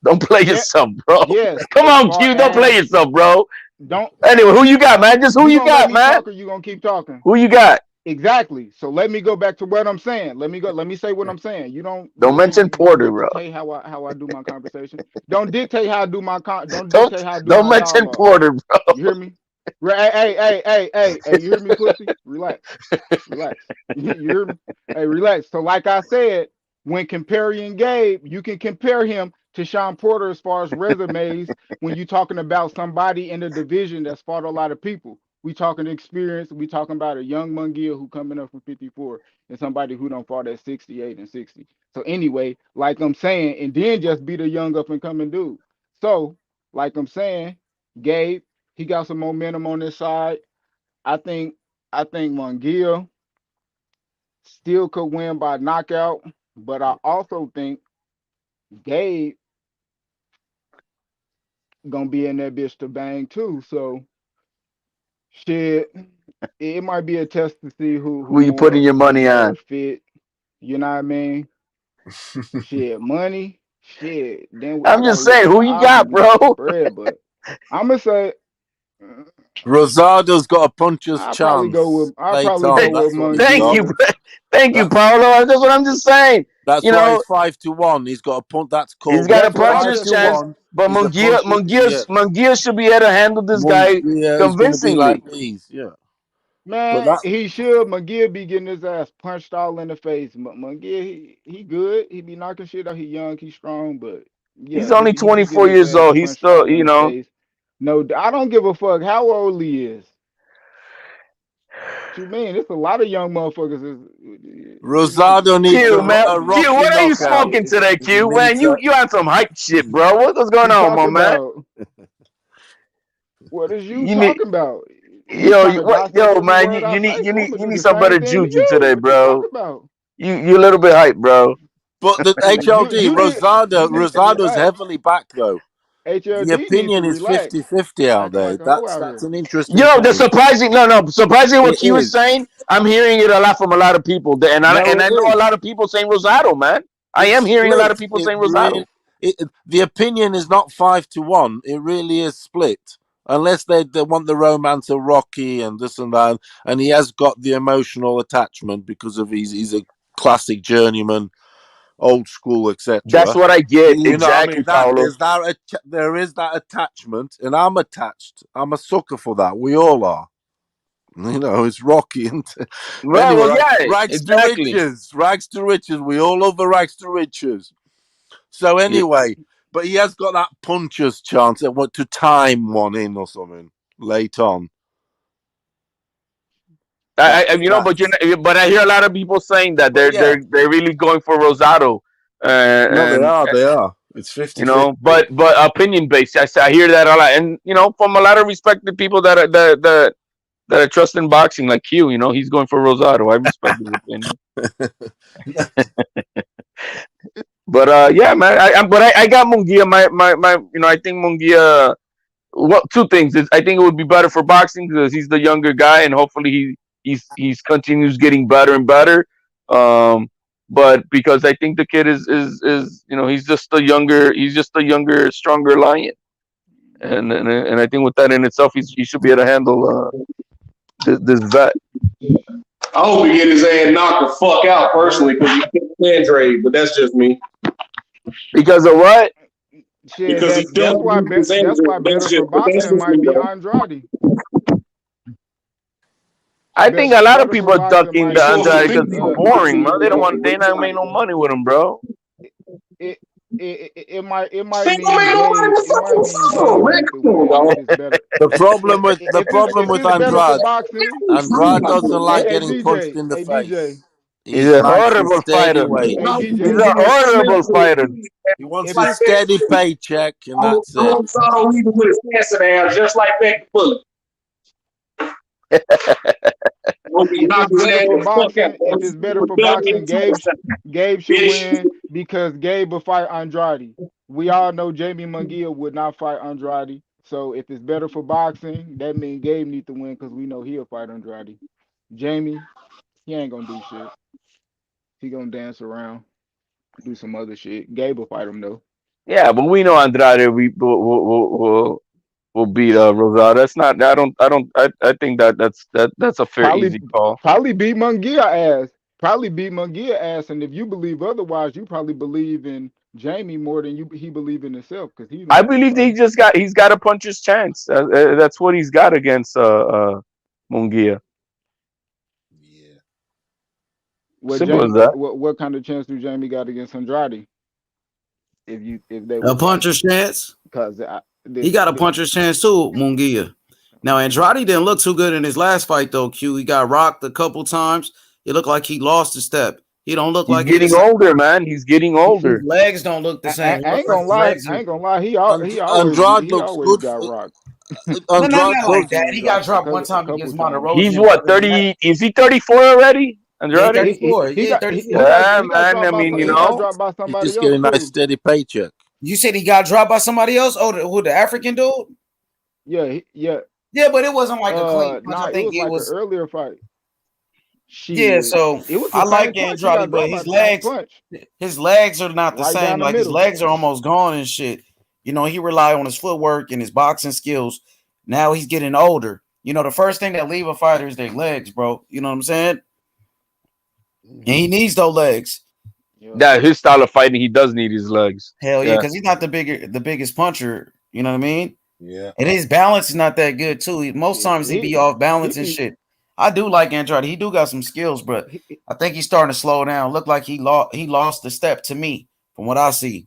Don't play Yeah. yourself, bro. Yes. Come As on, far Q. Don't play as yourself, bro. don't Anyway, who you got, man? Just who you you gonna let got, me man? talk or you gonna keep talking? Who you got? Exactly. So let me go back to what I'm saying. Let me say what I'm saying. You Don't mention don't Porter, bro. dictate how I do my conversation. Don't dictate how I do my don't Don't dictate how I do don't my mention dialogue. Porter, bro. You hear me? Hey, you hear me, pussy? Relax. You hear me? Hey, relax. So like I said, when comparing Gabe, you can compare him to Sean Porter as far as resumes when you're talking about somebody in the division that's fought a lot of people. We talking experience. We talking about a young Munguia who coming up from 54 and somebody who don't fought at 68 and 60. So anyway, like I'm saying, and then just be the young up and coming dude. So like I'm saying, Gabe, he got some momentum on this side. I think Munguia still could win by knockout, but I also think Gabe gonna be in that bitch to bang too. So shit, it might be a test to see Who you putting your who money more on? fit. You know what I mean? Shit, money. Shit. Then I I'm gotta just look saying, at the who you odds got, when we get the bro? bread, but I'm gonna say Rosado's got a puncher's I'll probably go chance. with Late Hey, on, with that's what he's thank got. you, Munguia. thank you, That Paulo. That's what I'm just saying. that's You why he's know, 5-1. He's got a punt. That's he's called got a That's what I five puncher's just to chance, one. but He's a puncher. Yeah, Munguia should be able to handle this guy Munguia is going to be like convincingly. these. Yeah, but man, that he should. McGill be getting his ass punched all in the face. McGill, he good. He be knocking shit out. He young, he strong, but He's yeah, only he be getting 24 his years ass old. He's punched still, all in you the know, face. No, I don't give a fuck how old he is. What you mean? It's a lot of young motherfuckers. Rosado needs Q, man. a Q, Rocky what are you knockout. smoking today, He Q? Man, needs a you on some hype shit, bro. What's going you on, my talking man? about? What is you You need, talking about? You trying to dissect every man? word I say? So I'm gonna You do need the some better same thing to juju you. today, What you bro. talking about? You a little bit hype, bro. But the Shit, HLD you need to Rosado's relax. heavily back though. The HLD needs to opinion is relax. 50-50 out Acting there. like a hoe out That's here. an interesting Yo, the point. surprising, no, surprising what It Q is is. saying. I'm hearing it a lot from a lot of people, No, and it I know a is. lot of people saying Rosado, man. I It's am hearing a lot split. of people It saying really. Rosado. The opinion is not 5-1. It really is split. Unless they want the romance of Rocky and this and that, and he has got the emotional attachment because of he's a classic journeyman, old school, That's etc. what I get You know, what I exactly, mean that Paulo. there is that attachment, and I'm attached. I'm a sucker for that. We all are. You know, it's Rocky. And Well, anyway, yeah, rags to exactly. riches. Rags to riches. We all love the rags to riches. So anyway, but he has got that puncher's chance at what to time one in or something late on. But I hear a lot of people saying that they're really going for Rosado. No, they are. It's 50-50. But opinion based. I hear that a lot, and from a lot of respected people that I trust in boxing, like Q. He's going for Rosado. I respect his opinion. But yeah, man. I got Munguia. I think Munguia. Well, two things. I think it would be better for boxing because he's the younger guy, and hopefully he's continues getting better and better. But because I think the kid is he's just a younger, stronger lion, and I think with that in itself, he should be able to handle this vet. I hope he get his ass knocked the fuck out personally because he can't trade, but that's just me. Because of what? Shit, that's why better for boxing might be Andrade. I think a lot of people are ducking the Andrade because he's boring, man. They not make no money with him, bro. It might mean Gabe. The problem with Andrade doesn't like getting punched in the face. He's a horrible fighter. He's a horrible fighter. He wants a steady paycheck, and that's it. Just like Becky Bullock. If it's better for boxing, Gabe should win because Gabe will fight Andrade. We all know Jamie Munguia would not fight Andrade. So if it's better for boxing, that means Gabe needs to win because we know he'll fight Andrade. Jamie, he ain't gonna do shit. He gonna dance around, do some other shit. Gabe will fight him though. Yeah, but we know Andrade will beat Rosado. That's not. I think that's a fair, easy call. Probably beat Munguia ass. And if you believe otherwise, you probably believe in Jamie more than he believe in himself because he's. I believe that he's got a puncher's chance. That's what he's got against Munguia. Simple as that. What kind of chance do Jamie got against Andrade? If they a puncher's chance, because he got a puncher's chance too, Munguia. Now Andrade didn't look too good in his last fight though. Q, he got rocked a couple times. It looked like he lost a step. He don't look like he's getting older, man. He's getting older. His legs don't look the same. I ain't gonna lie. He always got rocked. No, not like that. He got dropped one time against Monterey. He's what, 30? Is he 34 already? Andrade? 34. Yeah, 34. Yeah, man. I mean, He's just getting a nice steady paycheck. You said he got dropped by somebody else? Oh, the African dude? Yeah. Yeah, but it wasn't like a clean punch. I think it was an earlier fight. Yeah, so I like Andrade, but his legs are not the same. Like his legs are almost gone and shit. He relied on his footwork and his boxing skills. Now he's getting older. The first thing that leave a fighter is their legs, bro. You know what I'm saying? And he needs those legs. Yeah, his style of fighting, he does need his legs. Hell yeah, because he's not the biggest puncher. You know what I mean? Yeah. And his balance is not that good too. Most times he be off balance and shit. I do like Andrade. He do got some skills, but I think he's starting to slow down. Look like he lost the step to me from what I see.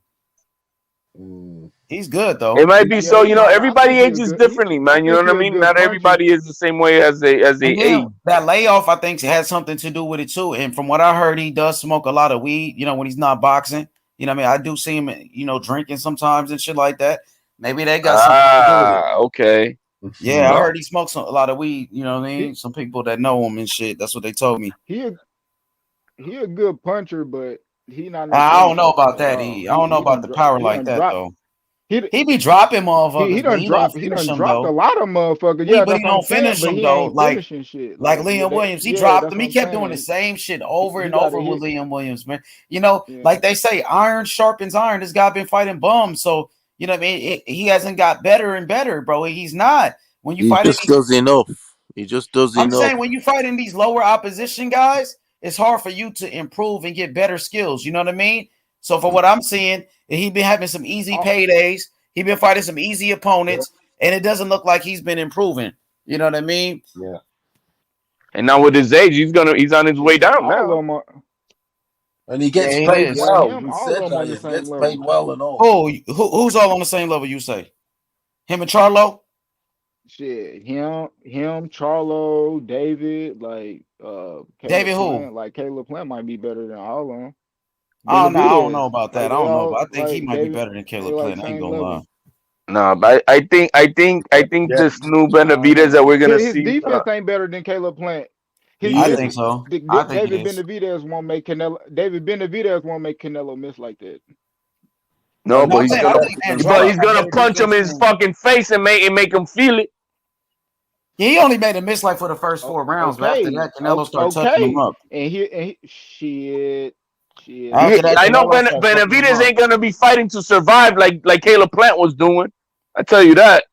He's good though. It might be so. Everybody ages differently, man. You know what I mean? Not everybody is the same way as they age. That layoff, I think, had something to do with it too. And from what I heard, he does smoke a lot of weed. When he's not boxing. You know what I mean? I do see him, drinking sometimes and shit like that. Maybe they got something to do with it. Okay. Yeah, I heard he smokes a lot of weed. You know what I mean? Some people that know him and shit. That's what they told me. He a good puncher, but he not. I don't know about that. I don't know about the power like that though. He be dropping motherfuckers. He done dropped a lot of motherfuckers. Yeah, but he don't finish them though. Like Liam yeah, Williams, he dropped him. He kept doing the same shit over and over with Liam Williams, man. Like they say, iron sharpens iron. This guy been fighting bums, so you know what I mean. He hasn't got better and better, bro. He's not. When you fight, he just does enough. He just does enough. I'm saying when you fighting these lower opposition guys, it's hard for you to improve and get better skills. You know what I mean? So for what I'm seeing, he been having some easy paydays. He been fighting some easy opponents, and it doesn't look like he's been improving. You know what I mean? Yeah. And now with his age, he's on his way down now. And he gets Yeah, paid it is. Yeah, well. him, He all of said them that on the he same gets paid level. well and all. Oh, who's all on the same level? You say him and Charlo? Shit, him, Charlo, David, like David Caleb who? Plant. Like Caleb Plant might be better than all of them. Oh no, I don't know Benavidez, about that. like I they don't know, but all I think he like might be David. better than They Caleb like Plant. I ain't same gonna lie. level. No, but I think Yeah, this new I don't Benavidez that know. we're gonna His see. defense ain't better than Caleb Plant. His he I is. think defense, so. I think it David is. Benavidez won't make Canelo. David Benavidez won't make Canelo miss like that. No, No, No, but I'm he's saying I gonna, think but Andrade he's got gonna better punch him defense in his than. fucking face and make him feel it. Yeah, he only made a miss like for the first 4 rounds, but after Okay, that, Canelo started touching him okay, up. shit. Yeah, After that, I know Canelo started fucking him Benavidez up. ain't gonna be fighting to survive like Caleb Plant was doing. I tell you that.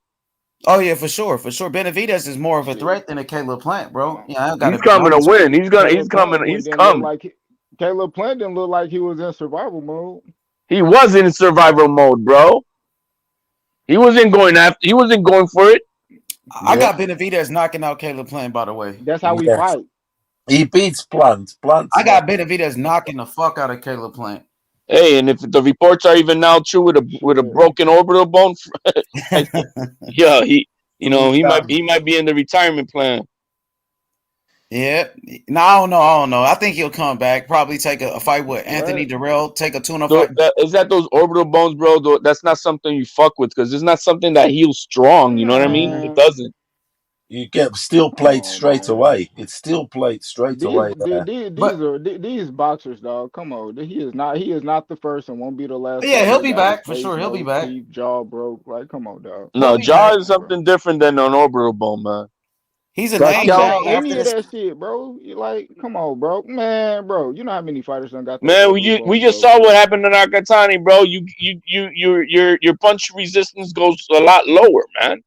Oh yeah, for sure, for sure. Benavidez is more of a Shit. threat than a Caleb Plant, bro. Yeah, I He's gotta be coming to honest with win. you. He's coming. He's Didn't look coming. like Caleb Plant didn't look like he was in survival mode. He was in survival mode, bro. He wasn't going after. He wasn't going for it. I got Benavidez knocking out Caleb Plant, by the way. That's how we Yeah. fight. He beats Plant. I Plant's got not. Benavidez knocking the fuck out of Caleb Plant. Hey, and if the reports are even now true with a Shit. broken orbital bone, yeah, he might Yeah. he might be in the retirement plan. Yeah. No, I don't know. I don't know. I think he'll come back. Probably take a fight with Anthony What? Durrell. Take a tune-up fight. Is that those orbital bones, bro? That's not something you fuck with because it's not something that heals strong. You know what I mean? It Man, doesn't. You get steel come plate on, straight man. away. It's steel plate straight These away these, there. these But are these boxers, dog. Come on, he is not the first and won't be the last yeah, fighter he'll that be got his back for face, sure. He'll be nose, back. teeth, jaw broke. Like, come on, dog. He'll No, be back. jaw is Come on, bro. something different than an orbital bone, man. He's a That name I'm count, now saying after any of this. that shit, bro. You like, come on, bro. Man, bro. You know how many fighters done got those man. orbital We bones just broke, saw what bro. happened to Nakatani, bro. Your punch resistance goes a lot lower, man.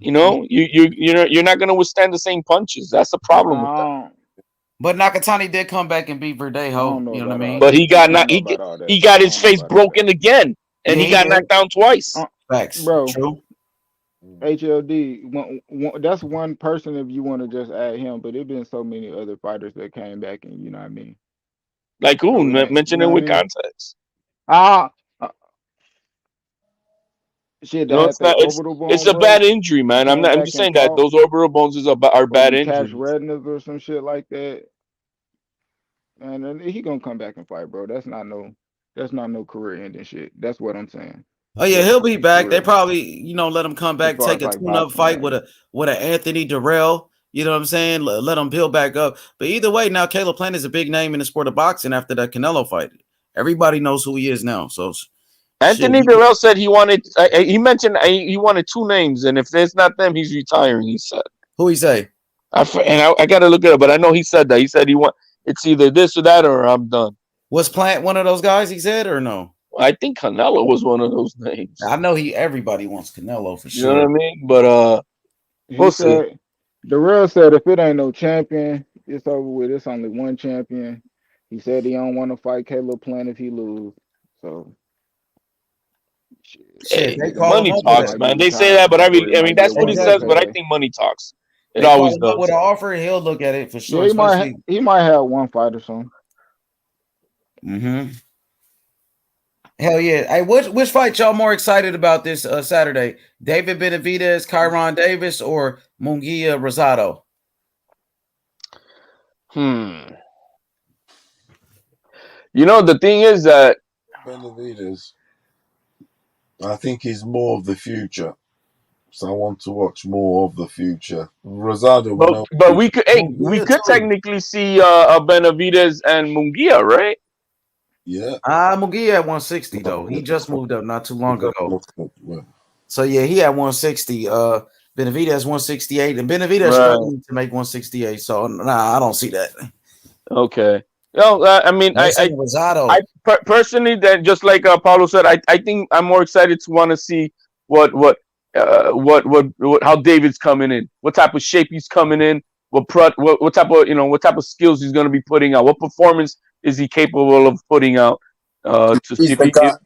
You know, you're not gonna withstand the same punches. That's the problem with that. But Nakatani did come back and beat I Verdejo. don't know You know what I about all mean? But that. he got I don't not know about all that. he got I his don't know face about all that. broken again, and Yeah, he he got did. knocked down twice. Facts. Bro, True. HLD, that's one person if you want to just add him, but it been so many other fighters that came back and you know what I mean. Like who? So it ain't, you Mention know it what I with mean. context. Ah, shit You that know, had it's their not. orbital It's bone a bad broke injury, and man. came I'm back just and saying that fought, those orbital bones are or bad detached injuries. retinas or some shit like that. And then he gonna come back and fight, bro. That's not no career ending shit. That's what I'm saying. Oh yeah, But he'll be back. They for real, probably, let him come as back, far take as a like tune-up boxing, fight like with a Anthony Durrell. You know what I'm saying? Let him build back up. But either way, now Caleb Plant is a big name in the sport of boxing after that Canelo fight. Everybody knows who he is now. So shit. Anthony Durrell said he wanted. He mentioned he wanted two names, and if there's not them, he's retiring. He said. Who he say? I got to look it up, but I know he said that. He said it's either this or that, or I'm done. Was Plant one of those guys? He said, or no? I think Canelo was one of those names. I know everybody wants Canelo for You know what I sure. mean? But he we'll see. said, Darrell said if it ain't no champion, it's over with. It's only one champion. He said he don't want to fight Caleb Plant if he lose. So shit, Shit, Hey, they nigga call might him money up nigga with it. talks, might be man. They say that, retiring but or it I mean might be a that's what he one fight says. Exactly. But I payday. think money talks. It They call always him up with does. an offer, he'll look at it for Yeah, sure, especially. he might have one fight or something. Mm-hmm. Hell yeah. Hey, which fight y'all more excited about this Saturday? David Benavidez, Kyron Davis, or Munguia Rosado? You know, the thing is that Benavidez, I think he's more of the future. So I want to watch more of the future. Rosado, we know. but we could Munguia too. technically see Benavidez and Munguia, right? Yeah. Munguia at 160 though. He just moved up not too long ago. Well, So yeah, he at 160. Benavidez 168, and Benavidez Right. struggling to make 168. So nah, I don't see that. Okay. No, I mean, Let's see Rosado. I personally, that just like Paulo said, I think I'm more excited to want to see what how David's coming in, what type of shape he's coming in, what type of what type of skills he's going to be putting out, what performance is he capable of putting out, to see he's if the he guy. to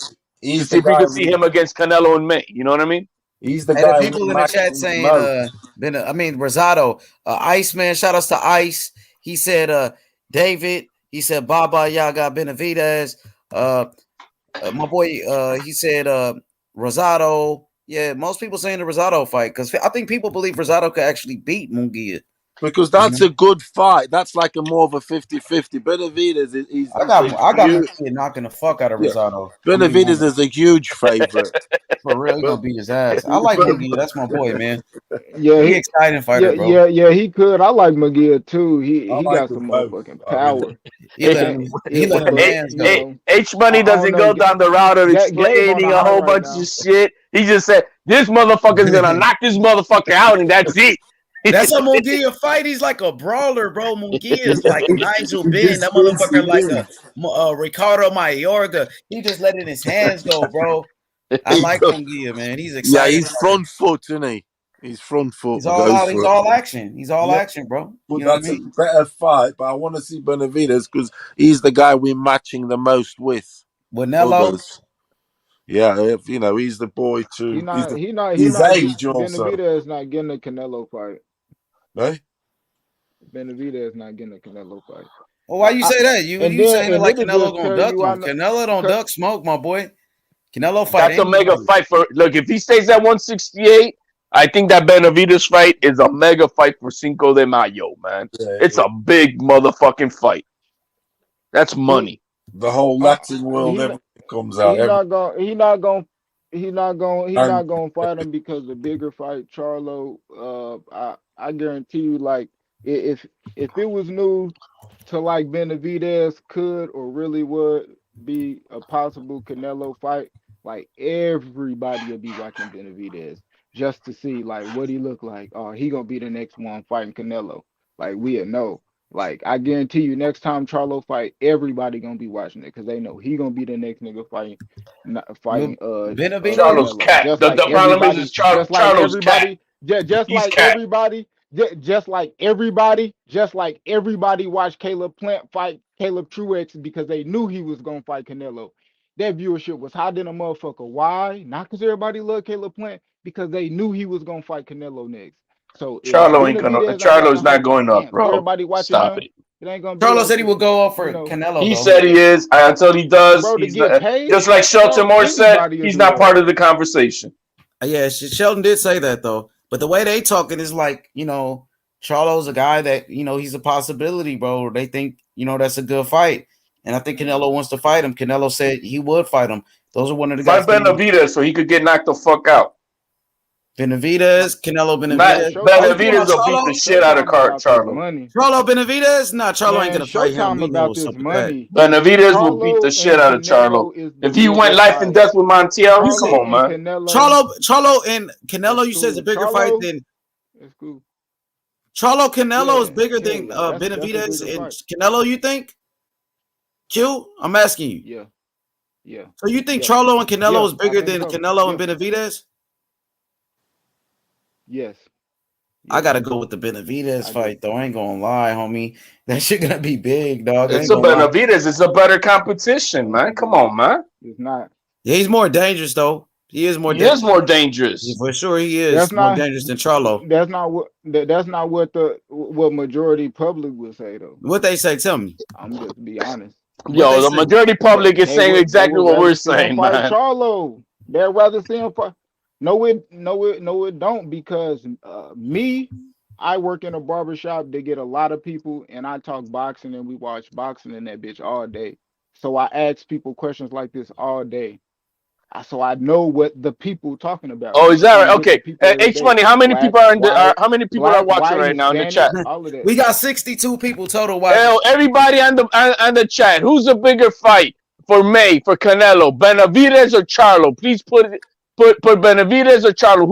He's see the if we guy. can see him against Canelo in May. You know what I mean? He's the Hey, the guy people Will in the chat Matthews saying, most. Rosado, Iceman, shout outs to Ice. He said, David, He said Baba Yaga Benavidez. My boy, he said Rosado. Yeah, most people saying the Rosado fight because I think people believe Rosado could actually beat Munguia. Because that's a good fight. That's like a more of a 50-50. Benavidez I got Munguia knocking the fuck out of Rosado. Benavidez is a huge favorite. For real, he gonna beat his ass. I like Munguia. That's my boy, man. Yeah, he exciting fighter, bro. He could. I like McGill too. He got some motherfucking power. He let him hands go. H Money doesn't go down the route of explaining a whole bunch of shit. He just said, "This motherfucker's gonna knock this motherfucker out, and that's it." That's a Munguia fight. He's like a brawler, bro. Munguia is like Nigel Benn. That motherfucker like a Ricardo Mayorga. He just letting his hands go, bro. I like Munguia, man. He's excited. Yeah, he's front foot, isn't he? He's front foot. He's all out. He's all action. He's all action, bro. Well, you know that's a better fight, but I want to see Benavidez because he's the guy we're matching the most with. Canelo. Yeah, he's the boy too. He's not. age also. Benavidez not getting a Canelo fight. Right? Benavidez not getting a Canelo fight. Well, why you say that? You saying it like Canelo gonna duck him? Canelo don't duck smoke, my boy. Canelo fight. That's a mega fight for. Look, if he stays at 168, I think that Benavidez fight is a mega fight for Cinco de Mayo, man. Yeah, it's a big motherfucking fight. That's money. The whole Latin world, everything comes out. He's not gonna fight him because the bigger fight, Charlo. I guarantee you, like if it was news to like Benavidez could or really would be a possible Canelo fight, like everybody will be watching Benavidez just to see like what he look like. Oh, he gonna be the next one fighting Canelo. Like we'll know. Like I guarantee you, next time Charlo fight, everybody gonna be watching it because they know he gonna be the next nigga fighting. Charlo's cat. The problem is Charlo's cat. Just like everybody watched Caleb Plant fight Caleb Truex because they knew he was gonna fight Canelo. That viewership was hot in a motherfucker. Why? Not because everybody loved Caleb Plant, because they knew he was gonna fight Canelo next. So Charlo's not going up, bro. Everybody watching Stop him. it. It ain't gonna. Charlo said he will go up for Canelo. He said he is. Until he does, bro, he's not, just like Shelton Moore said, he's not part of the conversation. Yeah, Shelton did say that though. But the way they talking is like, Charlo's a guy that, he's a possibility, bro. They think, that's a good fight. And I think Canelo wants to fight him. Canelo said he would fight him. Those are one of the guys. Fight Benavidez so he could get knocked the fuck out. Benavidez, Canelo Benavidez. Benavidez will beat the shit out of Charlo. Charlo Benavidez? Nah, Charlo ain't gonna fight him. About this money. Benavidez will beat the shit out of Charlo. If he went life and death with Montiel, come on, man. Charlo and Canelo, you said is a bigger fight than. That's cool. Charlo Canelo is bigger than Benavidez and Canelo. You think? Q, I'm asking you. Yeah. So you think Charlo and Canelo is bigger than Canelo and Benavidez? Yes. I gotta go with the Benavidez fight, though. I ain't gonna lie, homie. That shit gonna be big, dog. It's a Benavidez. It's a better competition, man. Come on, man. It's not. Yeah, he's more dangerous, though. He is more. He is more dangerous. Yeah, for sure, he is more dangerous than Charlo. That's not what majority public would say, though. What they say? Tell me. I'm just be honest. Yo, the majority public is saying exactly what we're saying, man. Charlo, they'd rather see him fight. No, it don't, because I work in a barbershop. They get a lot of people, and I talk boxing, and we watch boxing in that bitch all day. So I ask people questions like this all day. So I know what the people talking about. Oh, is that right? Okay. H Money, how many people are watching right now in the chat? We got 62 people total watching. Hell, everybody on the chat. Who's a bigger fight for Canelo, Benavidez or Charlo? Please put Benavidez or Charlo.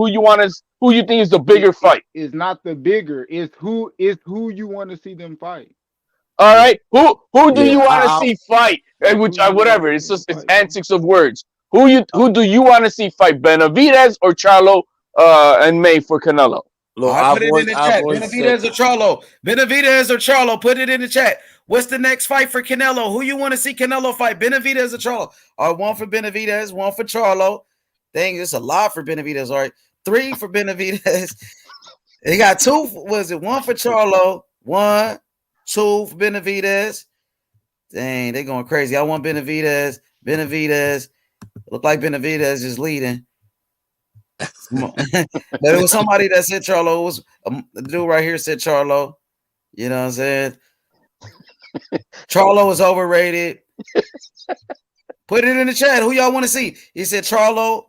Who you think is the bigger fight? It's not the bigger. It's who you want to see them fight. All right. Who do you want to see fight? Whatever. It's just antics of words. Who do you want to see fight? Benavidez or Charlo and May for Canelo? Look, I put it in the chat. Benavidez or Charlo. Benavidez or Charlo. Put it in the chat. What's the next fight for Canelo? Who you want to see Canelo fight? Benavidez or Charlo? One for Benavidez, one for Charlo. Dang, it's a lot for Benavidez. All right, 3 for Benavidez. They got 2. Was it 1 for Charlo? 1, 2 for Benavidez. Dang, they going crazy. I want Benavidez. Benavidez. Look like Benavidez is leading. There was somebody that said Charlo. It was the dude right here said Charlo. You know what I'm saying? Charlo is overrated. Put it in the chat. Who y'all want to see? He said Charlo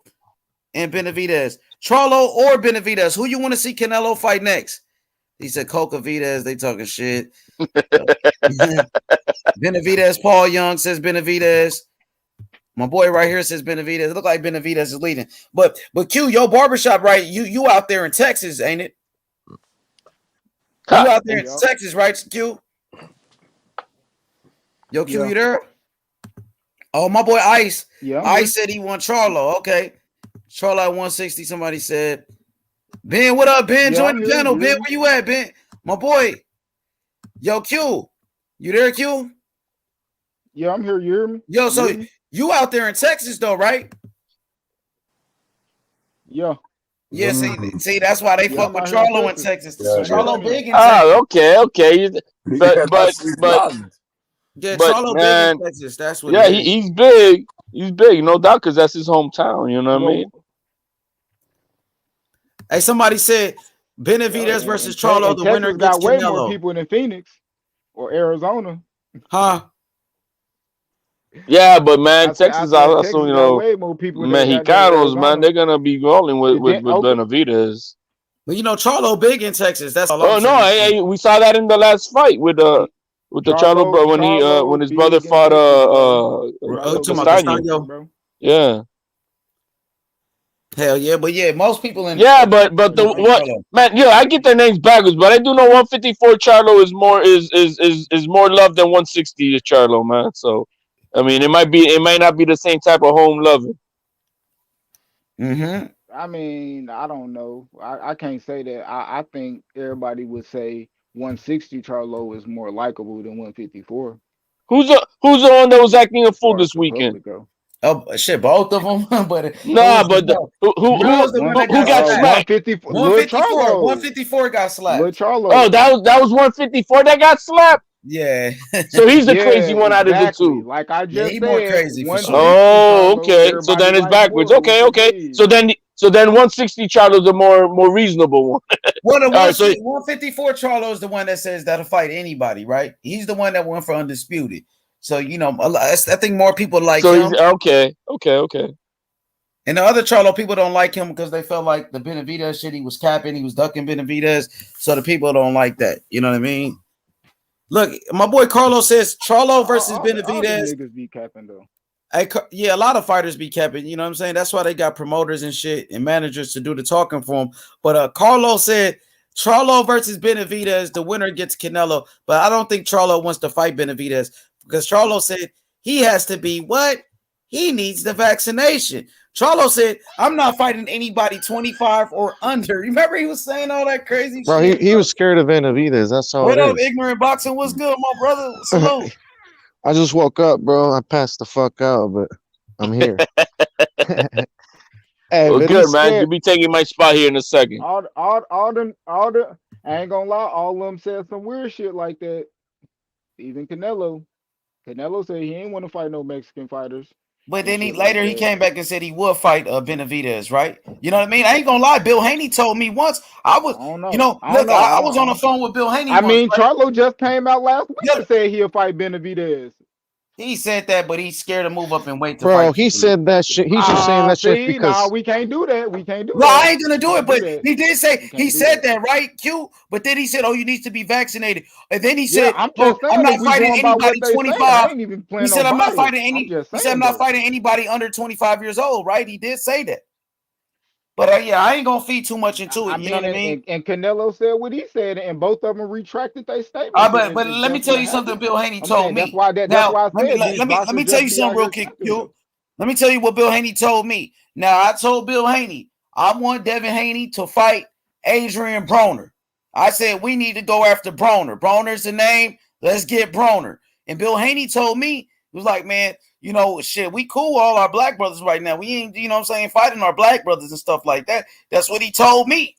and Benavidez. Charlo or Benavidez. Who you want to see Canelo fight next? He said Coca Vides. They talking shit. Benavidez. Paul Young says Benavidez. My boy right here says Benavidez. It look like Benavidez is leading. But Q, your barbershop, right? You out there in Texas, ain't it? You out there in Texas, right, Q? Yo, Q, you there? Oh, my boy Ice. Yeah, Ice said he won Charlo. Okay. Charlo at 160. Somebody said. Ben, what up, Ben? Join the channel. Ben, where you at, Ben? My boy. Yo, Q. You there, Q? Yeah, I'm here. You hear me? Yo, so you out there in Texas, though, right? Yeah. Yeah, see, that's why they fuck with Charlo in Texas. Charlo big in Texas. Okay. But Charlo man, big in Texas. That's what. Yeah, he's big. He's big, no doubt, because that's his hometown. You know what I mean? Hey, somebody said Benavidez versus Charlo. The winner gets got way Canelo. more people than Phoenix or Arizona. Huh? Yeah, but man, Texas also, Texas you got know, way more people Mexicanos, man, they're gonna be rolling with Benavidez. But you know, Charlo big in Texas. That's all. Oh no, we saw that in the last fight with the Charlo, bro, when his brother fought Castaño. Yeah. Hell yeah, but yeah, most people in but the what man, I get their names backwards, but I do know 154 Charlo is more love than 160 is Charlo, man. So I mean, it might not be the same type of home loving. Mm-hmm. I mean, I don't know. I can't say that. I think everybody would say 160 Charlo is more likable than 154. Who's the one that was acting a fool this weekend? Oh shit, both of them. But who got slapped? 154 got slapped. Oh, that was 154 that got slapped. Yeah. So he's the crazy one out of the two. Like I just said, more crazy for sure. Oh, okay. So then it's backwards. Okay. So then 160 Charlo's the more reasonable one. Well, the 154 Charlo is the one that says that'll fight anybody, right? He's the one that went for undisputed. So you know, I think more people like him. Okay. And the other Charlo, people don't like him because they felt like the Benavidez shit, he was capping, he was ducking Benavidez. So the people don't like that. You know what I mean? Look, my boy Carlos says Charlo versus Benavidez. Niggas be capping though. Yeah, a lot of fighters be capping. You know what I'm saying? That's why they got promoters and shit and managers to do the talking for them. But Carlos said Charlo versus Benavidez, the winner gets Canelo. But I don't think Charlo wants to fight Benavidez because Charlo said he has to be what? He needs the vaccination. Charlo said, I'm not fighting anybody 25 or under. Remember he was saying all that crazy bro, shit? He was scared of Benavidez. That's all. What up, Ignorant Boxing? What's good, my brother? Salute. I just woke up, bro. I passed the fuck out, but I'm here. Hey, well, good, man. You'll be taking my spot here in a second. All the I ain't gonna lie, all of them said some weird shit like that. Even Canelo said he ain't want to fight no Mexican fighters. But then he came back and said he would fight Benavidez, right? You know what I mean? I ain't gonna lie. Bill Haney told me once. I was on the phone with Bill Haney. Charlo just came out last week and said he'll fight Benavidez. He said that, but he's scared to move up and wait to bro, fight. He said that shit. He's just saying that shit because we can't do that. We can't do that. No, I ain't gonna do it. But he did say he said that, right? Q. But then he said, "Oh, you need to be vaccinated." And then he said, "I'm not fighting anybody 25." He said, "I'm not fighting any." He said, "I'm not fighting anybody under 25 years old." Right? He did say that. But I ain't gonna feed too much into it. You know what I mean? And Canelo said what he said, and both of them retracted their statement. But let me tell you something. Bill Haney told me. That's why I said. Let me tell you something real quick, Q. Let me tell you what Bill Haney told me. Now I told Bill Haney I want Devin Haney to fight Adrian Broner. I said we need to go after Broner. Broner's the name. Let's get Broner. And Bill Haney told me, he was like, man, you know, shit, we cool all our black brothers right now. We ain't, you know what I'm saying, fighting our black brothers and stuff like that. That's what he told me.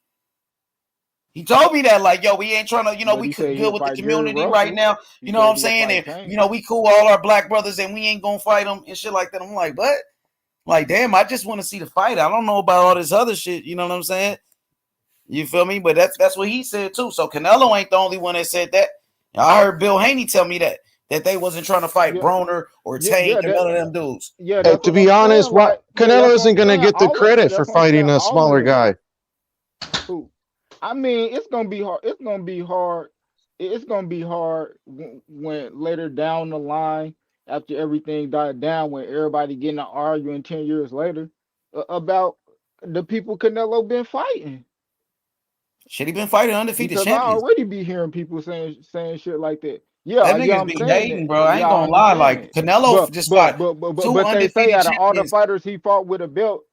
He told me that, like, yo, we ain't trying to, But we he said good he'll with the fight Jerry community right Russell. now. He You know what said I'm he'll saying? fight And, Tank. we cool all our black brothers and we ain't gonna fight them and shit like that. I'm like, what? Like, damn, I just want to see the fight. I don't know about all this other shit. You know what I'm saying? You feel me? But that's what he said too. So Canelo ain't the only one that said that. I heard Bill Haney tell me that they wasn't trying to fight Yeah, Broner or Tank or none of them dudes. Yeah, Hey, that's to what be I'm honest, saying. what Like, yeah, Canelo that's what isn't I'm gonna saying. get the credit for That's what I'm saying. fighting a All of smaller them. guy. Who? I mean, it's gonna be hard. It's gonna be hard. It's gonna be hard when later down the line, after everything died down, when everybody getting to arguing 10 years later about the people Canelo been fighting. Should he been fighting undefeated Because I champions? already be hearing people saying shit like that. That Yeah, niggas I'm be saying hating, that. bro. I Yeah, ain't I gonna lie. understand Like it. Canelo But just but fought but but but, 2 but they say undefeated out of all the champions. fighters he fought with a belt.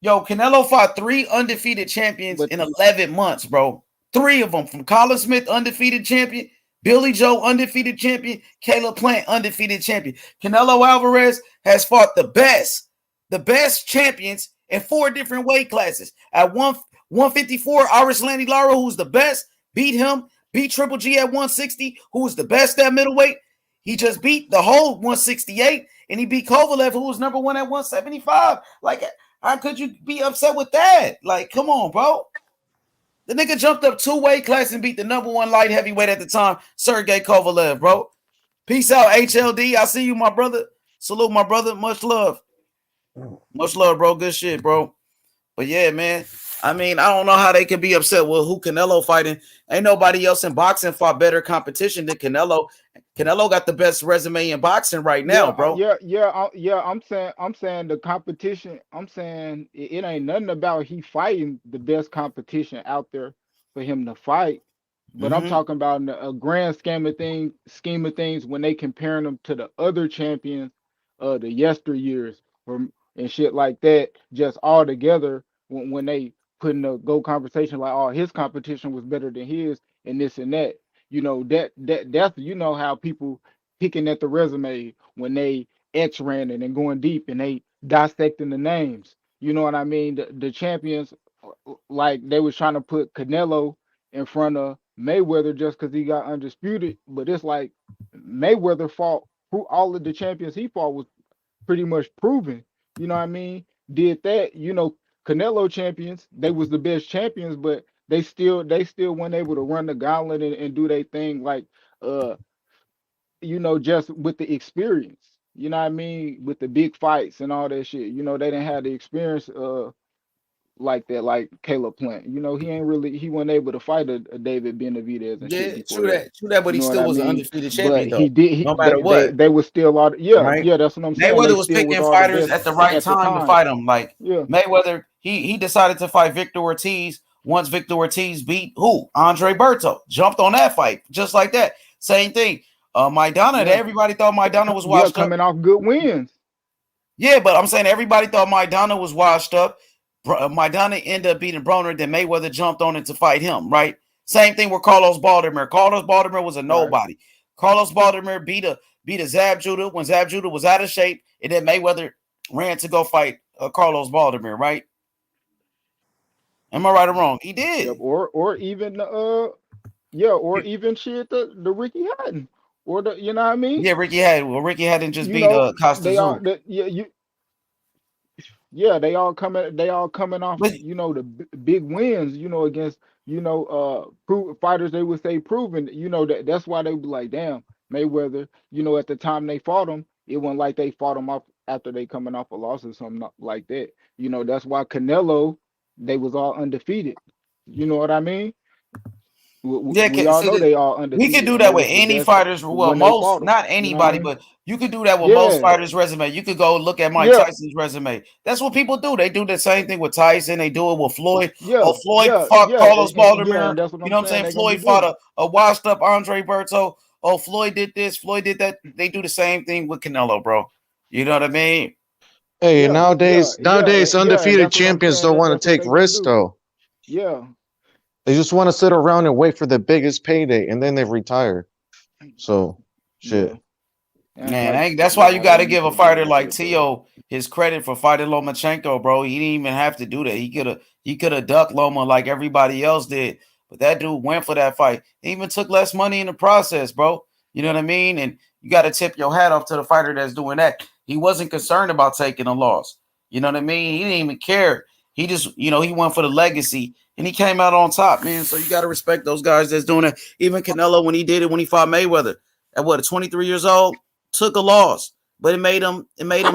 Yo, Canelo fought 3 undefeated champions But in 11 months, bro. 3 of them, from Colin Smith, undefeated champion, Billy Joe, undefeated champion, Caleb Plant, undefeated champion. Canelo Alvarez has fought the best champions in 4 different weight classes. At 154, Irish Landy Lara, who's the best, beat him. Beat Triple G at 160, who was the best at middleweight. He just beat the whole 168, and he beat Kovalev, who was number 1 at 175. Like, how could you be upset with that? Like, come on, bro. The nigga jumped up 2 weight classes and beat the number 1 light heavyweight at the time, Sergey Kovalev, bro. Peace out, HLD. I see you, my brother. Salute, my brother. Much love. Much love, bro. Good shit, bro. But yeah, man. I mean, I don't know how they can be upset with who Canelo fighting. Ain't nobody else in boxing fought better competition than Canelo. Canelo got the best resume in boxing right now, bro. I'm saying the competition. I'm saying it ain't nothing about he fighting the best competition out there for him to fight. But I'm talking about in a grand scheme of things when they comparing them to the other champions of the yesteryears and shit like that, just all together when they put in a go conversation like, oh, his competition was better than his and this and that. That's how people picking at the resume when they X-ran it and going deep and they dissecting the names. You know what I mean? The champions, like they was trying to put Canelo in front of Mayweather just because he got undisputed, but it's like Mayweather fought all of the champions he fought was pretty much proven. You know what I mean? Did that, Canelo champions, they was the best champions, but they still weren't able to run the gauntlet and do their thing like just with the experience. You know what I mean? With the big fights and all that shit. They didn't have the experience like that, like Caleb Plant. He wasn't able to fight a David Benavidez and shit Yeah, before true that. that. True that, but You he know what still I was an mean? undefeated But champion, though. he did. No matter what. They was still all. Right? Yeah. That's what I'm saying. They Mayweather was still was picking all the fighters best at the right at the time to time. fight him. Like Yeah. Mayweather, he decided to fight Victor Ortiz once Victor Ortiz beat who? Andre Berto. Jumped on that fight just like that. Same thing. Maidana, Yeah. everybody thought Maidana was Yeah, washed up. coming off good wins. Yeah, but I'm saying everybody thought Maidana was washed up. Maidana ended up beating Broner, then Mayweather jumped on it to fight him, right? Same thing with Carlos Baldomir. Carlos Baldomir was a Right. nobody. Carlos Baldomir beat a Zab Judah when Zab Judah was out of shape, and then Mayweather ran to go fight Carlos Baldomir, right? Am I right or wrong? He did. Yep. Or even or even shit the Ricky Hatton. Or you know what I mean? Yeah, Ricky Hatton just beat Costa They are Zoo. they all coming off, the big wins, against, fighters they would say proven, that's why they be like, damn, Mayweather, at the time they fought him, it wasn't like they fought him off after they coming off a loss or something like that. That's why Canelo, they was all undefeated. You know what I mean? Yeah, We all know they all we could undefeated, do and that they with was the any best fighters. Well, when they most, fought them. not You know what I anybody, mean? but you could do that with most Yeah. fighters' resume. You could go look at Mike Yeah. Tyson's resume. That's what people do. They do the same thing with Tyson. They do it with Floyd. Yeah, Floyd fought Carlos Baldomir. and that's what You I'm know what I'm saying. saying? They're gonna be Floyd doing. fought a washed up Andre Berto. Oh, Floyd did this. Floyd did that. They do the same thing with Canelo, bro. You know what I mean? Hey, Yeah, nowadays and undefeated that's what I'm champions saying. don't want That's to what take they're gonna risks do. though. Yeah, They just want to sit around and wait for the biggest payday, and then they retire. So, shit. yeah. And it's Man, like, that's why you got they to need give a to do fighter that like shit, bro. Tio his credit for fighting Lomachenko, bro. He didn't even have to do that. He could have ducked Loma like everybody else did. But that dude went for that fight. He even took less money in the process, bro. You know what I mean? And you got to tip your hat off to the fighter that's doing that. He wasn't concerned about taking a loss. You know what I mean? He didn't even care. He just, he went for the legacy and he came out on top, man. So you got to respect those guys that's doing it. Even Canelo, when he did it, when he fought Mayweather at 23 years old, took a loss, but it made him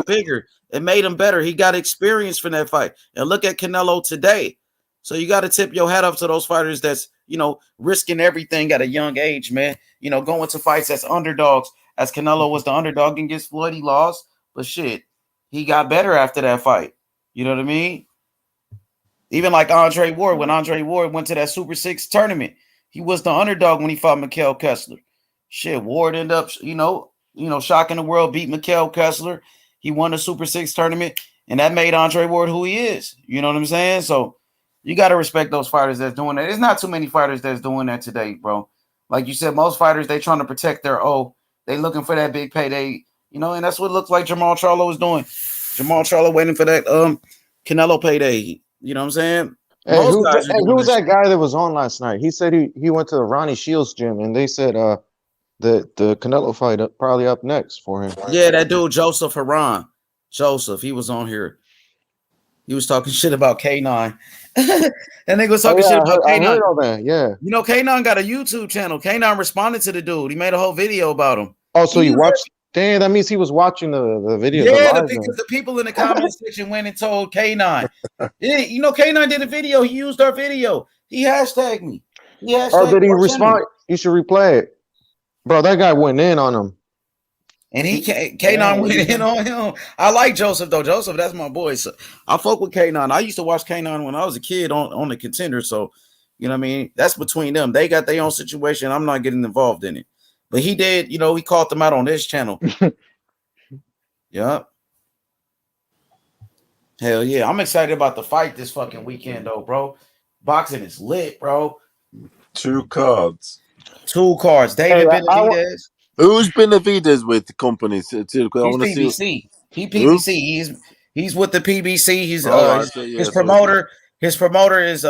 bigger. It made him better. He got experience from that fight. And look at Canelo today. So you got to tip your hat up to those fighters that's, risking everything at a young age, man. Going to fights as underdogs. As Canelo was the underdog against Floyd, he lost. But shit, he got better after that fight. You know what I mean? Even like Andre Ward, when Andre Ward went to that Super 6 tournament, he was the underdog when he fought Mikhail Kessler. Shit, Ward ended up, shocking the world, beat Mikhail Kessler. He won the Super 6 tournament, and that made Andre Ward who he is. You know what I'm saying? So you got to respect those fighters that's doing that. There's not too many fighters that's doing that today, bro. Like you said, most fighters, they trying to protect their they looking for that big payday, and that's what it looks like Jamal Charlo was doing. Jamal Charlo waiting for that Canelo payday. You know what I'm saying? Hey, Most who guys are doing was this. that guy that was on last night? He said he went to the Ronnie Shields gym, and they said the Canelo fight probably up next for him. Yeah, that dude Joseph Haran. Joseph, he was on here. He was talking shit about K9. And they was talking shit about I K9. heard all that. Yeah. K9 got a YouTube channel. K9 responded to the dude. He made a whole video about him. Oh, so you watched? Damn, that means he was watching the video. Yeah, because the people in the comment section went and told K9. Yeah, K9 did a video. He used our video. He hashtagged me. Did he respond? You should replay it, bro. That guy went in on him. And K9 went in on him. I like Joseph though. Joseph, that's my boy. So I fuck with K9. I used to watch K9 when I was a kid on the Contender. So you know what I mean? That's between them. They got their own situation. I'm not getting involved in it. But he did, he called them out on this channel. Yep. Hell yeah. I'm excited about the fight this fucking weekend though, bro. Boxing is lit, bro. 2 cards. 2 cards. David Benavidez. Who's Benavidez with the company? He's PBC. He PBC. He's with the PBC. He's his promoter. His promoter is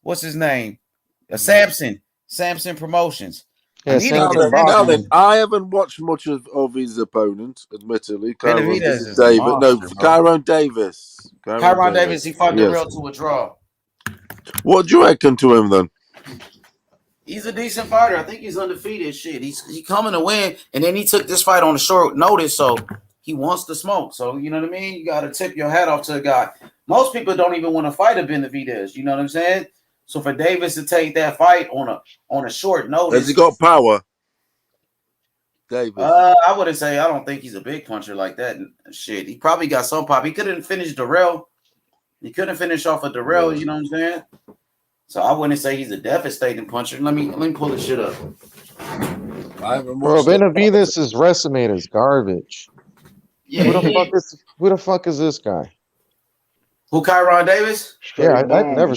what's his name? Samson Promotions. Yeah, I haven't watched much of his opponent, admittedly. Benavidez is David. Kyron Davis. Kyron Davis. He fought the real to a draw. What do you reckon to him then? He's a decent fighter. I think he's undefeated. Shit, he's coming to win, and then he took this fight on a short notice, so he wants to smoke. So you know what I mean. You got to tip your hat off to a guy. Most people don't even want to fight a Benavidez. You know what I'm saying? So for Davis to take that fight on a short notice, has he got power? Davis. I wouldn't say. I don't think he's a big puncher like that. Shit, he probably got some pop. He couldn't finish Darrell. He couldn't finish off of Darrell. You know what I'm saying? So I wouldn't say he's a devastating puncher. Let me pull this shit up. Bro, Benavidez' resume is garbage. Yeah, who the fuck is this guy? Who, Kyron Davis? I've never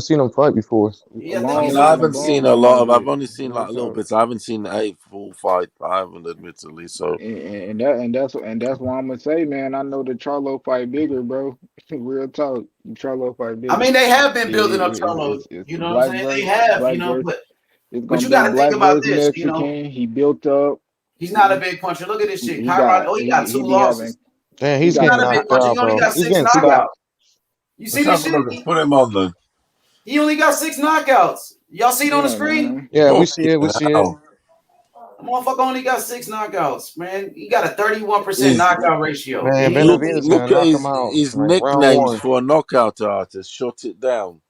seen him fight before. Yeah, I haven't seen a lot of. I've only seen like little bits. I haven't seen a full fight. I haven't, admittedly. So and that's why I'm gonna say, man. I know the Charlo fight bigger, bro. Real talk, Charlo fight bigger. I mean, they have been building up Charlo. You know what I'm saying? They have. But you got to think about this. Mexican, he built up. He's not a big puncher. Look at this shit. Kyron. He got 2 losses. Damn, he's not a big puncher. He only got 6 knockouts. You see this shit? Put him on then. He only got 6 knockouts. Y'all see it on the screen? Yeah, we see it. We see it. The motherfucker only got 6 knockouts, man. He got a 31% knockout ratio. Man, look at his nicknames for a knockout artist. Shut it down.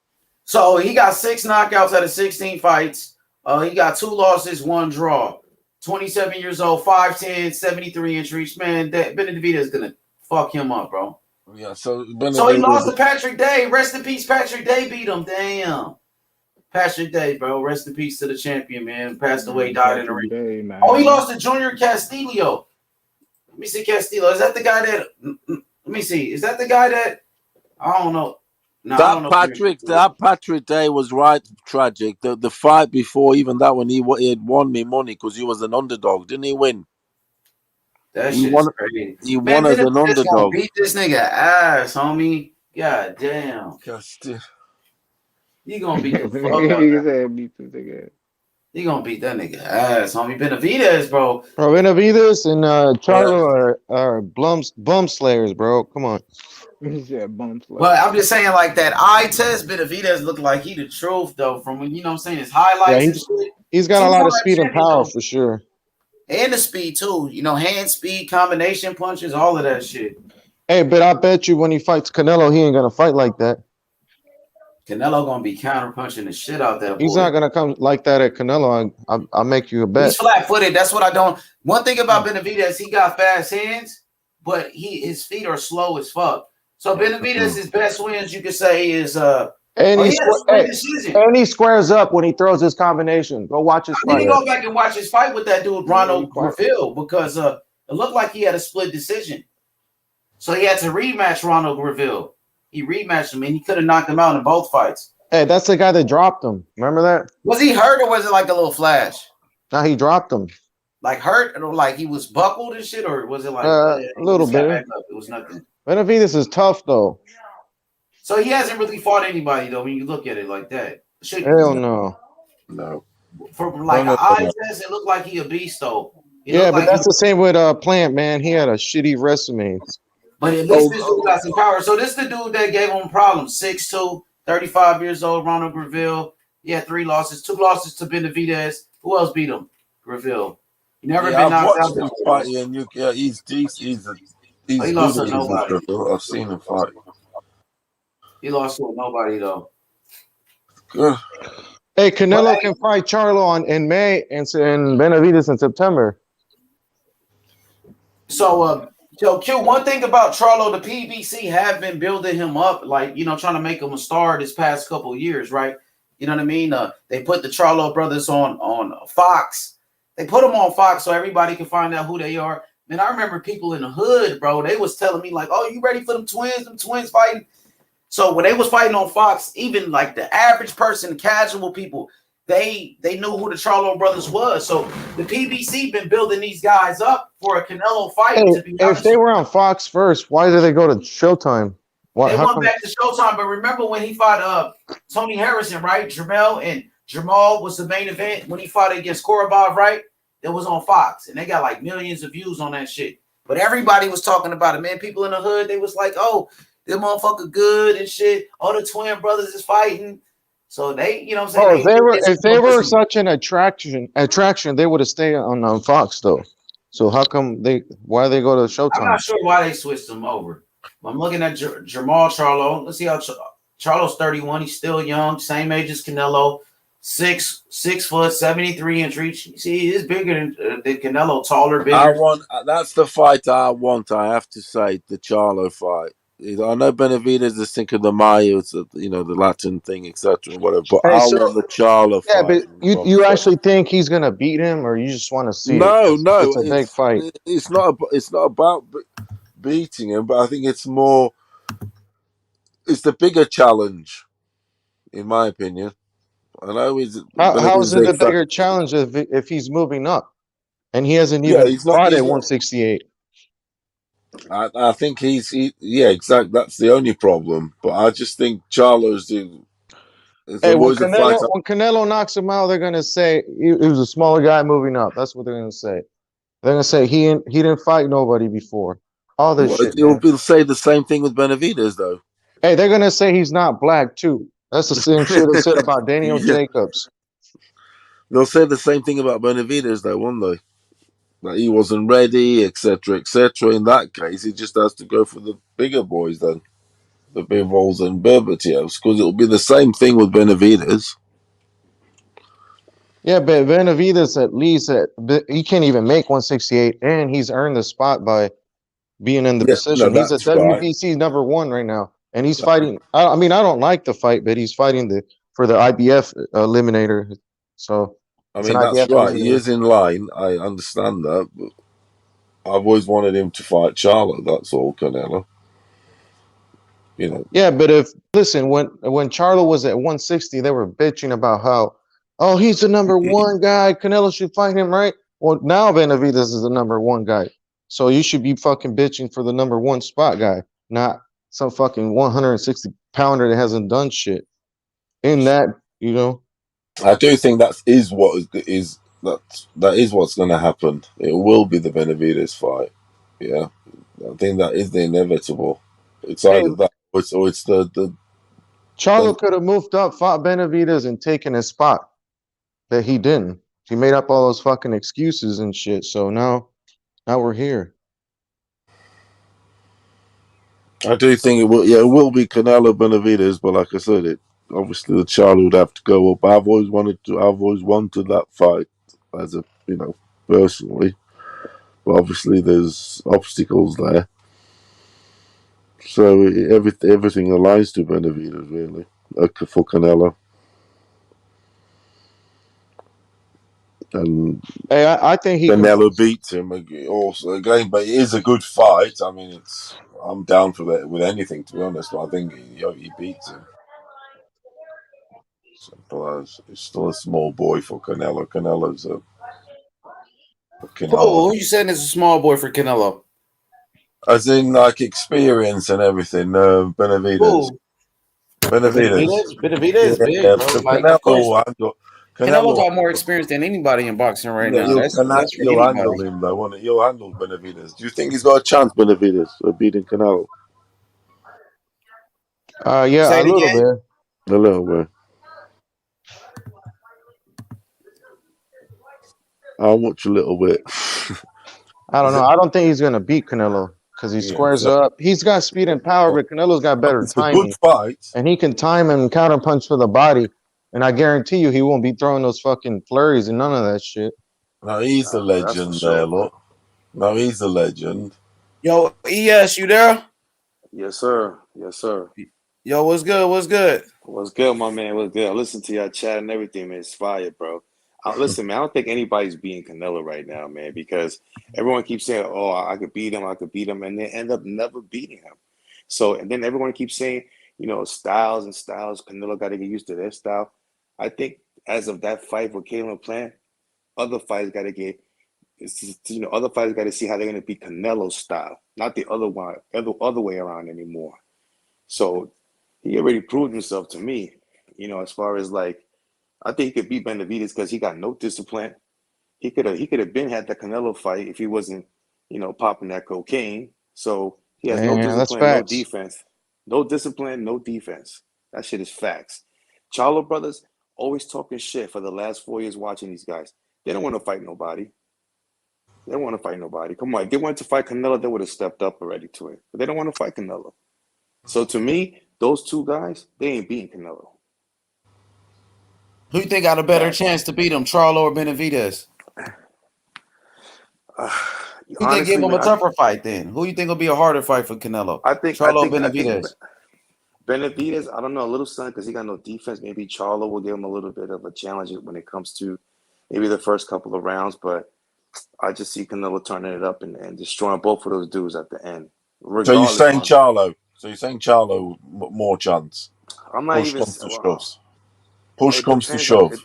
So he got 6 knockouts out of 16 fights. He got 2 losses, 1 draw. 27 years old, 5'10", 73 inch reach. Man, that Benavidez is gonna fuck him up, bro. Yeah, so he lost to Patrick Day. Rest in peace, Patrick Day beat him. Damn. Patrick Day, bro. Rest in peace to the champion, man. Passed away, died in the ring. Oh, he lost to Junior Castillo. Let me see Castillo. Is that the guy that? Let me see. Is that the guy that? I don't know. No, that Patrick Day was right tragic. The fight before, even that one, he had won me money because he was an underdog. Didn't he win? That shit is crazy. He won as an underdog. Beat this nigga ass, homie. God damn. He gonna beat the fuck out of He that. said beat the nigga. He gonna beat that nigga ass, homie. Benavidez, bro. Bro, Benavidez and Yeah. Charlo are bum slayers, bro. Come on. He said bum Well, slayer. I'm just saying, like that eye test, Benavidez looked like he the truth though. From when you know what I'm saying, his Yeah, highlights and shit. he's got a lot of Two-time speed and champion power though, for sure. and the speed too. You know, hand speed, combination punches, all of that shit. Hey, but I bet you when he fights Canelo, he ain't gonna fight like that. Canelo gonna be counter punching the shit out that He's boy. not gonna come like that at Canelo. I'll make you a bet. He's flat footed. That's what I don't. One thing about Benavidez, he got fast hands, but his feet are slow as fuck. So Benavidez' best wins, you could say, is And he had a split decision. he squares up when he throws his combination. Go watch his I need fight. to go back and watch his fight with that dude Ronald Graville because it looked like he had a split decision. So he had to rematch Ronald Graville. He rematched him and he could have knocked him out in both fights. Hey, that's the guy that dropped him. Remember that? Was he hurt or was it like a little flash? No, he dropped him. Like hurt or like he was buckled and shit, or was it like A little bit. Back up? It was nothing. Benavidez is tough though. So he hasn't really fought anybody though. When you look at it like that, Hell no. No. From like an eye test, it looked like he a beast though. Yeah, but that's the same with Plant, man. He had a shitty resume. But at least this dude got some power. So this is the dude that gave him problems. 6'2", 35 years old, Ronald Graville. He had 3 losses, 2 losses to Benavidez. Who else beat him? Graville. He never been knocked out. Him fight, and he's decent. He's he lost to good. nobody. I've seen him fight. He lost to nobody though. Good. Hey, Canelo can fight Charlo in May and Benavidez in September. So, Q, one thing about Charlo, the PBC have been building him up, like, you know, trying to make him a star this past couple of years, right? You know what I mean? They put the Charlo brothers on Fox. They put them on Fox so everybody can find out who they are. Man, I remember people in the hood, bro, they was telling me like, oh, you ready for them twins fighting? So when they was fighting on Fox, even like the average person, casual people, they knew who the Charlo brothers was. So the PBC been building these guys up for a Canelo fight. Hey, to be honest, if they were on Fox first, why did they go to Showtime? they went back to Showtime. But remember when he fought Tony Harrison, right? Jermell and Jamal was the main event when he fought against Korobov, right? That was on Fox, and they got like millions of views on that shit. But everybody was talking about it, man. People in the hood, they was like, "Oh, this motherfucker good and shit. All the twin brothers is fighting." So they, you know what I'm saying? If they were such an attraction, they would have stayed on Fox though. So how come why they go to Showtime? I'm not sure why they switched them over. I'm looking at Jamal Charlo. Let's see how Charlo's 31. He's still young, same age as Canelo. 6 foot, 73 inch reach. You see, he's bigger than Canelo, taller, bigger. That's the fight I want. I have to say, the Charlo fight. I know Benavidez is thinking the Mayas, the Latin thing, etc. Whatever. But I want the Charlo fight. Yeah, but you actually think he's gonna beat him, or you just want to see it? No, It's a big fight. It's not about beating him, but I think it's more. It's the bigger challenge, in my opinion. I know how is it the bigger challenge if he's moving up, and he hasn't even fought at 168? I think exactly. That's the only problem. But I just think Charlo's doing. Hey, when Canelo knocks him out, they're gonna say he was a smaller guy moving up. That's what they're gonna say. They're gonna say he didn't fight nobody before. All this shit. They'll say the same thing with Benavidez, though. Hey, they're gonna say he's not black too. That's the same shit they said about Daniel Jacobs. They'll say the same thing about Benavidez, though, won't they? That he wasn't ready, etc., etc. In that case, he just has to go for the bigger boys then, the Bivols and Berbatievs, because it'll be the same thing with Benavidez. Yeah, but Benavidez at least he can't even make 168, and he's earned the spot by being in the position. He's a WBC number 1 right now, and he's fighting. I mean, I don't like the fight, but he's fighting for the IBF eliminator. So I mean, that's right. He is in line. I understand that, but I've always wanted him to fight Charlo. That's all, Canelo. Yeah, but when Charlo was at 160, they were bitching about how, oh, he's the number 1 guy. Canelo should fight him, right? Well, now Benavidez is the number 1 guy. So you should be fucking bitching for the number 1 spot guy, not some fucking 160 pounder that hasn't done shit. in that, you know. I do think that is what's going to happen. It will be the Benavides fight. Yeah, I think that is the inevitable. It's Hey, either that or it's the Charlo could have moved up, fought Benavides, and taken his spot, but he didn't. He made up all those fucking excuses and shit. So now we're here. I do think it will. Yeah, it will be Canelo Benavides, but like I said, it obviously the Charlo would have to go up. I've always wanted that fight as a personally, but obviously there's obstacles there. So everything aligns to Benavides really for Canelo. And Hey, I think he can. Canelo beats him also again, but it is a good fight. I mean, I'm down for that with anything to be honest. But I think he beats him. Simple as he's still a small boy for Canelo. Canelo's a fucking hard. Who you saying is a small boy for Canelo? As in like experience and everything. Benavides. Who? Benavides. Benavides, big, Yeah, bro. Like, of course, Canelo Canelo. got more experience than anybody in boxing right Yeah, now. That's for you'll anybody. handle him though, won't it? You'll handle Benavides. Do you think he's got a chance, Benavides, of beating Canelo? Yeah, Say a it little again. bit. A little bit. How much a little bit? I don't know. I don't think he's gonna beat Canelo because he Yeah, squares so up. He's got speed and power, but Canelo's got better it's a good timing, fight. and he can time and counterpunch for the body. And I guarantee you, he won't be throwing those fucking flurries and none of that shit. No, he's a That's for legend there, sure. look. No, he's a legend. Yo, ES, you there? Yes, sir. Yes, sir. Yo, what's good? What's good? What's good, my man? What's good? I listen to y'all chat and everything, man. It's fire, bro. Listen, man, I don't think anybody's beating Canelo right now, man, because everyone keeps saying, oh, I could beat him, and they end up never beating him. So, and then everyone keeps saying, styles and styles. Canelo got to get used to their style. I think as of that fight with Caleb Plant, other fighters got to get, other fighters got to see how they're going to beat Canelo's style, not the other way around anymore. So he already proved himself to me, as far as like, I think he could beat Benavides because he got no discipline. He could have been had the Canelo fight if he wasn't, popping that cocaine. So he has no Man, that's discipline, no facts. defense. No discipline, no defense. That shit is facts. Charlo brothers always talking shit for the last 4 years watching these guys. They don't want to fight nobody. They don't want to fight nobody. Come on, if they wanted to fight Canelo, they would have stepped up already to it. But they don't want to fight Canelo. So to me, those two guys, they ain't beating Canelo. Who you think got a better Facts. chance to beat him, Charlo or Benavides? Who think give Honestly, him a man, tougher fight then? Who you think will be a harder fight for Canelo? I think Charlo or Benavides? Benavides, I don't know, a little son because he got no defense. Maybe Charlo will give him a little bit of a challenge when it comes to maybe the first couple of rounds, but I just see Canelo turning it up and destroying both of those dudes at the end. So you're Regardless, saying Charlo? So you're saying Charlo more chance? I'm not Push even. comes to Well, shove. Push it comes to depends on shove. it.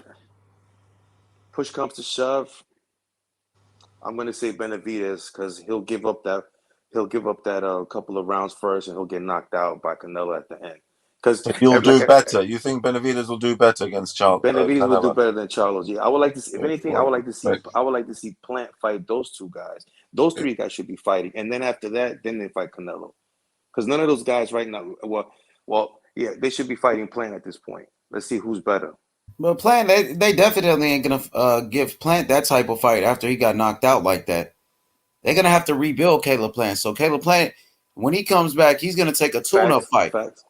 Push comes to shove. I'm gonna say Benavides because he'll give up that couple of rounds first, and he'll get knocked out by Canelo at the end. Because So you'll like do better. You think Benavides will do better against Benavides will do Canelo? better than Charlos. Yeah, I would like to see. If Yeah, anything, well, I would like to see Plant fight those two guys. Those three guys should be fighting, and then after that, then they fight Canelo. Because none of those guys right now. Yeah, they should be fighting Plant at this point. Let's see who's better. But Plant, they definitely ain't gonna give Plant that type of fight after he got knocked out like that. They're gonna have to rebuild Caleb Plant. So Caleb Plant, when he comes back, he's gonna take a tune-up Facts, fight. facts,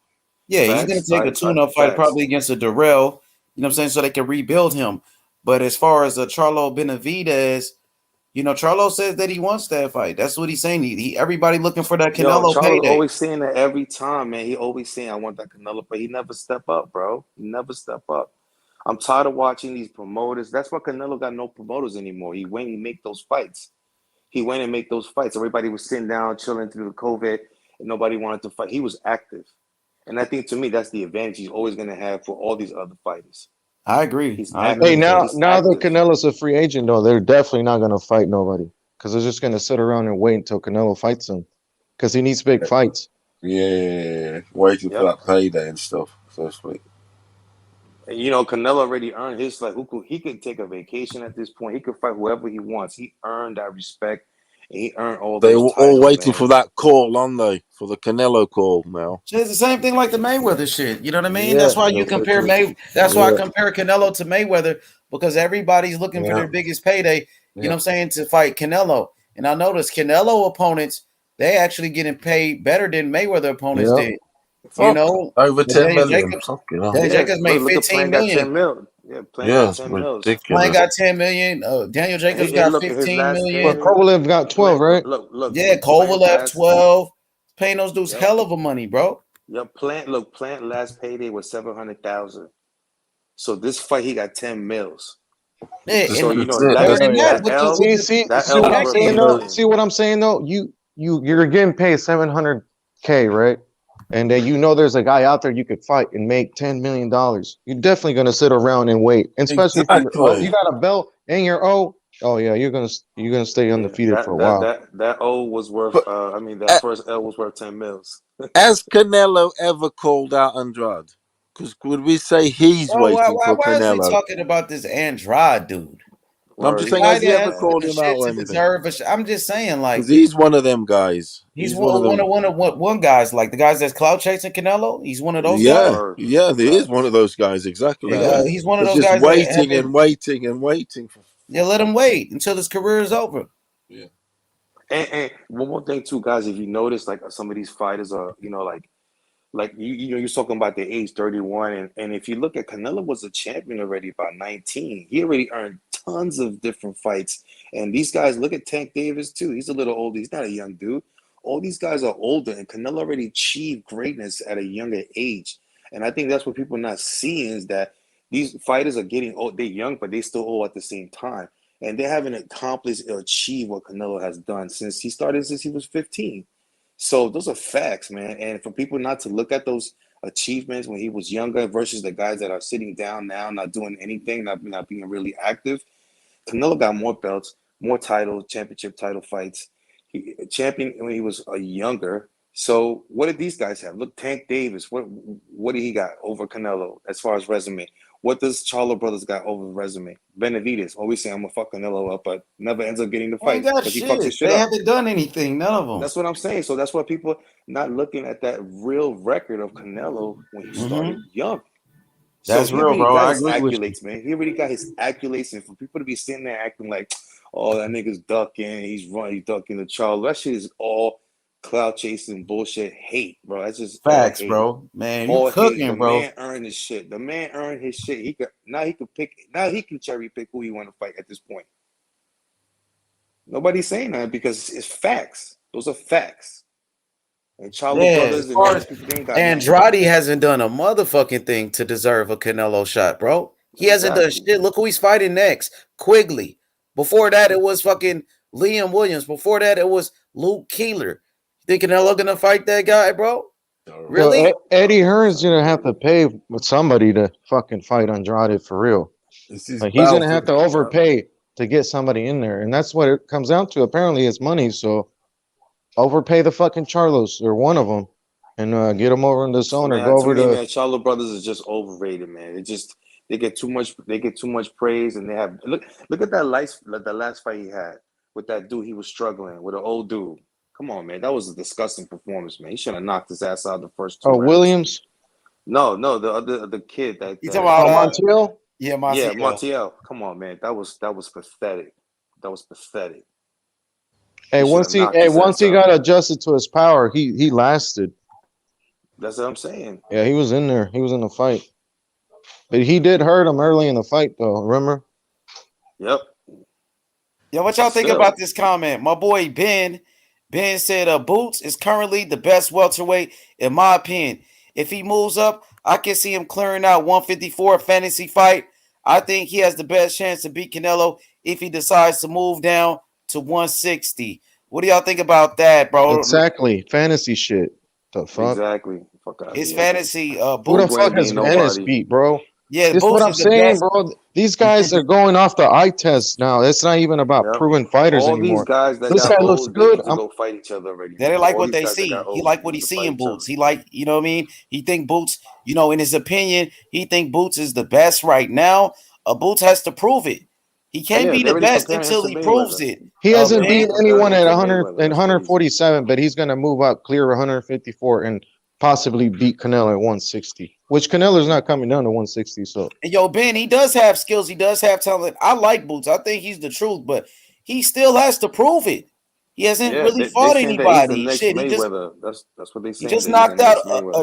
Yeah, he's gonna facts, take a tune-up fight facts. probably against a Darrell. You know what I'm saying? So they can rebuild him. But as far as a Charlo Benavides, Charlo says that he wants that fight. That's what he's saying. Everybody looking for that Yo, Canelo Charles payday. always saying that every time, man. He always saying, "I want that Canelo," but he never step up, bro. He never step up. I'm tired of watching these promoters. That's why Canelo got no promoters anymore. He went and make those fights. He went and make those fights. Everybody was sitting down, chilling through the COVID, and nobody wanted to fight. He was active, and I think to me that's the advantage he's always going to have for all these other fighters. I agree. He's I agree Hey, active. with that. now He's that active. Canelo's a free agent, though, they're definitely not gonna fight nobody because they're just gonna sit around and wait until Canelo fights him because he needs big fights. Yeah, waiting for Yep. that payday and stuff. So sweet. And, you know, Canelo already earned his, like, he could take a vacation at this point. He could fight whoever he wants. He earned that respect. And he earned all They those were all titles, waiting man. for that call, aren't they? For the Canelo call now. It's the same thing like the Mayweather shit. You know what I mean? Yeah, That's why you compare That's why I yeah. compare Canelo to Mayweather, because everybody's looking for Yeah. their biggest payday. You know Yeah. what I'm saying? To fight Canelo, and I noticed Canelo opponents, they actually getting paid better than Mayweather opponents Yeah. did. You Fuck. know, Over 10 Daniel million. Jacobs. Fucking hell. Daniel Yeah, Jacobs made look at 15 Plant got million. 10 mil. Yeah, Plant Yeah, got it's 10 mils. Plant ridiculous. got 10 million. Daniel Jacobs And got look at his 15 last million. But payday. Kovalev got 12, right? Look, Yeah, Plant Kovalev last. 12. Paying those dudes Yep. hell of a money, bro. Yep. Plant last payday was 700,000. So this fight he got 10 mils. Yeah, So and you know better that than that that with the L with See that the L what was I'm worth a saying package. though. million. See what I'm saying though. You're getting paid 700K, right? And then you know there's a guy out there you could fight and make $10 million. You're definitely gonna sit around and wait, and especially if you got a belt and you're oh yeah, you're gonna stay Yeah, undefeated for a while. that O was worth. But I mean, that first L was worth 10 mils. has Canelo ever called out Andrade? Because would we say he's Bro, waiting for why is we Canelo? talking about this Andrade dude? No, I'm Or just he saying, has just he Guy ever has called the him out shit or to anything? deserve a I'm just saying, Because like, he's one of them guys. he's He's one of them. one guys, like the guys that's clout chasing Canelo. He's one of those guys. Yeah, word. yeah, there is one of those guys. Exactly. Facts. Yeah, He's one of it's those just guys that have waiting been. and waiting and waiting for. Yeah, let him wait until his career is over. Yeah. And one more thing too, guys. If you notice, like some of these fighters are, you know, like you know, you're talking about the age 31, and if you look at Canelo was a champion already by 19. He already earned tons of different fights. And these guys, look at Tank Davis too. He's a little older. He's not a young dude. All these guys are older, and Canelo already achieved greatness at a younger age. And I think that's what people are not seeing is that these fighters are getting old. They're young, but they still old at the same time. And they haven't accomplished or achieved what Canelo has done since he was 15. So those are facts, man. And for people not to look at those achievements when he was younger versus the guys that are sitting down now, not doing anything, not being really active, Canelo got more belts, more titles, championship title fights. He champion when he was younger. So what did these guys have? Look, Tank Davis. What did he got over Canelo as far as resume? What does Charlo brothers got over resume? Benavidez always saying I'm gonna fuck Canelo up, but never ends up getting the They ain't fight got because he fucks his shit. shit They up. haven't done anything. None of them. That's what I'm saying. So that's why people not looking at that real record of Canelo when he started young. So That's he real, already bro. got I his agree with you. accolades, man. He already got his accolades, and for people to be sitting there acting like, "Oh, that nigga's ducking, he's running, he's ducking the Charles," that shit is all cloud chasing bullshit, hate, bro. That's just all Facts, hate, bro. Man, you all hate. The cooking, bro. man earned his shit. The man earned his shit. He could now he could pick. Now he can cherry pick who he want to fight at this point. Nobody's saying that because it's facts. Those are facts. And Charlo Yeah, as brothers and all far these as people, they ain't got nothing. Andrade hasn't done a motherfucking thing to deserve a Canelo shot, bro. He hasn't done Exactly. shit. Look who he's fighting next. Quigley. Before that, it was fucking Liam Williams. Before that, it was Luke Keeler. Think Canelo gonna fight that guy, bro? Really? Eddie Hearn's gonna have to pay with somebody to fucking fight Andrade for real. This is Like he's gonna bout have to overpay to get somebody in there, and that's what it comes down to. Apparently, it's money. So overpay the fucking Charlos or one of them, and get them over in the zone or Man, go to over me, to. man, Charlo brothers is just overrated, man. They get too much praise, and they have look at that last fight he had with that dude. He was struggling with an old dude. Come on, man, that was a disgusting performance, man. He should have knocked his ass out the first 2 Oh, rounds. Williams. No, the kid You talking Oh, about Montiel. yeah, yeah, Montiel. Montiel. Come on, man, that was pathetic. That was pathetic. Hey, He should have knocked his once ass he out. got adjusted to his power, he lasted. That's what I'm saying. Yeah, he was in there. He was in the fight, but he did hurt him early in the fight, though. Remember? Yep. Yo, what y'all But think still. about this comment? My boy Ben said Boots is currently the best welterweight in my opinion. If he moves up, I can see him clearing out 154 fantasy fight. I think he has the best chance to beat Canelo if he decides to move down to 160. What do y'all think about that, bro? Exactly. Fantasy shit. The fuck? Exactly. Fuck out of It's here. fantasy. Who the Boots Boots. fuck ain't has being Ennis nobody. beat, bro? Yeah, This is what Boots I'm is the saying, best. bro. These guys are going off the eye test now. It's not even about Yep. proven fighters All these anymore. guys that This got guy looks old, they good. need to go fight each other already, They man. like All what these they guys that got see. He old, like they what he need to see fight in each other. Boots. He like, you know what I mean? He think Boots, in his opinion, he think Boots is the best right now. Boots has to prove it. He can't Yeah, be they're the already best comparing him until to he proves Mayweather. it. He hasn't They're already beat Ben. comparing anyone him at to 100 Mayweather. and That's crazy. 147, but he's gonna move up, clear 154, and possibly beat Canelo at 160. Which Canelo's not coming down to 160. So And yo, Ben, he does have skills. He does have talent. I like Boots. I think he's the truth, but he still has to prove it. He hasn't Yeah, really they fought saying that he's the anybody. next Shit, Mayweather. That's what they he saying, just that he's the knocked out next Mayweather.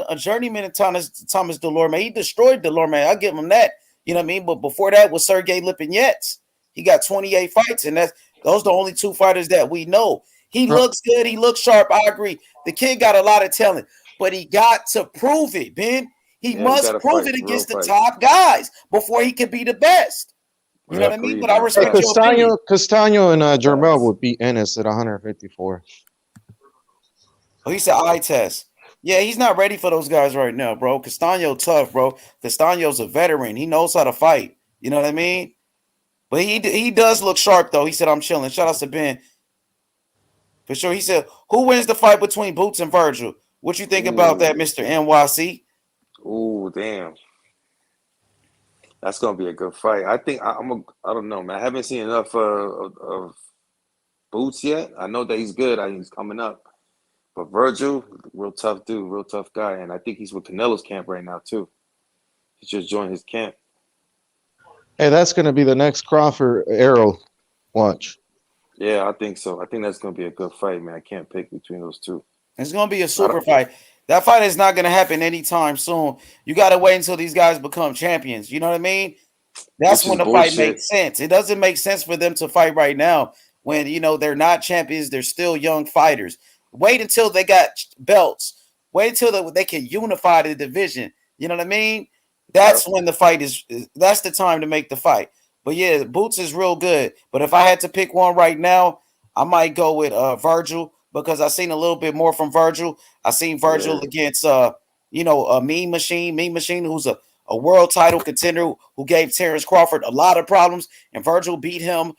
a journeyman in Thomas Delorme. He destroyed Delorme. I give him that. You know what I mean? But before that was Sergey Lipinets. He got 28 fights, and those are the only two fighters that we know. He looks good. He looks sharp. I agree. The kid got a lot of talent, but he got to prove it, Ben. He Yeah, he got must to prove fight it real against the fights. top guys before he can be the best. You know I what I mean? agree, But I man. hey, respect your Facts. opinion. Castano and Jermel Facts. would beat Ennis at 154. Oh, he said eye test. Yeah, he's not ready for those guys right now, bro. Castano tough, bro. Castano's a veteran. He knows how to fight. You know what I mean? But he does look sharp though. He said I'm chilling. Shout out to Ben for sure. He said, "Who wins the fight between Boots and Virgil?" What you think about that, Ooh. Mister NYC? Ooh, damn. That's gonna be a good fight. I think I don't know, man. I haven't seen enough of Boots yet. I know that he's good. He's coming up. But Virgil, real tough dude, real tough guy. And I think he's with Canelo's camp right now, too. He just joined his camp. Hey, that's gonna be the next Crawford Arrow. Watch. Yeah, I think so. I think that's going to be a good fight, man. I can't pick between those two. It's gonna be a super fight. That fight is not gonna happen anytime soon. You gotta wait until these guys become champions. You know what I mean? That's Which is when the fight bullshit. makes sense. It doesn't make sense for them to fight right now when they're not champions. They're still young fighters. Wait until they got belts. Wait until they can unify the division. You know what I mean? That's when the fight is. That's the time to make the fight. But yeah, Boots is real good. But if I had to pick one right now, I might go with Virgil because I seen a little bit more from Virgil. I seen Virgil against a Mean Machine, who's a world title contender who gave Terrence Crawford a lot of problems, and Virgil beat him.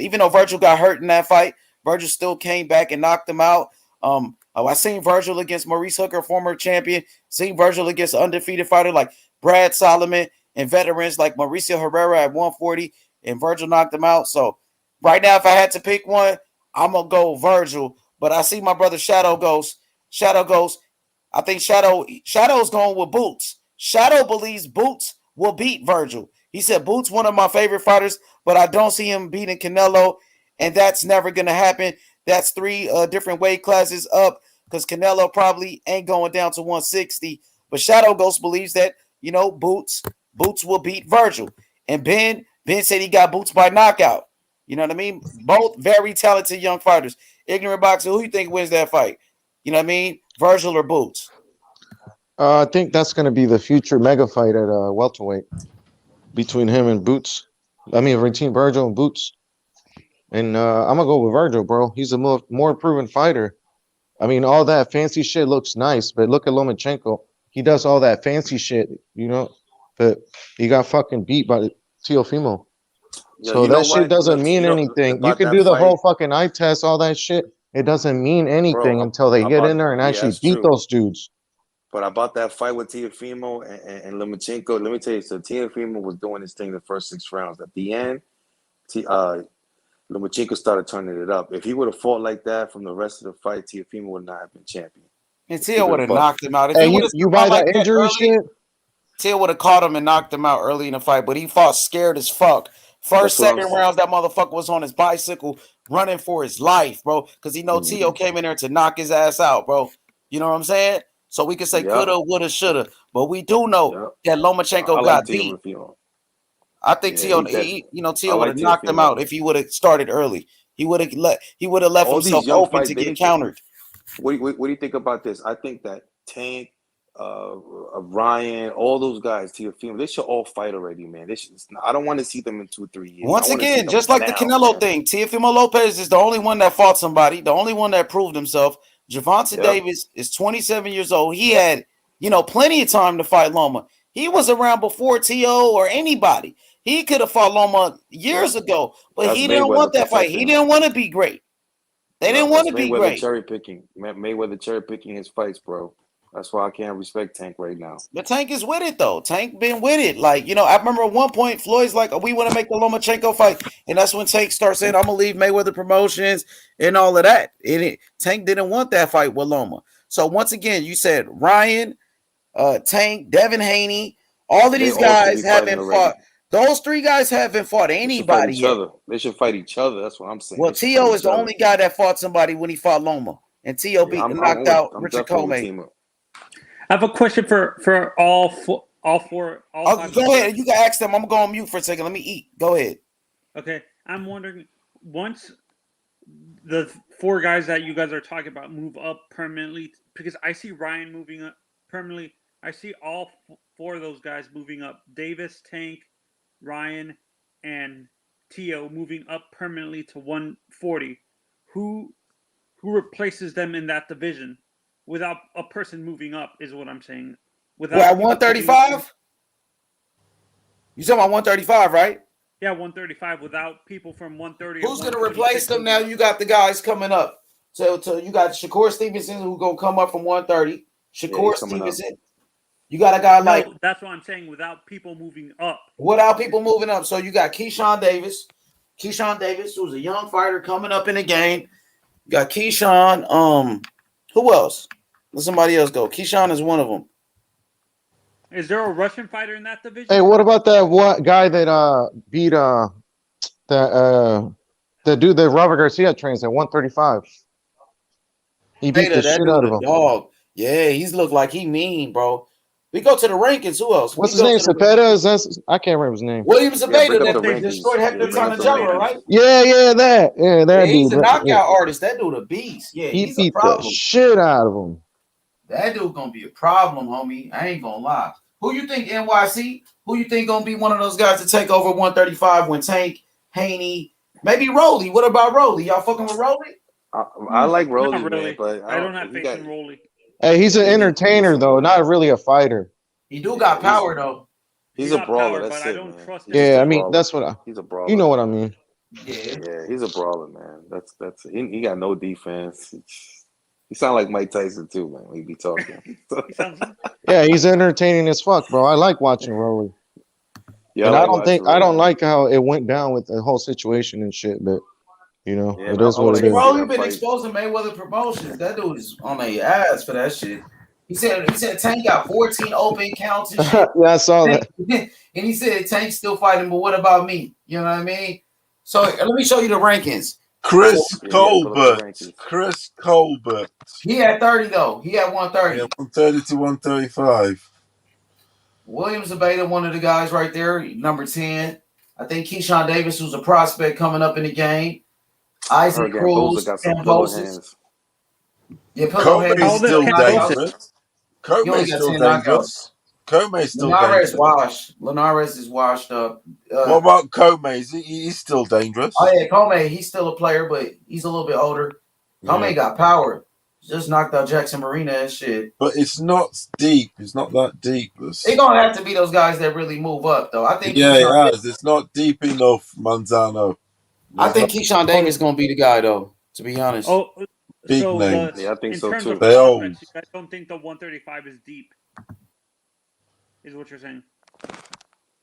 Even though Virgil got hurt in that fight, Virgil still came back and knocked him out. I seen Virgil against Maurice Hooker, former champion. Seen Virgil against an undefeated fighter like Brad Solomon and veterans like Mauricio Herrera at 140, and Virgil knocked him out. So right now, if I had to pick one, I'm gonna go Virgil. But I see my brother Shadow Ghost. I think Shadow's going with Boots. Shadow believes Boots will beat Virgil. He said Boots one of my favorite fighters, but I don't see him beating Canelo, and that's never gonna happen. That's three different weight classes up because Canelo probably ain't going down to 160. But Shadow Ghost believes that Boots will beat Virgil, and Ben said he got Boots by knockout. You know what I mean? Both very talented young fighters. Ignorant Boxer, who you think wins that fight? You know what I mean? Virgil or Boots? I think that's going to be the future mega fight at welterweight between him and Boots. I mean, between Virgil and Boots. And I'm gonna go with Virgil, bro. He's a more proven fighter. I mean, all that fancy shit looks nice, but look at Lomachenko. He does all that fancy shit, but he got fucking beat by Teofimo. Yeah, So you know that shit what? doesn't mean anything. You About can that do the whole fight, fucking eye test, all that shit. It doesn't mean anything bro, until they get in there and actually that's beat true. those dudes. But about that fight with Teofimo and Lomachenko, let me tell you, so Teofimo was doing his thing the first 6 rounds. At the end, Lomachenko started turning it up. If he would have fought like that from the rest of the fight, Teofimo would not have been champion. And Teal would have knocked him out. If Hey, he would have you buy that injury shit? Teal would have caught him and knocked him out early in the fight, but he fought scared as fuck. First, second rounds, that motherfucker was on his bicycle running for his life, bro, because he know Teal came in there to knock his ass out, bro. You know what I'm saying? So we can say coulda, woulda, shoulda, but we do know that Lomachenko got beat. I think Teal would have knocked him out if he would have started early. He would have left All himself these young open fights, to get countered. What do you think about this? I think that Tank, Ryan, all those guys, Teofimo, they should all fight already, man. I don't want to see them in 2-3 years. Once again, just like the Canelo thing, Teofimo Lopez is the only one that fought somebody, the only one that proved himself. Gervonta Davis is 27 years old. He had, plenty of time to fight Loma. He was around before T.O. or anybody. He could have fought Loma years ago, but That's he didn't Mayweather want that fight. He protecting him. didn't want to be great. They didn't want That's to be Mayweather great. cherry picking. Mayweather cherry picking his fights, bro. That's why I can't respect Tank right now. But Tank is with it though. Tank been with it. Like, you know, I remember at one point Floyd's like, oh, we want to make the Lomachenko fight. And that's when Tank starts saying, I'm gonna leave Mayweather Promotions and all of that. And Tank didn't want that fight with Loma. So once again, you said Ryan, Tank, Devin Haney, all of these guys haven't fought. Those three guys haven't fought anybody yet. They should fight each other. That's what I'm saying. Well, T.O. is the only guy that fought somebody when he fought Loma. And T.O. knocked out Richard Comey. I have a question for all four. Go ahead. You can ask them. I'm going to go on mute for a second. Let me eat. Go ahead. Okay. I'm wondering, once the four guys that you guys are talking about move up permanently, because I see Ryan moving up permanently. I see all four of those guys moving up. Davis, Tank, Ryan, and T.O. moving up permanently to 140. Who replaces them in that division without a person moving up is what I'm saying. Without 135? You talking about 135, right? Yeah, 135 without people from 130. Who's going to replace them now? You got the guys coming up. So you got Shakur Stevenson who's going to come up from 130. Shakur Stevenson. You got a guy like. That's what I'm saying. Without people moving up. Without people moving up. So you got Keyshawn Davis. Keyshawn Davis, who's a young fighter coming up in the game. You got Keyshawn. Who else? Let somebody else go. Keyshawn is one of them. Is there a Russian fighter in that division? Hey, what about that guy that beat the dude that Robert Garcia trains at 135? He beat the shit out of him. Dog. Yeah, he's looked like he mean, bro. We go to the rankings. Who else? What's his name? Cepeda? I can't remember his name. William Cepeda that destroyed Hector Tonajero, right? Yeah, that dude. He's a knockout artist. That dude a beast. Yeah, he he's beat a problem. the shit out of him. That dude gonna be a problem, homie. I ain't gonna lie. Who you think NYC? Who you think gonna be one of those guys to take over 135 when Tank, Haney, maybe Rolly? What about Rolly? Y'all fucking with Rolly? I like Rolly, really. man, but I don't have faith in Rolly. Hey, he's an entertainer though, not really a fighter. He do got power though. He's a brawler. That's it, man. Yeah, I mean that's what he's a brawler. You know what I mean? Yeah, he's a brawler, man. That's he got no defense. He sound like Mike Tyson too, man. When he be talking. Yeah, he's entertaining as fuck, bro. I like watching Rolly. Yeah, and I don't like how it went down with the whole situation and shit, but you know, it is what it is. Rolly been exposed to Mayweather Promotions. That dude is on their ass for that shit. He said Tank got 14 open counts and shit. Yeah, I saw that. And he said Tank's still fighting, but what about me? You know what I mean? So let me show you the rankings. Chris Colbert. Chris Colbert. He had 30 though. He had 130. Yeah, 130 to 135. William Zabeda, one of the guys right there, number 10. I think Keyshawn Davis, who's a prospect coming up in the game. Isaac Cruz, Cambosis. Yeah, Comey's still dangerous. Comey's still dangerous. Comey's still dangerous. Linares is washed up. What about Comey? He's still dangerous. Oh yeah, Comey, he's still a player, but he's a little bit older. Comey got power. Just knocked out Jackson Marina and shit. But it's not deep. It's not that deep. It's gonna have to be those guys that really move up, though. I think. Yeah, it has. It's not deep enough, Manzano. I think Keyshawn Davis is gonna be the guy, though. To be honest. Oh, big name. Yeah, I think so too. They old. You guys don't think the 135 is deep? Is what you're saying?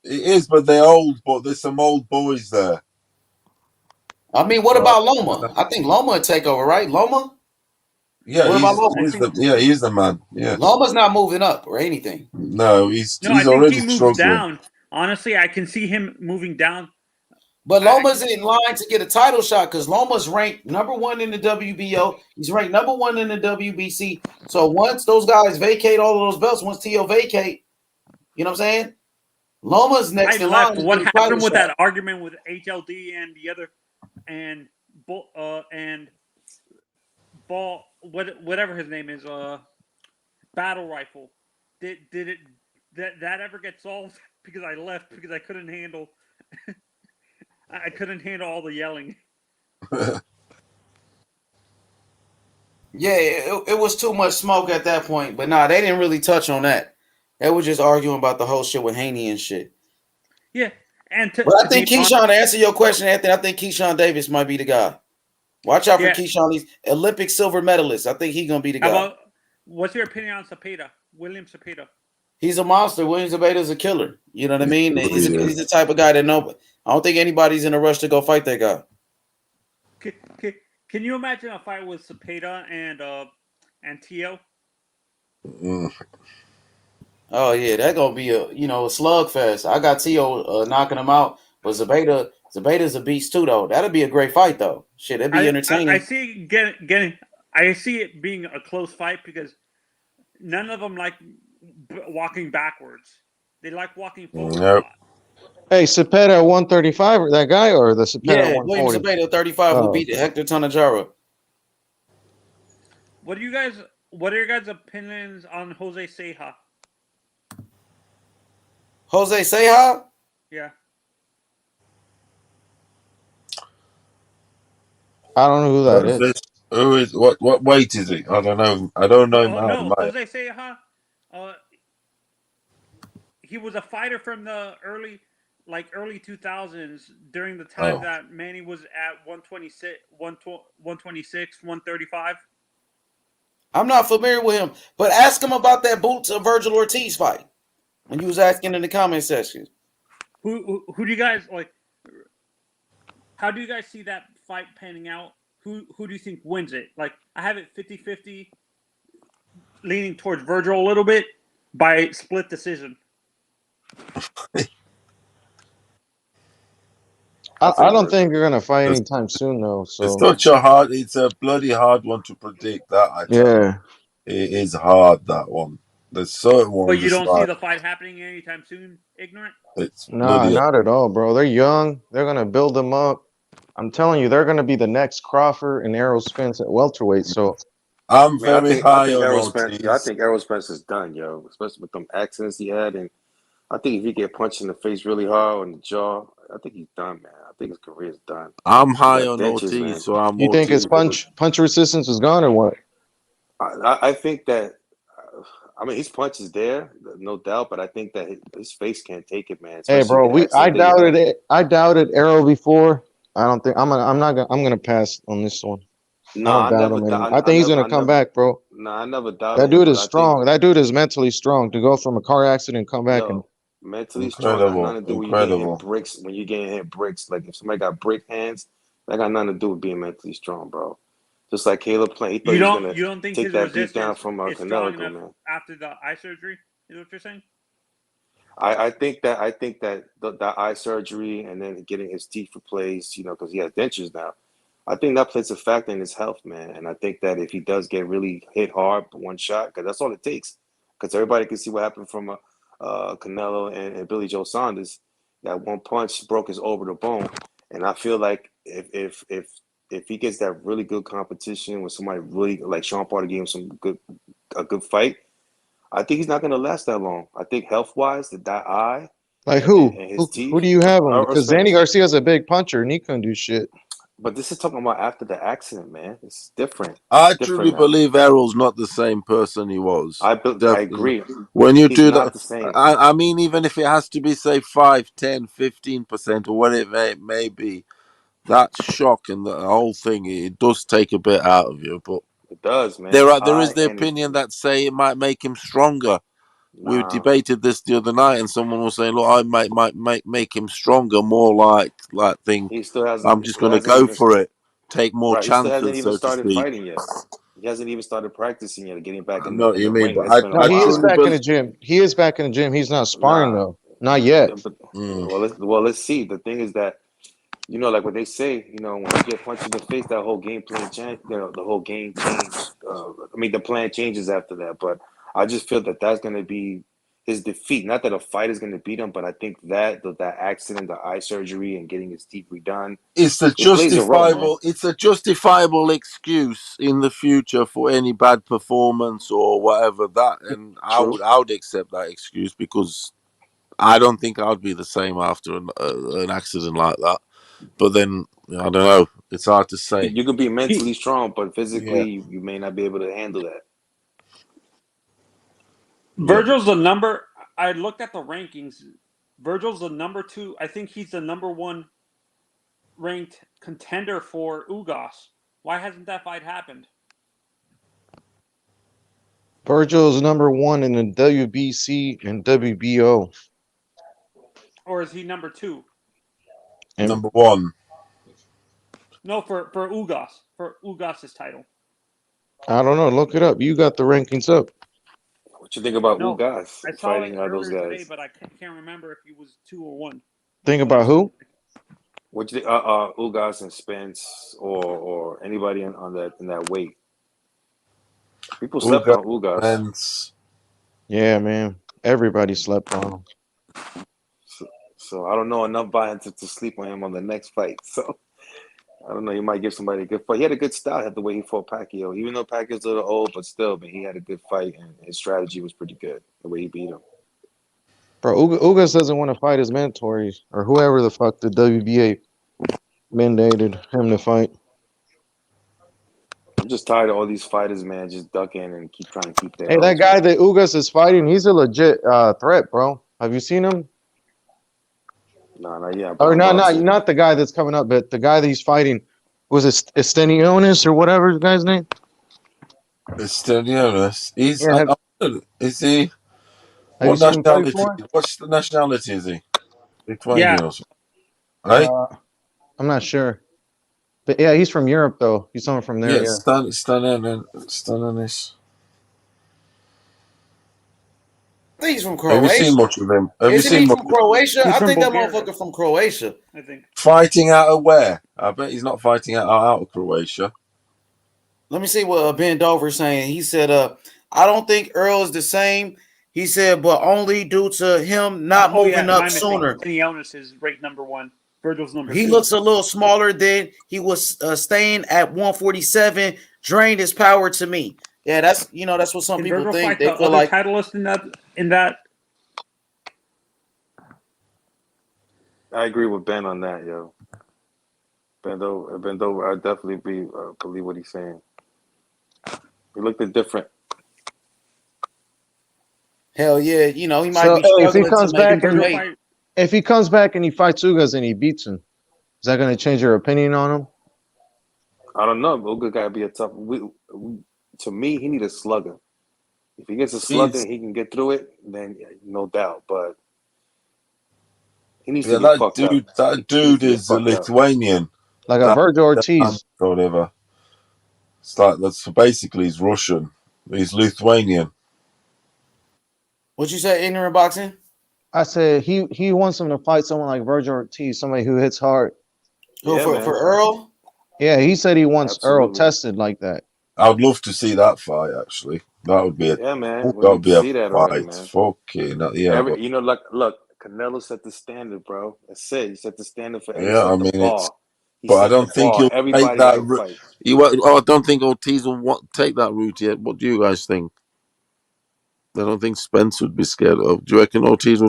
It is, but they're old. But there's some old boys there. I mean, what about Loma? I think Loma would take over, right? Loma. Yeah, he's the man. Yeah, Loma's not moving up or anything. No, he's I think already he moves struggling. down. Honestly, I can see him moving down. But Loma's in line to get a title shot because Loma's ranked number 1 in the WBO. He's ranked number 1 in the WBC. So once those guys vacate all of those belts, once T.O. vacate, you know what I'm saying? Loma's next in line. What happened with that argument with HLD and the other and Ball, whatever his name is, Battle Rifle? Did it that ever get solved? Because I left because I couldn't handle. I couldn't handle all the yelling. Yeah, it was too much smoke at that point. But nah, they didn't really touch on that. They were just arguing about the whole shit with Haney and shit. Yeah, and but I think Keyshawn, to answer your question, Anthony, I think Keyshawn Davis might be the guy. Watch out for Keyshawn. He's Olympic silver medalist. I think he's gonna be the guy. What's your opinion on Cepeda, William Cepeda? He's a monster. William Zebeda's a killer. You know what I mean? He's the type of guy that I don't think anybody's in a rush to go fight that guy. Can you imagine a fight with Cepeda and Tio? Oh yeah, that's gonna be a slugfest. I got Tio knocking him out, but Zebeda's a beast too, though. That'll be a great fight, though. Shit, it'd be entertaining. I see I see it being a close fight because none of them like walking backwards. They like walking forward a lot. Hey, Cepeda 135, that guy, or the Cepeda 140? William Cepeda 35 who beat Hector Tanajara. What are your guys' opinions on Jose Ceja? Jose Ceja? Yeah. I don't know who that is. Who is what weight is he? I don't know. I don't know him. No, Jose Ceja. He was a fighter from the early 2000s during the time that Manny was at 126, 135. I'm not familiar with him, but ask him about that Boots of Virgil Ortiz fight when you was asking in the comment section. Who do you guys like? How do you guys see that fight panning out? Who do you think wins it? Like, I have it 50-50, leaning towards Virgil a little bit by split decision. I don't think you're gonna fight anytime soon, though. So it's a bloody hard one to predict. That I tell you. It is hard, that one. There's certain ones. But you don't see the fight happening anytime soon, ignorant? Not at all, bro. They're young. They're gonna build them up. I'm telling you, they're gonna be the next Crawford and Errol Spence at welterweight. So I'm very high on Errol Spence. I think Errol Spence is done, yo. Especially with them accidents he had, and I think if he get punched in the face really hard on the jaw, I think he's done, man. I think his career is done. I'm high on Ortiz, so I'm. You think his punch resistance is gone or what? I think that. I mean, his punch is there, no doubt, but I think that his face can't take it, man. Hey, bro, I doubted it. I doubted Errol before. I don't think I'm gonna pass on this one. No, I think he's gonna come back, bro. No, I never doubted. That dude is strong. That dude is mentally strong to go from a car accident and come back and mentally strong. Got nothing to do with you getting hit bricks. When you getting hit bricks, like if somebody got brick hands, that got nothing to do with being mentally strong, bro. Just like Caleb Plant, he thought he was gonna take that beat down from Canelo, man. After the eye surgery, is what you're saying? I think that the eye surgery and then getting his teeth replaced, because he has dentures now. I think that plays a factor in his health, man. And I think that if he does get really hit hard one shot, because that's all it takes. Because everybody can see what happened from Canelo and Billy Joe Saunders. That one punch broke his orbital bone. And I feel like if he gets that really good competition with somebody really like Sean Porter gave him a good fight, I think he's not going to last that long. I think health-wise, that eye, like who do you have him? Because Danny Garcia's a big puncher and he couldn't do shit. But this is talking about after the accident, man. It's different. I truly believe Errol's not the same person he was. I agree. When you do that, I mean, even if it has to be, say, 5, 10, 15%, or whatever it may be, that shock and the whole thing, it does take a bit out of you. But it does, man. There is the opinion that say it might make him stronger. We debated this the other night, and someone was saying, "Look, I might make him stronger, more like thing." I'm just going to go for it, take more chances. He still hasn't even started fighting yet. He hasn't even started practicing yet, getting back in the ring. He is back in the gym. He is back in the gym. He's not sparring though, not yet. Well, let's see. The thing is that, like what they say, when you get punched in the face, that whole game plan change. The whole game change. The plan changes after that, but. I just feel that that's going to be his defeat. Not that a fight is going to beat him, but I think that accident, the eye surgery, and getting his teeth redone, it's a justifiable excuse in the future for any bad performance or whatever that. And I would accept that excuse because I don't think I'd be the same after an accident like that. But then I don't know. It's hard to say. You could be mentally strong, but physically you may not be able to handle that. Virgil's the number. I looked at the rankings. Virgil's the number 2. I think he's the number 1 ranked contender for Ugas. Why hasn't that fight happened? Virgil is number 1 in the WBC and WBO. Or is he number 2? And number 1. No, for Ugas. For Ugas' title. I don't know. Look it up. You got the rankings up. What you think about No, Ugas I saw it fighting those earlier today, guys? but I can't remember if he was 2 or 1. Think about who? What you think? Ugas and Spence, or anybody on that in that weight? People slept on Ugas. Spence. Yeah, man. Everybody slept on him. So I don't know enough by him to sleep on him on the next fight. So I don't know. He might give somebody a good fight. He had a good style the way he fought Pacquiao. Even though Pacquiao's a little old, but still, man, he had a good fight and his strategy was pretty good. The way he beat him. Bro, Ugas doesn't want to fight his mentors or whoever the fuck the WBA mandated him to fight. I'm just tired of all these fighters, man, just ducking and trying to keep their. Hey, that guy that Ugas is fighting, he's a legit threat, bro. Have you seen him? No, yeah. Or not the guy that's coming up, but the guy that he's fighting. Was it Estenionis or whatever the guy's name? Estenionis. He's is he? Have you What seen him fight nationality? before? What's the nationality is he? Lithuanian or something? Right? I'm not sure. But yeah, he's from Europe though. He's someone from there. Yeah, Stanonis. I think he's from Have you seen Croatia. much of him? Have you Isn't seen he much from of him? Croatia? He's I from think that Bulgaria. motherfucker from Croatia. I think. Fighting out of where? I bet he's not fighting out of Croatia. Let me see what Ben Dover's saying. He said, I don't think Earl is the same. He said, but only due to him not moving up sooner. Estenionis is ranked number 1. Virgil's number 2. He looks a little smaller than he was staying at 147. Drained his power to me. Yeah, that's what some people Virgil think. fight They the feel other like titleist in that. I agree with Ben on that, yo. Ben Dover, I definitely believe what he's saying. He looked different. hell yeah, he might be struggling if he comes to make back and weight. if he comes back and he fights Ugas and he beats him, is that going to change your opinion on him? I don't know. Ugas got to be a tough. To me, he need a slugger. If he gets a slugger, he can get through it. Then no doubt, but he needs to get fucked up. That dude is a Lithuanian, like a Virgil Ortiz or whatever. It's like so basically he's Russian. He's Lithuanian. What you say, ignorant boxing? I said he wants him to fight someone like Virgil Ortiz, somebody who hits hard. For Earl? Yeah, he said he wants Earl tested like that. I would love to see that fight. Actually, that would be man. That We would be see that fight. already, man. Fucking yeah. Look, Canelo set the standard, bro. That's it. He set the standard for Yeah, I mean it's. But I don't think he'll take that route. I don't think Ortiz will take that route yet. What do you guys think? I don't think Spence would be scared of. Do you reckon Ortiz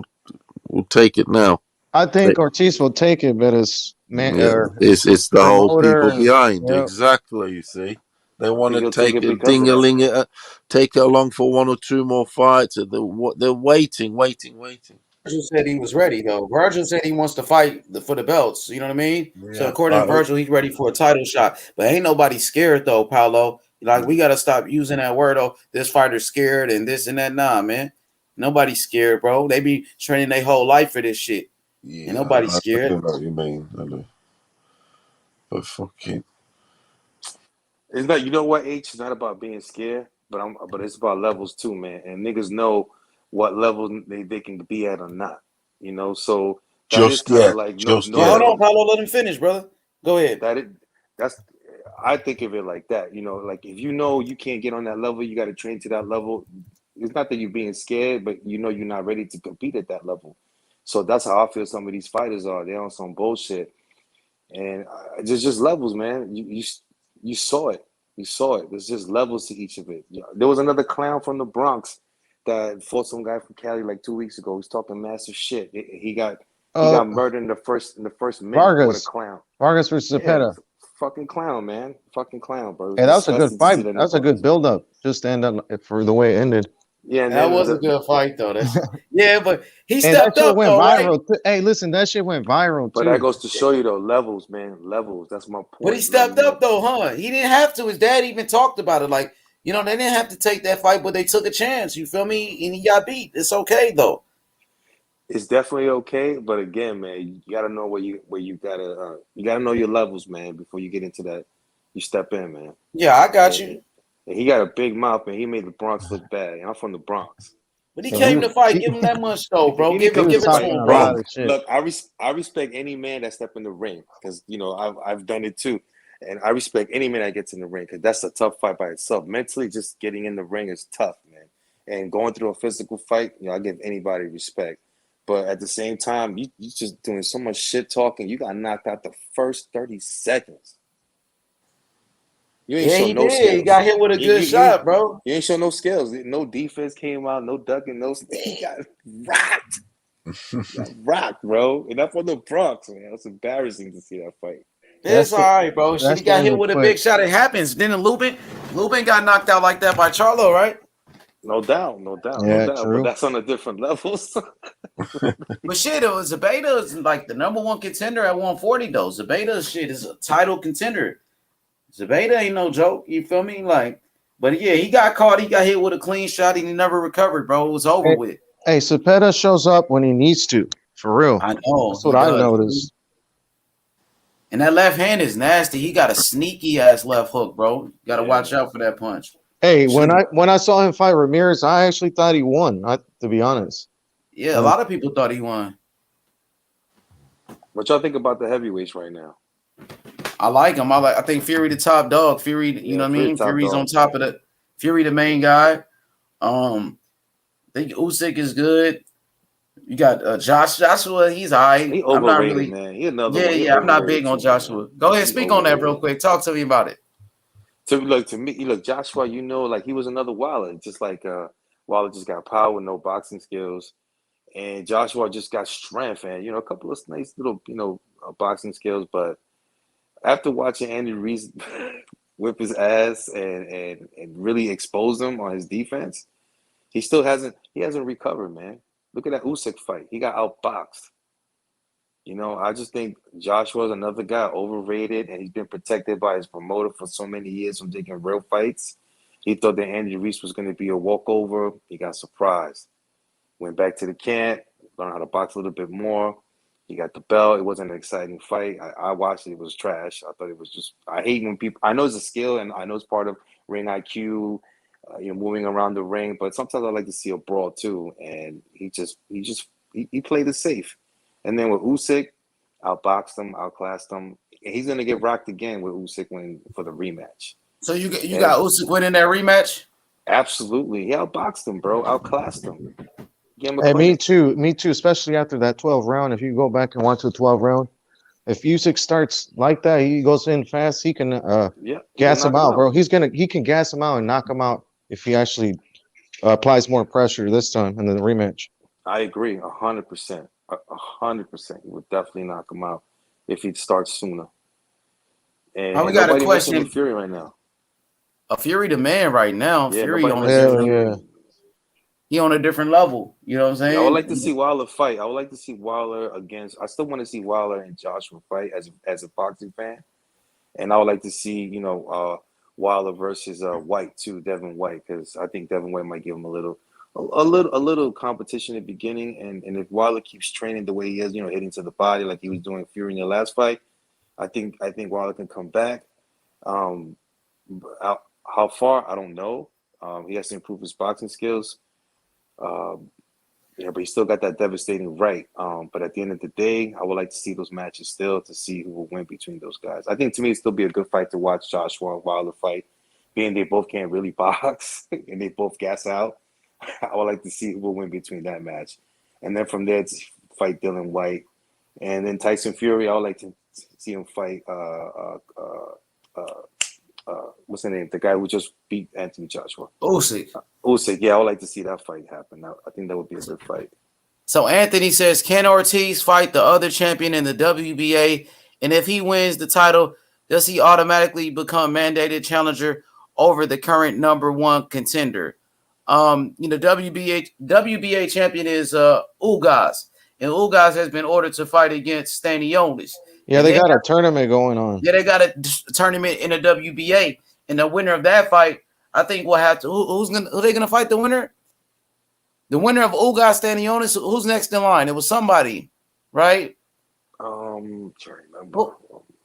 will take it now? I think Ortiz will take it, but it's it's the whole people behind. Yep. Exactly. You see, they want to take it, ding-a-ling it, take it along for 1 or 2 more fights. They're waiting. Virgil said he was ready, though. Virgil said he wants to fight for the belts. You know what I mean? Yeah. So according to Virgil, he's ready for a title shot. But ain't nobody scared, though, Paolo. Like, we got to stop using that word, oh, this fighter's scared and this and that. Nah, man. Nobody's scared, bro. They be training their whole life for this shit. Yeah, and nobody's scared. I know what you mean. I know. But fucking... It's not, you know what, H? It's not about being scared, but it's about levels too, man. And niggas know what level they can be at or not. So just hold on, Paulo, let him finish, brother. Go ahead. I think of it like that. Like if you know you can't get on that level, you got to train to that level. It's not that you're being scared, but you're not ready to compete at that level. So that's how I feel some of these fighters are. They're on some bullshit, and there's just levels, man. You saw it. You saw it. There's just levels to each of it. There was another clown from the Bronx that fought some guy from Cali like 2 weeks ago. He's talking massive shit. He got murdered in the first minute Vargas. with a clown. Vargas versus Zepeda. Fucking clown, man. Fucking clown, bro. Hey, that was a good fight. That was a good build up. Just to end up for the way it ended. Yeah, and That then was was a good fight though. Yeah, but he stepped that shit up went though, right? viral. Hey, listen, that shit went viral but that too. goes to show you though, levels, man, levels. That's my But he point. You know what I stepped mean? up though, huh? He didn't have to. His dad even talked about it. Like, they didn't have to take that fight, but they took a chance. You feel me? And he got beat. It's okay though. It's definitely okay, but again, man, you gotta know you gotta know your levels, man, before you get into that. You step in, man. Yeah, I got And, you. and he got a big mouth, man. He made the Bronx look bad. And I'm from the Bronx. But he So came to fight. Give him that much though, bro. He didn't Give he it, come to was give it to fight, talking him, a bro. lot bro. of shit. Look, I respect any man that step in the ring because I've done it too, and I respect any man that gets in the ring because that's a tough fight by itself. Mentally, just getting in the ring is tough, man. And going through a physical fight, I give anybody respect. But at the same time, you just doing so much shit talking. You got knocked out the first 30 seconds. You ain't Yeah, show he no did. He skills. got hit with a good shot, bro. You ain't show no skills. No defense came out. No ducking. No. He got rocked. Got rocked, bro. And that's from the Bronx, man. It's embarrassing to see that fight. It's all right, bro. Shit, That he shit got hit ended with a quick. big shot. It happens. Then Lubin got knocked out like that by Charlo, right? No doubt, no doubt, no Yeah, doubt. But true. that's on a different level. But shit, Zabeta is like the number one contender at 140 though. Zabeta shit is a title contender. Zabeta ain't no joke. You feel me? Like, but yeah, he got caught. He got hit with a clean shot and he never recovered, bro. It was over with. Hey, Cepeda shows up when he needs to. For real. I know That's he what I does. noticed. And that left hand is nasty. He got a sneaky ass left hook, bro. You gotta watch out for that punch. Hey, when I saw him fight Ramirez, I actually thought he won. To be honest. Yeah, a lot of people thought he won. What y'all think about the heavyweights right now? I like him. I think Fury the top dog. Fury, you know what I mean? Fury's on top of the Fury, the main guy. I think Usyk is good. You got Joshua. He's all right. He I'm not overrated, really. man. He another Yeah, one. He yeah. I'm not overrated big on too, Joshua. man. Go ahead, He speak on that real overrated. quick. Talk to me about it. To me, Joshua, like he was another Wilder, just like Wilder just got power, no boxing skills, and Joshua just got strength and a couple of nice little boxing skills. But after watching Andy Reese whip his ass and really expose him on his defense, he hasn't recovered, man. Look at that Usyk fight. He got outboxed. I just think Joshua's another guy overrated, and he's been protected by his promoter for so many years from taking real fights. He thought that Andy Reese was going to be a walkover. He got surprised. Went back to the camp, learned how to box a little bit more. He got the belt. It wasn't an exciting fight. I watched it. It was trash. I thought it was just – I hate when people – I know it's a skill, and I know it's part of ring IQ, moving around the ring. But sometimes I like to see a brawl too, and he played it safe. And then with Usyk, outboxed him, outclassed him. And he's gonna get rocked again with Usyk for the rematch. So you got Usyk winning that rematch? Absolutely, he outboxed him, bro. Outclassed him. Hey, me too. Me too. Especially after that 12 round. If you go back and watch the 12 round, if Usyk starts like that, he goes in fast. He can gas him out, bro. He can gas him out and knock him out if he actually applies more pressure this time in the rematch. I agree, 100%. 100%. He would definitely knock him out if he starts sooner. And we got a nobody messing question. with Fury right now. A Fury the man right now. Yeah, Fury on a different. He on a different level. You know what I'm saying? Yeah, I would like to see Wilder fight. I would like to see Wilder against. I still want to see Wilder and Joshua fight as a boxing fan, and I would like to see Wilder versus White too, Devin White, because I think Devin White might give him a little competition at the beginning, and if Wilder keeps training the way he is, hitting to the body like he was doing Fury in the last fight, I think Wilder can come back. How far I don't know. He has to improve his boxing skills. But he still got that devastating right. But at the end of the day, I would like to see those matches still to see who will win between those guys. I think to me, it'd still be a good fight to watch Joshua and Wilder fight, being they both can't really box and they both gas out. I would like to see who will win between that match. And then from there, to fight Dylan White. And then Tyson Fury, I would like to see him fight what's the name? The guy who just beat Anthony Joshua. Usyk. Usyk, yeah, I would like to see that fight happen. I think that would be a good fight. So Anthony says, can Ortiz fight the other champion in the WBA? And if he wins the title, does he automatically become mandated challenger over the current number one contender? WBA champion is Ugas, and Ugas has been ordered to fight against Stanionis. Yeah, they got a tournament going on. Yeah, they got a tournament in the WBA, and the winner of that fight, I think, will have to. Who they gonna fight? The winner? The winner of Ugas Stanionis. Who's next in line? It was somebody, right? Trying to remember.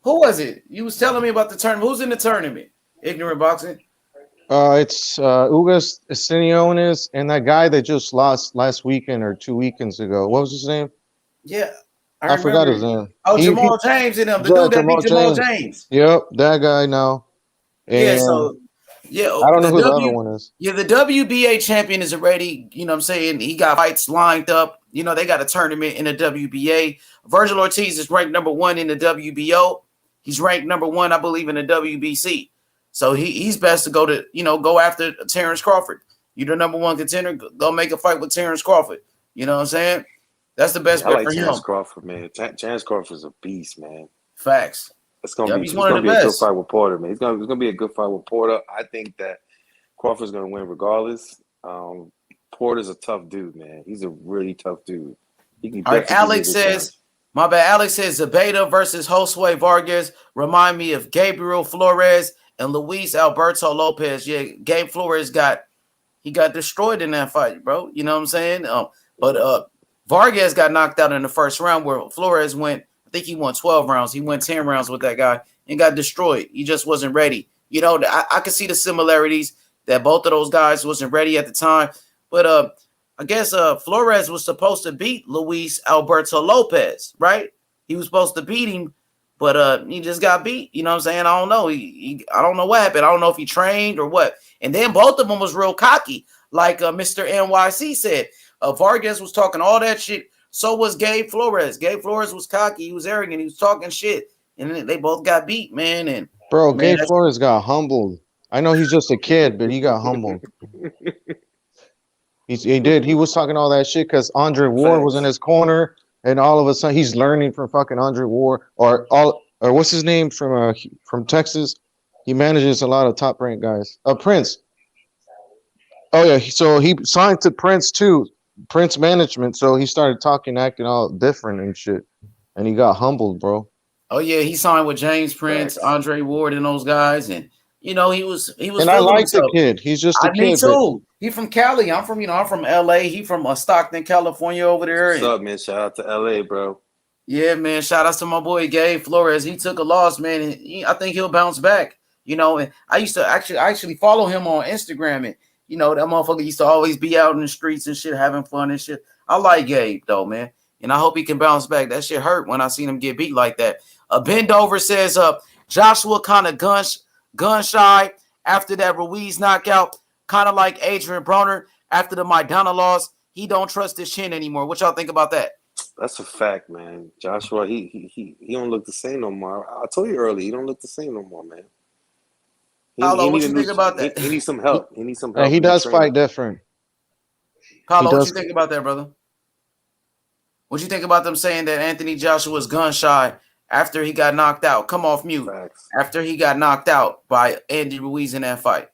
Who was it? You was telling me about the tournament. Who's in the tournament? Ignorant Boxing. It's Ugas Stanionis and that guy that just lost last weekend or 2 weekends ago. What was his name? Yeah, I forgot his name. Oh, Jamal James and them. The dude that beat Jamal James. Yep, that guy now. And yeah, so I don't know who the other one is. Yeah, the WBA champion is already, you know what I'm saying? He got fights lined up. You know, they got a tournament in the WBA. Virgil Ortiz is ranked number 1 in the WBO. He's ranked number 1, I believe, in the WBC. So he's best to go after Terrence Crawford. You're the number 1 contender. Go make a fight with Terrence Crawford. You know what I'm saying? That's the best bet for him. Terrence Crawford, man. Terrence Crawford's a beast, man. Facts. It's gonna be a good fight with Porter, man. It's gonna be a good fight with Porter. I think that Crawford's gonna win regardless. Porter's a tough dude, man. He's a really tough dude. All right, Alex says, my bad. Alex says Zabeta versus Josue Vargas remind me of Gabriel Flores and Luis Alberto Lopez. Yeah, Gabe Flores got destroyed in that fight, bro. You know what I'm saying? But Vargas got knocked out in the first round, where Flores went. I think he won 12 rounds. He went 10 rounds with that guy and got destroyed. He just wasn't ready. You know, I could see the similarities that both of those guys wasn't ready at the time. But I guess Flores was supposed to beat Luis Alberto Lopez, right? He was supposed to beat him, but he just got beat. You know what I'm saying? I don't know. I don't know what happened. I don't know if he trained or what. And then both of them was real cocky, like Mr. NYC said. Vargas was talking all that shit. So was Gabe Flores. Gabe Flores was cocky. He was arrogant. He was talking shit. And then they both got beat, man. And Gabe Flores got humbled. I know he's just a kid, but he got humbled. He did. He was talking all that shit because Andre Ward was in his corner, and all of a sudden he's learning from fucking Andre Ward or what's his name from Texas. He manages a lot of top ranked guys. Prince. Oh yeah, so he signed to Prince too. Prince management, so he started acting all different and shit, and he got humbled, bro. Oh yeah, he signed with James Prince, Andre Ward, and those guys, and you know he was. And I like the kid. He's just a kid. Me too. He from Cali. I'm from LA. He from Stockton, California, over there. What's up, man? Shout out to LA, bro. Yeah, man. Shout out to my boy Gabe Flores. He took a loss, man, and I think he'll bounce back. You know, and I used to actually follow him on Instagram, and you know, that motherfucker used to always be out in the streets and shit, having fun and shit. I like Gabe, though, man. And I hope he can bounce back. That shit hurt when I seen him get beat like that. Bendover says, Joshua kind of gun shy after that Ruiz knockout, kind of like Adrian Broner after the Maidana loss. He don't trust his chin anymore. What y'all think about that? That's a fact, man. Joshua, he don't look the same no more. I told you earlier, he don't look the same no more, man. Paulo, what you think about that? He needs some help. He needs some help. He does fight different. Paulo, what you think about that, brother? What you think about them saying that Anthony Joshua's gun shy after he got knocked out? Come off mute. Facts. After he got knocked out by Andy Ruiz in that fight.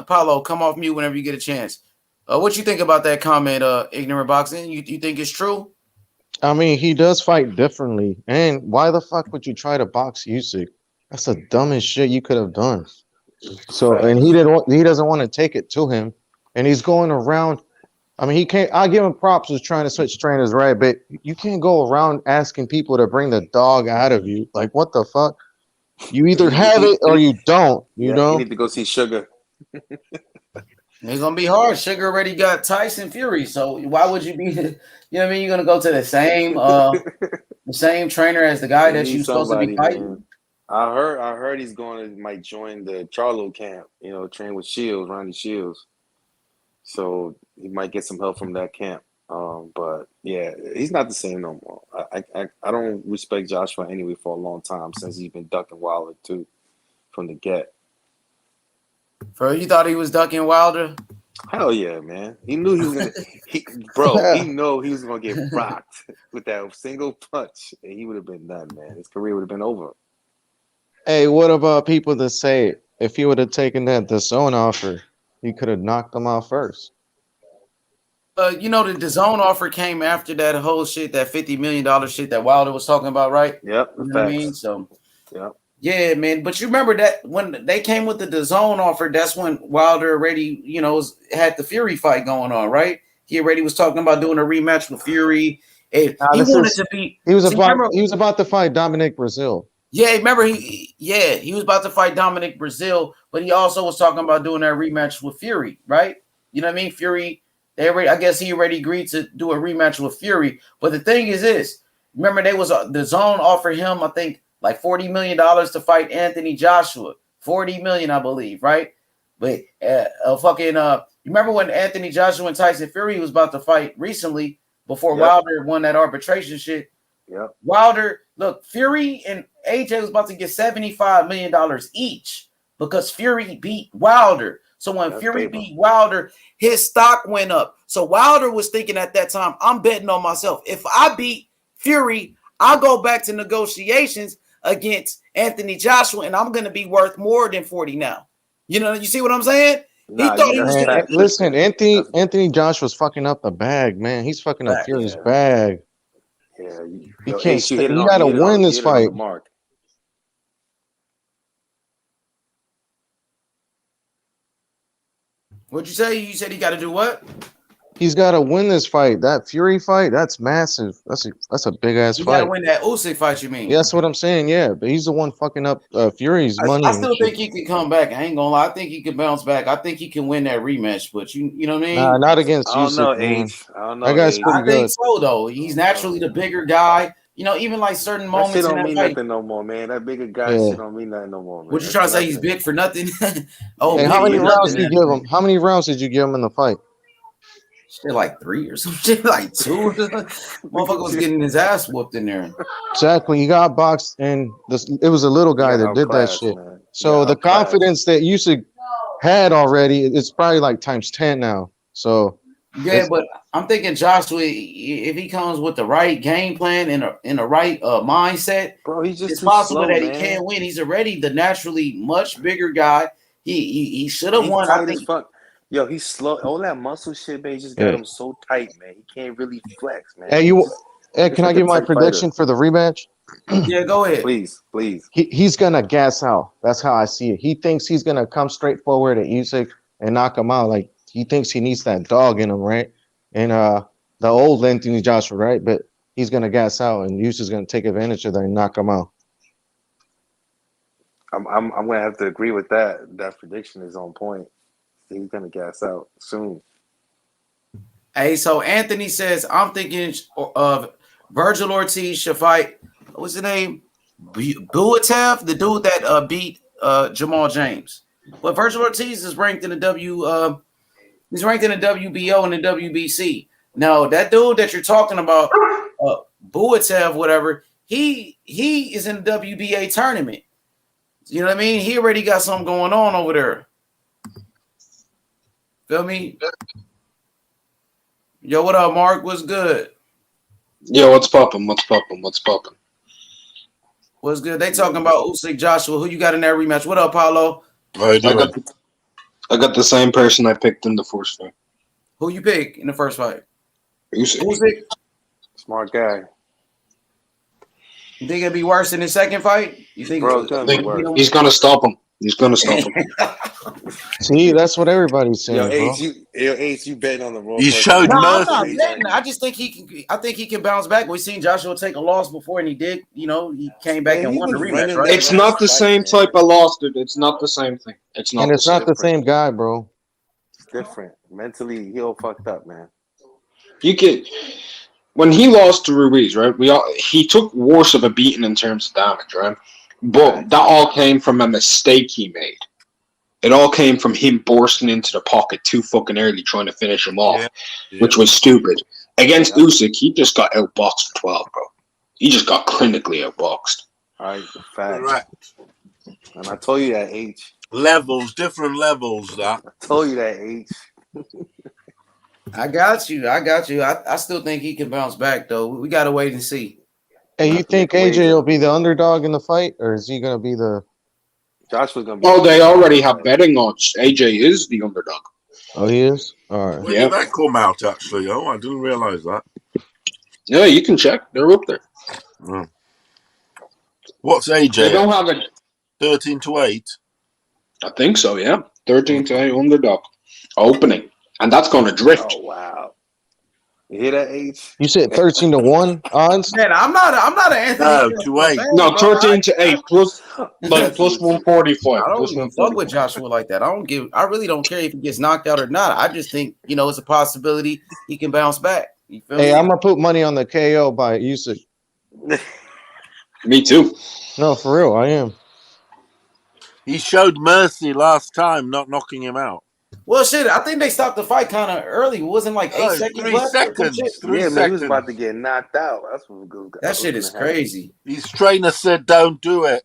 Paulo, come off mute whenever you get a chance. What you think about that comment, Ignorant Boxing? You think it's true? I mean, he does fight differently. And why the fuck would you try to box Usyk? That's the dumbest shit you could have done. So, and he doesn't want to take it to him, and he's going around. I mean, he can't. I give him props for trying to switch trainers, right? But you can't go around asking people to bring the dog out of you. Like, what the fuck? You either have it or you don't. You know. You need to go see Sugar. It's gonna be hard. Sugar already got Tyson Fury, so why would you be? You know what I mean? You're gonna go to the same trainer as the guy that you're supposed to be fighting. Man. I heard he's might join the Charlo camp. You know, train with Shields, Ronnie Shields. So he might get some help from that camp. But yeah, he's not the same no more. I don't respect Joshua anyway for a long time since he's been ducking Wilder too from the get. Bro, you thought he was ducking Wilder? Hell yeah, man. He knew he was gonna he knew he was gonna get rocked with that single punch, and he would have been done, man. His career would have been over. Hey, what about people that say if he would have taken that DAZN offer, he could have knocked him out first. You know, the DAZN offer came after that whole shit, that $50 million shit that Wilder was talking about, right? Yep. You know what I mean? So, yep. Yeah, man. But you remember that when they came with the DAZN offer, that's when Wilder already, you know, had the Fury fight going on, right? He already was talking about doing a rematch with Fury. And he wanted to be. He was about to fight Dominic Brazil. Yeah, remember he was about to fight Dominic Brazil, but he also was talking about doing that rematch with Fury, right? You know what I mean? Fury. I guess he already agreed to do a rematch with Fury. But the thing is this: remember, the DAZN offered him, I think, like $40 million to fight Anthony Joshua. $40 million, I believe, right? But you remember when Anthony Joshua and Tyson Fury was about to fight recently before Wilder won that arbitration shit? Yep. Wilder, look, Fury and AJ was about to get $75 million each because Fury beat Wilder. So when Fury beat Wilder, his stock went up. So Wilder was thinking at that time, I'm betting on myself. If I beat Fury, I'll go back to negotiations against Anthony Joshua, and I'm going to be worth more than 40 now. You know, you see what I'm saying? Nah, he thought he was going listen, Anthony Joshua's fucking up the bag, man. He's fucking up Fury's bag. Yeah, he can't. He got to win this fight. What'd you say? You said he got to do what? He's got to win this fight. That Fury fight, that's massive. That's a big ass fight. He got to win that Usyk fight. You mean? Yeah, that's what I'm saying. Yeah, but he's the one fucking up Fury's money. I still think he could come back. I ain't gonna lie. I think he could bounce back. I think he can win that rematch. But you know what I mean? Nah, not against Usyk. I don't know. That guy's pretty I good. think so though. He's naturally the bigger guy. You know, even like certain moments that shit in don't that mean fight. nothing no more, man. That bigger guy shit don't mean nothing no more, man. What you trying to say? He's big for nothing? Hey, how many rounds did you give him? How many rounds did you give him in the fight? Shit, like 3 or some shit, like 2. Motherfucker was getting his ass whooped in there. Exactly. He got boxed, and it was a little guy that did that shit. Man. So the confidence that Usyk had already, it's probably like times 10 now. So yeah, but I'm thinking Joshua, if he comes with the right game plan and in the right mindset, bro, he's just it's possible slow, that man. he can win. He's already the naturally much bigger guy. He should have won. Tight as fuck. Yo, he's slow. All that muscle shit, man, he just got him so tight, man. He can't really flex, man. Hey, can I give my prediction for the rematch? Yeah, go ahead. Please. He's gonna gas out. That's how I see it. He thinks he's gonna come straight forward at Usyk and knock him out. Like he thinks he needs that dog in him, right? And the old Anthony Joshua, right? But he's gonna gas out, and Usyk's gonna take advantage of that and knock him out. I'm gonna have to agree with that. That prediction is on point. He's gonna gas out soon. Hey, so Anthony says I'm thinking of Virgil Ortiz should fight. What's his name? Buatev, the dude that beat Jamal James. But Virgil Ortiz is ranked in the he's ranked in the WBO and the WBC. Now that dude that you're talking about, Buatev, whatever, he is in the WBA tournament. You know what I mean? He already got something going on over there. Feel me? Yo, what up, Mark? What's good? Yo, what's poppin'? What's good? They talking about Usyk Joshua. Who you got in that rematch? What up, Paulo? I got the same person I picked in the first fight. Who you pick in the first fight? Usyk. Smart guy. You think it'd be worse in the second fight? You think? Bro, he's gonna stop him. See, that's what everybody's saying, bro. Ace, you betting on the wrong. You showed no, I'm not betting. I just think he can. I think he can bounce back. We've seen Joshua take a loss before, and he did. You know, he came back and won the rematch. Right? It's not the same type of loss, dude. It's not the same thing. It's not. And it's not the same guy, bro. It's different. Mentally, he all fucked up, man. When he lost to Ruiz, right? He took worse of a beating in terms of damage, right? But that all came from a mistake he made. It all came from him bursting into the pocket too fucking early, trying to finish him off, which was stupid. Against Usyk, he just got outboxed for 12, bro. He just got clinically outboxed. All right, fact. Right. And I told you that, H. Different levels, Doc. I told you that, H. I got you. I still think he can bounce back, though. We got to wait and see. Hey, you think AJ will be the underdog in the fight, or is he going to be the... Joshua's going to be... Oh, they already have betting odds. AJ is the underdog. Oh, he is? All right. When did that come out, actually? Oh, I didn't realize that. Yeah, you can check. They're up there. Mm. What's AJ? They don't have a 13 to 8. I think so, yeah. 13 to 8 underdog. Opening. And that's going to drift. Oh, wow. You hear that, H? You said 13 to 1 odds? Man, I'm not an Anthony No, fan to 8. fan, No, bro. 13 to 8 plus like plus 145. I don't Plus even fuck 145. with Joshua like that. I really don't care if he gets knocked out or not. I just think, it's a possibility he can bounce back. You feel Hey, me? I'm going to put money on the KO by Usyk. Me too. No, for real, I am. He showed mercy last time, not knocking him out. Well, shit, I think they stopped the fight kind of early. It wasn't like 8 seconds 3 left or some shit. seconds. 3 Yeah, seconds. man, he was about to get knocked out. That's what That shit is crazy. His trainer said, "Don't do it."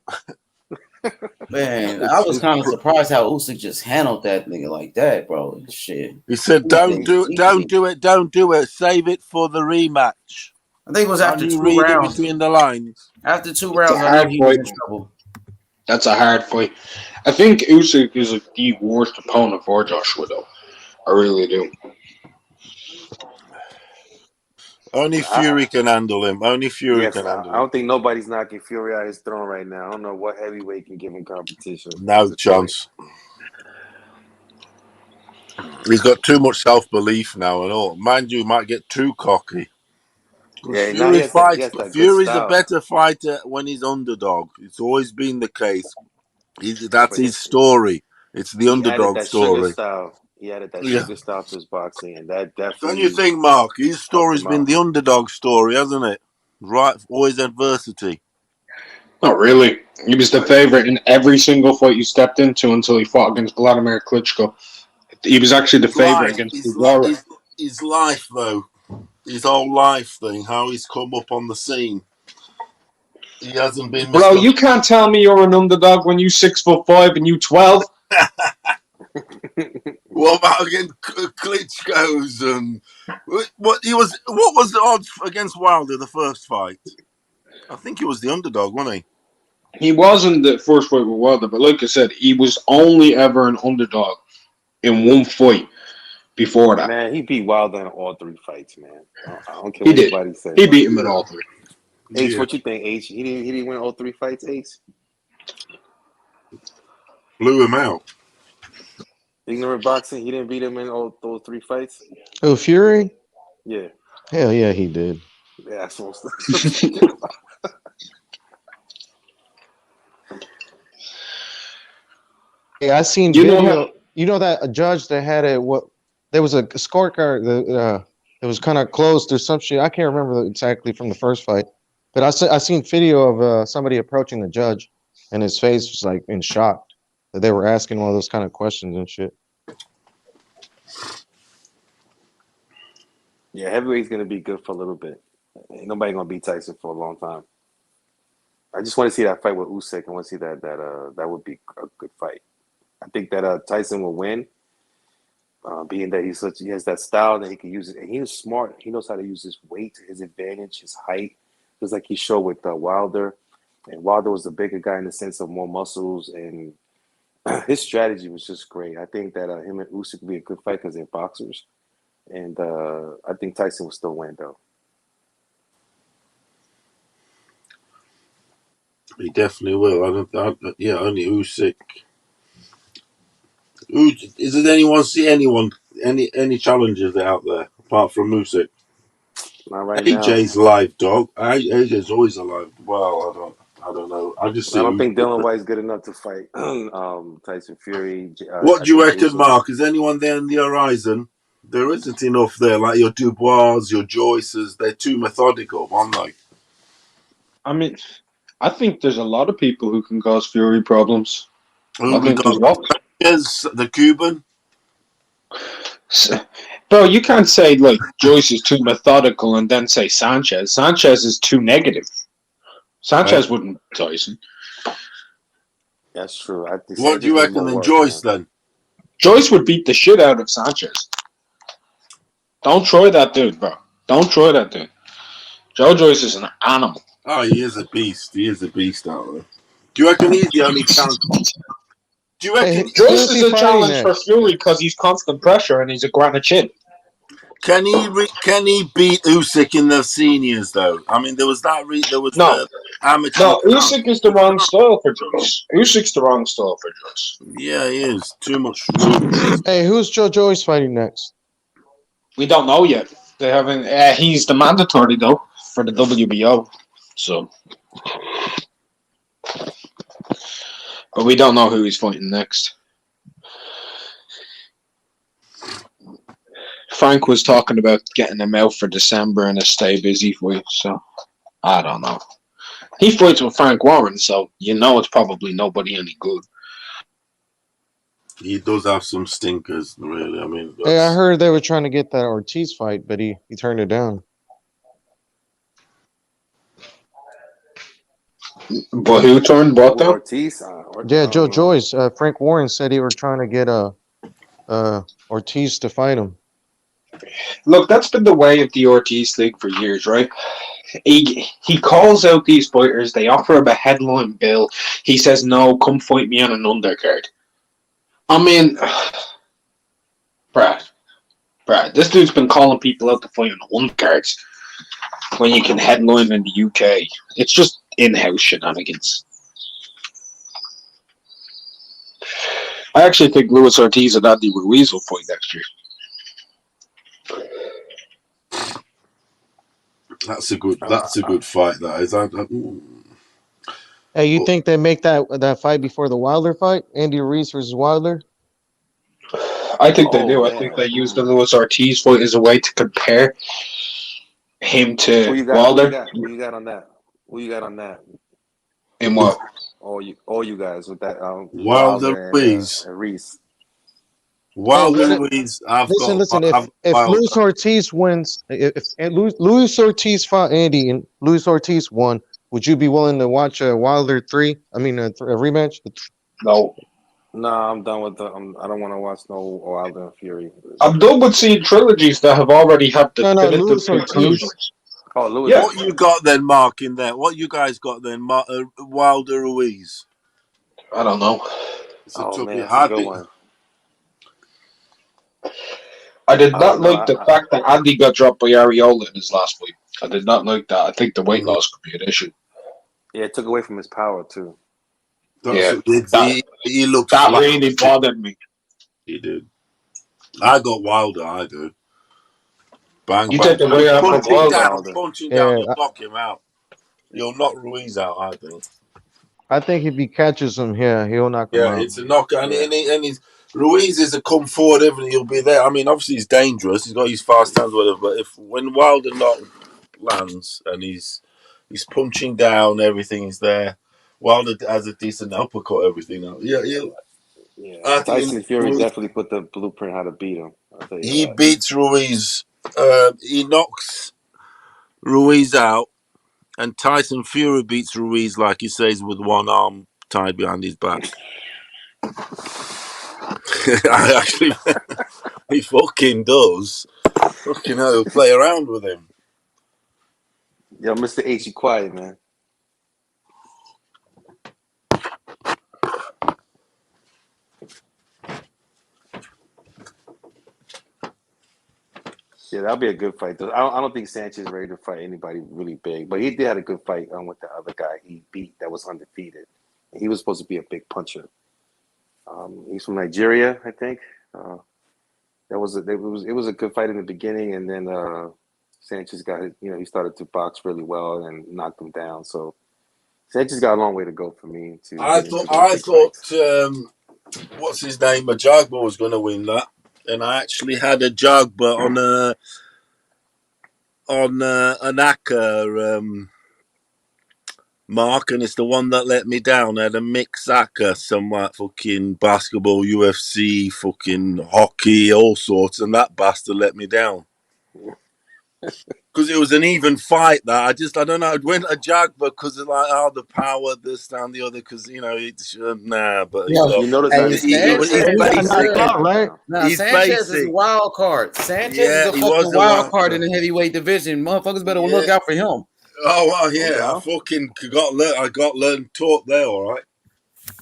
Man, I was kind of surprised how Usyk just handled that nigga like that, bro. Shit. He said, "Don't do it. Don't do it. Don't do it. Save it for the rematch." I think it was after you 2 read rounds. it between the lines. After 2 rounds, I knew he was in trouble. That's a hard fight. I think Usyk is the worst opponent for Joshua, though. I really do. Only Fury can handle him. Only Fury Yes, can handle him. I don't think nobody's knocking Fury out his throne right now. I don't know what heavyweight can give him competition. No chance. He's got too much self-belief now and all. Mind you, he might get too cocky. Yeah, now Fury fights, that good Fury's a style. better fighter when he's underdog. It's always been the case. That's his story. It's the underdog that story. Sugar style. He added that sugar style to his boxing, and that definitely. Don't you think, Mark? His story's been the underdog story, hasn't it? Right, always adversity. Not really. He was the favorite in every single fight he stepped into until he fought against Vladimir Klitschko. He was actually the favorite against Cesaro. His life, though, his whole life thing, how he's come up on the scene. He hasn't been. Bro, you can't tell me you're an underdog when you 6'5" and you 12. What about against Klitschko's and what was the odds against Wilder the first fight? I think he was the underdog, wasn't he? He wasn't the first fight with Wilder, but like I said, he was only ever an underdog in one fight before that. Man, he beat Wilder in all 3 fights, man. I don't care He what did. anybody says. He beat him in all 3. H, what you think, H? He didn't win all 3 fights, H? Blew him out. Ignorant boxing, he didn't beat him in all those 3 fights? Oh, Fury? Yeah. Hell yeah, he did. Yeah, that's what Hey, I seen video. You know that a judge that had there was a scorecard that was kind of closed or some shit. I can't remember exactly from the first fight, but I seen video of somebody approaching the judge, and his face was like in shock that they were asking all those kind of questions and shit. Yeah, heavyweight's gonna be good for a little bit. Ain't nobody gonna beat Tyson for a long time. I just want to see that fight with Usyk. I want to see that would be a good fight. I think that Tyson will win, being that he has that style that he can use it, and he is smart. He knows how to use his weight to his advantage, his height, just like he showed with Wilder. And Wilder was the bigger guy in the sense of more muscles, and his strategy was just great. I think that him and Usyk would be a good fight because they're boxers, and I think Tyson will still win though. He definitely will. Only Usyk. Does anyone see any challenges out there apart from Usyk? Not right AJ's now. live, dog. AJ's always alive. Well, I don't know. I don't think Dylan White's good enough to fight Tyson Fury. What do you reckon, Mark? Is anyone there on the horizon? There isn't enough there. Like your Dubois, your Joyces, they're too methodical, aren't they? I mean, I think there's a lot of people who can cause Fury problems. Sanchez, the Cuban. Bro, you can't say like Joyce is too methodical and then say Sanchez. Sanchez is too negative. Sanchez wouldn't beat Tyson. That's true. What do you reckon then, Joyce? Then Joyce would beat the shit out of Sanchez. Don't try that dude, bro. Don't try that dude. Joe Joyce is an animal. Oh, he is a beast. He is a beast out there. Do you reckon he's the only chance? Do you reckon Joyce is a challenge for Fury because he's constant pressure and he's a granite chin. Can he beat Usyk in the seniors though? I mean, there was the amateur. No, Usyk is the wrong style for Joyce. Usyk's the wrong style for Joyce. Yeah, he is too much. Hey, who's Joe Joyce fighting next? We don't know yet. They haven't. He's the mandatory though for the WBO, so. But we don't know who he's fighting next. Frank was talking about getting him out for December in a stay busy fight, so I don't know. He fights with Frank Warren, so you know it's probably nobody any good. He does have some stinkers, really. I mean, Hey, I heard they were trying to get that Ortiz fight, but he turned it down. But who turned what down? Ortiz? Yeah, Joe Joyce. Frank Warren said he were trying to get Ortiz to fight him. Look, that's been the way of the Ortiz League for years, right? He calls out these fighters. They offer him a headline bill. He says, no, come fight me on an undercard. I mean, Brad, this dude's been calling people out to fight on undercards when you can headline in the UK. It's just in-house shenanigans. I actually think Luis Ortiz and Andy Ruiz will fight next year. That's a good fight. That is. Hey, you think they make that fight before the Wilder fight? Andy Ruiz versus Wilder? I think they do. I think they use the Luis Ortiz fight as a way to compare him to Wilder. Who you got on that? In what? All you guys with that Wilder Ruiz. and Reese. Wilder Ruiz. Listen. If Luis Ortiz wins, if Luis Ortiz fought Andy and Luis Ortiz won, would you be willing to watch a Wilder 3? I mean, a rematch? No. No, I'm done with I don't want to watch no Wilder and Fury. I'm done with seeing trilogies that have already had definitive conclusions. Oh, Lewis. Yeah. What you got then, Mark? In there, what you guys got then, Wilder Ruiz? I don't know. It's a good one. I did not like the fact that Andy got dropped by Ariola in his last fight. I did not like that. I think the weight loss could be an issue. Yeah, it took away from his power too. He looked that really bothered me. He did. I got Wilder. I do. Bang, you bang. take the way out of Punching down, you'll knock him out. You'll knock Ruiz out, I think. I think if he catches him here, he'll knock him out. Yeah, it's a knockout. And he's, Ruiz is a come forward, everything. He'll be there. I mean, obviously he's dangerous. He's got his fast hands, whatever. But when Wilder lands and he's punching down, everything is there. Wilder has a decent uppercut, everything. Yeah, Tyson Fury definitely put the blueprint how to beat him. He beats Ruiz. He knocks Ruiz out, and Tyson Fury beats Ruiz, like he says, with one arm tied behind his back. I actually, he fucking does. Fucking hell, he'll play around with him. Yo, Mr. H, you quiet, man. Yeah, that'll be a good fight. I don't think Sanchez is ready to fight anybody really big, but he did have a good fight with the other guy he beat that was undefeated. He was supposed to be a big puncher. He's from Nigeria, I think. It was a good fight in the beginning, and then Sanchez got he started to box really well and knocked him down. So Sanchez got a long way to go for me. I thought what's his name? Ajagba was going to win that. And I actually had a Jagba on an Aka mark, and it's the one that let me down. I had a mix Aka, some like fucking basketball, UFC, fucking hockey, all sorts, and that bastard let me down. Because it was an even fight. That I don't know. It went a Jagba because of like the power, this and the other. Because it's nah. But Sanchez is a wild card. Sanchez is a fucking wild card in the heavyweight division. Motherfuckers better look out for him. Oh well, yeah. I fucking got learned taught there. All right.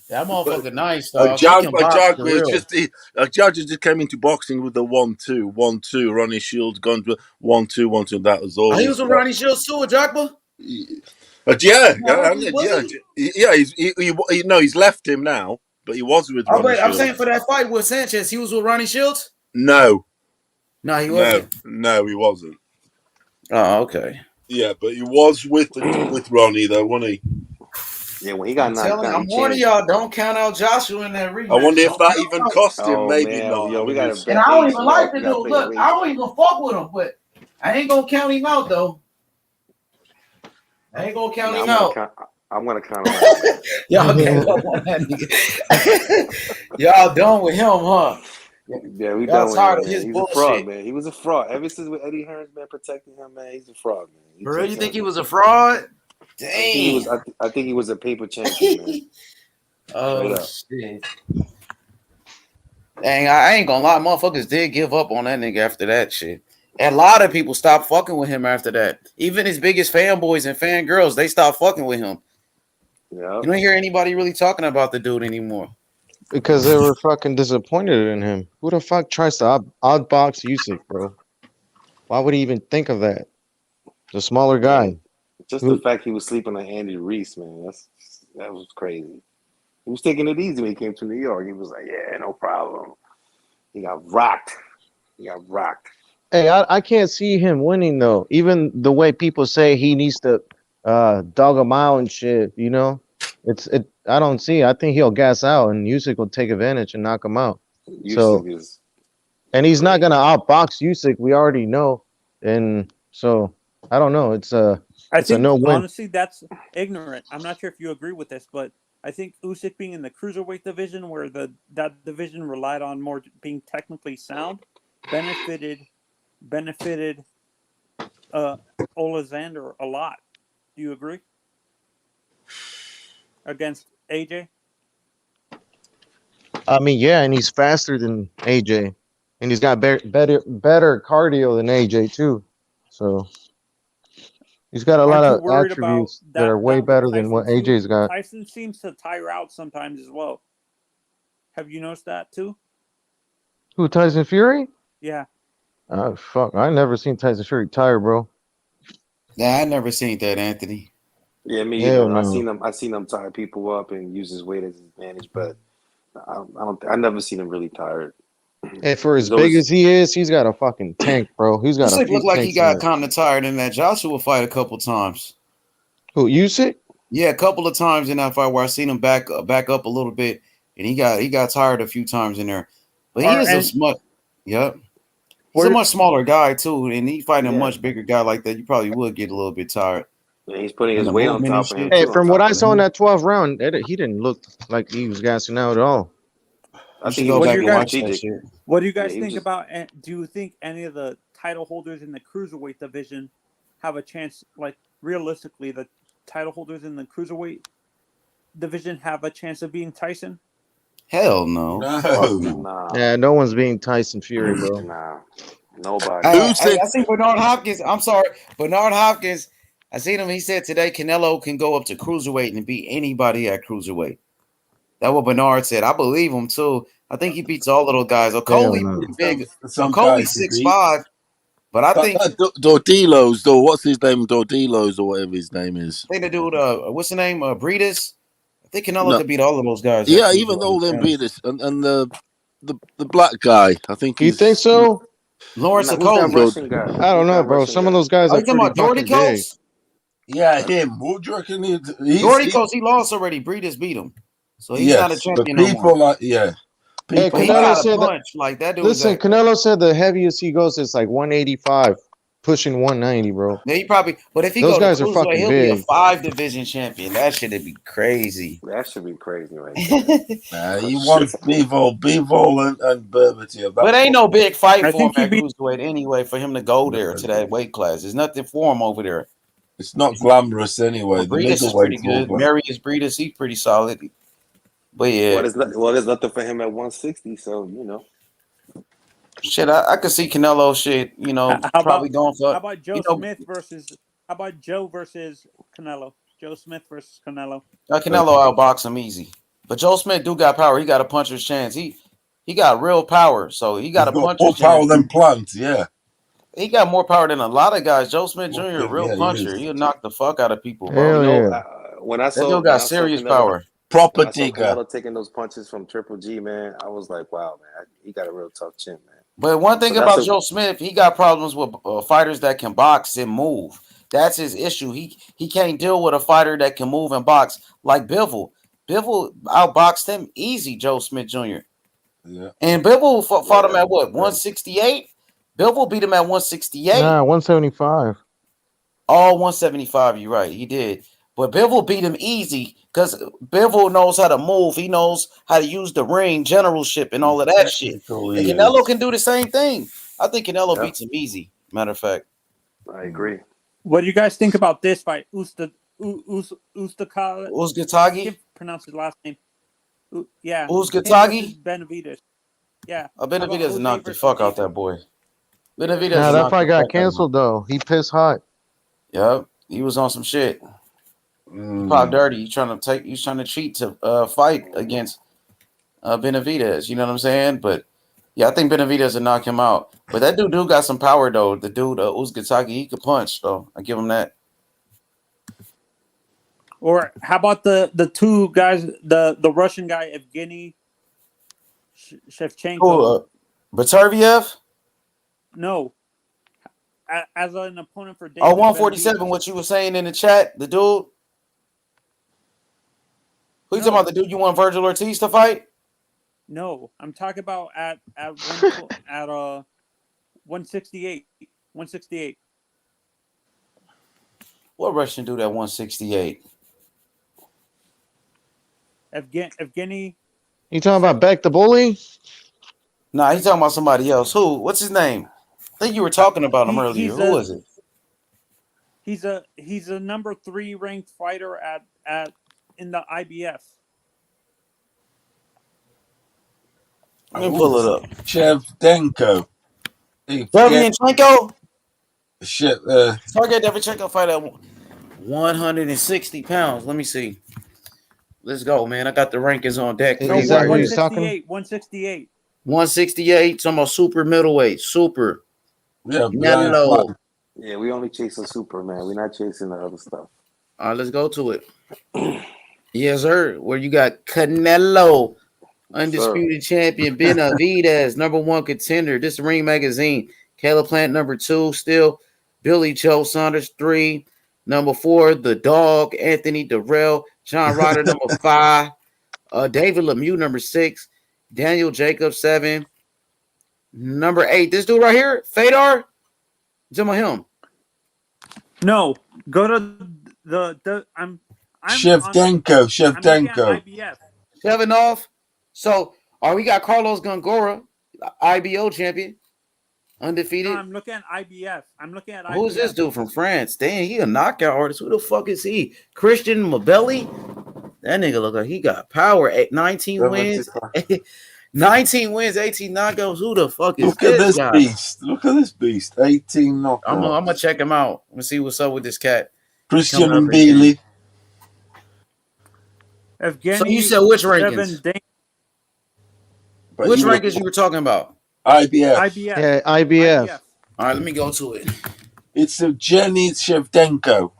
That motherfucker nice, dog. He can box for real. Judge just came into boxing with the 1-2, 1-2. Ronnie Shields gone to 1-2, 1-2. That was all Oh, he he's was with got. Ronnie Shields too, with Jacba? But he's left him now, but he was with Ronnie I'm Shields. saying for that fight with Sanchez, he was with Ronnie Shields? No, he wasn't. No, he wasn't. Oh, okay. Yeah, but he was with Ronnie though, wasn't he? Yeah, when he got knocked down, I'm warning y'all, don't count out Joshua in that rematch. I wonder if Don't that count even out. cost him. Oh Maybe man, not. yo, we gotta And bet I don't H, even yo. like the We gotta dude. play Look, wager. I don't even fuck with him, but I ain't gonna count him out though. I ain't gonna count him out. I'm gonna count him out, man. Y'all gave up on that nigga. Y'all done with him, huh? Yeah, we Y'all done with tired him, of man. his He's a fraud, bullshit. man. He was a fraud. Ever since with Eddie Hearns, man, protecting him, man, he's a fraud, man. He For real, took you think he something. was a fraud? I think he was. Damn. I think he was a paper champion, man. Oh shit. Dang, I ain't gonna lie, motherfuckers did give up on that nigga after that shit. And a lot of people stopped fucking with him after that. Even his biggest fanboys and fangirls, they stopped fucking with him. Yeah. You don't hear anybody really talking about the dude anymore. Because they were fucking disappointed in him. Who the fuck tries to outbox Usyk, bro? Why would he even think of that? The smaller guy. Just the fact he was sleeping on Andy Reese, man. That was crazy. He was taking it easy when he came to New York. He was like, "Yeah, no problem." He got rocked. Hey, I can't see him winning though. Even the way people say he needs to dog him out and shit, you know? I don't see it. I think he'll gas out and Usyk will take advantage and knock him out. And he's not gonna outbox Usyk, we already know. And so I don't know. It's a no win. Honestly, that's ignorant. I'm not sure if you agree with this, but I think Usyk being in the cruiserweight division, where that division relied on more being technically sound, benefited Olazander a lot. Do you agree? Against AJ? I mean, yeah, and he's faster than AJ, and he's got better cardio than AJ too. So he's got a lot of attributes that are way better than what AJ's got. Tyson seems to tire out sometimes as well. Have you noticed that too? Who, Tyson Fury? Yeah. Fuck, I never seen Tyson Fury tire, bro. Nah, I never seen that, Anthony. Yeah, me Hell either. no. I seen him tire people up and use his weight as his advantage, but I never seen him really tired. And for as big as he is, he's got a fucking tank, bro. He's got a Usyk few looked like he tanks got kind of tired in that Joshua fight a couple times. Who, Usyk? Yeah, a couple of times in that fight where I seen him back up a little bit, and he got tired a few times in there. But he is a smart. Yep. He's a much smaller guy too, and he fighting a much bigger guy like that. You probably would get a little bit tired. Yeah, he's putting his weight on top of him. Hey, from what I saw in that 12th round, he didn't look like he was gassing out at all. I think he was being strategic. What do you guys think about? Do you think any of the title holders in the cruiserweight division have a chance? Like realistically, the title holders in the cruiserweight division have a chance of being Tyson? Hell no. Nah. Yeah, no one's being Tyson Fury, bro. Nah, nobody. I see Bernard Hopkins. I'm sorry, Bernard Hopkins. I seen him. He said today Canelo can go up to cruiserweight and beat anybody at cruiserweight. That's what Bernard said. I believe him too. I think he beats all little guys. Okolie pretty big. Okolie's 6'5", but I think Dordilos, or what's his name? Dordilos, or whatever his name is. I think the dude, what's the name? Breedis. I think Canelo could beat all of those guys. Yeah, even all them Breedis and the black guy. I think you think so? Lawrence Okolie. I don't know, bro. Some of those guys are pretty fucking big. Yeah, him. What do you reckon? Doricos, he lost already. Breedis beat him, so he's not a champion no more. Hey, Canelo said that. Like that dude. Listen, Canelo said the heaviest he goes is like 185, pushing 190, bro. Yeah, he probably. But if he those goes guys to are fucking he'll big. be a 5 division champion. That shit would be crazy. That should be crazy, right there. He wants Bivol and Berbatov. But ain't no big fight for him at cruiserweight anyway. For him to go there to that weight class, there's nothing for him over there. It's not glamorous anyway. Well, Breedis is pretty good. Marius Breedis, he's pretty solid. But yeah, there's nothing for him at 160. So you know, shit, I could see Canelo shit. You know, probably going for. How about Joe Smith versus? How about Joe versus Canelo? Joe Smith versus Canelo. Canelo outbox him easy. But Joe Smith do got power. He got a puncher's chance. He got real power. So he got He's a got puncher's more power chance. than Plant, yeah. He got more power than a lot of guys. Joe Smith Jr. a Yeah, real he puncher. is. He'll knock the fuck out of people, bro. Hell yeah. When I That saw dude got serious power. when I saw Canelo taking those punches from Triple G, man, I was like, wow, man, he got a real tough chin, man. But one thing about Joe Smith, he got problems with fighters that can box and move. That's his issue. He can't deal with a fighter that can move and box like Bivol. Bivol outboxed him easy, Joe Smith Jr. Yeah. And Bivol fought him at what, 168? Bivol beat him at 168. Nah, 175. Oh, 175, you're right. He did. But Bivol beat him easy because Bivol knows how to move. He knows how to use the ring, generalship, and all of that shit. And Canelo can do the same thing. I think Canelo beats him easy. Matter of fact. I agree. What do you guys think about this fight? Ustakala. Uzgatagi? I can't pronounce his last name. Yeah. Uzgatagi? Benavidez. Yeah. Benavidez knocked the fuck out that boy. Benavidez Nah, that knocked fight the got fuck out of him. canceled though. He pissed hot. Yep, he was on some shit. He popped dirty. He's trying to cheat to fight against Benavidez. You know what I'm saying? But yeah, I think Benavidez will knock him out. But that dude got some power though. The dude Uzgatagi, he could punch though. I give him that. Or how about the two guys, the Russian guy Evgeny Shevchenko? Baturviev? No. As an opponent for David 147, what you were saying in the chat, the dude? Who you talking about? The dude you want Virgil Ortiz to fight? No, I'm talking about at 168. 168. What Russian dude at 168? Evgeny. You talking about Beck the Bully? Nah, he's talking about somebody else. Who? What's his name? I think you were talking about him earlier. Who was it? He's a number 3 ranked fighter in the IBF. Let me pull it up. Shevchenko. Derevyanchenko? Sergey Derevyanchenko fight at 160 pounds. Let me see. Let's go, man. I got the rankings on deck. No, is that who he's talking? 168. 168. Talking about super middleweight. Super. Yeah, Canelo. Yeah, we only chasing super, man. We're not chasing the other stuff. All right, let's go to it. Yes, sir. Where you got Canelo, undisputed champion, Benavidez, number 1 contender. This is Ring Magazine. Caleb Plant, number 2, still. Billy Joe Saunders, 3. Number 4, The Dog, Anthony Durrell. John Ryder, number 5. David Lemieux, number 6. Daniel Jacobs, 7. Number 8, this dude right here, Fedor. You talking about him? No, go to the I'm Shevchenko. Shevchenko. So, we got Carlos Gongora, IBO champion, undefeated. No, I'm looking at IBF. Who's this dude from France? Dang, he a knockout artist. Who the fuck is he? Christian Mabelli? That nigga look like he got power. 19 wins. 19 wins, 18 knockouts. Who the fuck is this guy? Beast. Look at this beast. 18 knockouts. I'm gonna check him out. I'm gonna see what's up with this cat. Christian Mbili. So you said which rankings? Which rankings you were talking about? IBF. Yeah, IBF. All right, let me go to it. It's Jenny Shevchenko.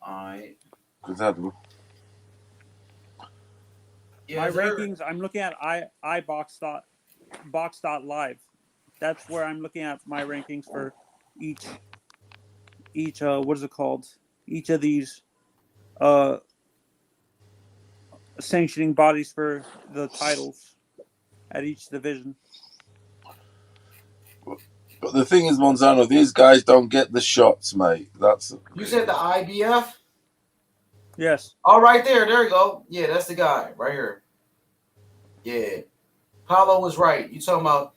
All right. My rankings, I'm looking at iBox.live. That's where I'm looking at my rankings for each what is it called? Each of these sanctioning bodies for the titles at each division. But the thing is, Monzano, these guys don't get the shots, mate. You said the IBF? Yes. Oh, right there. There you go. Yeah, that's the guy right here. Yeah. Paulo was right. You talking about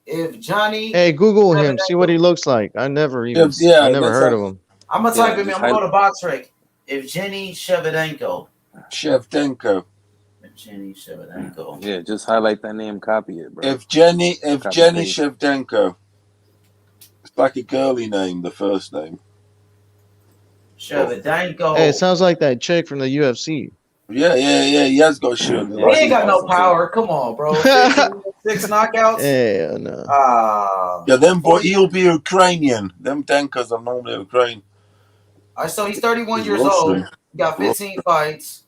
if Johnny... Hey, Google him. See what he looks like. I never heard of him. I'm going to type him in. I'm going to go to BoxRec. Evgeny Shevchenko. Yeah, just highlight that name, copy it, bro. Evgeny Shevchenko. It's like a girly name, the first name. Shevchenko. Hey, it sounds like that chick from the UFC. Yeah. He has got shit. He ain't got no power. Come on, bro. 6 knockouts. Hell no. Yeah, them boy, he'll be Ukrainian. Them tankers are normally Ukraine. So he's 31 He's years old. Russian. He got 15 fights.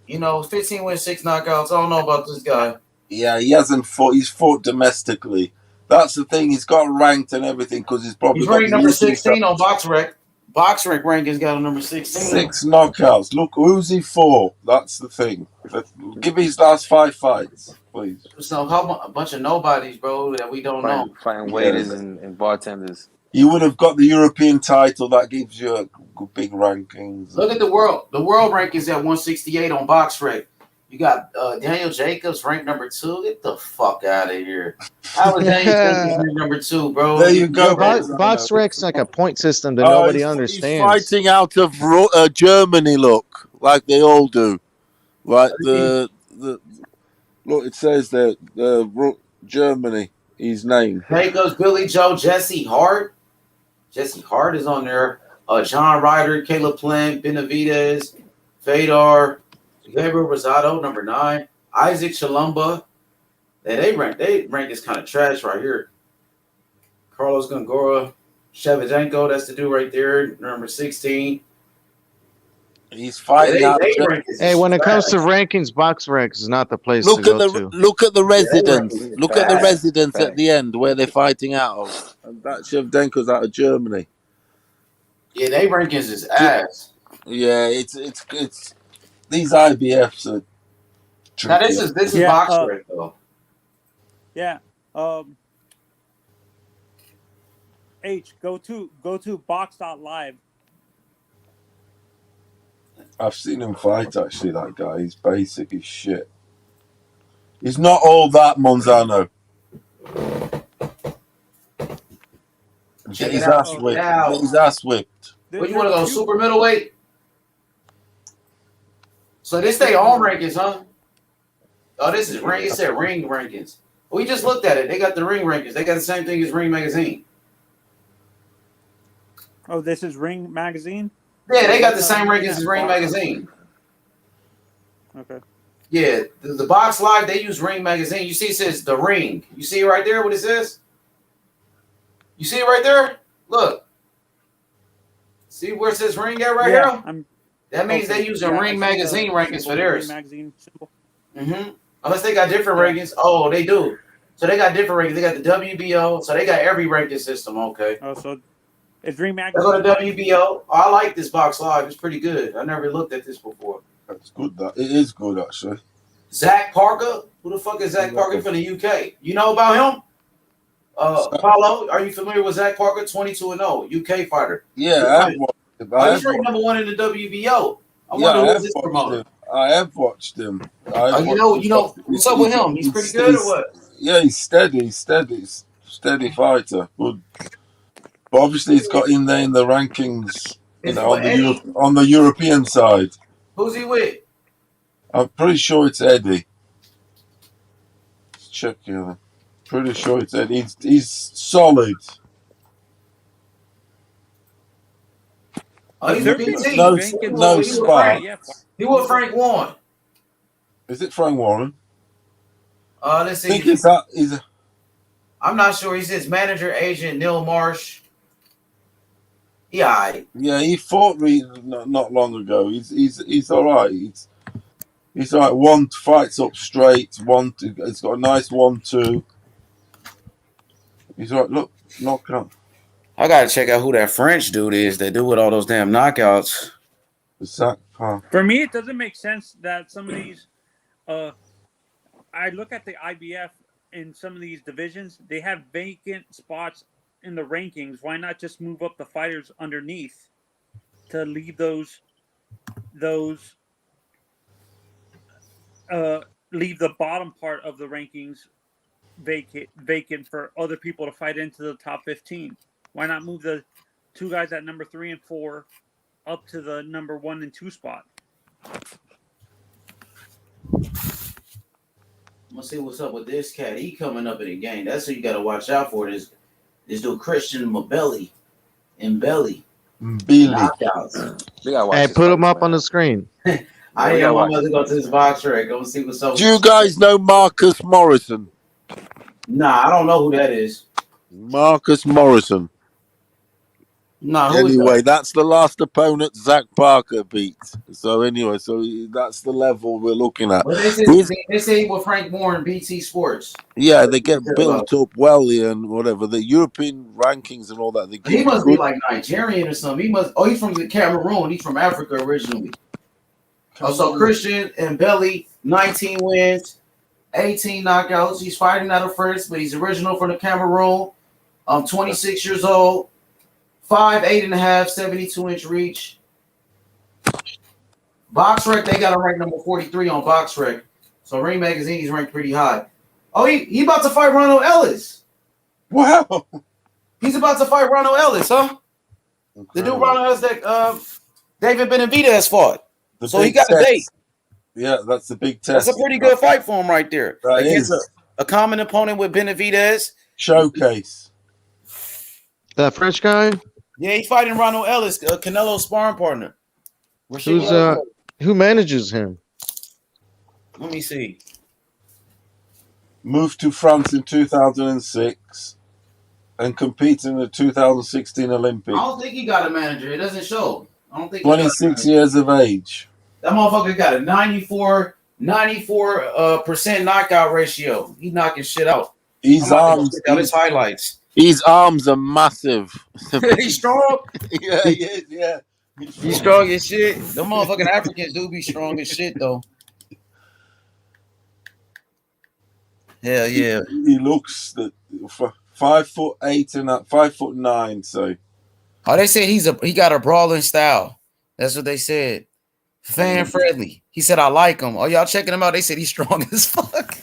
15 wins, 6 knockouts. I don't know about this guy. Yeah, he hasn't fought. He's fought domestically. That's the thing. He's got ranked and everything because he's probably He's got ranked the number European 16 on BoxRec. BoxRec rankings got him number 16. 6 knockouts. Look, who's he for? That's the thing. Give me his last 5 fights, please. So a bunch of nobodies, bro, that we don't know. Fighting waiters and bartenders. You would have got the European title. That gives you a big rankings. Look at the world. The world rankings at 168 on BoxRec. You got Daniel Jacobs ranked number 2. Get the fuck out of here. How is Daniel Jacobs ranked number 2, bro? There you go. BoxRec's like a point system that nobody understands. He's fighting out of Germany, look, like they all do. Like the look, it says that Germany, his name. Jacobs, Billy Joe, Jesse Hart. Jesse Hart is on there. John Ryder, Caleb Plant, Benavidez, Fedor, Gabriel Rosado, number 9. Isaac Chalumba. They rank is kind of trash right here. Carlos Gongora, Shevchenko, that's the dude right there, number 16. He's fighting out. Hey, when it comes to rankings, BoxRec is not the place to go to. Look at the residents. Look at the residents at the end where they're fighting out of. And that Shevchenko's out of Germany. Yeah, they rankings is ass. Yeah, it's these IBFs are tricky. Now this is BoxRec though. Yeah. Go to box.live. I've seen him fight, actually, that guy. He's basic as shit. He's not all that, Monzano. Get his ass whipped. Get his ass whipped. What, you want to go super middleweight? So this they own rankings, huh? Oh, this is ring. It said ring rankings. We just looked at it. They got the ring rankings. They got the same thing as Ring Magazine. Oh, this is Ring Magazine? Yeah, they got the same rankings as Ring Magazine. Okay. Yeah, the Box Live, they use Ring Magazine. You see it says The Ring. You see it right there, what it says? You see it right there? Look. See where it says Ring at right here? That means they use a Ring Magazine rankings for theirs. Magazine symbol. Unless they got different rankings. Oh, they do. So they got different rankings. They got the WBO. So they got every ranking system. Okay. Oh, so it's Ring Magazine. Go to WBO. Oh, I like this Box Live. It's pretty good. I never looked at this before. That's good. It is good, actually. Zach Parker. Who the fuck is Zach Parker from the UK? You know about him? Paulo, are you familiar with Zach Parker? 22-0, UK fighter. Yeah, he's ranked number 1 in the WBO. I wonder who's this promoter. I have watched him. You know, what's up with him? He's pretty good or what? Yeah, he's steady fighter. Good. But obviously, he's got in there in the rankings, on the European side. Who's he with? I'm pretty sure it's Eddie. Let's check here. Pretty sure it's Eddie. He's solid. Oh, he's a PT. No spot. He was Frank Warren. Is it Frank Warren? Let's see. I think I'm not sure. He's his manager, agent, Neil Marsh. Yeah, he fought not long ago. He's all right. He's all right. One fights up straight. It's got a nice 1-2. He's all right. Look, knockout. I gotta check out who that French dude is that do with all those damn knockouts. For me, it doesn't make sense that some of these. I look at the IBF in some of these divisions. They have vacant spots in the rankings. Why not just move up the fighters underneath to leave those leave the bottom part of the rankings vacant for other people to fight into the top 15? Why not move the 2 guys at number 3 and 4 up to the number 1 and 2 spot? I'm gonna see what's up with this cat. He coming up in the game. That's who you gotta watch out for. This dude Christian Mbelly. Billy. Hey, put him up on the screen. I am. I'm about to go to this box track. Go see what's up. Do you guys know Marcus Morrison? Nah, I don't know who that is. Marcus Morrison. Nah, who anyway, is that? that's the last opponent Zach Parker beat. So anyway, that's the level we're looking at. Well, they say with Frank Warren, BT Sports. Yeah, they get built up well and whatever. The European rankings and all that. They He must be like Nigerian or something. He must. Oh, he's from the Cameroon. He's from Africa originally. So Christian and Belly, 19 wins, 18 knockouts. He's fighting out of France, but he's original from the Cameroon. 26 years old, 5'8.5", 72-inch reach. BoxRec, they got him ranked number 43 on BoxRec. So Ring Magazine, he's ranked pretty high. Oh, he about to fight Ronald Ellis. Wow. He's about to fight Ronald Ellis, huh? The dude Ronald Ellis that David Benavidez fought. So he got a date. Yeah, that's the big test. That's a pretty good fight for him right there. That Against is. a common opponent with Benavidez. Showcase. That French guy? Yeah, he's fighting Ronald Ellis, Canelo's sparring partner. Who manages him? Let me see. Moved to France in 2006 and competed in the 2016 Olympics. I don't think he got a manager. It doesn't show. I don't think 26 years of age. That motherfucker got a 94% knockout ratio. He knocking shit out. His arms, his highlights. His arms are massive. He's strong. Yeah, he is. Yeah, he's strong as shit. Them motherfucking Africans do be strong as shit though. Hell yeah. He looks 5'8" and 5'9". So. Oh, they said he got a brawling style. That's what they said. Fan friendly. He said I like him. Oh, y'all checking him out? They said he's strong as fuck.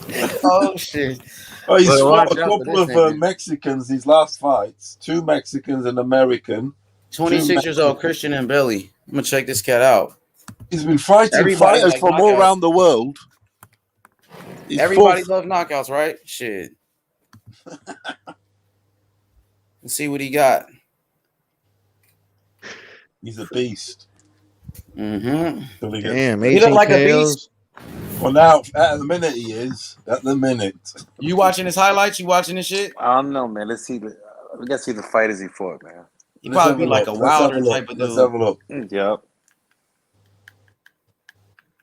Oh shit. Oh, he's fought a couple of Mexicans. His last fights, 2 Mexicans and American. 26 years old, Christian and Billy. I'm gonna check this cat out. He's been fighting fighters from all around the world. Everybody loves knockouts, right? Shit. Let's see what he got. He's a beast. Mm-hmm. Damn, he look like a beast. Well, now at the minute he is. At the minute. You watching his highlights? You watching this shit? I don't know, man. Let's see. We gotta see the fighters he fought, man. He probably be like a Wilder type of dude. Let's have a look. Yep.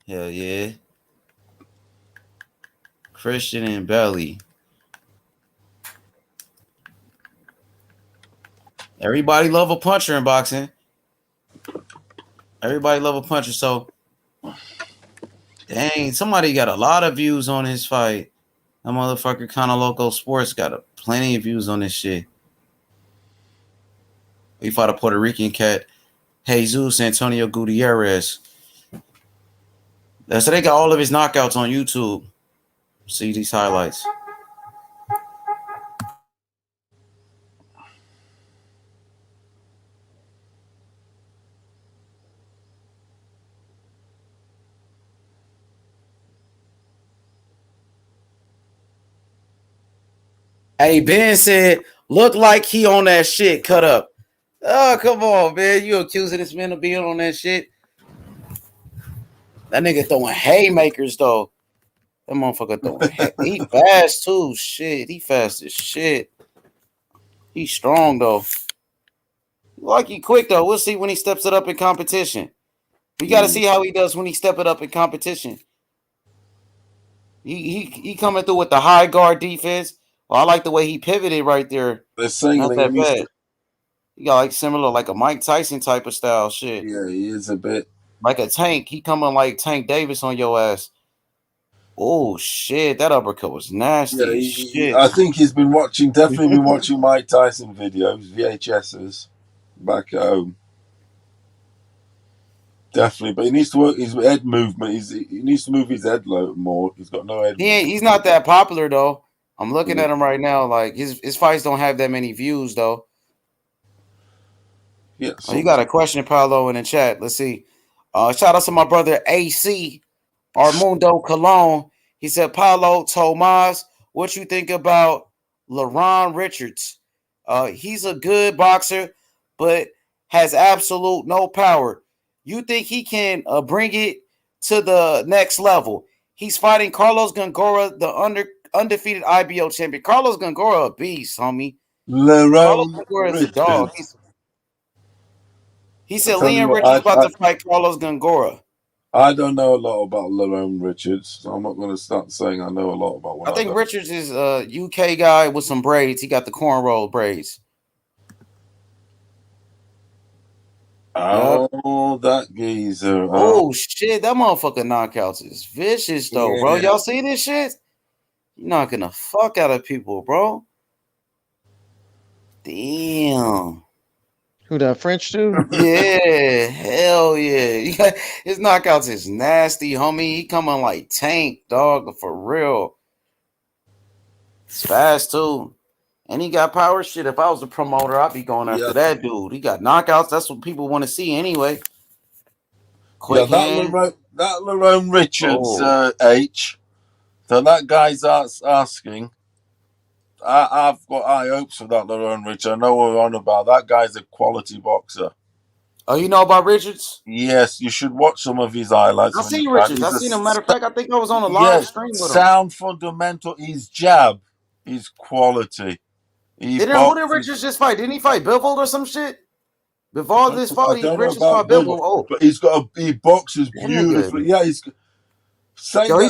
Hell yeah. Christian and Belly. Everybody love a puncher in boxing. Everybody love a puncher. So, dang, somebody got a lot of views on his fight. That motherfucker Kinda Loco Sports got plenty of views on this shit. He fought a Puerto Rican cat, Jesus Antonio Gutierrez. So they got all of his knockouts on YouTube. See these highlights. Hey, Ben said, look like he on that shit cut up. Oh, come on, man. You accusing this man of being on that shit? That nigga throwing haymakers, though. That motherfucker throwing he fast, too. Shit, he fast as shit. He's strong, though. Like he quick, though. We'll see when he steps it up in competition. We got to see how he does when he step it up in competition. He coming through with the high guard defense. Well, I like the way he pivoted right there. They're saying not that bad. He got like similar, like a Mike Tyson type of style shit. Yeah, he is a bit. Like a Tank. He coming like Tank Davis on your ass. Oh, shit. That uppercut was nasty. Yeah, shit. I think he's been definitely been watching Mike Tyson videos, VHSs, back at home. Definitely, but he needs to work his head movement. He needs to move his head more. He's got no head. He's not that popular, though. I'm looking at him right now. Like his fights don't have that many views, though. Yeah. So you got a question, Paolo, in the chat. Let's see. Shout out to my brother AC Armando Colon. He said, Paolo Tomas, what you think about LaRon Richards? He's a good boxer, but has absolute no power. You think he can bring it to the next level? He's fighting Carlos Gongora, the undefeated IBO champion. Carlos Gongora, a beast, homie. Carlos Lerone Gongora is a dog. Richards. He said Tell you Leon what, Richards is about to fight Carlos Gongora. I don't know a lot about Lerone Richards, so I'm not going to start saying I know a lot about one. I think Richards is a UK guy with some braids. He got the cornrow braids. Oh, that geezer. Oh shit, that motherfucker knockouts is vicious though, bro. Y'all see this shit? You're knocking the fuck out of people, bro. Damn. Who, that French dude? Yeah, hell yeah. His knockouts is nasty, homie. He coming like Tank, dog, for real. It's fast too. And he got power shit. If I was the promoter, I'd be going after that dude. He got knockouts. That's what people want to see anyway. Quick hand. That Lerone Richards, H. So that guy's asking. I've got high hopes for that Lerone Richards. I know what we're on about. That guy's a quality boxer. Oh, you know about Richards? Yes, you should watch some of his highlights. I seen Richards. I seen him. Matter of fact, I think I was on a live stream with him. Sound fundamental. His jab is quality. Who did Richards just fight? Didn't he fight Bivol or some shit? Bivol this fight, Richards fought Bivol. Oh, but he boxes beautifully. Yeah, he's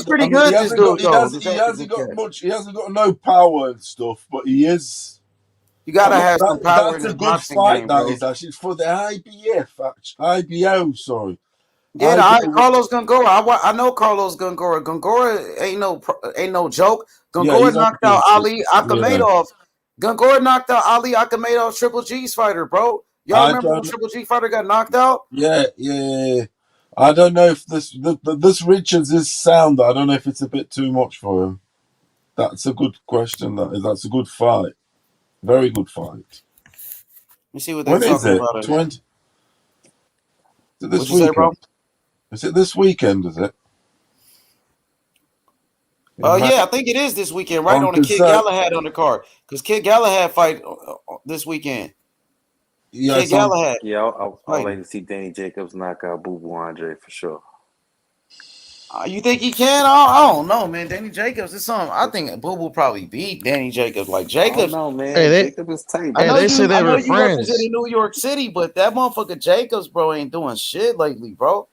pretty good. This dude, he hasn't got much. He hasn't got no power and stuff, but he is. You gotta have some power. That's a good fight. That is actually. It's for the IBO. Sorry. Yeah, Carlos Gongora. I know Carlos Gongora. Gongora ain't no joke. Gongora knocked out Ali Akhmedov. Gongora knocked out Ali Akhmedov, Triple G's fighter, bro. Y'all remember when Triple G fighter got knocked out? Yeah. I don't know if this Richards is sound. I don't know if it's a bit too much for him. That's a good question. That's a good fight. Very good fight. Let me see what they're talking about. 20. Is it this weekend? Say, bro? Is it this weekend? Is it? Yeah, I think it is this weekend, right on the Kid Galahad undercard. Because Kid Galahad fight this weekend. Yeah, Kid Galahad. Yeah, I'll like to see Danny Jacobs knock out Boo Boo Andre for sure. You think he can? I don't know, man. Danny Jacobs is something. I think Boo Boo probably beat Danny Jacobs. Like Jacobs, no man. Jacobs is tight. I know they say they were friends. You represented New York City, but that motherfucker Jacobs, bro, ain't doing shit lately, bro.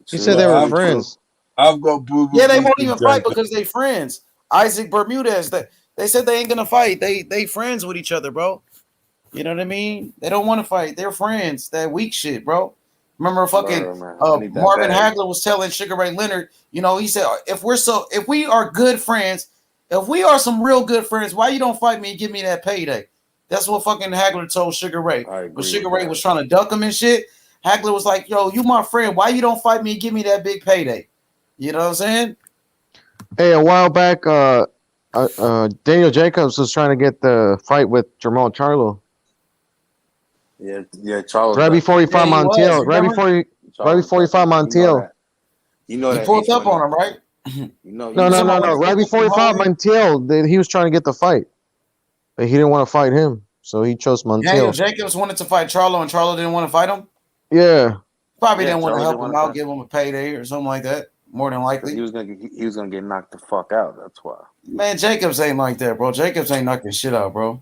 He said they were friends. I've got Boo Boo. Yeah, they won't even fight because they friends. Isaac Bermudez, they said they ain't gonna fight. They friends with each other, bro. You know what I mean? They don't want to fight. They're friends. That weak shit, bro. Remember fucking Marvin Hagler was telling Sugar Ray Leonard, he said, if we are good friends, if we are some real good friends, why you don't fight me and give me that payday? That's what fucking Hagler told Sugar Ray. But Sugar Ray was trying to duck him and shit. Hagler was like, yo, you my friend. Why you don't fight me and give me that big payday? You know what I'm saying? Hey, a while back, Daniel Jacobs was trying to get the fight with Jermall Charlo. Yeah, Charlo. Right before he fought Montiel. Right before he fought Montiel. You know that he pulled up on him, right? No. Right before he fought Montiel, he was trying to get the fight, but he didn't want to fight him, so he chose Montiel. Daniel Jacobs wanted to fight Charlo, and Charlo didn't want to fight him. Yeah, probably didn't want to help him out, give him a payday or something like that. More than likely, he was gonna get knocked the fuck out. That's why. Man, Jacobs ain't like that, bro. Jacobs ain't knocking shit out, bro.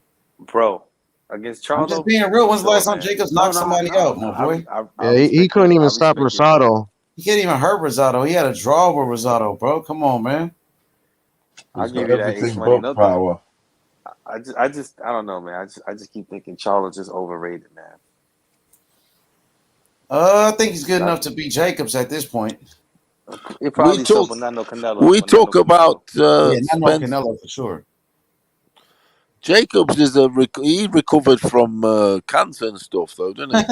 Against Charlo. I'm just being real. When's the last time Jacobs knocked somebody out, my boy? He couldn't even stop Rosado. He can't even hurt Rosado. He had a draw with Rosado, bro. Come on, man. I'll give you that H money. No power. I don't know, man. I just keep thinking Charlo's just overrated, man. I think he's good enough to beat Jacobs at this point. It probably so, but not no Canelo. We talk about not no Canelo for sure. Jacobs he recovered from cancer and stuff, though, didn't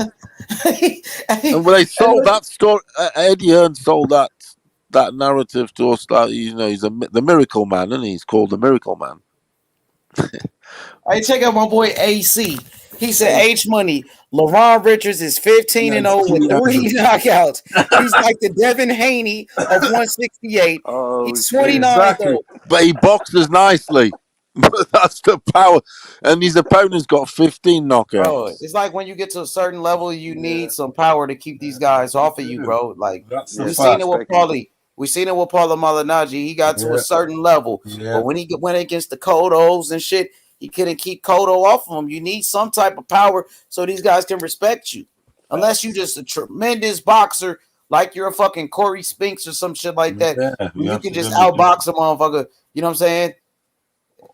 he? And when they sold that story, Eddie Hearn sold that narrative to us that he's the miracle man, and he's called the miracle man. Hey, check out my boy AC. He said H Money. LaRon Richards is 15-0 with 3 knockouts. He's like the Devin Haney of 168. He's 29. Exactly. But he boxes nicely. But that's the power. And his opponent's got 15 Bro, knockouts. it's like when you get to a certain level, you need some power to keep these guys off of you, bro. Like That's the we fact. seen it with Paulie. We seen it with Paulo Malignaggi. He got to a Yeah. certain level, Yeah. but when he went against the Cottos and shit, he couldn't keep Cotto off of him. You need some type of power so these guys can respect you. Unless you just a tremendous boxer, like you're a fucking Corey Spinks or some shit like that, Yeah, where you have can to just really do. outbox a motherfucker. You know what I'm saying?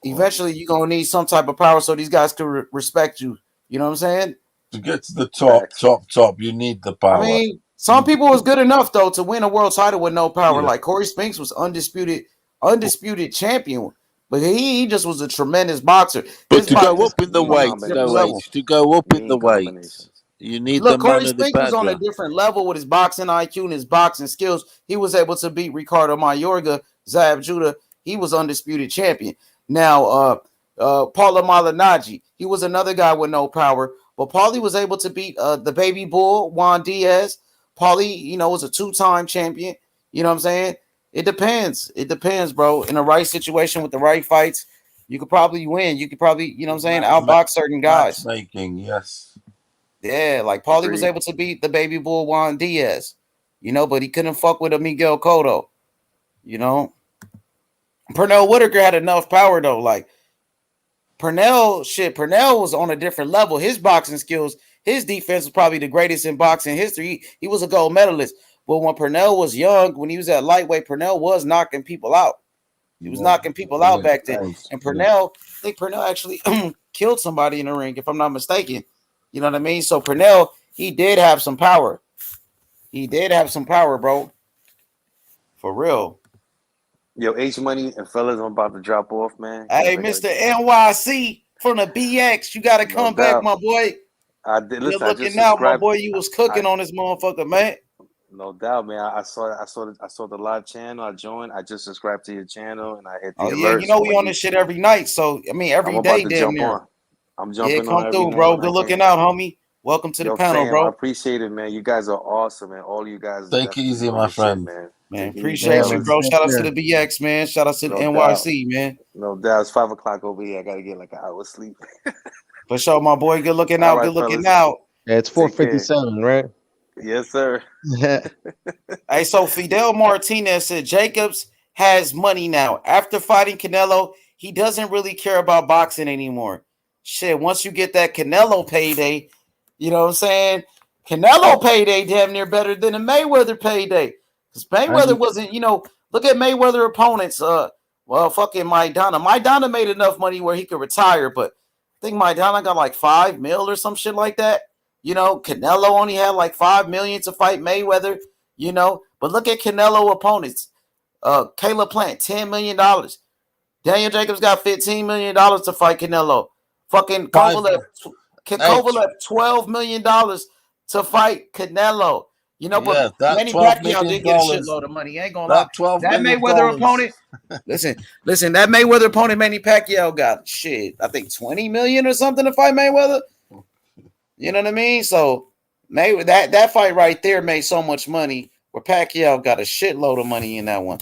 Eventually, you're gonna need some type of power so these guys can respect you. You know what I'm saying? To get to the top, you need the power. I mean, some people was good enough though to win a world title with no power. Like Corey Spinks was undisputed champion, but he just was a tremendous boxer. But His to go his up in the weights, different though, level. H, to go up in the weights, you need the Look, man Corey of the Spinks was on a badger. different level with his boxing IQ and his boxing skills. He was able to beat Ricardo Mayorga, Zab Judah. He was undisputed champion. Now, Paulo Malignaggi, he was another guy with no power, but Paulie was able to beat the baby bull, Juan Diaz. Paulie, was a two-time champion. You know what I'm saying? It depends. It depends, bro. In the right situation with the right fights, you could probably win. You could probably, outbox certain guys. Matchmaking, yes. Yeah, like Paulie was able to beat the baby bull Juan Diaz, but he couldn't fuck with a Miguel Cotto. Pernell Whitaker had enough power though. Like Pernell was on a different level. His boxing skills, his defense was probably the greatest in boxing history. He was a gold medalist. But when Pernell was young, when he was at lightweight, Pernell was knocking people out. He was knocking people out back then. And Pernell, I think Pernell actually killed somebody in the ring, if I'm not mistaken. You know what I mean? So Pernell, he did have some power. He did have some power, bro. For real. Yo, H Money and fellas, I'm about to drop off, man. Hey, Mr. NYC from the BX, you got to come back, my boy. I did. You're Listen, I just looking out, my subscribed. boy. You was cooking on this motherfucker, man. No doubt, man. I saw the live channel. I joined. I just subscribed to your channel and I hit the Oh yeah, alerts. we on this shit every night. So every I'm day, about to damn jump near. on. I'm jumping come on every through, night bro. when Good I looking can. out, homie. Welcome to the panel, fam, bro. I appreciate it, man. You guys are awesome, and all you guys Take it easy, my friend. shit, man. Take it easy, Appreciate you, fellas. bro. Shout out to the BX, man. Shout out to the NYC, man. No doubt. It's 5 o'clock over here. I gotta get like an hour's sleep. For sure, my boy. Good looking All out. right, Good looking fellas. out. Yeah, it's 4:57, right? Yes, sir. Hey, so Fidel Martinez said Jacobs has money now. After fighting Canelo, he doesn't really care about boxing anymore. Shit, once you get that Canelo payday, you know what I'm saying? Canelo payday damn near better than a Mayweather payday. Because Mayweather wasn't, look at Mayweather opponents. Fucking Maidana. Maidana made enough money where he could retire, but I think Maidana got like $5 million or some shit like that. Canelo only had like $5 million to fight Mayweather. But look at Canelo opponents. Caleb Plant, $10 million. Daniel Jacobs got $15 million to fight Canelo. Fucking Kovalev, $12 million to fight Canelo. But Manny Pacquiao did get a shitload of money. Ain't gonna lie. That Mayweather opponent, listen, that Mayweather opponent, Manny Pacquiao got I think $20 million or something to fight Mayweather. You know what I mean? So that fight right there made so much money where Pacquiao got a shitload of money in that one.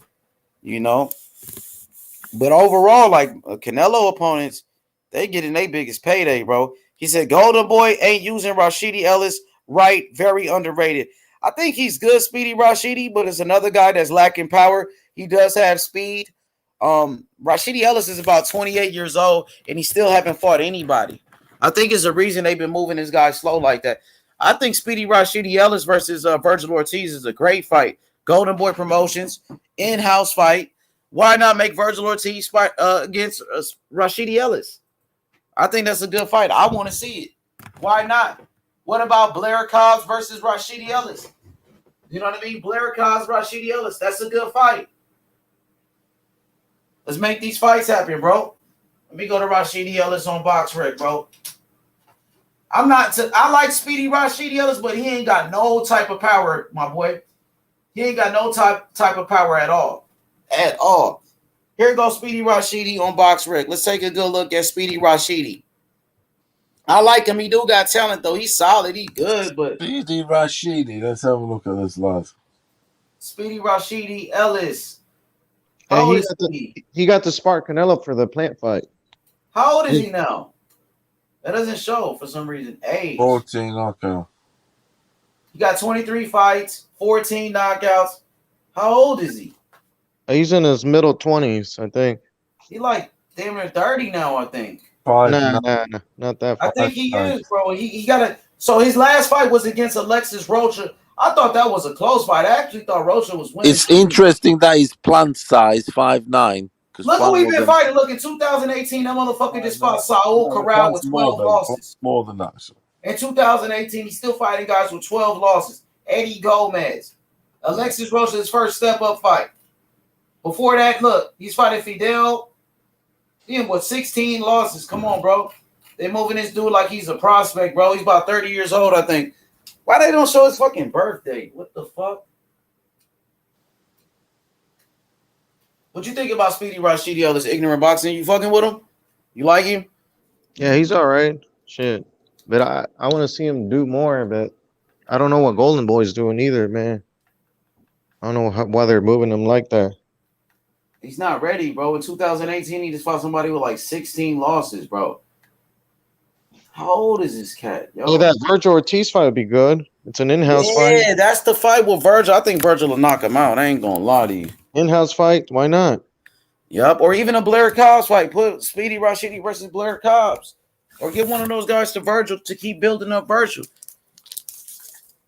But overall, like Canelo opponents, they getting their biggest payday, bro. He said Golden Boy ain't using Rashidi Ellis right, very underrated. I think he's good, Speedy Rashidi, but it's another guy that's lacking power. He does have speed. Rashidi Ellis is about 28 years old, and he still haven't fought anybody. I think it's a reason they've been moving this guy slow like that. I think Speedy Rashidi Ellis versus Virgil Ortiz is a great fight. Golden Boy Promotions, in-house fight. Why not make Virgil Ortiz fight against Rashidi Ellis? I think that's a good fight. I want to see it. Why not? What about Blair Cobbs versus Rashidi Ellis? You know what I mean? Blair Cobbs, Rashidi Ellis. That's a good fight. Let's make these fights happen, bro. Let me go to Rashidi Ellis on BoxRec, bro. I like Speedy Rashidi Ellis, but he ain't got no type of power, my boy. He ain't got no type of power at all. At all. Here goes Speedy Rashidi on BoxRec. Let's take a good look at Speedy Rashidi. I like him. He do got talent, though. He's solid. He good, but... Speedy Rashidi. Let's have a look at this, lad. Speedy Rashidi Ellis. Hey, he got to spark Canelo for the Plant fight. How old is he now? That doesn't show for some reason. Age. 14 knockouts. He got 23 fights, 14 knockouts. How old is he? He's in his middle 20s, I think. He like damn near 30 now, I think. Nah, not that I far. think he is, bro. He got it. So his last fight was against Alexis Rocha. I thought that was a close fight. I actually thought Rocha was winning. It's interesting that his plant size 5'9". Look who he been fighting. Look, in 2018, that motherfucker just fought Saul Corral with 12 losses. More than that. In 2018, he's still fighting guys with 12 losses. Eddie Gomez. Alexis Rocha's first step-up fight. Before that, look, he's fighting Fidel. He had, 16 losses. Come on, bro. They're moving this dude like he's a prospect, bro. He's about 30 years old, I think. Why they don't show his fucking birthday? What the fuck? What you think about Speedy Rashidio, this ignorant boxing? You fucking with him? You like him? Yeah, he's all right. Shit. But I want to see him do more, but I don't know what Golden Boy's doing either, man. I don't know why they're moving him like that. He's not ready, bro. In 2018, he just fought somebody with like 16 losses, bro. How old is this cat? Yo? Oh, that Virgil Ortiz fight would be good. It's an in-house fight. Yeah, that's the fight with Virgil. I think Virgil will knock him out. I ain't gonna lie to you. In-house fight? Why not? Yep, or even a Blair Cobbs fight. Put Speedy Rashidi versus Blair Cobbs. Or give one of those guys to Virgil to keep building up Virgil.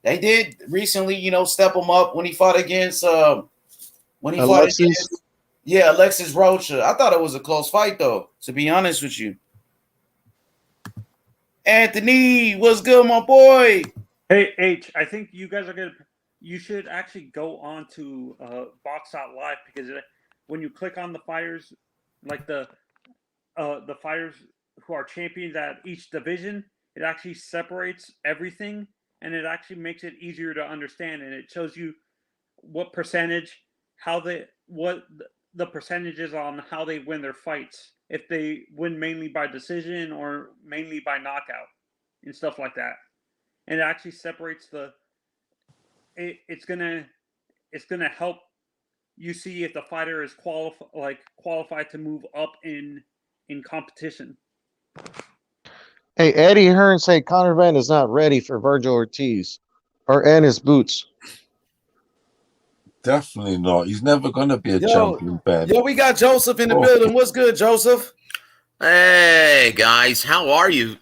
They did recently, step him up when he fought against Alexis Rocha. I thought it was a close fight, though, to be honest with you. Anthony, what's good, my boy? Hey, H, I think you guys are good. You should actually go on to Box Out Live, because when you click on the fighters, like the fighters who are champions at each division, it actually separates everything, and it actually makes it easier to understand, and it shows you what percentage, what the percentage is on how they win their fights, if they win mainly by decision or mainly by knockout and stuff like that. And it actually separates it's gonna help you see if the fighter is qualified to move up in competition. Hey, Eddie Hearn say Conor Van is not ready for Virgil Ortiz and his boots. Definitely not. He's never gonna be a champion, Ben. Yo, we got Joseph in the building. What's good, Joseph? Hey guys, how are you?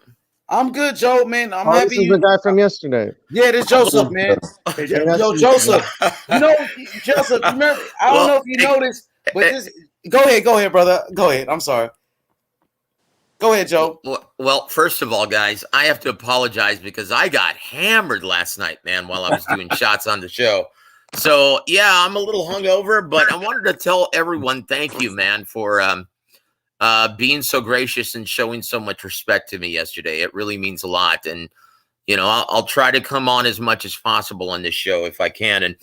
I'm good, Joe, man. I'm happy. This is the guy from yesterday. Yeah, this Joseph, man. Yo, Joseph. Joseph, you remember? I don't know if you noticed, but this. Go ahead, brother. Go ahead. I'm sorry. Go ahead, Joe. Well, first of all, guys, I have to apologize because I got hammered last night, man, while I was doing shots on the show. So, yeah, I'm a little hungover, but I wanted to tell everyone thank you, man, for being so gracious and showing so much respect to me yesterday. It really means a lot. And, I'll try to come on as much as possible on this show if I can. And,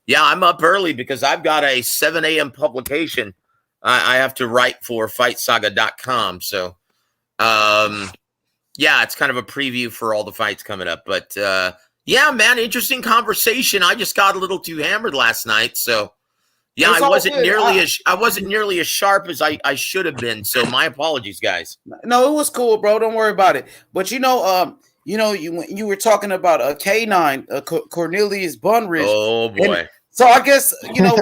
yeah, I'm up early because I've got a 7 a.m. publication I have to write for FightSaga.com. So, yeah, it's kind of a preview for all the fights coming up. But, yeah, man, interesting conversation. I just got a little too hammered last night. So, yeah, I wasn't nearly as sharp as I should have been. So my apologies, guys. No, it was cool, bro. Don't worry about it. But you were talking about a K9, Cornelius Bunridge. Oh boy. And so I guess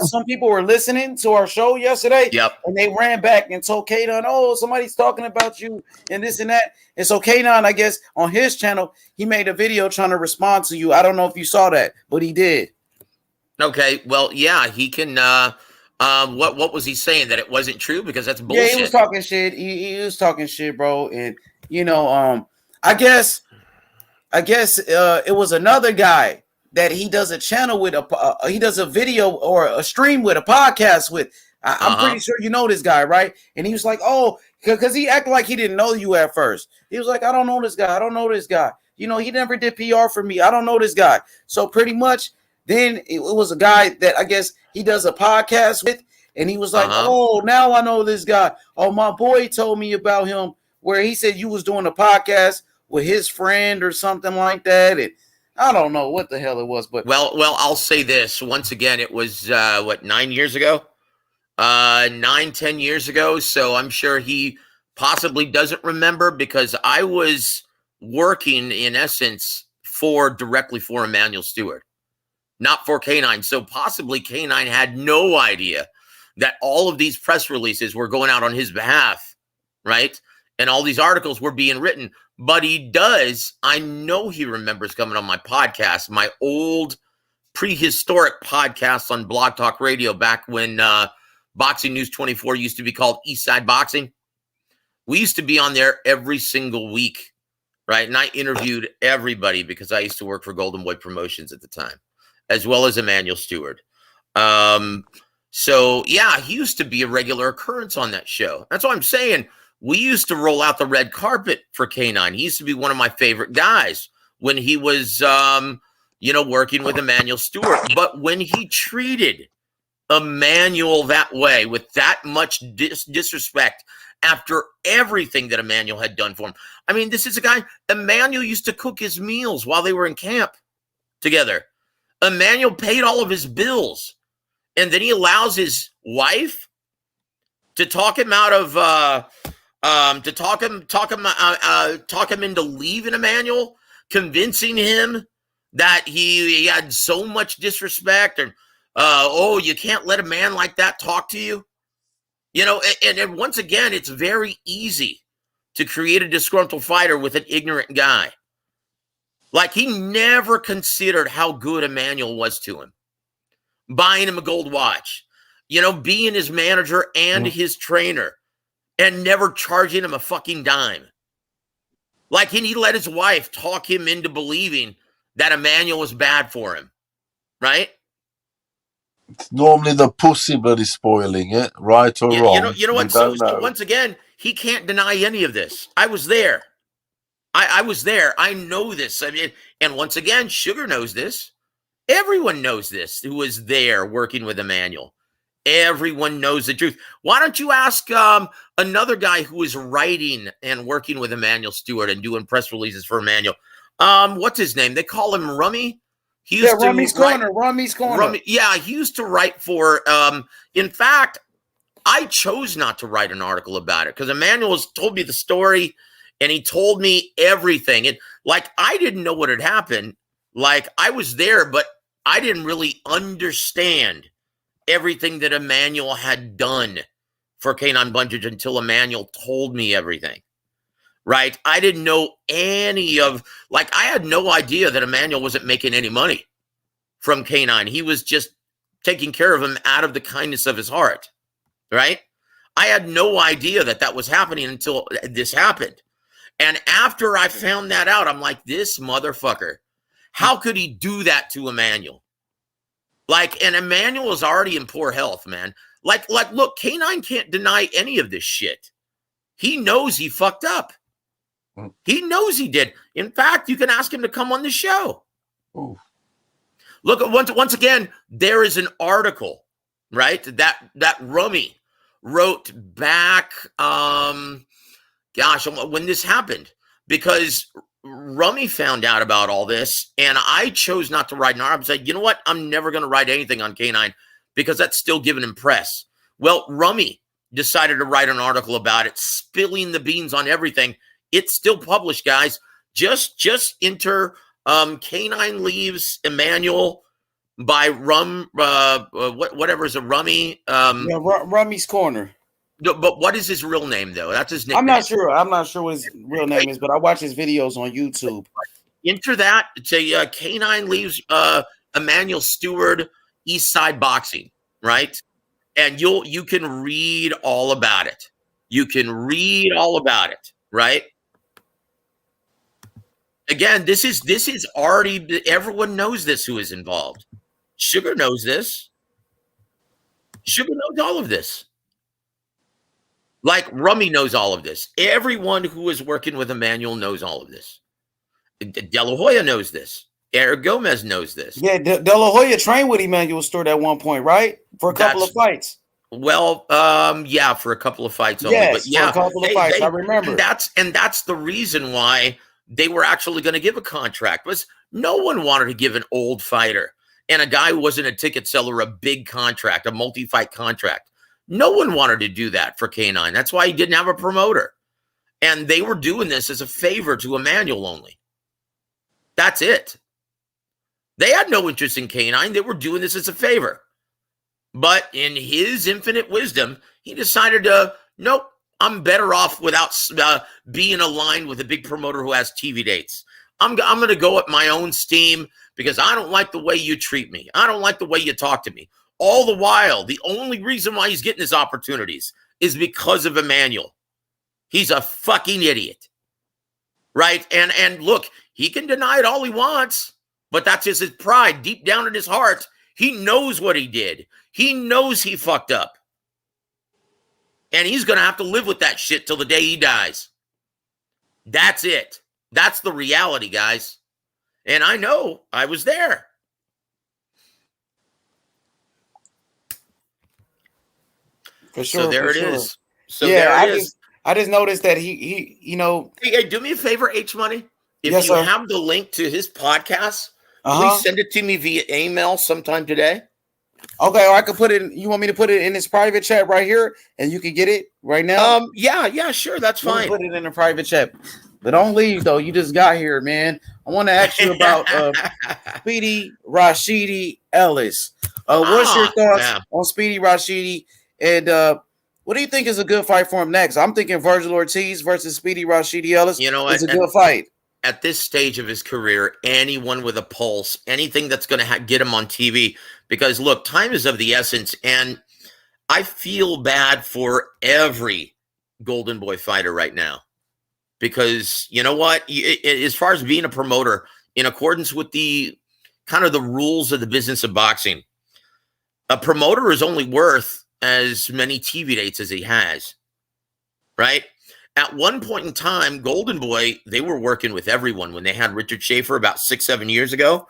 some people were listening to our show yesterday. Yep. And they ran back and told K9, "Oh, somebody's talking about you and this and that." And so K9, I guess on his channel, he made a video trying to respond to you. I don't know if you saw that, but he did. Okay, well, yeah, he can. What was he saying? That it wasn't true? Because that's bullshit. Yeah, he was talking shit. He was talking shit, bro. And I guess it was another guy that he does a channel with. He does a video or a stream with, a podcast with. I'm pretty sure you know this guy, right? And he was like, "Oh," because he acted like he didn't know you at first. He was like, "I don't know this guy. I don't know this guy. He never did PR for me. I don't know this guy." So pretty much. Then it was a guy that I guess he does a podcast with, and he was like, "Oh, now I know this guy. Oh, my boy told me about him, where he said you was doing a podcast with his friend or something like that." And I don't know what the hell it was, but well, I'll say this once again. It was 9 years ago, 9-10 years ago. So I'm sure he possibly doesn't remember because I was working in essence directly for Emmanuel Stewart, not for K9. So possibly K9 had no idea that all of these press releases were going out on his behalf, right? And all these articles were being written. But he does. I know he remembers coming on my podcast, my old prehistoric podcast on Blog Talk Radio back when Boxing News 24 used to be called Eastside Boxing. We used to be on there every single week, right? And I interviewed everybody because I used to work for Golden Boy Promotions at the time, as well as Emmanuel Stewart. So, yeah, he used to be a regular occurrence on that show. That's what I'm saying. We used to roll out the red carpet for K9. He used to be one of my favorite guys when he was, working with Emmanuel Stewart. But when he treated Emmanuel that way, with that much disrespect after everything that Emmanuel had done for him. I mean, this is a guy, Emmanuel used to cook his meals while they were in camp together. Emmanuel paid all of his bills. And then he allows his wife to talk him out of, talk him into leaving Emmanuel, convincing him that he had so much disrespect and, you can't let a man like that talk to you. And once again, it's very easy to create a disgruntled fighter with an ignorant guy. Like, he never considered how good Emmanuel was to him. Buying him a gold watch, being his manager and his trainer, and never charging him a fucking dime. Like, he let his wife talk him into believing that Emmanuel was bad for him, right? It's normally the pussy that is spoiling it, right or wrong. You know what? So once again, he can't deny any of this. I was there. I was there. I know this. I mean, and once again, Sugar knows this. Everyone knows this who was there working with Emmanuel. Everyone knows the truth. Why don't you ask another guy who is writing and working with Emmanuel Stewart and doing press releases for Emmanuel? What's his name? They call him Rummy. Rummy's Corner. Rummy's Corner. He used to write for, in fact, I chose not to write an article about it because Emmanuel told me the story and he told me everything. And I didn't know what had happened. I was there, but I didn't really understand everything that Emmanuel had done for K9 Buntage until Emmanuel told me everything. Right? I didn't know any of, I had no idea that Emmanuel wasn't making any money from K9. He was just taking care of him out of the kindness of his heart. Right? I had no idea that was happening until this happened. And after I found that out, I'm like, this motherfucker, how could he do that to Emmanuel? And Emmanuel is already in poor health, man. Look, K9 can't deny any of this shit. He knows he fucked up. He knows he did. In fact, you can ask him to come on the show. Ooh. Look, once again, there is an article, right, that Rummy wrote back, when this happened, because Rummy found out about all this, and I chose not to write an article. I said, you know what? I'm never going to write anything on K9 because that's still giving him press. Well, Rummy decided to write an article about it, spilling the beans on everything. It's still published, guys. Just enter K9 leaves Emmanuel by whatever is a Rummy. Rummy's Corner. No, but what is his real name, though? That's his nickname. I'm not sure what his real name is, but I watch his videos on YouTube. Enter that. Say K9 leaves Emmanuel Stewart, Eastside Boxing, right? And you can read all about it. You can read all about it, right? Again, this is already, everyone knows this who is involved. Sugar knows this. Sugar knows all of this. Rummy knows all of this. Everyone who is working with Emmanuel knows all of this. De La Hoya knows this. Eric Gomez knows this. Yeah, De La Hoya trained with Emmanuel Stewart at one point, right? For a couple of fights. Well, yeah, for a couple of fights only. Yes, but yeah, for a couple of fights. I remember. And that's the reason why they were actually going to give a contract. Was no one wanted to give an old fighter and a guy who wasn't a ticket seller a big contract, a multi-fight contract. No one wanted to do that for K9. That's why he didn't have a promoter. And they were doing this as a favor to Emmanuel only. That's it. They had no interest in Canine. They were doing this as a favor. But in his infinite wisdom, he decided to, nope, I'm better off without being aligned with a big promoter who has TV dates. I'm going to go at my own steam because I don't like the way you treat me. I don't like the way you talk to me. All the while, the only reason why he's getting his opportunities is because of Emmanuel. He's a fucking idiot. Right? And look, he can deny it all he wants, but that's just his pride. Deep down in his heart, he knows what he did. He knows he fucked up. And he's going to have to live with that shit till the day he dies. That's it. That's the reality, guys. And I know I was there. For sure. So there for it sure. is. So yeah, there it is. I just noticed that he you know. Hey, do me a favor, H Money. If Yes, you sir. have the link to his podcast, please send it to me via email sometime today. Okay, or I could put it. You want me to put it in this private chat right here, and you can get it right now? Yeah, sure, that's fine. Put it in a private chat, but don't leave though. You just got here, man. I want to ask you about Speedy Rashidi Ellis. What's your thoughts on Speedy Rashidi, and what do you think is a good fight for him next? I'm thinking Virgil Ortiz versus Speedy Rashidi Ellis. You know what? It's a good fight. At this stage of his career, anyone with a pulse, anything that's going to get him on TV, because look, time is of the essence, and I feel bad for every Golden Boy fighter right now, because you know what? As far as being a promoter, in accordance with the kind of the rules of the business of boxing, a promoter is only worth as many TV dates as he has, right? At one point in time, Golden Boy, they were working with everyone. When they had Richard Schaefer about 6-7 years ago,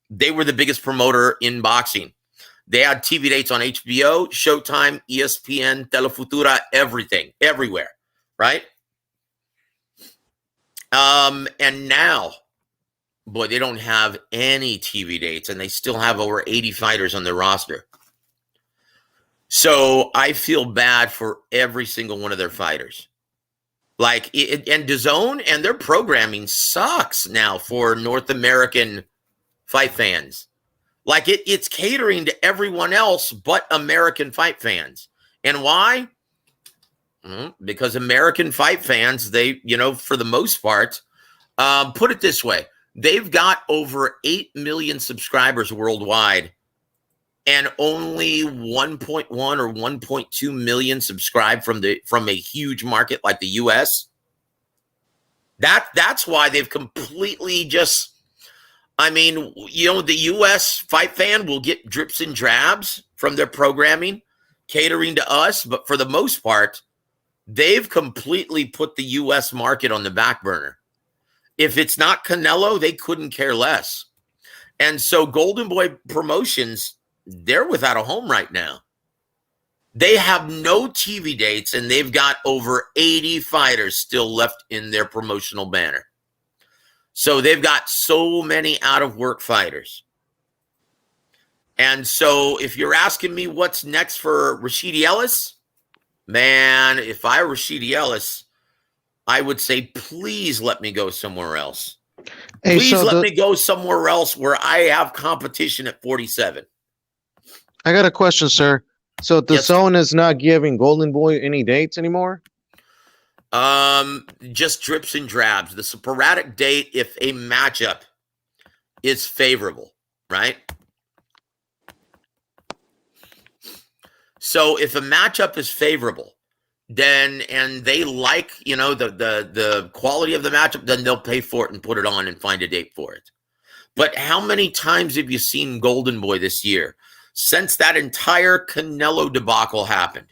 they were the biggest promoter in boxing. They had TV dates on HBO, Showtime, ESPN, Telefutura, everything, everywhere, right? And now, boy, they don't have any TV dates, and they still have over 80 fighters on their roster. So I feel bad for every single one of their fighters. Like, and DAZN and their programming sucks now for North American fight fans. Like, it's catering to everyone else but American fight fans. And why? Because American fight fans, they, you know, for the most part, put it this way, they've got over 8 million subscribers worldwide, and only 1.1 or 1.2 million subscribe from a huge market like the US. That's why they've completely just, I mean, you know, the US fight fan will get drips and drabs from their programming, catering to us, but for the most part, they've completely put the US market on the back burner. If it's not Canelo, they couldn't care less. And so Golden Boy Promotions, they're without a home right now. They have no TV dates, and they've got over 80 fighters still left in their promotional banner. So they've got so many out-of-work fighters. And so if you're asking me what's next for Rashidi Ellis, man, if I were Rashidi Ellis, I would say, please let me go somewhere else. Hey, Please so let me go somewhere else where I have competition at 47. I got a question, sir. So the zone is not giving Golden Boy any dates anymore? Just drips and drabs. The sporadic date if a matchup is favorable, right? So if a matchup is favorable, then, and they like, you know, the quality of the matchup, then they'll pay for it and put it on and find a date for it. But how many times have you seen Golden Boy this year? Since that entire Canelo debacle happened,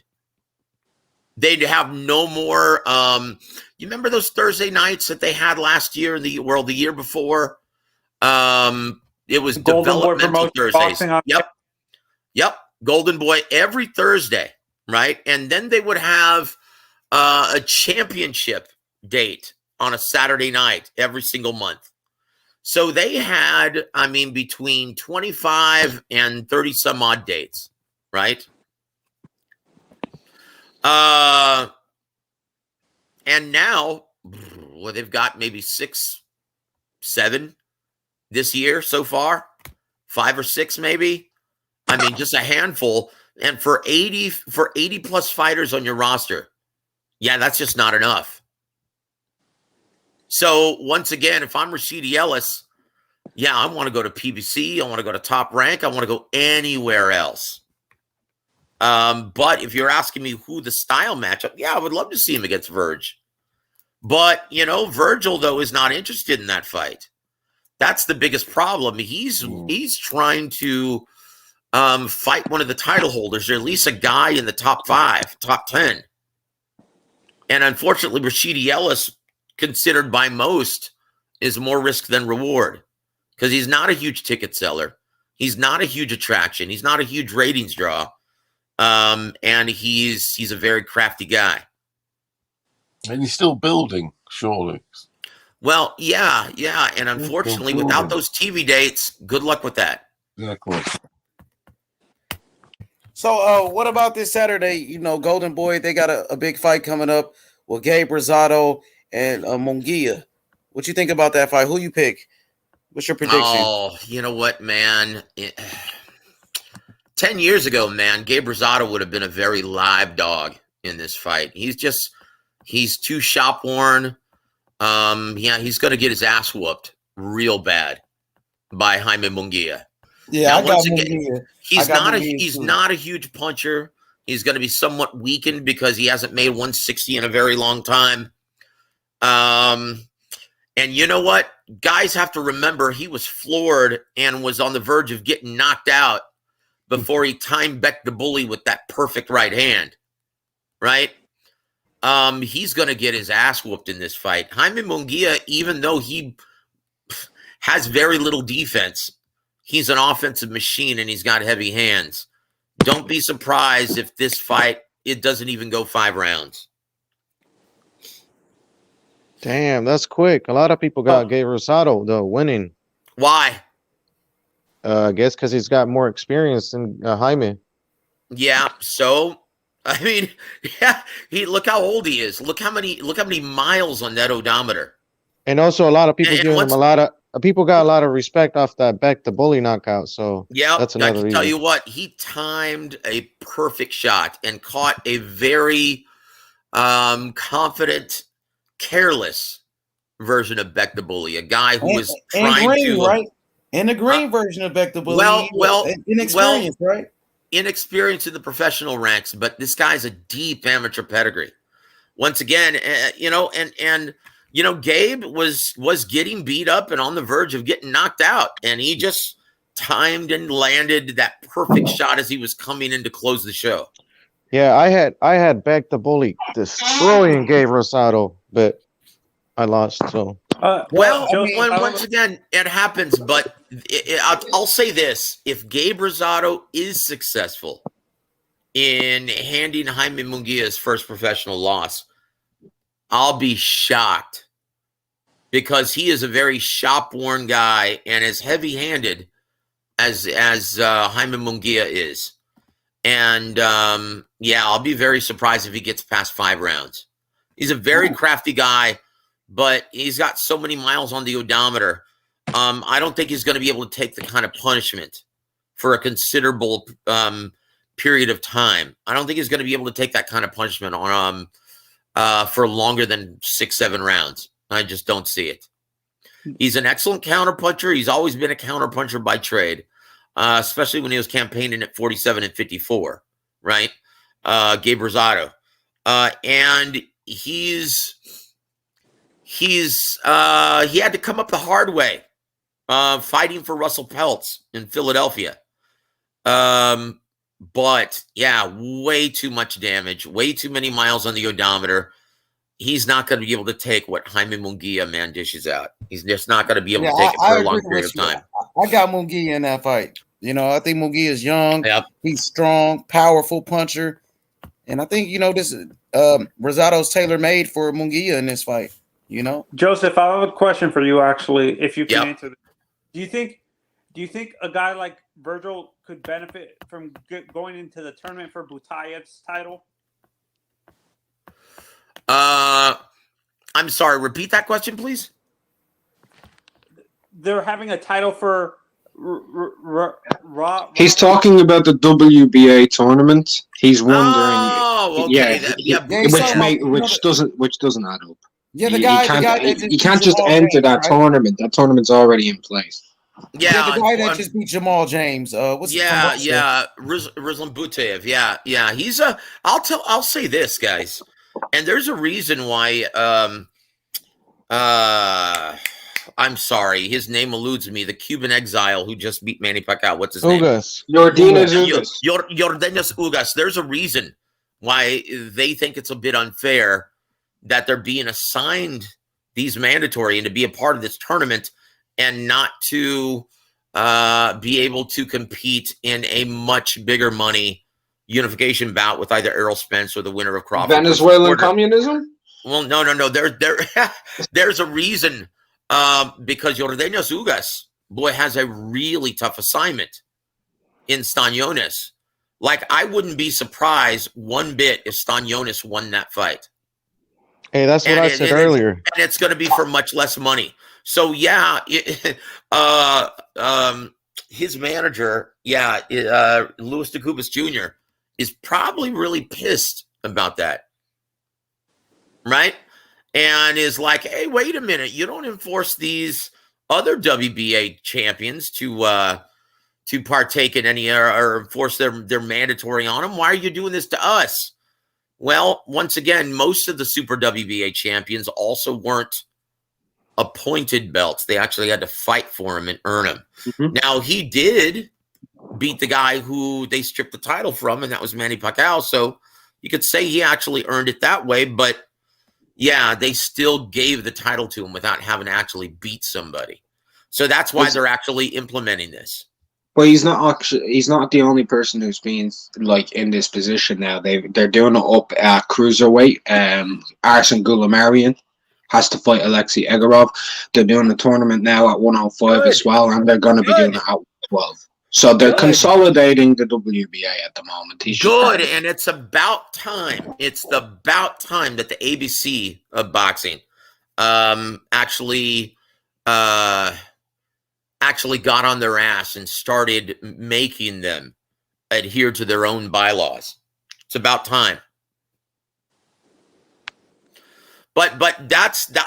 they'd have no more. You remember those Thursday nights that they had last year, the year before? It was developmental Thursdays. Yep. Golden Boy every Thursday, right? And then they would have a championship date on a Saturday night every single month. So they had, I mean, between 25 and 30 some odd dates, right? And now, well, they've got maybe 6, 7 this year so far, 5 or 6 maybe. I mean, just a handful. And for 80 plus fighters on your roster, yeah, that's just not enough. So once again, if I'm Rashidi Ellis, yeah, I want to go to PBC. I want to go to Top Rank. I want to go anywhere else. But if you're asking me who the style matchup, yeah, I would love to see him against Verge. But, Virgil, though, is not interested in that fight. That's the biggest problem. He's trying to fight one of the title holders, or at least a guy in the top 5, top 10. And unfortunately, Rashidi Ellis, considered by most, is more risk than reward because he's not a huge ticket seller. He's not a huge attraction. He's not a huge ratings draw. And he's a very crafty guy. And he's still building, surely. Well, yeah. And unfortunately, without those TV dates, good luck with that. Exactly. So, what about this Saturday? Golden Boy, they got a big fight coming up with Gabe Rosado and Munguia. What you think about that fight? Who you pick? What's your prediction? Oh, you know what, man? 10 years ago, man, Gabe Rosado would have been a very live dog in this fight. He's too shop worn. Yeah, he's going to get his ass whooped real bad by Jaime Munguia. Yeah, now, I got Munguia. He's not a huge puncher. He's going to be somewhat weakened because he hasn't made 160 in a very long time. And you know what? Guys have to remember he was floored and was on the verge of getting knocked out before he timed Beck the Bully with that perfect right hand, right? He's going to get his ass whooped in this fight. Jaime Munguia, even though he has very little defense, he's an offensive machine and he's got heavy hands. Don't be surprised if this fight, it doesn't even go 5 rounds. Damn, that's quick. A lot of people got Gabe Rosado, though, winning. Why? I guess because he's got more experience than Jaime. Yeah, so I mean, yeah, look how old he is. Look how many miles on that odometer. And also, a lot of people giving him a lot of people got a lot of respect off that Beck the Bully knockout. So yeah, that's another reason. Tell you what, he timed a perfect shot and caught a very confident, careless version of Beck the Bully, a guy who was trying green, to right? And the green version of Beck the Bully. Inexperienced, right? Inexperienced in the professional ranks, but this guy's a deep amateur pedigree. Once again, Gabe was getting beat up and on the verge of getting knocked out, and he just timed and landed that perfect shot as he was coming in to close the show. Yeah, I had Beck the Bully destroying Gabe Rosado, but I lost. So once again, it happens. But I'll say this: if Gabe Rosado is successful in handing Jaime Munguia his first professional loss, I'll be shocked because he is a very shop-worn guy and as heavy-handed as Jaime Munguia is. And I'll be very surprised if he gets past 5 rounds. He's a very crafty guy, but he's got so many miles on the odometer. I don't think he's going to be able to take the kind of punishment for a considerable period of time. I don't think he's going to be able to take that kind of punishment on for longer than 6-7 rounds. I just don't see it. He's an excellent counterpuncher. He's always been a counterpuncher by trade, especially when he was campaigning at 47 and 54, right? Gabe Rosado. And he had to come up the hard way, fighting for Russell Peltz in Philadelphia. But yeah, way too much damage, way too many miles on the odometer. He's not going to be able to take what Jaime Munguia, man, dishes out. He's just not going to be able to take it for a long period of time. I got Munguia in that fight. I think Munguia is young. Yep. He's strong, powerful puncher. And I think, this Rosado's tailor-made for Munguia in this fight, Joseph, I have a question for you, actually, if you can answer this. Do you think a guy like Virgil could benefit from going into the tournament for Butayev's title? I'm sorry. Repeat that question, please. They're having a title for He's talking about the WBA tournament. He's wondering, Oh, yeah, okay. which doesn't add up. Yeah, the You guy can't that just you beat can't just Jamal enter James, that right? tournament. That tournament's already in place. Yeah, the guy that just beat Jamal James. What's it from Russia? Ruslan Butev. Yeah. He's a. I'll say this, guys, and there's a reason why. I'm sorry, his name eludes me. The Cuban exile who just beat Manny Pacquiao. What's his name? Yordenis Ugas. Yordenis Ugas. There's a reason why they think it's a bit unfair that they're being assigned these mandatory and to be a part of this tournament and not to be able to compete in a much bigger money unification bout with either Errol Spence or the winner of Crawford. Venezuelan communism? Well, no. There's a reason. Because Yordenis Ugas, boy, has a really tough assignment in Stanionis. Like, I wouldn't be surprised one bit if Stanionis won that fight. Hey, that's what I said earlier. And it's going to be for much less money. So, yeah, his manager, Louis DeCubas Jr., is probably really pissed about that. Right? And is like, hey, wait a minute, you don't enforce these other WBA champions to partake in any or enforce their mandatory on them. Why are you doing this to us? Well, once again, most of the Super WBA champions also weren't appointed belts. They actually had to fight for them and earn them. Mm-hmm. Now, he did beat the guy who they stripped the title from, and that was Manny Pacquiao. So you could say he actually earned it that way, but yeah, they still gave the title to him without having to actually beat somebody. So that's why they're actually implementing this. Well, he's not the only person who's been like in this position now. They're doing it up at cruiserweight. Arsen Goulamarian has to fight Alexei Egorov. They're doing the tournament now at 105 as well, and they're going to be doing it at 12. So they're consolidating the WBA at the moment. Good, and it's about time. It's about time that the ABC of boxing actually got on their ass and started making them adhere to their own bylaws. It's about time. But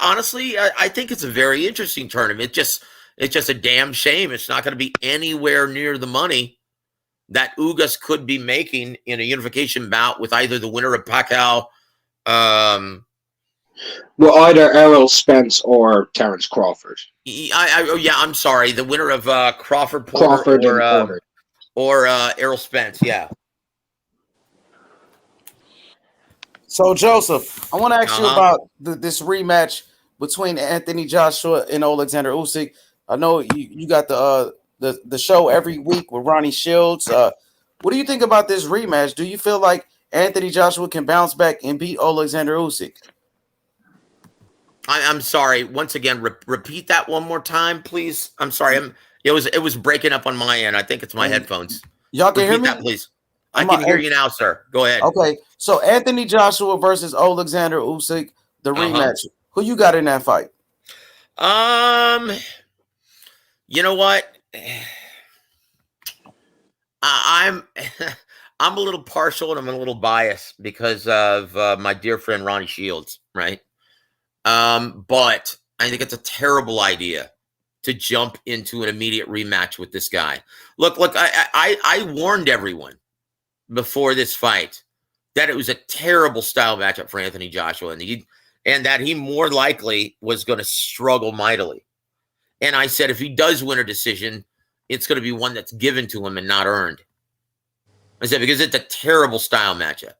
honestly, I think it's a very interesting tournament. It's just a damn shame it's not going to be anywhere near the money that Ugas could be making in a unification bout with either the winner of Pacquiao. Well, either Errol Spence or Terence Crawford. I'm sorry. The winner of Crawford Porter or Errol Spence, yeah. So, Joseph, I want to ask you about this rematch between Anthony Joshua and Alexander Usyk. I know you got the show every week with Ronnie Shields. What do you think about this rematch? Do you feel like Anthony Joshua can bounce back and beat Alexander Usyk? I'm sorry. Once again, repeat that one more time, please. I'm sorry. It was breaking up on my end. I think it's my headphones. Y'all can hear me? That, please. I can hear you now, sir. Go ahead. Okay. So Anthony Joshua versus Alexander Usyk, the rematch. Who you got in that fight? You know what? I'm a little partial and I'm a little biased because of my dear friend Ronnie Shields, right? But I think it's a terrible idea to jump into an immediate rematch with this guy. Look, I warned everyone before this fight that it was a terrible style matchup for Anthony Joshua, and that he more likely was going to struggle mightily. And I said, if he does win a decision, it's going to be one that's given to him and not earned. I said, because it's a terrible style matchup.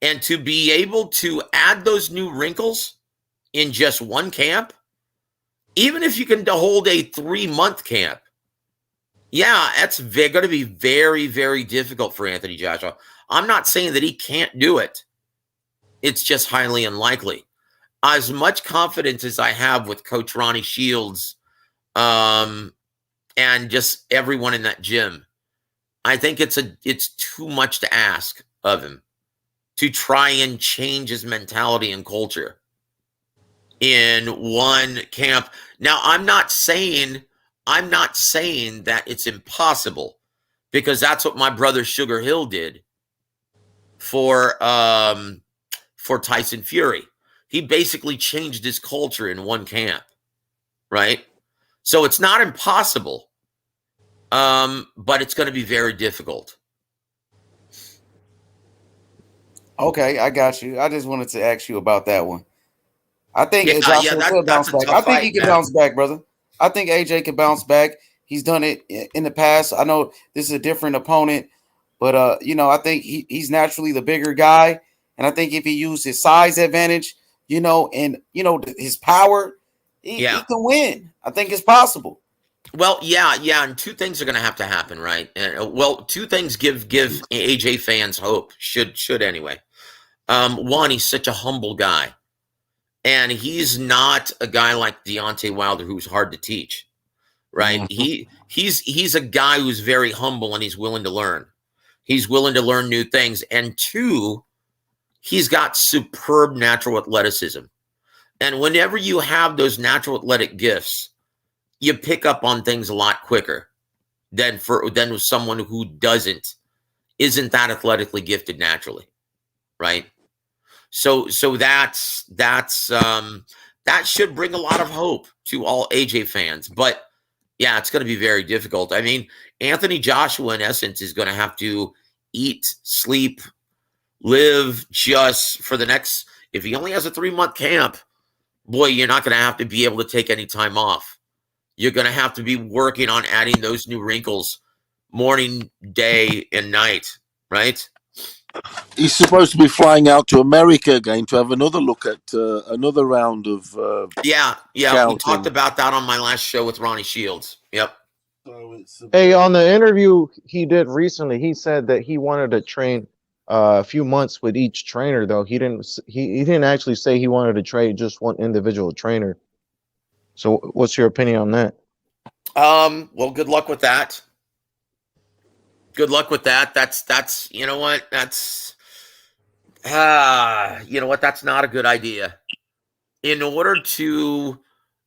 And to be able to add those new wrinkles in just one camp, even if you can hold a 3-month camp, yeah, that's going to be very, very difficult for Anthony Joshua. I'm not saying that he can't do it. It's just highly unlikely. As much confidence as I have with Coach Ronnie Shields and just everyone in that gym, I think it's too much to ask of him to try and change his mentality and culture. in one camp. Now, I'm not saying that it's impossible, because that's what my brother Sugar Hill did for Tyson Fury. He basically changed his culture in one camp, right? So it's not impossible, but it's going to be very difficult. Okay, I got you. I just wanted to ask you about that one. I think Yeah, Joshua could bounce that's a back. tough I think he fight, can man. bounce back, brother. I think AJ can bounce back. He's done it in the past. I know this is a different opponent, but I think he's naturally the bigger guy, and I think if he used his size advantage, and his power, he can win. I think it's possible. Well, yeah, and two things are going to have to happen, right? Well, two things give AJ fans hope. Should anyway. One, he's such a humble guy, and he's not a guy like Deontay Wilder who's hard to teach, right? Mm-hmm. He's a guy who's very humble, and he's willing to learn. He's willing to learn new things. And two, he's got superb natural athleticism. And whenever you have those natural athletic gifts, you pick up on things a lot quicker than with someone who isn't that athletically gifted naturally, right? So that should bring a lot of hope to all AJ fans. But yeah, it's going to be very difficult. I mean, Anthony Joshua, in essence, is going to have to eat, sleep, live just for the next. If he only has a 3-month camp, boy, you're not going to have to be able to take any time off. You're going to have to be working on adding those new wrinkles morning, day, and night, right? He's supposed to be flying out to America again to have another look at another round of yeah. scouting. We talked about that on my last show with Ronnie Shields. Yep. Hey, on the interview he did recently, he said that he wanted to train a few months with each trainer. Though he didn't actually say he wanted to train just one individual trainer. So, what's your opinion on that? Well, good luck with that. Good luck with that. That's you know what? That's that's not a good idea. In order to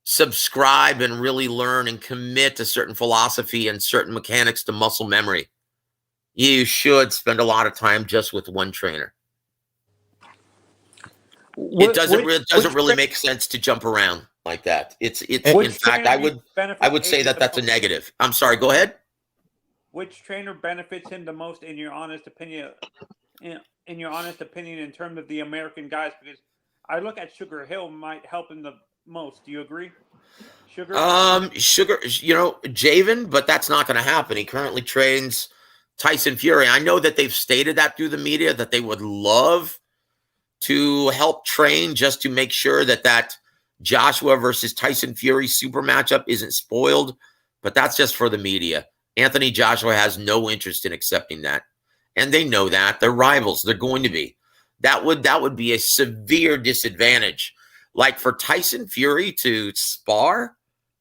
subscribe and really learn and commit to certain philosophy and certain mechanics to muscle memory, you should spend a lot of time just with one trainer. It doesn't really make sense to jump around like that. It's in fact, I would say that's a negative. I'm sorry, go ahead. Which trainer benefits him the most, in your honest opinion? In your honest opinion, in terms of the American guys, because I look at Sugar Hill might help him the most. Do you agree? Sugar, Javen, but that's not going to happen. He currently trains Tyson Fury. I know that they've stated that through the media that they would love to help train just to make sure that Joshua versus Tyson Fury super matchup isn't spoiled, but that's just for the media. Anthony Joshua has no interest in accepting that. And they know that. They're rivals. They're going to be. That would be a severe disadvantage. Like for Tyson Fury to spar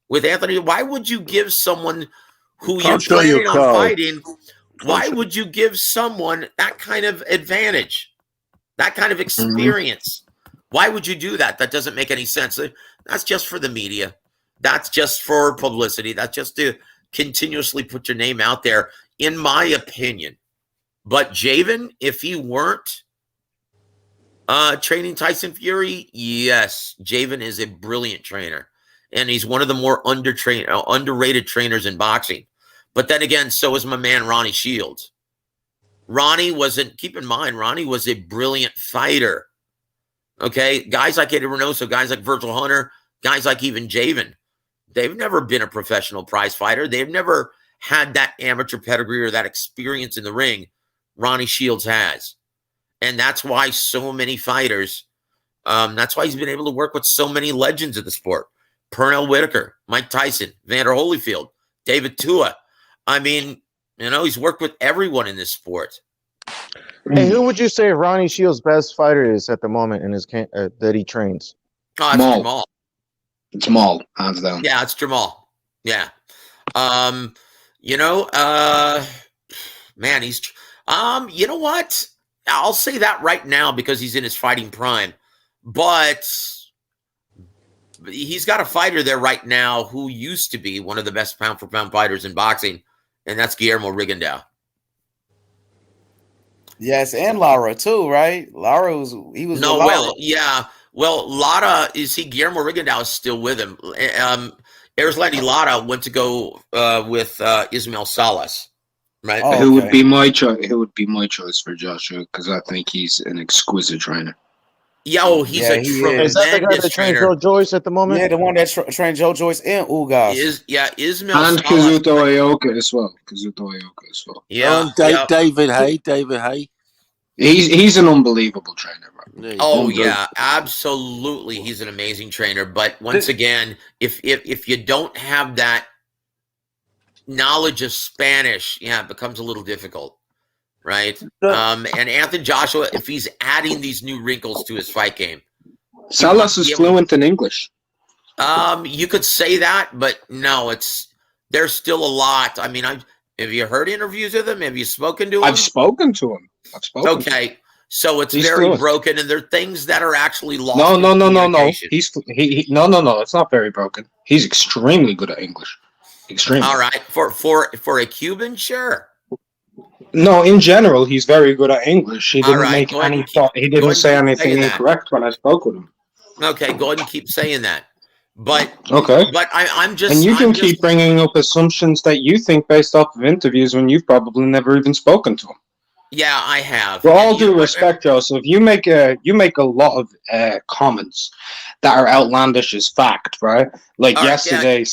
with Anthony, why would you give someone who you're planning on fighting, why would you give someone that kind of advantage, that kind of experience? Why would you do that? That doesn't make any sense. That's just for the media. That's just for publicity. That's just to continuously put your name out there, in my opinion. But Javen, if he weren't training Tyson Fury, yes, Javen is a brilliant trainer. And he's one of the more underrated trainers in boxing. But then again, so is my man Ronnie Shields. Keep in mind, Ronnie was a brilliant fighter. Okay? Guys like Eddie Reynoso, guys like Virgil Hunter, guys like even Javen, they've never been a professional prize fighter. They've never had that amateur pedigree or that experience in the ring Ronnie Shields has. And that's why so many fighters, that's why he's been able to work with so many legends of the sport. Pernell Whitaker, Mike Tyson, Vander Holyfield, David Tua. I mean, he's worked with everyone in this sport. Hey, who would you say Ronnie Shields' best fighter is at the moment in his camp that he trains? Oh, it's Jamal. Jamal, hands down. Yeah, it's Jamal. Yeah. Man, he's you know what? I'll say that right now because he's in his fighting prime. But he's got a fighter there right now who used to be one of the best pound for pound fighters in boxing, and that's Guillermo Rigondeaux. Yes, and Lara too, right? Lara was with Lara. Well, yeah. Well, Lara, Guillermo Rigondeaux is still with him. Erislandy Lara went to go with Ismael Salas, right? Oh, okay. Who would be my choice? Who would be my choice for Joshua? Because I think he's an exquisite trainer. Yeah, he's a tremendous Is that the guy that trains Joe Joyce at the moment? Yeah, the one that trained Joe Joyce and Ugas. Ismael and Salas. Kazuto Aoka as well. Yeah, David Hay. He's an unbelievable trainer, bro. Oh yeah, absolutely. He's an amazing trainer. But once again, if you don't have that knowledge of Spanish, it becomes a little difficult, right? And Anthony Joshua, if he's adding these new wrinkles to his fight game, Salas is fluent in English. You could say that, but no, there's still a lot. I mean, have you heard interviews with him? Have you spoken to him? I've spoken to him. Okay, so it's very fluent. Broken, and there are things that are actually lost. No. It's not very broken. He's extremely good at English. Extremely. All right, for a Cuban, sure. No, in general, he's very good at English. He didn't make any thought. He didn't say anything incorrect when I spoke with him. Okay, go ahead and keep saying that. But I'm just. And you can keep bringing up assumptions that you think based off of interviews when you've probably never even spoken to him. Yeah, I have. With all due respect, Joseph, you make a lot of comments that are outlandish as fact, right? Like yesterday,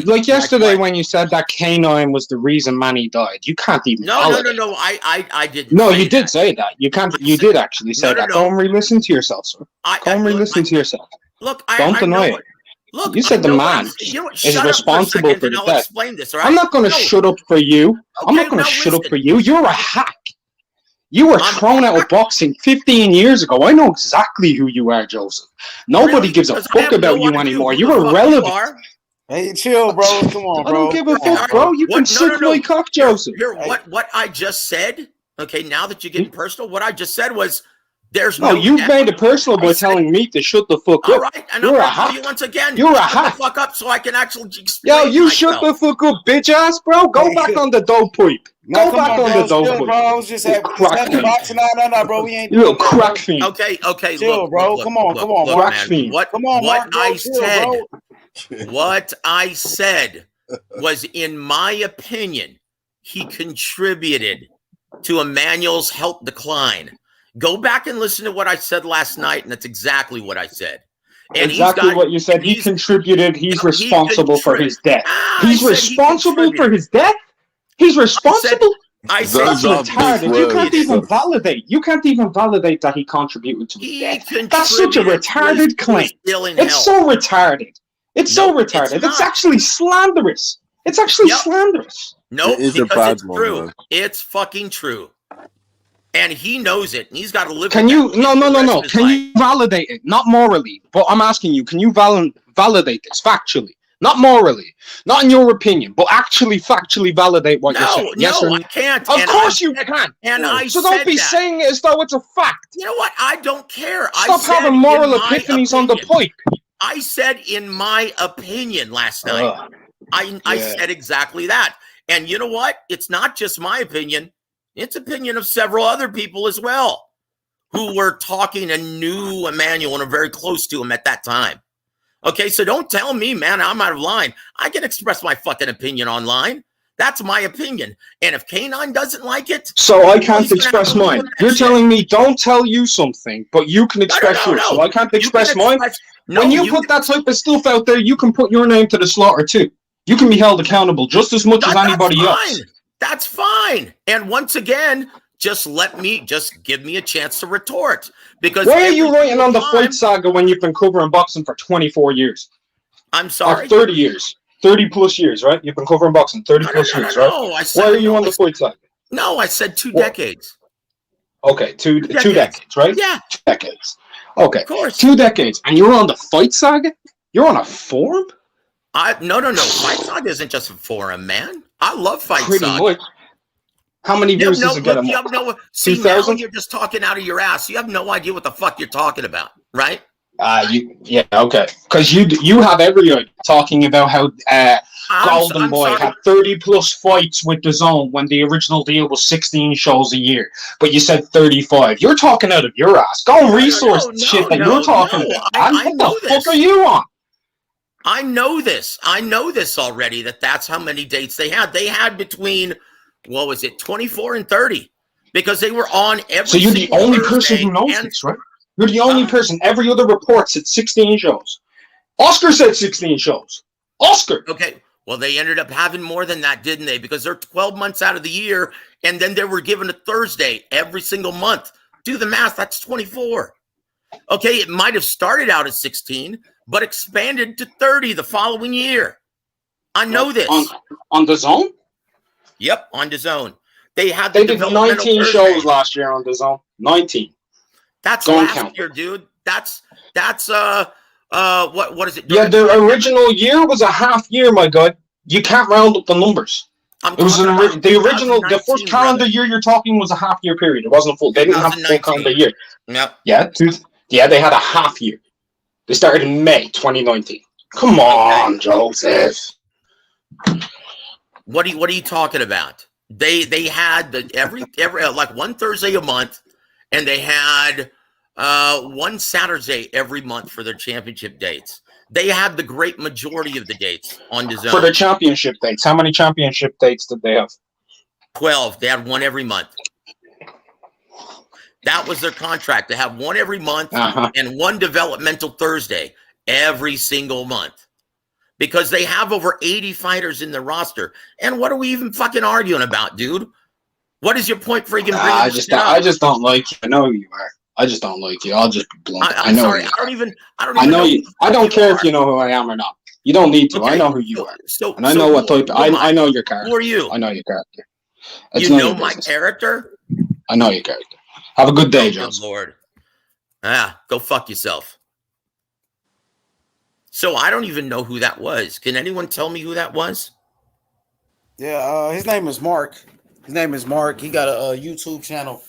like yesterday when you said that K9 was the reason Manny died. You can't even. No. I didn't. No, you did say that. You can't. You did actually say that. Go and re-listen to yourself, sir. Go and re-listen to yourself. Look, don't deny it. Look, you said the man is responsible for the death. Right? I'm not going to shut up for you. Okay, I'm not going to shut up for you. You're a hack. You were thrown out of boxing 15 years ago. I know exactly who you are, Joseph. Nobody gives a fuck about you anymore. You're irrelevant. Hey, chill, bro. Come on, bro. I don't give a fuck, bro. You can suck my cock, Joseph. What I just said, okay, now that you're getting personal, what I just said was there's no. You've made it personal by telling me to shut the fuck up. All right, and you're a hack. Once again, you're a hack. Shut the fuck up so I can actually explain. Yo, you shut the fuck up, bitch ass, bro. Go back on the dope pipe. Go back on the dope pipe. Bro, I was just having boxing. No, bro. We ain't. You a crack fiend. Okay. Chill, look, bro. Look, come on, crack fiend. What I said was, in my opinion, he contributed to Emmanuel's health decline. Go back and listen to what I said last night, and that's exactly what I said. And exactly what you said. He contributed. He's responsible for his death. He's responsible for his death? He's responsible? I said that's retarded. You can't even validate. You can't even validate that he contributed to his death. That's such a retarded claim. It's so retarded. It's so retarded. It's actually slanderous. It's actually slanderous. No, because it's true. It's fucking true. And he knows it, and he's got to live with it. No. Can you validate it? Not morally, but I'm asking you, can you validate this factually? Not morally, not in your opinion, but actually factually validate what you're saying. Yes or no? I can't. Of course you can. So don't be saying it as though it's a fact. You know what? I don't care. Stop having moral epiphanies on the pipe. I said in my opinion last night. I said exactly that. And you know what? It's not just my opinion. It's opinion of several other people as well who were talking and knew Emmanuel and are very close to him at that time. Okay, so don't tell me, man, I'm out of line. I can express my fucking opinion online. That's my opinion. And if K9 doesn't like it... So I can't express mine. You're telling me don't tell you something, but you can express yours. So I can't express mine? When you put that type of stuff out there, you can put your name to the slaughter too. You can be held accountable just as much as anybody else. That's fine. And once again, just give me a chance to retort. Because why are you writing on the fight saga when you've been covering boxing for 24 years? I'm sorry. Or 30 years. 30 plus years, right? You've been covering boxing 30 plus years, right? Why are you on the fight saga? No, I said 2 decades. Okay, two decades, right? Yeah. 2 decades. Okay. Of course. 2 decades. And you're on the fight saga? You're on a forum? No. Fight Saga isn't just a forum, man. I love Fight Saga. Pretty much. How many views does it get? See, now you're just talking out of your ass. You have no idea what the fuck you're talking about, right? Okay. Because you have every talking about how Golden Boy sorry. had 30 plus fights with the Zone when the original deal was 16 shows a year, but you said 35. You're talking out of your ass. Go and resource shit that you're talking about. I What know the this. fuck are you on? I know this. I know this already. That's how many dates they had. They had between, what was it, 24 and 30, because they were on every. So you're the only person who knows this, right? You're the only person. Every other report said 16 shows. Oscar said 16 shows. Oscar. Okay. Well, they ended up having more than that, didn't they? Because they're 12 months out of the year, and then they were given a Thursday every single month. Do the math. That's 24. Okay, it might have started out at 16, but expanded to 30 the following year. I know this. On the Zone? Yep, on the Zone. They did 19 shows last year on the Zone. 19. That's Don't last count. year, dude. That's what is it? Yeah, the original year was a half year, my god. You can't round up the numbers. It was the first calendar year you're talking was a half year period. It wasn't a full. They didn't have a full calendar year. Yep. Yeah, they had a half year. They started in May 2019. Come on, Joseph. What are you talking about? They had every like one Thursday a month, and they had one Saturday every month for their championship dates. They had the great majority of the dates on the Zone. For their championship dates, how many championship dates did they have? 12. They had one every month. That was their contract, to have one every month and one developmental Thursday every single month. Because they have over 80 fighters in the roster. And what are we even fucking arguing about, dude? What is your point for even bringing this up? I just don't like you. I know who you are. I just don't like you. I'll just be blunt. I know sorry. I know you. I don't care if you know who I am or not. You don't need to. Okay. I know who you are. And I know what type. I know your character. Who are you? I know your character. You know my character? I know your character. Have a good day, Joseph. Good Lord. Go fuck yourself. So I don't even know who that was. Can anyone tell me who that was? Yeah, his name is Mark. He got a YouTube channel.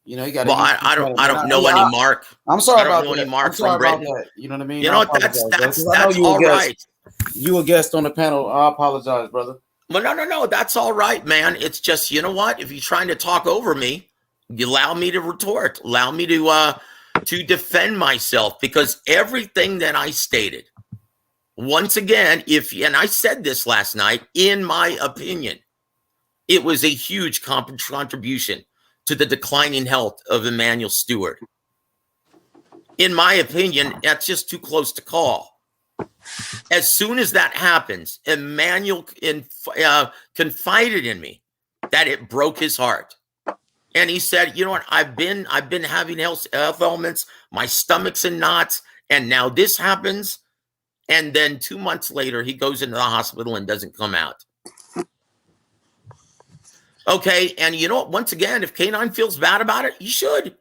You know, he got. Well, I don't know any Mark. I'm sorry about that. Any Mark I'm sorry from about Britain. that. You know what I mean? You know what? That's all right. You a guest on the panel. I apologize, brother. Well, no. That's all right, man. It's just, you know what? If you're trying to talk over me, you allow me to retort. Allow me to defend myself, because everything that I stated, once again, and I said this last night, in my opinion, it was a huge contribution to the declining health of Emmanuel Stewart. In my opinion, that's just too close to call. As soon as that happens, Emmanuel confided in me that it broke his heart. And he said, you know what, I've been having health ailments, my stomach's in knots, and now this happens. And then 2 months later, he goes into the hospital and doesn't come out. Okay, and you know what? Once again, if K9 feels bad about it, he should.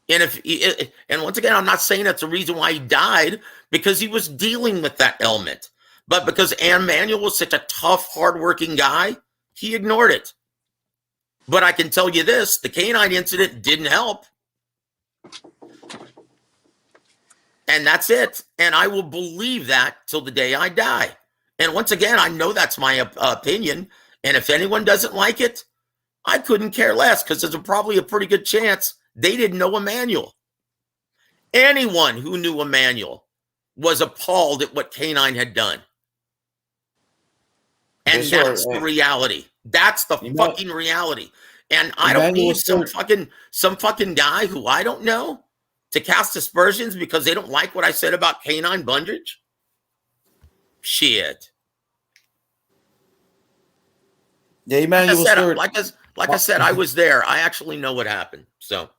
And once again, I'm not saying that's the reason why he died, because he was dealing with that ailment. But because Emmanuel was such a tough, hardworking guy, he ignored it. But I can tell you this, the K9 incident didn't help. And that's it. And I will believe that till the day I die. And once again, I know that's my opinion. And if anyone doesn't like it, I couldn't care less, because there's probably a pretty good chance they didn't know Emmanuel. Anyone who knew Emmanuel was appalled at what K9 had done. And that's the reality. That's the fucking reality. And I don't need some fucking guy who I don't know to cast aspersions because they don't like what I said about K9 Bundridge. Shit. Yeah, Emmanuel Stewart. Like I said, I was there. I actually know what happened. So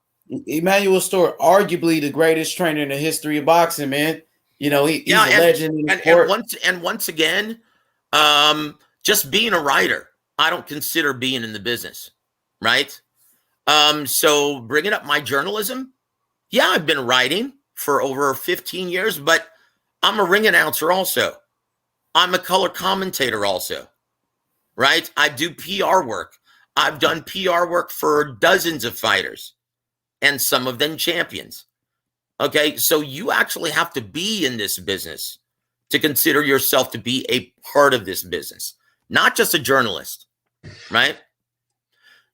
Emmanuel Stewart, arguably the greatest trainer in the history of boxing, man. You know, he's a legend in the sport. And once again, just being a writer, I don't consider being in the business, right? So bringing up my journalism, yeah, I've been writing for over 15 years, but I'm a ring announcer also. I'm a color commentator also, right? I do PR work. I've done PR work for dozens of fighters, and some of them champions. Okay, so you actually have to be in this business to consider yourself to be a part of this business, not just a journalist, right?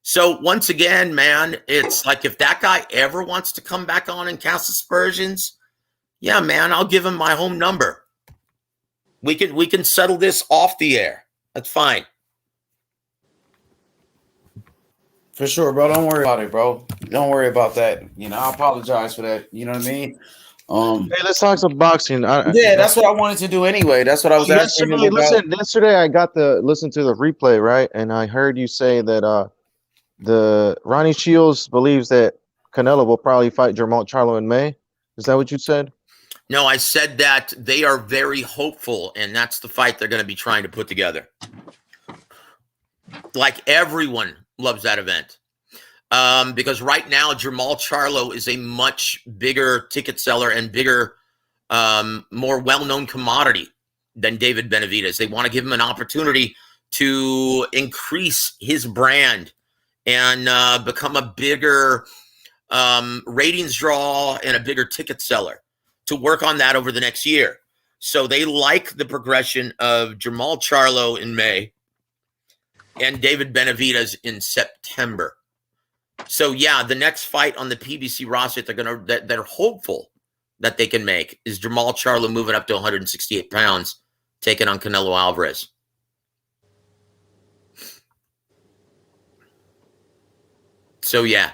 So once again, man, it's like if that guy ever wants to come back on and cast aspersions, yeah, man, I'll give him my home number. We can settle this off the air. That's fine. For sure, bro. Don't worry about it, bro. Don't worry about that. You know, I apologize for that. You know what I mean? Hey, let's talk some boxing. Yeah, that's what I wanted to do anyway. That's what I was asking him about. Yesterday I got to listen to the replay, right? And I heard you say that the Ronnie Shields believes that Canelo will probably fight Jermall Charlo in May. Is that what you said? No, I said that they are very hopeful, and that's the fight they're going to be trying to put together. Like everyone loves that event. Because right now, Jermall Charlo is a much bigger ticket seller and bigger, more well-known commodity than David Benavidez. They want to give him an opportunity to increase his brand and become a bigger ratings draw and a bigger ticket seller, to work on that over the next year. So they like the progression of Jermall Charlo in May and David Benavidez in September. So yeah, the next fight on the PBC roster that they're hopeful that they can make is Jermall Charlo moving up to 168 pounds, taking on Canelo Alvarez. So yeah.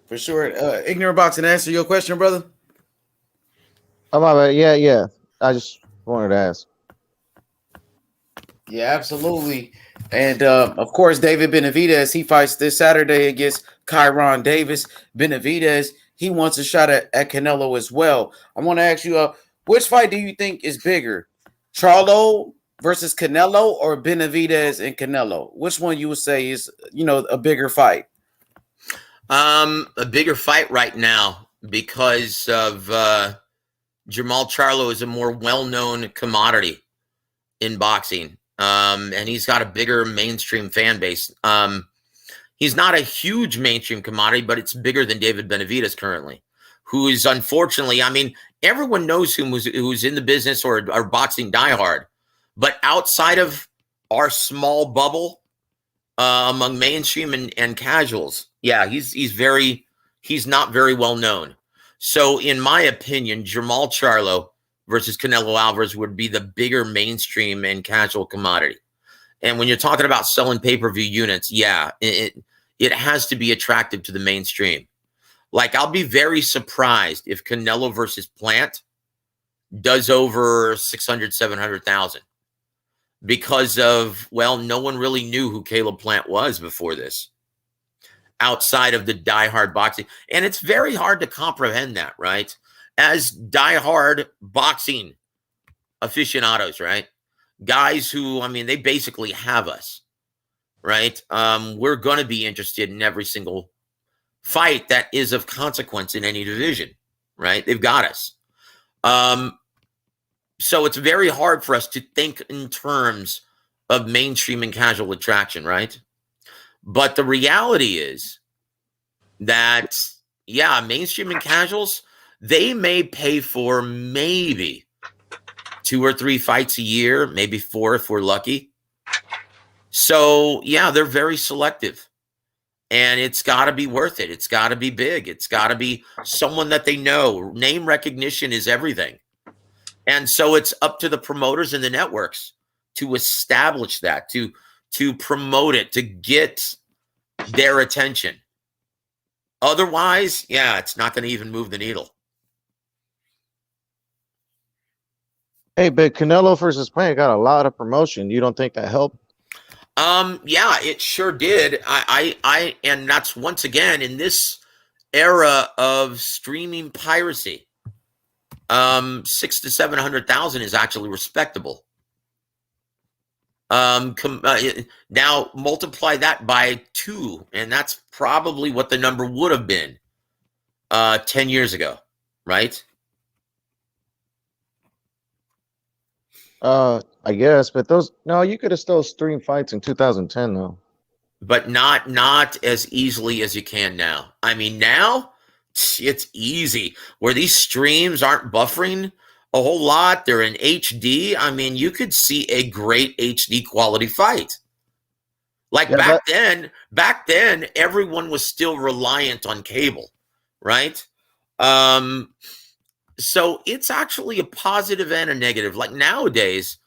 For sure. Ignorant Boxing, answer your question, brother. Oh, my bad. Yeah. I just wanted to ask. Yeah, absolutely. And of course, David Benavidez, he fights this Saturday against Kyron Davis. Benavidez, he wants a shot at Canelo as well. I want to ask you, which fight do you think is bigger? Charlo versus Canelo, or Benavidez and Canelo? Which one you would say is, a bigger fight? A bigger fight right now because of Jermall Charlo is a more well-known commodity in boxing. And he's got a bigger mainstream fan base. He's not a huge mainstream commodity, but it's bigger than David Benavidez currently, who is unfortunately, I mean, everyone knows who's in the business or boxing diehard, but outside of our small bubble, among mainstream and casuals, yeah, he's not very well known. So in my opinion, Jermall Charlo versus Canelo Alvarez would be the bigger mainstream and casual commodity. And when you're talking about selling pay-per-view units, yeah, it has to be attractive to the mainstream. Like, I'll be very surprised if Canelo versus Plant does over 600, 700,000 because of, well, no one really knew who Caleb Plant was before this outside of the diehard boxing. And it's very hard to comprehend that, right? As diehard boxing aficionados, right? Guys who, I mean, they basically have us, right? We're going to be interested in every single fight that is of consequence in any division, right? They've got us. So it's very hard for us to think in terms of mainstream and casual attraction, right? But the reality is that, yeah, mainstream and casuals, they may pay for maybe 2 or 3 fights a year, maybe 4 if we're lucky. So, yeah, they're very selective. And it's got to be worth it. It's got to be big. It's got to be someone that they know. Name recognition is everything. And so it's up to the promoters and the networks to establish that, to promote it, to get their attention. Otherwise, yeah, it's not going to even move the needle. Hey, but Canelo versus Plant got a lot of promotion. You don't think that helped? Yeah, it sure did. And that's once again in this era of streaming piracy. 600,000 to 700,000 is actually respectable. Now multiply that by 2, and that's probably what the number would have been 10 years ago, right? I guess, but you could have still streamed fights in 2010 though. but not as easily as you can now. I mean, now it's easy where these streams aren't buffering a whole lot. They're in HD. I mean, you could see a great HD quality fight. Like back then, everyone was still reliant on cable, right? So it's actually a positive and a negative. Like nowadays,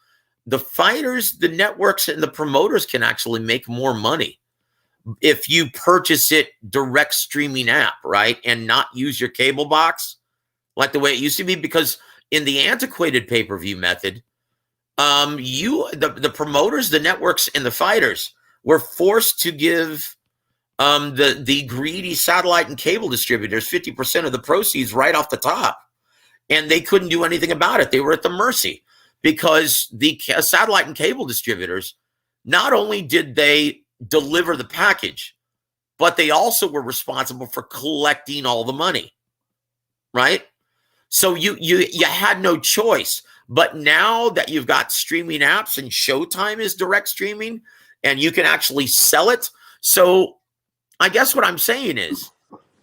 the fighters, the networks, and the promoters can actually make more money if you purchase it direct streaming app, right? And not use your cable box like the way it used to be, because in the antiquated pay-per-view method, the promoters, the networks, and the fighters were forced to give the greedy satellite and cable distributors 50% of the proceeds right off the top. And they couldn't do anything about it. They were at the mercy, because the satellite and cable distributors, not only did they deliver the package, but they also were responsible for collecting all the money, right? So you had no choice. But now that you've got streaming apps and Showtime is direct streaming, and you can actually sell it. So I guess what I'm saying is,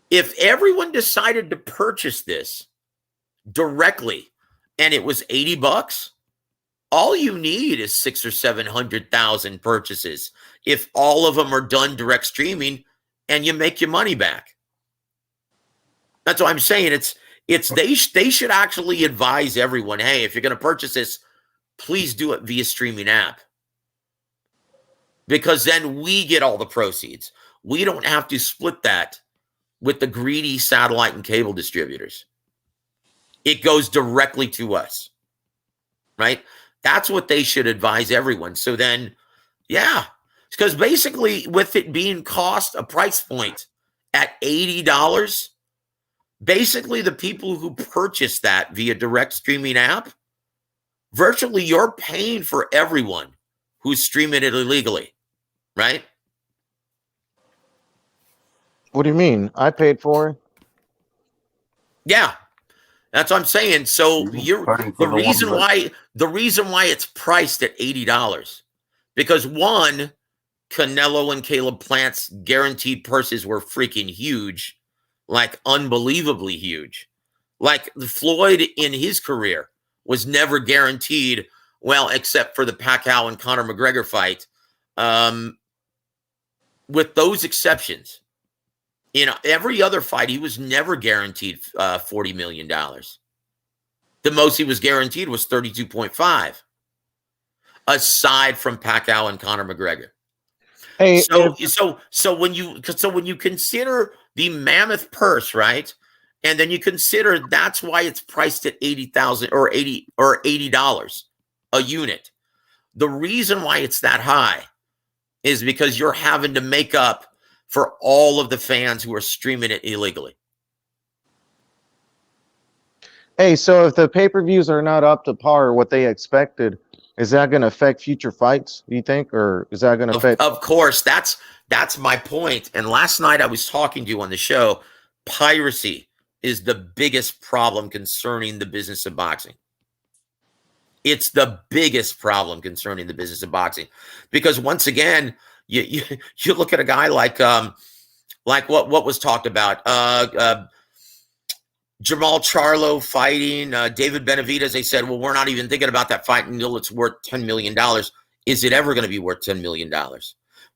if everyone decided to purchase this directly and it was $80, all you need is 600,000 or 700,000 purchases if all of them are done direct streaming, and you make your money back. That's what I'm saying. They should actually advise everyone, hey, if you're going to purchase this, please do it via streaming app, because then we get all the proceeds. We don't have to split that with the greedy satellite and cable distributors. It goes directly to us, right? That's what they should advise everyone. So then, yeah, because basically with it being cost a price point at $80, basically the people who purchase that via direct streaming app, virtually you're paying for everyone who's streaming it illegally, right? What do you mean? I paid for it. Yeah, that's what I'm saying. So the reason why it's priced at $80, because one, Canelo and Caleb Plant's guaranteed purses were freaking huge, like unbelievably huge. Like Floyd in his career was never guaranteed, well, except for the Pacquiao and Conor McGregor fight. With those exceptions, in every other fight, he was never guaranteed $40 million. The most he was guaranteed was 32.5, aside from Pacquiao and Conor McGregor. Hey, so when you consider the mammoth purse, right, and then you consider that's why it's priced at $80,000 or $80 a unit. The reason why it's that high is because you're having to make up for all of the fans who are streaming it illegally. Hey, so if the pay-per-views are not up to par what they expected, is that going to affect future fights, do you think? Or is that going to affect? Of course, that's my point. And last night I was talking to you on the show. Piracy is the biggest problem concerning the business of boxing. It's the biggest problem concerning the business of boxing, because once again, you look at a guy like what was talked about, Jamal Charlo fighting David Benavidez. They said, well, we're not even thinking about that fight until it's worth $10 million. Is it ever going to be worth $10 million?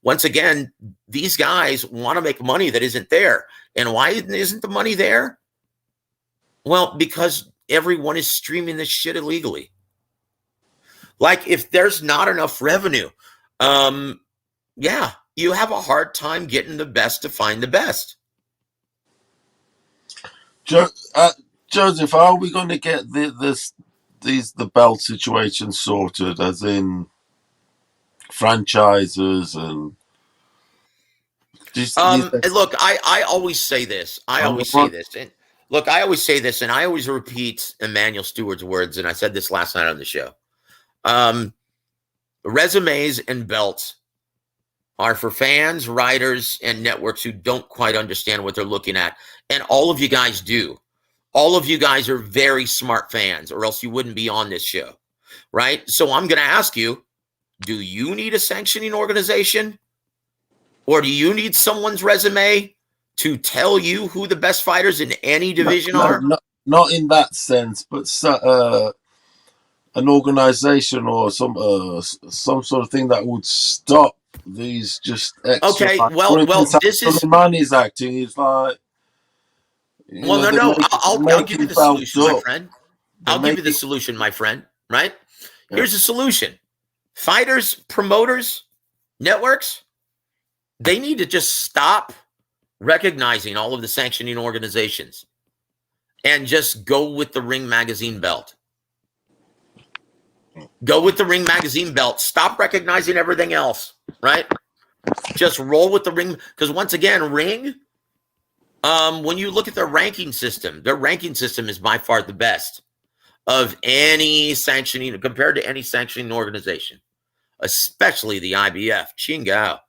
Once again, these guys want to make money that isn't there. And why isn't the money there? Well, because everyone is streaming this shit illegally. Like, if there's not enough revenue, yeah, you have a hard time getting the best to find the best. Joseph, are we going to get the belt situation sorted, as in franchises and? Look, I always say this. I always say this, and I always repeat Emmanuel Stewart's words, and I said this last night on the show. Resumes and belts are for fans, writers, and networks who don't quite understand what they're looking at. And all of you guys do. All of you guys are very smart fans, or else you wouldn't be on this show, right? So I'm going to ask you, do you need a sanctioning organization? Or do you need someone's resume to tell you who the best fighters in any division are? Not in that sense, but an organization or some sort of thing that would stop these just extra. Okay, Like, well, for instance, this is Money's acting. It's like, no. I'll give you the solution, my friend. I'll give you the it, solution, my friend. Right? Yeah. Here's the solution: fighters, promoters, networks, they need to just stop recognizing all of the sanctioning organizations and just go with the Ring Magazine belt. Go with the Ring Magazine belt. Stop recognizing everything else, right? Just roll with the Ring, because once again, Ring, when you look at their ranking system is by far the best of any sanctioning, compared to any sanctioning organization, especially the IBF. Chingao.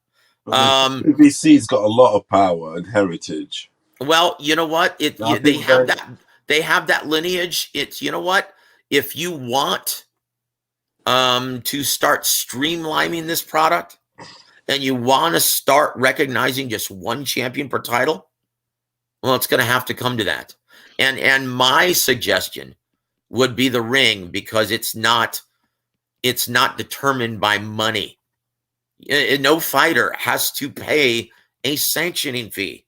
BBC's got a lot of power and heritage. Well, you know what? They have that lineage. It's, you know what? If you want to start streamlining this product and you want to start recognizing just one champion per title, well, it's going to have to come to that. And my suggestion would be the Ring, because it's not determined by money. No fighter has to pay a sanctioning fee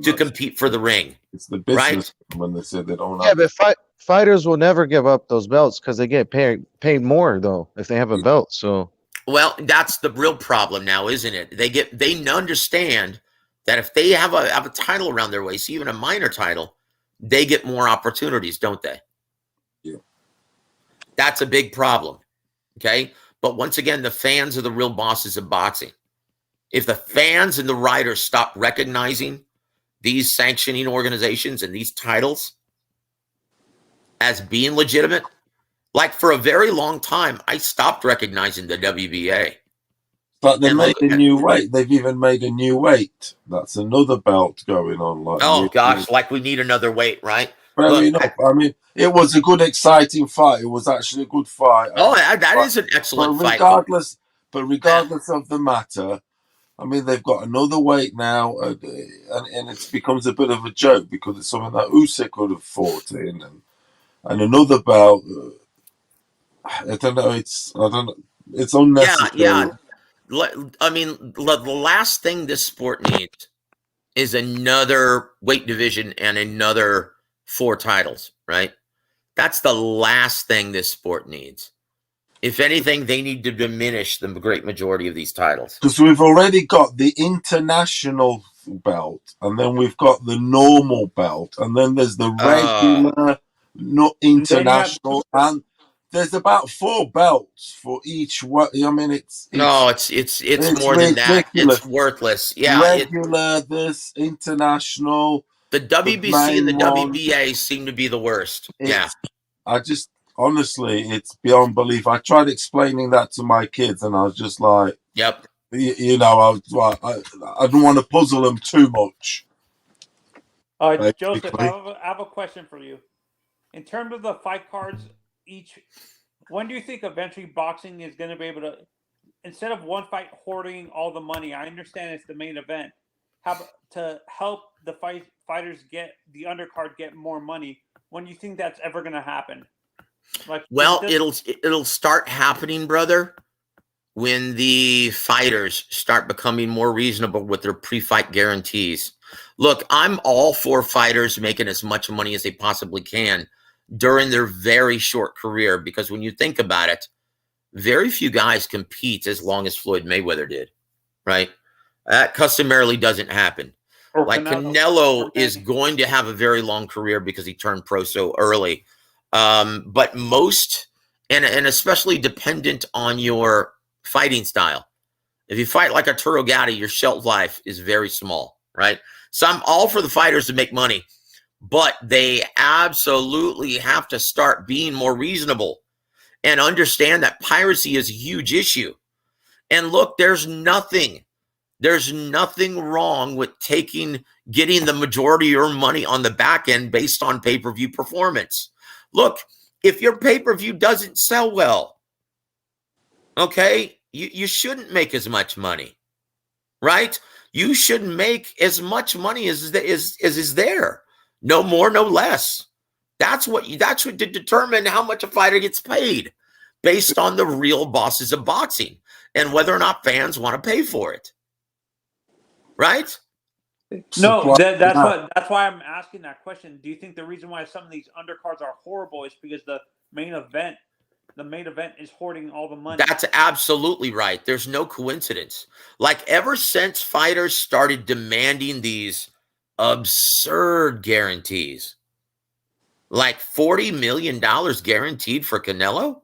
to compete for the Ring. It's the business, right? When they said they don't. Yeah, but fighters will never give up those belts because they get paid more though if they have a belt. So, well, that's the real problem now, isn't it? They understand that if they have a title around their waist, even a minor title, they get more opportunities, don't they? Yeah. That's a big problem. Okay. But once again, the fans are the real bosses of boxing. If the fans and the writers stop recognizing these sanctioning organizations and these titles as being legitimate, like for a very long time, I stopped recognizing the WBA. But they made a new weight. They've even made a new weight. That's another belt going on. Like we need another weight, right? Fair enough. I mean, it was a good, exciting fight. It was actually a good fight. That is an excellent fight. Regardless of the matter, I mean, they've got another weight now, and it becomes a bit of a joke because it's something that Usyk could have fought in, and another belt. I don't know. It's unnecessary. Yeah. I mean, the last thing this sport needs is another weight division and another 4 titles, right? That's the last thing this sport needs. If anything, they need to diminish the great majority of these titles. Because we've already got the international belt, and then we've got the normal belt, and then there's the regular, not international, and there's about 4 belts for each one. I mean, it's more than that. It's worthless. Yeah, regular, this international. The WBC and the WBA seem to be the worst. Honestly, it's beyond belief. I tried explaining that to my kids, and I was just like, "Yep." I don't want to puzzle them too much. Joseph, I have a question for you. In terms of the fight cards, when do you think eventually boxing is going to be able to, instead of one fight hoarding all the money? I understand it's the main event. To help the fighters get the undercard get more money. When do you think that's ever going to happen? It'll start happening, brother, when the fighters start becoming more reasonable with their pre-fight guarantees. Look, I'm all for fighters making as much money as they possibly can during their very short career, because when you think about it, very few guys compete as long as Floyd Mayweather did, right? That customarily doesn't happen. Canelo is going to have a very long career because he turned pro so early. But most, and especially dependent on your fighting style. If you fight like Arturo Gatti, your shelf life is very small, right? So I'm all for the fighters to make money, but they absolutely have to start being more reasonable and understand that piracy is a huge issue. And look, there's nothing wrong with getting the majority of your money on the back end based on pay-per-view performance. Look, if your pay-per-view doesn't sell well, okay, you shouldn't make as much money, right? You should make as much money as is there. No more, no less. That's what to determine how much a fighter gets paid based on the real bosses of boxing and whether or not fans want to pay for it. Right? No, that's why I'm asking that question. Do you think the reason why some of these undercards are horrible is because the main event is hoarding all the money? That's absolutely right. There's no coincidence. Like ever since fighters started demanding these absurd guarantees, like $40 million guaranteed for Canelo,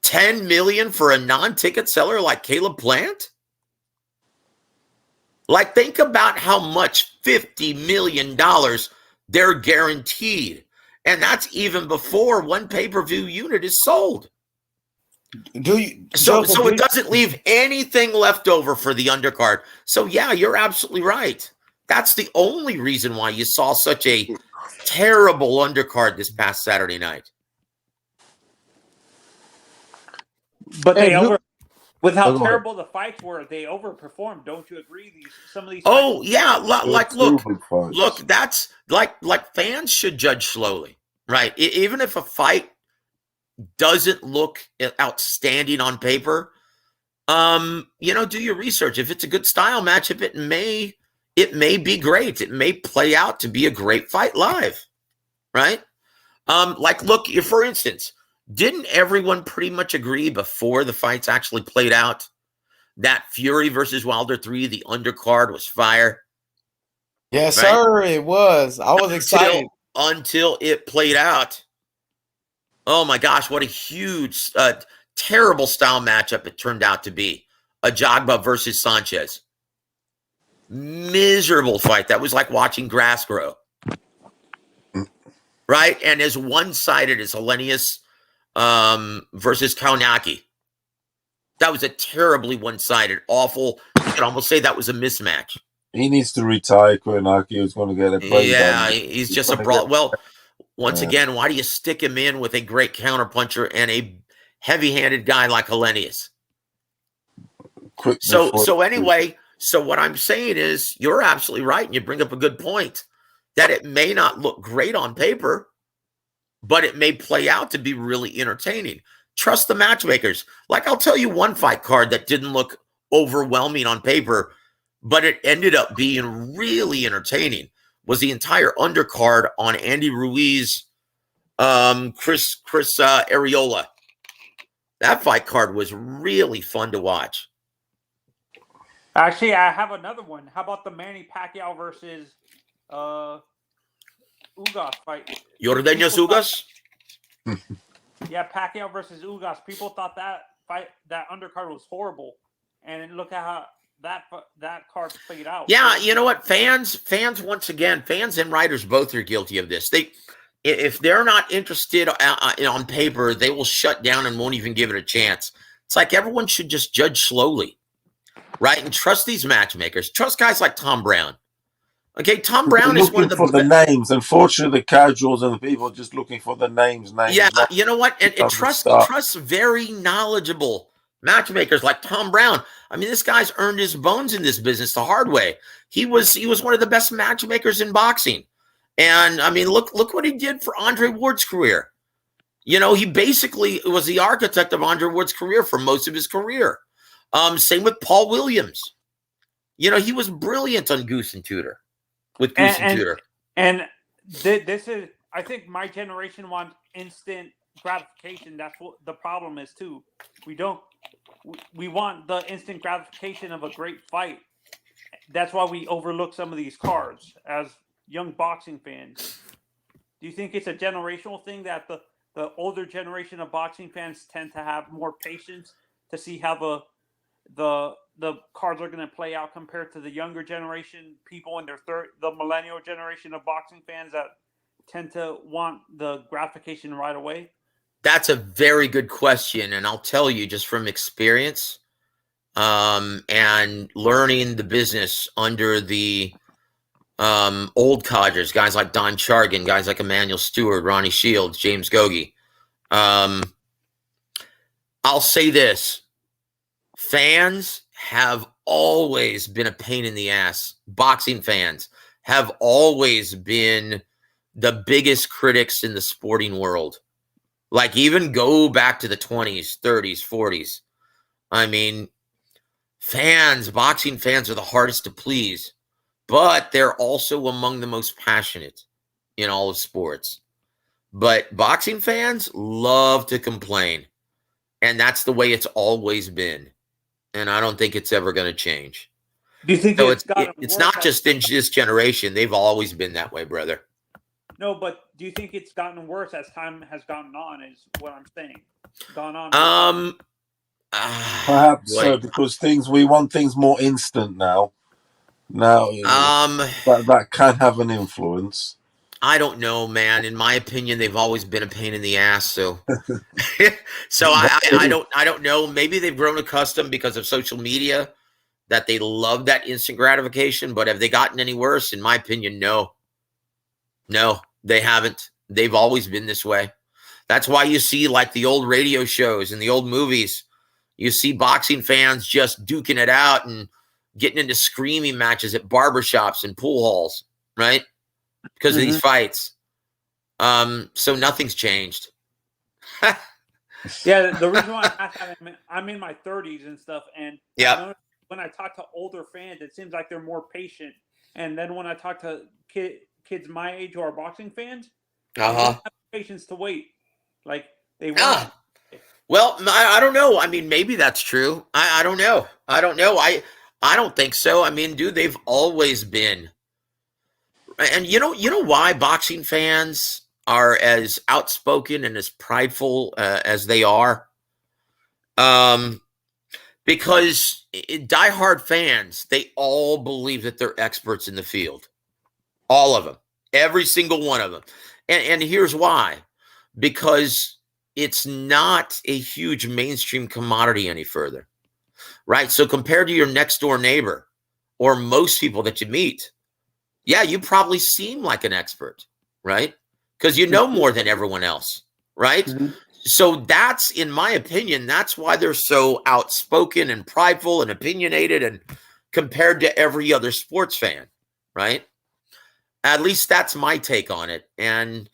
$10 million for a non-ticket seller like Caleb Plant. Like, think about how much $50 million they're guaranteed. And that's even before one pay-per-view unit is sold. So it doesn't leave anything left over for the undercard. So yeah, you're absolutely right. That's the only reason why you saw such a terrible undercard this past Saturday night. But with how terrible the fights were, they overperformed. Don't you agree? Some of these. Oh yeah, look. That's like fans should judge slowly, right? Even if a fight doesn't look outstanding on paper, do your research. If it's a good style match, it may be great. It may play out to be a great fight live, right? Look, for instance, didn't everyone pretty much agree before the fights actually played out that Fury versus Wilder 3, the undercard, was fire? Yes, right? Sir, it was. I was excited. Until it played out. Oh my gosh, what a huge, terrible style matchup it turned out to be. Ajagba versus Sanchez. Miserable fight. That was like watching grass grow. Right? And as one-sided as Hellenius versus Kaunaki. That was a terribly one-sided, awful. You could almost say that was a mismatch. He needs to retire, Kaunaki. He's going to get a play. Yeah, he's just a brawl. Well, once again, why do you stick him in with a great counterpuncher and a heavy-handed guy like Hellenius? So anyway, what I'm saying is you're absolutely right, and you bring up a good point, that it may not look great on paper, but it may play out to be really entertaining. Trust the matchmakers. Like, I'll tell you one fight card that didn't look overwhelming on paper, but it ended up being really entertaining, was the entire undercard on Andy Ruiz, Chris Areola. That fight card was really fun to watch. Actually, I have another one. How about the Manny Pacquiao versus Ugas fight? Yordeñas Ugas? Yeah, Pacquiao versus Ugas. People thought that undercard was horrible, and look at how that card played out. Yeah, you know what? Fans once again, fans and writers both are guilty of this. If they're not interested on paper, they will shut down and won't even give it a chance. It's like everyone should just judge slowly, right? And trust these matchmakers. Trust guys like Tom Brown. Okay, Tom Brown is one of the names. Unfortunately, the casuals and the people are just looking for the names. Yeah, you know what? And trust very knowledgeable matchmakers like Tom Brown. I mean, this guy's earned his bones in this business the hard way. He was one of the best matchmakers in boxing. And I mean, look what he did for Andre Ward's career. You know, he basically was the architect of Andre Ward's career for most of his career. Same with Paul Williams. You know, he was brilliant on Goose and Tudor. With Goose and Tudor. And this is, I think my generation wants instant gratification. That's what the problem is too. We want the instant gratification of a great fight. That's why we overlook some of these cards as young boxing fans. Do you think it's a generational thing that the older generation of boxing fans tend to have more patience to see how the cards are going to play out compared to the younger generation people in the millennial generation of boxing fans that tend to want the gratification right away? That's a very good question. And I'll tell you just from experience and learning the business under the old codgers, guys like Don Chargan, guys like Emmanuel Stewart, Ronnie Shields, James Gogi. I'll say this. Fans have always been a pain in the ass. Boxing fans have always been the biggest critics in the sporting world. Like, even go back to the 20s, 30s, 40s. I mean, boxing fans are the hardest to please, but they're also among the most passionate in all of sports. But boxing fans love to complain, and that's the way it's always been. And I don't think it's ever going to change. Do you think so it's not just in this generation. They've always been that way, brother. No, but do you think it's gotten worse as time has gone on? Is what I'm saying. Gone on. Perhaps because we want things more instant now. That can have an influence. I don't know, man. In my opinion, they've always been a pain in the ass. So, I don't know. Maybe they've grown accustomed because of social media that they love that instant gratification. But have they gotten any worse? In my opinion, no. No, they haven't. They've always been this way. That's why you see, like, the old radio shows and the old movies. You see boxing fans just duking it out and getting into screaming matches at barbershops and pool halls, right? Because of these fights. So nothing's changed. Yeah, the reason why I'm in my 30s and stuff, and when I talk to older fans, it seems like they're more patient. And then when I talk to kids my age who are boxing fans, they don't have patience to wait. Like, they want. Well, I don't know. I mean, maybe that's true. I don't know. I don't know. I don't think so. I mean, dude, they've always been. And you know why boxing fans are as outspoken and as prideful as they are? Because diehard fans, they all believe that they're experts in the field. All of them. Every single one of them. And here's why. Because it's not a huge mainstream commodity any further. Right? So compared to your next door neighbor or most people that you meet, yeah, you probably seem like an expert, right? Because you know more than everyone else, right? So that's, in my opinion, that's why they're so outspoken and prideful and opinionated and compared to every other sports fan, right? At least that's my take on it. And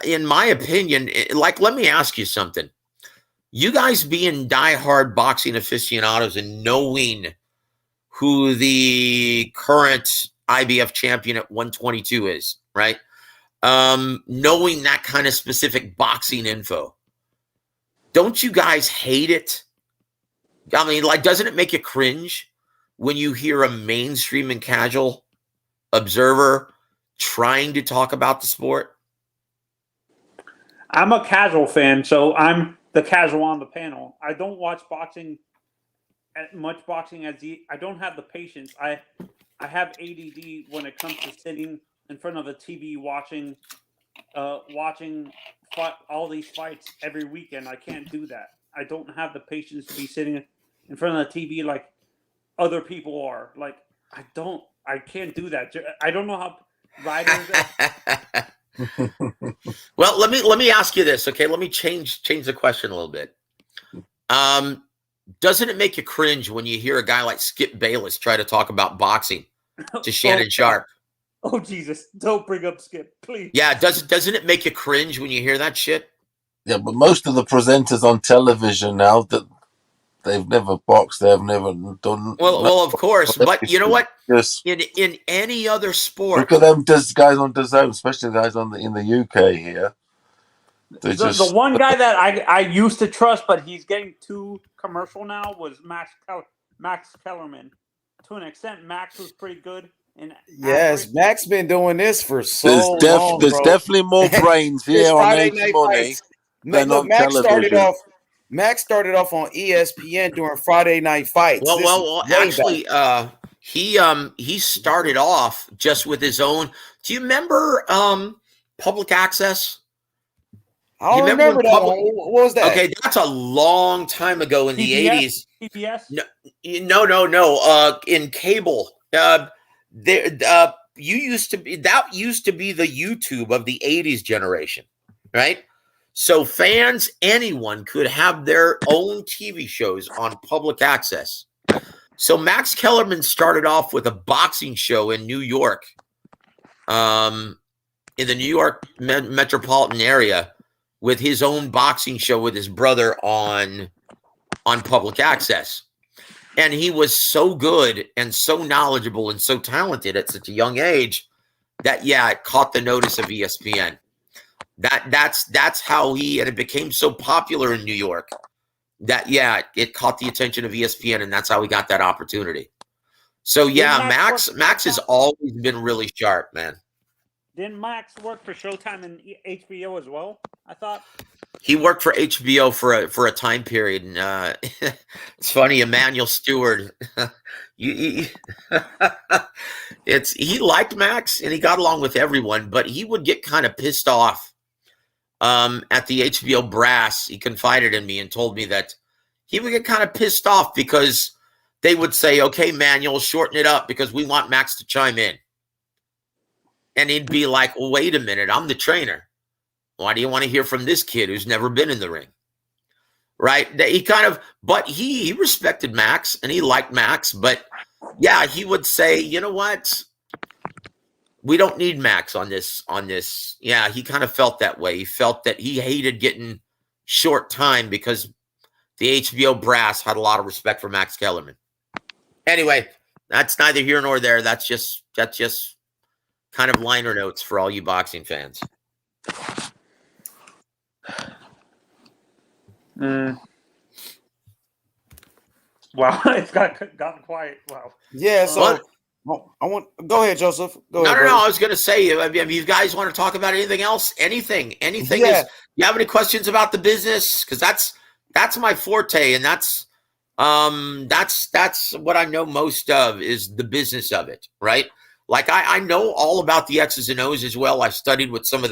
in my opinion, like, let me ask you something. You guys being diehard boxing aficionados and knowing who the current IBF champion at 122 is, right? Knowing that kind of specific boxing info, don't you guys hate it? I mean, like, doesn't it make you cringe when you hear a mainstream and casual observer trying to talk about the sport? I'm a casual fan, so I'm the casual on the panel. I don't watch boxing, much boxing I don't have the patience. I have ADD when it comes to sitting in front of a TV watching all these fights every weekend. I can't do that. I don't have the patience to be sitting in front of the TV like other people are. Like, I can't do that. I don't know how writers. Well, let me ask you this, okay? Let me change the question a little bit. Doesn't it make you cringe when you hear a guy like Skip Bayless try to talk about boxing to Shannon Sharp? Oh, Jesus. Don't bring up Skip, please. Yeah, doesn't it make you cringe when you hear that shit? Yeah, but most of the presenters on television now, that they've never boxed, they've never done. Well, of course, but you know what? In any other sport, look at them guys on DAZN, especially guys in the UK here. The one guy that I used to trust, but he's getting too commercial now, was Max Kellerman. To an extent, Max was pretty good. Yes, Max been doing this for so long. There's definitely more brains here on H Money than on television. Max started off on ESPN during Friday Night Fights. Well, actually, he started off just with his own. Do you remember Public Access? I don't remember that one. What was that? Okay, that's a long time ago in the 80s. PBS? No. In cable, used to be the YouTube of the 80s generation, right? So fans, anyone could have their own TV shows on Public Access. So Max Kellerman started off with a boxing show in New York, in the New York metropolitan area, with his own boxing show with his brother on public access. And he was so good and so knowledgeable and so talented at such a young age that, yeah, it caught the notice of ESPN. That's how and it became so popular in New York that, yeah, it caught the attention of ESPN, and that's how he got that opportunity. So, yeah, Max has always been really sharp, man. Didn't Max work for Showtime and HBO as well? I thought he worked for HBO for a time period, and it's funny. Emmanuel Stewart, he liked Max and he got along with everyone, but he would get kind of pissed off at the HBO brass. He confided in me and told me that he would get kind of pissed off because they would say, "Okay, Manuel, shorten it up because we want Max to chime in." And he'd be like, well, wait a minute, I'm the trainer. Why do you want to hear from this kid who's never been in the ring? Right? But he respected Max and he liked Max. But yeah, he would say, you know what? We don't need Max on this. Yeah, he kind of felt that way. He felt that he hated getting short time because the HBO brass had a lot of respect for Max Kellerman. Anyway, that's neither here nor there. That's just kind of liner notes for all you boxing fans. Wow, it's gotten quiet. Wow. Yeah, so go ahead, Joseph. Go ahead. No. I was going to say, if you guys want to talk about anything else, anything. Yeah. You have any questions about the business? Because that's my forte, and that's what I know most of is the business of it, right? Like I know all about the X's and O's as well. I've studied with some of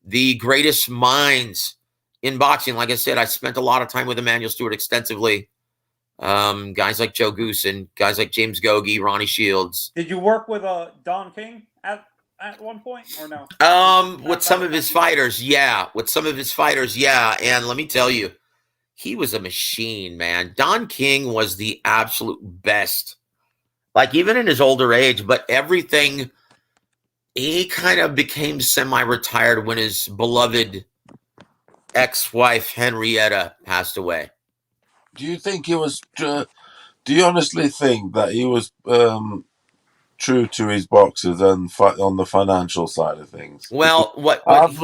the greatest minds in boxing. Like I said, I spent a lot of time with Emmanuel Stewart extensively. Guys like Joe Goose and guys like James Gogi, Ronnie Shields. Did you work with Don King at one point or no? With some of his fighters, yeah. And let me tell you, he was a machine, man. Don King was the absolute best. Like, even in his older age, but everything, he kind of became semi-retired when his beloved ex-wife, Henrietta, passed away. Do you think he was, do you honestly think that he was true to his boxers and on the financial side of things? Well, I've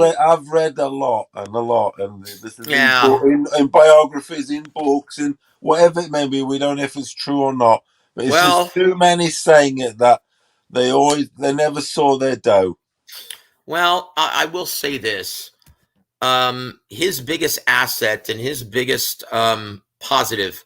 read a lot, and this is in biographies, in books, in whatever it may be. We don't know if it's true or not, but it's just too many saying it that they never saw their dough. Well, I will say this: his biggest asset and his biggest positive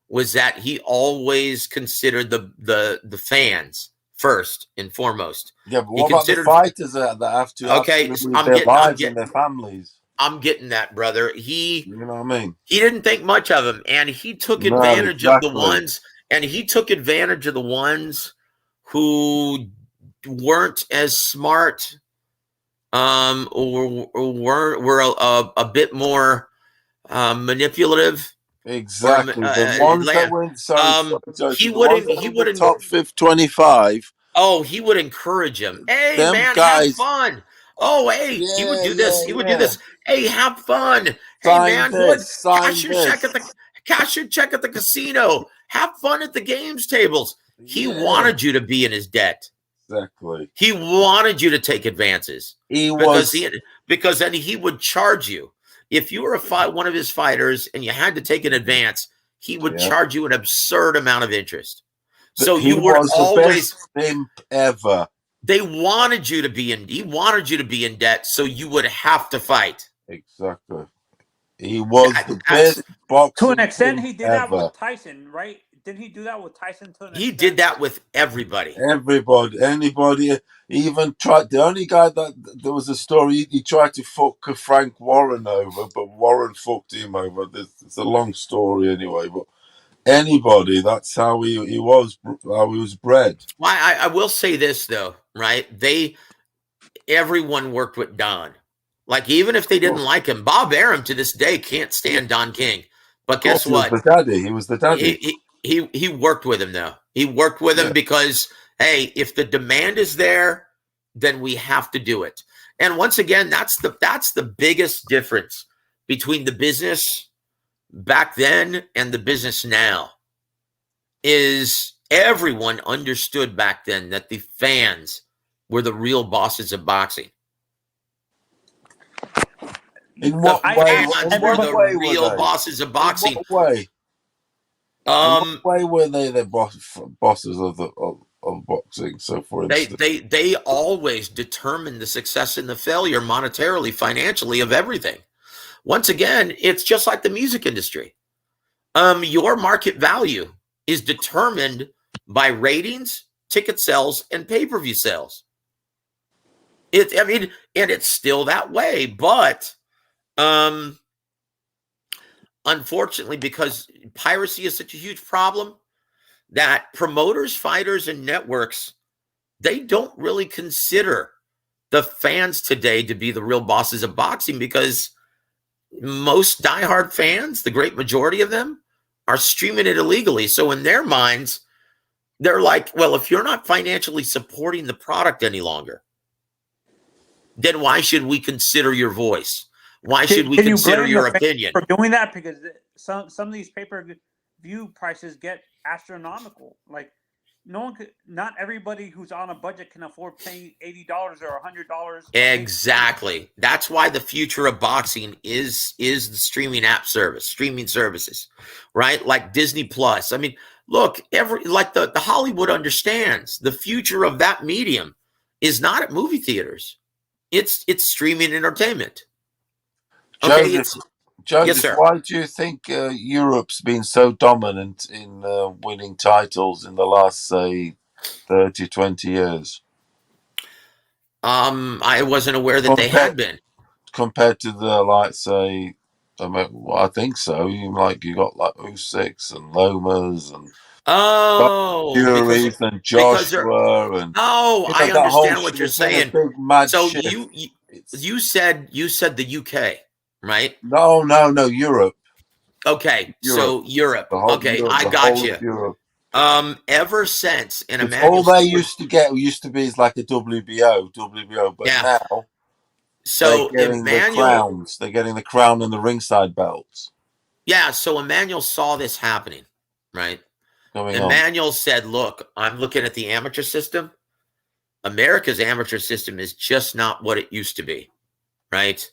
was that he always considered the fans first and foremost. Yeah, but what about the fighters that have to their lives and their families? I'm getting that, brother. You know what I mean? He didn't think much of him, and he took advantage of the ones, and he took advantage of the ones who weren't as smart, or were a bit more manipulative. Exactly. The ones that went, he wouldn't top 25. Oh, he would encourage him. Hey, man, have fun. Oh, hey, he would do this. He would do this. Hey, have fun. Hey, man, cash your check at the casino. Have fun at the games tables. He wanted you to be in his debt. Exactly. He wanted you to take advances. Because then he would charge you. If you were one of his fighters and you had to take an advance, he would charge you an absurd amount of interest. So he was the best pimp ever. They wanted you to be he wanted you to be in debt, so you would have to fight. Exactly. He was the best boxer. To an extent, he did that with Tyson, right? Didn't he do that with Tyson? He did that with everybody. Anybody. He even tried. The only guy there was a story. He tried to fuck Frank Warren over, but Warren fucked him over. It's a long story anyway. But anybody, that's how he was bred. Well, I will say this though, right? Everyone worked with Don. Like, even if they didn't like him, Bob Arum to this day can't stand Don King. But guess what? He was the daddy. He worked with him though. He worked with him because, hey, if the demand is there, then we have to do it. And once again, that's the biggest difference between the business back then and the business now. Is everyone understood back then that the fans were the real bosses of boxing. In what way? Fans were the real bosses of boxing. In what way? In what way were they the bosses of boxing? So, for instance, they always determined the success and the failure monetarily, financially, of everything. Once again, it's just like the music industry. Your market value is determined by ratings, ticket sales, and pay-per-view sales. And it's still that way, but unfortunately, because piracy is such a huge problem, that promoters, fighters, and networks, they don't really consider the fans today to be the real bosses of boxing, because most diehard fans, the great majority of them, are streaming it illegally. So in their minds, they're like, well, if you're not financially supporting the product any longer, then why should we consider your voice? Why should we consider your opinion? For doing that? Because some of these pay-per-view prices get astronomical. Like, not everybody who's on a budget can afford paying $80 or $100. Exactly. That's why the future of boxing is the streaming services, right? Like Disney Plus. I mean, look, the Hollywood understands the future of that medium is not at movie theaters. It's streaming entertainment. Okay, Joseph, yes, sir. why do you think Europe's been so dominant in winning titles in the last, say, 30, 20 years? I wasn't aware that they had been. Compared to the, like, say, I think so. You got like Usyk and Lomas and Fury and Joshua and I understand what you're saying. So you said the UK, right? No, Europe. Okay, so Europe. Okay, I got you. Europe. Ever since, and all they used to be is like a WBO, but now so they're getting the crowns. They're getting the crown and the ringside belts. Yeah, so Emmanuel saw this happening, right? Emmanuel said, look, I'm looking at the amateur system. America's amateur system is just not what it used to be, right?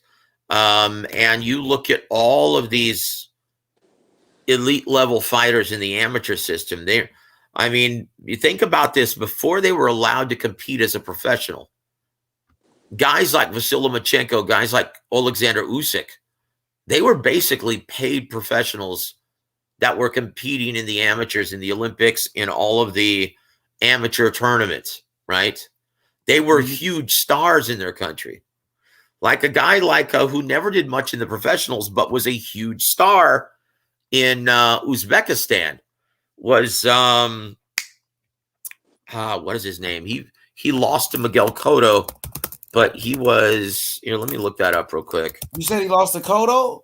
And you look at all of these elite level fighters in the amateur system. You think about this, before they were allowed to compete as a professional, guys like Vasily Lomachenko, guys like Alexander Usyk, they were basically paid professionals that were competing in the amateurs, in the Olympics, in all of the amateur tournaments, right? They were huge stars in their country. Like a guy who never did much in the professionals, but was a huge star in Uzbekistan was, what is his name? He lost to Miguel Cotto, but he was, let me look that up real quick. You said he lost to Cotto?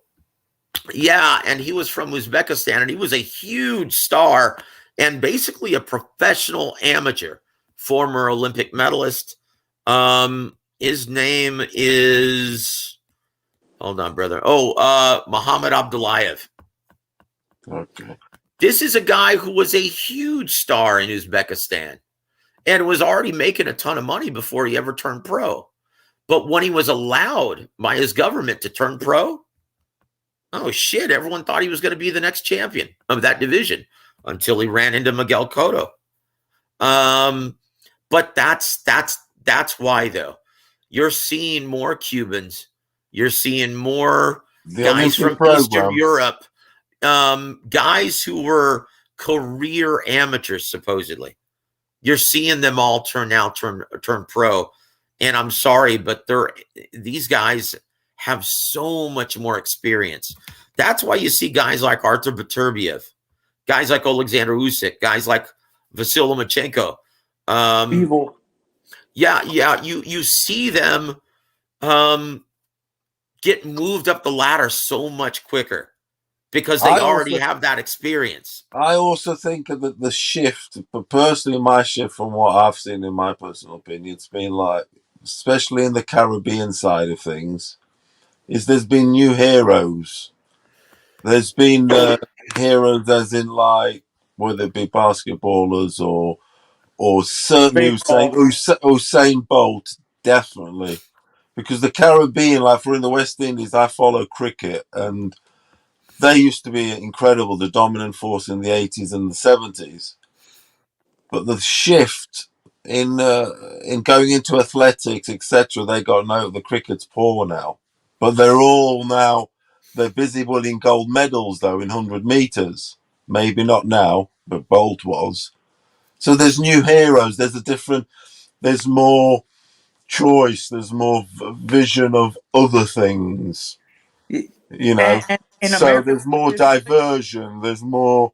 Yeah, and he was from Uzbekistan, and he was a huge star and basically a professional amateur, former Olympic medalist. His name is, hold on, brother. Muhammad Abdullayev. Okay. This is a guy who was a huge star in Uzbekistan and was already making a ton of money before he ever turned pro. But when he was allowed by his government to turn pro, oh shit, everyone thought he was going to be the next champion of that division until he ran into Miguel Cotto. But that's why, though. You're seeing more Cubans. You're seeing more guys from Eastern Europe, guys who were career amateurs, supposedly. You're seeing them all turn pro. And I'm sorry, but these guys have so much more experience. That's why you see guys like Artur Beterbiev, guys like Alexander Usyk, guys like Vasily Lomachenko. Evil. Yeah. You see them get moved up the ladder so much quicker because they already have that experience. I also think that the shift, but personally, my shift from what I've seen, in my personal opinion, it's been like, especially in the Caribbean side of things, is there's been new heroes. There's been heroes as in like, whether it be basketballers or certainly Usain Bolt, definitely. Because the Caribbean, like we're in the West Indies, I follow cricket, and they used to be incredible, the dominant force in the 80s and the 70s. But the shift in going into athletics, etc., they got no. The cricket's poor now, but they're busy winning gold medals though in 100 meters. Maybe not now, but Bolt was. So there's new heroes. There's more choice. There's more vision of other things. You know, so there's more diversion. There's more.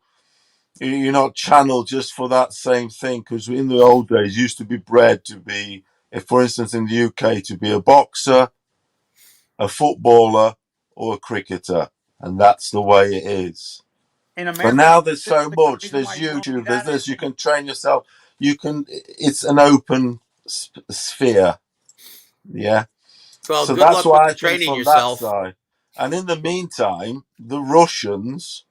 You're not channeled just for that same thing, because in the old days you used to be bred to be, if for instance in the UK, to be a boxer, a footballer, or a cricketer, and that's the way it is. But now there's so much. There's YouTube. There's this. You can train yourself. It's an open sphere. Yeah. Well, So good that's luck with why I the think training from yourself. that side. And in the meantime, the Russians,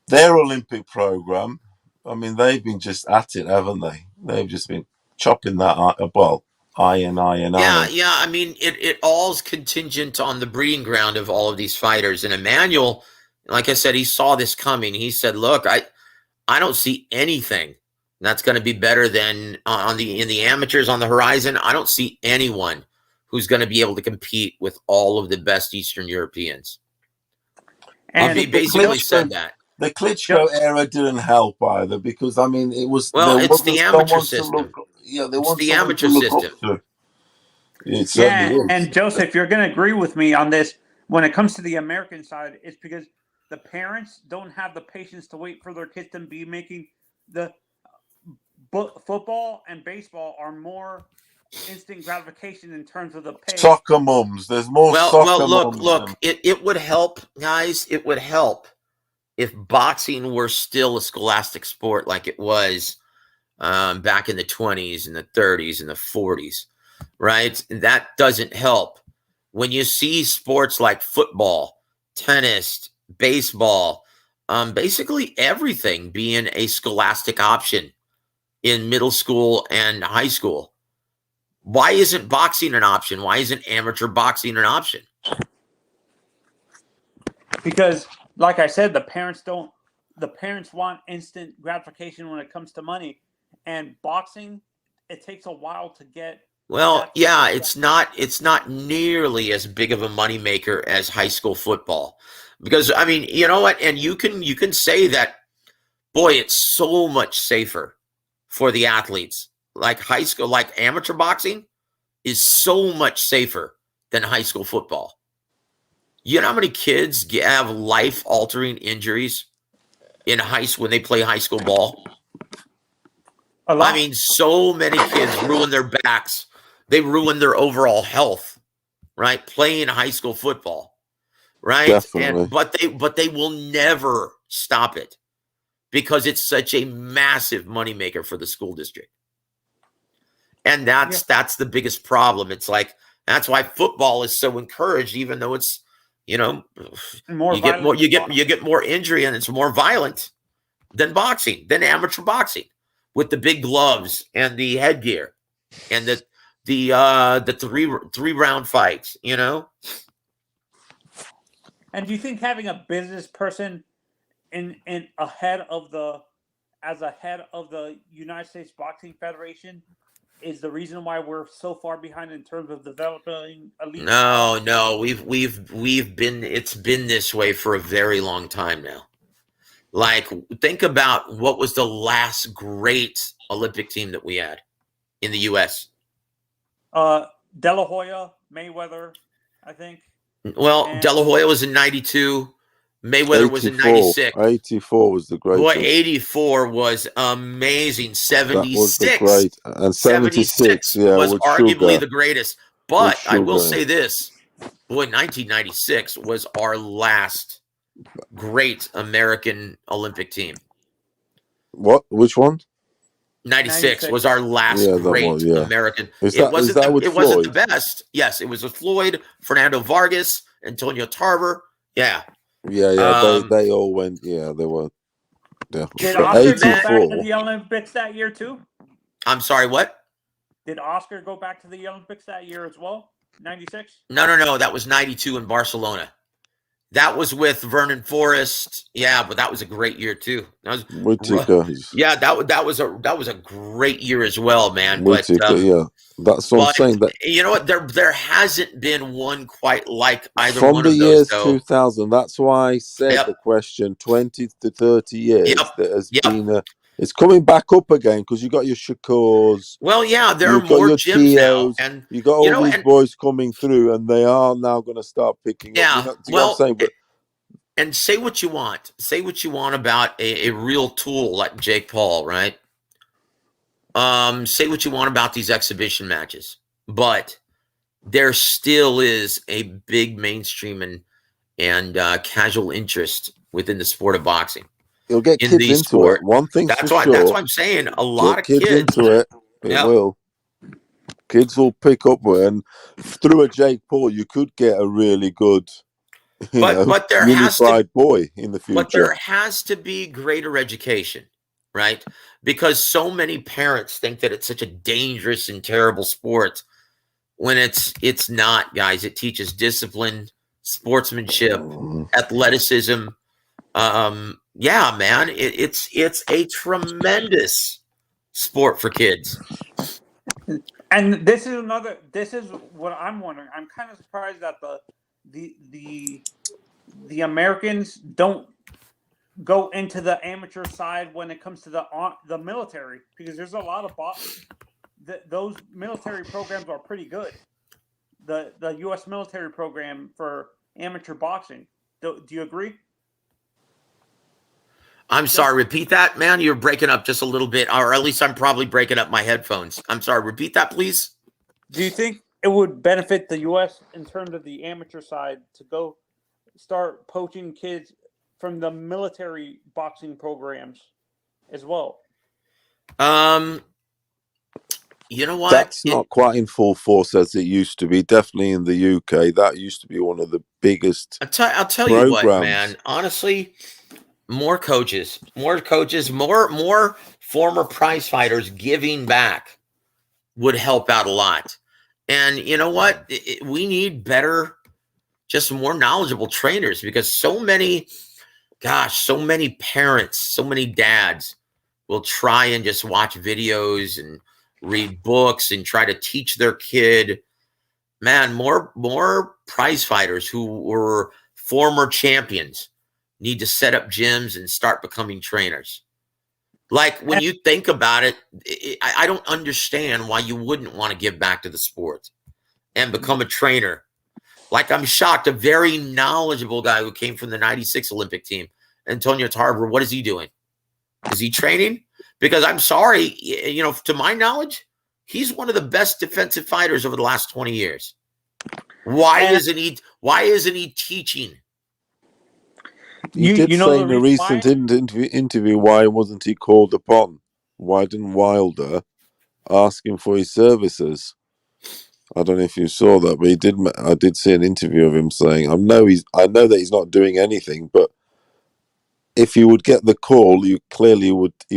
their Olympic program, I mean, they've been just at it, haven't they? They've just been chopping that iron. Yeah. I mean, it all's contingent on the breeding ground of all of these fighters. And Emmanuel, like I said, he saw this coming. He said, "Look, I don't see anything that's going to be better than in the amateurs on the horizon. I don't see anyone who's going to be able to compete with all of the best Eastern Europeans." And he basically said that. The Klitschko era didn't help either, because I mean, it was it's the amateur system. They want the someone amateur to look system. up to. It certainly is. And Joseph, you're going to agree with me on this. When it comes to the American side, it's because the parents don't have the patience to wait for their kids to be making the football and baseball are more instant gratification in terms of the pay. Soccer mums. There's more soccer mums. Look. It would help, guys. It would help if boxing were still a scholastic sport like it was back in the 20s and the 30s and the 40s, right? That doesn't help. When you see sports like football, tennis, baseball, basically everything being a scholastic option in middle school and high school, why isn't boxing an option? Why isn't amateur boxing an option? Because, like I said, the parents want instant gratification when it comes to money, and boxing, it takes a while to get. Well, yeah, it's not nearly as big of a moneymaker as high school football, because I mean, you know what? And you can say that, boy, it's so much safer for the athletes. Like high school, like amateur boxing is so much safer than high school football. You know how many kids have life-altering injuries in high school when they play high school ball? I mean, so many kids ruin their backs. They ruin their overall health, right? Playing high school football, right? Definitely. But they will never stop it because it's such a massive moneymaker for the school district. And that's the biggest problem. It's like, that's why football is so encouraged, even though it's, you get more injury and it's more violent than boxing, than amateur boxing, with the big gloves and the headgear and the three round fights, you know. And do you think having a business person as a head of the United States Boxing Federation is the reason why we're so far behind in terms of developing elite? No, it's been this way for a very long time now. Like, think about what was the last great Olympic team that we had in the U.S. De La Hoya, Mayweather, I think. Well, De La Hoya was in 92. Mayweather was in 96. 84 was the greatest. Boy, 84 was amazing. 76 that was the great. And 76 was arguably Sugar. the greatest. But I will say this. Boy, 1996 was our last great American Olympic team. What? Which one? 96 was our last great American. It wasn't the best. Yes, it was with Floyd, Fernando Vargas, Antonio Tarver. Yeah. Yeah. They all went. Yeah, they were. Did Oscar go back to the Olympics that year too? I'm sorry, what? Did Oscar go back to the Olympics that year as well? 96? No. That was 92 in Barcelona. That was with Vernon Forrest. Yeah, but that was a great year too. That was, yeah, that was a great year as well, man. Whittaker, yeah, that's what I'm saying. That you know what, there hasn't been one quite like either from one the of those. years Though. 2000. That's why I said the question 20 to 30 years. There has been it's coming back up again because you got your Shakurs. Well, yeah, there are more gyms now, and you got all these boys coming through, and they are now going to start picking up. You know, what I'm saying? But and say what you want. Say what you want about a real tool like Jake Paul, right? Say what you want about these exhibition matches, but there still is a big mainstream and casual interest within the sport of boxing. You'll get kids into it. One thing's that's for why, sure. That's what I'm saying. A lot of kids into it. It will. Kids will pick up with, and through a Jake Paul, you could get a really good, but there unified boy in the future. But there has to be greater education, right? Because so many parents think that it's such a dangerous and terrible sport when it's not, guys. It teaches discipline, sportsmanship, athleticism. Yeah, man, it's a tremendous sport for kids. And this is what I'm wondering. I'm kind of surprised that the Americans don't go into the amateur side when it comes to the military, because there's a lot of those military programs are pretty good. The U.S. military program for amateur boxing. Do you agree? I'm sorry, repeat that, man. You're breaking up just a little bit, or at least I'm probably breaking up my headphones. I'm sorry, repeat that, please. Do you think it would benefit the U.S. in terms of the amateur side to go start poaching kids from the military boxing programs as well? You know what? That's not quite in full force as it used to be. Definitely in the UK, that used to be one of the biggest. I'll tell you what, man. Honestly, more coaches, more former prize fighters giving back would help out a lot. And you know what? We need better, just more knowledgeable trainers, because so many parents, so many dads will try and just watch videos and read books and try to teach their kid. Man, more prize fighters who were former champions need to set up gyms and start becoming trainers. Like, when you think about it, I don't understand why you wouldn't want to give back to the sport and become a trainer. Like, I'm shocked. A very knowledgeable guy who came from the 96 Olympic team, Antonio Tarver, what is he doing? Is he training? Because I'm sorry, you know, to my knowledge, he's one of the best defensive fighters over the last 20 years. Why isn't he teaching? He did say in a recent interview, why wasn't he called upon? Why didn't Wilder ask him for his services? I don't know if you saw that, but I did see an interview of him saying, I know that he's not doing anything, but if he would get the call, he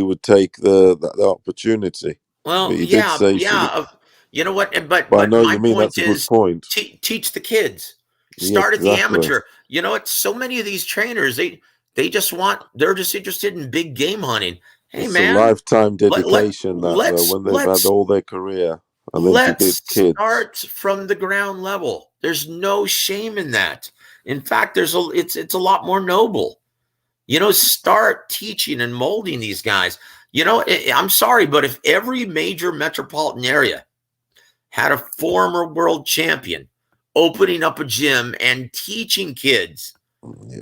would take the opportunity. Well, he yeah. You know what? But I know my you mean point that's a is, good point. Teach the kids. Start at the amateur. You know what? So many of these trainers, they're just interested in big game hunting. Hey, it's man, a lifetime dedication when they've had all their career. And let's start from the ground level. There's no shame in that. In fact, it's a lot more noble. You know, start teaching and molding these guys. You know, I'm sorry, but if every major metropolitan area had a former world champion opening up a gym and teaching kids,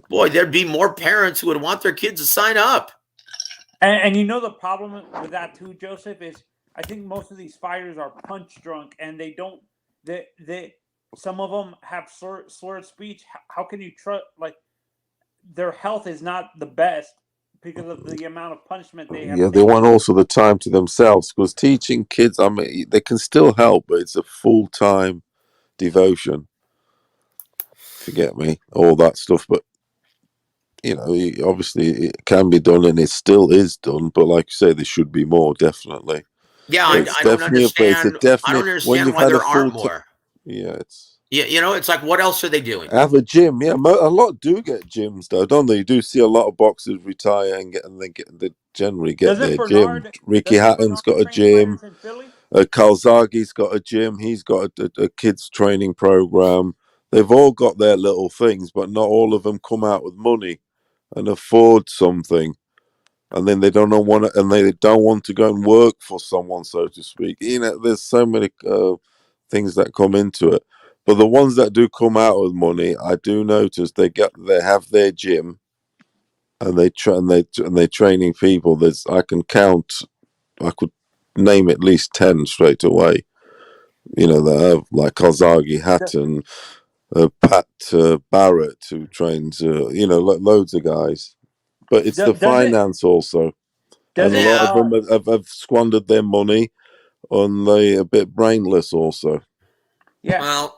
boy, there'd be more parents who would want their kids to sign up. And you know the problem with that too, Joseph, is I think most of these fighters are punch drunk, and some of them have slurred speech. How can you trust? Like, their health is not the best because of the amount of punishment they have. Yeah, they want also the time to themselves, because teaching kids, I mean, they can still help, but it's a full-time devotion. If you get me, all that stuff. But obviously it can be done, and it still is done. But like you say, there should be more, definitely. Yeah, I don't understand. I don't When understand you've why had a there aren't full more. yeah, it's. Yeah, it's like, what else are they doing? Have a gym, yeah. A lot do get gyms, though, don't they? You do see a lot of boxers retire and they generally get their gym. Ricky Hatton's got a gym. Calzaghe's got a gym. He's got a kids training program. They've all got their little things, but not all of them come out with money and afford something. And then they don't want to, and they don't want to go and work for someone, so to speak. There's so many things that come into it. But the ones that do come out with money, I do notice they have their gym, and they're training people. I could name at least 10 straight away. That have like Calzaghe, Hatton, Pat Barrett, who trains, loads of guys. But it's the finance also. And a lot of them have squandered their money, and they're a bit brainless also. Yeah. Well,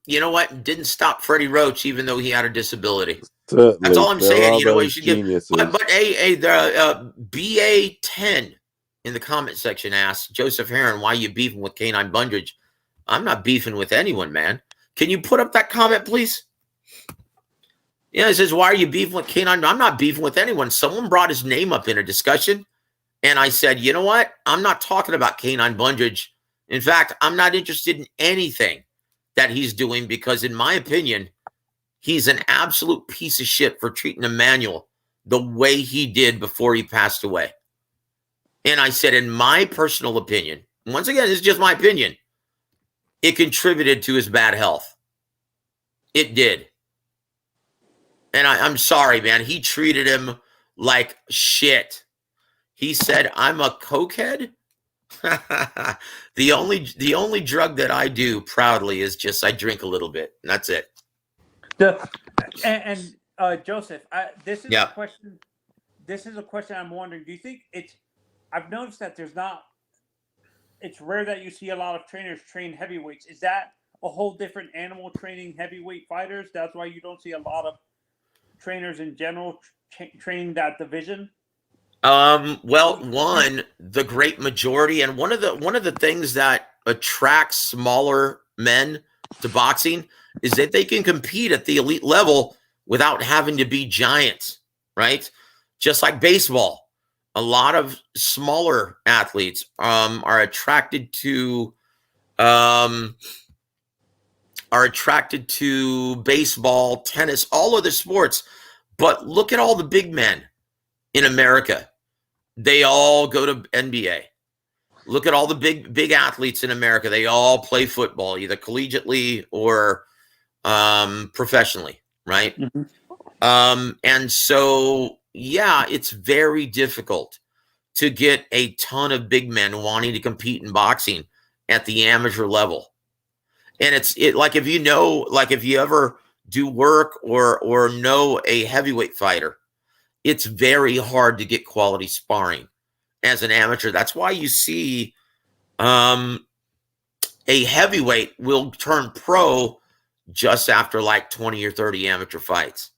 you know what? Didn't stop Freddie Roach, even though he had a disability. Certainly, that's all I'm saying. Are You those should geniuses. give. But the BA10 in the comment section asks Joseph Heron, "Why you beefing with Canine Bundridge?" I'm not beefing with anyone, man. Can you put up that comment, please? Yeah, it says, "Why are you beefing with Canine?" I'm not beefing with anyone. Someone brought his name up in a discussion, and I said, you know what? I'm not talking about Canine Bundridge. In fact, I'm not interested in anything that he's doing, because in my opinion, he's an absolute piece of shit for treating Emmanuel the way he did before he passed away. And I said, in my personal opinion, once again, this is just my opinion, it contributed to his bad health. It did. And I'm sorry, man. He treated him like shit. He said, I'm a cokehead. The only drug that I do proudly is just I drink a little bit. And that's it. Joseph, this is a question. This is a question I'm wondering. Do you think I've noticed that it's rare that you see a lot of trainers train heavyweights. Is that a whole different animal, training heavyweight fighters? That's why you don't see a lot of trainers in general training that division? Well, the great majority, and one of the things that attracts smaller men to boxing is that they can compete at the elite level without having to be giants, right? Just like baseball. A lot of smaller athletes are attracted to baseball, tennis, all other sports. But look at all the big men in America. They all go to NBA. Look at all the big athletes in America. They all play football, either collegiately or professionally, right? Mm-hmm. And so, yeah, it's very difficult to get a ton of big men wanting to compete in boxing at the amateur level. And it's like, if you ever do work or know a heavyweight fighter, it's very hard to get quality sparring as an amateur. That's why you see a heavyweight will turn pro just after like 20 or 30 amateur fights.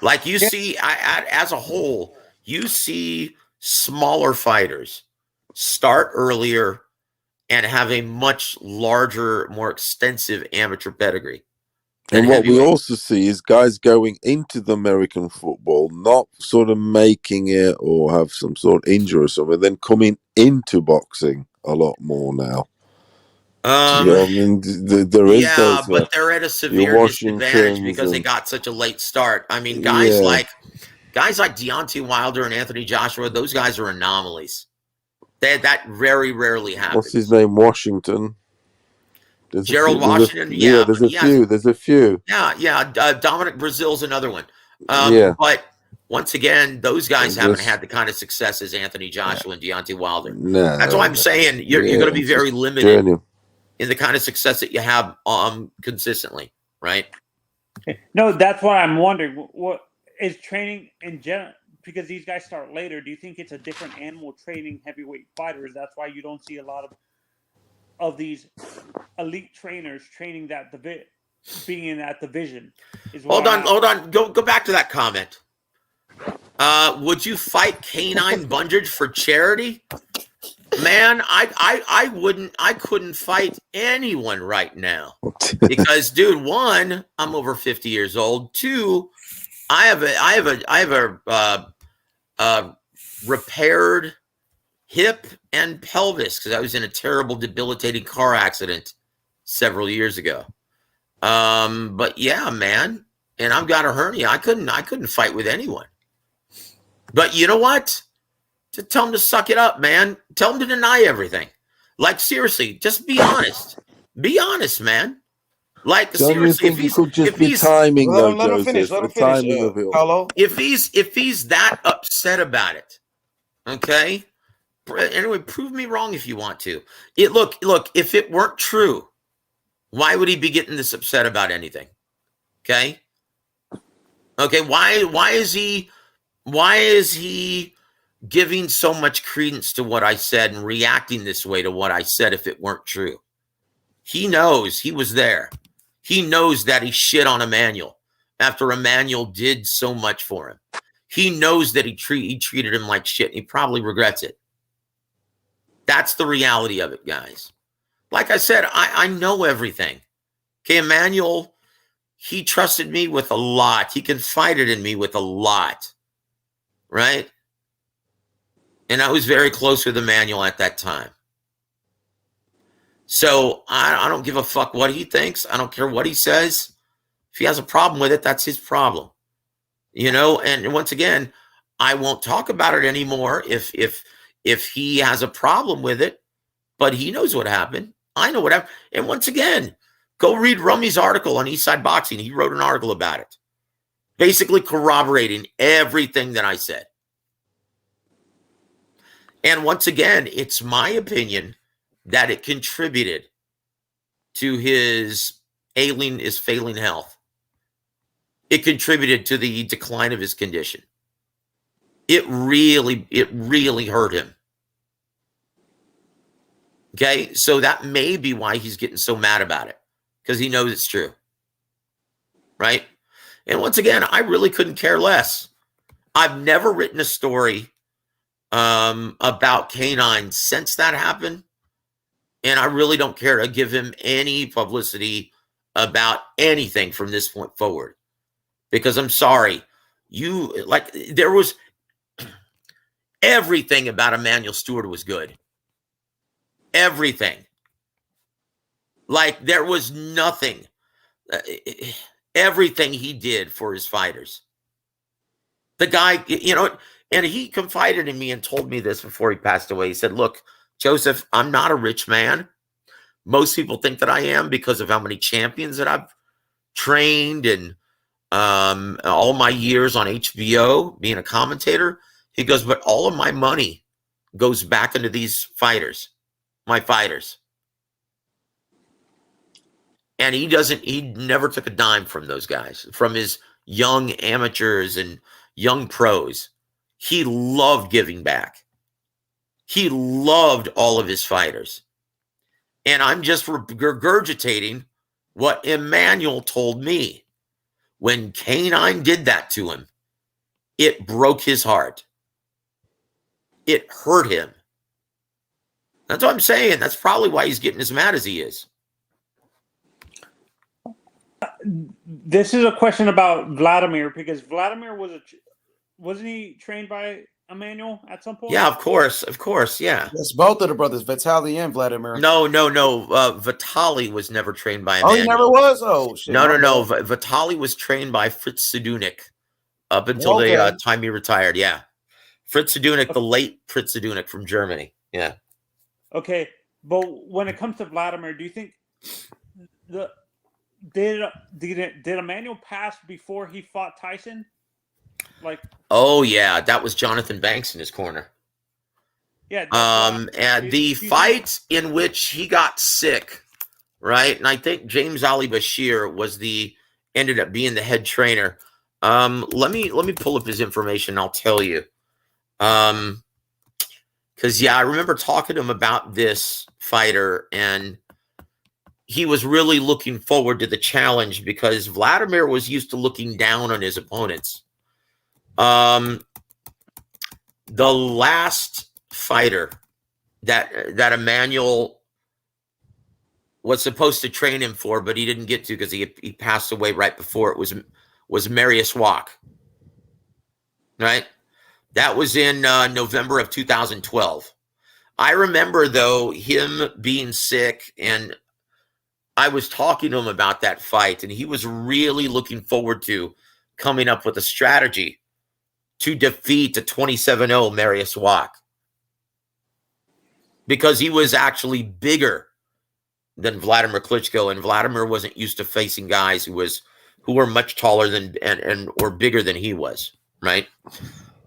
Like you see, as a whole, you see smaller fighters start earlier and have a much larger, more extensive amateur pedigree. And what we also see is guys going into the American football, not sort of making it or have some sort of injury or something, then coming into boxing a lot more now. I mean, there is those. But they're at a severe disadvantage because they got such a late start. I mean, guys like Deontay Wilder and Anthony Joshua, those guys are anomalies. That very rarely happens. What's his name? Washington. Gerald Washington. There's a few. Yeah. Dominic Brazil's another one. But once again, those guys haven't had the kind of success as Anthony Joshua and Deontay Wilder. That's why I'm saying you're going to be very limited in the kind of success that you have consistently, right? No, that's what I'm wondering. What is training in general? Because these guys start later. Do you think it's a different animal training heavyweight fighters? That's why you don't see a lot of these elite trainers training that being in that division. Hold on. Go back to that comment. Would you fight Canine Bundridge for charity? Man, I wouldn't. I couldn't fight anyone right now because, dude, one, I'm over 50 years old. Two, I have a repaired hip and pelvis because I was in a terrible, debilitating car accident several years ago. But yeah, man, and I've got a hernia. I couldn't fight with anyone. But you know what? To tell him to suck it up, man. Tell him to deny everything. Like, seriously, just be honest. Be honest, man. Like, Don't seriously, you think it could just be timing, though, Joseph? The timing of it all. If he's that upset about it, okay. Anyway, prove me wrong if you want to. Look. If it weren't true, why would he be getting this upset about anything? Okay. Why is he giving so much credence to what I said and reacting this way to what I said if it weren't true? He knows he was there. He knows that he shit on Emmanuel after Emmanuel did so much for him. He knows that he treated him like shit, and he probably regrets it. That's the reality of it, guys. Like I said, I know everything. Okay, Emmanuel, he trusted me with a lot. He confided in me with a lot, right? And I was very close with Emmanuel at that time. So I don't give a fuck what he thinks. I don't care what he says. If he has a problem with it, that's his problem. You know, and once again, I won't talk about it anymore if he has a problem with it, but he knows what happened. I know what happened. And once again, go read Rummy's article on Eastside Boxing. He wrote an article about it, basically corroborating everything that I said. And once again, it's my opinion that it contributed to his failing health. It contributed to the decline of his condition. It really hurt him. Okay, so that may be why he's getting so mad about it, because he knows it's true, right? And once again, I really couldn't care less. I've never written a story about Canine since that happened, and I really don't care to give him any publicity about anything from this point forward, because I'm sorry, there was everything about Emmanuel Stewart was good. Everything. Like, there was nothing. Everything he did for his fighters. The guy, you know, and he confided in me and told me this before he passed away. He said, look, Joseph, I'm not a rich man. Most people think that I am because of how many champions that I've trained and all my years on HBO being a commentator. He goes, but all of my money goes back into these fighters, my fighters. And he never took a dime from those guys, from his young amateurs and young pros. He loved giving back. He loved all of his fighters. And I'm just regurgitating what Emmanuel told me. When Canine did that to him, it broke his heart. It hurt him. That's what I'm saying. That's probably why he's getting as mad as he is. This is a question about Vladimir, because Vladimir wasn't he trained by Emmanuel at some point? Yeah, of course, yeah. Yes, both of the brothers, Vitaly and Vladimir. No. Vitaly was never trained by Emmanuel. Oh, he never was? Oh, shit. No. Vitaly was trained by Fritz Sedunik up until the time he retired. Yeah, Fritz Sedunik, the late Fritz Sedunik from Germany. Yeah. Okay, but when it comes to Vladimir, do you think did Emmanuel pass before he fought Tyson? Oh yeah, that was Jonathan Banks in his corner. Yeah. And the fight in which he got sick, right? And I think James Ali Bashir was the ended up being the head trainer. Let me pull up his information. I'll tell you. Because yeah, I remember talking to him about this fighter, and he was really looking forward to the challenge because Vladimir was used to looking down on his opponents. The last fighter that Emmanuel was supposed to train him for, but he didn't get to because he passed away right before it was Marius Wack. Right? That was in November of 2012. I remember, though, him being sick, and I was talking to him about that fight, and he was really looking forward to coming up with a strategy to defeat the 27-0 Marius Wack, because he was actually bigger than Vladimir Klitschko, and Vladimir wasn't used to facing guys who were much taller than and or bigger than he was, right?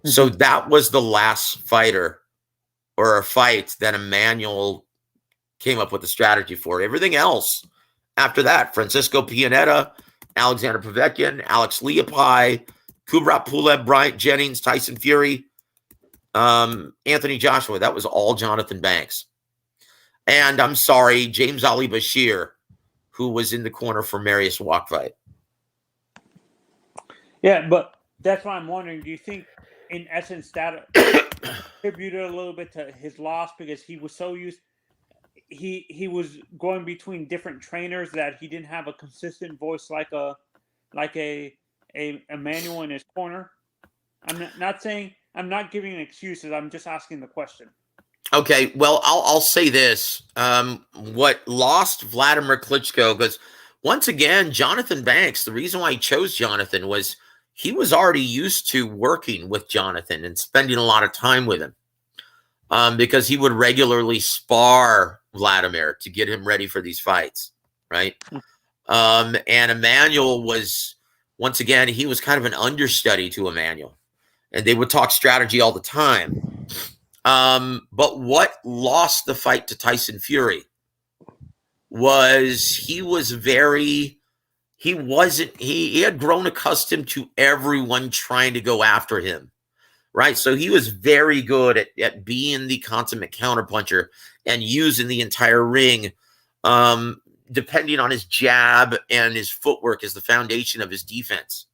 So that was the last fighter or a fight that Emmanuel came up with a strategy for. Everything else after that, Francisco Pianeta, Alexander Povetkin, Alex Leopai, Kubrat Pulev, Bryant Jennings, Tyson Fury, Anthony Joshua, that was all Jonathan Banks. And I'm sorry, James Ali Bashir, who was in the corner for Marius Wack fight. Yeah, but that's why I'm wondering, do you think, in essence, that contributed a little bit to his loss because he was so used, he was going between different trainers that he didn't have a consistent voice like a Emmanuel in his corner? I'm not saying, I'm not giving excuses, I'm just asking the question. Okay, well, I'll say this. What lost Vladimir Klitschko, because once again, Jonathan Banks, the reason why he chose Jonathan was he was already used to working with Jonathan and spending a lot of time with him, because he would regularly spar Vladimir to get him ready for these fights, right? And Emmanuel was, once again, he was kind of an understudy to Emmanuel, and they would talk strategy all the time. But what lost the fight to Tyson Fury was he had grown accustomed to everyone trying to go after him, right? So he was very good at being the consummate counterpuncher and using the entire ring, depending on his jab and his footwork as the foundation of his defense,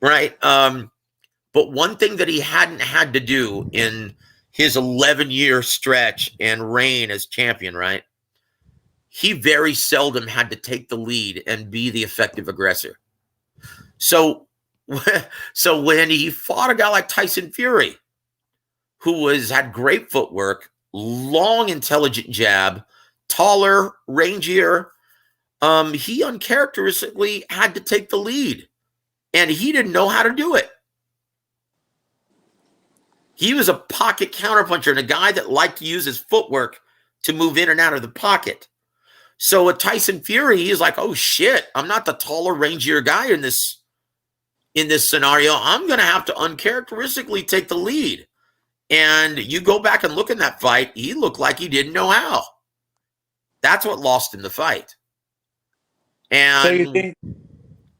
right? But one thing that he hadn't had to do in his 11-year stretch and reign as champion, right? He very seldom had to take the lead and be the effective aggressor. So when he fought a guy like Tyson Fury, who had great footwork, long, intelligent jab, taller, rangier, he uncharacteristically had to take the lead, and he didn't know how to do it. He was a pocket counterpuncher and a guy that liked to use his footwork to move in and out of the pocket. So with Tyson Fury, he's like, oh shit, I'm not the taller, rangier guy in this scenario. I'm going to have to uncharacteristically take the lead. And you go back and look in that fight, he looked like he didn't know how. That's what lost him the fight. And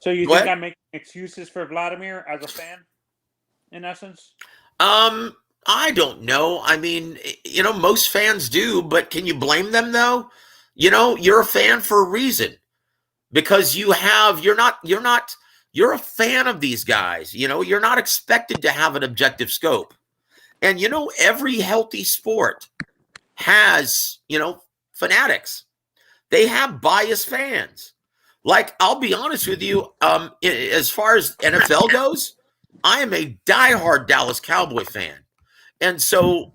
so you think I'm making excuses for Vladimir as a fan, in essence? I don't know. I mean, most fans do, but can you blame them though? You're a fan for a reason, because you're a fan of these guys. You're not expected to have an objective scope. And, every healthy sport has, fanatics. They have biased fans. Like, I'll be honest with you, as far as NFL goes, I am a diehard Dallas Cowboy fan. And so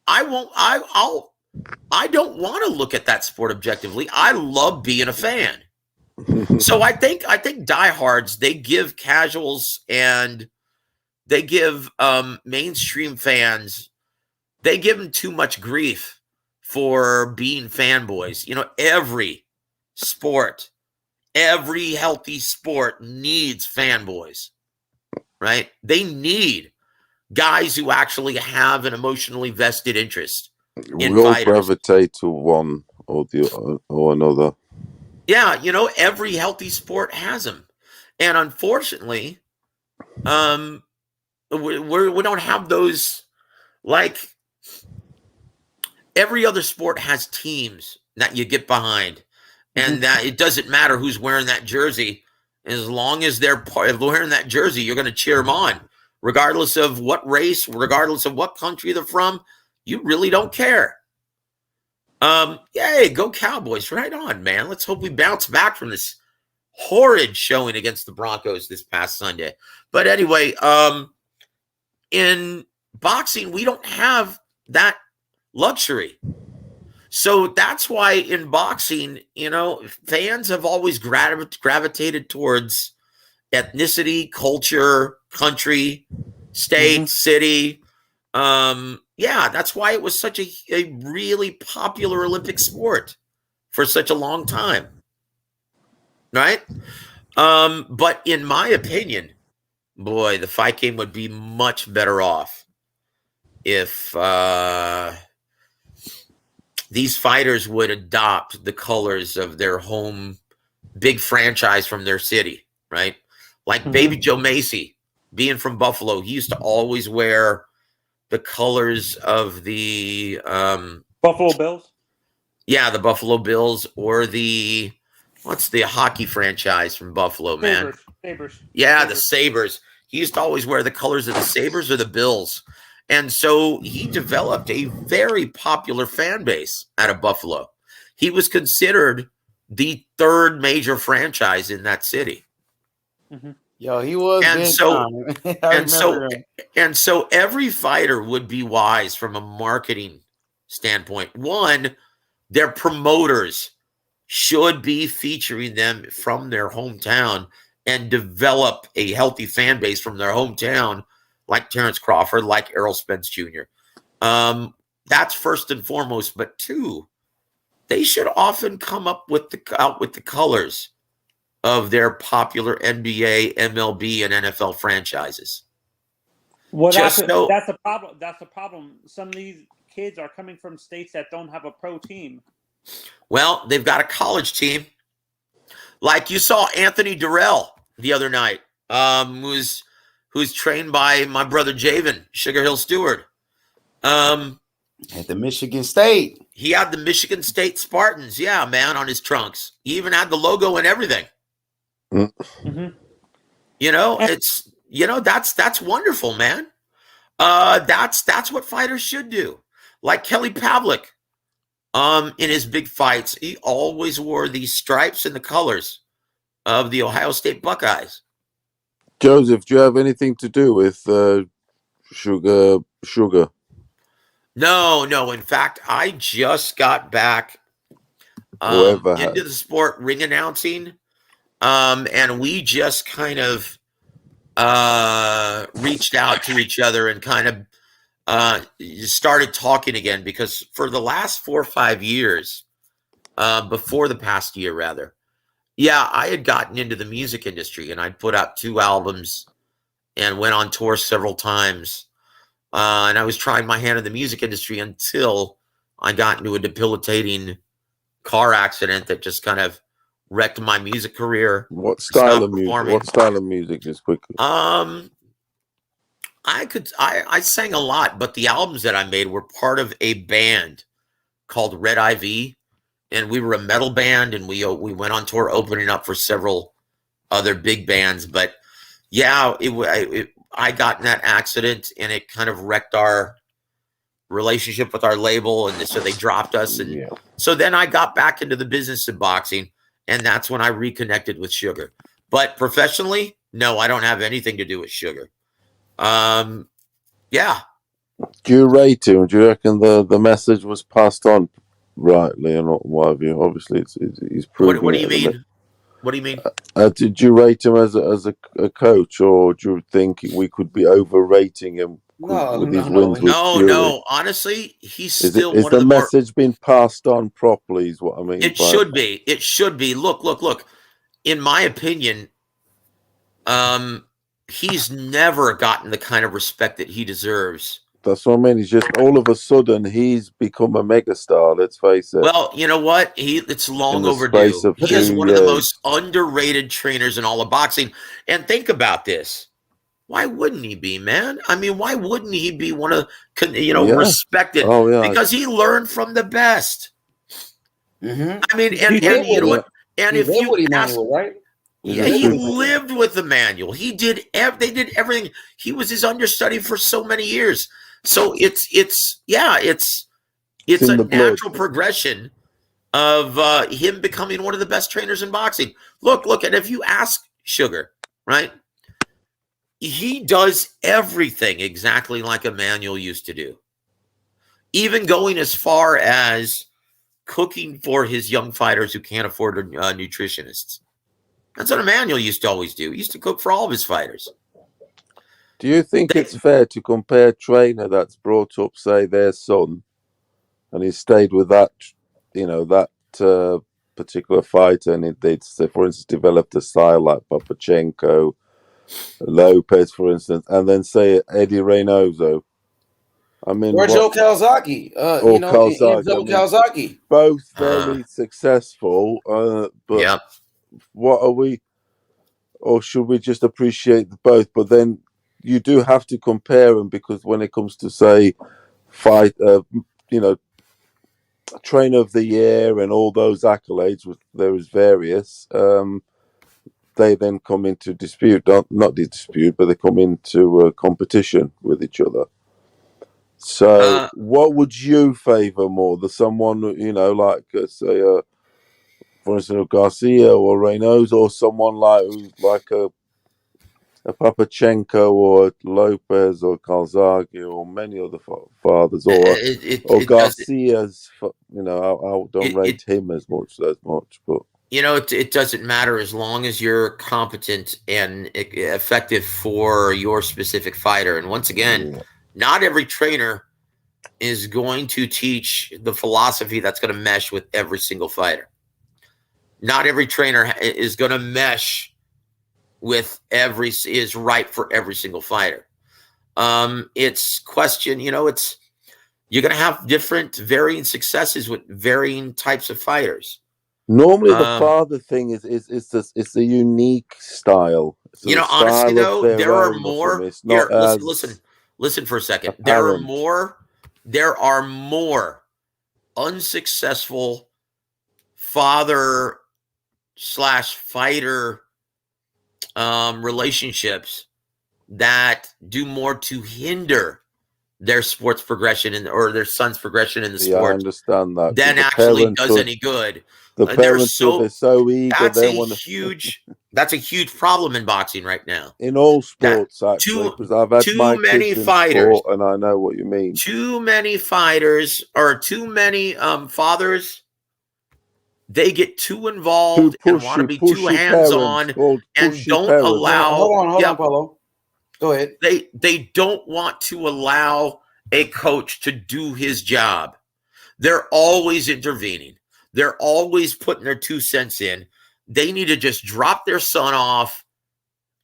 I don't want to look at that sport objectively. I love being a fan. So I think diehards, they give casuals and they give mainstream fans, they give them too much grief for being fanboys. Every sport, every healthy sport needs fanboys, right? They need guys who actually have an emotionally vested interest in we all fighters. gravitate to one or another. Yeah, every healthy sport has them. And unfortunately, we don't have those. Like every other sport has teams that you get behind, and that it doesn't matter who's wearing that jersey. As long as they're wearing that jersey, you're going to cheer them on, regardless of what race, regardless of what country they're from. You really don't care. Yay, go Cowboys. Right on, man. Let's hope we bounce back from this horrid showing against the Broncos this past Sunday. But anyway, in boxing, we don't have that luxury. So that's why in boxing, fans have always gravitated towards ethnicity, culture, country, state, city. Yeah, that's why it was such a really popular Olympic sport for such a long time. Right? But in my opinion, boy, the fight game would be much better off if these fighters would adopt the colors of their home big franchise from their city, right? Like Baby Joe Macy, being from Buffalo, he used to always wear the colors of the Buffalo Bills. Yeah, the Buffalo Bills, or what's the hockey franchise from Buffalo, man? Sabres. Yeah, the Sabres. He used to always wear the colors of the Sabres or the Bills. And so he developed a very popular fan base out of Buffalo. He was considered the third major franchise in that city. Yo, he was and so every fighter would be wise from a marketing standpoint. One, their promoters should be featuring them from their hometown and develop a healthy fan base from their hometown, like Terrence Crawford, like Errol Spence Jr. That's first and foremost. But two, they should often come up with the colors of their popular NBA, MLB, and NFL franchises. That's the problem. That's the problem. Some of these kids are coming from states that don't have a pro team. Well, they've got a college team. Like you saw Anthony Durrell the other night, who's trained by my brother Javen, Sugar Hill Stewart. At the Michigan State. He had the Michigan State Spartans, yeah, man, on his trunks. He even had the logo and everything. That's wonderful, man. That's what fighters should do. Like Kelly Pavlik, in his big fights, he always wore these stripes and the colors of the Ohio State Buckeyes. Joseph, do you have anything to do with Sugar? No. In fact, I just got back into the sport, ring announcing, and we just kind of reached out to each other and kind of started talking again, because for the last 4 or 5 years, before the past year rather, I had gotten into the music industry, and I'd put out 2 albums and went on tour several times. And I was trying my hand in the music industry until I got into a debilitating car accident that just kind of wrecked my music career. What style of music? What style of music, just quickly? I sang a lot, but the albums that I made were part of a band called Red IV, and we were a metal band, and we went on tour opening up for several other big bands. But I got in that accident, and it kind of wrecked our relationship with our label, and so they dropped us. And so then I got back into the business of boxing, and that's when I reconnected with Sugar. But professionally, no, I don't have anything to do with Sugar. Do you rate him? Do you reckon the message was passed on rightly or not? Obviously, he's proving. What do you mean? What do you mean? Did you rate him as a coach, or do you think we could be overrating him with his wins? No. Honestly, he's still is one the of the message being passed on properly? Is what I mean. It should be. It should be. Look. In my opinion, he's never gotten the kind of respect that he deserves That's what I mean. He's just all of a sudden he's become a megastar. Let's face it. Well, you know what? It's long space overdue. of He is 2 one of the years. most underrated trainers in all of boxing. And think about this. Why wouldn't he be, man? I mean, why wouldn't he be one of, respected? Oh, yeah. Because he learned from the best. Mm-hmm. I mean, and you know what? And if you with ask, Emmanuel, right? yeah, he lived with Emmanuel. They did everything. He was his understudy for so many years. So it's in a the natural progression of him becoming one of the best trainers in boxing. Look, and if you ask Sugar, right, he does everything exactly like Emmanuel used to do, even going as far as cooking for his young fighters who can't afford nutritionists. That's what Emmanuel used to always do. He used to cook for all of his fighters. Do you think it's fair to compare a trainer that's brought up, say, their son, and he stayed with that, that particular fighter, and they'd, say, for instance, developed a style like Papachenko, Lopez, for instance, and then say Eddie Reynoso? I mean, or Joe Calzaghe, Calzaghe. Joe Calzaghe. Both very successful, but what are we? Or should we just appreciate both? But then you do have to compare them, because when it comes to, say, trainer of the year and all those accolades, there is various. They then come into dispute, not dispute, but they come into competition with each other. So, what would you favor more? Someone, like, say, for instance, Garcia or Reynoso, or someone like a Papachenko or Lopez or Calzaghe or many other fathers, or Garcia's? I don't rate him as much, but. It doesn't matter as long as you're competent and effective for your specific fighter. And once again, not every trainer is going to teach the philosophy that's going to mesh with every single fighter. Not every trainer is going to mesh with is right for every single fighter. It's question, you're going to have different varying successes with varying types of fighters. Normally, the father thing is it's a unique style. So honestly, though, there are more. It's not listen for a second. Apparent. There are more unsuccessful father/fighter relationships that do more to hinder their sports progression or their son's progression in the sport. I understand that. Than actually does any good. The parents are so eager. That's a huge problem in boxing right now. In all sports, actually, because I've had my kids in sport, and I know what you mean. Too many fighters or too many fathers. They get too involved and want to be too hands-on and don't allow. Hold on, Paulo. Go ahead. They don't want to allow a coach to do his job. They're always intervening. They're always putting their 2 cents in. They need to just drop their son off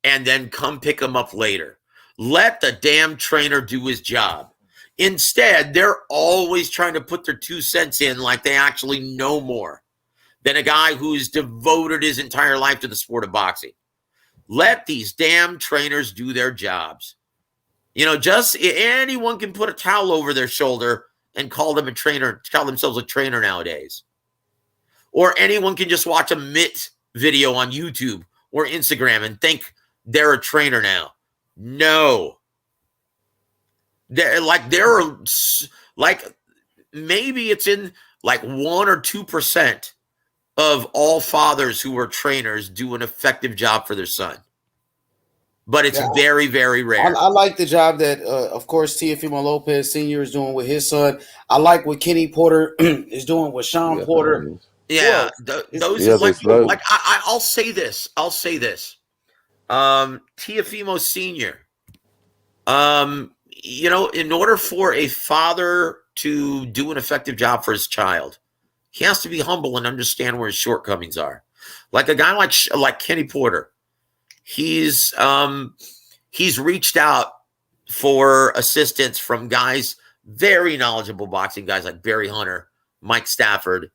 and then come pick him up later. Let the damn trainer do his job. Instead, they're always trying to put their 2 cents in like they actually know more than a guy who's devoted his entire life to the sport of boxing. Let these damn trainers do their jobs. Just anyone can put a towel over their shoulder and call themselves a trainer nowadays. Or anyone can just watch a Mitt video on YouTube or Instagram and think they're a trainer now. No. Maybe it's in 1 or 2% of all fathers who are trainers do an effective job for their son. But it's very, very rare. I like the job that, of course, Teofimo Lopez Sr. is doing with his son. I like what Kenny Porter is doing with Sean Porter. Yeah, I'll say this. Teofimo Sr. In order for a father to do an effective job for his child, he has to be humble and understand where his shortcomings are. Like a guy like Kenny Porter, he's reached out for assistance from guys, very knowledgeable boxing guys like Barry Hunter, Mike Stafford,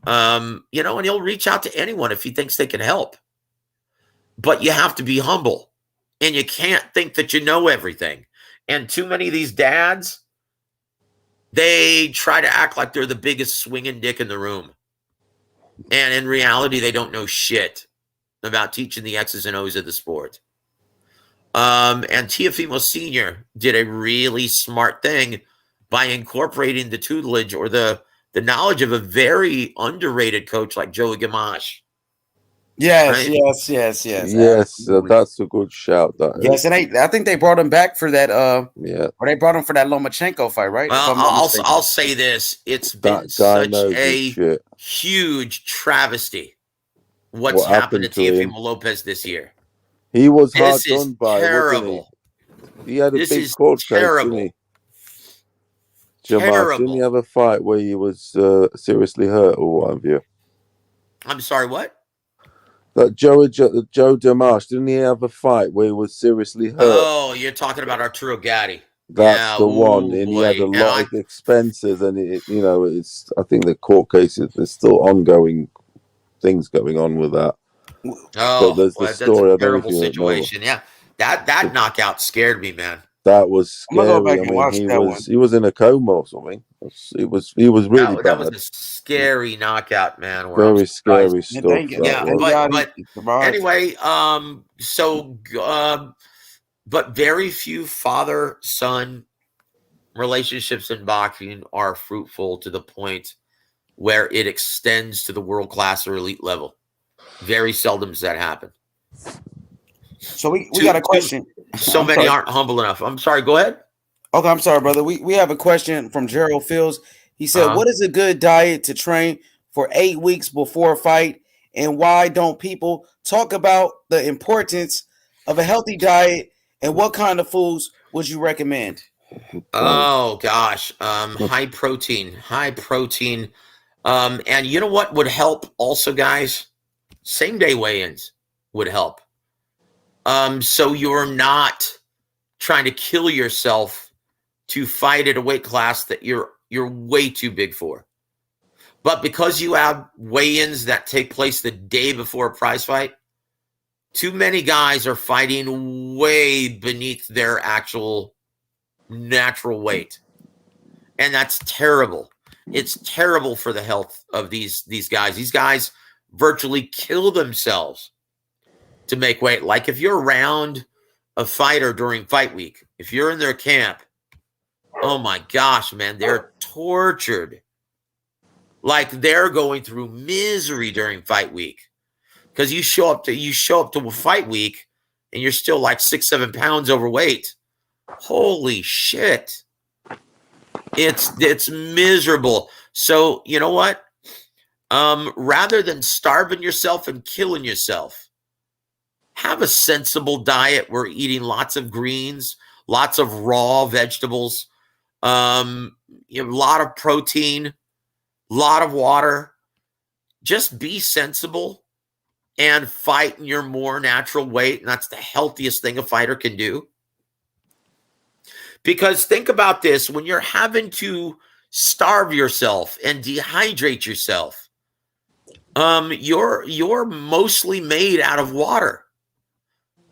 and he'll reach out to anyone if he thinks they can help. But you have to be humble, and you can't think that you know everything. And too many of these dads, they try to act like they're the biggest swinging dick in the room. And in reality, they don't know shit about teaching the X's and O's of the sport. And Teofimo Sr. did a really smart thing by incorporating the tutelage or the knowledge of a very underrated coach like Joey Gamache. Yes, right? yes. Yes, that's a good shout. Yes, and I think they brought him back for that. Yeah, or they brought him for that Lomachenko fight, right? Well, I'll say this: it's been such a huge travesty what's happened to Teofimo Lopez this year. He was hard done by, terrible. Wasn't he? He had a big court case, didn't he? Jamal, didn't he have a fight where he was seriously hurt or what have you? I'm sorry, what? That Joe Dimash, didn't he have a fight where he was seriously hurt? Oh, you're talking about Arturo Gatti. That's the one, and he had a lot of expenses, and it's. I think the court cases, there's still ongoing things going on with that. Oh, but there's the that's story. a terrible situation. Yeah, that knockout scared me, man. That was scary. I'm gonna go back and watch he was in a coma or something. He was really bad. That was a scary knockout, man. Very scary stuff. But anyway, but very few father-son relationships in boxing are fruitful to the point where it extends to the world-class or elite level. Very seldom does that happen. So we got a question. So many aren't humble enough. I'm sorry. Go ahead. Okay, I'm sorry, brother. We have a question from Gerald Fields. He said, "What is a good diet to train for 8 weeks before a fight, and why don't people talk about the importance of a healthy diet? And what kind of foods would you recommend?" Oh gosh, high protein, and you know what would help also, guys? Same day weigh-ins would help. So you're not trying to kill yourself to fight at a weight class that you're way too big for. But because you have weigh-ins that take place the day before a prize fight, too many guys are fighting way beneath their actual natural weight. And that's terrible. It's terrible for the health of these guys. These guys virtually kill themselves to make weight. Like if you're around a fighter during fight week, if you're in their camp, oh my gosh, man, they're tortured. Like they're going through misery during fight week. Because you show up to a fight week and you're still like 6-7 pounds overweight. Holy shit. It's miserable. So you know what? Rather than starving yourself and killing yourself, have a sensible diet. We're eating lots of greens, lots of raw vegetables, a lot of protein, a lot of water. Just be sensible and fight in your more natural weight. And that's the healthiest thing a fighter can do. Because think about this, when you're having to starve yourself and dehydrate yourself, you're mostly made out of water.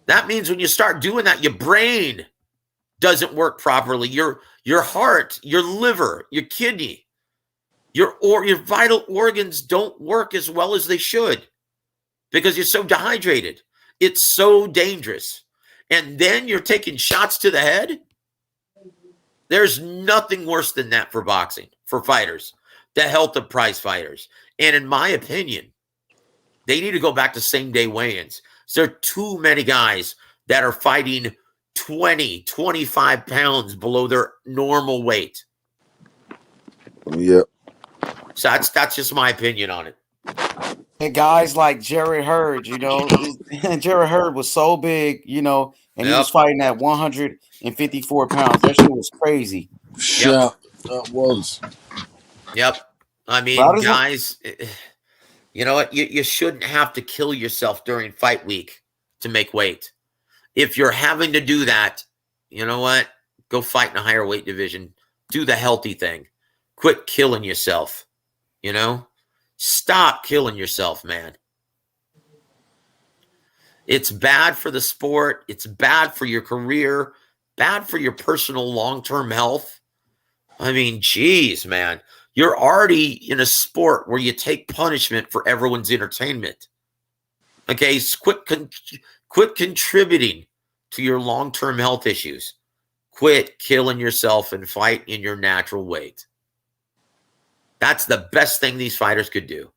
That means when you start doing that, your brain doesn't work properly. Your heart, your liver, your kidney, your vital organs don't work as well as they should because you're so dehydrated. It's so dangerous. And then you're taking shots to the head. There's nothing worse than that for boxing, for fighters, the health of prize fighters. And in my opinion, they need to go back to same-day weigh-ins. So there are too many guys that are fighting 20, 25 pounds below their normal weight. Yep. So that's just my opinion on it. And guys like Jared Hurd, Jared Hurd was so big, and he was fighting at 154 pounds. That shit was crazy. That was. Yep. I mean, guys, you know what? You shouldn't have to kill yourself during fight week to make weight. If you're having to do that, you know what? Go fight in a higher weight division. Do the healthy thing. Quit killing yourself. You know? Stop killing yourself, man. It's bad for the sport. It's bad for your career. Bad for your personal long-term health. I mean, geez, man. You're already in a sport where you take punishment for everyone's entertainment. Okay, quit contributing to your long-term health issues. Quit killing yourself and fight in your natural weight. That's the best thing these fighters could do.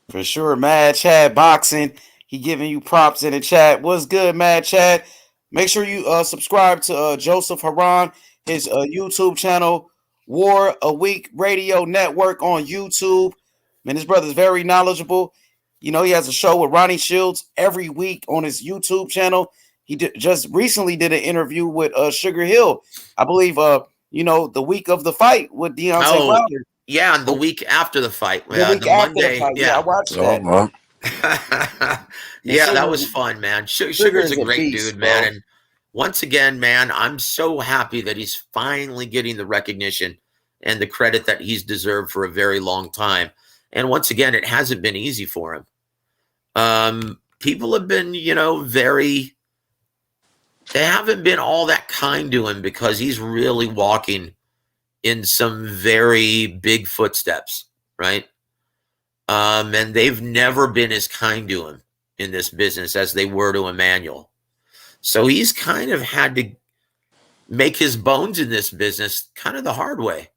For sure, Mad Chad Boxing. He giving you props in the chat. What's good, Mad Chad? Make sure you subscribe to Joseph Haran, his YouTube channel, War a Week Radio Network on YouTube. Man, his brother's very knowledgeable. You know, he has a show with Ronnie Shields every week on his YouTube channel. He just recently did an interview with Sugar Hill. I believe, you know, the week of the fight with Deontay Wilder. Yeah, and the week after the fight. The week the after Monday, the fight. Yeah, I watched that. Yeah, that was fun, man. Sugar's a great beast, dude, man. bro. And once again, man, I'm so happy that he's finally getting the recognition and the credit that he's deserved for a very long time. And once again, it hasn't been easy for him. People have been, you know, they haven't been all that kind to him because he's really walking in some very big footsteps, right? And they've never been as kind to him in this business as they were to Emmanuel. So he's kind of had to make his bones in this business kind of the hard way.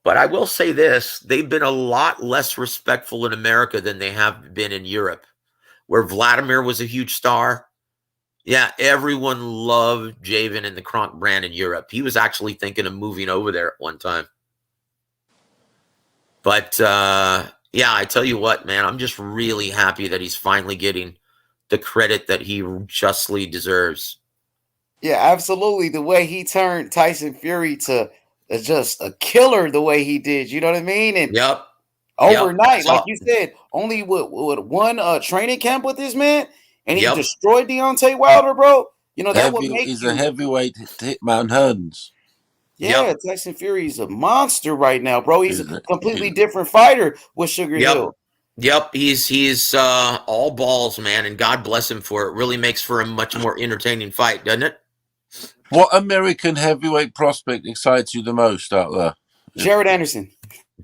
But I will say this, they've been a lot less respectful in America than they have been in Europe, where Vladimir was a huge star. Yeah, everyone loved Javen and the Kronk brand in Europe. He was actually thinking of moving over there at one time. But, yeah, I tell you what, man, I'm just really happy that he's finally getting the credit that he justly deserves. Yeah, absolutely. The way he turned Tyson Fury to just a killer the way he did. You know what I mean? And overnight, like you said, only with one training camp with this man, and he destroyed Deontay Wilder, bro. You know, that would make he's a heavyweight Hitman Hearns. Yeah, Tyson Fury is a monster right now, bro. He's a completely different fighter with Sugar Hill. Yep, he's all balls, man, and God bless him for it. Really makes for a much more entertaining fight, doesn't it? What American heavyweight prospect excites you the most out there? Jared Anderson.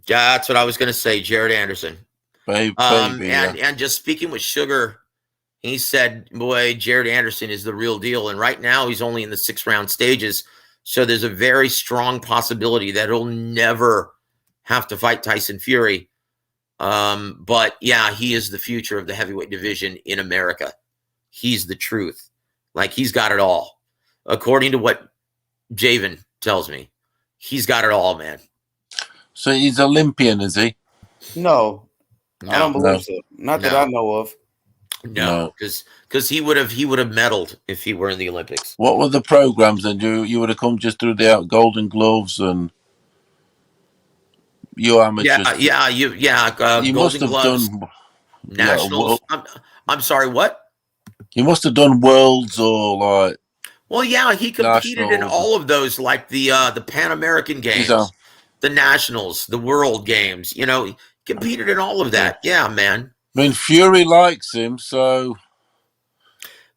Yeah, that's what I was going to say, Jared Anderson. Baby, and just speaking with Sugar, he said, boy, Jared Anderson is the real deal. And right now he's only in the 6-round stages. So there's a very strong possibility that he'll never have to fight Tyson Fury. But yeah, he is the future of the heavyweight division in America. He's the truth. Like, he's got it all. According to what Javen tells me, he's got it all, man. So he's Olympian, is he? No, I don't believe so. Not that I know of. No, because he would have medaled if he were in the Olympics. What were the programs? And you would have come just through the Golden Gloves and you amateurs. You Golden must have Gloves, done nationals. I'm sorry, what? You must have done worlds or like. Well, yeah, he competed in all of those, like the Pan American Games, the Nationals, the World Games. You know, he competed in all of that. Yeah, man. I mean, Fury likes him, so.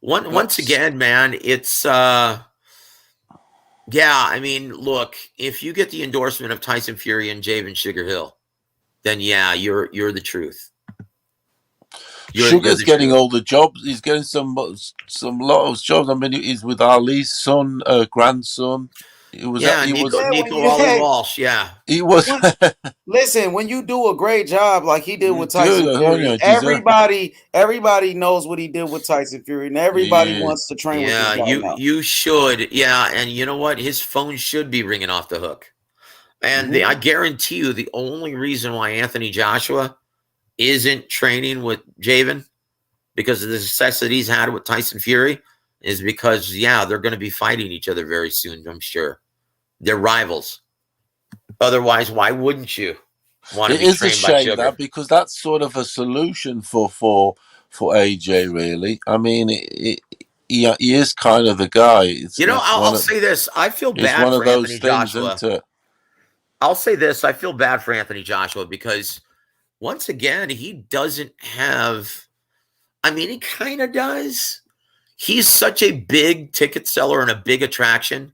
Once again, man, it's yeah. I mean, look, if you get the endorsement of Tyson Fury and Javen Sugar Hill, then yeah, you're the truth. Sugar's getting all the jobs. He's getting some lot of jobs. I mean, he's with Ali's son, grandson. He was Nico Ali Walsh. Yeah, he was. Listen, when you do a great job like he did with Tyson Fury, everybody knows what he did with Tyson Fury, and everybody wants to train with this guy now. You should, yeah. And you know what? His phone should be ringing off the hook. And I guarantee you, the only reason why Anthony Joshua isn't training with Javen because of the success that he's had with Tyson Fury is because, yeah, they're going to be fighting each other very soon, I'm sure. They're rivals. Otherwise, why wouldn't you? want to It be is a trained by shame Sugar. that, because that's sort of a solution for AJ. Really, I mean, he is kind of the guy. I'll say this: I feel It's bad one for of those Anthony things, Joshua. isn't it? I'll say this: I feel bad for Anthony Joshua because once again, he doesn't have. I mean, he kind of does. He's such a big ticket seller and a big attraction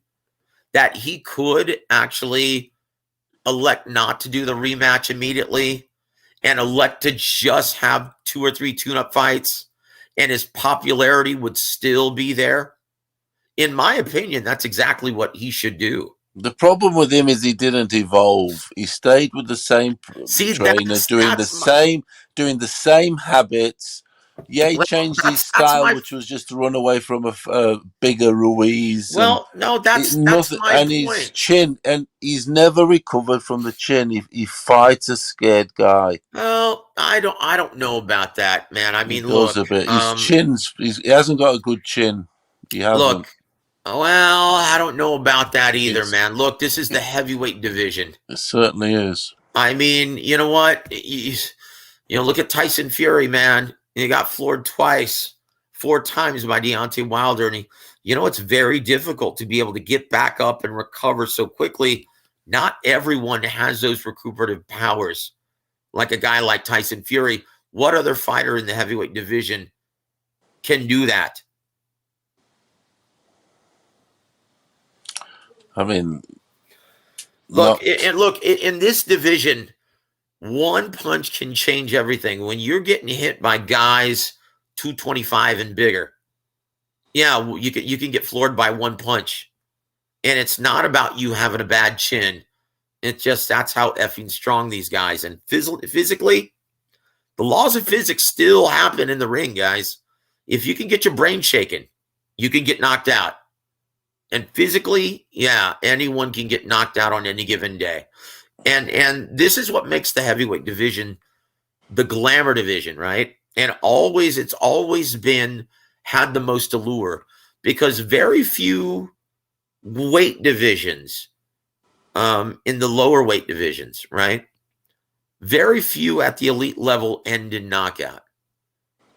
that he could actually elect not to do the rematch immediately and elect to just have 2 or 3 tune-up fights, and his popularity would still be there. In my opinion, that's exactly what he should do. The problem with him is he didn't evolve. He stayed with the same trainer, doing the same habits. Yeah, he changed his style, which was just to run away from a bigger Ruiz. Well, no, that's my and point. his chin, and he's never recovered from the chin. He fights a scared guy. Well, I don't know about that, man. I mean, he does look, a bit. His he hasn't got a good chin. He hasn't. Look, well, I don't know about that either, man. Look, this is the heavyweight division. It certainly is. I mean, you know what? Look at Tyson Fury, man. He got floored twice, 4 times by Deontay Wilder. And it's very difficult to be able to get back up and recover so quickly. Not everyone has those recuperative powers like a guy like Tyson Fury. What other fighter in the heavyweight division can do that? I mean, look, in this division, one punch can change everything. When you're getting hit by guys 225 and bigger, yeah, you can get floored by one punch. And it's not about you having a bad chin. It's just that's how effing strong these guys. And physically, the laws of physics still happen in the ring, guys. If you can get your brain shaken, you can get knocked out. And physically, yeah, anyone can get knocked out on any given day. And this is what makes the heavyweight division the glamour division, right? And it's always been had the most allure because very few weight divisions in the lower weight divisions, right? Very few at the elite level end in knockout.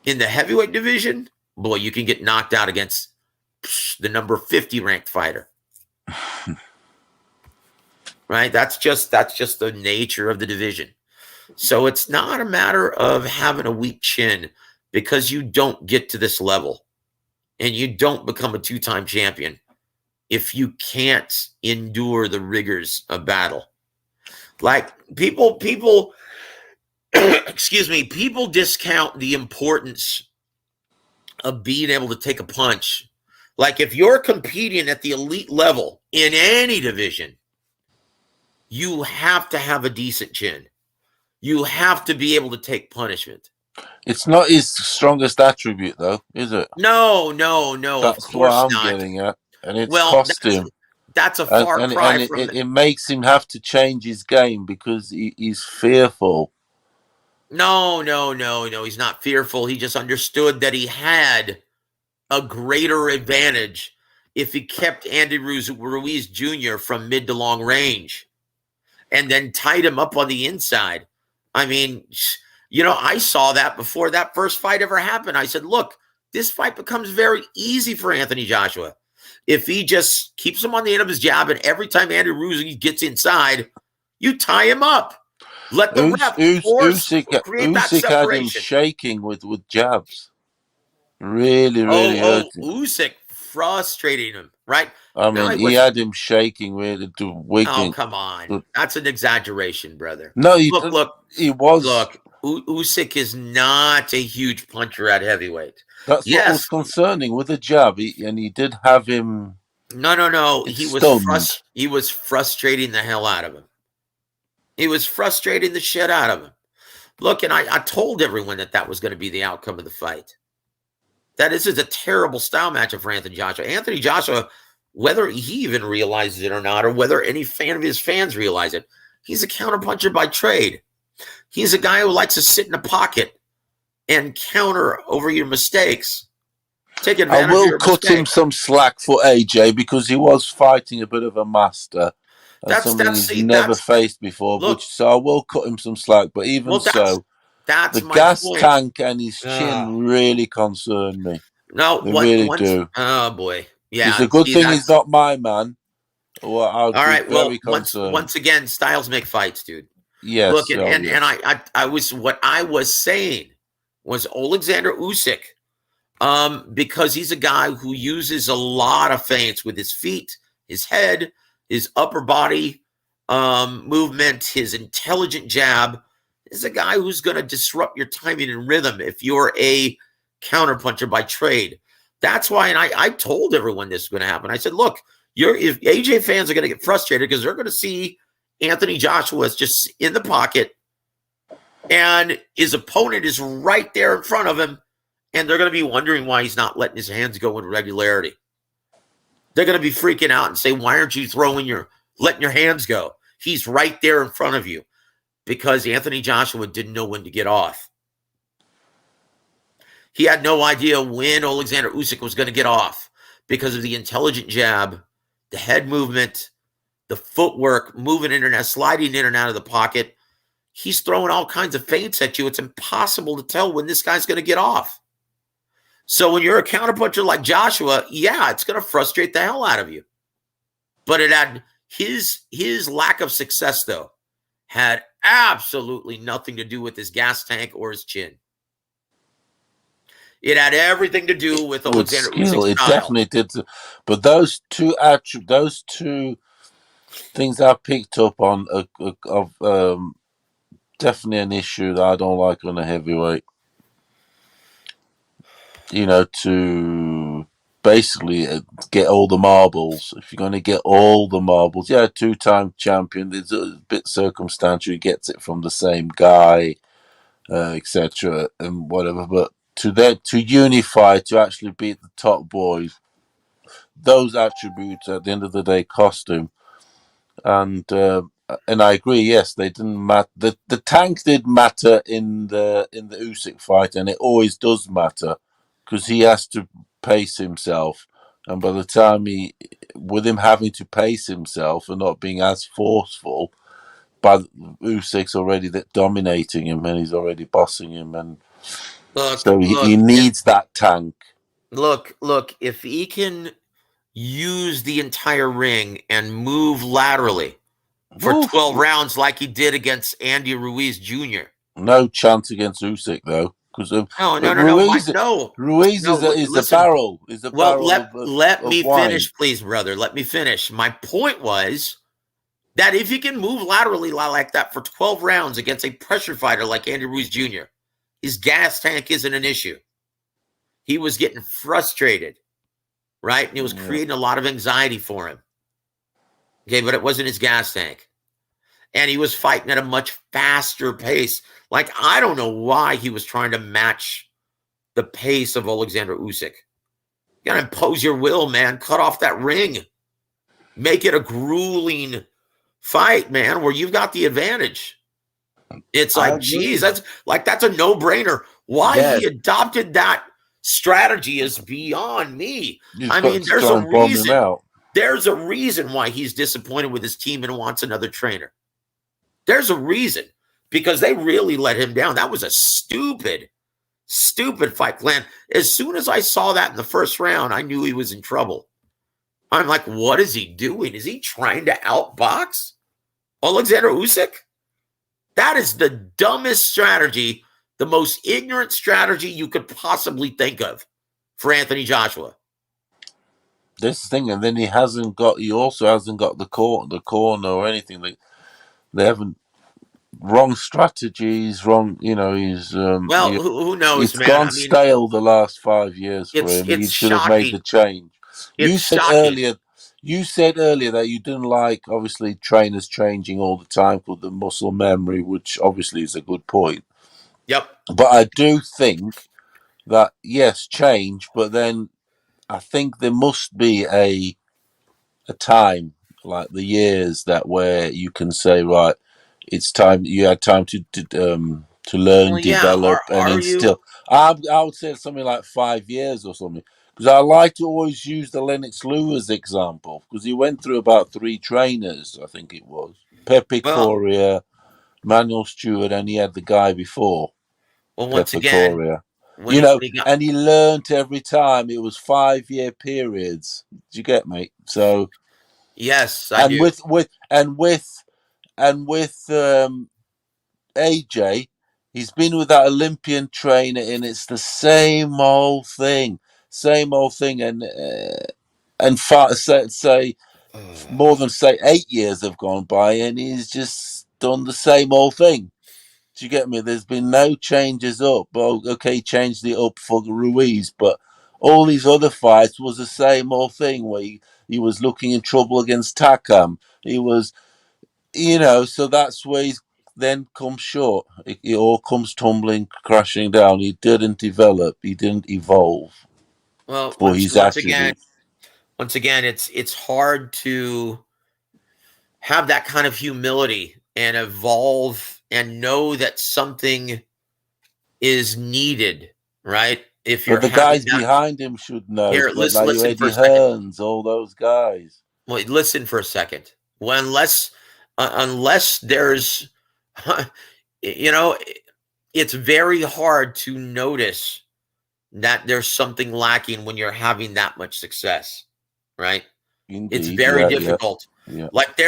In the heavyweight division, boy, you can get knocked out against the number 50 ranked fighter. Right? That's just the nature of the division. So it's not a matter of having a weak chin because you don't get to this level and you don't become a 2-time champion if you can't endure the rigors of battle. Like people excuse me, people discount the importance of being able to take a punch. Like if you're competing at the elite level in any division, you have to have a decent chin. You have to be able to take punishment. It's not his strongest attribute, though, is it? No. That's of course what I'm not. getting at, and it's cost him. That's a far cry from it makes him have to change his game because he's fearful. No. He's not fearful. He just understood that he had a greater advantage if he kept Andy Ruiz Jr. from mid to long range and then tied him up on the inside. I mean, I saw that before that first fight ever happened. I said, look, this fight becomes very easy for Anthony Joshua. If he just keeps him on the end of his jab and every time Andy Ruiz gets inside, you tie him up. Let the ref create that Usyk had him separation. shaking with jabs. Really hurt him. Usyk frustrating him, right? I mean, he had him shaking really to wiggling. Oh, come on. That's an exaggeration, brother. No, he was. Look, Usyk is not a huge puncher at heavyweight. That's what was concerning with the jab. He did have him. No. He was frustrating the hell out of him. He was frustrating the shit out of him. Look, and I told everyone that was going to be the outcome of the fight. That this is a terrible style matchup for Anthony Joshua. Anthony Joshua, whether he even realizes it or not, or whether any fan of his fans realize it, he's a counterpuncher by trade. He's a guy who likes to sit in a pocket and counter over your mistakes. Take advantage I will of your cut him mistakes. some slack for AJ because he was fighting a bit of a master. That's something he's see, never that's faced before. look. So I will cut him some slack. But even Well, so, that's the my gas point. tank and his chin really concern me. No, They really once. do. Oh boy, It's yeah. a good See, thing he's that's not my man, or I'd all be right. very Well, concerned. once again, styles make fights, dude. Look, Yes, and oh and, yes. and I was what I was saying was Alexander Usyk, because he's a guy who uses a lot of feints with his feet, his head, his upper body movement, his intelligent jab. Is a guy who's going to disrupt your timing and rhythm if you're a counterpuncher by trade. That's why, and I told everyone this is going to happen. I said, look, if AJ fans are going to get frustrated because they're going to see Anthony Joshua is just in the pocket and his opponent is right there in front of him, and they're going to be wondering why he's not letting his hands go in regularity. They're going to be freaking out and say, why aren't you letting your hands go? He's right there in front of you, because Anthony Joshua didn't know when to get off. He had no idea when Alexander Usyk was going to get off because of the intelligent jab, the head movement, the footwork, moving in and out, sliding in and out of the pocket. He's throwing all kinds of feints at you. It's impossible to tell when this guy's going to get off. So when you're a counterpuncher like Joshua, yeah, it's going to frustrate the hell out of you. But it had his lack of success, though, had absolutely nothing to do with his gas tank or his chin. It had everything to do with Alexander skill. Usyk's It style. definitely did. But those two things I picked up on of definitely an issue that I don't like on a heavyweight. You know, to basically get all the marbles. If you're going to get all the marbles, yeah, 2-time champion. It's a bit circumstantial. He gets it from the same guy, etc. and whatever. But to unify, to actually beat the top boys, those attributes at the end of the day cost him. And I agree. Yes, they didn't matter. The tank did matter in the Usyk fight, and it always does matter because he has to pace himself. And by the time with him having to pace himself and not being as forceful, but Usyk's already dominating him, and he's already bossing him, and so he needs that tank. Look! If he can use the entire ring and move laterally for 12 rounds like he did against Andy Ruiz Jr. No chance against Usyk though, because no. Ruiz is a barrel. Is a barrel. Let me wine. finish, please, brother. Let me finish. My point was that if you can move laterally like that for 12 rounds against a pressure fighter like Andy Ruiz Jr., his gas tank isn't an issue. He was getting frustrated, right? And it was creating a lot of anxiety for him. Okay, but it wasn't his gas tank. And he was fighting at a much faster pace. Like, I don't know why he was trying to match the pace of Alexander Usyk. You got to impose your will, man. Cut off that ring. Make it a grueling fight, man, where you've got the advantage. It's like, geez, that's a no-brainer. Why he adopted that strategy is beyond me. I mean, there's a reason. There's a reason why he's disappointed with his team and wants another trainer. There's a reason, because they really let him down. That was a stupid fight plan. As soon as I saw that in the first round, I knew he was in trouble. I'm like, what is he doing? Is he trying to outbox Alexander Usyk? That is the dumbest strategy, the most ignorant strategy you could possibly think of for Anthony Joshua. This thing, and then he also hasn't got the corner or anything. They haven't. Wrong strategies, wrong. You know, he's who knows, it's man? gone stale the last 5 years for him. He should have made the change. You said earlier that you didn't like, obviously, trainers changing all the time for the muscle memory, which obviously is a good point. Yep. But I do think that yes, change, but then I think there must be a time, like the years where you can say, right, it's time. You had time to learn, develop, and instill. I would say something like 5 years or something, because I like to always use the Lennox Lewis example, because he went through about 3 trainers, I think it was. Pepe Correa, Manuel Stewart, and he had the guy before. Well, once Pepe again, Correa. when he got, And he learnt every time. It was 5-year periods. Do you get me? So yes, I do. With AJ, he's been with that Olympian trainer, and it's the same old thing, and say more than 8 years have gone by, and he's just done the same old thing. Do you get me? There's been no changes up. Well, okay, changed it up for Ruiz, but all these other fights was the same old thing where he was looking in trouble against Takam. He was, so that's where he's then come short. It all comes tumbling, crashing down. He didn't develop. He didn't evolve Well, for his attributes. Once again, it's hard to have that kind of humility and evolve and know that something is needed, right? If you're But the guys behind him should know. Here, Like listen for Eddie a second. Hearns, all those guys. Well, listen for a second. Well, unless there's, it's very hard to notice that there's something lacking when you're having that much success, right? Indeed, it's very difficult. Yeah. Like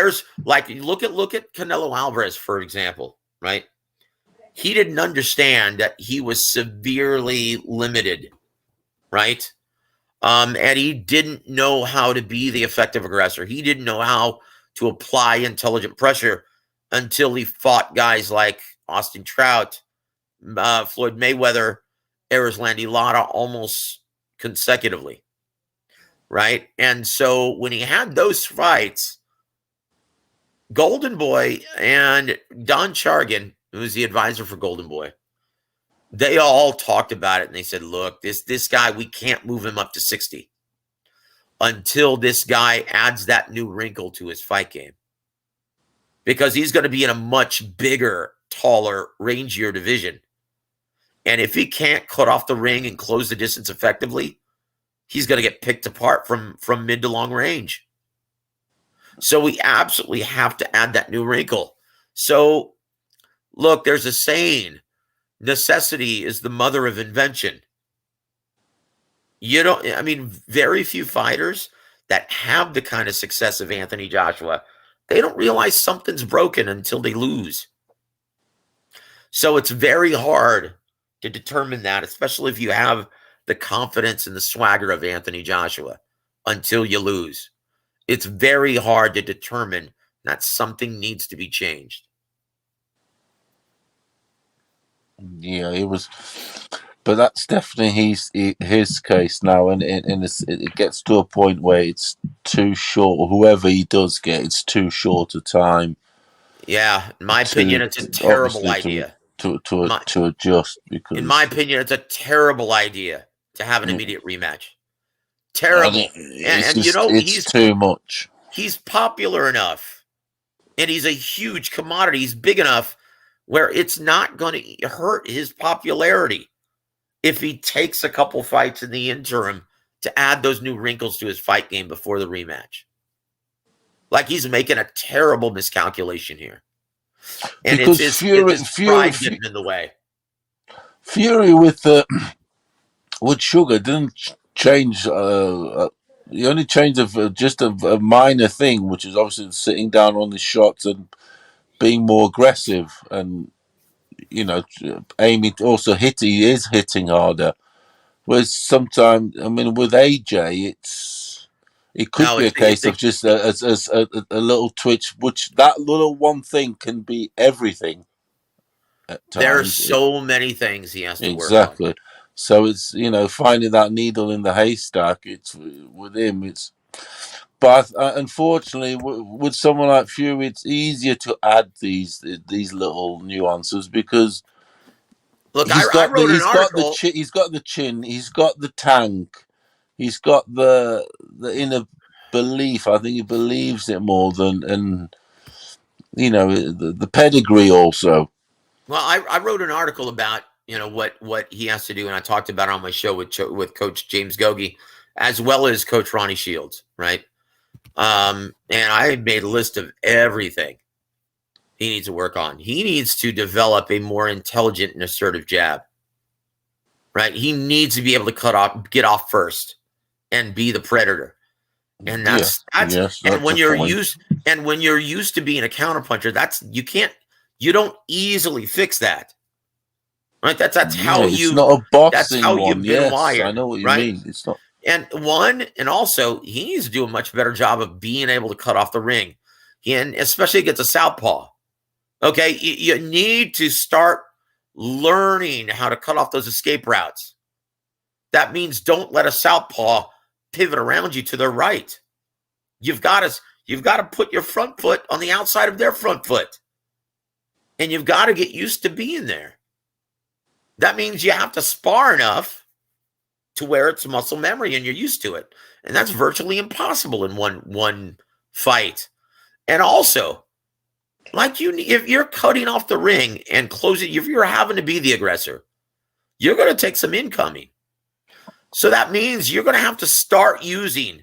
look at Canelo Alvarez, for example, right? He didn't understand that he was severely limited, right? And he didn't know how to be the effective aggressor. He didn't know how to apply intelligent pressure until he fought guys like Austin Trout, Floyd Mayweather, Erislandy Lara almost consecutively, right? And so when he had those fights, Golden Boy and Don Chargan, who was the advisor for Golden Boy, they all talked about it, and they said, look, this guy, we can't move him up to 60 until this guy adds that new wrinkle to his fight game, because he's going to be in a much bigger, taller, rangier division. And if he can't cut off the ring and close the distance effectively, he's going to get picked apart from mid to long range. So we absolutely have to add that new wrinkle. So look, there's a saying, necessity is the mother of invention. Very few fighters that have the kind of success of Anthony Joshua, they don't realize something's broken until they lose. So it's very hard to determine that, especially if you have the confidence and the swagger of Anthony Joshua, until you lose. It's very hard to determine that something needs to be changed. Yeah, it was, but that's definitely his case now, and it gets to a point where it's too short. Whoever he does get, it's too short a time. Yeah, in my opinion, it's a terrible idea to adjust, because in my opinion, it's a terrible idea to have an immediate rematch. Terrible, it's too much. He's popular enough, and he's a huge commodity. He's big enough where it's not going to hurt his popularity if he takes a couple fights in the interim to add those new wrinkles to his fight game before the rematch. Like, he's making a terrible miscalculation here. And because it's his pride getting in the way. Fury with Sugar didn't change. The only change of just a minor thing, which is obviously sitting down on the shots and being more aggressive, and aiming. Also, he is hitting harder. Whereas sometimes, with AJ, it could be a case of just a little twitch, which that little one thing can be everything. There are so many things he has to work on. Exactly. So it's finding that needle in the haystack. It's with him. But unfortunately, with someone like Fury, it's easier to add these little nuances, because he's got the chin, he's got the tank, he's got the inner belief. I think he believes it more than, and the pedigree also. Well, I wrote an article about you know, what he has to do, and I talked about it on my show with Coach James Gogi, as well as Coach Ronnie Shields, right? And I made a list of everything he needs to work on. He needs to develop a more intelligent and assertive jab, right? He needs to be able to get off first and be the predator. And that's when you're used to being a counterpuncher, you don't easily fix that. Right? That's how it's not a boxing you've been wired. I know what you right? mean. It's not. And also he needs to do a much better job of being able to cut off the ring, and especially against a southpaw. Okay, you need to start learning how to cut off those escape routes. That means don't let a southpaw pivot around you to their right. You've got to put your front foot on the outside of their front foot, and you've got to get used to being there. That means you have to spar enough to where it's muscle memory and you're used to it. And that's virtually impossible in one fight. And also, if you're cutting off the ring and closing, if you're having to be the aggressor, you're going to take some incoming. So that means you're going to have to start using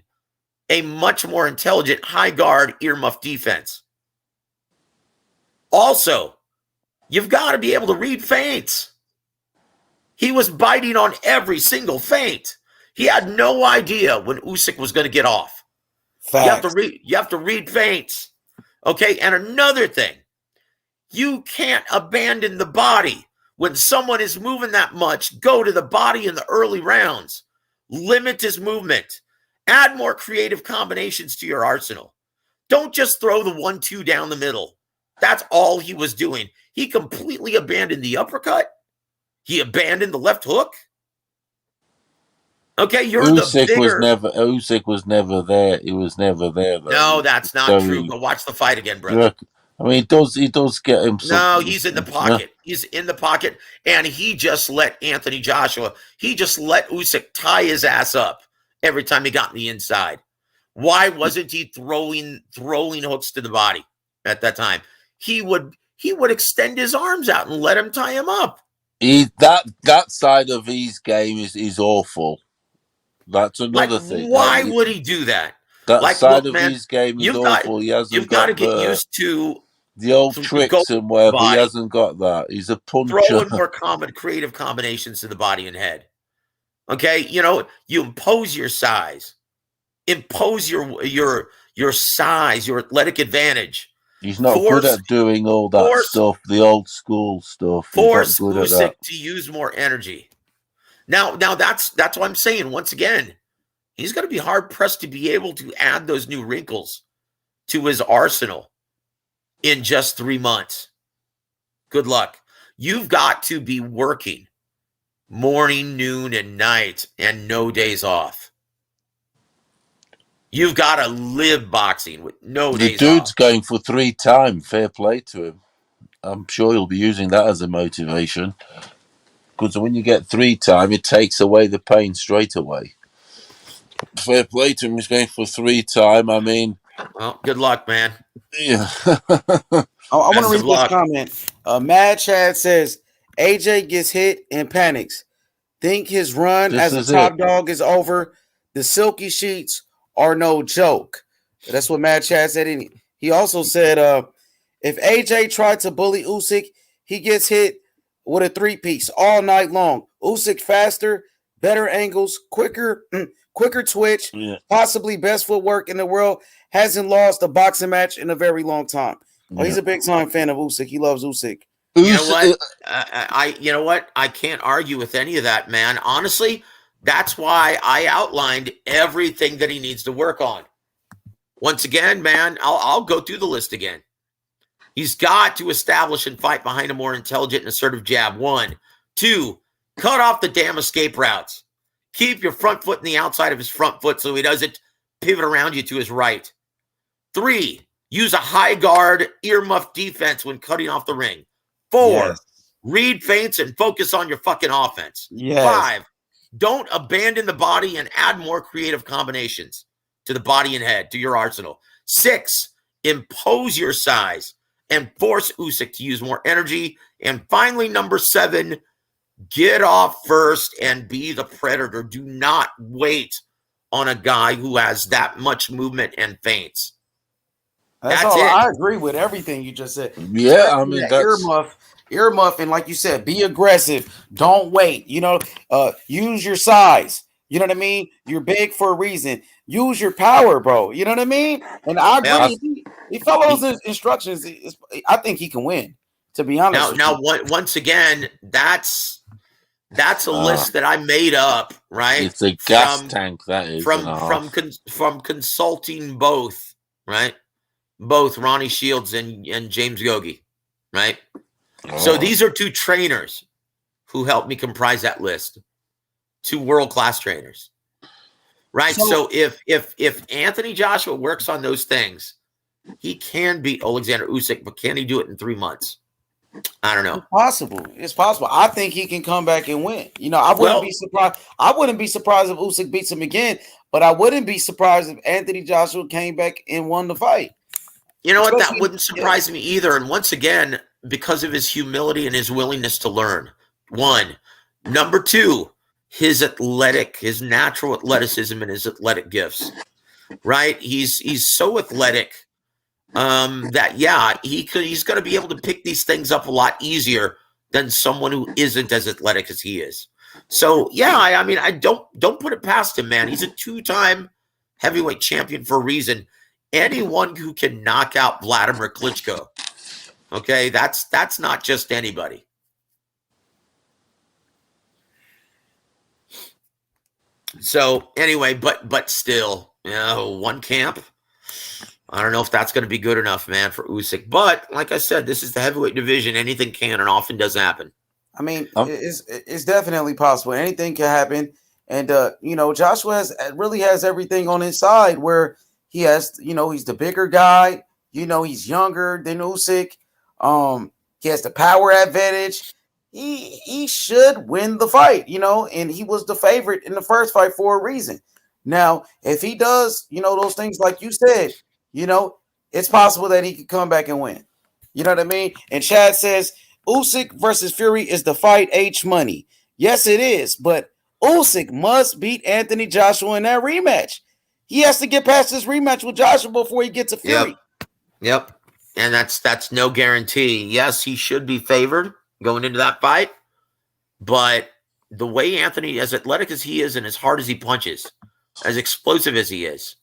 a much more intelligent high guard earmuff defense. Also, you've got to be able to read feints. He was biting on every single feint. He had no idea when Usyk was going to get off. Facts. You have to read feints. Okay, and another thing, you can't abandon the body. When someone is moving that much, go to the body in the early rounds. Limit his movement. Add more creative combinations to your arsenal. Don't just throw the 1-2 down the middle. That's all he was doing. He completely abandoned the uppercut. He abandoned the left hook. Okay, Usyk was never there. He was never there. Though. No, that's not true. Go watch the fight again, brother. I mean, he does get him. No, he's in the pocket. He's in the pocket, and he just let Usyk tie his ass up every time he got in the inside. Why wasn't he throwing hooks to the body at that time? He would extend his arms out and let him tie him up. That side of his game is awful. That's another thing. Why would he do that? That side of his game is awful. You've got to get used to the old tricks and whatever. He hasn't got that. He's a puncher. Throwing more creative combinations to the body and head. Okay, you impose your size, impose your size, your athletic advantage. He's not good at doing all that stuff, the old school stuff. Force Usyk to use more energy. Now that's what I'm saying. Once again, he's going to be hard pressed to be able to add those new wrinkles to his arsenal in just 3 months. Good luck. You've got to be working morning, noon, and night, and no days off. You've got to live boxing with no days off. The dude's going for 3 time. Fair play to him. I'm sure he'll be using that as a motivation. Because when you get 3 time, it takes away the pain straight away. Fair play to him. He's going for 3 time. I mean... Well, good luck, man. Yeah. I want to read this comment. Mad Chad says, AJ gets hit and panics. Think his run as a top dog is over. The silky sheets are no joke. That's what Mad Chad said. He also said, if AJ tried to bully Usyk, he gets hit with a 3-piece all night long. Usyk faster, better angles, quicker twitch, possibly best footwork in the world. Hasn't lost a boxing match in a very long time. Oh, he's a big time fan of Usyk. He loves Usyk. You know what? I can't argue with any of that, man. Honestly, that's why I outlined everything that he needs to work on. Once again, man, I'll go through the list again. He's got to establish and fight behind a more intelligent and assertive jab. 1. 2, cut off the damn escape routes. Keep your front foot in the outside of his front foot so he doesn't pivot around you to his right. 3, use a high guard earmuff defense when cutting off the ring. 4, read feints and focus on your fucking offense. 5, don't abandon the body and add more creative combinations to the body and head, to your arsenal. 6, impose your size and force Usyk to use more energy. And finally, number 7, Get off first and be the predator. Do not wait on a guy who has that much movement and feints. That's That's all. it. I agree with everything you just said. Yeah, I Especially mean that earmuff, and like you said, be aggressive. Don't wait. Use your size. You know what I mean? You're big for a reason. Use your power, bro. You know what I mean? And I agree. He follows his instructions. I think he can win. To be honest. Now, once again, that's a list that I made up, right? It's a gas tank, that is. From consulting both, right? Both Ronnie Shields and James Gogi, right? So these are two trainers who helped me comprise that list. Two world-class trainers, right? So if Anthony Joshua works on those things, he can beat Alexander Usyk, but can he do it in 3 months? I don't know. It's possible. I think he can come back and win. I wouldn't be surprised. I wouldn't be surprised if Usyk beats him again, but I wouldn't be surprised if Anthony Joshua came back and won the fight. You know what? That wouldn't surprise me either. And once again, because of his humility and his willingness to learn. One. Number two, his natural athleticism and his athletic gifts. Right? He's so athletic that he's going to be able to pick these things up a lot easier than someone who isn't as athletic as he is. So I mean, I don't put it past him, man. He's a 2-time heavyweight champion for a reason. Anyone who can knock out Vladimir Klitschko, okay, that's not just anybody. So anyway, but still, one camp. I don't know if that's going to be good enough, man, for Usyk. But like I said, this is the heavyweight division. Anything can and often does happen. I mean, it's definitely possible. Anything can happen. And Joshua really has everything on his side where he has, he's the bigger guy. He's younger than Usyk. He has the power advantage. He should win the fight, and he was the favorite in the first fight for a reason. Now, if he does, those things like you said, it's possible that he could come back and win. You know what I mean? And Chad says Usyk versus Fury is the fight H money. Yes, it is, but Usyk must beat Anthony Joshua in that rematch. He has to get past this rematch with Joshua before he gets to Fury. Yep. And that's no guarantee. Yes, he should be favored going into that fight, but the way Anthony, as athletic as he is and as hard as he punches, as explosive as he is,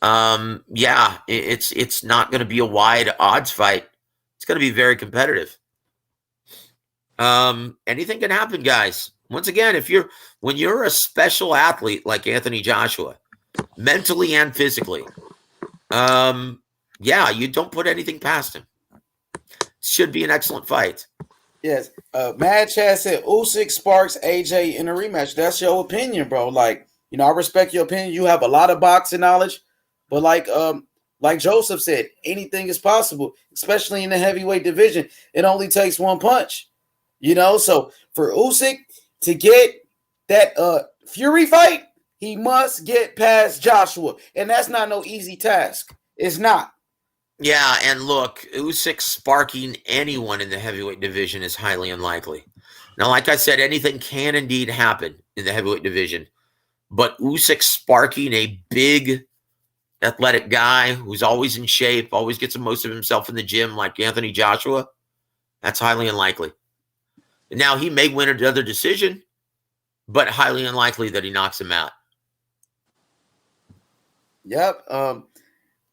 it's not going to be a wide odds fight. It's going to be very competitive. Anything can happen, guys. Once again, when you're a special athlete like Anthony Joshua, mentally and physically, you don't put anything past him. Should be an excellent fight. Yes. Mad Chad said Usyk sparks AJ in a rematch. That's your opinion, bro. Like, I respect your opinion. You have a lot of boxing knowledge, but like Joseph said, anything is possible, especially in the heavyweight division. It only takes one punch. So for Usyk to get that Fury fight, he must get past Joshua. And that's not no easy task. It's not. Yeah, and look, Usyk sparking anyone in the heavyweight division is highly unlikely. Now, like I said, anything can indeed happen in the heavyweight division. But Usyk sparking a big athletic guy who's always in shape, always gets the most of himself in the gym like Anthony Joshua, that's highly unlikely. Now, he may win another decision, but highly unlikely that he knocks him out. Yep.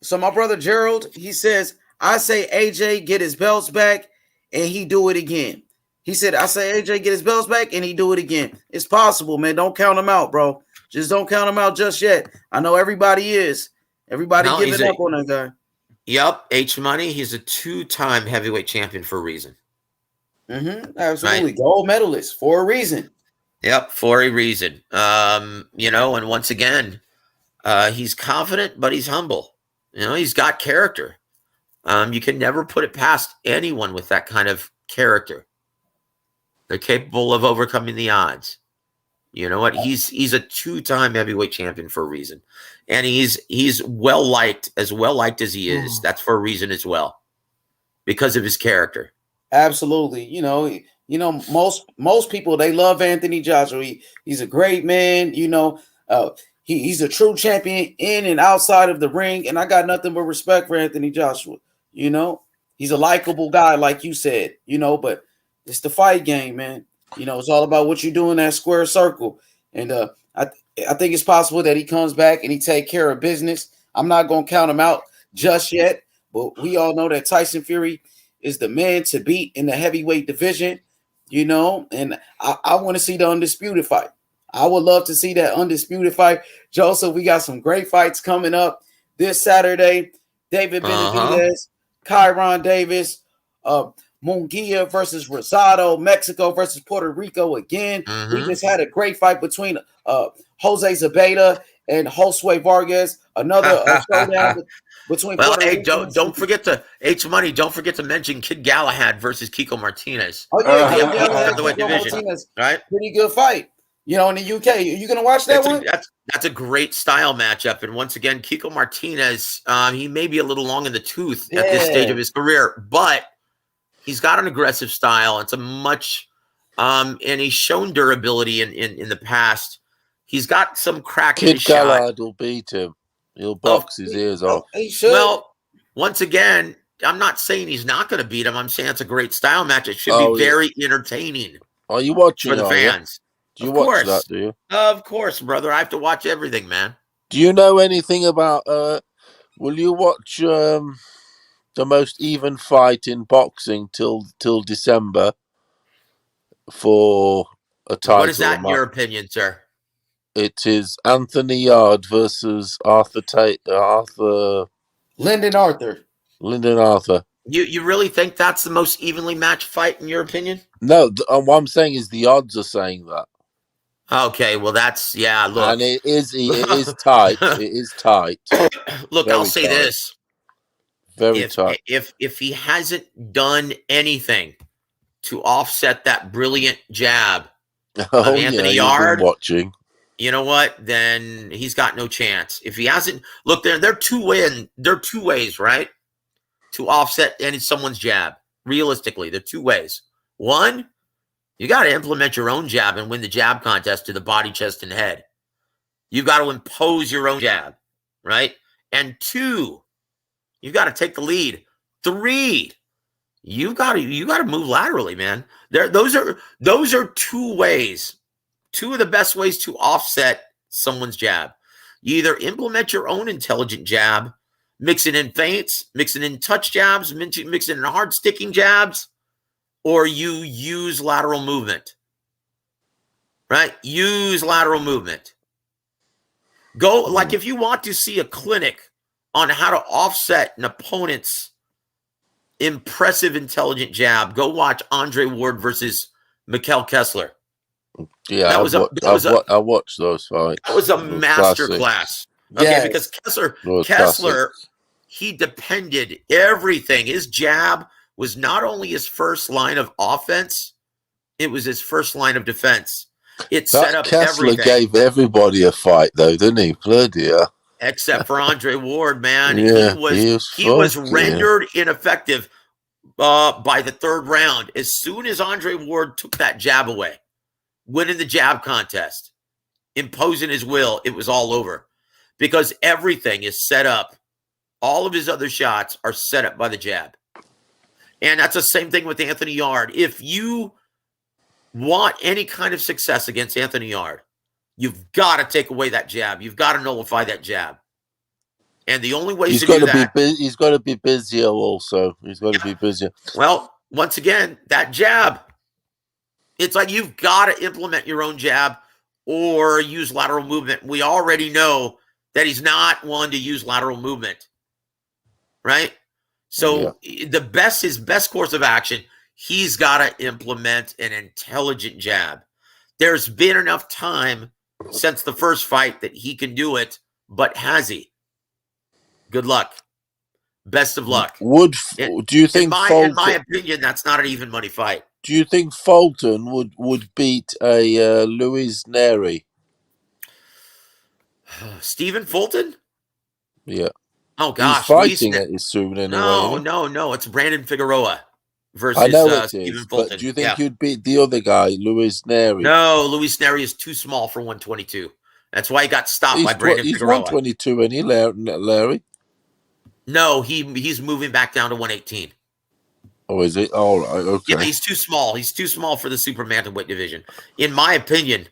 So my brother Gerald, he says, I say AJ get his belts back and he do it again. He said, I say AJ get his belts back and he do it again. It's possible, man. Don't count him out, bro. Just don't count him out just yet. I know everybody is. Everybody giving up on that guy. Yep. H Money. He's a 2-time heavyweight champion for a reason. Absolutely. Right? Gold medalist for a reason. Yep. For a reason. And once again, he's confident, but he's humble. He's got character. You can never put it past anyone with that kind of character. They're capable of overcoming the odds. You know what? He's a 2-time heavyweight champion for a reason. And he's well liked as he is. That's for a reason as well. Because of his character. Absolutely. You know, most people, they love Anthony Joshua. He's a great man. You know, he's a true champion in and outside of the ring, and I got nothing but respect for Anthony Joshua. You know, he's a likable guy, like you said. You know, but it's the fight game, man. You know, it's all about what you do in that square circle. And I think it's possible that he comes back and he take care of business. I'm not going to count him out just yet, but we all know that Tyson Fury is the man to beat in the heavyweight division. You know, and I want to see the undisputed fight. I would love to see that undisputed fight. Joseph, we got some great fights coming up this Saturday. David Benavidez, Kyron Davis, Munguia versus Rosado, Mexico versus Puerto Rico again. We just had a great fight between Jose Zabeta and Josue Vargas. Another showdown between Puerto Rico. Don't forget to H Money. Don't forget to mention Kid Galahad versus Kiko Martinez. Oh yeah, Kid Galahad, Martinez, right? Pretty good fight. You know, in the UK, are you gonna watch that one? That's a great style matchup. And once again, Kiko Martinez, he may be a little long in the tooth at this stage of his career, but he's got an aggressive style. It's a much, and he's shown durability in the past. He's got some crack in his shot. Kid Galahad will beat him. He'll box his ears off. He should. Well, once again, I'm not saying he's not going to beat him. I'm saying it's a great style match. It should be very entertaining. Are you watching for the fans? Do you watch that? Do you? Of course, brother. I have to watch everything, man. Do you know anything about? Will you watch the most even fight in boxing till December for a title? What is that in your opinion, sir? It is Anthony Yard versus Lyndon Arthur. You really think that's the most evenly matched fight in your opinion? No, what I'm saying is the odds are saying that. Okay, well that's look, and it is tight. It is tight. Look, I'll say this: very tight. If he hasn't done anything to offset that brilliant jab of Anthony Yard, watching. You know what? Then he's got no chance. If he hasn't, look, there are two ways, right, to offset someone's jab. Realistically, there are two ways. One, you got to implement your own jab and win the jab contest to the body, chest, and head. You've got to impose your own jab, right? And two, you've got to take the lead. Three, you got to move laterally, man. Those are two ways. Two of the best ways to offset someone's jab. You either implement your own intelligent jab, mixing in feints, mixing in touch jabs, mixing in hard sticking jabs, or you use lateral movement. Right? Use lateral movement. Go, like if you want to see a clinic on how to offset an opponent's impressive intelligent jab, go watch Andre Ward versus Mikkel Kessler. Yeah, I watched those fights. That was a master class. Okay, because Kessler, he depended everything. His jab was not only his first line of offense, it was his first line of defense. It set up Kessler everything. Gave everybody a fight, though, didn't he? Bloody hell. Except for Andre Ward, man. Yeah, he was rendered ineffective by the third round. As soon as Andre Ward took that jab away, winning the jab contest, imposing his will, it was all over. Because everything is set up. All of his other shots are set up by the jab. And that's the same thing with Anthony Yard. If you want any kind of success against Anthony Yard, you've got to take away that jab. You've got to nullify that jab. And the only way to do that... He's got to be busier also. He's got to be busier. Well, once again, that jab... It's like you've got to implement your own jab or use lateral movement. We already know that he's not one to use lateral movement, right? So his best course of action, he's got to implement an intelligent jab. There's been enough time since the first fight that he can do it, but has he? Good luck. Best of luck. Do you think in my opinion, that's not an even money fight. Do you think Fulton would beat a Luis Neri? Stephen Fulton? Yeah. Oh gosh, he's fighting it soon anyway. No. It's Brandon Figueroa versus I know it Stephen is, Fulton. but do you think you'd beat the other guy, Luis Neri? No, Luis Neri is too small for 122. That's why he got stopped by Brandon He's Figueroa. 122, and he Larry. No, he's moving back down to 118. Oh, is it? All right, okay. Yeah, he's too small. He's too small for the super bantamweight division. In my opinion,